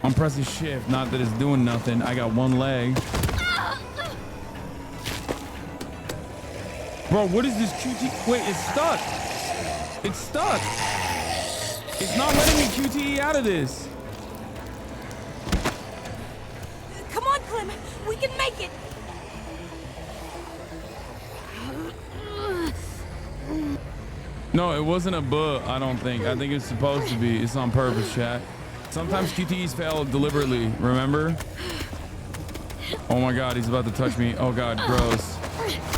I'm pressing shift. Not that it's doing nothing. I got one leg. Bro, what is this QT? Wait, it's stuck. It's stuck. It's not letting me QTE out of this. Come on, Clem. We can make it. No, it wasn't a buh, I don't think. I think it's supposed to be. It's on purpose, chat. Sometimes QTEs fail deliberately, remember? Oh my God, he's about to touch me. Oh God, gross.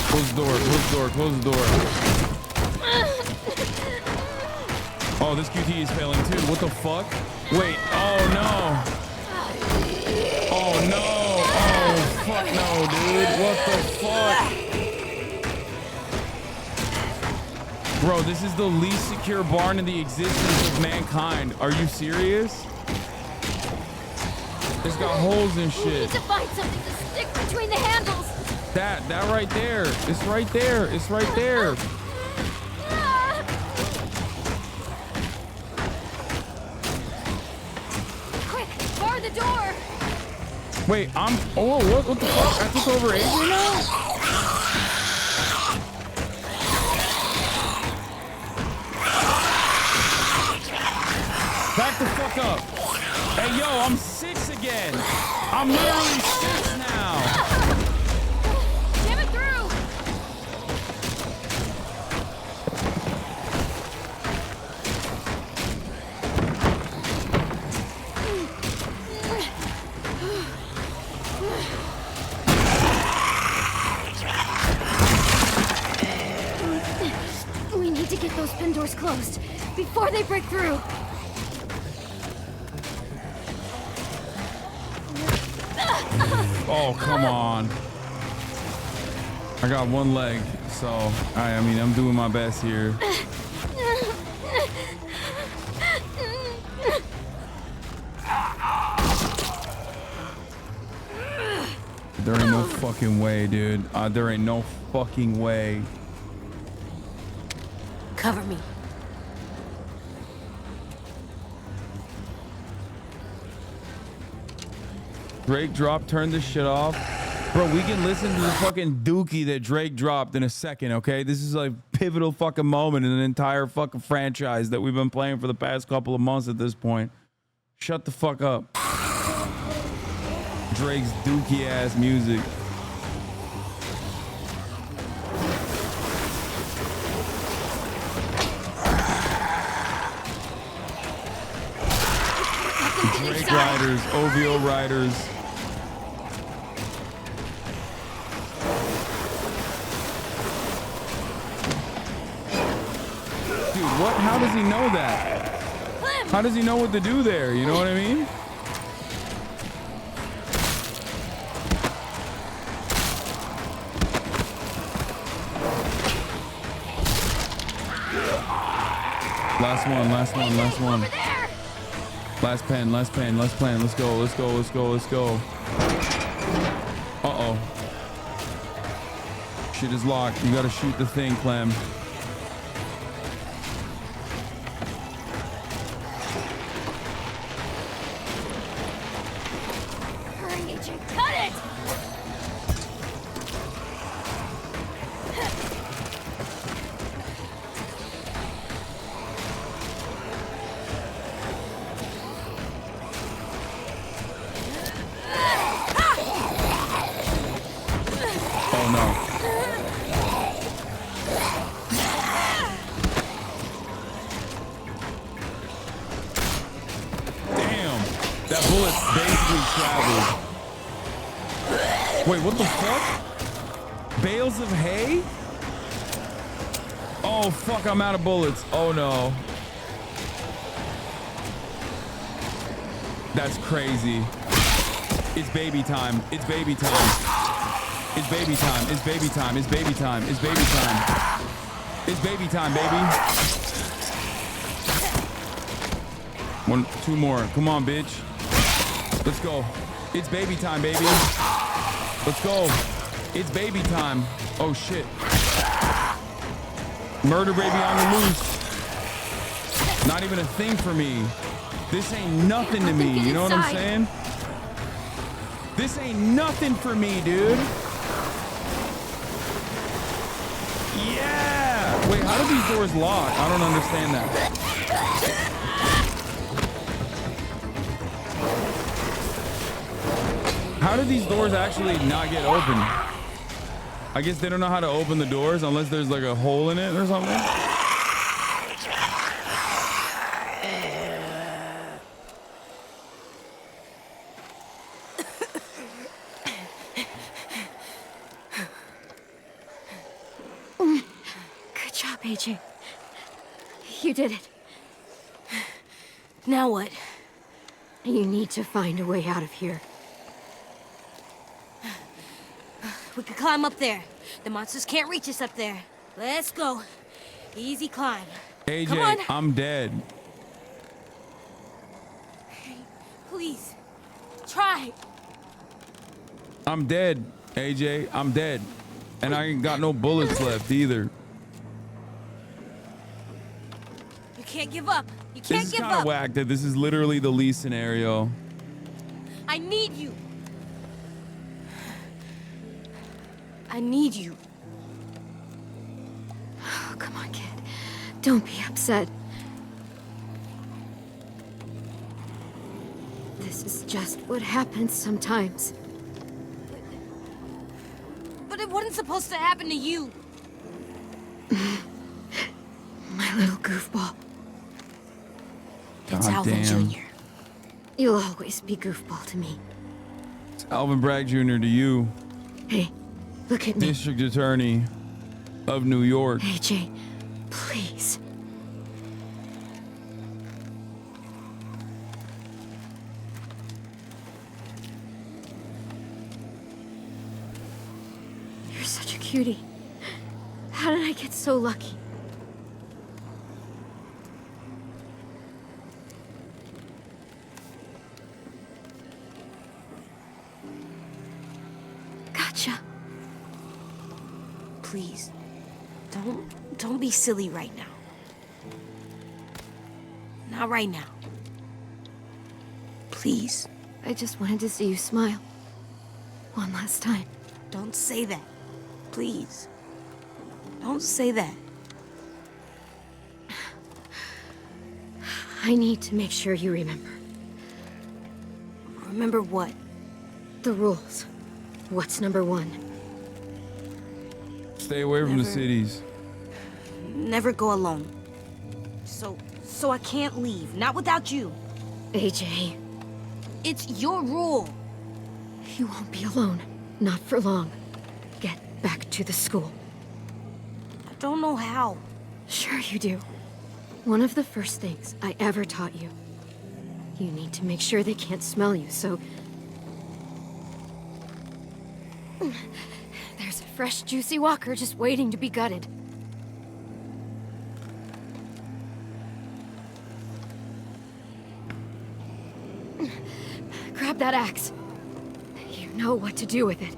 Close the door, close the door, close the door. Oh, this QTE is failing too. What the fuck? Wait, oh no. Oh no. Oh fuck no, dude. What the fuck? Bro, this is the least secure barn in the existence of mankind. Are you serious? It's got holes and We need shit. to find something to stick between the handles. That right there. It's right there. It's right there. Quick, bar the door. Wait, oh, what the fuck? I took over AJ now? Back the fuck up. Hey, yo, I'm 6 again. I'm literally 6 now. Jam it through. We need to get those pin doors closed before they break through. Oh, come on. I got one leg, so I mean, I'm doing my best here. There ain't no fucking way, dude. There ain't no fucking way. Cover me. Drake dropped, turn this shit off. Bro, we can listen to the fucking dookie that Drake dropped in a second, okay? This is a pivotal fucking moment in an entire fucking franchise that we've been playing for the past couple of months at this point. Shut the fuck up. Drake's dookie ass music. Drake riders, OVO riders. Dude, what? How does he know that? How does he know what to do there? You know what I mean? Last one, last one, last one. Last pen, last pen, last plan. Let's go, let's go, let's go, let's go. Uh-oh. Shit is locked. You gotta shoot the thing, Clem. Hurry, AJ, cut it! Oh no. Damn. That bullet basically traveled. Wait, what the fuck? Bales of hay? Oh fuck, I'm out of bullets. Oh no. That's crazy. It's baby time. It's baby time. It's baby time. It's baby time. It's baby time. It's baby time. It's baby time, baby. One, two more. Come on, bitch. Let's go. It's baby time, baby. Let's go. It's baby time. Oh shit. Murder baby on the loose. Not even a thing for me. This ain't nothing to me. You know what I'm saying? This ain't nothing for me, dude. Yeah. Wait, how do these doors lock? I don't understand that. How do these doors actually not get open? I guess they don't know how to open the doors unless there's like a hole in it or something. Good job, AJ. You did it. Now what? You need to find a way out of here. We could climb up there. The monsters can't reach us up there. Let's go. Easy climb. Come on. AJ, I'm dead. Please. Try. I'm dead, AJ. I'm dead. And I ain't got no bullets left either. You can't give up. You This can't is give kind of up. whack that this is literally the Lee scenario. I need you. I need you. Oh, come on, kid. Don't be upset. This is just what happens sometimes. But it wasn't supposed to happen to you. My little goofball. It's God Alvin damn. Jr. You'll always be goofball to me. It's Alvin Bragg Jr. to you. Hey, look at me. District Attorney of New York. AJ, please. You're such a cutie. How did I get so lucky? Gotcha. Please. Don't be silly right now. Not right now. Please. I just wanted to see you smile. One last time. Don't say that. Please. Don't say that. I need to make sure you remember. Remember what? The rules. What's number one? Stay away from the cities. Never go alone. So I can't leave. Not without you. AJ. It's your rule. You won't be alone. Not for long. Get back to the school. I don't know how. Sure you do. One of the first things I ever taught you. You need to make sure they can't smell you, so... There's a fresh, juicy walker just waiting to be gutted. Grab that axe. You know what to do with it.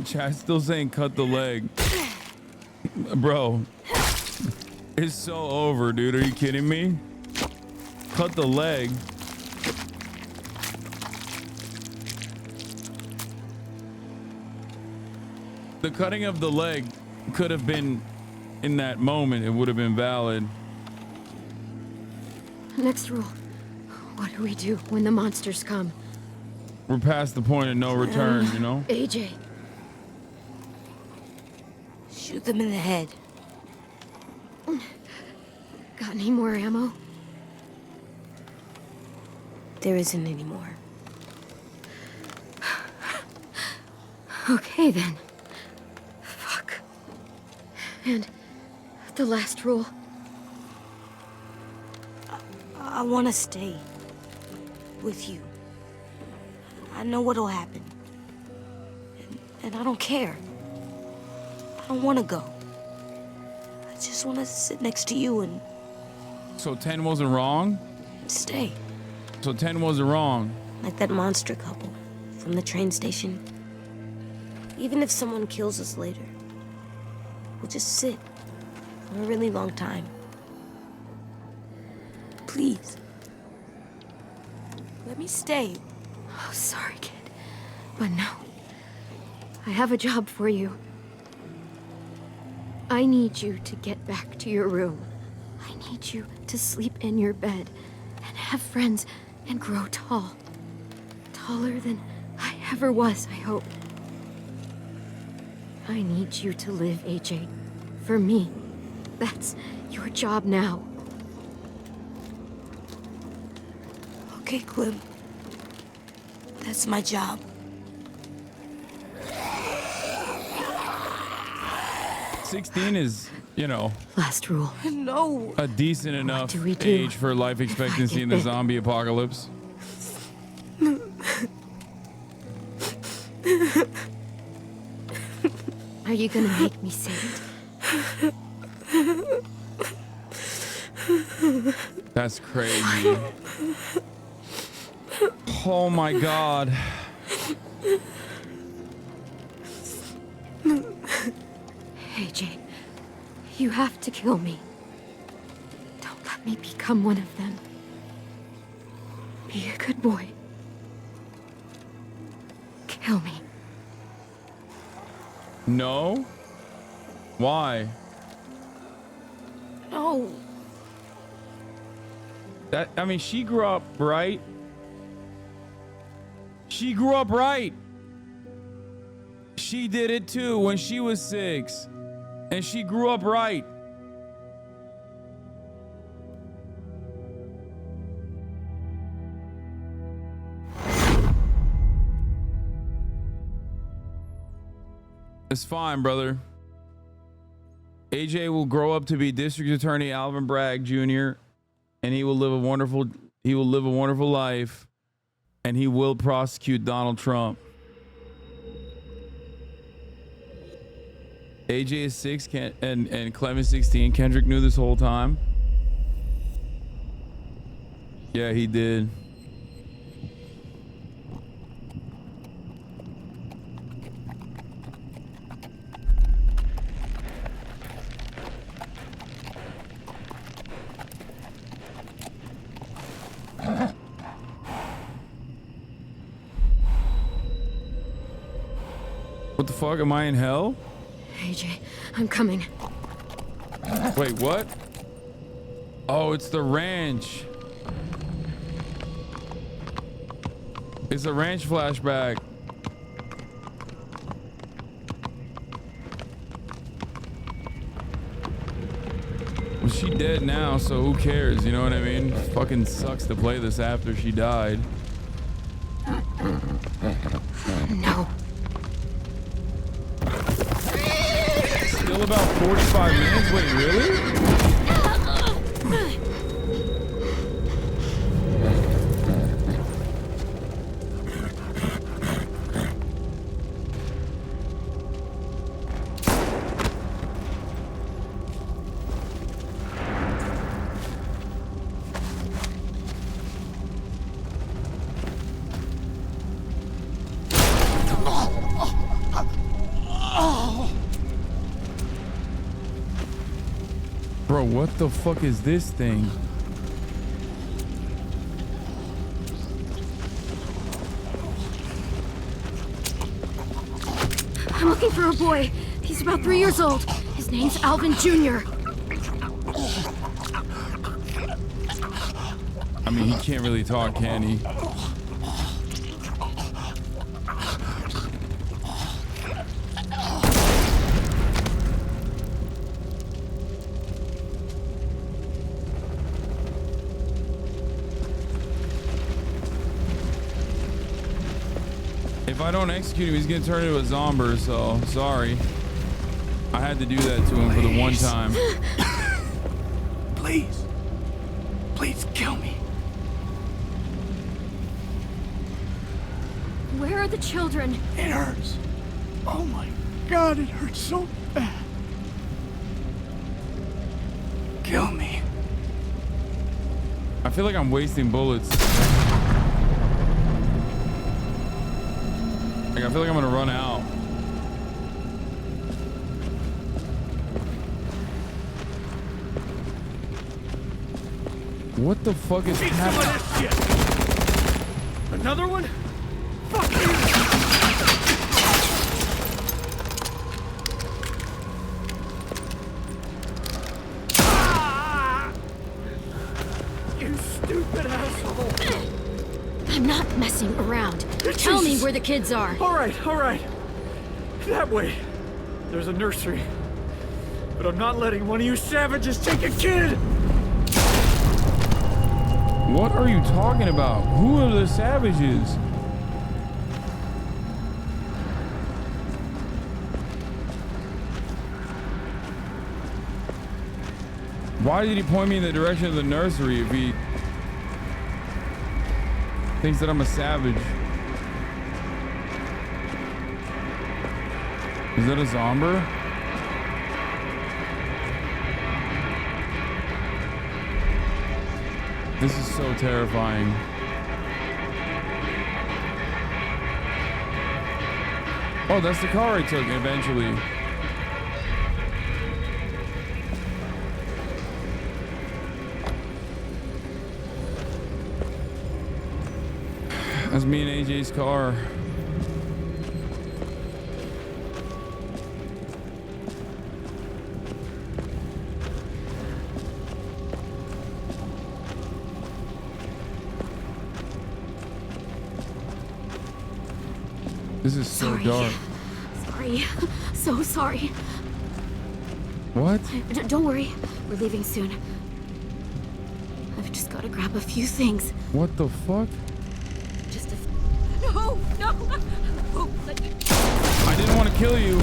Chat's still saying cut the leg. Bro, it's so over, dude. Are you kidding me? Cut the leg. The cutting of the leg could have been, in that moment, it would have been valid. Next rule. What do we do when the monsters come? We're past the point of no return, you know? AJ. Shoot them in the head. Got any more ammo? There isn't any more. Okay then. Fuck. And the last rule. I want to stay with you. I know what'll happen. And I don't care. I don't want to go. I just want to sit next to you and... So 10 wasn't wrong? Stay. So 10 wasn't wrong. Like that monster couple from the train station. Even if someone kills us later, we'll just sit for a really long time. Please. Let me stay. Oh, sorry, kid. But no. I have a job for you. I need you to get back to your room. I need you to sleep in your bed and have friends and grow tall. Taller than I ever was, I hope. I need you to live, AJ. For me. That's your job now. Okay, Clem. That's my job. $16 is, you know, last rule. No. a decent enough do we do age for life expectancy in the zombie apocalypse. Are you gonna make me say it? That's crazy. Oh my God. AJ, you have to kill me. Don't let me become one of them. Be a good boy. Kill me. No? Why? No. That, I mean, she grew up right. She grew up right. She did it too when she was 6. And she grew up right. It's fine, brother. AJ will grow up to be District Attorney Alvin Bragg Jr. and he will live a wonderful life, and he will prosecute Donald Trump. AJ is 6 and Clem is 16. Kendrick knew this whole time. Yeah, he did. What the fuck? Am I in hell? AJ, I'm coming. Wait, what? Oh, it's the ranch. It's a ranch flashback. Well, she dead now, so who cares? You know what I mean? Fucking sucks to play this after she died. No. Still about 45 minutes? Wait, really? Bro, what the fuck is this thing? I'm looking for a boy. He's about 3 years old. His name's Alvin Jr. I mean, he can't really talk, can he? If I don't execute him, he's gonna turn into a zombie, so sorry. I had to do that to him for the one time. Please. Please kill me. Where are the children? It hurts. Oh my God, it hurts so bad. Kill me. I feel like I'm wasting bullets. Like, I feel like I'm gonna run out. What the fuck is happening? Another one? Fuck you! You stupid asshole! I'm not messing around. Tell me where the kids are. All right. That way. There's a nursery. But I'm not letting one of you savages take a kid! What are you talking about? Who are the savages? Why did he point me in the direction of the nursery if he thinks that I'm a savage? Is that a zombie? This is so terrifying. Oh, that's the car I took eventually. That's me and AJ's car. This is so dark. Sorry. So sorry. What? Don't worry. We're leaving soon. I've just got to grab a few things. What the fuck? Just a... No! Oh, let me... I didn't want to kill you.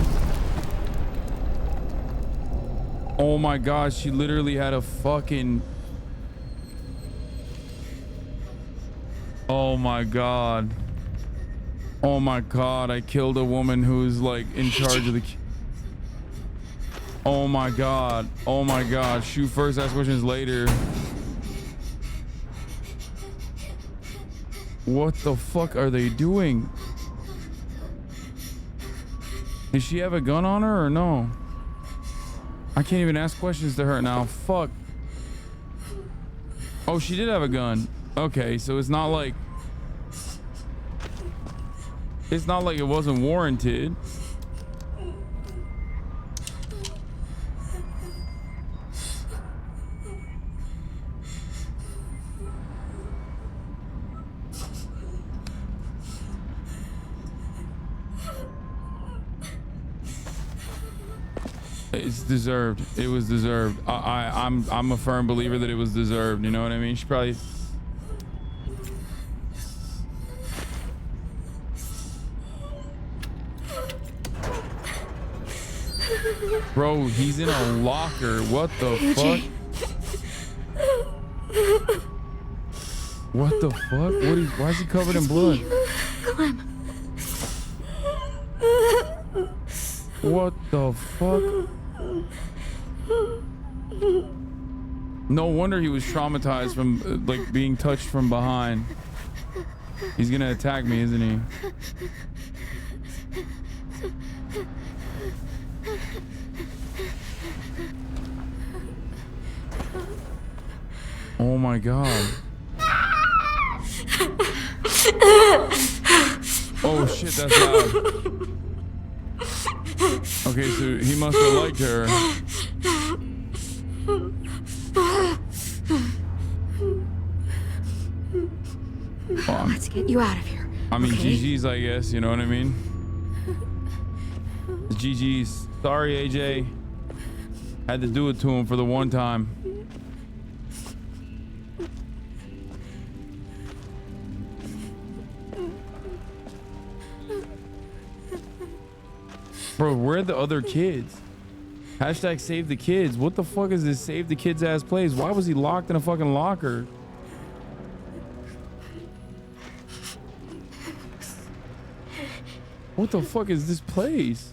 Oh my gosh, she literally had a fucking... Oh my god. Oh my god, I killed a woman who's like in charge of the... Oh my god. Oh my god. Shoot first, ask questions later. What the fuck are they doing? Does she have a gun on her or no? I can't even ask questions to her now. Fuck. Oh, she did have a gun. Okay, so it's not like... It's not like it wasn't warranted. It's deserved. It was deserved. I'm a firm believer that it was deserved. You know what I mean? She probably... Bro, he's in a locker. What the fuck? What the fuck? Why is he covered in blood? Clem. What the fuck? No wonder he was traumatized from like being touched from behind. He's gonna attack me, isn't he? Oh my god. Oh shit, that's loud. Okay, so he must have liked her. Let's get you out of here. I mean, okay? GG's, I guess, you know what I mean? GG's. Sorry, AJ. Had to do it to him for the one time. Bro, where are the other kids? Hashtag save the kids. What the fuck is this save the kids ass place? Why was he locked in a fucking locker? What the fuck is this place?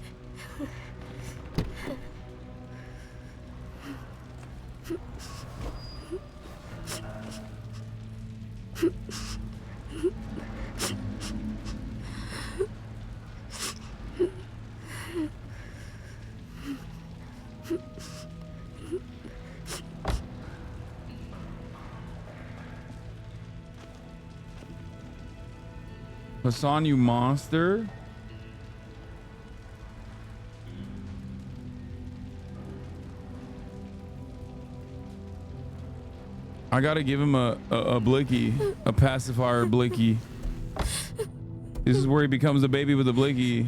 Hasan, you monster. I gotta give him a blicky, a pacifier blicky. This is where he becomes a baby with a blicky.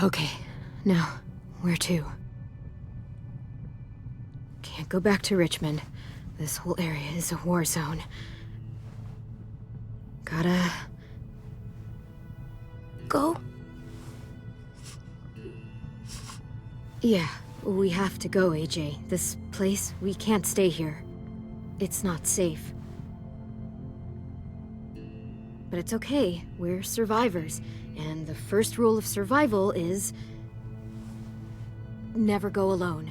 Okay, now, where to? Can't go back to Richmond. This whole area is a war zone. Gotta... go? Yeah, we have to go, AJ. This place, we can't stay here. It's not safe. But it's okay, we're survivors. And the first rule of survival is... never go alone.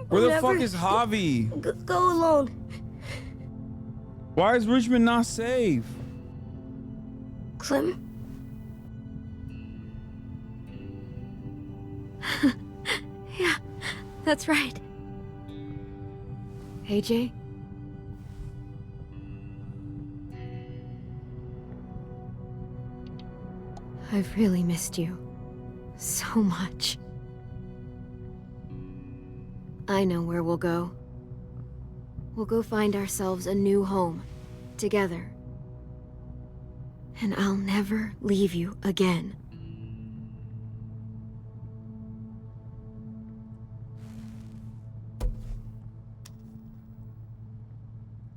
Where the fuck is Javi? Go alone. Why is Richmond not safe? Clem? Yeah, that's right. AJ? I've really missed you. So much. I know where we'll go. We'll go find ourselves a new home. Together. And I'll never leave you again.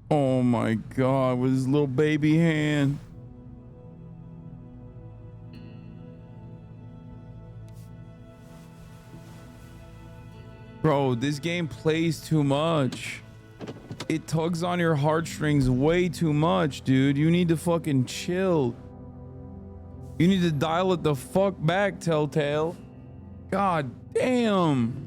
Oh my God, with his little baby hand. Bro, this game plays too much. It tugs on your heartstrings way too much, dude. You need to fucking chill. You need to dial it the fuck back, Telltale. God damn.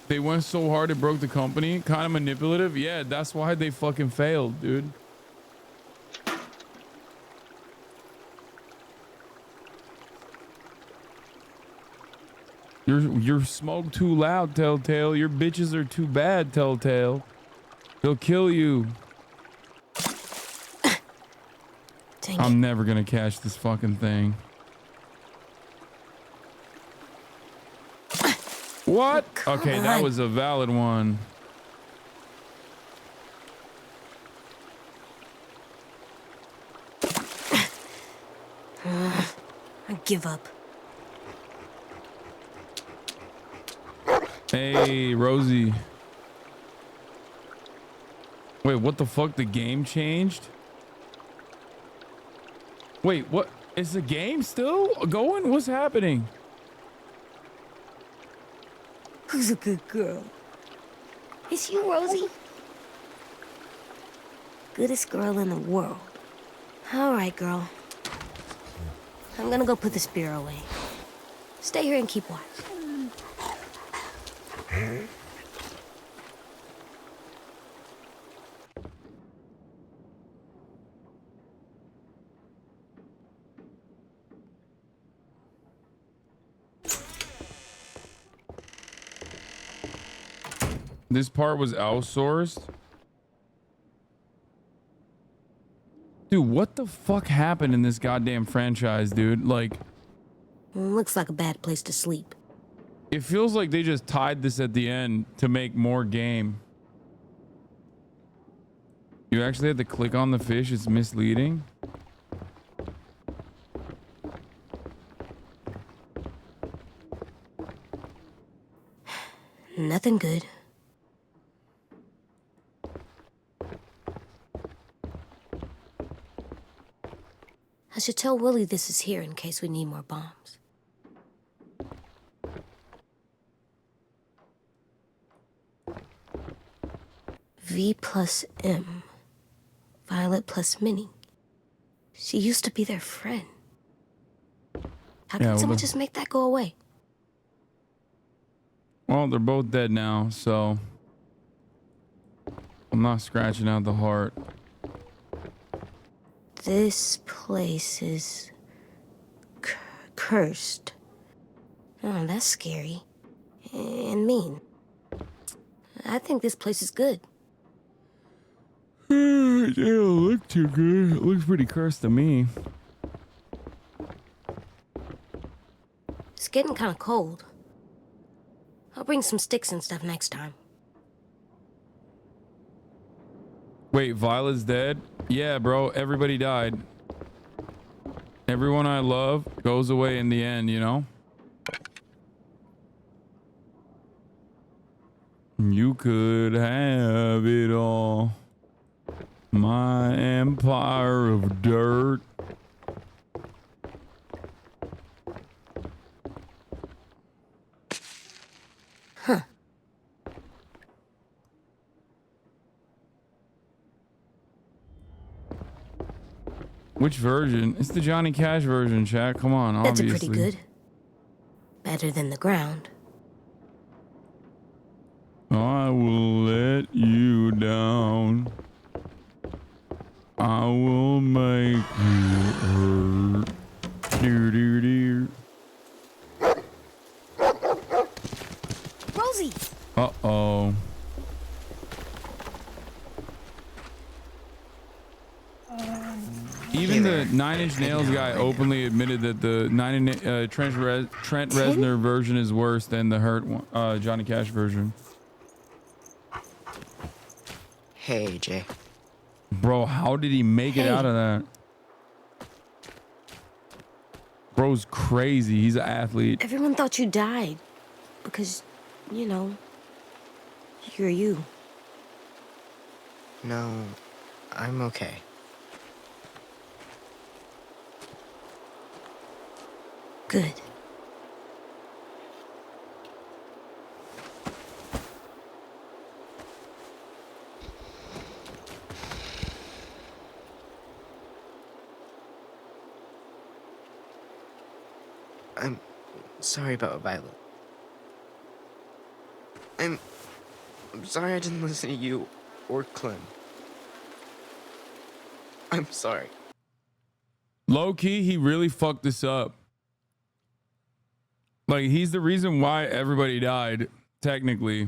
They went so hard it broke the company. Kind of manipulative. Yeah, that's why they fucking failed, dude. You're smoked too loud, Telltale. Your bitches are too bad, Telltale. They'll kill you. I'm never gonna catch this fucking thing. What? Okay, that was a valid one. I give up. Hey, Rosie. Wait, what the fuck? The game changed? Wait, what? Is the game still going? What's happening? Who's a good girl? It's you, Rosie. Goodest girl in the world. All right, girl. I'm gonna go put the spear away. Stay here and keep watch. This part was outsourced? Dude, what the fuck happened in this goddamn franchise, dude? Like... Looks like a bad place to sleep. It feels like they just tied this at the end to make more game. You actually had to click on the fish. It's misleading. Nothing good. I should tell Willie this is here in case we need more bombs. V plus M. Violet plus Minnie. She used to be their friend. How can someone just make that go away? Well, they're both dead now, so I'm not scratching out the heart. This place is cursed. Oh, that's scary. And mean. I think this place is good. It don't look too good. It looks pretty cursed to me. It's getting kind of cold. I'll bring some sticks and stuff next time. Wait, Violet's dead? Yeah, bro. Everybody died. Everyone I love goes away in the end, you know? You could have it all. My empire of dirt. Huh. Which version? It's the Johnny Cash version, chat. Come on, That's obviously. pretty good. Better than the ground. I will let you down. I will make you hurt. Do do do. Rosie! Uh-oh. Even the Nine Inch Nails guy openly admitted that the Trent Reznor version is worse than the Hurt one, Johnny Cash version. Hey, Jay. Bro, how did he make it out of that? Bro's crazy. He's an athlete. Everyone thought you died. Because, you know, you're you. No, I'm okay. Good. I'm sorry about Violet. I'm sorry I didn't listen to you or Clem. I'm sorry. Low key, he really fucked this up. Like, he's the reason why everybody died, technically.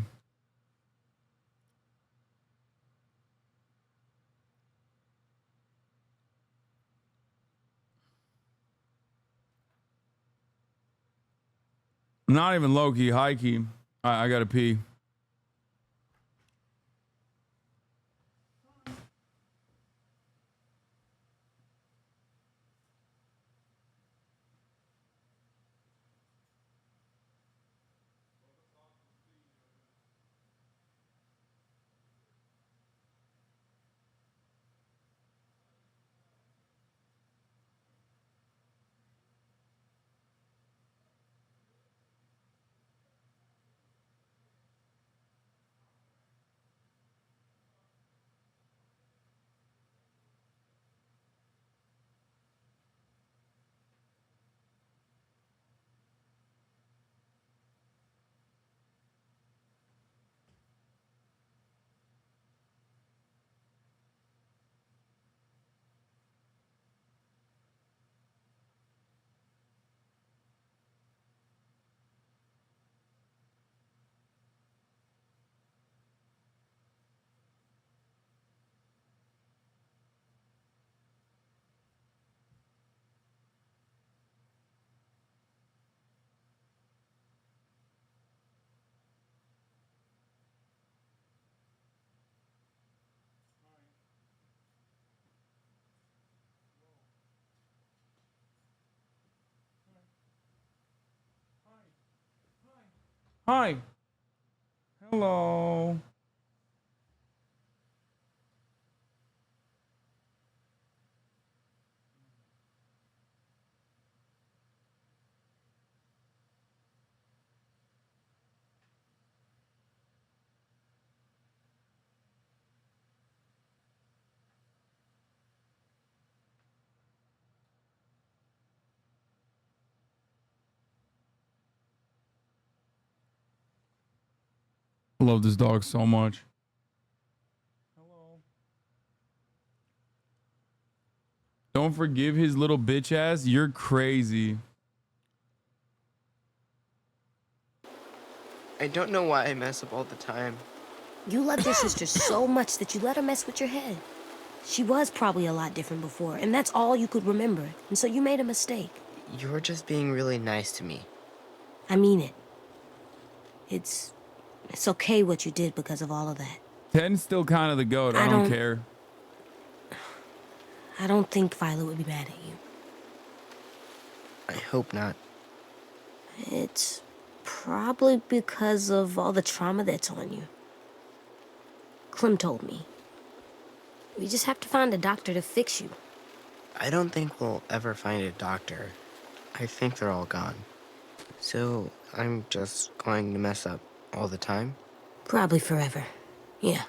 Not even low key, high key. I gotta pee. Hi. Hello. I love this dog so much. Don't forgive his little bitch ass. You're crazy. I don't know why I mess up all the time. You loved your sister so much that you let her mess with your head. She was probably a lot different before, and that's all you could remember. And so you made a mistake. You're just being really nice to me. I mean it. It's okay what you did because of all of that. 10's still kind of the goat. I don't care. I don't think Violet would be mad at you. I hope not. It's probably because of all the trauma that's on you. Clem told me. We just have to find a doctor to fix you. I don't think we'll ever find a doctor. I think they're all gone. So I'm just going to mess up all the time? Probably forever. Yeah.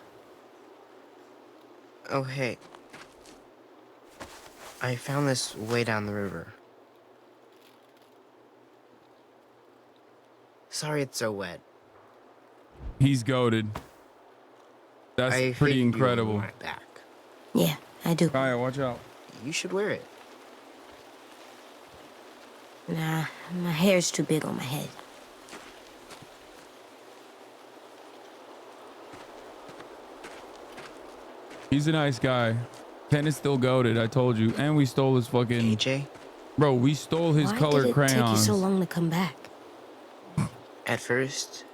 Oh, hey. I found this way down the river. Sorry it's so wet. He's goated. That's pretty incredible. You want my back. Yeah, I do. Kaya, watch out. You should wear it. Nah, my hair's too big on my head. He's a nice guy. 10 is still goated, I told you. And we stole his fucking... AJ? Bro, we stole his colored crayons. Why did it take you so long to come back? At first,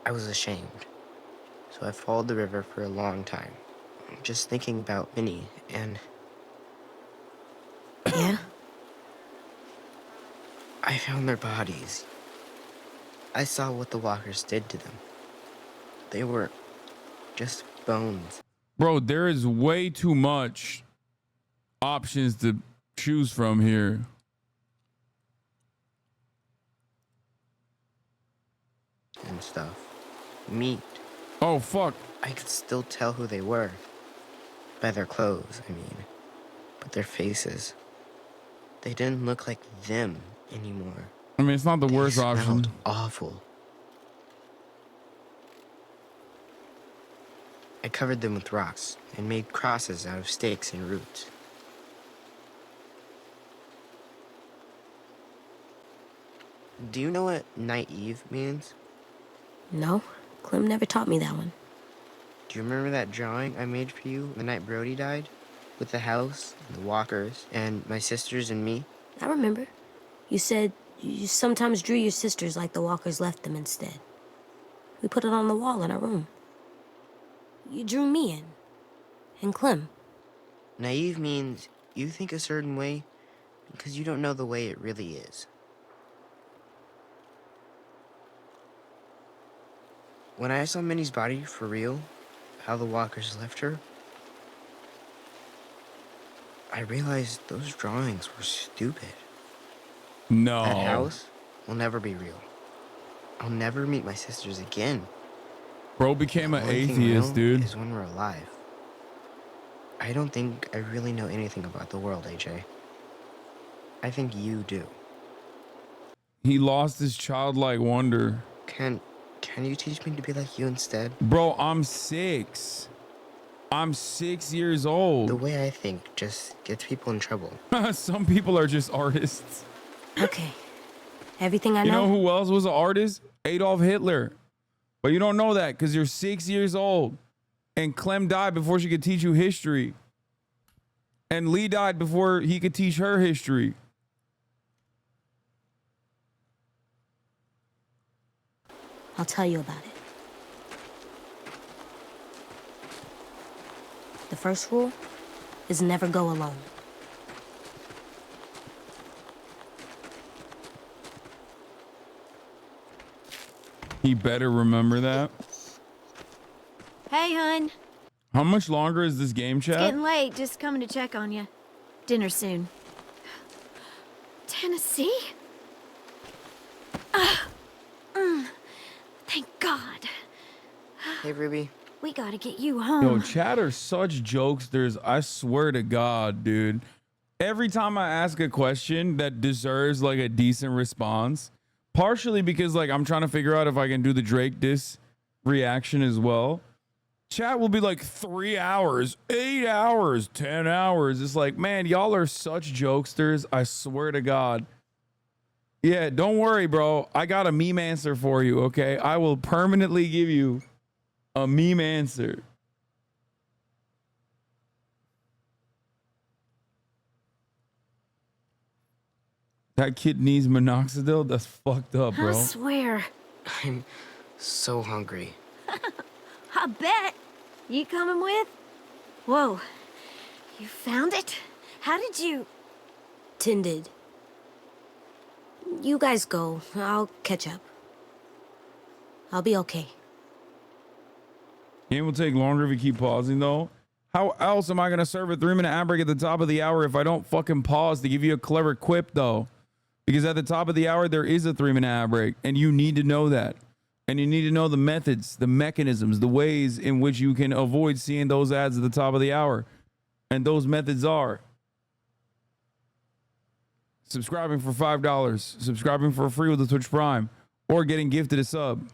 I was ashamed. So I followed the river for a long time. Just thinking about Minnie and... Yeah? I found their bodies. I saw what the walkers did to them. They were just bones. Bro, there is way too much options to choose from here. And stuff. Meat. Oh, fuck. I could still tell who they were. By their clothes, I mean. But their faces. They didn't look like them anymore. I mean, it's not the worst option. They smelled awful. I covered them with rocks and made crosses out of stakes and roots. Do you know what naive means? No, Clem never taught me that one. Do you remember that drawing I made for you the night Brody died? With the house, and the walkers, and my sisters and me? I remember. You said you sometimes drew your sisters like the walkers left them instead. We put it on the wall in our room. You drew me in. And Clem. Naive means you think a certain way because you don't know the way it really is. When I saw Minnie's body for real, how the walkers left her, I realized those drawings were stupid. No. That house will never be real. I'll never meet my sisters again. Bro became an Only thing atheist, real dude. is when we're alive. I don't think I really know anything about the world, AJ. I think you do. He lost his childlike wonder. Can you teach me to be like you instead? Bro, I'm 6. I'm 6 years old. The way I think just gets people in trouble. Some people are just artists. Okay. Everything I know. You know who else was an artist? Adolf Hitler. But you don't know that because you're 6 years old. And Clem died before she could teach you history. And Lee died before he could teach her history. I'll tell you about it. The first rule is never go alone. He better remember that. Hey, hun. How much longer is this game chat? It's getting late. Just coming to check on you. Dinner soon. Tennessee? Thank God. Hey, Ruby. We gotta get you home. Yo, chat are such jokesters. I swear to God, dude. Every time I ask a question that deserves like a decent response, partially because like I'm trying to figure out if I can do the Drake diss reaction as well. Chat will be like 3 hours, 8 hours, 10 hours. It's like, man, y'all are such jokesters. I swear to God. Yeah, don't worry, bro. I got a meme answer for you, okay? I will permanently give you a meme answer. That kid needs minoxidil? That's fucked up, bro. I swear. I'm so hungry. I bet. You coming with? Whoa. You found it? How did you... Tin did. You guys go. I'll catch up. I'll be okay. Game will take longer if you keep pausing, though. How else am I going to serve a 3-minute ad break at the top of the hour if I don't fucking pause to give you a clever quip, though? Because at the top of the hour, there is a 3-minute ad break, and you need to know that. And you need to know the methods, the mechanisms, the ways in which you can avoid seeing those ads at the top of the hour. And those methods are subscribing for $5, subscribing for free with the Twitch Prime, or getting gifted a sub.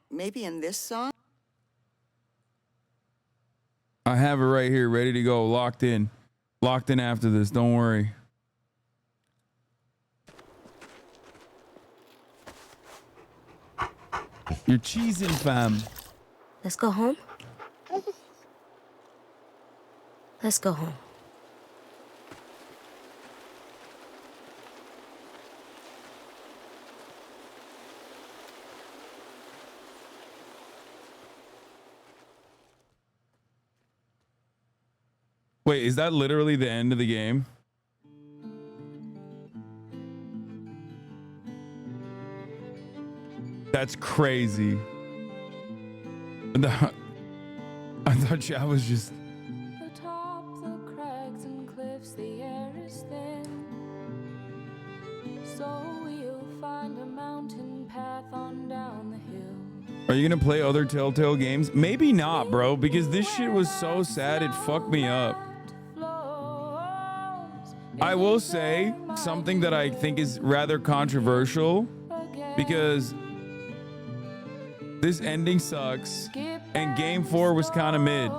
Maybe in this song? I have it right here, ready to go, locked in. Locked in after this, don't worry. You're cheesing, fam. Let's go home? Let's go home. Wait, is that literally the end of the game? That's crazy. I thought Ciao was just... Atop the crags and cliffs, the air is thin. So we'll find a mountain path on down the hill. Are you gonna play other Telltale games? Maybe not, bro, because this shit was so sad it fucked me up. I will say something that I think is rather controversial, because this ending sucks and game 4 was kind of mid.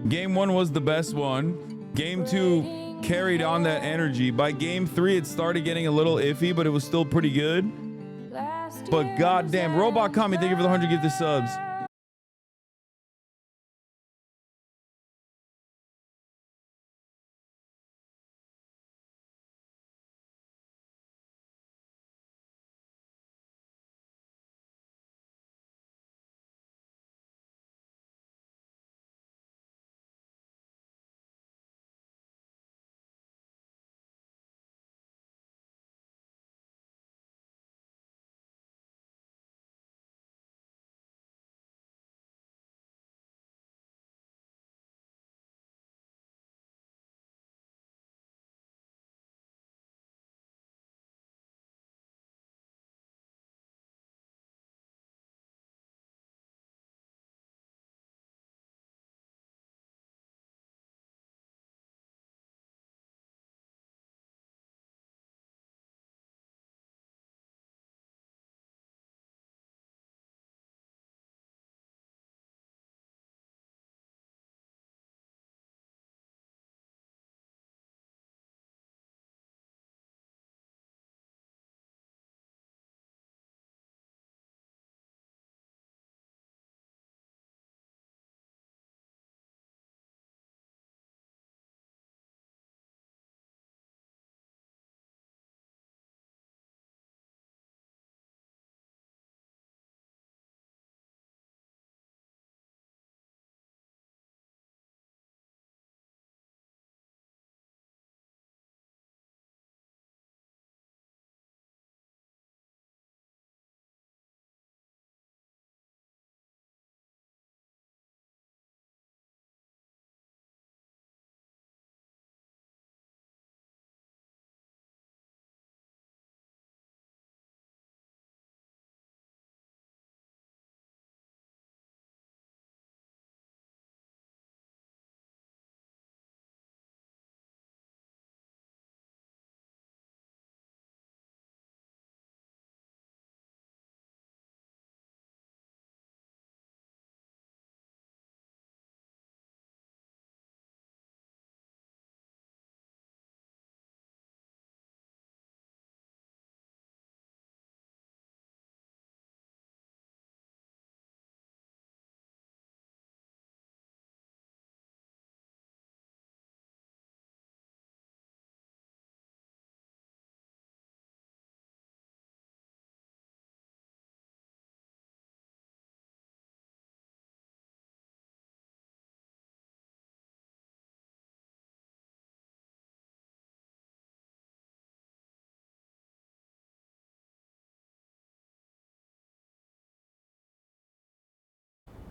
Game 1 was the best one. Game 2 carried on that energy. By game 3 it started getting a little iffy, but it was still pretty good. But goddamn, Robot Kami, thank you for the 100 gifted subs.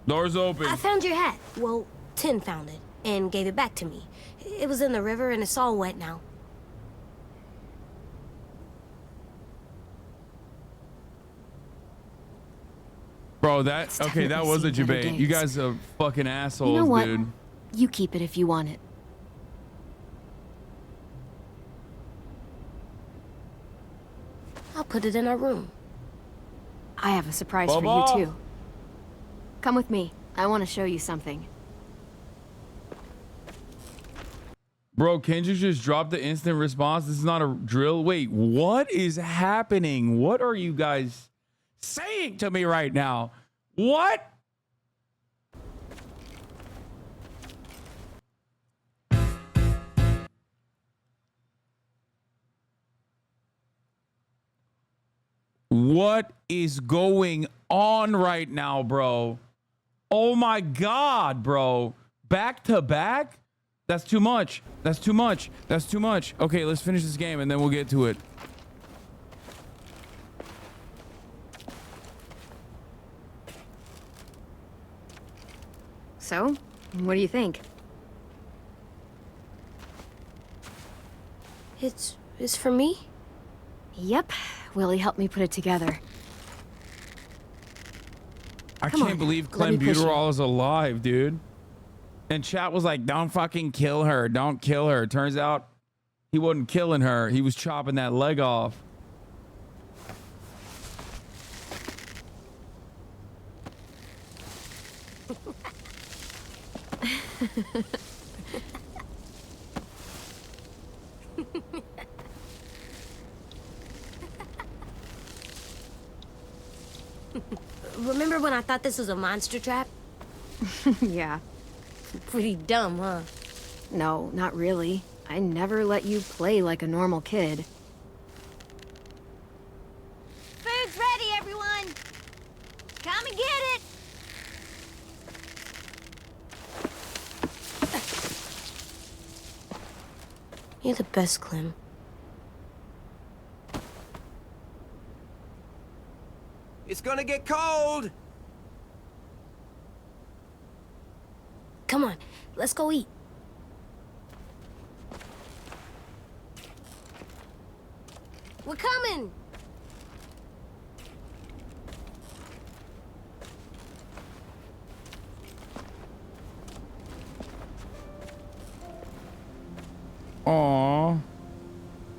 Door's open. I found your hat. Well, Tin found it and gave it back to me. It was in the river and it's all wet now. Bro, that okay, that was a debate. You guys are fucking assholes, You know what? dude. You keep it if you want it. I'll put it in our room. I have a surprise Bubba. for you, too. Come with me. I want to show you something. Bro, Kendrick just dropped the instant response. This is not a drill. Wait, what is happening? What are you guys saying to me right now? What? What is going on right now, bro? Oh my God, bro. Back to back? That's too much. That's too much. That's too much. Okay, let's finish this game and then we'll get to it. So, what do you think? It's for me? Yep. Willie helped me put it together. I Come can't on, believe let me Clem push you. Buterol is alive, dude. And chat was like, don't fucking kill her. Don't kill her. Turns out he wasn't killing her. He was chopping that leg off. Remember when I thought this was a monster trap? Yeah. Pretty dumb, huh? No, not really. I never let you play like a normal kid. Food's ready, everyone! Come and get it! You're the best, Clem. It's gonna get cold! Come on, let's go eat. We're coming! Aw.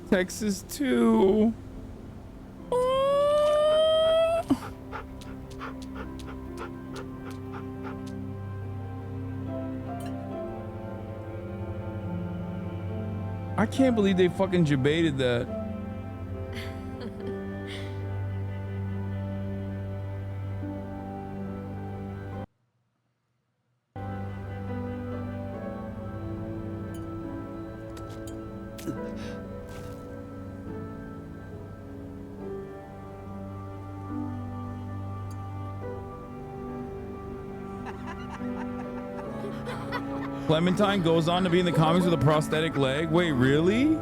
Texas too. I can't believe they fucking debated that. Clementine goes on to be in the comics with a prosthetic leg. Wait, really?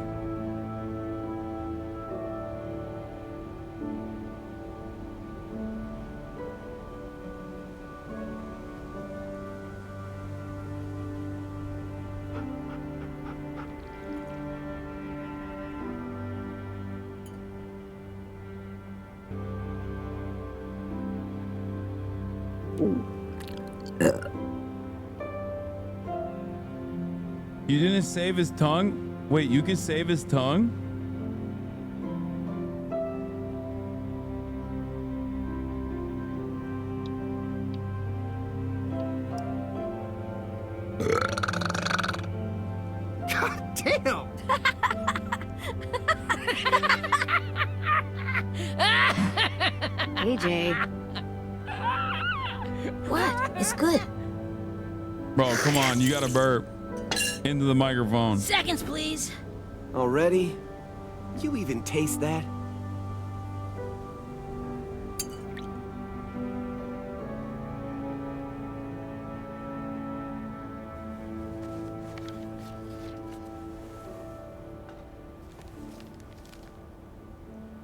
You didn't save his tongue? Wait, you can save his tongue? God damn! AJ. What? It's good. Bro, come on, you gotta burp into the microphone. Seconds, please. Already? You even taste that?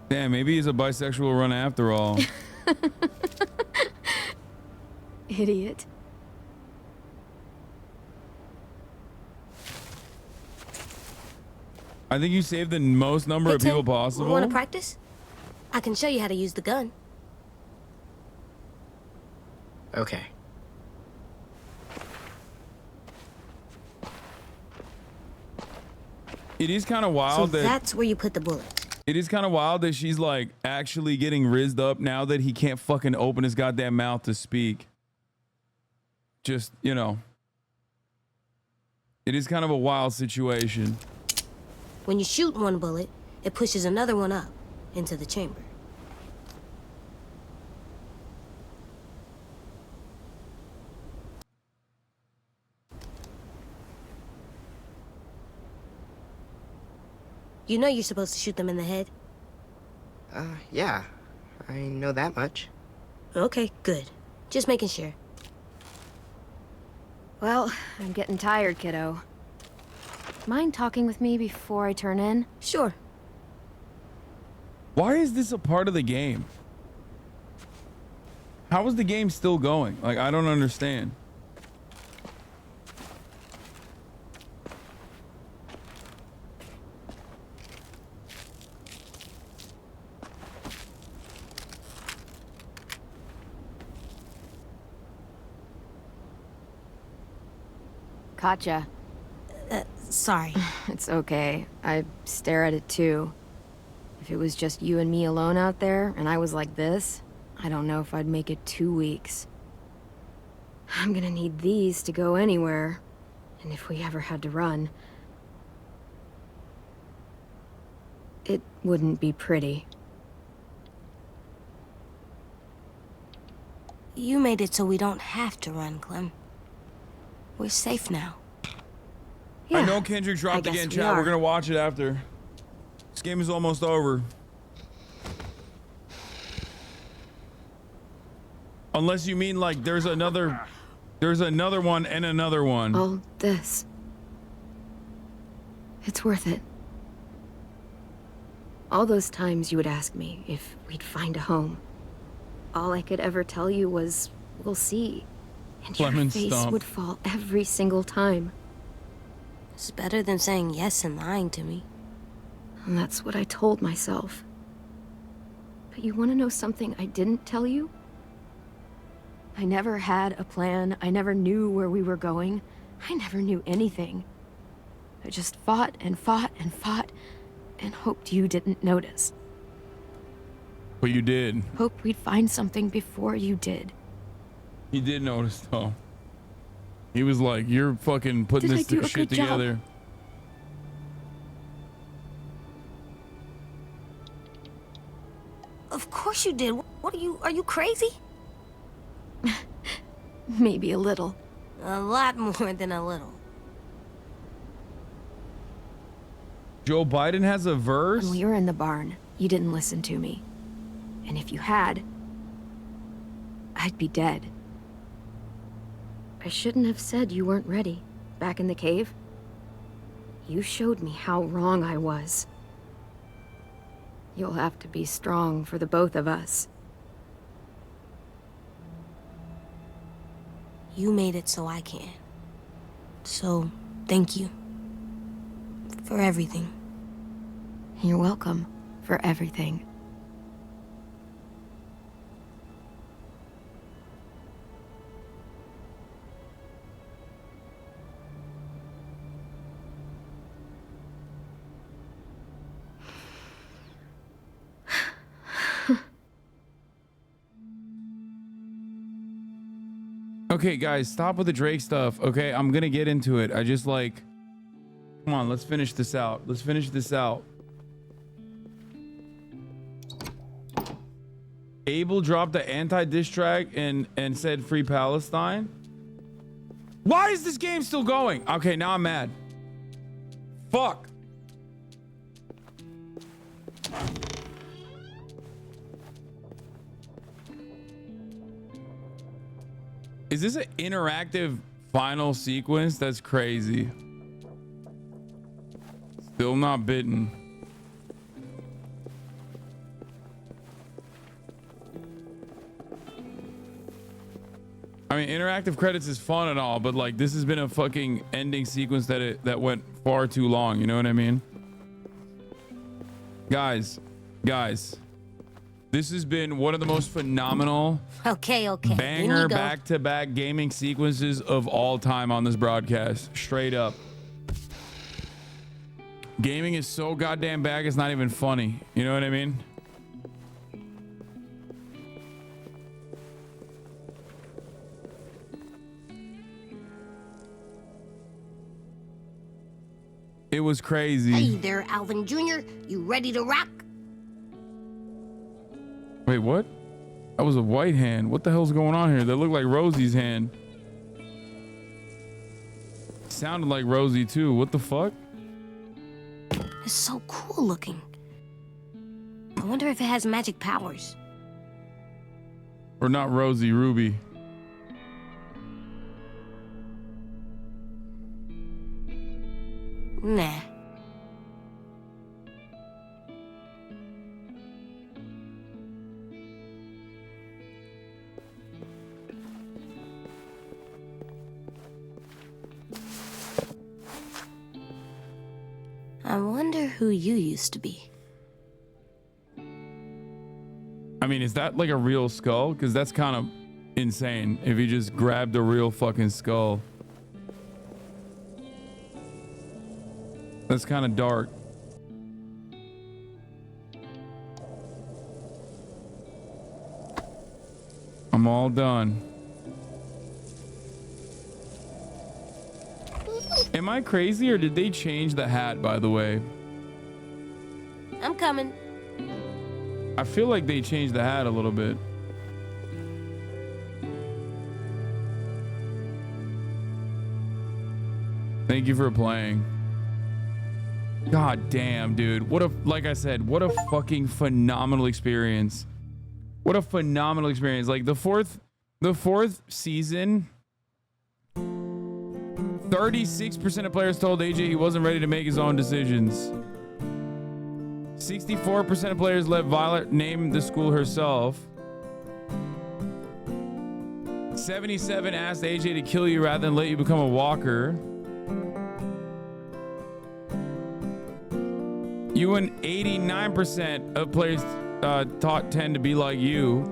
Damn, maybe he's a bisexual run after all. Idiot. I think you saved the most number of people possible. Want to practice? I can show you how to use the gun. Okay. It is kind of wild that that's where you put the bullet. It is kind of wild that she's like actually getting rizzed up now that he can't fucking open his goddamn mouth to speak. Just, you know. It is kind of a wild situation. When you shoot one bullet, it pushes another one up into the chamber. You know you're supposed to shoot them in the head? Yeah. I know that much. Okay, good. Just making sure. Well, I'm getting tired, kiddo. Mind talking with me before I turn in? Sure. Why is this a part of the game? How is the game still going? Like, I don't understand. Gotcha. Sorry. It's okay. I stare at it too. If it was just you and me alone out there, and I was like this, I don't know if I'd make it 2 weeks. I'm gonna need these to go anywhere. And if we ever had to run, it wouldn't be pretty. You made it so we don't have to run, Clem. We're safe now. I know Kendrick dropped again, chat. We're gonna watch it after. This game is almost over. Unless you mean like there's another one and another one. All this. It's worth it. All those times you would ask me if we'd find a home. All I could ever tell you was, we'll see. And your face would fall every single time. It's better than saying yes and lying to me. And that's what I told myself. But you want to know something I didn't tell you? I never had a plan. I never knew where we were going. I never knew anything. I just fought and fought and fought and hoped you didn't notice. But you did. Hoped we'd find something before you did. He did notice though. He was like, you're fucking putting this shit together. Of course you did. What are you crazy? Maybe a little. A lot more than a little. Joe Biden has a verse? When we were in the barn, you didn't listen to me. And if you had, I'd be dead. I shouldn't have said you weren't ready, back in the cave. You showed me how wrong I was. You'll have to be strong for the both of us. You made it so I can. So, thank you. For everything. You're welcome for everything. Okay, guys, stop with the Drake stuff. Okay, I'm gonna get into it. I just like, come on, let's finish this out. Let's finish this out. Abel dropped the anti-diss track and said free Palestine. Why is this game still going? Okay, now I'm mad. Fuck. Is this an interactive final sequence? That's crazy. Still not bitten. I mean, interactive credits is fun and all, but like this has been a fucking ending sequence that went far too long. You know what I mean? Guys, this has been one of the most phenomenal Okay. banger back-to-back gaming sequences of all time on this broadcast. Straight up. Gaming is so goddamn bad, it's not even funny. You know what I mean? It was crazy. Hey there, Alvin Jr. You ready to rock? Wait, what? That was a white hand. What the hell's going on here? That looked like Rosie's hand. Sounded like Rosie too. What the fuck? It's so cool looking. I wonder if it has magic powers. Or not Rosie, Ruby. Nah. I wonder who you used to be. I mean, is that like a real skull? Because that's kind of insane if he just grabbed a real fucking skull. That's kind of dark. I'm all done. Am I crazy or did they change the hat, by the way? I'm coming. I feel like they changed the hat a little bit. Thank you for playing. God damn, dude. What a, like I said, what a fucking phenomenal experience. What a phenomenal experience. Like the fourth season, 36% of players told AJ he wasn't ready to make his own decisions. 64% of players let Violet name the school herself. 77 asked AJ to kill you rather than let you become a walker. You and 89% of players taught 10 to be like you.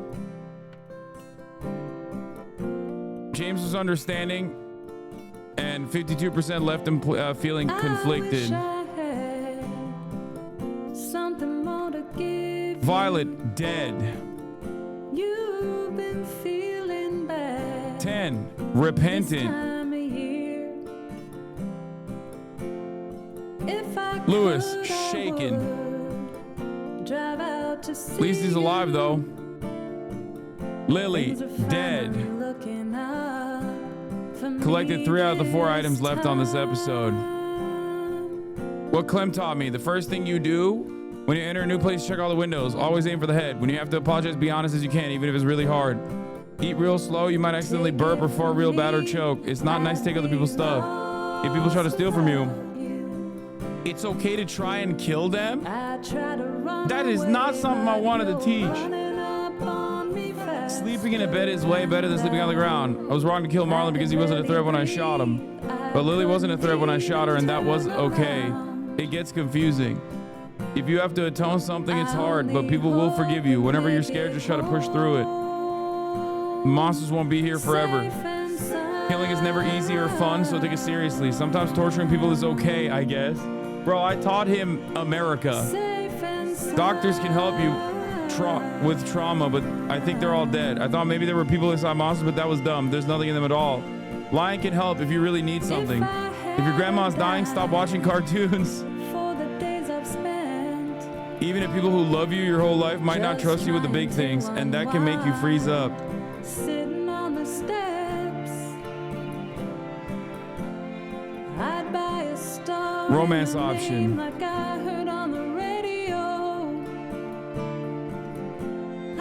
James was understanding, and 52% left him feeling conflicted. Violet dead. You've been feeling bad. 10 repentant. Lewis shaken. At least he's alive though. Lily dead. Collected 3 out of the 4 items left on this episode. What Clem taught me: the first thing you do when you enter a new place, check all the windows. Always aim for the head. When you have to apologize, be honest as you can, even if it's really hard. Eat real slow. You might accidentally burp or fart real bad or choke. It's not nice to take other people's stuff. If people try to steal from you, it's okay to try and kill them. That is not something I wanted to teach. Sleeping in a bed is way better than sleeping on the ground. I was wrong to kill Marlon because he wasn't a threat when I shot him. But Lily wasn't a threat when I shot her, and that was okay. It gets confusing. If you have to atone something, it's hard, but people will forgive you. Whenever you're scared, just try to push through it. Monsters won't be here forever. Killing is never easy or fun, so take it seriously. Sometimes torturing people is okay, I guess. Bro, I taught him America. Doctors can help you with trauma, but I think they're all dead. I thought maybe there were people inside monsters, but that was dumb. There's nothing in them at all. Lying can help if you really need something. If your grandma's dying, stop watching cartoons. Even if people who love you your whole life might not trust you with the big things, and that can make you freeze up. Sitting on the steps, I'd buy a star. Romance option. Like I heard on the radio.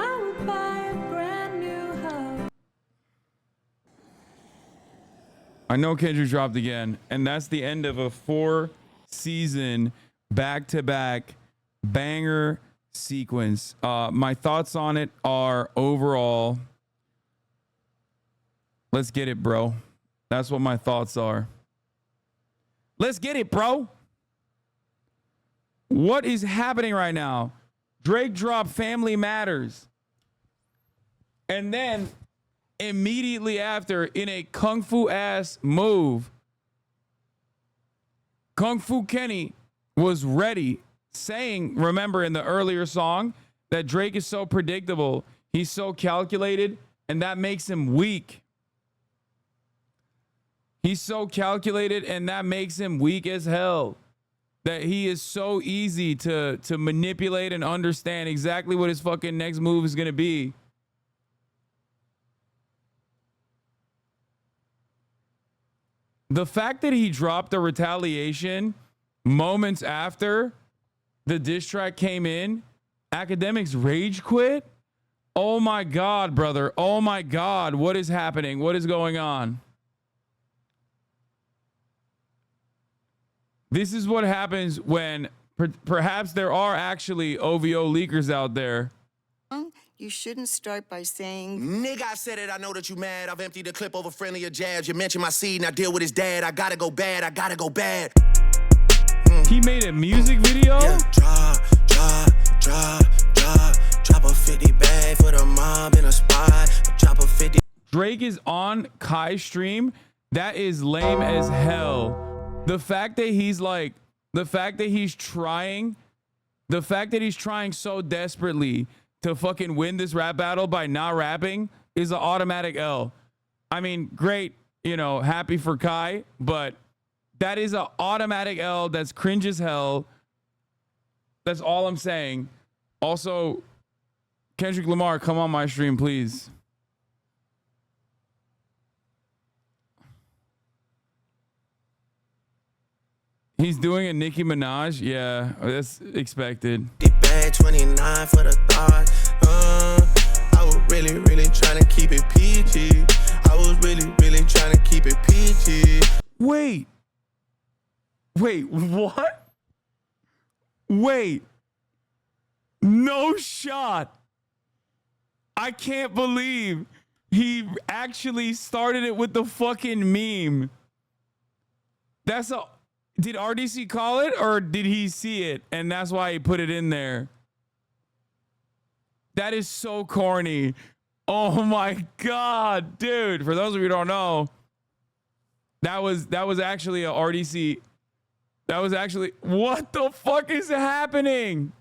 I would buy a brand new house. I know Kendrick dropped again, and that's the end of a 4-season back-to-back banger sequence. My thoughts on it are overall, Let's get it, bro. That's what my thoughts are. Let's get it, bro. What is happening right now? Drake dropped Family Matters. And then immediately after, in a kung fu ass move, Kung Fu Kenny was ready, saying, remember in the earlier song, that Drake is so predictable, he's so calculated, and that makes him weak. He's so calculated, and that makes him weak as hell. That he is so easy to manipulate and understand exactly what his fucking next move is going to be. The fact that he dropped the retaliation moments after the diss track came in, Academics rage quit. Oh my God, brother. Oh my God. What is happening? What is going on? This is what happens when perhaps there are actually OVO leakers out there. You shouldn't start by saying, Nigga, I said it, I know that you mad. I've emptied the clip over friendlier jabs. You mentioned my seed, now deal with his dad. I gotta go bad, I gotta go bad. He made a music video? Yeah, drop a 50 bag for the mob in a spot. Drop a 50. Drake is on Kai's stream. That is lame as hell. The fact that he's like, the fact that he's trying so desperately to fucking win this rap battle by not rapping is an automatic L. I mean, great, you know, happy for Kai, but that is an automatic L. That's cringe as hell. That's all I'm saying. Also, Kendrick Lamar, come on my stream, please. He's doing a Nicki Minaj. Yeah, that's expected. Bag 29 for the thought. I was really trying to keep it PG. I was really trying to keep it PG. Wait, what? Wait. No shot. I can't believe he actually started it with the fucking meme. That's a... Did RDC call it or did he see it and that's why he put it in there? That is so corny. Oh my God, dude. For those of you who don't know, that was actually a RDC. That was actually, what the fuck is happening?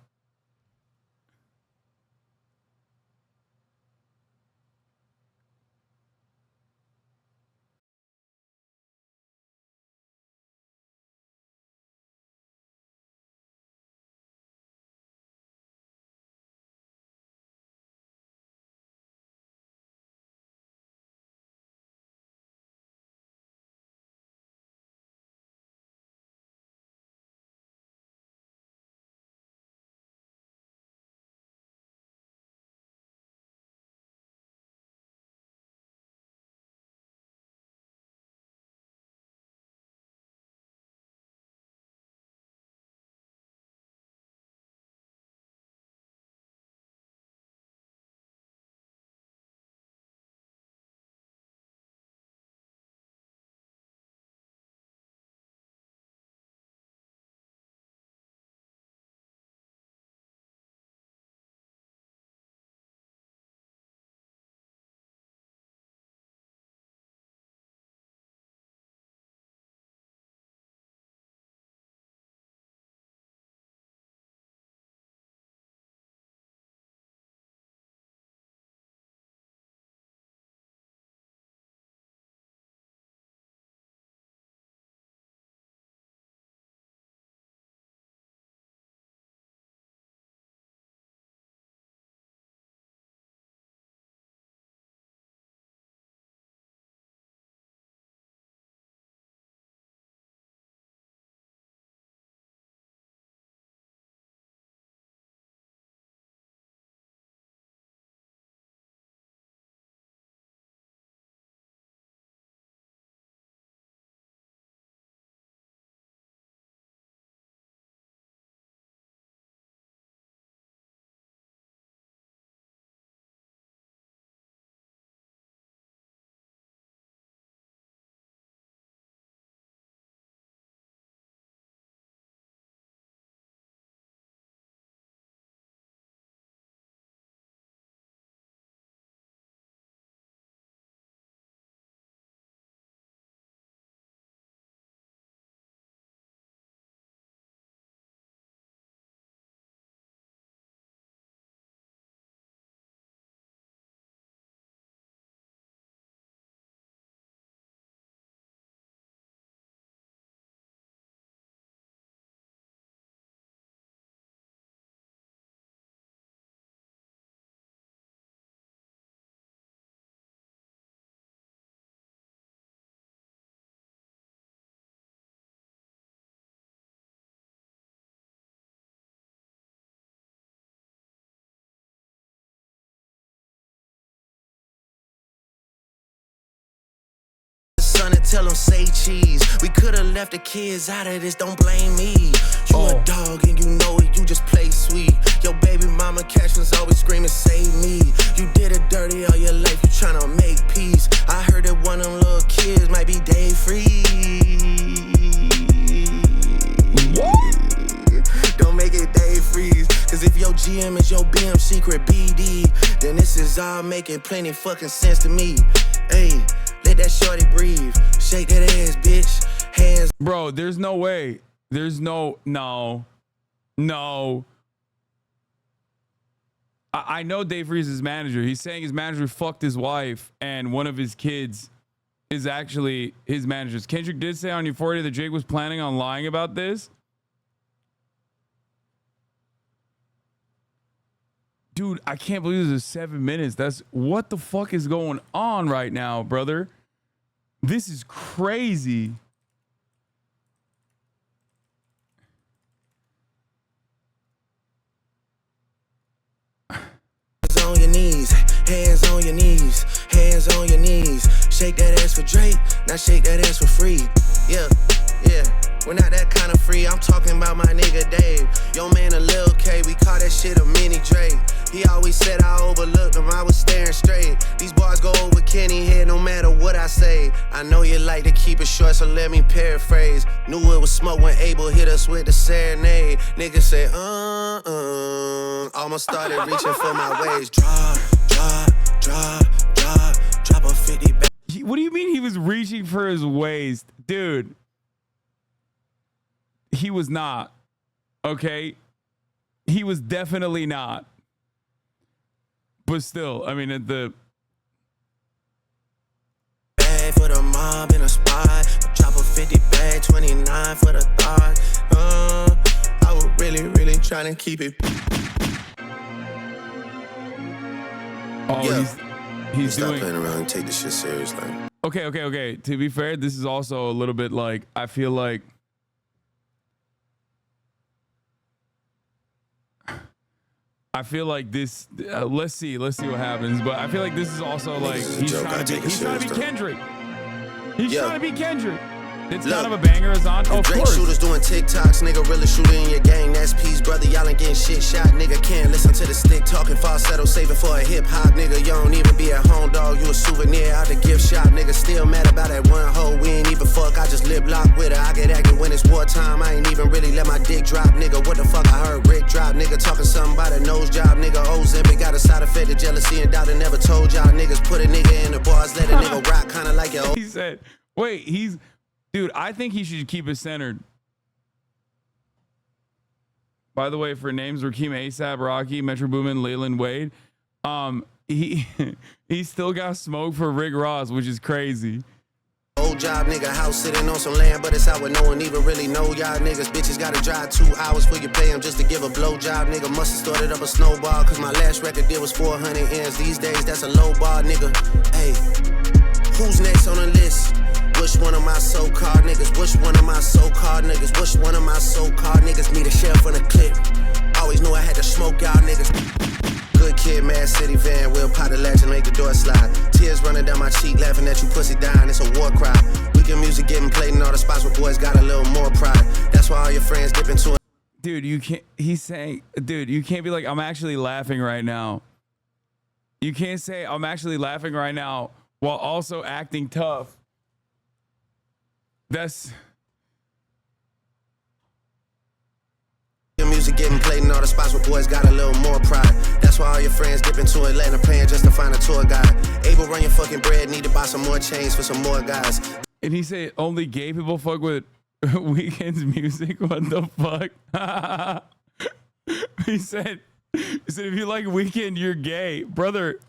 son and tell him say cheese. We could've left the kids out of this, don't blame me. You a dog and you know it, you just play sweet. Your baby mama captions always screaming, save me. You did it dirty all your life, you tryna make peace. I heard that one of them little kids might be day free. Don't make it day freeze. Cause if your GM is your BM secret BD, then this is all making plenty fucking sense to me. Hey, let that shorty breathe. Shake that ass, bitch. Hands. Bro, there's no way. There's no. I know Dave Freeze's manager. He's saying his manager fucked his wife and one of his kids is actually his manager's. Kendrick did say on Euphoria that Jake was planning on lying about this. Dude, I can't believe this is 7 minutes. That's what the fuck is going on right now, brother. This is crazy. On your knees, hands on your knees, hands on your knees. Shake that ass for Drake, now shake that ass for free. Yeah, yeah. We're not that kind of free. I'm talking about my nigga Dave. Yo man, a Lil K, we call that shit a mini Drake. He always said I overlooked him, I was staring straight. These bars go over Kenny head no matter what I say. I know you like to keep it short, so let me paraphrase. Knew it was smoke when Abel hit us with the serenade. Niggas say, almost started reaching for my waist. Drop a 50 back. What do you mean he was reaching for his waist? Dude. He was not. Okay? He was definitely not. But still, I mean, at the bag for the mob in a spot. Drop a 50 bag, 29 for the thought. I was really trying to keep it. Oh, yeah. He's Stop doing. playing around and take this shit seriously. Okay. To be fair, this is also a little bit like, I feel like this. Let's see what happens. But I feel like this is also like he's trying to be Kendrick. He's trying to be Kendrick. It's kind of a banger, Hasan. Oh, of Drake course. Shooters doing TikToks, nigga really shooting in your gang. That's peace, brother. Y'all ain't getting shit shot, nigga. Can't listen to the stick talking falsetto, saving for a hip hop, nigga. You don't even be a home dog. You a souvenir out the gift shop, nigga. Still mad about that one hoe. We ain't even fuck. I just lip lock with her. I get active when it's wartime. I ain't even really let my dick drop, nigga. What the fuck I heard Rick drop, nigga. Talking something about a nose job, nigga. Ozempic got a side effect of jealousy and doubt. I never told y'all niggas put a nigga in the bars, let a nigga rock, kinda like your. He said, "Wait, Dude, I think he should keep it centered." By the way, for names, Rakim ASAP, Rocky, Metro Boomin, Leyland Wade, he still got smoke for Rick Ross, which is crazy. Old job, nigga, house sitting on some land, but it's out where no one even really know y'all niggas. Bitches gotta drive 2 hours for you pay them just to give a blowjob, nigga. Must've started up a snowball, cause my last record deal was 400 ends. These days, that's a low bar, nigga. Hey, who's next on the list? Which one of my so-called niggas? Which one of my so-called niggas? Which one of my so-called niggas need a sheriff on the clip? Always knew I had to smoke y'all niggas. Good kid, Mad City van, we'll pot the latch and make the door slide. Tears running down my cheek, laughing at you pussy dying, it's a war cry. Weekend music getting played in all the spots where boys got a little more pride. That's why all your friends dip into it. Dude, you can't, he's saying, dude, you can't be like, I'm actually laughing right now. You can't say, I'm actually laughing right now while also acting tough. That's your music getting played in all the spots where boys got a little more pride. That's why all your friends dip into Atlanta paying just to find a tour guide. Able run your fucking bread, need to buy some more chains for some more guys. And he said only gay people fuck with Weeknd's music. What the fuck? he said if you like Weeknd, you're gay, brother.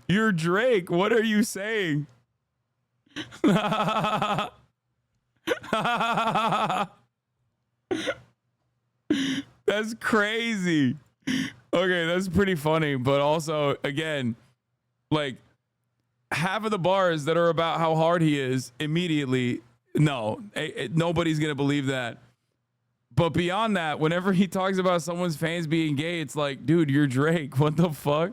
You're Drake. What are you saying? That's crazy. Okay, that's pretty funny, but also again, like half of the bars that are about how hard he is immediately, no, nobody's gonna believe that. But beyond that, whenever he talks about someone's fans being gay, it's like, dude, you're Drake. What the fuck?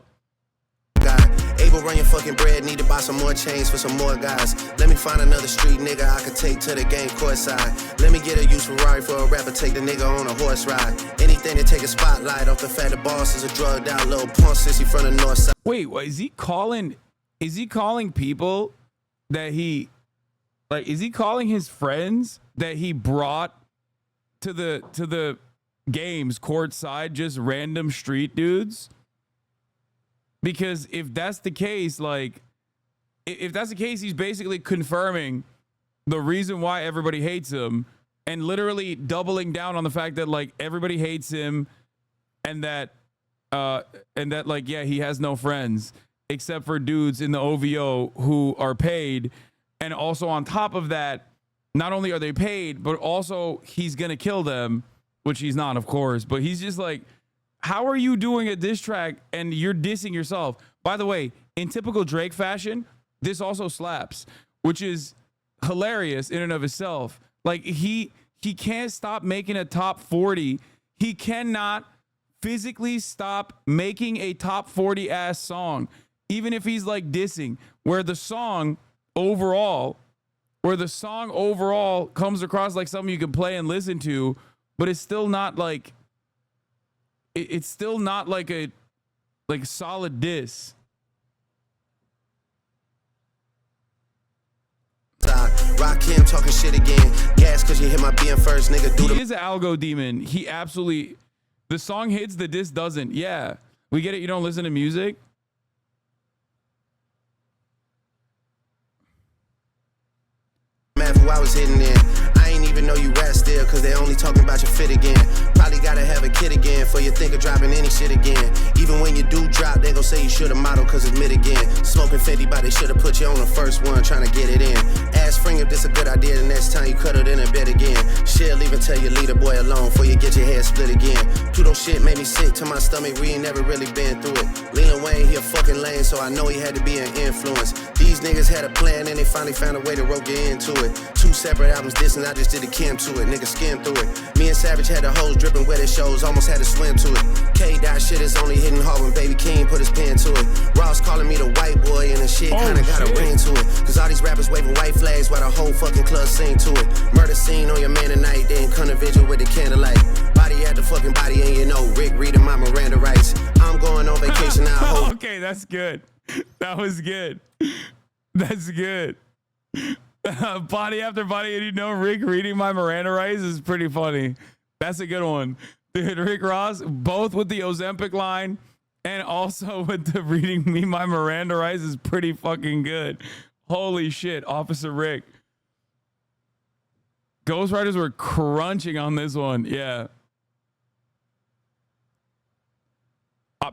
People run your fucking bread, need to buy some more chains for some more guys. Let me find another street nigga I could take to the game courtside. Let me get a used Ferrari for a rapper, take the nigga on a horse ride. Anything to take a spotlight off the fact the boss is a drugged out little punk sissy from the north side. Wait, what, is he calling people that he, like, is he calling his friends that he brought to the games courtside just random street dudes? Because if that's the case, like, if that's the case, he's basically confirming the reason why everybody hates him and literally doubling down on the fact that, like, everybody hates him and that like, yeah, he has no friends except for dudes in the OVO who are paid. And also on top of that, not only are they paid, but also he's going to kill them, which he's not, of course, but he's just like, how are you doing a diss track and you're dissing yourself? By the way, in typical Drake fashion, this also slaps, which is hilarious in and of itself. Like, he can't stop making a top 40. He cannot physically stop making a top 40 ass song, even if he's like dissing, where the song overall comes across like something you can play and listen to, but it's still not like, it's still not like a solid diss. Rock him talking shit again. Gas cause you hit my BM first, nigga. He is an algo demon. He absolutely, the song hits, the diss doesn't. Yeah, we get it. You don't listen to music. Man, who I was hitting in. I ain't even know you rap still, cause they only talking about your fit again. Probably gotta have a kid again for you think of dropping any shit again. Even when you do drop, they gon' say you should've modeled cause it's mid again. Smoking 50, but they should've put you on the first one trying to get it in. Ask Spring if this a good idea, the next time you cuddled in a bed again. Shit'll even tell your leader boy alone before you get your head split again. Pluto shit made me sick to my stomach, we ain't never really been through it. Leland Wayne, he a fucking lame, so I know he had to be an influence. These niggas had a plan and they finally found a way to rope you into it. 2 separate albums dissing, I just did a Kim to it, nigga skim through it. Me and Savage had the hose dripping wet at shows, almost had to swim to it. K-Dot shit is only hitting hard when Baby King put his pen to it. Ross calling me the white boy and the shit kinda got a ring to it. Cause all these rappers waving white flags while the whole fucking club sing to it. Murder scene on your man tonight, then come to vigil with the candlelight. Body at the fucking body and you know Rick reading my Miranda rights. I'm going on vacation now, I hope. Okay, that's good. That was good. That's good. Body after body, and you know Rick reading my Miranda rights is pretty funny. That's a good one. Dude, Rick Ross, both with the Ozempic line and also with the reading me my Miranda rights is pretty fucking good. Holy shit, Officer Rick. Ghostwriters were crunching on this one. Yeah.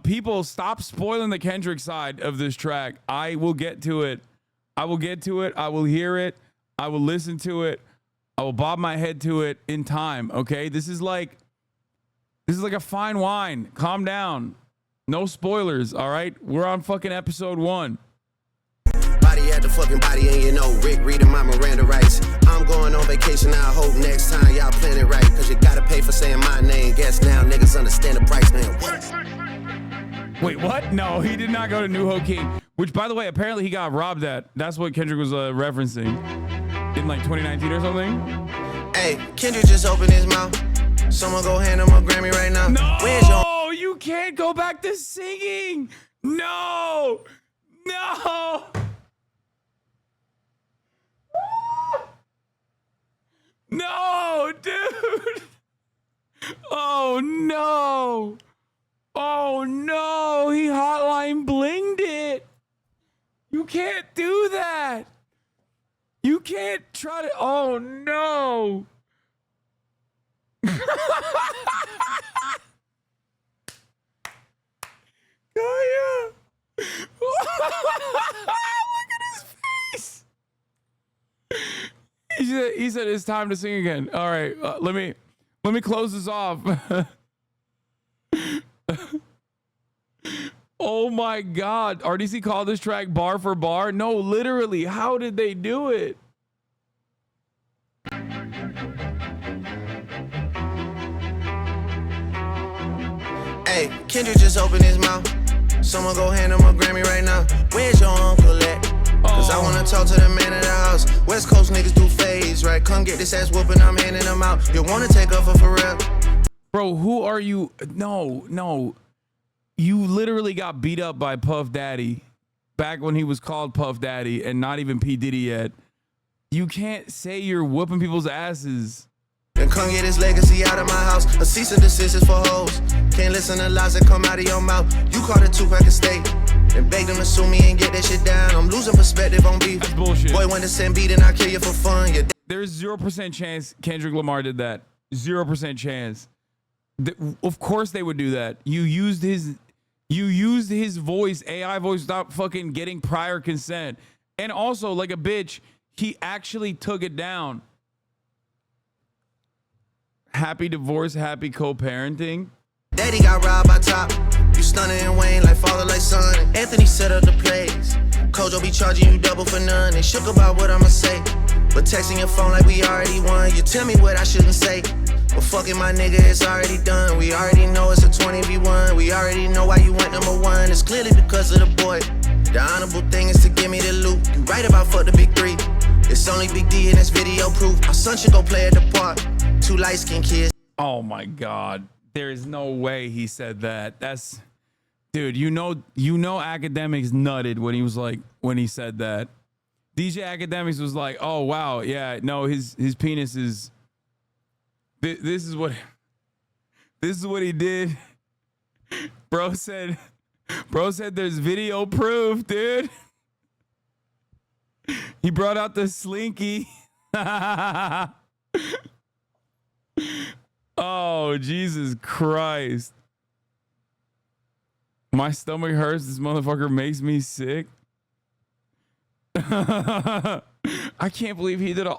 People, stop spoiling the Kendrick side of this track. I will get to it. I will get to it. I will hear it. I will listen to it. I will bob my head to it in time. Okay. This is like a fine wine. Calm down. No spoilers. All right. We're on fucking episode 1. Body at the fucking body and you know Rick reading my Miranda rights. I'm going on vacation now, I hope next time y'all plan it right. Cause you gotta pay for saying my name. Guess now niggas understand the price, man. What? Wait, what? No, he did not go to New Ho King. Which, by the way, apparently he got robbed at. That's what Kendrick was referencing in like 2019 or something. Hey, Kendrick just opened his mouth. Someone go hand him a Grammy right now. No, where's your... you can't go back to singing. No, no. No, dude. Oh, no. Oh, no. He hotline blinged it. You can't do that. You can't try to. Oh, no. Oh, yeah. Look at his face. He said it's time to sing again. All right, let me close this off. Oh my God, RDC called this track bar for bar? No, literally. How did they do it? Hey, Kendrick just opened his mouth. Someone go hand him a Grammy right now. Where's your uncle at? Cause I wanna talk to the man of the house. West Coast niggas do phase, right? Come get this ass whooping, I'm handing them out. You wanna take off for real? Bro, who are you? No. You literally got beat up by Puff Daddy back when he was called Puff Daddy and not even P. Diddy yet. You can't say you're whooping people's asses. Then come get his legacy out of my house. A cease and desist is for hoes. Can't listen to lies that come out of your mouth. You caught a 2-pack of steak and beg them to sue me and get that shit down. I'm losing perspective on beef. That's bullshit. Boy, when the send beat and I kill you for fun. There's 0% chance Kendrick Lamar did that. 0% chance. Of course they would do that. You used his voice, AI voice, without fucking getting prior consent. And also, like a bitch, he actually took it down. Happy divorce, happy co-parenting. Daddy got robbed by Top. You stunning and Wayne like father, like son. Anthony set up the plays. Kojo be charging you double for none. They shook about what I'ma say. But texting your phone like we already won. You tell me what I shouldn't say. But fucking my nigga, it's already done. We already know it's a 20v1. We already know why you went #1. It's clearly because of the boy. The honorable thing is to give me the loot. You right about fuck the big 3. It's only Big D and it's video proof. Our son should go play at the park. 2 light-skinned kids. Oh my God. There is no way he said that. That's, dude, you know Academics nutted when he said that. DJ Academics was like, oh wow, yeah, no, his penis is this is what he did. Bro said there's video proof, dude. He brought out the slinky. Oh, Jesus Christ. My stomach hurts. This motherfucker makes me sick. I can't believe he did a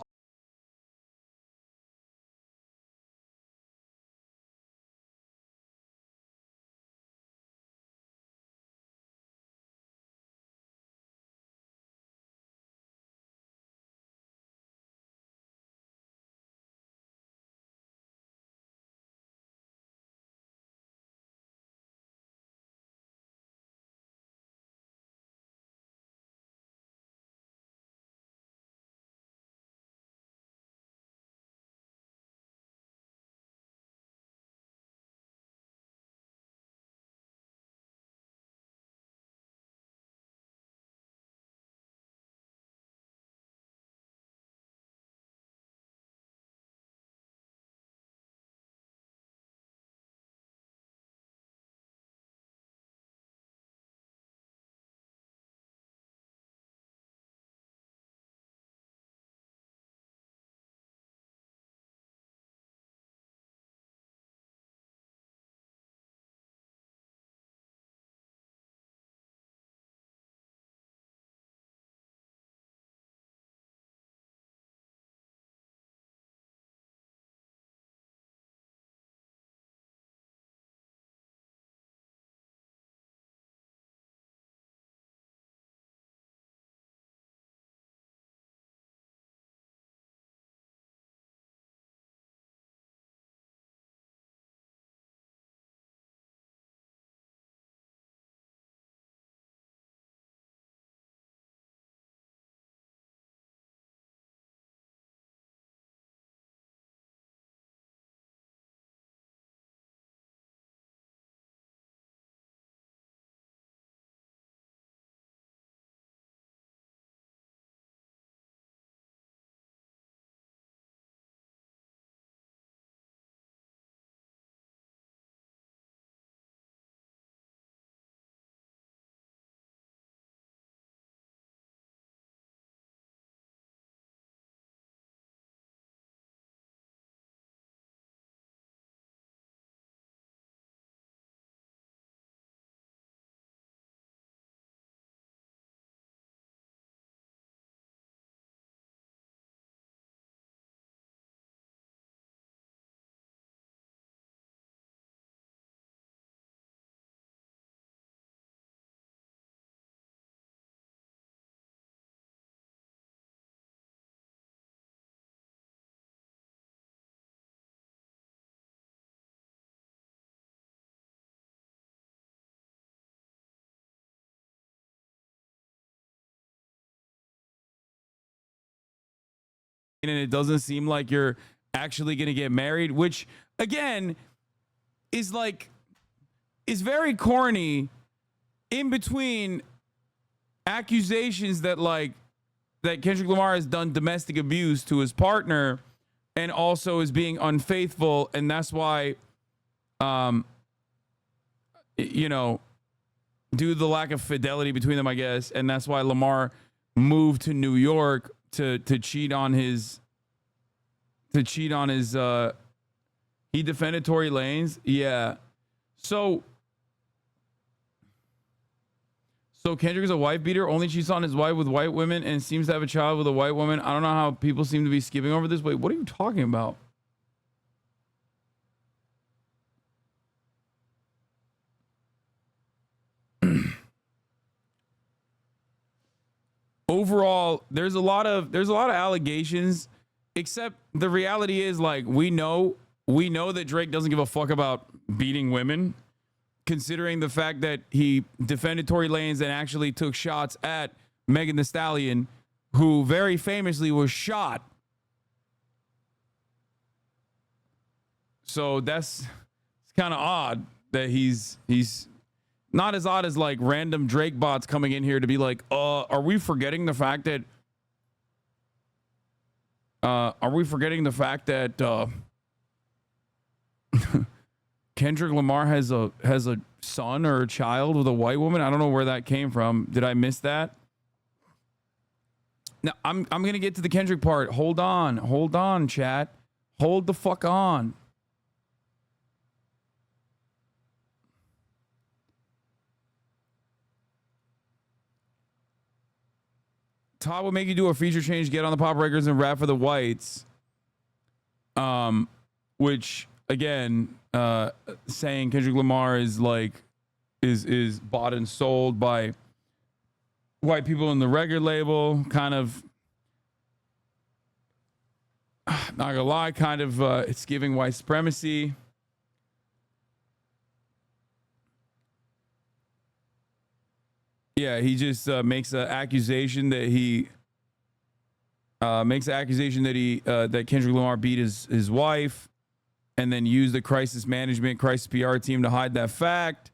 and it doesn't seem like you're actually going to get married, which again is very corny in between accusations that Kendrick Lamar has done domestic abuse to his partner and also is being unfaithful, and that's why due to the lack of fidelity between them, I guess, and that's why Lamar moved to New York to cheat on his he defended Tory Lanez. Yeah. So Kendrick is a wife beater, only cheats on his wife with white women and seems to have a child with a white woman. I don't know how people seem to be skipping over this. Wait, what are you talking about? Overall, there's a lot of allegations, except the reality is we know that Drake doesn't give a fuck about beating women, considering the fact that he defended Tory Lanez and actually took shots at Megan Thee Stallion, who very famously was shot. So it's kind of odd that he's not as odd as random Drake bots coming in here to be like, are we forgetting the fact that Kendrick Lamar has a son or a child with a white woman? I don't know where that came from. Did I miss that? Now I'm gonna get to the Kendrick part. Hold on, chat. Hold the fuck on. Todd will make you do a feature change, get on the pop records and rap for the whites. Which again, saying Kendrick Lamar is bought and sold by white people in the record label, kind of, not gonna lie, kind of, it's giving white supremacy. Yeah, he just makes an accusation that that Kendrick Lamar beat his wife, and then used the crisis PR team to hide that fact.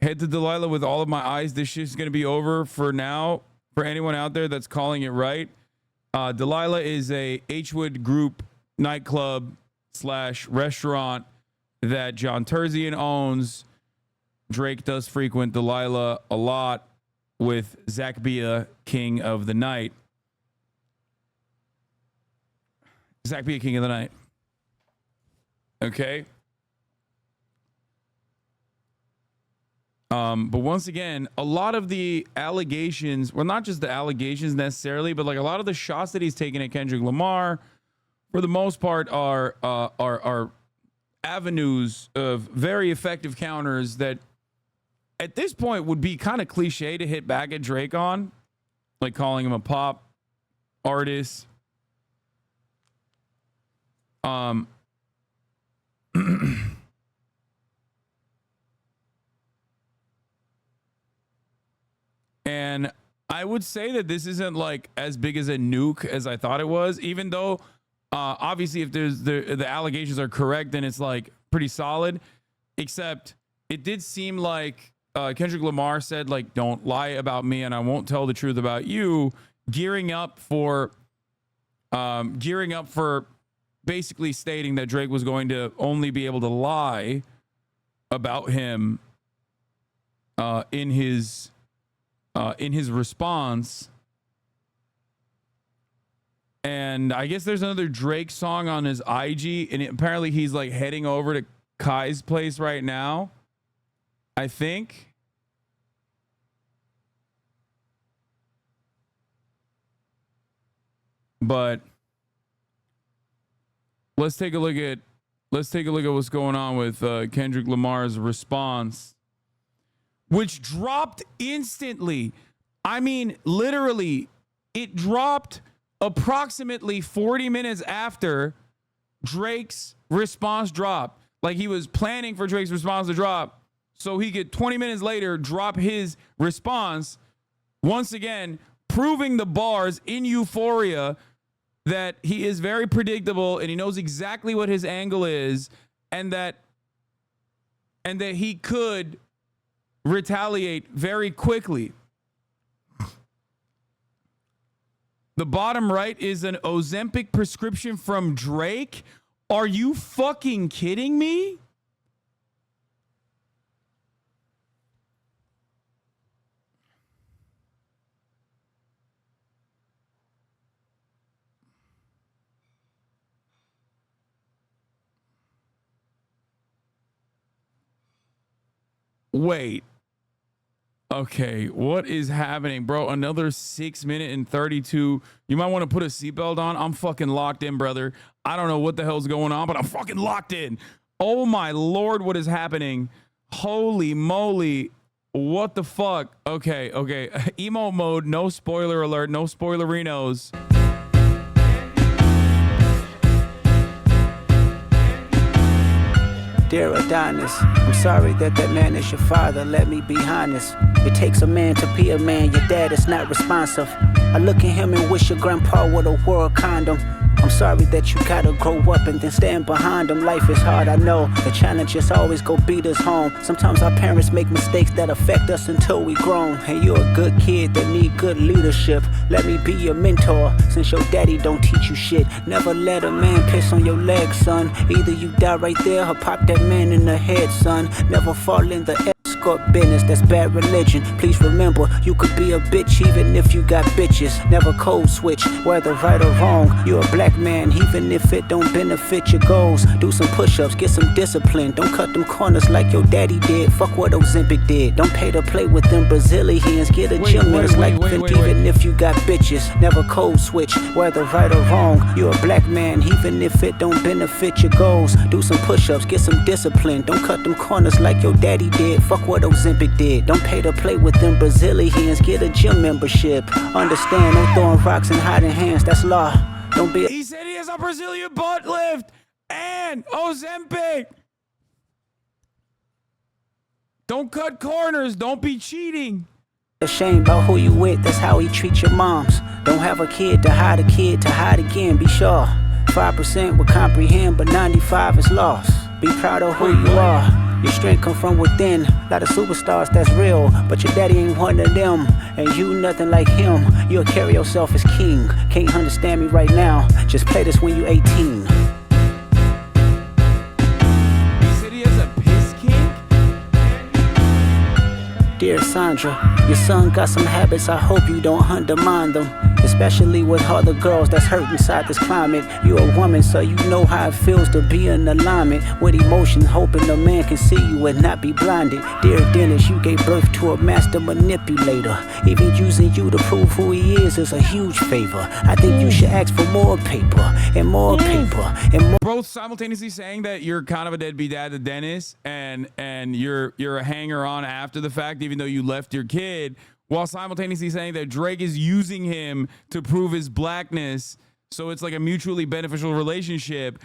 Head to Delilah with all of my eyes. This shit's gonna be over for now. For anyone out there that's calling it right, Delilah is a H-Wood Group nightclub / restaurant that John Terzian owns. Drake does frequent Delilah a lot with Zach Bia, King of the Night. Zach Bia, King of the Night. Okay. But once again, a lot of the allegations, well, not just the allegations necessarily, but a lot of the shots that he's taken at Kendrick Lamar, for the most part, are avenues of very effective counters that at this point would be kind of cliche to hit back at Drake on, like calling him a pop artist. And I would say that this isn't as big as a nuke as I thought it was, even though obviously if there's the allegations are correct, then it's pretty solid, except it did seem like Kendrick Lamar said, don't lie about me and I won't tell the truth about you, gearing up for basically stating that Drake was going to only be able to lie about him in his response. And I guess there's another Drake song on his IG, and apparently he's heading over to Kai's place right now, I think. But let's take a look at what's going on with Kendrick Lamar's response, which dropped instantly. I mean, literally, it dropped approximately 40 minutes after Drake's response dropped. He was planning for Drake's response to drop, so he could 20 minutes later drop his response. Once again, proving the bars in Euphoria that he is very predictable and he knows exactly what his angle is, and that he could retaliate very quickly. The bottom right is an Ozempic prescription from Drake. Are you fucking kidding me? Wait. Okay, what is happening, bro? Another 6 minute and 32. You might want to put a seatbelt on. I'm fucking locked in, brother. I don't know what the hell's going on, but I'm fucking locked in. Oh my Lord, what is happening? Holy moly. What the fuck? Okay. Emo mode, no spoiler alert, no spoilerinos. Dear Adonis, I'm sorry that man is your father. Let me be honest. It takes a man to be a man. Your dad is not responsive. I look at him and wish your grandpa would have wore a condom. I'm sorry that you gotta grow up and then stand behind them. Life is hard, I know. The challenges always go beat us home. Sometimes our parents make mistakes that affect us until we grown. And you're a good kid that need good leadership. Let me be your mentor, since your daddy don't teach you shit. Never let a man piss on your leg, son. Either you die right there or pop that man in the head, son. Never fall in the escort business, that's bad religion. Please remember, you could be a bitch even if you got bitches. Never code switch, whether right or wrong. You're a black man, even if it don't benefit your goals. Do some push-ups, get some discipline. Don't cut them corners like your daddy did. Fuck what Ozempic did. Don't pay to play with them Brazilians. Get a gym member's like even if you got bitches. Never code switch, whether right or wrong. You're a black man, even if it don't benefit your goals. Do some push-ups, get some discipline. Don't cut them corners like your daddy did. Fuck what Ozempic did. Don't pay to play with them Brazilians. Get a gym membership. Understand, no throwing rocks and hiding hands. That's law. Don't be. He said he has a Brazilian butt lift and Ozempic. Don't cut corners. Don't be cheating. Ashamed about who you with. That's how he treat your moms. Don't have a kid to hide again. Be sure 5% will comprehend, but 95 is lost. Be proud of who you are. Your strength come from within. Lot of superstars, that's real, but your daddy ain't one of them. And you nothing like him. You'll carry yourself as king. Can't understand me right now. Just play this when you 18. He said he has a piss kink? Dear Sandra, your son got some habits. I hope you don't undermine them. Especially with other girls that's hurt inside this climate. You're a woman, so you know how it feels to be in alignment with emotion, hoping a man can see you and not be blinded. Dear Dennis, you gave birth to a master manipulator. Even using you to prove who he is a huge favor. I think you should ask for more paper and more paper and more. Both simultaneously saying that you're kind of a deadbeat dad to Dennis and you're a hanger on after the fact, even though you left your kid, while simultaneously saying that Drake is using him to prove his blackness. So it's like a mutually beneficial relationship,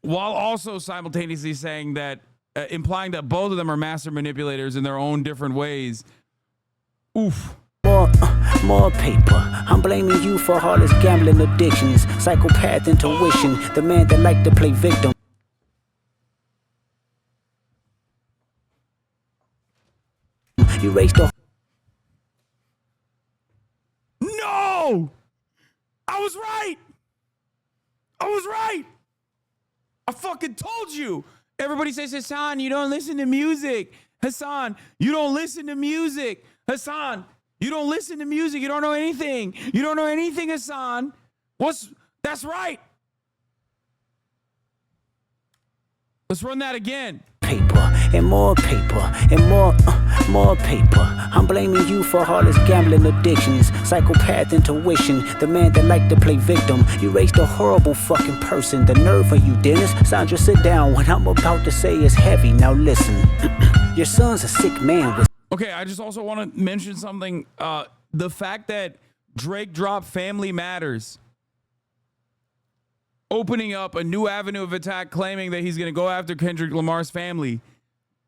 while also simultaneously saying that, implying that both of them are master manipulators in their own different ways. Oof. More paper. I'm blaming you for all his gambling addictions, psychopath intuition, the man that like to play victim. You raised a. No! I was right! I fucking told you! Everybody says, Hasan, you don't listen to music. Hasan, you don't listen to music. Hasan, you don't listen to music. You don't know anything. You don't know anything, Hasan. That's right. Let's run that again. Paper and more paper and more paper. I'm blaming you for all his gambling addictions, psychopath intuition, the man that like to play victim. You raised a horrible fucking person. The nerve of you, Dennis. Sandra, sit down. What I'm about to say is heavy. Now listen. Your son's a sick man with. Okay, I just also want to mention something. The fact that Drake dropped Family Matters, opening up a new avenue of attack, claiming that he's going to go after Kendrick Lamar's family.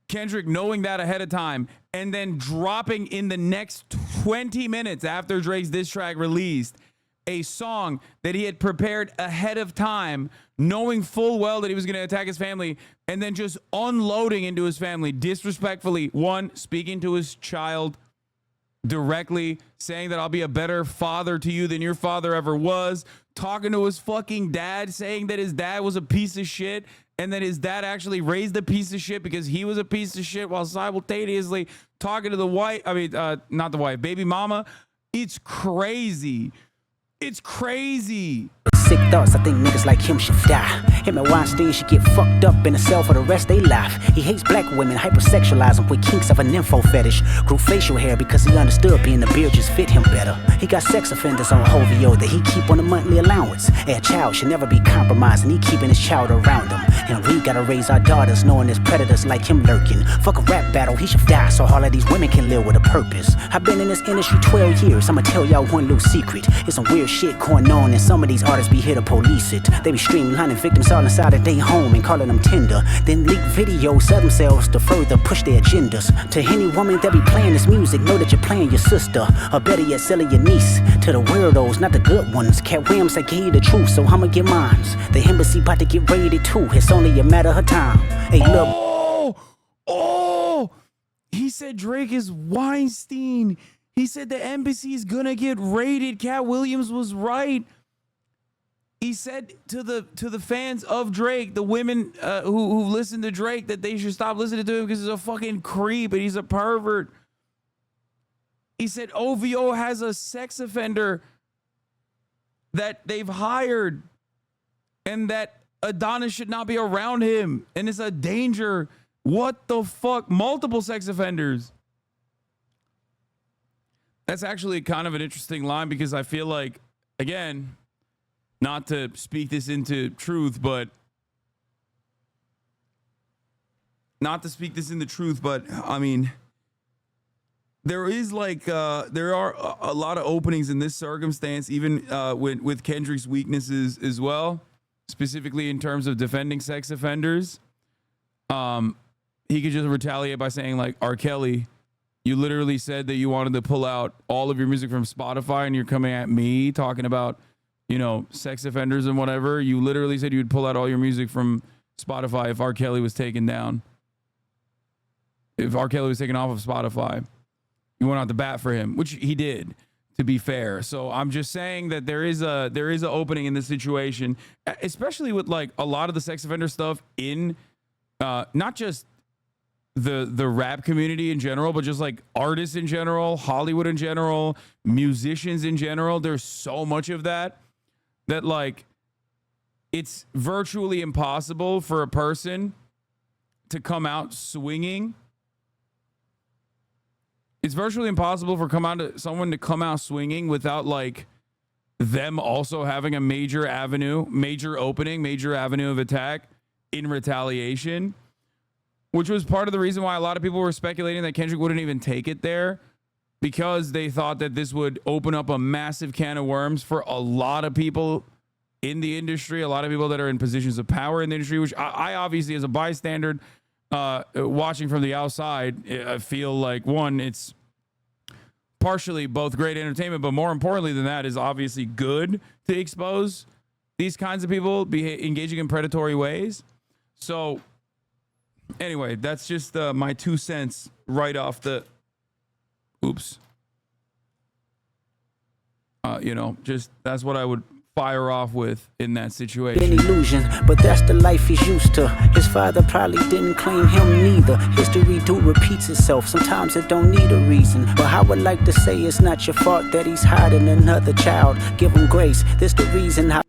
Kendrick knowing that ahead of time, and then dropping in the next 20 minutes after Drake's diss track released, a song that he had prepared ahead of time, knowing full well that he was going to attack his family, and then just unloading into his family disrespectfully. One, speaking to his child directly, saying that I'll be a better father to you than your father ever was, talking to his fucking dad, saying that his dad was a piece of shit, and that his dad actually raised a piece of shit because he was a piece of shit, while simultaneously talking to the wife, not the wife, baby mama. It's crazy. It's crazy. Sick thoughts, I think niggas like him should die. Him and Weinstein should get fucked up in a cell for the rest of their life. He hates black women, hypersexualize them with kinks of an info fetish. Grew facial hair because he understood being a beard just fit him better. He got sex offenders on Hovio that he keep on a monthly allowance. A child should never be compromised, and he keeping his child around him. And we gotta raise our daughters knowing there's predators like him lurking. Fuck a rap battle, he should die so all of these women can live with a purpose. I've been in this industry 12 years, I'ma tell y'all one little secret. It's some weird shit going on, and some of these artists be here to police it. They be streaming hunting victims all inside of their home and calling them tender. Then leak videos of themselves to further push their agendas. To any woman that be playing this music, know that you're playing your sister, or better yet, selling your niece to the weirdos, not the good ones. Cat Williams, I gave you the truth, so I'ma get mines. The embassy about to get raided too, it's only a matter of time. Hey, look. He said Drake is Weinstein. He said the embassy is gonna get raided. Cat Williams was right. He said to the fans of Drake, the women who listen to Drake, that they should stop listening to him because he's a fucking creep and he's a pervert. He said OVO has a sex offender that they've hired, and that Adonis should not be around him, and it's a danger. What the fuck? Multiple sex offenders. That's actually kind of an interesting line, because I feel like, again, not to speak this into truth, but I mean, there is like there are a lot of openings in this circumstance, even with Kendrick's weaknesses as well, specifically in terms of defending sex offenders. He could just retaliate by saying, like, R. Kelly, you literally said that you wanted to pull out all of your music from Spotify, and you're coming at me talking about, you know, sex offenders and whatever. You literally said you'd pull out all your music from Spotify if R. Kelly was taken down. If R. Kelly was taken off of Spotify, you went out to bat for him, which he did, to be fair. So I'm just saying that there is a opening in this situation, especially with like a lot of the sex offender stuff in not just the rap community in general, but just like artists in general, Hollywood in general, musicians in general. There's so much of that like it's virtually impossible for a person to come out swinging. It's virtually impossible for someone to come out swinging without like them also having a major avenue of attack in retaliation, which was part of the reason why a lot of people were speculating that Kendrick wouldn't even take it there, because they thought that this would open up a massive can of worms for a lot of people in the industry, a lot of people that are in positions of power in the industry, which I obviously, as a bystander, watching from the outside, I feel like, one, it's partially both great entertainment, but more importantly than that is obviously good to expose these kinds of people engaging in predatory ways. So anyway, that's just my 2 cents right off the just that's what I would fire off with in that situation. An illusion, but that's the life he's used to. His father probably didn't claim him neither. History repeats itself. Sometimes it don't need a reason. But I would like to say it's not your fault that he's hiding another child. Give him grace. This the reason how.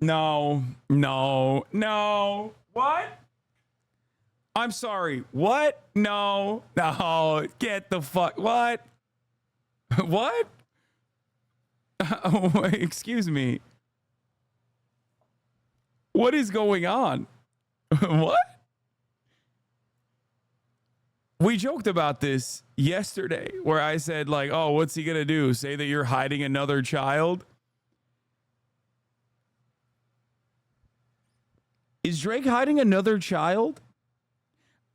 No. What? I'm sorry. What? No. Get the fuck. What? What? Excuse me. What is going on? What? We joked about this yesterday where I said, like, oh, what's he going to do? Say that you're hiding another child? Is Drake hiding another child?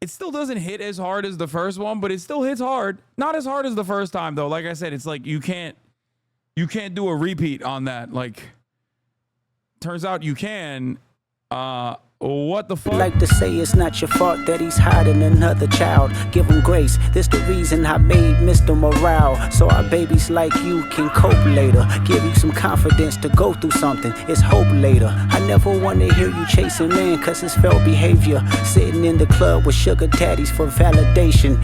It still doesn't hit as hard as the first one, but it still hits hard. Not as hard as the first time though. Like I said, it's like you can't do a repeat on that. Like, turns out you can. What the fuck? I'd like to say it's not your fault that he's hiding another child. Give him grace. This the reason I made Mr. Morale, so our babies like you can cope later. Give you some confidence to go through something. It's hope later. I never want to hear you chasing man, cause it's failed behavior. Sitting in the club with sugar daddies for validation.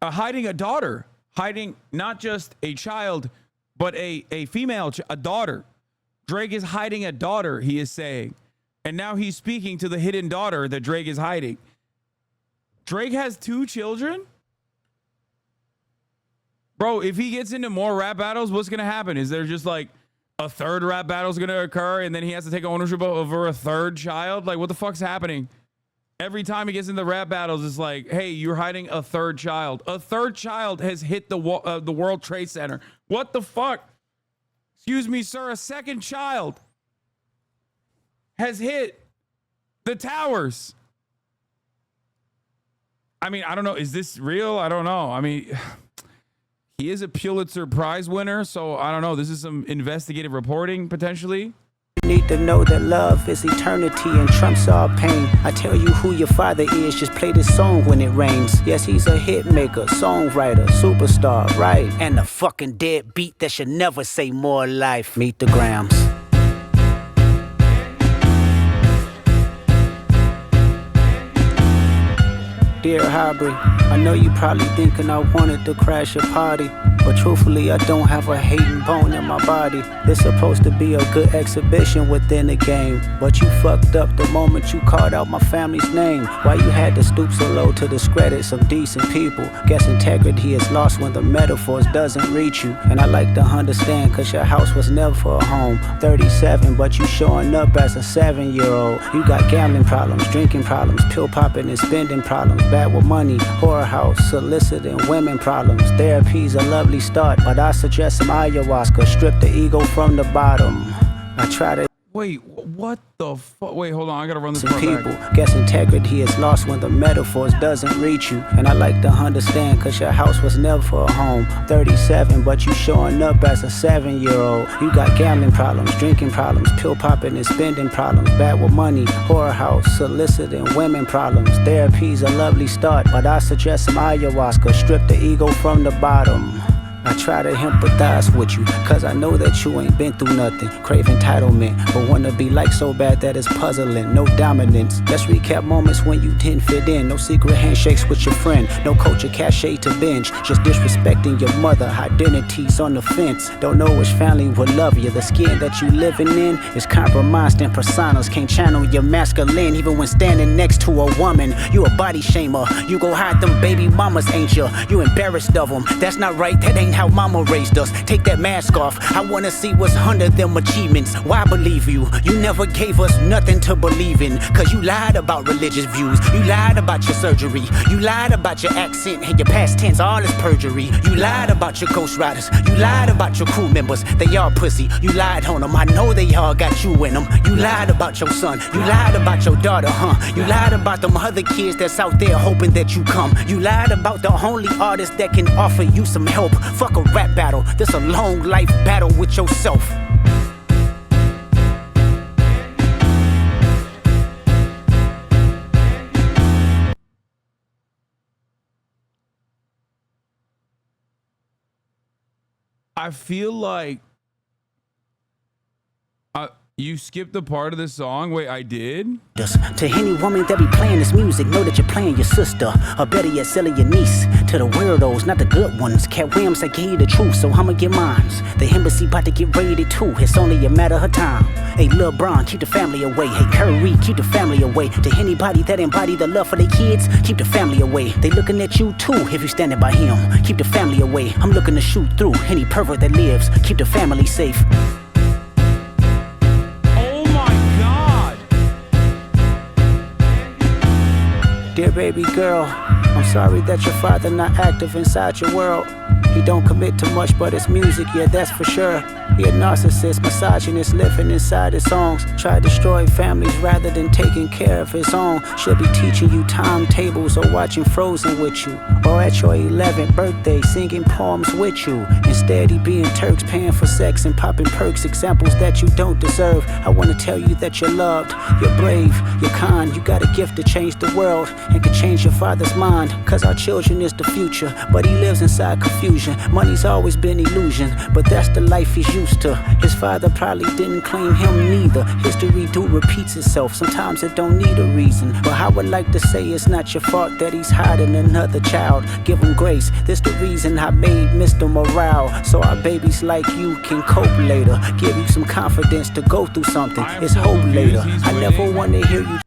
Hiding a daughter. Hiding not just a child, but a female, a daughter. Drake is hiding a daughter, he is saying. And now he's speaking to the hidden daughter that Drake is hiding. Drake has 2 children? Bro, if he gets into more rap battles, what's going to happen? Is there just like a third rap battle is going to occur and then he has to take ownership over a third child? Like, what the fuck's happening? Every time he gets into rap battles, it's like, hey, you're hiding a third child. A third child has hit the World Trade Center. What the fuck? Excuse me, sir, a second child has hit the towers. I mean, I don't know. Is this real? I don't know. I mean, he is a Pulitzer Prize winner, so I don't know. This is some investigative reporting, potentially. You need to know that love is eternity and trumps all pain. I tell you who your father is, just play this song when it rains. Yes, he's a hit maker, songwriter, superstar, right? And a fucking dead beat that should never say more life. Meet the Grams. Dear Hybrid, I know you probably thinking I wanted to crash your party, but truthfully I don't have a hating bone in my body. This supposed to be a good exhibition within the game, but you fucked up the moment you called out my family's name. Why you had to stoop so low to discredit some decent people? Guess integrity is lost when the metaphors doesn't reach you. And I like to understand, cause your house was never a home. 37, but you showing up as a 7-year-old. You got gambling problems, drinking problems, pill popping and spending problems. Bad with money, whorehouse, soliciting women problems. Therapy's a lovely start, but I suggest some ayahuasca. Strip the ego from the bottom. I try to. Wait, what the fuck? Wait, hold on. I gotta run this Some part people back. guess integrity is lost when the metaphors doesn't reach you. And I like to understand, cause your house was never a home. 37, but you showing up as a 7-year-old. You got gambling problems, drinking problems, pill popping and spending problems. Bad with money, whorehouse, soliciting women problems. Therapy's a lovely start, but I suggest some ayahuasca. Strip the ego from the bottom. I try to empathize with you, cause I know that you ain't been through nothing. Crave entitlement, but wanna be like so bad that it's puzzling. No dominance. Let's recap moments when you didn't fit in. No secret handshakes with your friend. No culture cachet to binge. Just disrespecting your mother. Identities on the fence. Don't know which family will love you. The skin that you living in is compromised in personas. Can't channel your masculine even when standing next to a woman. You a body shamer. You go hide them baby mamas, ain't you? You embarrassed of them. That's not right. That ain't how mama raised us. Take that mask off. I wanna see what's under them achievements. Why believe you? You never gave us nothing to believe in. Cause you lied about religious views. You lied about your surgery. You lied about your accent and your past tense. All is perjury. You lied about your ghostwriters. You lied about your crew members. They all pussy. You lied on them. I know they all got you in them. You lied about your son. You lied about your daughter, huh? You lied about them other kids that's out there hoping that you come. You lied about the only artist that can offer you some help. Fuck a rap battle. This a long life battle with yourself. I feel like you skipped the part of the song. Wait, I did? To any woman that be playing this music, know that you're playing your sister, or better yet, selling your niece. To the weirdos, not the good ones. Cat Williams, I gave you the truth, so I'ma get mines. The embassy about to get raided too, it's only a matter of time. Hey, Lil Bron, keep the family away. Hey, Curry, keep the family away. To anybody that embody the love for their kids, keep the family away. They looking at you too, if you standing by him. Keep the family away. I'm looking to shoot through any pervert that lives. Keep the family safe. Dear baby girl, I'm sorry that your father not active inside your world. He don't commit to much but it's music, yeah, that's for sure. He a narcissist, misogynist, living inside his songs. Try to destroy families rather than taking care of his own. Should be teaching you timetables or watching Frozen with you. Or at your 11th birthday singing poems with you. Instead he being Turks, paying for sex and popping perks. Examples that you don't deserve. I wanna tell you that you're loved, you're brave, you're kind. You got a gift to change the world and can change your father's mind. Cause our children is the future, but he lives inside confusion. Money's always been illusion, but that's the life he's used to. His father probably didn't claim him neither. History do repeats itself, sometimes it don't need a reason. But I would like to say it's not your fault that he's hiding another child. Give him grace, this the reason I made Mr. Morale. So our babies like you can cope later. Give you some confidence to go through something. It's so hope later. I never want to hear you.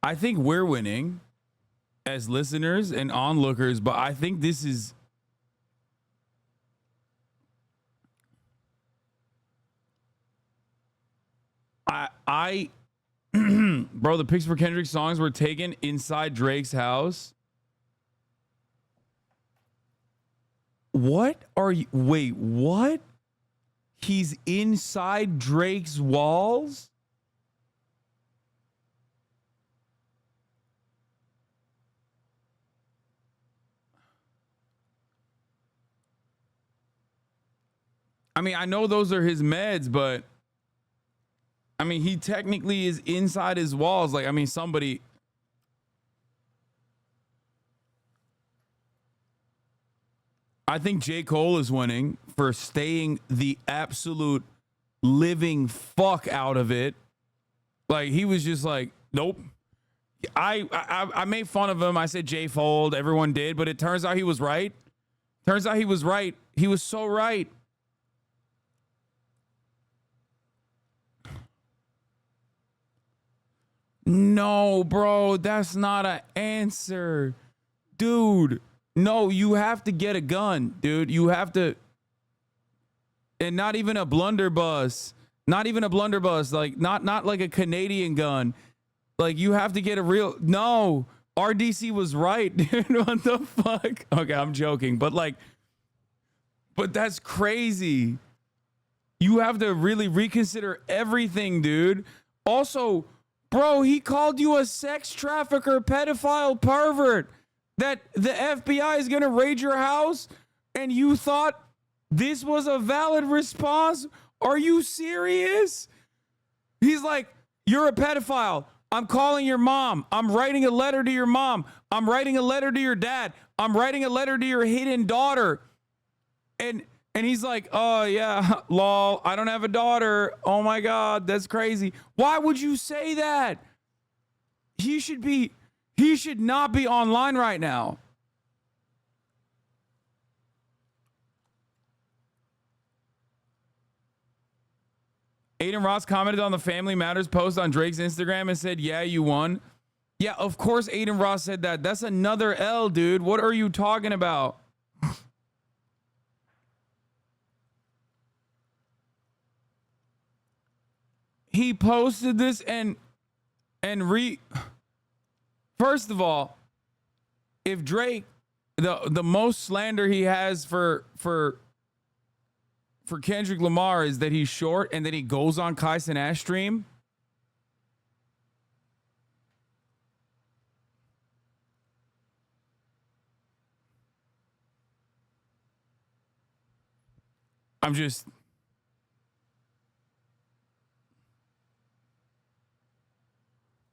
I think we're winning as listeners and onlookers, but I think this is... Bro, the pics for Kendrick's songs were taken inside Drake's house. What are you... Wait, what? He's inside Drake's walls? I mean, I know those are his meds, but... I mean, he technically is inside his walls. Like, I mean, somebody... I think J. Cole is winning for staying the absolute living fuck out of it. Like, he was just like, nope. I made fun of him. I said J. Fold. Everyone did. But it turns out he was right. Turns out he was right. He was so right. No, bro, that's not an answer. Dude, no, you have to get a gun, dude. You have to. And not even a blunderbuss. Not even a blunderbuss. Like, not like a Canadian gun. Like, you have to get a real. No, RDC was right, dude. What the fuck? Okay, I'm joking. But, like, but that's crazy. You have to really reconsider everything, dude. Also, bro, he called you a sex trafficker, pedophile, pervert, that the FBI is going to raid your house, and you thought this was a valid response? Are you serious? He's like, you're a pedophile. I'm calling your mom. I'm writing a letter to your mom. I'm writing a letter to your dad. I'm writing a letter to your hidden daughter. And he's like, oh, yeah, lol, I don't have a daughter. Oh, my God, that's crazy. Why would you say that? He should not be online right now. Aiden Ross commented on the Family Matters post on Drake's Instagram and said, yeah, you won. Yeah, of course Aiden Ross said that. That's another L, dude. What are you talking about? He posted this and first of all, if Drake, the most slander he has for Kendrick Lamar is that he's short and that he goes on Kai Cenat stream.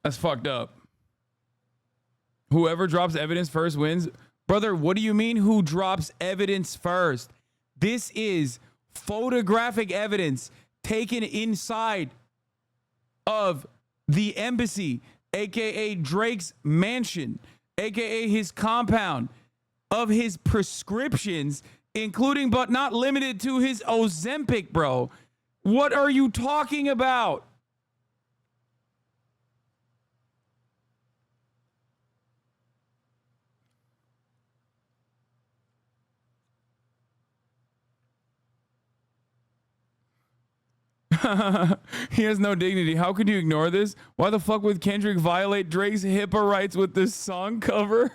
That's fucked up. Whoever drops evidence first wins. Brother, what do you mean who drops evidence first? This is photographic evidence taken inside of the embassy, aka Drake's mansion, aka his compound, of his prescriptions, including but not limited to his Ozempic, bro. What are you talking about? He has no dignity. How could you ignore this? Why the fuck would Kendrick violate Drake's HIPAA rights with this song cover?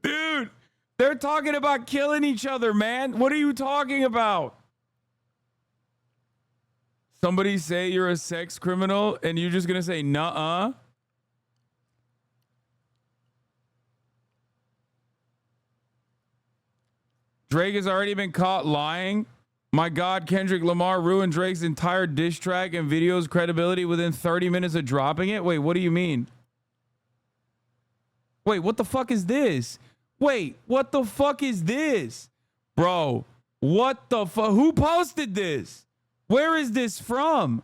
Dude, they're talking about killing each other, man. What are you talking about? Somebody say you're a sex criminal and you're just gonna say nuh-uh? Drake has already been caught lying. My God, Kendrick Lamar ruined Drake's entire diss track and video's credibility within 30 minutes of dropping it. Wait, what do you mean? Wait, what the fuck is this? Wait, what the fuck is this? Bro, what the fuck? Who posted this? Where is this from?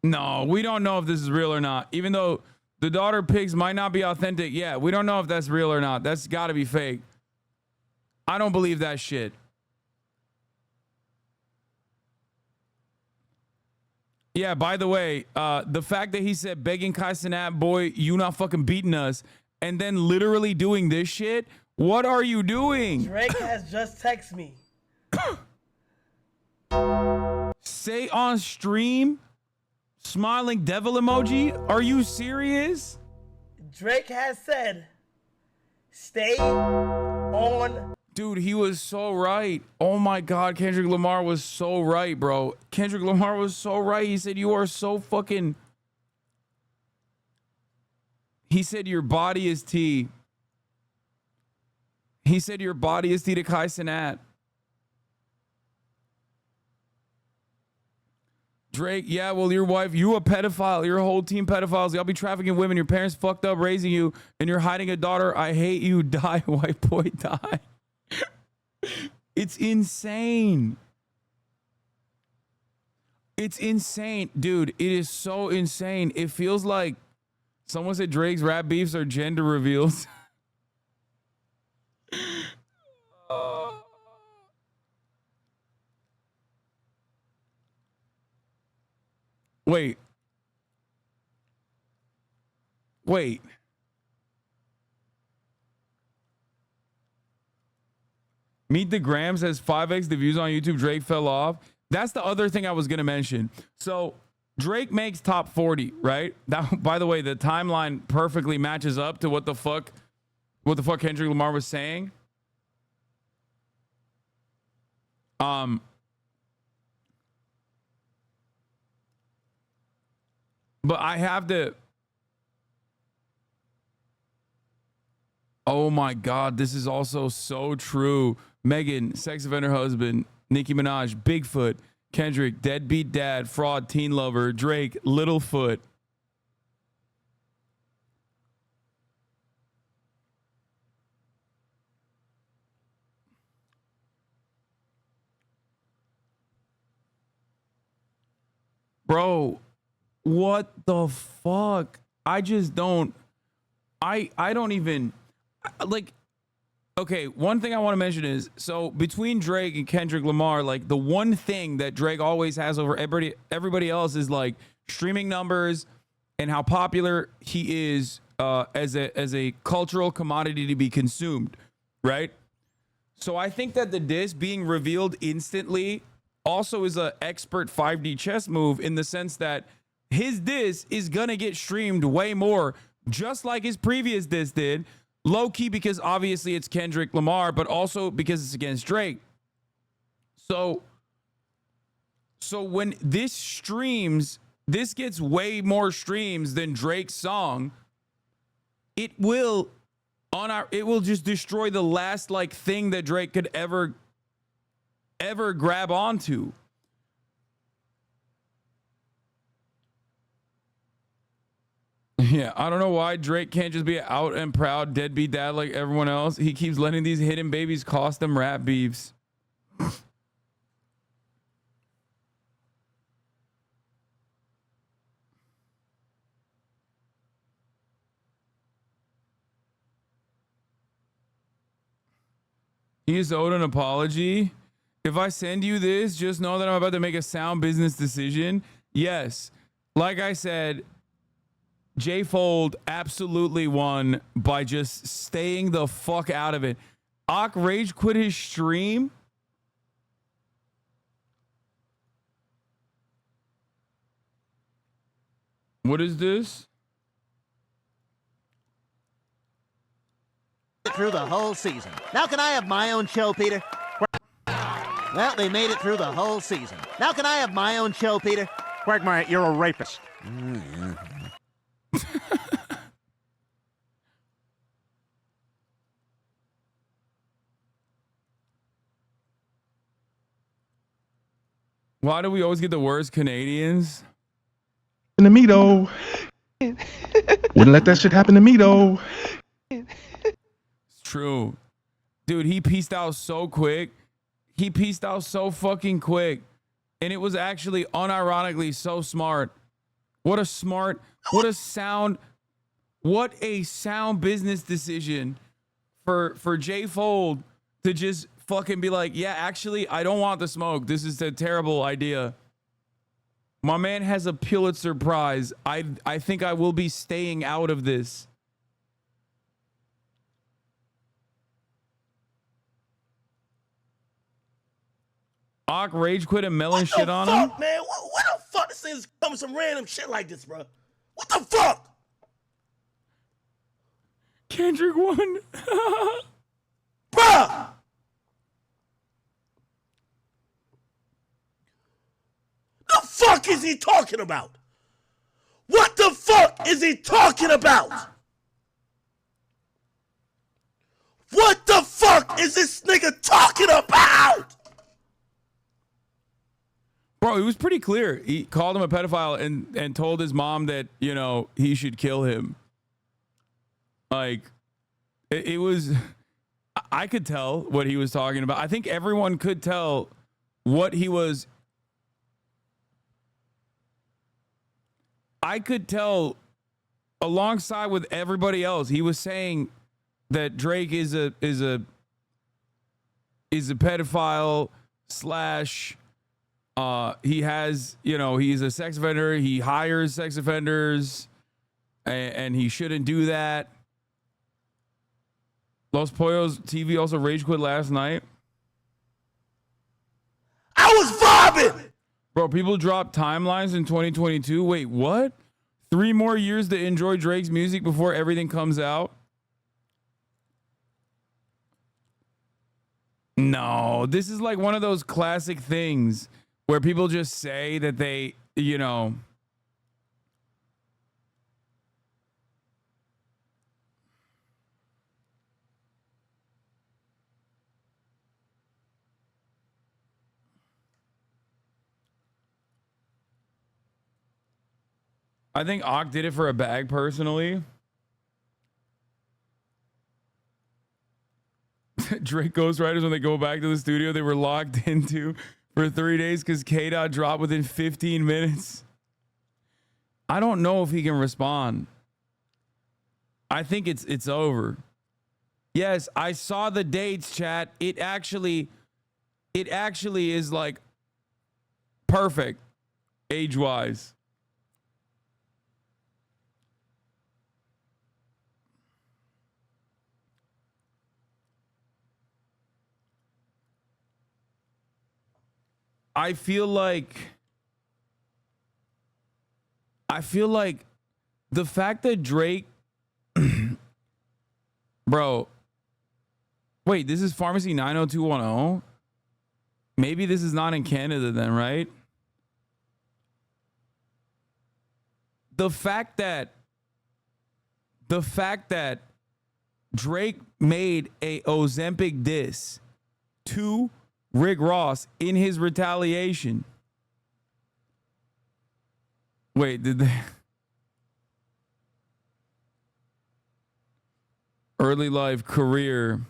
No, we don't know if this is real or not. Even though the daughter pics might not be authentic. Yeah, we don't know if that's real or not. That's got to be fake. I don't believe that shit. Yeah, by the way, the fact that he said begging HasanAbi, boy, you not fucking beating us, and then literally doing this shit. What are you doing? Drake has just texted me. Say on stream, smiling devil emoji. Are you serious? Drake has said, stay on. Dude, he was so right. Oh my God, Kendrick Lamar was so right, bro. Kendrick Lamar was so right. He said, you are so fucking... He said, your body is tea. He said, your body is tea to HasanAbi. Drake, yeah, well, your wife, you a pedophile. Your whole team pedophiles. Y'all be trafficking women. Your parents fucked up raising you, and you're hiding a daughter. I hate you. Die, white boy, die. It's insane. It's insane. Dude, it is so insane. It feels like someone said Drake's rap beefs are gender reveals. Wait. Meet the Grams has 5x the views on YouTube. Drake fell off. That's the other thing I was going to mention. So Drake makes top 40, right? That, by the way, the timeline perfectly matches up to what the fuck Kendrick Lamar was saying. But I have to... Oh my God, this is also so true. Megan, sex offender husband. Nicki Minaj, Bigfoot. Kendrick, deadbeat dad, fraud, teen lover. Drake, Littlefoot. Bro, what the fuck? I just don't... I don't even... Like... Okay, one thing I want to mention is, so between Drake and Kendrick Lamar, like the one thing that Drake always has over everybody else is like streaming numbers and how popular he is as a cultural commodity to be consumed, right? So I think that the diss being revealed instantly also is an expert 5D chess move in the sense that his diss is gonna get streamed way more, just like his previous diss did. Low key because obviously it's Kendrick Lamar, but also because it's against Drake. So when this streams, this gets way more streams than Drake's song. It will just destroy the last like thing that Drake could ever grab onto. Yeah, I don't know why Drake can't just be an out and proud deadbeat dad like everyone else. He keeps letting these hidden babies cost them rap beefs. He is owed an apology. If I send you this, just know that I'm about to make a sound business decision. Yes, like I said, J Fold absolutely won by just staying the fuck out of it. Ak rage quit his stream? What is this? Through the whole season. Now can I have my own show, Peter? Well, they made it through the whole season. Now can I have my own show, Peter? Quagmire, you're a rapist. Why do we always get the worst Canadians? To me though. Wouldn't let that shit happen to me though. It's true. Dude, he pieced out so quick. He pieced out so fucking quick. And it was actually unironically so smart. What a sound business decision for Jay Fold to just fucking be like, yeah, actually, I don't want the smoke. This is a terrible idea. My man has a Pulitzer Prize. I think I will be staying out of this. Ak rage quit and melon shit on him. Fuck, man. What the fuck? This is coming some random shit like this, bro. What the fuck? Kendrick won. Bruh! The fuck is he talking about? What the fuck is he talking about? What the fuck is this nigga talking about? Bro, he was pretty clear. He called him a pedophile and told his mom that, you know, he should kill him. Like, it was, I could tell what he was talking about. I think everyone could tell what he was. I could tell alongside with everybody else. He was saying that Drake is a pedophile slash he has, you know, he's a sex offender. He hires sex offenders and he shouldn't do that. Los Pollos TV also rage quit last night. I was vibing. Bro, people dropped timelines in 2022. Wait, what? 3 more years to enjoy Drake's music before everything comes out? No, this is like one of those classic things where people just say that they, you know, I think Ak did it for a bag personally. Drake ghostwriters, when they go back to the studio, they were locked into for 3 days because K-Dot dropped within 15 minutes. I don't know if he can respond. I think it's over. Yes, I saw the dates, chat. It actually is like perfect age-wise. I feel like the fact that Drake, bro, wait, this is Pharmacy 90210? Maybe this is not in Canada then, right? The fact that Drake made a Ozempic diss to Rick Ross in his retaliation. Wait, did they? Early life, career.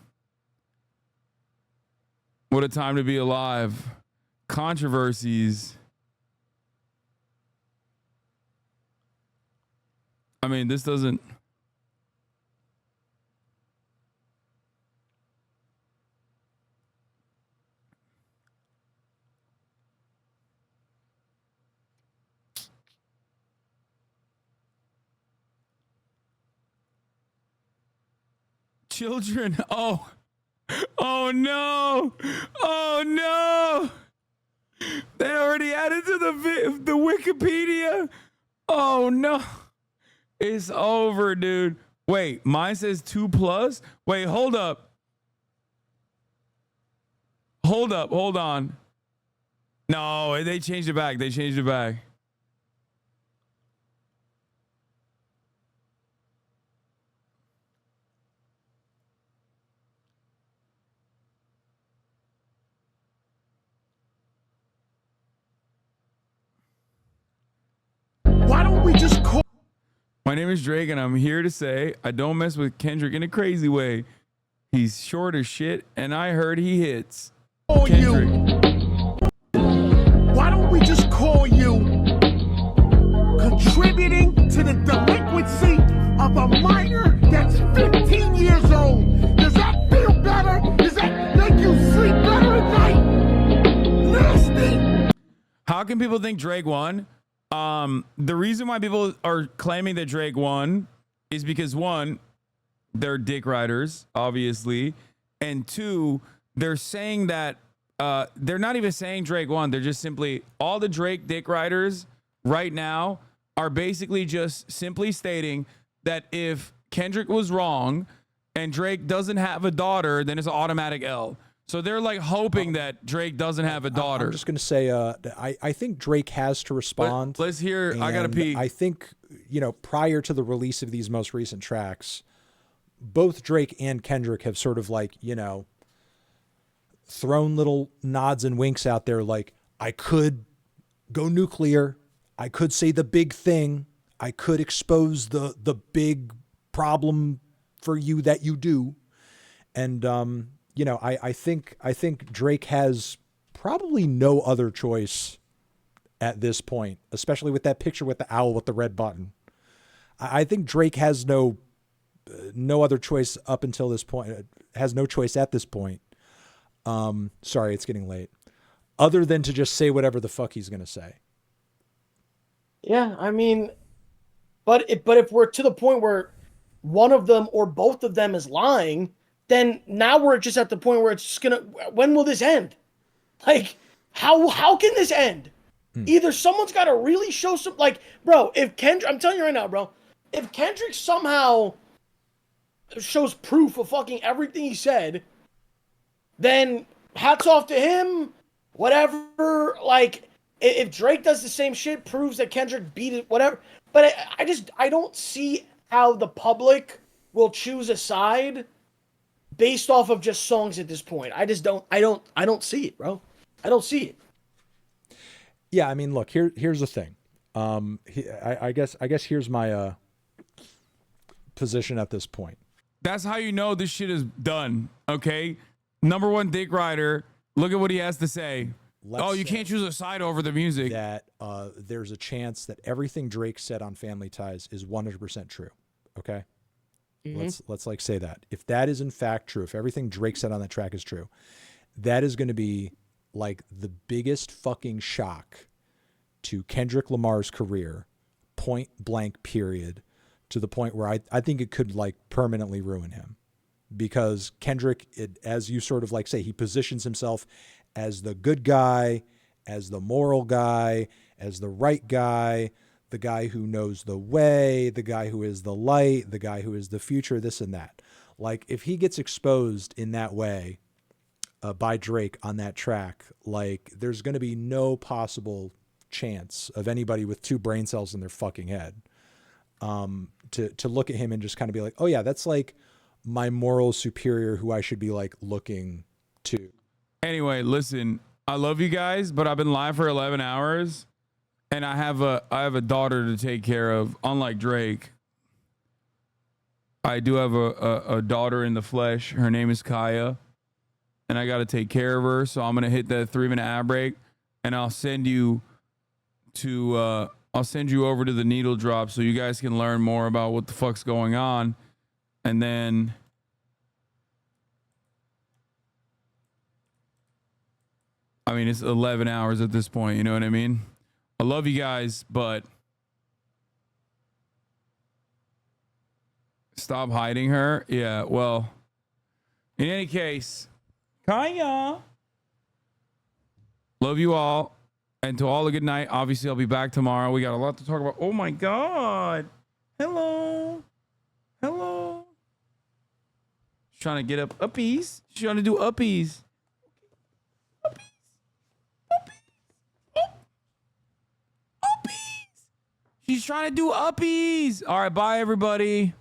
What a time to be alive. Controversies. I mean, this doesn't. Children, oh, Oh no! Oh no! They already added to the Wikipedia. Oh no! It's over, dude. Wait, mine says 2+. Wait, hold up. Hold on. No, they changed it back. Why don't we just call? My name is Drake, and I'm here to say I don't mess with Kendrick in a crazy way. He's short as shit, and I heard he hits. Kendrick. Why don't we just call you contributing to the delinquency of a minor that's 15 years old? Does that feel better? Does that make you sleep better at night? Nasty. How can people think Drake won? The reason why people are claiming that Drake won is because, one, they're dick riders, obviously, and two, they're saying that they're not even saying Drake won. They're just simply, all the Drake dick riders right now are basically just simply stating that if Kendrick was wrong and Drake doesn't have a daughter, then it's an automatic L. So they're like hoping that Drake doesn't have a daughter. I'm just going to say, I think Drake has to respond. Let's hear. I got to pee. I think, prior to the release of these most recent tracks, both Drake and Kendrick have sort of like, thrown little nods and winks out there. Like, I could go nuclear. I could say the big thing. I could expose the big problem for you that you do. And, I think Drake has probably no other choice at this point, especially with that picture with the owl with the red button. I think Drake has no other choice up until this point, has no choice at this point. Sorry, it's getting late. Other than to just say whatever the fuck he's going to say. Yeah, I mean, but if we're to the point where one of them or both of them is lying, then now we're just at the point where it's just gonna. When will this end? Like, how can this end? Either someone's got to really show some, like, bro. If Kendrick, I'm telling you right now, bro. If Kendrick somehow shows proof of fucking everything he said, then hats off to him. Whatever. Like, if Drake does the same shit, proves that Kendrick beat it, whatever. But I don't see how the public will choose a side based off of just songs at this point. I don't see it, bro. I don't see it. Yeah, I mean, look, here's the thing. I guess here's my position at this point. That's how you know this shit is done, okay? Number one dick rider, look at what he has to say. You can't choose a side over the music. That there's a chance that everything Drake said on Family Ties is 100% true, okay? Mm-hmm. Let's like say that. If that is in fact true, if everything Drake said on that track is true, that is going to be like the biggest fucking shock to Kendrick Lamar's career, point blank period, to the point where I think it could like permanently ruin him. Because Kendrick, as you sort of like say, he positions himself as the good guy, as the moral guy, as the right guy, the guy who knows the way, the guy who is the light, the guy who is the future, this and that. Like, if he gets exposed in that way by Drake on that track, like, there's going to be no possible chance of anybody with two brain cells in their fucking head to look at him and just kind of be like, oh yeah, that's like my moral superior who I should be like looking to. Anyway, listen, I love you guys, but I've been live for 11 hours and I have a daughter to take care of. Unlike Drake, I do have a daughter in the flesh. Her name is Kaya, and I got to take care of her. So I'm going to hit that 3-minute ad break, and I'll send you over to the needle drop so you guys can learn more about what the fuck's going on. And then I mean, it's 11 hours at this point, you know what I mean? I love you guys, but stop hiding her. Yeah, well, in any case, Kaya. Love you all. And to all a good night. Obviously, I'll be back tomorrow. We got a lot to talk about. Oh my God. Hello. Hello. She's trying to get up uppies. She's trying to do uppies. She's trying to do uppies. All right, bye, everybody.